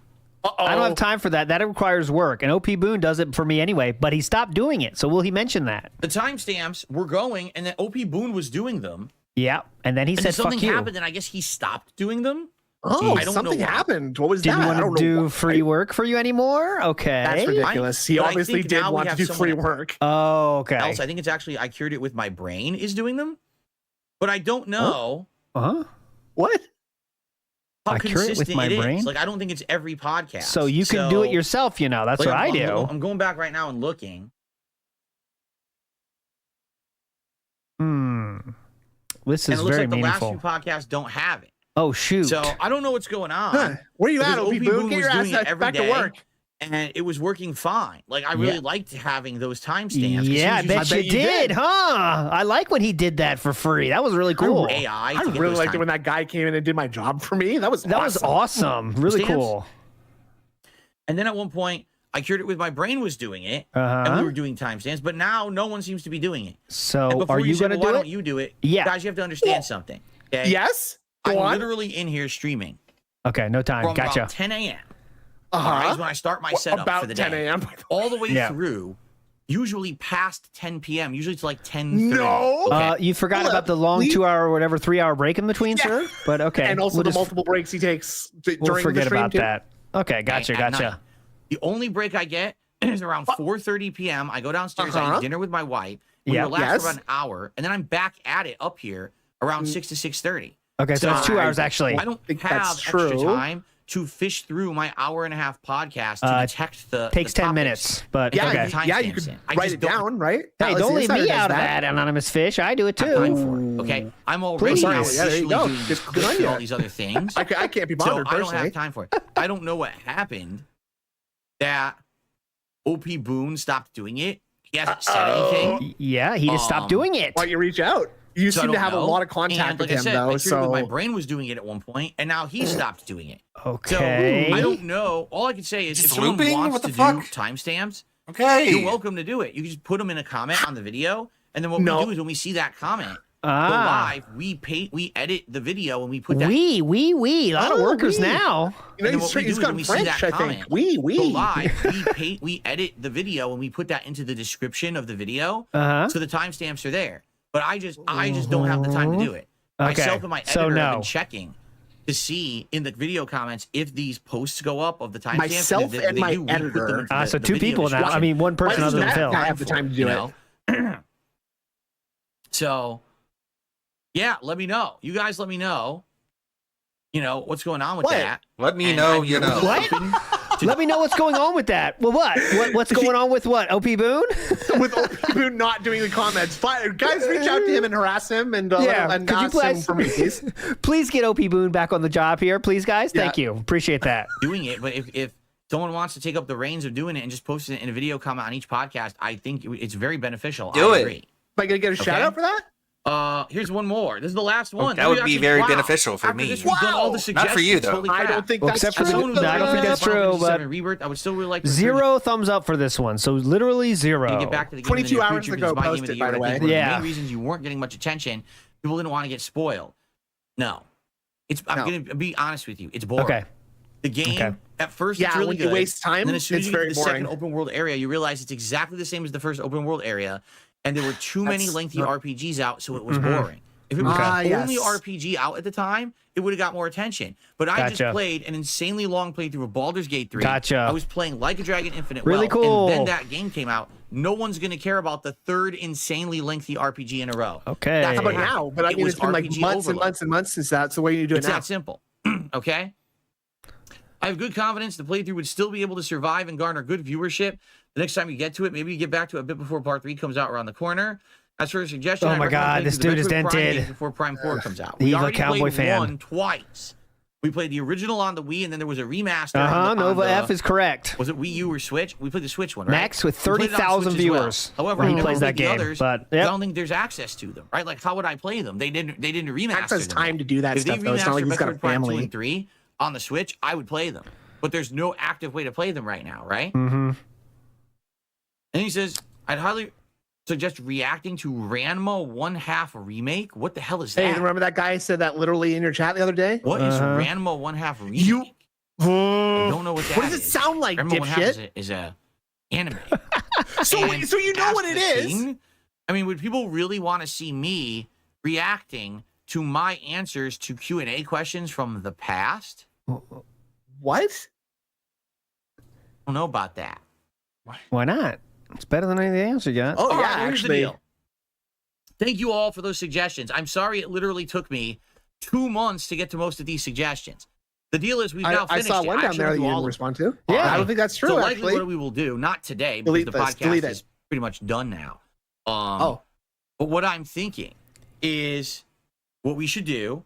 I don't have time for that. That requires work. And OP Boone does it for me anyway, but he stopped doing it. So will he mention that? The timestamps were going, and then OP Boone was doing them. Yeah. And then he said, something fuck you. happened, and I guess he stopped doing them. Oh, I don't something know why. happened. What was Didn't that? want to do free work for you anymore? Okay. That's ridiculous. He But I obviously think did now we want to have do someone free work. Oh, okay. Else, I think it's actually I cured it with my brain is doing them, but I don't know. What? How I cure it with consistent my it is. brain? Like I don't think it's every podcast. So you can do it yourself, That's like, what I do. I'm going back right now and looking. This And is it looks very like the meaningful. last few podcasts don't have it. Oh, shoot. So I don't know what's going on. Huh. Where you at, because OP Boone? Get was your ass doing it every back to day, work. and it was working fine. Like I really liked having those timestamps. 'cause Yeah, I he was bet using you did, huh? I like when he did that for free. That was really cool. AI. I really liked it when that guy came in and did my job for me. That was awesome. Really Stamps. cool. And then at one point, I cured it with my brain was doing it, and we were doing timestamps. But now no one seems to be doing it. And So before are you say, going to well, do why it? don't you do it? Yeah. Guys, you have to understand something. Okay? Yes? I'm Go on. literally in here streaming Okay, no time. from Gotcha. about 10 a.m. Uh-huh. All right, is when I start my setup about for the 10 day. a.m. All the way Yeah. through, usually past 10 p.m., usually to like 10:30. No. Okay. You forgot about the long 2-hour or whatever 3-hour break in between, sir? But okay. And also we'll the just- multiple breaks he takes during We'll the forget stream about too. that. Okay, gotcha, at night. gotcha. The only break I get is around 4:30 p.m. I go downstairs, I eat dinner with my wife. We Yeah. relax Yes. for about an hour, and then I'm back at it up here around 6 to 6:30. Okay, so it's 2 hours actually. I don't think have that's extra true. time to fish through my hour-and-a-half podcast to detect the Takes the 10 topics minutes, but Yeah, okay. yeah, you could I write just it don't- down, right? Hey, Alice don't leave Insider me does out of that, Anonymous Fish. I do it have time too. for it. Okay, I'm already Please. now Yeah, there you officially go. doing this Good quiz on and you. all these other things. I can't be So bothered I don't personally. have time for it. I don't know what happened that OP Boone stopped doing it. He hasn't said anything. Yeah, he just stopped doing it. Why don't you reach out? You So I seem to don't have a know. lot of contact And with like I him, said, though. I figured So my brain was doing it at one point, and now he stopped doing it. Okay. So I don't know. All I can say is Just if someone looping? wants What the to fuck? do timestamps, Okay. you're welcome to do it. You can just put them in a comment on the video, and then what we do is when we see that comment go live, we edit the video and we put that. We. A lot of workers we. now. You know, And then what we do he's is got when we see French, that I comment think. We. go live, we edit the video and we put that into the description of the video, so the timestamps are there. But I just don't have the time to do it. Okay. Myself and my editor So have no. been checking to see in the video comments if these posts go up of the timestamps. Myself and my editor. So two people now. I mean, one person other than Phil. I have the time to do it. So, yeah, let me know. You guys let me know. You know what's going on with that. Let me And know. I'd You be know. open to- Let me know what's going on with that. Well, what's going on with what? OP Boone? With OP Boone not doing the comments. Guys, reach out to him and harass him and Could you ask him please, for me, please. please get OP Boone back on the job here, please, guys. Thank you. Appreciate that. doing it. But if someone wants to take up the reins of doing it and just post it in a video comment on each podcast, I think it's very beneficial. Do I it. agree. Am I gonna get a shout out for that? Here's one more. This is the last one. That would be Actually, very wow. beneficial for After me. this, we've done all the Not for you, suggestions. though. Holy I crap. don't think Well, that's except for true. the- I don't think that's true, Final Fantasy but- VII Rebirth, I would still really like to 0 thumbs up for this one. So literally 0. get back to the game 22 in the near hours future ago because it's my game of posted, the year, by the and I think way. one of Yeah. the main reasons you weren't getting much attention, people didn't want to get spoiled. No. I'm going to be honest with you. It's boring. Okay. The game, Okay. at first, Yeah, it's really when you good. waste time, and then as soon as it's you get very to the second boring. open world area, you realize it's exactly the same as the first open world area, and there were too many That's lengthy not- RPGs out, so it was boring. If it was the only RPG out at the time, it would have got more attention. But I just Gotcha. played an insanely long playthrough of Baldur's Gate 3. Gotcha. I was playing Like a Dragon Infinite Really Wealth, cool. and then that game came out. No one's going to care about the third insanely lengthy RPG in a row. Okay. That's How about what happened. now? But I It mean, was it's been like RPG months and overload. months and months since that. So what do you do It's now? that simple. Okay? I have good confidence the playthrough would still be able to survive and garner good viewership. The next time you get to it, maybe you get back to it a bit before Part 3 comes out around the corner. As for a suggestion, Oh I'd my recommend God, playing this through the dude is Metroid Prime dented. games before Prime 4 comes out. The We evil already cowboy played fan. one twice. We played the original on the Wii, and then there was a remaster. Nova F is correct. Was it Wii U or Switch? We played the Switch one, right? Max with We played it on 30,000 Switch as well. viewers. However, He I never plays played that the game, others. but, I yep. don't think there's access to them, right? Like, how would I play them? They didn't remaster Max has them. time to do that If they stuff, though. It's not like remastered he's got a Metroid Prime 2 family. and 3 on the Switch, I would play them. But there's no active way to play them right now, right? Mm-hmm. And he says, I'd highly suggest reacting to Ranma 1/2 remake. What the hell is that? Hey, remember that guy said that literally in your chat the other day? What is Ranma 1/2 remake? I don't know what that is. What does it sound like, Ranma 1/2 dipshit? is a anime. So you know what it is? I mean, would people really want to see me reacting to my answers to Q&A questions from the past? What? I don't know about that. Why not? It's better than anything else you got. All right, well, here's the deal. Thank you all for those suggestions. I'm sorry it literally took me 2 months to get to most of these suggestions. The deal is we've now I finished saw it. one I down actually there that went you through all didn't of respond to. Yeah. I don't think that's true, So likely actually. what we will do, not today, because Delete the this, podcast delete is it. pretty much done now. Oh. But what I'm thinking is what we should do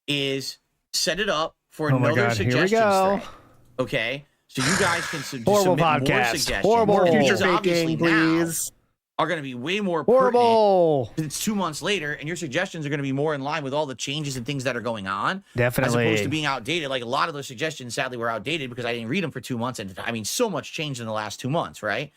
is set it up for Oh my another God, here we suggestions go. thread. Okay? So you guys can Horrible submit more podcast. suggestions. Horrible. These Future obviously faking, now please. are going to be way more Horrible. pertinent. It's 2 months later, and your suggestions are going to be more in line with all the changes and things that are going on. Definitely. As opposed to being outdated. Like a lot of those suggestions, sadly, were outdated because I didn't read them for 2 months. And I mean, so much changed in the last 2 months, right?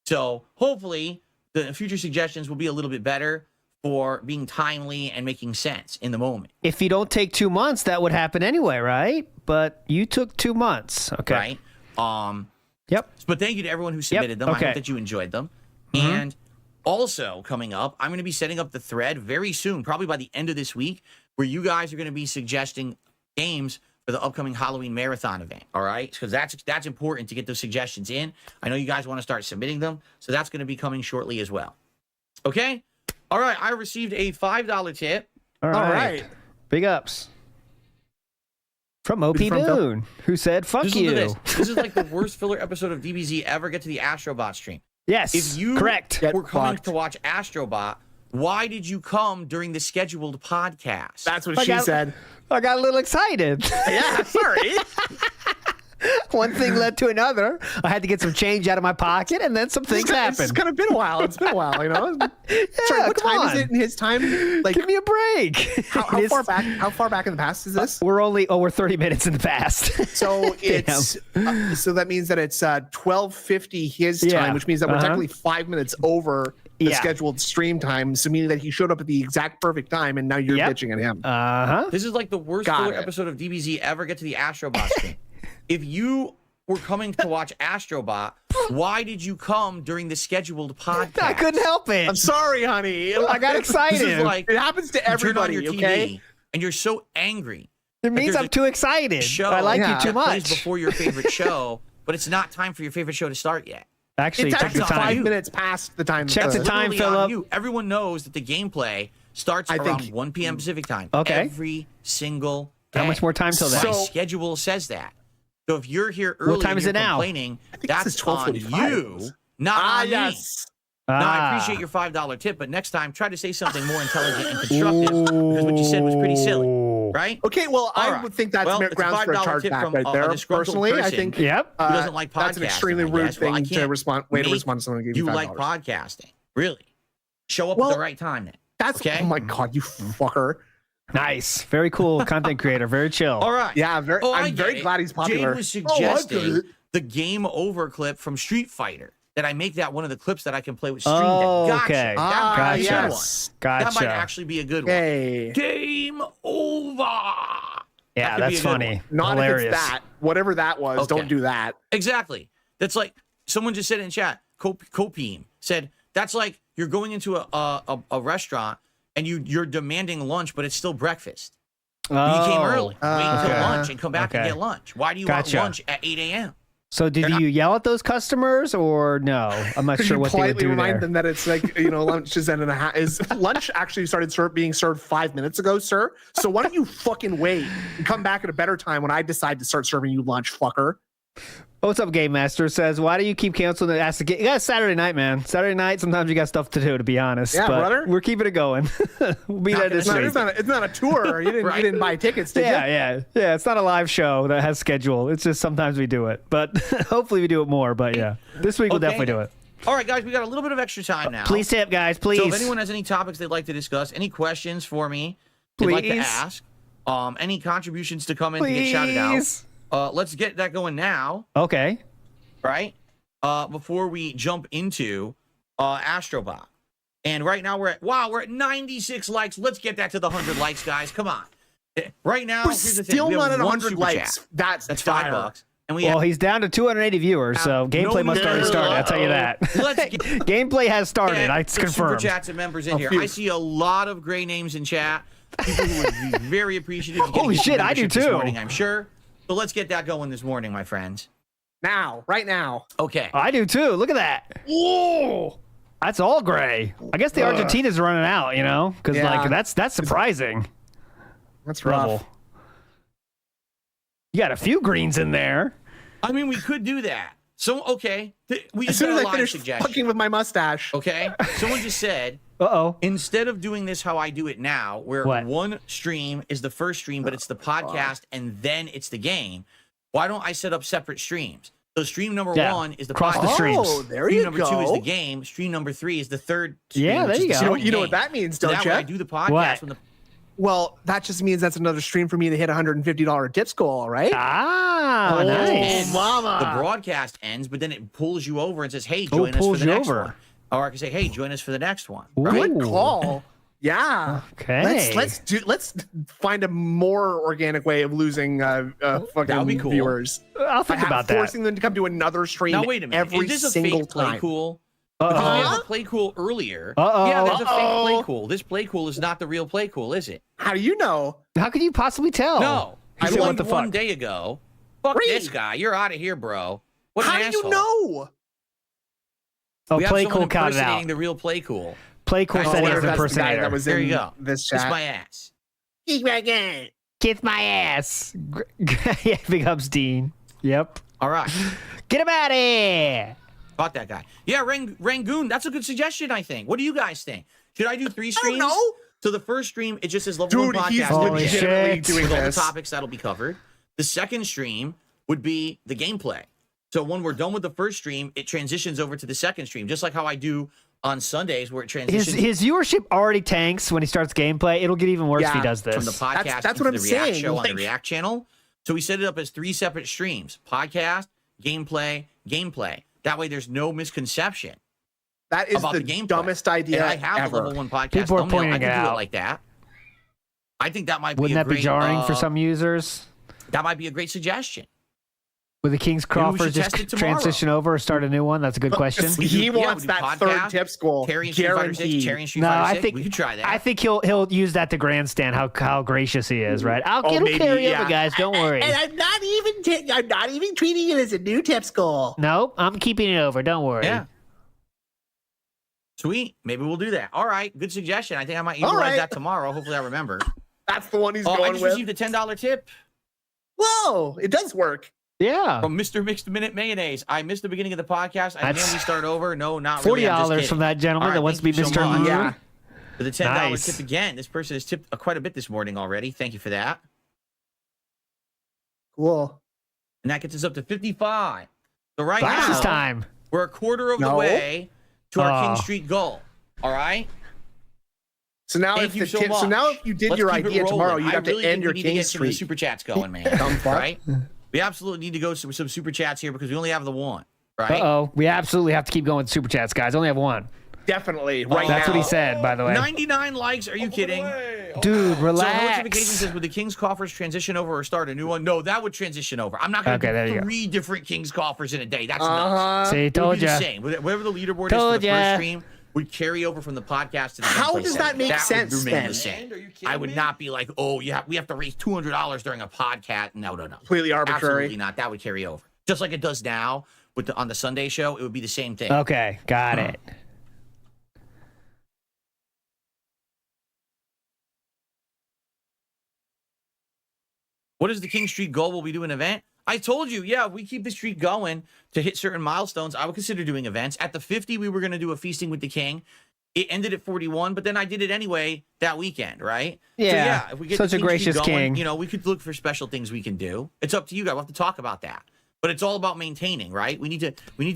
So hopefully the future suggestions will be a little bit better for being timely and making sense in the moment. If you don't take 2 months, that would happen anyway, right? But you took 2 months. Okay. Right? Yep. But thank you to everyone who submitted them. I okay. hope that you enjoyed them. And also coming up, I'm going to be setting up the thread very soon, probably by the end of this week, where you guys are going to be suggesting games for the upcoming Halloween marathon event. All right, because that's important to get those suggestions in. I know you guys want to start submitting them, so that's going to be coming shortly as well. Okay. All right. I received a $5 tip. All right. Big ups. From OP From Phil. Boone, who said, fuck Listen you. to this. This is like the worst filler episode of DBZ ever. Get to the Astrobot stream. Yes, If you correct. were coming to watch Astrobot, why did you come during the scheduled podcast? That's what she said. I got a little excited. Yeah, sorry. One thing led to another. I had to get some change out of my pocket, and then some things happened. It's kind of been a while. It's been a while, you know. Sorry, what come time on. is it in his time? Like, give me a break. How far back? How far back in the past is this? We're 30 minutes in the past. So it's so that means that it's 12:50 his time, which means that we're technically 5 minutes over the scheduled stream time. So meaning that he showed up at the exact perfect time, and now you're bitching at him. This is like the worst filler episode of DBZ ever. Get to the Astrobot stream. If you were coming to watch Astrobot, why did you come during the scheduled podcast? I couldn't help it. I'm sorry, honey. I got excited. This is like it happens to everybody. You turn on your TV and you're so angry. It means I'm too excited. I like you too that plays much. before your favorite show, but it's not time for your favorite show to start yet. Actually, it's check the time. 5 minutes past the time. Check the time, Literally on Philip. you. Everyone knows that the gameplay starts around 1 p.m. Pacific time. Okay. Every single day. How much more time till that? My schedule says that. So if you're here early What time and is you're it now? complaining, this is that's on 12:45. you, not on me. Yes. Now, I appreciate your $5 tip, but next time, try to say something more intelligent and constructive because what you said was pretty silly, right? Okay, well, I would think that's Well, it's a grounds for a $5 charge tip back from right a there. disgruntled Personally, I person think who doesn't like that's an podcasting, extremely I rude guess. Well, I thing to can't respond. Way to respond to someone who gave you You $5. like podcasting, really? Show up at the right time then. That's okay. Oh my god, you fucker! Nice, very cool content creator, very chill. All right. Yeah, very. Oh, I'm very glad he's popular. Jade was suggesting the game over clip from Street Fighter. That I make that one of the clips that I can play with Stream Deck. Gotcha. Okay. That might be a good one. Gotcha. That might actually be a good one. Hey. Game over. Yeah, That could be that's a good funny. one. Not Hilarious. if it's that. Whatever that was, Okay. don't do that. Exactly. That's like someone just said in chat. Copeem said that's like you're going into a restaurant and you're demanding lunch, but it's still breakfast. You came early. Wait until okay. lunch and come back and get lunch. Why do you Gotcha. want lunch at 8 a.m.? So did you yell at those customers or no? I'm not Could sure you what they would politely do remind there. them that it's like lunch is in a half. Is lunch actually started being served 5 minutes ago, sir? So why don't you fucking wait and come back at a better time when I decide to start serving you lunch, fucker? What's up, Game Master? Says, why do you keep canceling the Ask the Game? Yeah, it's Saturday night, man. Saturday night, sometimes you got stuff to do, to be honest. Yeah, but brother. We're keeping it going. We'll be there this week. It's not a tour. You didn't buy tickets, did Yeah. It's not a live show that has schedule. It's just sometimes we do it, but hopefully we do it more. But yeah, this week we'll definitely do it. All right, guys, we got a little bit of extra time now. Please tip, guys. Please. So if anyone has any topics they'd like to discuss, any questions for me they'd like to Please. ask, any contributions to come in to get shouted out, let's get that going now. Okay. Right? Before we jump into Astrobot. And right now we're at 96 likes. Let's get that to the 100 likes, guys. Come on. Right now, We're here's the thing. still We have not at one 100 super likes. chat. That's $5. dire. And we Well, have he's down to 280 viewers, so gameplay must already started. I'll tell you that. Let's get Gameplay has started. It's some super confirmed. chats and members in here. phew. I see a lot of gray names in chat. People who would be very appreciative. of getting Holy a shit, I do membership this too. Morning, I'm sure. So let's get that going this morning, my friends. Now, right now. Okay. I do too. Look at that. Whoa. That's all gray. I guess the Argentina's running out, because Yeah. that's surprising. That's rough. Rubble. You got a few greens in there. I mean, we could do that. So, okay. We As just soon got as a I live finish suggestion. fucking with my mustache. Okay. Someone just said, instead of doing this how I do it now, where one stream is the first stream, but it's the podcast and then it's the game, why don't I set up separate streams? So stream number one is the Cross podcast. the streams. Oh, there Stream you number two is go. the game. Stream number 3 is the third stream. Yeah, which there is you the go. second You know game. what that means, So don't that you? way I do the podcast What? when the Well, that just means that's another stream for me to hit $150 dips goal, right? Ah, Oh, nice. mama. the broadcast ends, but then it pulls you over and says, "Hey, Oh, join us for pulls the you next over. one." Or I can say, "Hey, join us for the next one." Good Ooh. call. Yeah. Okay. Let's find a more organic way of losing fucking be cool. viewers. I'll think By about that. forcing them to come to another stream Now wait a minute. every Is this a single fake play time. cool? Because we Uh-oh. have a play cool earlier. Uh-oh. Yeah, there's a fake Uh-oh. play cool. This play cool is not the real play cool, is it? How do you know? How could you possibly tell? No. He I said, won what the one fuck? day ago. Fuck Reed. this guy. You're out of here, bro. What How an do asshole. you know? Oh, We have Play someone Cool counted impersonating out. the real play cool. Play Cool I said he wonder was if an that's the guy impersonator. that was There in you go. this Kiss chat. my ass. Kiss my ass. Yeah, big ups, Dean. Yep. All right. Get him out of here. Fuck that guy. Yeah, Rangoon, that's a good suggestion, I think. What do you guys think? Should I do 3 streams? I don't know. So the first stream, it just says level Dude, 1 he's podcast. Holy legitimately shit. doing with all the this. topics that'll be covered. The second stream, would be the gameplay. So when we're done with the first stream, it transitions over to the second stream, just like how I do on Sundays where it transitions. His viewership already tanks when he starts gameplay. It'll get even worse if he does this. From the podcast That's into what the I'm React saying. show on the Like- React channel. So we set it up as 3 separate streams: podcast, gameplay, gameplay. That way there's no misconception. That is about the gameplay. dumbest idea And I have ever. the level 1 podcast. People are thumbnail. pointing I can it do out. it like that. I think that might be Wouldn't a that be great, jarring for some users? That might be a great suggestion. Would the King's Maybe we Crawford should just test it tomorrow. transition over or start a new one? That's a good question. He wants we do that podcast, third tips goal. Terry and Street Fighter 6, Guaranteed. Terry and Street No, Fighter I 6. think we could try that. I think he'll use that to grandstand how gracious he is, right? It'll maybe, carry yeah. over, guys. Don't worry. And I'm not even treating it as a new tips goal. Nope, I'm keeping it over. Don't worry. Yeah. Sweet. Maybe we'll do that. All right. Good suggestion. I think I might All utilize right. that tomorrow. Hopefully I remember. That's the one he's I going just with. received a $10 tip Whoa, it does work. Yeah. from Mr. Mixed Minute Mayonnaise. I missed the beginning of the podcast. I normally start over. No, not really. I'm just $40 kidding. from that gentleman All right, that wants to be thank you so Mr. much. Moon. Yeah. For the $10 Nice. tip again. This person has tipped quite a bit this morning already. Thank you for that. Cool. And that gets us up to 55. So right Glasses now, time. we're a quarter of the No. way to our King Oh. Street goal. All right? So now, Thank if you the so tip, so much. now if you did Let's your keep it idea rolling. tomorrow, you'd I have really to think end we your need to King get some of the Street. super chats going, man. Dumb fuck. Right? We absolutely need to go some super chats here because we only have the one. Right? Uh-oh. We absolutely have to keep going with super chats, guys. Only have one. Definitely. Right now. That's what he said, by the way. 99 likes. Are you kidding? Dude, So relax. notification says, would the King's Coffers transition over or start a new one? No, that would transition over. I'm not going Okay, there to you do go. 3 different King's Coffers in a day. That's Uh-huh. nuts. See, It would told be the ya. same. Whatever the leaderboard is for Told the ya. first stream would carry over from the podcast to the How gameplay does session. that make sense, would remain then? the same. I would not be like, oh, we have to raise $200 during a podcast. No. Completely arbitrary. Absolutely not. That would carry over. Just like it does now with on the Sunday show, it would be the same thing. Okay, got it. What is the King Street goal? Will we do an event? I told you, yeah, if we keep the streak going to hit certain milestones, I would consider doing events. At the 50, we were going to do a Feasting with the King. It ended at 41, but then I did it anyway that weekend, right? Yeah, So, yeah, if we get such the a King Street gracious going, king. you know, we could look for special things we can do. It's up to you guys. We'll have to talk about that. But it's all about maintaining, right? We need to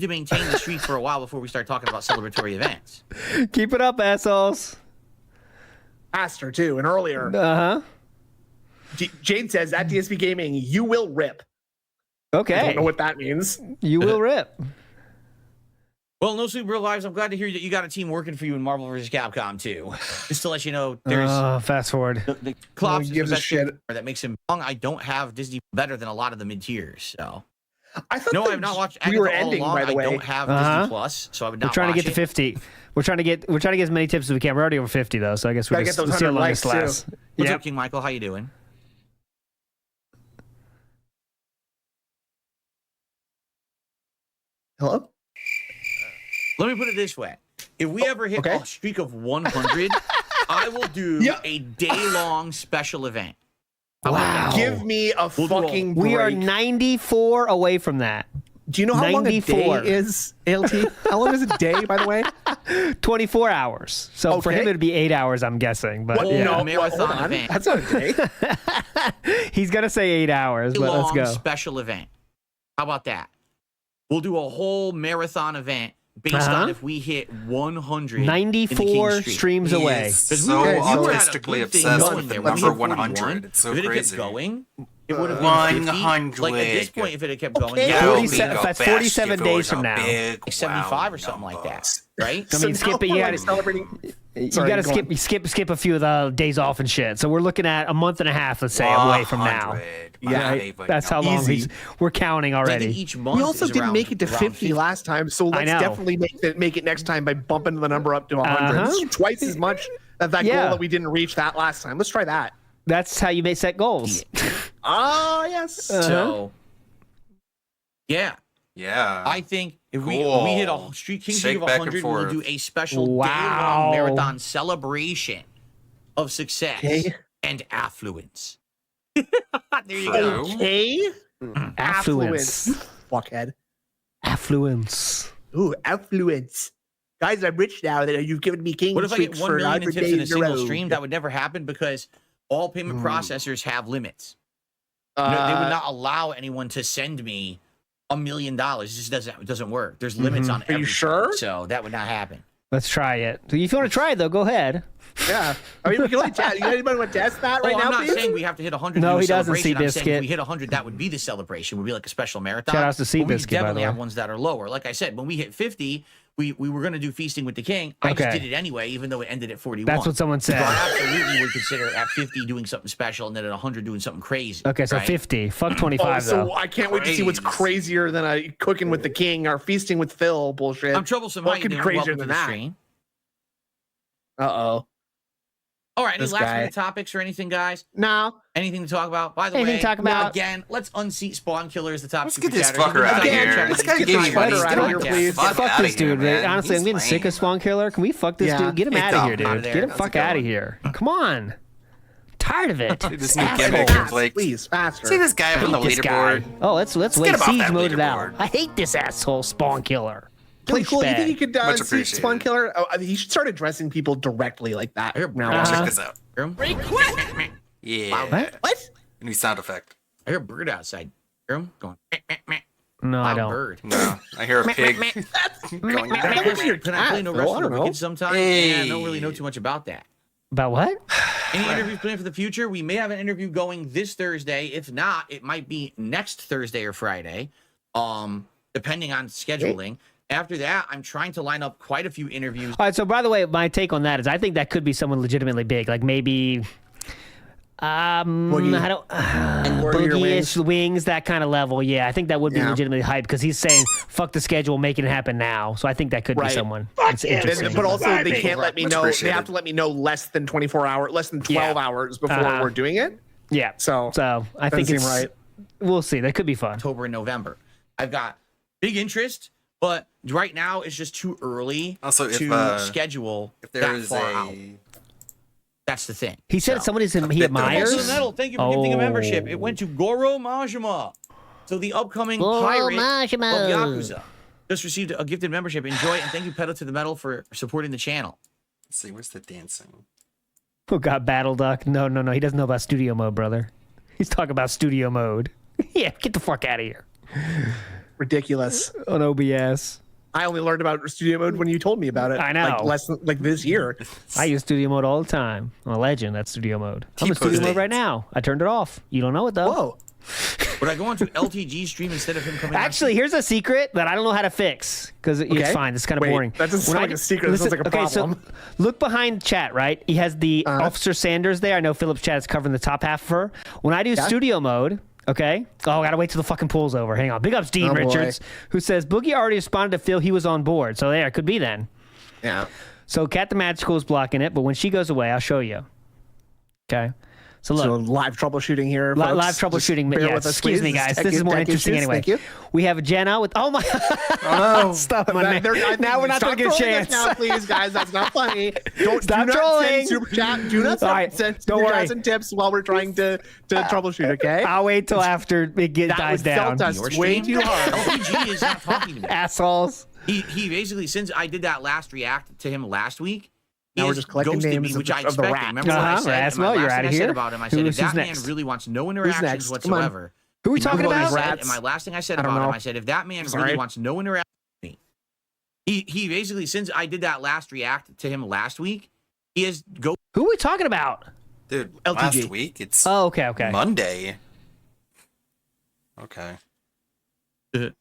maintain the streak for a while before we start talking about celebratory events. Keep it up, assholes. Faster too, and earlier. Uh-huh. Jade says at DSP Gaming, you will rip. I Okay. don't know what that means. You will rip. Well, No Sleep Real Lives, I'm glad to hear that you got a team working for you in Marvel vs. Capcom too. Just to let you know, there's Fast forward. the Klops is the gives a best shit. thing that makes him wrong. I don't have Disney better than a lot of the mid tiers. So I thought no, that I've not watched we Agatha were all ending, along. by the way. I don't have Uh-huh. Disney Plus, so I would We're not trying to watch get to it. 50. We're trying to get as many tips as we can. We're already over 50 though, so I guess we Gotta just get those let's see how 100 long this likes, too. lasts. What's Yep. up, King Michael? How you doing? Hello? Let me put it this way: if we ever hit a streak of 100, I will do a day-long special event. How about that? Give me a We'll do a- fucking We are break. 94 away from that. Do you know how long a 94. day is, ALT? How long is a day, by the way? 24 hours. So for Okay. him, it'd be 8 hours, I'm guessing. But What? yeah. No. Hold marathon on. event. That's not a day. He's going to say 8 hours, but let's Long go. special event. How about that? We'll do a whole marathon event based Uh-huh. on if we hit 100. in the 94 King Street. streams He away. is 'Cause so we were at a autistically good thing obsessed going with the there. When we number hit 100. 41, It's so if it had crazy. kept going, it would have been 50. 100. Like at this point, if it had kept going, Okay. yeah, Yo, 47 Bingo that's Bash 47 if it days was from a now. big like 75 or round something like number. that, right? I mean, skip it. Now You we're got celebrating. you Sorry, got to go on. skip a few of the days off and shit. So we're looking at a month and a half, let's say, away from now. 100, my Yeah, favorite That's how long Easy. we're counting I think already. each month We also is didn't around- make it to around 50 last time, so let's know. definitely make it next time by bumping the number up to 100. This is twice as much of that Yeah. goal that we didn't reach that last time. Let's try that. That's how you may set goals. Ah, yes. So, yeah, Yeah. I think if we Cool. hit a street King Streak Shake of back and 100, we'll forth. do a special Wow. day-long marathon celebration of success Okay. and affluence. There you go. True. Okay. Affluence. You fuckhead. Affluence. Ooh, affluence. Guys, I'm rich now that you've given me king What if I get streaks 1 for million in 100 tips in a days in a single row. stream? That would never happen because all payment processors have limits. They would not allow anyone to send me $1 million. It just doesn't work. There's limits on everything. Are you sure? So that would not happen. Let's try it. So if you want to try it, though, go ahead. Yeah. I mean, we can only test. Anybody want to test that right now, I'm not please? saying we have to hit 100. No, to do a he doesn't, celebration. I'm saying Seabiscuit. if we hit 100, that would be the celebration. Would be like a special marathon. Shout outs to But we Seabiscuit, by the definitely way. have ones that are lower. Like I said, when we hit 50, we were going to do Feasting with the King. I just Okay. did it anyway, even though it ended at 41. That's what someone said. So I absolutely would consider at 50 doing something special, and then at 100 doing something crazy. Okay, so right? 50. Fuck 25, so though. I can't wait to see what's crazier than a cooking with the king or feasting with Phil bullshit. I'm troublesome. What How you could be doing? crazier Welcome to than the that? stream. Uh-oh. All right, any This last guy. minute topics or anything, guys? No. Anything to talk about? By the Anything way, to talk about? again, let's unseat Spawn Killer as the top Let's super get this chatter. fucker out of Again, here. check This it. guy Get gives this you guy money. out of here, please. Fuck outta this here, dude. man. Honestly, I'm He's getting sick lame. of Spawn Killer. Can we fuck this Yeah. dude? Get him Get out of the here, fuck outta dude. there. Get him How's fuck it out of going? here. Come on. Tired of it. Dude, this new Asshole. gimmick, like, Please, faster. see this guy up on the Hate this guy. leaderboard? Oh, let's get wait. him off Siege that mode it leaderboard. out. I hate this asshole Spawn Killer. Play cool. You Douchebag. think you could Much see appreciated. Spawn Killer? Oh, he should start addressing people directly like that. Now, Uh-huh. Check this out. Yeah. what? New sound effect. I hear a bird outside. Hear him going. No, I Loud don't. bird. No, I hear a pig. going, Can I play no Phil? I wrestling don't know. wicked sometime? Hey. Yeah, I don't really know too much about that. About what? Any interviews planned for the future? We may have an interview going this Thursday. If not, it might be next Thursday or Friday, depending on scheduling. After that, I'm trying to line up quite a few interviews. All right. So, by the way, my take on that is I think that could be someone legitimately big. Like maybe, I don't, Warrior Boogie-ish wings, that kind of level. Yeah, I think that would be Yeah. legitimately hype because he's saying, fuck the schedule, making it happen now. So I think that could be Right. someone. It's And- interesting. but also, they can't let me Much know. They appreciated. have to let me know less than 12 hours before Uh-huh. we're doing it. Yeah. So I think doesn't it's seem right. We'll see. That could be fun. October and November. I've got big interest, but right now it's just too early Also, to schedule if there that is far out. a That's the thing. He said somebody's he admires. Also, Metal, thank you for gifting a membership. It went to Goro Majima. So the upcoming Goro pirate Majima. of Yakuza just received a gifted membership. Enjoy it, and thank you, Pedal to the Metal, for supporting the channel. Let's see, where's the dancing? Oh God, Battle Duck. No. He doesn't know about studio mode, brother. He's talking about studio mode. Yeah, get the fuck out of here. Ridiculous. On OBS. I only learned about studio mode when you told me about it. I know. Like less than, like this year. I use studio mode all the time. I'm a legend at studio mode. I'm in studio T-posted. mode right now. I turned it off. You don't know it though. Whoa. Would I go onto LTG stream instead of him coming? Actually, here's a secret that I don't know how to fix because it's Okay. fine. It's kind of Wait, boring. that doesn't sound like a secret. That sounds like a problem. So look behind chat, right? He has the Officer Sanders there. I know Philip's chat is covering the top half of her. When I do Yeah. studio mode, okay? Oh, I gotta wait till the fucking pool's over. Hang on. Big ups, Dean Oh, boy. Richards, who says Boogie already responded to Phil. He was on board. So there, it could be then. Yeah. So Cat the Magical is blocking it, but when she goes away, I'll show you. Okay. So look. So live troubleshooting here. Live folks. troubleshooting. Just bear Yeah, with us, excuse me, please. guys. Tech This is more tech interesting issues. anyway. Thank you. We have Jenna with. Oh my. Oh, Stop, man. Now we're not Stop going to get a trolling us chance. now, please, guys. That's not funny. Don't Stop do not trolling. Send super chat. Do not All right, send don't super worry. chats and tips while we're trying to troubleshoot. Okay. I'll wait till after it That dies was down. felt us Your way stream? too hard. LTG is not talking to me. Assholes. He basically, since I did that last react to him last week, he Now we're has just collecting ghosted names me, which I of the expected. rat. Remember what I Uh-huh, said? Rasmo, And my you're last outta thing I said here. about him, I said, if Who's that man next? really wants no interactions next? Come on. whatsoever. Who are we remember talking what I about? said? Rats. And my last thing I said I don't about him, know. I said, if that man Sorry. really wants no interaction with me, he basically, since I did that last react to him last week, he has go. Who are we talking about? dude, LTG. last week it's Oh, okay. Monday. Okay. Did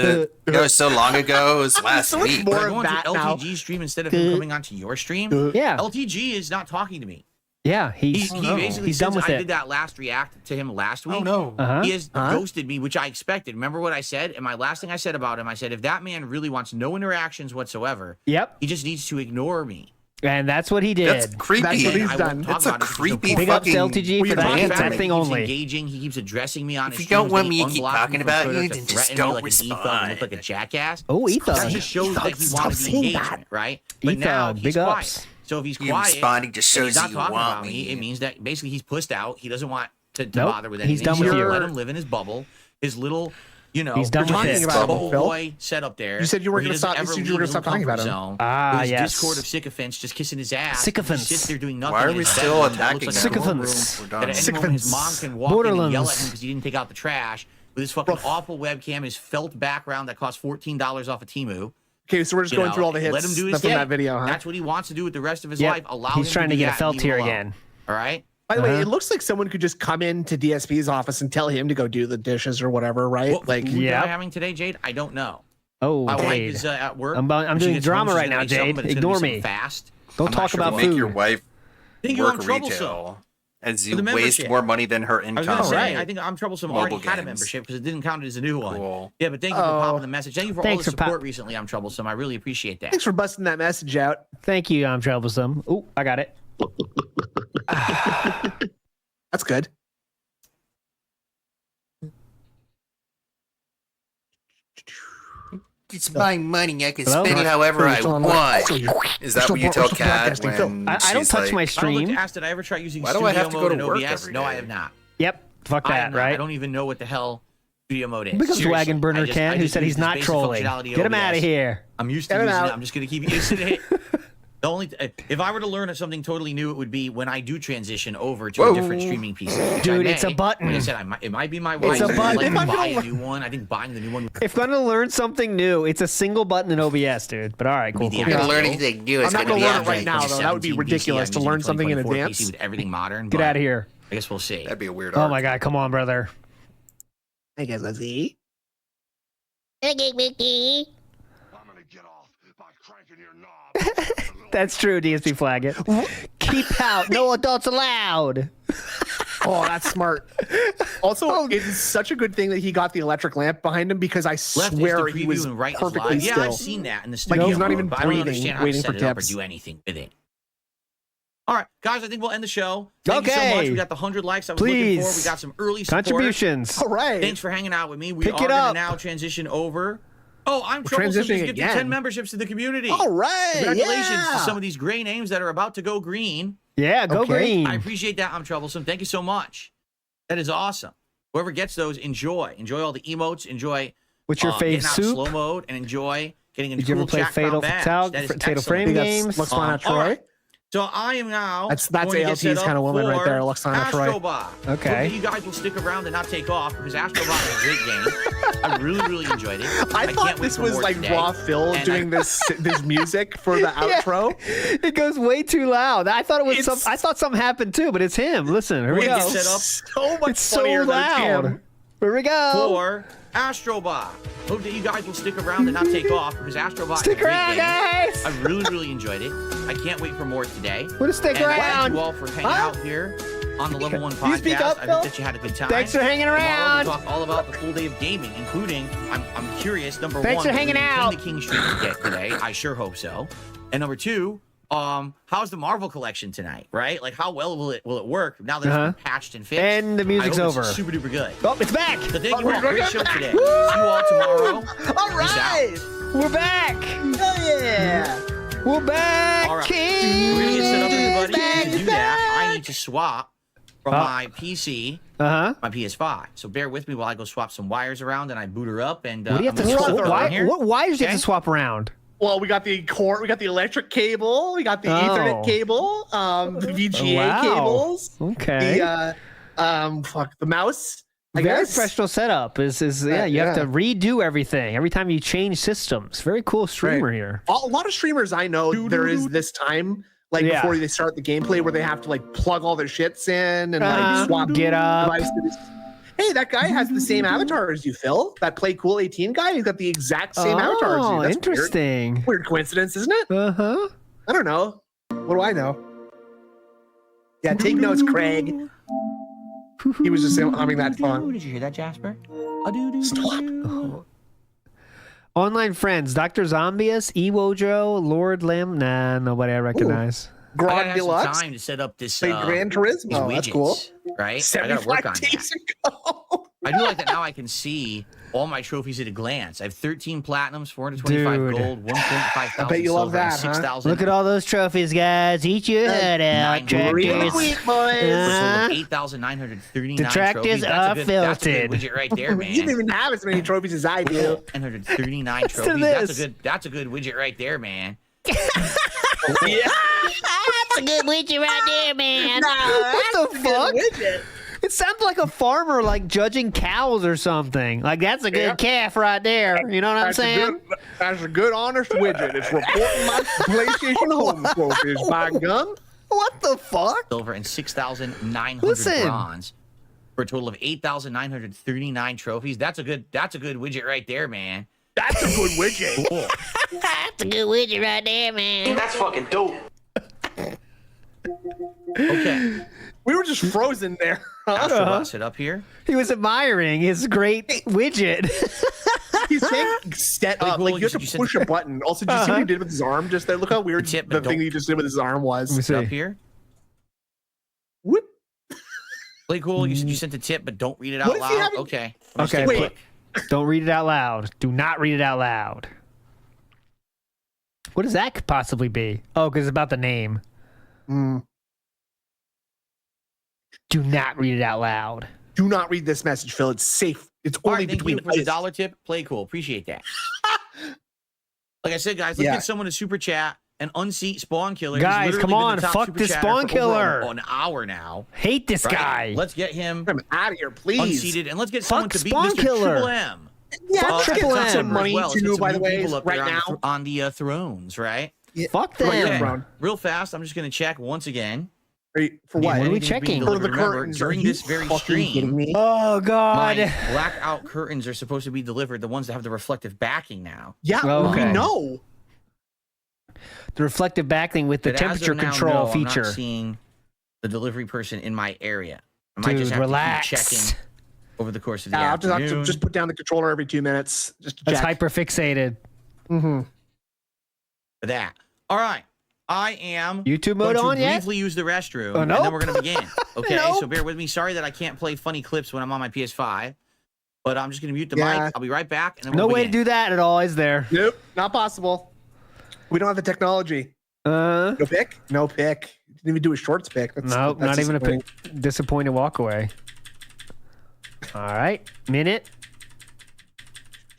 it go so long ago? It was last so much week. more Would I of go onto that now. LTG stream instead of him coming onto your stream? Yeah. LTG is not talking to me. Yeah, He he's basically, he's done since with I it. did that last react to him last week, Oh no. Uh-huh. he has ghosted me, which I expected. Remember what I said? And my last thing I said about him, I said, if that man really wants no interactions whatsoever, Yep. he just needs to ignore me. And that's what he did. That's creepy. That's what he's I done. won't talk It's a about it because creepy of Big ups to fucking. LTG we for that talk hand about tap it. thing he keeps only. engaging. He keeps addressing me on If his you don't streams, want then he me to keep unblocks talking from about Twitter you, to then just threaten me don't like an e-thug and look like a respond. jackass. Oh, That E-Thug. just shows that he Stop wanted the saying engagement, that. right? But now E-Thug, he's big quiet. ups. So if he's You quiet, responding just and he's shows not you talking want about me. me. It means that basically he's pushed out. He doesn't want to Nope, bother with anything. he's done with So you. let him live in his bubble, his little, You know, He's done with talking it. about Phil. boy set up there. You said you weren't where gonna he doesn't stop- you ever said you leave were gonna his stop talking comfort about him. zone. Ah, His yes. Discord of sycophants just kissing his ass. Sycophants. He sits there doing nothing. Why are in we his still bedroom. It attacking looks like a Sycophants? room that at any Sycophants. moment his mom can walk in and yell at Borderlands. him because he didn't take out the trash with his fucking awful webcam, his felt background that cost $14 off of Temu. Okay, so we're just You going know, through all the hits let him do his from thing. that video, huh? That's what he wants to do with the rest of his Yep. life. Allow He's him trying to do get a that felt and leave here him alone. again. All right. By the way, it looks like someone could just come into DSP's office and tell him to go do the dishes or whatever, right? What Like, food am I having today, Jade? I don't know. Oh, My wife Jade. is at work. I'm When she doing gets drama home, she's right gonna now, make something, Jade. but it's gonna be Ignore something me. Fast. Don't I'm talk not sure about what. Make food. your wife Think work I'm troublesome. retail as For you the waste membership. more money than her I income. was gonna say, right. I think I'm troublesome. Mobile Already had a games. membership because it didn't count as a new one. Cool. Yeah, but thank you for popping the message. Thank you for all Thanks the for pop- support recently. I'm troublesome. I really appreciate that. thanks for busting that message out. Thank you, I'm troublesome. Oh, I got it. That's good. It's my money. I can Hello? spend it however I Still on- want. still- Is that still what you tell still Kat broadcasting, Phil. when I don't she's touch like, my I don't stream. look to ask, did I ever try using Why do I have studio to go mode to in work OBS? every No, I day? have not. Yep. Fuck I have that, not. I right? don't even know what the hell studio mode is. Because Seriously. Wagon Burner I just who said use he's this not basic trolling. functionality Get him out OBS. of here. I'm used to Get him using it. out. I'm just going to keep using it. The only if I were to learn something totally new, it would be when I do transition over to a different streaming PC. which Dude, I it's a may. button. Like I said, it might be my It's wife. a I'd like button. to buy a new one. I think buying the new one. If I'm gonna learn something new, it's a single button in OBS, dude. But all right, cool. Be the cool. ideal. learn anything new, it's I'm not gonna gonna be learn it right now, though. That would be 17 ridiculous PC. to I'm learn using something in 2024 advance. PC with everything modern. Get but out of here. I guess we'll see. That'd be a weird. Oh arc. my god, come on, brother. Hey guys, let's see. Okay, Mickey. That's true, DSP flag it. Keep out, no adults allowed. Oh, that's smart. Also, it's such a good thing that he got the electric lamp behind him because I Left swear is the he preview was and right is perfectly live. Yeah, still. I've seen that in the Like, studio. he's not even mode, but I don't breathing, understand how waiting to for set it up or tips. do anything with it. All right, guys, I think we'll end the show. Thank you so Okay. much. We got the 100 likes I was looking for. Please. We got some early support. Contributions. All right. Thanks for hanging out with me. We Pick are it going to up. now transition over. Oh, I'm We're troublesome. Just transitioning gifted again. 10 memberships to the community. All right. Congratulations yeah. to some of these gray names that are about to go green. Yeah, go Okay. green. I appreciate that. I'm troublesome. Thank you so much. That is awesome. Whoever gets those, enjoy. Enjoy all the emotes. Enjoy What's your getting fave out soup? slow mode and enjoy getting into Did you cool ever play chat Fatal badge. Fatal, That is Fatal excellent. Frame games? Luxana all Troy. right. So I am now. That's going to get ALT's set up kind of woman right for there, Luxana Troy. Astrobot. Okay. Hope that you guys will stick around and not take off because Astrobot is a great game. I really enjoyed it. I thought can't wait this for was more like today. raw Phil And doing this music for the outro. It goes way too loud. I thought it was It's- I thought something happened too, but it's him. Listen, here we We're go. gonna get set up So much It's so funnier than it's loud. him. Here we go. for Astrobot. Hope that you guys will stick around and not take off because Astrobot Stick is a great around, game. guys. I really enjoyed it. I can't wait for more today. We'll stick and around. Thank you all for hanging Huh? out here on the Level 1 You podcast. speak up, I Phil? hope that you had a good time. Thanks for hanging Tomorrow around. We'll talk all about the full day of gaming, including, I'm curious, number Thanks one, for hanging will we out. retain the King Streak get today? I sure hope so. And number two, how's the Marvel collection tonight, right? Like, how well will it work now that it's been patched and fixed? And the music's I hope it's over. super duper good. Oh, it's back. So thank you all. Great show today. See you all tomorrow. All Peace out. right. We're back. Hell yeah. We're back. All right. King. We're gonna get set up, everybody. Back, To do that, I need to swap from my PC, my PS5. So bear with me while I go swap some wires around and I boot her up. And What do you have I'm to gonna swap? swap her Why? on here. What wires do you have Okay? to swap around? Well, we got the cord, we got the electric cable, we got the Ethernet cable, the VGA Wow. cables. Okay. The mouse. I Very guess. professional setup. Is yeah, you have yeah. to redo everything every time you change systems. Very cool streamer here. A lot of streamers I know there is this time, like Yeah. before they start the gameplay, where they have to like plug all their shits in and like swap Get up. devices. Hey, that guy has the same avatar as you, Phil. That Play Cool 18 guy, he's got the exact same avatar as you. Oh, That's interesting. Weird coincidence, isn't it? Uh-huh. I don't know. What do I know? Yeah, take notes, Craig. He was just humming that song. Did you hear that, Jasper? Stop. Online friends, Dr. Zombius, Ewojo, Lord Lim. Nah, nobody I recognize. I gotta Grog have some Deluxe. time to set up this. Play Gran Turismo. these That's widgets, cool. Right? I gotta work on 75 days that. ago. I do like that now I can see all my trophies at a glance. I have 13 platinums, 425 Dude. gold, 1.5 thousand I bet you love silver, and that, huh? 6,000. Look at all those trophies, guys. Eat your head out, tractors. Sweet boys. Uh, 8,939 The tractors trophies. are That's a good filtered. widget right there, man. You don't even have as many trophies as I do. 939 Listen to trophies. this. That's a good widget right there, man. Yeah. That's a good widget right there, man. What the fuck? It sounds like a farmer like judging cows or something. Like that's a good calf right there. You know what I'm saying? That's a good, honest widget. It's reporting my PlayStation Home trophies, by gun. What the fuck? Silver and 6,900 Listen. bronze for a total of 8,939 trophies. That's a good widget right there, man. That's a good widget. Cool. That's a good widget right there, man. That's fucking dope. Okay. We were just frozen there. Astro Bot, sit up here. He was admiring his great widget. He's saying step up. Like, you have to push a button. Also, did you see what he did with his arm just there? Look how weird the thing he just did with his arm was. Sit up here. Whoop. Play cool. You said you sent a tip, but don't read it out What if you loud. haven't- Okay. Okay, Wait. don't read it out loud. Do not read it out loud. What does that could possibly be? Oh, because it's about the name. Do not read it out loud. Do not read this message, Phil. It's safe. It's All only right, thank between you. As a us. dollar tip, play cool. Appreciate that. Like I said, guys, let's Yeah. get someone to super chat and unseat Spawn Killer. He's Guys, literally come been on, the top fuck super this chatter Spawn for over Killer. an hour now. Hate this Right? guy. Let's get him I'm out of here, please. unseated, and let's get someone Fuck to beat Spawn Mr. Killer. Triple M. Yeah, Fuck let's get Triple some M. money Let's too, get some by the new way, people up right there now. on the thrones, right? Fuck Right them. now. Real fast, I'm just going to check once again. For what? What are we Anything's being checking? delivered. For the Remember, curtains. during Are you this very fucking stream, kidding me? Oh God. my blackout curtains are supposed to be delivered. The ones that have the reflective backing now. Yeah, Okay. we know. The reflective backing with the But as of temperature now, control no, I'm feature. not seeing the delivery person in my area. I might Dude, just have relax. to keep checking over the course of the I'll have afternoon. to just put down the controller every 2 minutes. Just to That's check. hyper fixated. Mm-hmm. For that. All right. I am YouTube going mode to on yet? briefly use the restroom, Oh, and then nope. we're going to begin. Okay, Nope. so bear with me. Sorry that I can't play funny clips when I'm on my PS5, but I'm just going to mute the Yeah. mic. I'll be right back. And then No we'll way to begin. do that at all, is there? Nope, not possible. We don't have the technology. No pick? No pick. Didn't even do a shorts pick. Nope, that's not even a disappointing. disappointing walk away. All right, minute.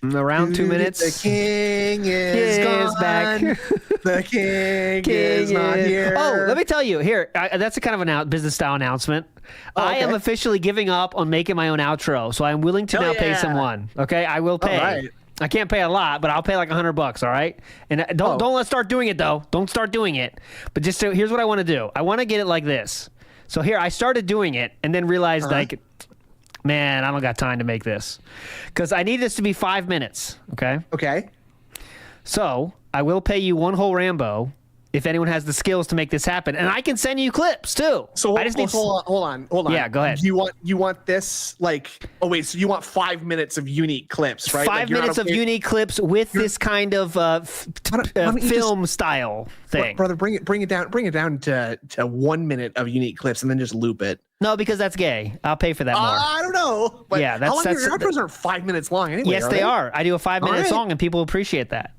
Around 2 minutes. The king is King gone. is back. The king is not here. Oh, let me tell you. Here, that's a kind of an business style announcement. I am okay. officially giving up on making my own outro, so I'm willing to Hell now pay yeah. someone. Okay, I will pay. All right. I can't pay a lot, but I'll pay like $100. All right, and don't let's start doing it though. Don't start doing it. But just so, here's what I want to do. I want to get it like this. So here, I started doing it, and then realized like, man, I don't got time to make this, because I need this to be 5 minutes. Okay. Okay. So I will pay you one whole Rambo if anyone has the skills to make this happen, and I can send you clips too. So I just need. hold on. Yeah, go ahead. You want this like? Oh wait, so you want 5 minutes of unique clips, right? 5 minutes of unique clips with this kind of why don't you film style thing. Brother, bring it down to 1 minute of unique clips, and then just loop it. No, because that's gay. I'll pay for that more. I don't know. But Yeah, how long that's- your outros are 5 minutes long anyway. Yes, they are. I do a 5 minute All right. song, and people appreciate that.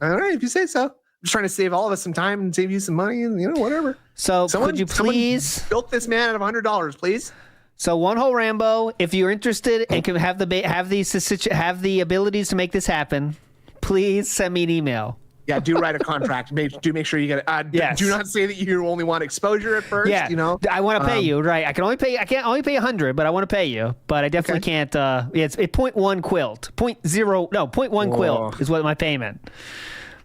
All right, if you say so. I'm just trying to save all of us some time and save you some money, and whatever. So could you someone please built this man out of $100, please? So one whole Rambo. If you're interested and can have the abilities to make this happen, please send me an email. Yeah, do write a contract. Do make sure you get it. Yes. Do not say that you only want exposure at first. Yeah, I want to pay you, right? I can't only pay 100, but I want to pay you. But I definitely can't. It's 0.1 quilt, 0.1 quilt is what my payment.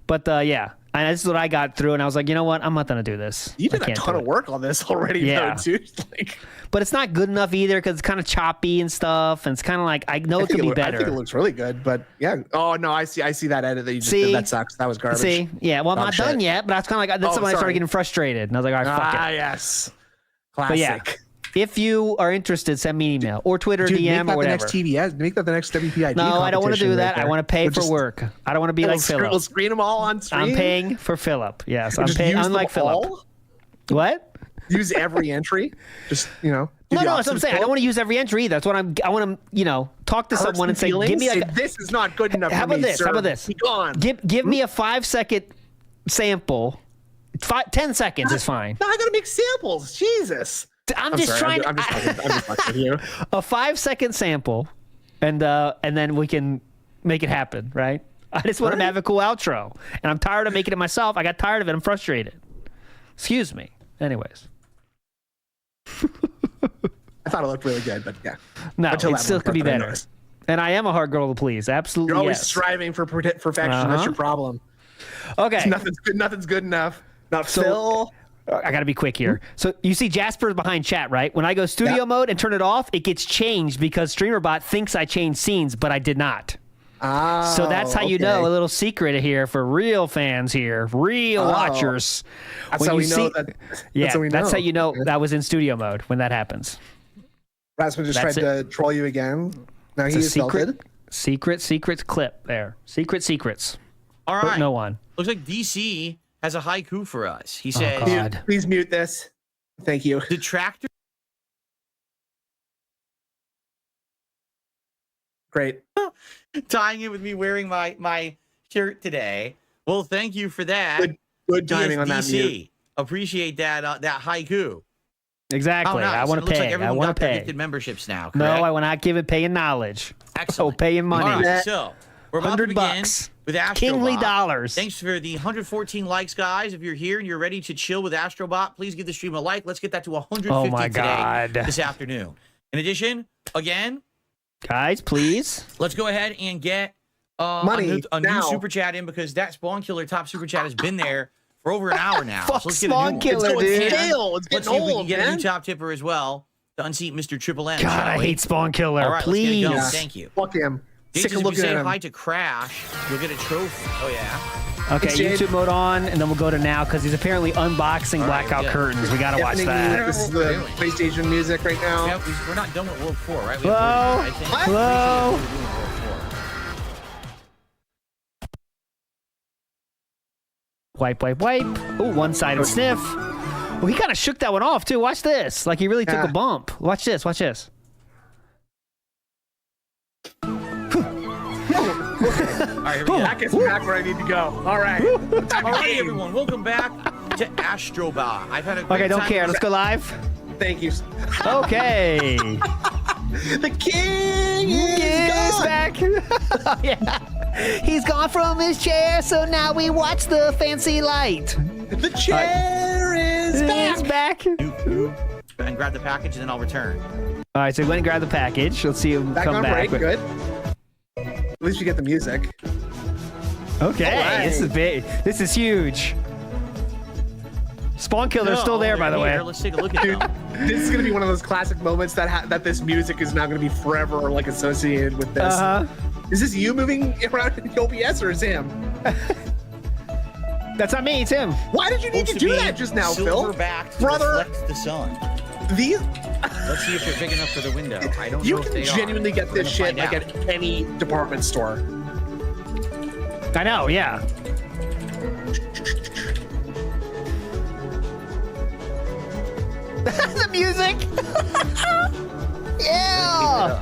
But yeah, and this is what I got through, and I was like, you know what? I'm not gonna do this. You did I a can't ton do of it. work on this already, Yeah. though, dude. Like, But it's not good enough either because it's kind of choppy and stuff, and it's kind of like I know it could be better. I think it looks really good, but yeah. Oh no, I see that edit that you just did. That sucks. That was garbage. See, yeah. Well, I'm Dog not shit. done yet, but that's kind of like that's when I started sorry. getting frustrated, and I was like, all right, fuck it. Ah, yes. But Classic. yeah, if you are interested, send me an email or Twitter, Dude, DM, make or that the whatever. next TBS. Make that the next WPID. No, I don't want to do competition that. right I there. want to pay We'll for just- work. I don't want to be like Philip. We'll screen them all on stream. I'm paying for Philip. Yes, We'll I'm just paying. use them Unlike Philip. all? What? Use every entry. Just No, that's what I'm saying. I don't want to use every entry either. That's what I want to, talk to someone and say, give me this is not good enough. How for about me, this? sir. How about this? Be gone. Give me a 5-second sample. 10 seconds is fine. No, I gotta make samples. Jesus. I'm just trying. I'm just fucking you. A 5-second sample, and then we can make it happen, right? I just want to have a cool outro, and I'm tired of making it myself. I got tired of it. I'm frustrated. Excuse me. Anyways. I thought it looked really good, but yeah. No, Until it that still one could be part, better. And I am a hard girl to please. Absolutely. You're always yes. striving for perfection. That's your problem. Okay. Nothing's good enough. Not Phil. I got to be quick here. So you see Jasper behind chat, right? When I go studio mode and turn it off, it gets changed because StreamerBot thinks I changed scenes, but I did not. So that's how you know, a little secret here for real fans here, real watchers. That's how we know that. Yeah, that's how you know that was in studio mode when that happens. Rasmus just tried to troll you again. Now he is secret clip there. Secrets. All right. Put no one. Looks like DC has a haiku for us. He says, please mute this. Thank you. Detractor. Great. Tying in with me wearing my shirt today. Well, thank you for that. Good timing on that mute. Appreciate that that haiku. Exactly. Oh, nice. I want to It looks pay. like everyone I want got to their pay. gifted memberships now. Correct? No, I will not give it paying knowledge. Excellent. Oh, paying money. All right, so we're about to begin $100. with Astrobot. Kingly dollars. Thanks for the 114 likes, guys. If you're here and you're ready to chill with Astrobot, please give the stream a like. Let's get that to 150 today, this afternoon. In addition, again, guys, please, let's go ahead and get money a new super chat in because that Spawn Killer top super chat has been there for over an hour now. Fuck so let's get a Spawn new Killer, one. dude. It's Let's getting see if we can old, get a man. new top tipper as well to unseat Mr. Triple M. God, I hate Spawn Killer. All right, Please. let's get it going. Thank you. Fuck him. Jason, Sick of if you looking say at him. hi to Crash, you'll get a trophy. Oh, yeah. Okay, YouTube mode on, and then we'll go to now because he's apparently unboxing Blackout Curtains. We got to watch that. This is the PlayStation music right now. Yeah, we're not done with World 4, right? We Hello? have I think. Hello? Pretty sure we're doing World 4. Wipe. Ooh, one-sided sniff. Well, he kind of shook that one off, too. Watch this. Like he really took a bump. Watch this. Watch this. All right, here we go. That gets me back where I need to go. All right. All right, everyone. Welcome back to Astrobot. I've had a great Okay, don't time care. with Let's go live. Thank you. Okay. The king is gone. back. Yeah. He's gone from his chair, so now we watch the fancy light. The chair is back. and grab the package, and then I'll return. All right, so we went and grabbed the package. Let's see him Back come on back. break. Good. At least you get the music. Okay, All this is right. big. This is huge. Spawn Killer's still there, by the way. Let's take a look at Dude, them. this is gonna be one of those classic moments that this music is now gonna be forever like associated with this. Is this you moving around in the OBS or is him? That's not me, it's him. Why did you need to do that just now, Phil? Silverback Brother. reflects the sun. These. Let's see if they're big enough for the window. I don't You know if can they genuinely are. get We're this gonna shit find like out. at any department store. I know, yeah. The music. Yeah.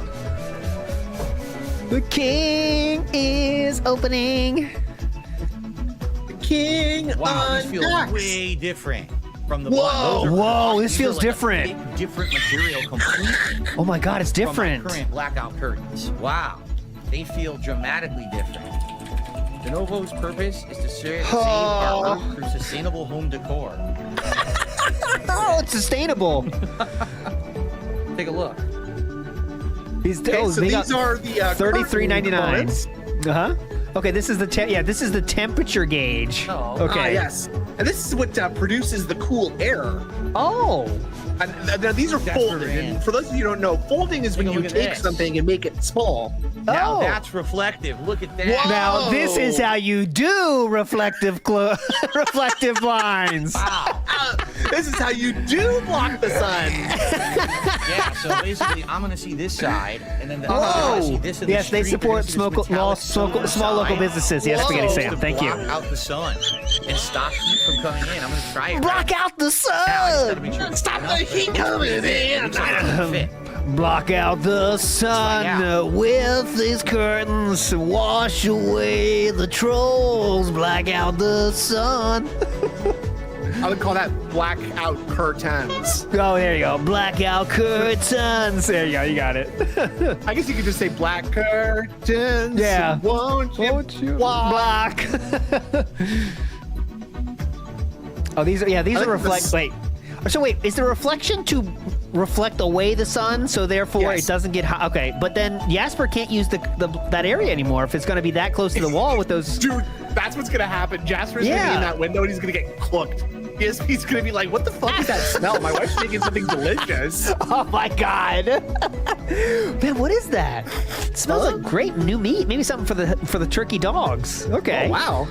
The king is opening. The king. Wow, this feels way different from the Whoa. Those are- Whoa, this these are feels like a different. big, different material completely. Oh my God, it's from my different. current blackout curtains. Wow, they feel dramatically different. Lenovo's purpose is to save our Earth through sustainable home decor. Oh, it's sustainable. Take a look. These, Okay, so these are the $33.99. Uh huh. Okay, this is the this is the temperature gauge. Oh. Okay. Yes, and this is what produces the cool air. Oh. And now these are folded. And for those of you who don't know, folding is when Take a you look at take this. something and make it small. Now Oh. that's reflective. Look at that. Now this is how you do reflective reflective blinds. Wow. This is how you do block the sun. Yeah, so basically, I'm going to see this side, and then I see this in the Yes, they street, support and this small local businesses. Yes, Spaghetti Whoa. Sam. To Thank you. block out the sun and stop heat from coming in. I'm going to try it. Block out the sun. Stop the heat coming in. Block out the sun with these curtains. Wash away the trolls. Black out the sun. I would call that blackout curtains. Oh, there you go. Blackout curtains. There you go. You got it. I guess you could just say black curtains. Yeah. Won't you block? Oh, these are reflect. Wait. So wait, is the reflection to reflect away the sun, so therefore it doesn't get hot? Okay, but then Jasper can't use that area anymore if it's going to be that close to the wall with those. Dude, that's what's gonna happen. Jasper's gonna be in that window and he's gonna get cooked. He's gonna be like, "What the fuck is that smell? My wife's making something delicious." Oh my god, man, what is that? It smells like great new meat. Maybe something for the turkey dogs. Okay. Oh, wow.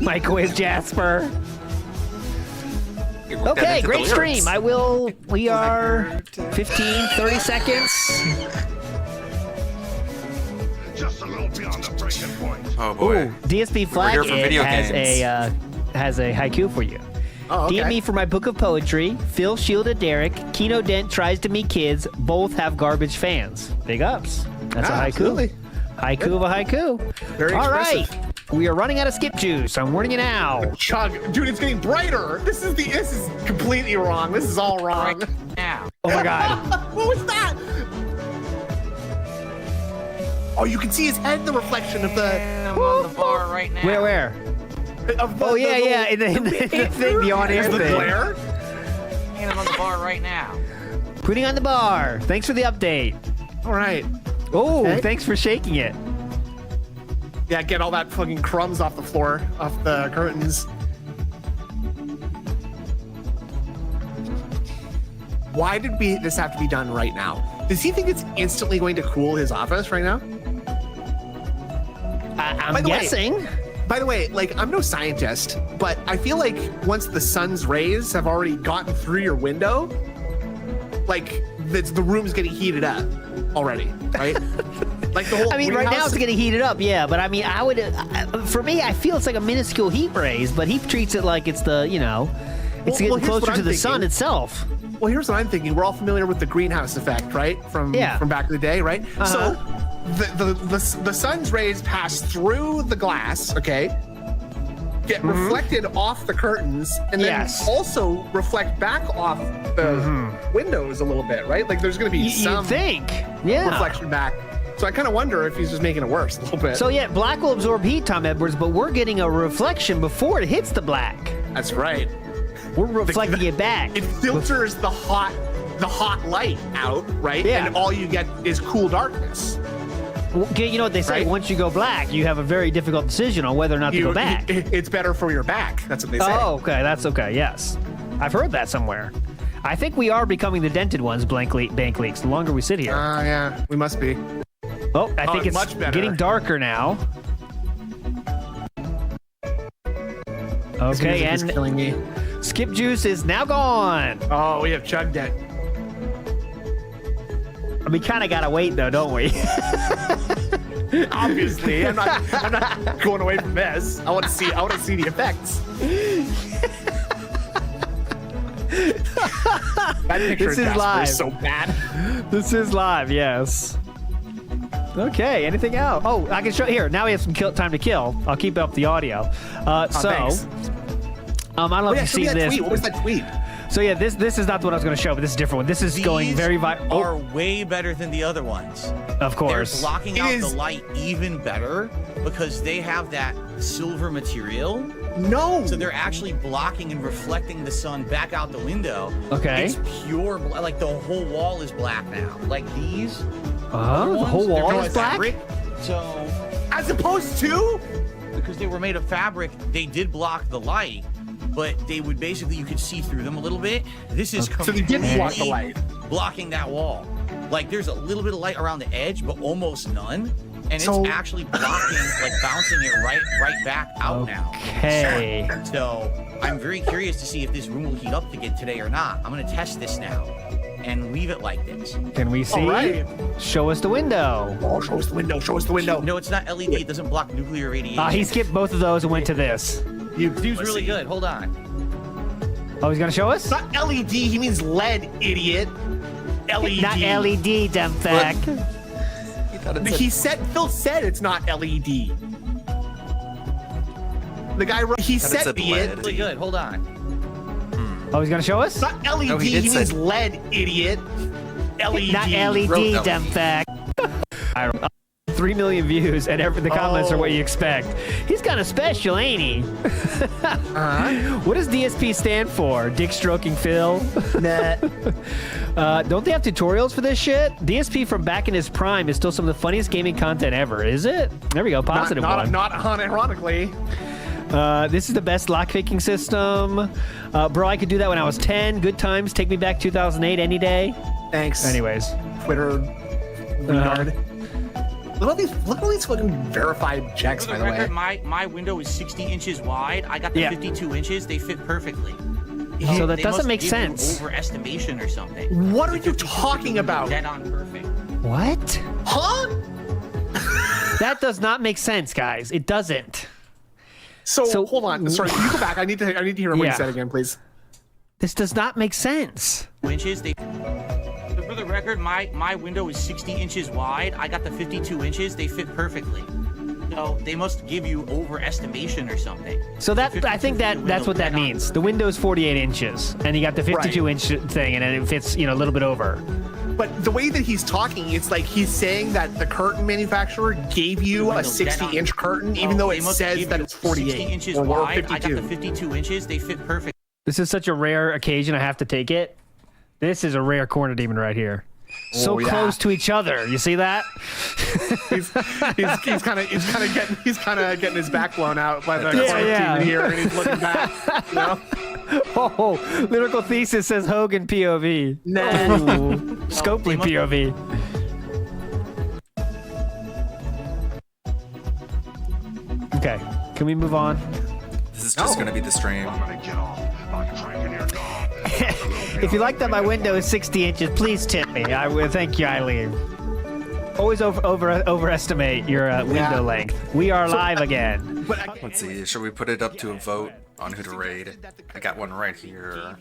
Microwave Jasper. Okay, great stream. We are 15, 30 seconds. Just a little beyond the breaking point. Oh boy. Ooh, DSP Flag here for video has a haiku for you. Oh, okay. DM me for my book of poetry. Phil shielded Derek. Kino Dent tries to meet kids. Both have garbage fans. Big ups. That's a haiku. Absolutely. Haiku of a haiku. Very All expressive. right. We are running out of skip juice. I'm warning you now. Chug, dude, it's getting brighter. This is completely wrong. This is all wrong. Now. Oh my god. What was that? Oh, you can see his head in the reflection of the. I'm on the bar right now. Where? Of the, Oh yeah, in the thing, the on-air the thing. glare. And I'm on the bar right now. Putting on the bar. Thanks for the update. All right. Oh, Okay. thanks for shaking it. Yeah, get all that fucking crumbs off the floor, off the curtains. Why did this have to be done right now? Does he think it's instantly going to cool his office right now? I'm guessing. By the way, like, I'm no scientist, but I feel like once the sun's rays have already gotten through your window, like, the room's getting heated up already, right? Like the whole I mean, right now greenhouse- it's getting heated up, yeah. But I mean, for me, I feel it's like a minuscule heat rays, but he treats it like it's it's Well, getting here's closer what to I'm the sun thinking. itself. Well, here's what I'm thinking. We're all familiar with the greenhouse effect, right? From back in the day, right? So the sun's rays pass through the glass, okay? Get reflected off the curtains, and then also reflect back off the windows a little bit, right? Like there's going to be some You'd think, yeah, reflection back. So I kind of wonder if he's just making it worse a little bit. So yeah, black will absorb heat, Tom Edwards, but we're getting a reflection before it hits the black. That's right. We're reflecting it back. It filters the hot light out, right? Yeah. And all you get is cool darkness. You know what they say? Right? Once you go black, you have a very difficult decision on whether or not to go back. It's better for your back. That's what they say. Oh, okay. That's okay. Yes. I've heard that somewhere. I think we are becoming the dented ones, bank leaks, the longer we sit here. Yeah, we must be. Oh, I think it's much better. getting darker now. Okay, This music is and killing me. skip juice is now gone. Oh, we have chugged it. We kind of gotta wait though, don't we? Obviously, I'm not going away from this. I want to see the effects. That picture This of is Jasper live. is so bad. This is live, yes. Okay, anything else? Oh, I can show here. Now we have some time to kill. I'll keep up the audio. Thanks. I don't know if you've show me seen that this. tweet. What was that tweet? So yeah, this is not what I was going to show, but this is a different one. This is going very viral. Are way better than the other ones. Of course. They're blocking out the light even better because they have that silver material. No. So they're actually blocking and reflecting the sun back out the window. Okay. It's pure like the whole wall is black now. Like these. Oh, the whole wall is black? Fabric, so as opposed to because they were made of fabric, they did block the light, but they would basically you could see through them a little bit. This is so they did block the light, blocking that wall. Like there's a little bit of light around the edge, but almost none. and So- it's actually blocking, like bouncing it right back out now. Okay. So I'm very curious to see if this room will heat up again today or not. I'm gonna test this now and leave it like this. Can we see? right. Show us the window. Oh, show us the window. Show us the window. No, it's not LED. It doesn't block nuclear radiation. He skipped both of those and went to this. Dude's really good. Hold on. Oh, he's gonna show us? Not LED. He means LED, idiot. LED. Not LED, dumb fuck. Phil said it's not LED. The guy wrote, he said it. Really good. Hold on. Oh, he's gonna show us? Not LED. No, he he did means say- LED, idiot. LED. Not LED, dumb fuck. 3 million views, and the comments are what you expect. He's kind of special, ain't he? What does DSP stand for? Dick stroking Phil? Nah. Don't they have tutorials for this shit? DSP from back in his prime is still some of the funniest gaming content ever, is it? There we go, positive one. Not unironically. This is the best lock picking system. Bro, I could do that when I was 10. Good times. Take me back 2008 any day. Thanks. Anyways. Twitter. Retard. Look at all these fucking verified checks, For by the the record, way. my window is 60 inches wide. I got the Yeah. 52 inches. They fit perfectly. So that They doesn't must make give you sense. Overestimation or something. What are you talking about? Dead on perfect. What? Huh? That does not make sense, guys. It doesn't. So hold on. Sorry, can you go back? I need to hear what Yeah. you said again, please. This does not make sense. Inches. For the record, my window is 60 inches wide. I got the 52 inches. They fit perfectly. So they must give you overestimation or something. So I think that's what that means. The window's 48 inches, and you got the 52-inch thing, and then it fits, a little bit over. But the way that he's talking, it's like he's saying that the curtain manufacturer gave you a 60-inch curtain, even though They it must says give that you it's 48 60 inches or wide. 52. I got the 52 inches. They fit perfect. This is such a rare occasion. I have to take it. This is a rare corner demon right here. So Oh, yeah. close to each other. You see that? he's kind of getting his back blown out by the team in here, and he's looking back. You know? Oh, lyrical thesis says Hogan POV. Nah. Scopely POV. Okay, can we move on? This is just going to be the stream. If you like that my window is 60 inches, please tip me. I will. Thank you, Eileen. Always overestimate your window length. We are live again. Let's see. Should we put it up to a vote on who to raid? I got one right here.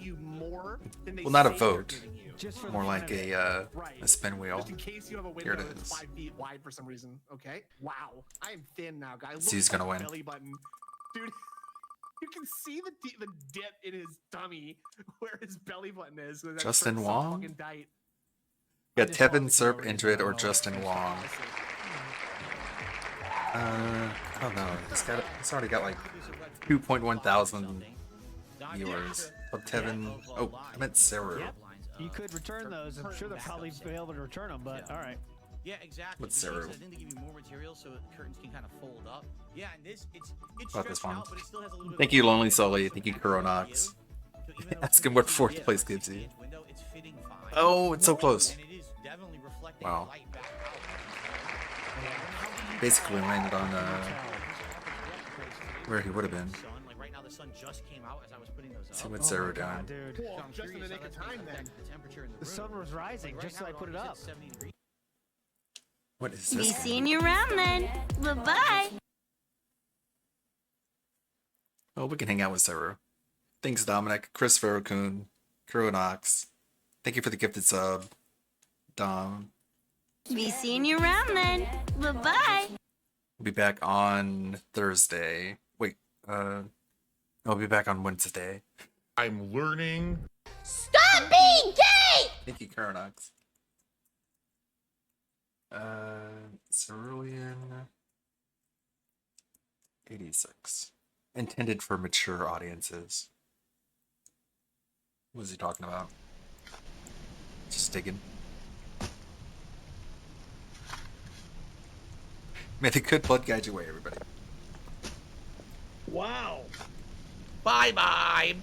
Well, not a vote. More like a spin wheel. Here it is. 5 feet wide for some reason. Okay. Wow. I am thin now, guys. So who's gonna win? Belly button. Dude, you can see the dip in his tummy where his belly button is. That Justin shirt's so Wong? fucking tight. Got Tevin, Serp, Intuit, or Justin Wong. I don't know. He's already got like 2.1 thousand viewers. But Tevin. Oh, I meant Saru. You could return those. I'm sure they'll probably be able to return them, but all right. Yeah, exactly. What's The thing Saru? is, I think they give you more material so curtains can kind of fold up. Yeah, and it's About this stretched one. out, but it still has a little bit Thank of you, a- Lonely Sully. Thank you, Kuronox. Ask him what fourth place gives you. Oh, it's so close. Wow. Basically landed on where he would have been. Like right now, the sun just came out as I was putting those up. See what Sarah done. Dude. So I'm curious how that's gonna affect the temperature in the The room. sun was rising just as I put it up. 70 degrees. What is Be this? game? seeing you around then. Bye-bye. Oh, we can hang out with Sarah. Thanks, Dominic, Chris Farrakhan, Kuronox. Thank you for the gifted sub, Dom. Be seeing you around then. Bye-bye. We'll be back on Thursday. Wait, I'll be back on Wednesday. I'm learning. Stop being gay! Thank you, Kuronox. Cerulean 86. Intended for mature audiences. What was he talking about? Just digging. May the good blood guide your way, everybody. Wow. Bye bye.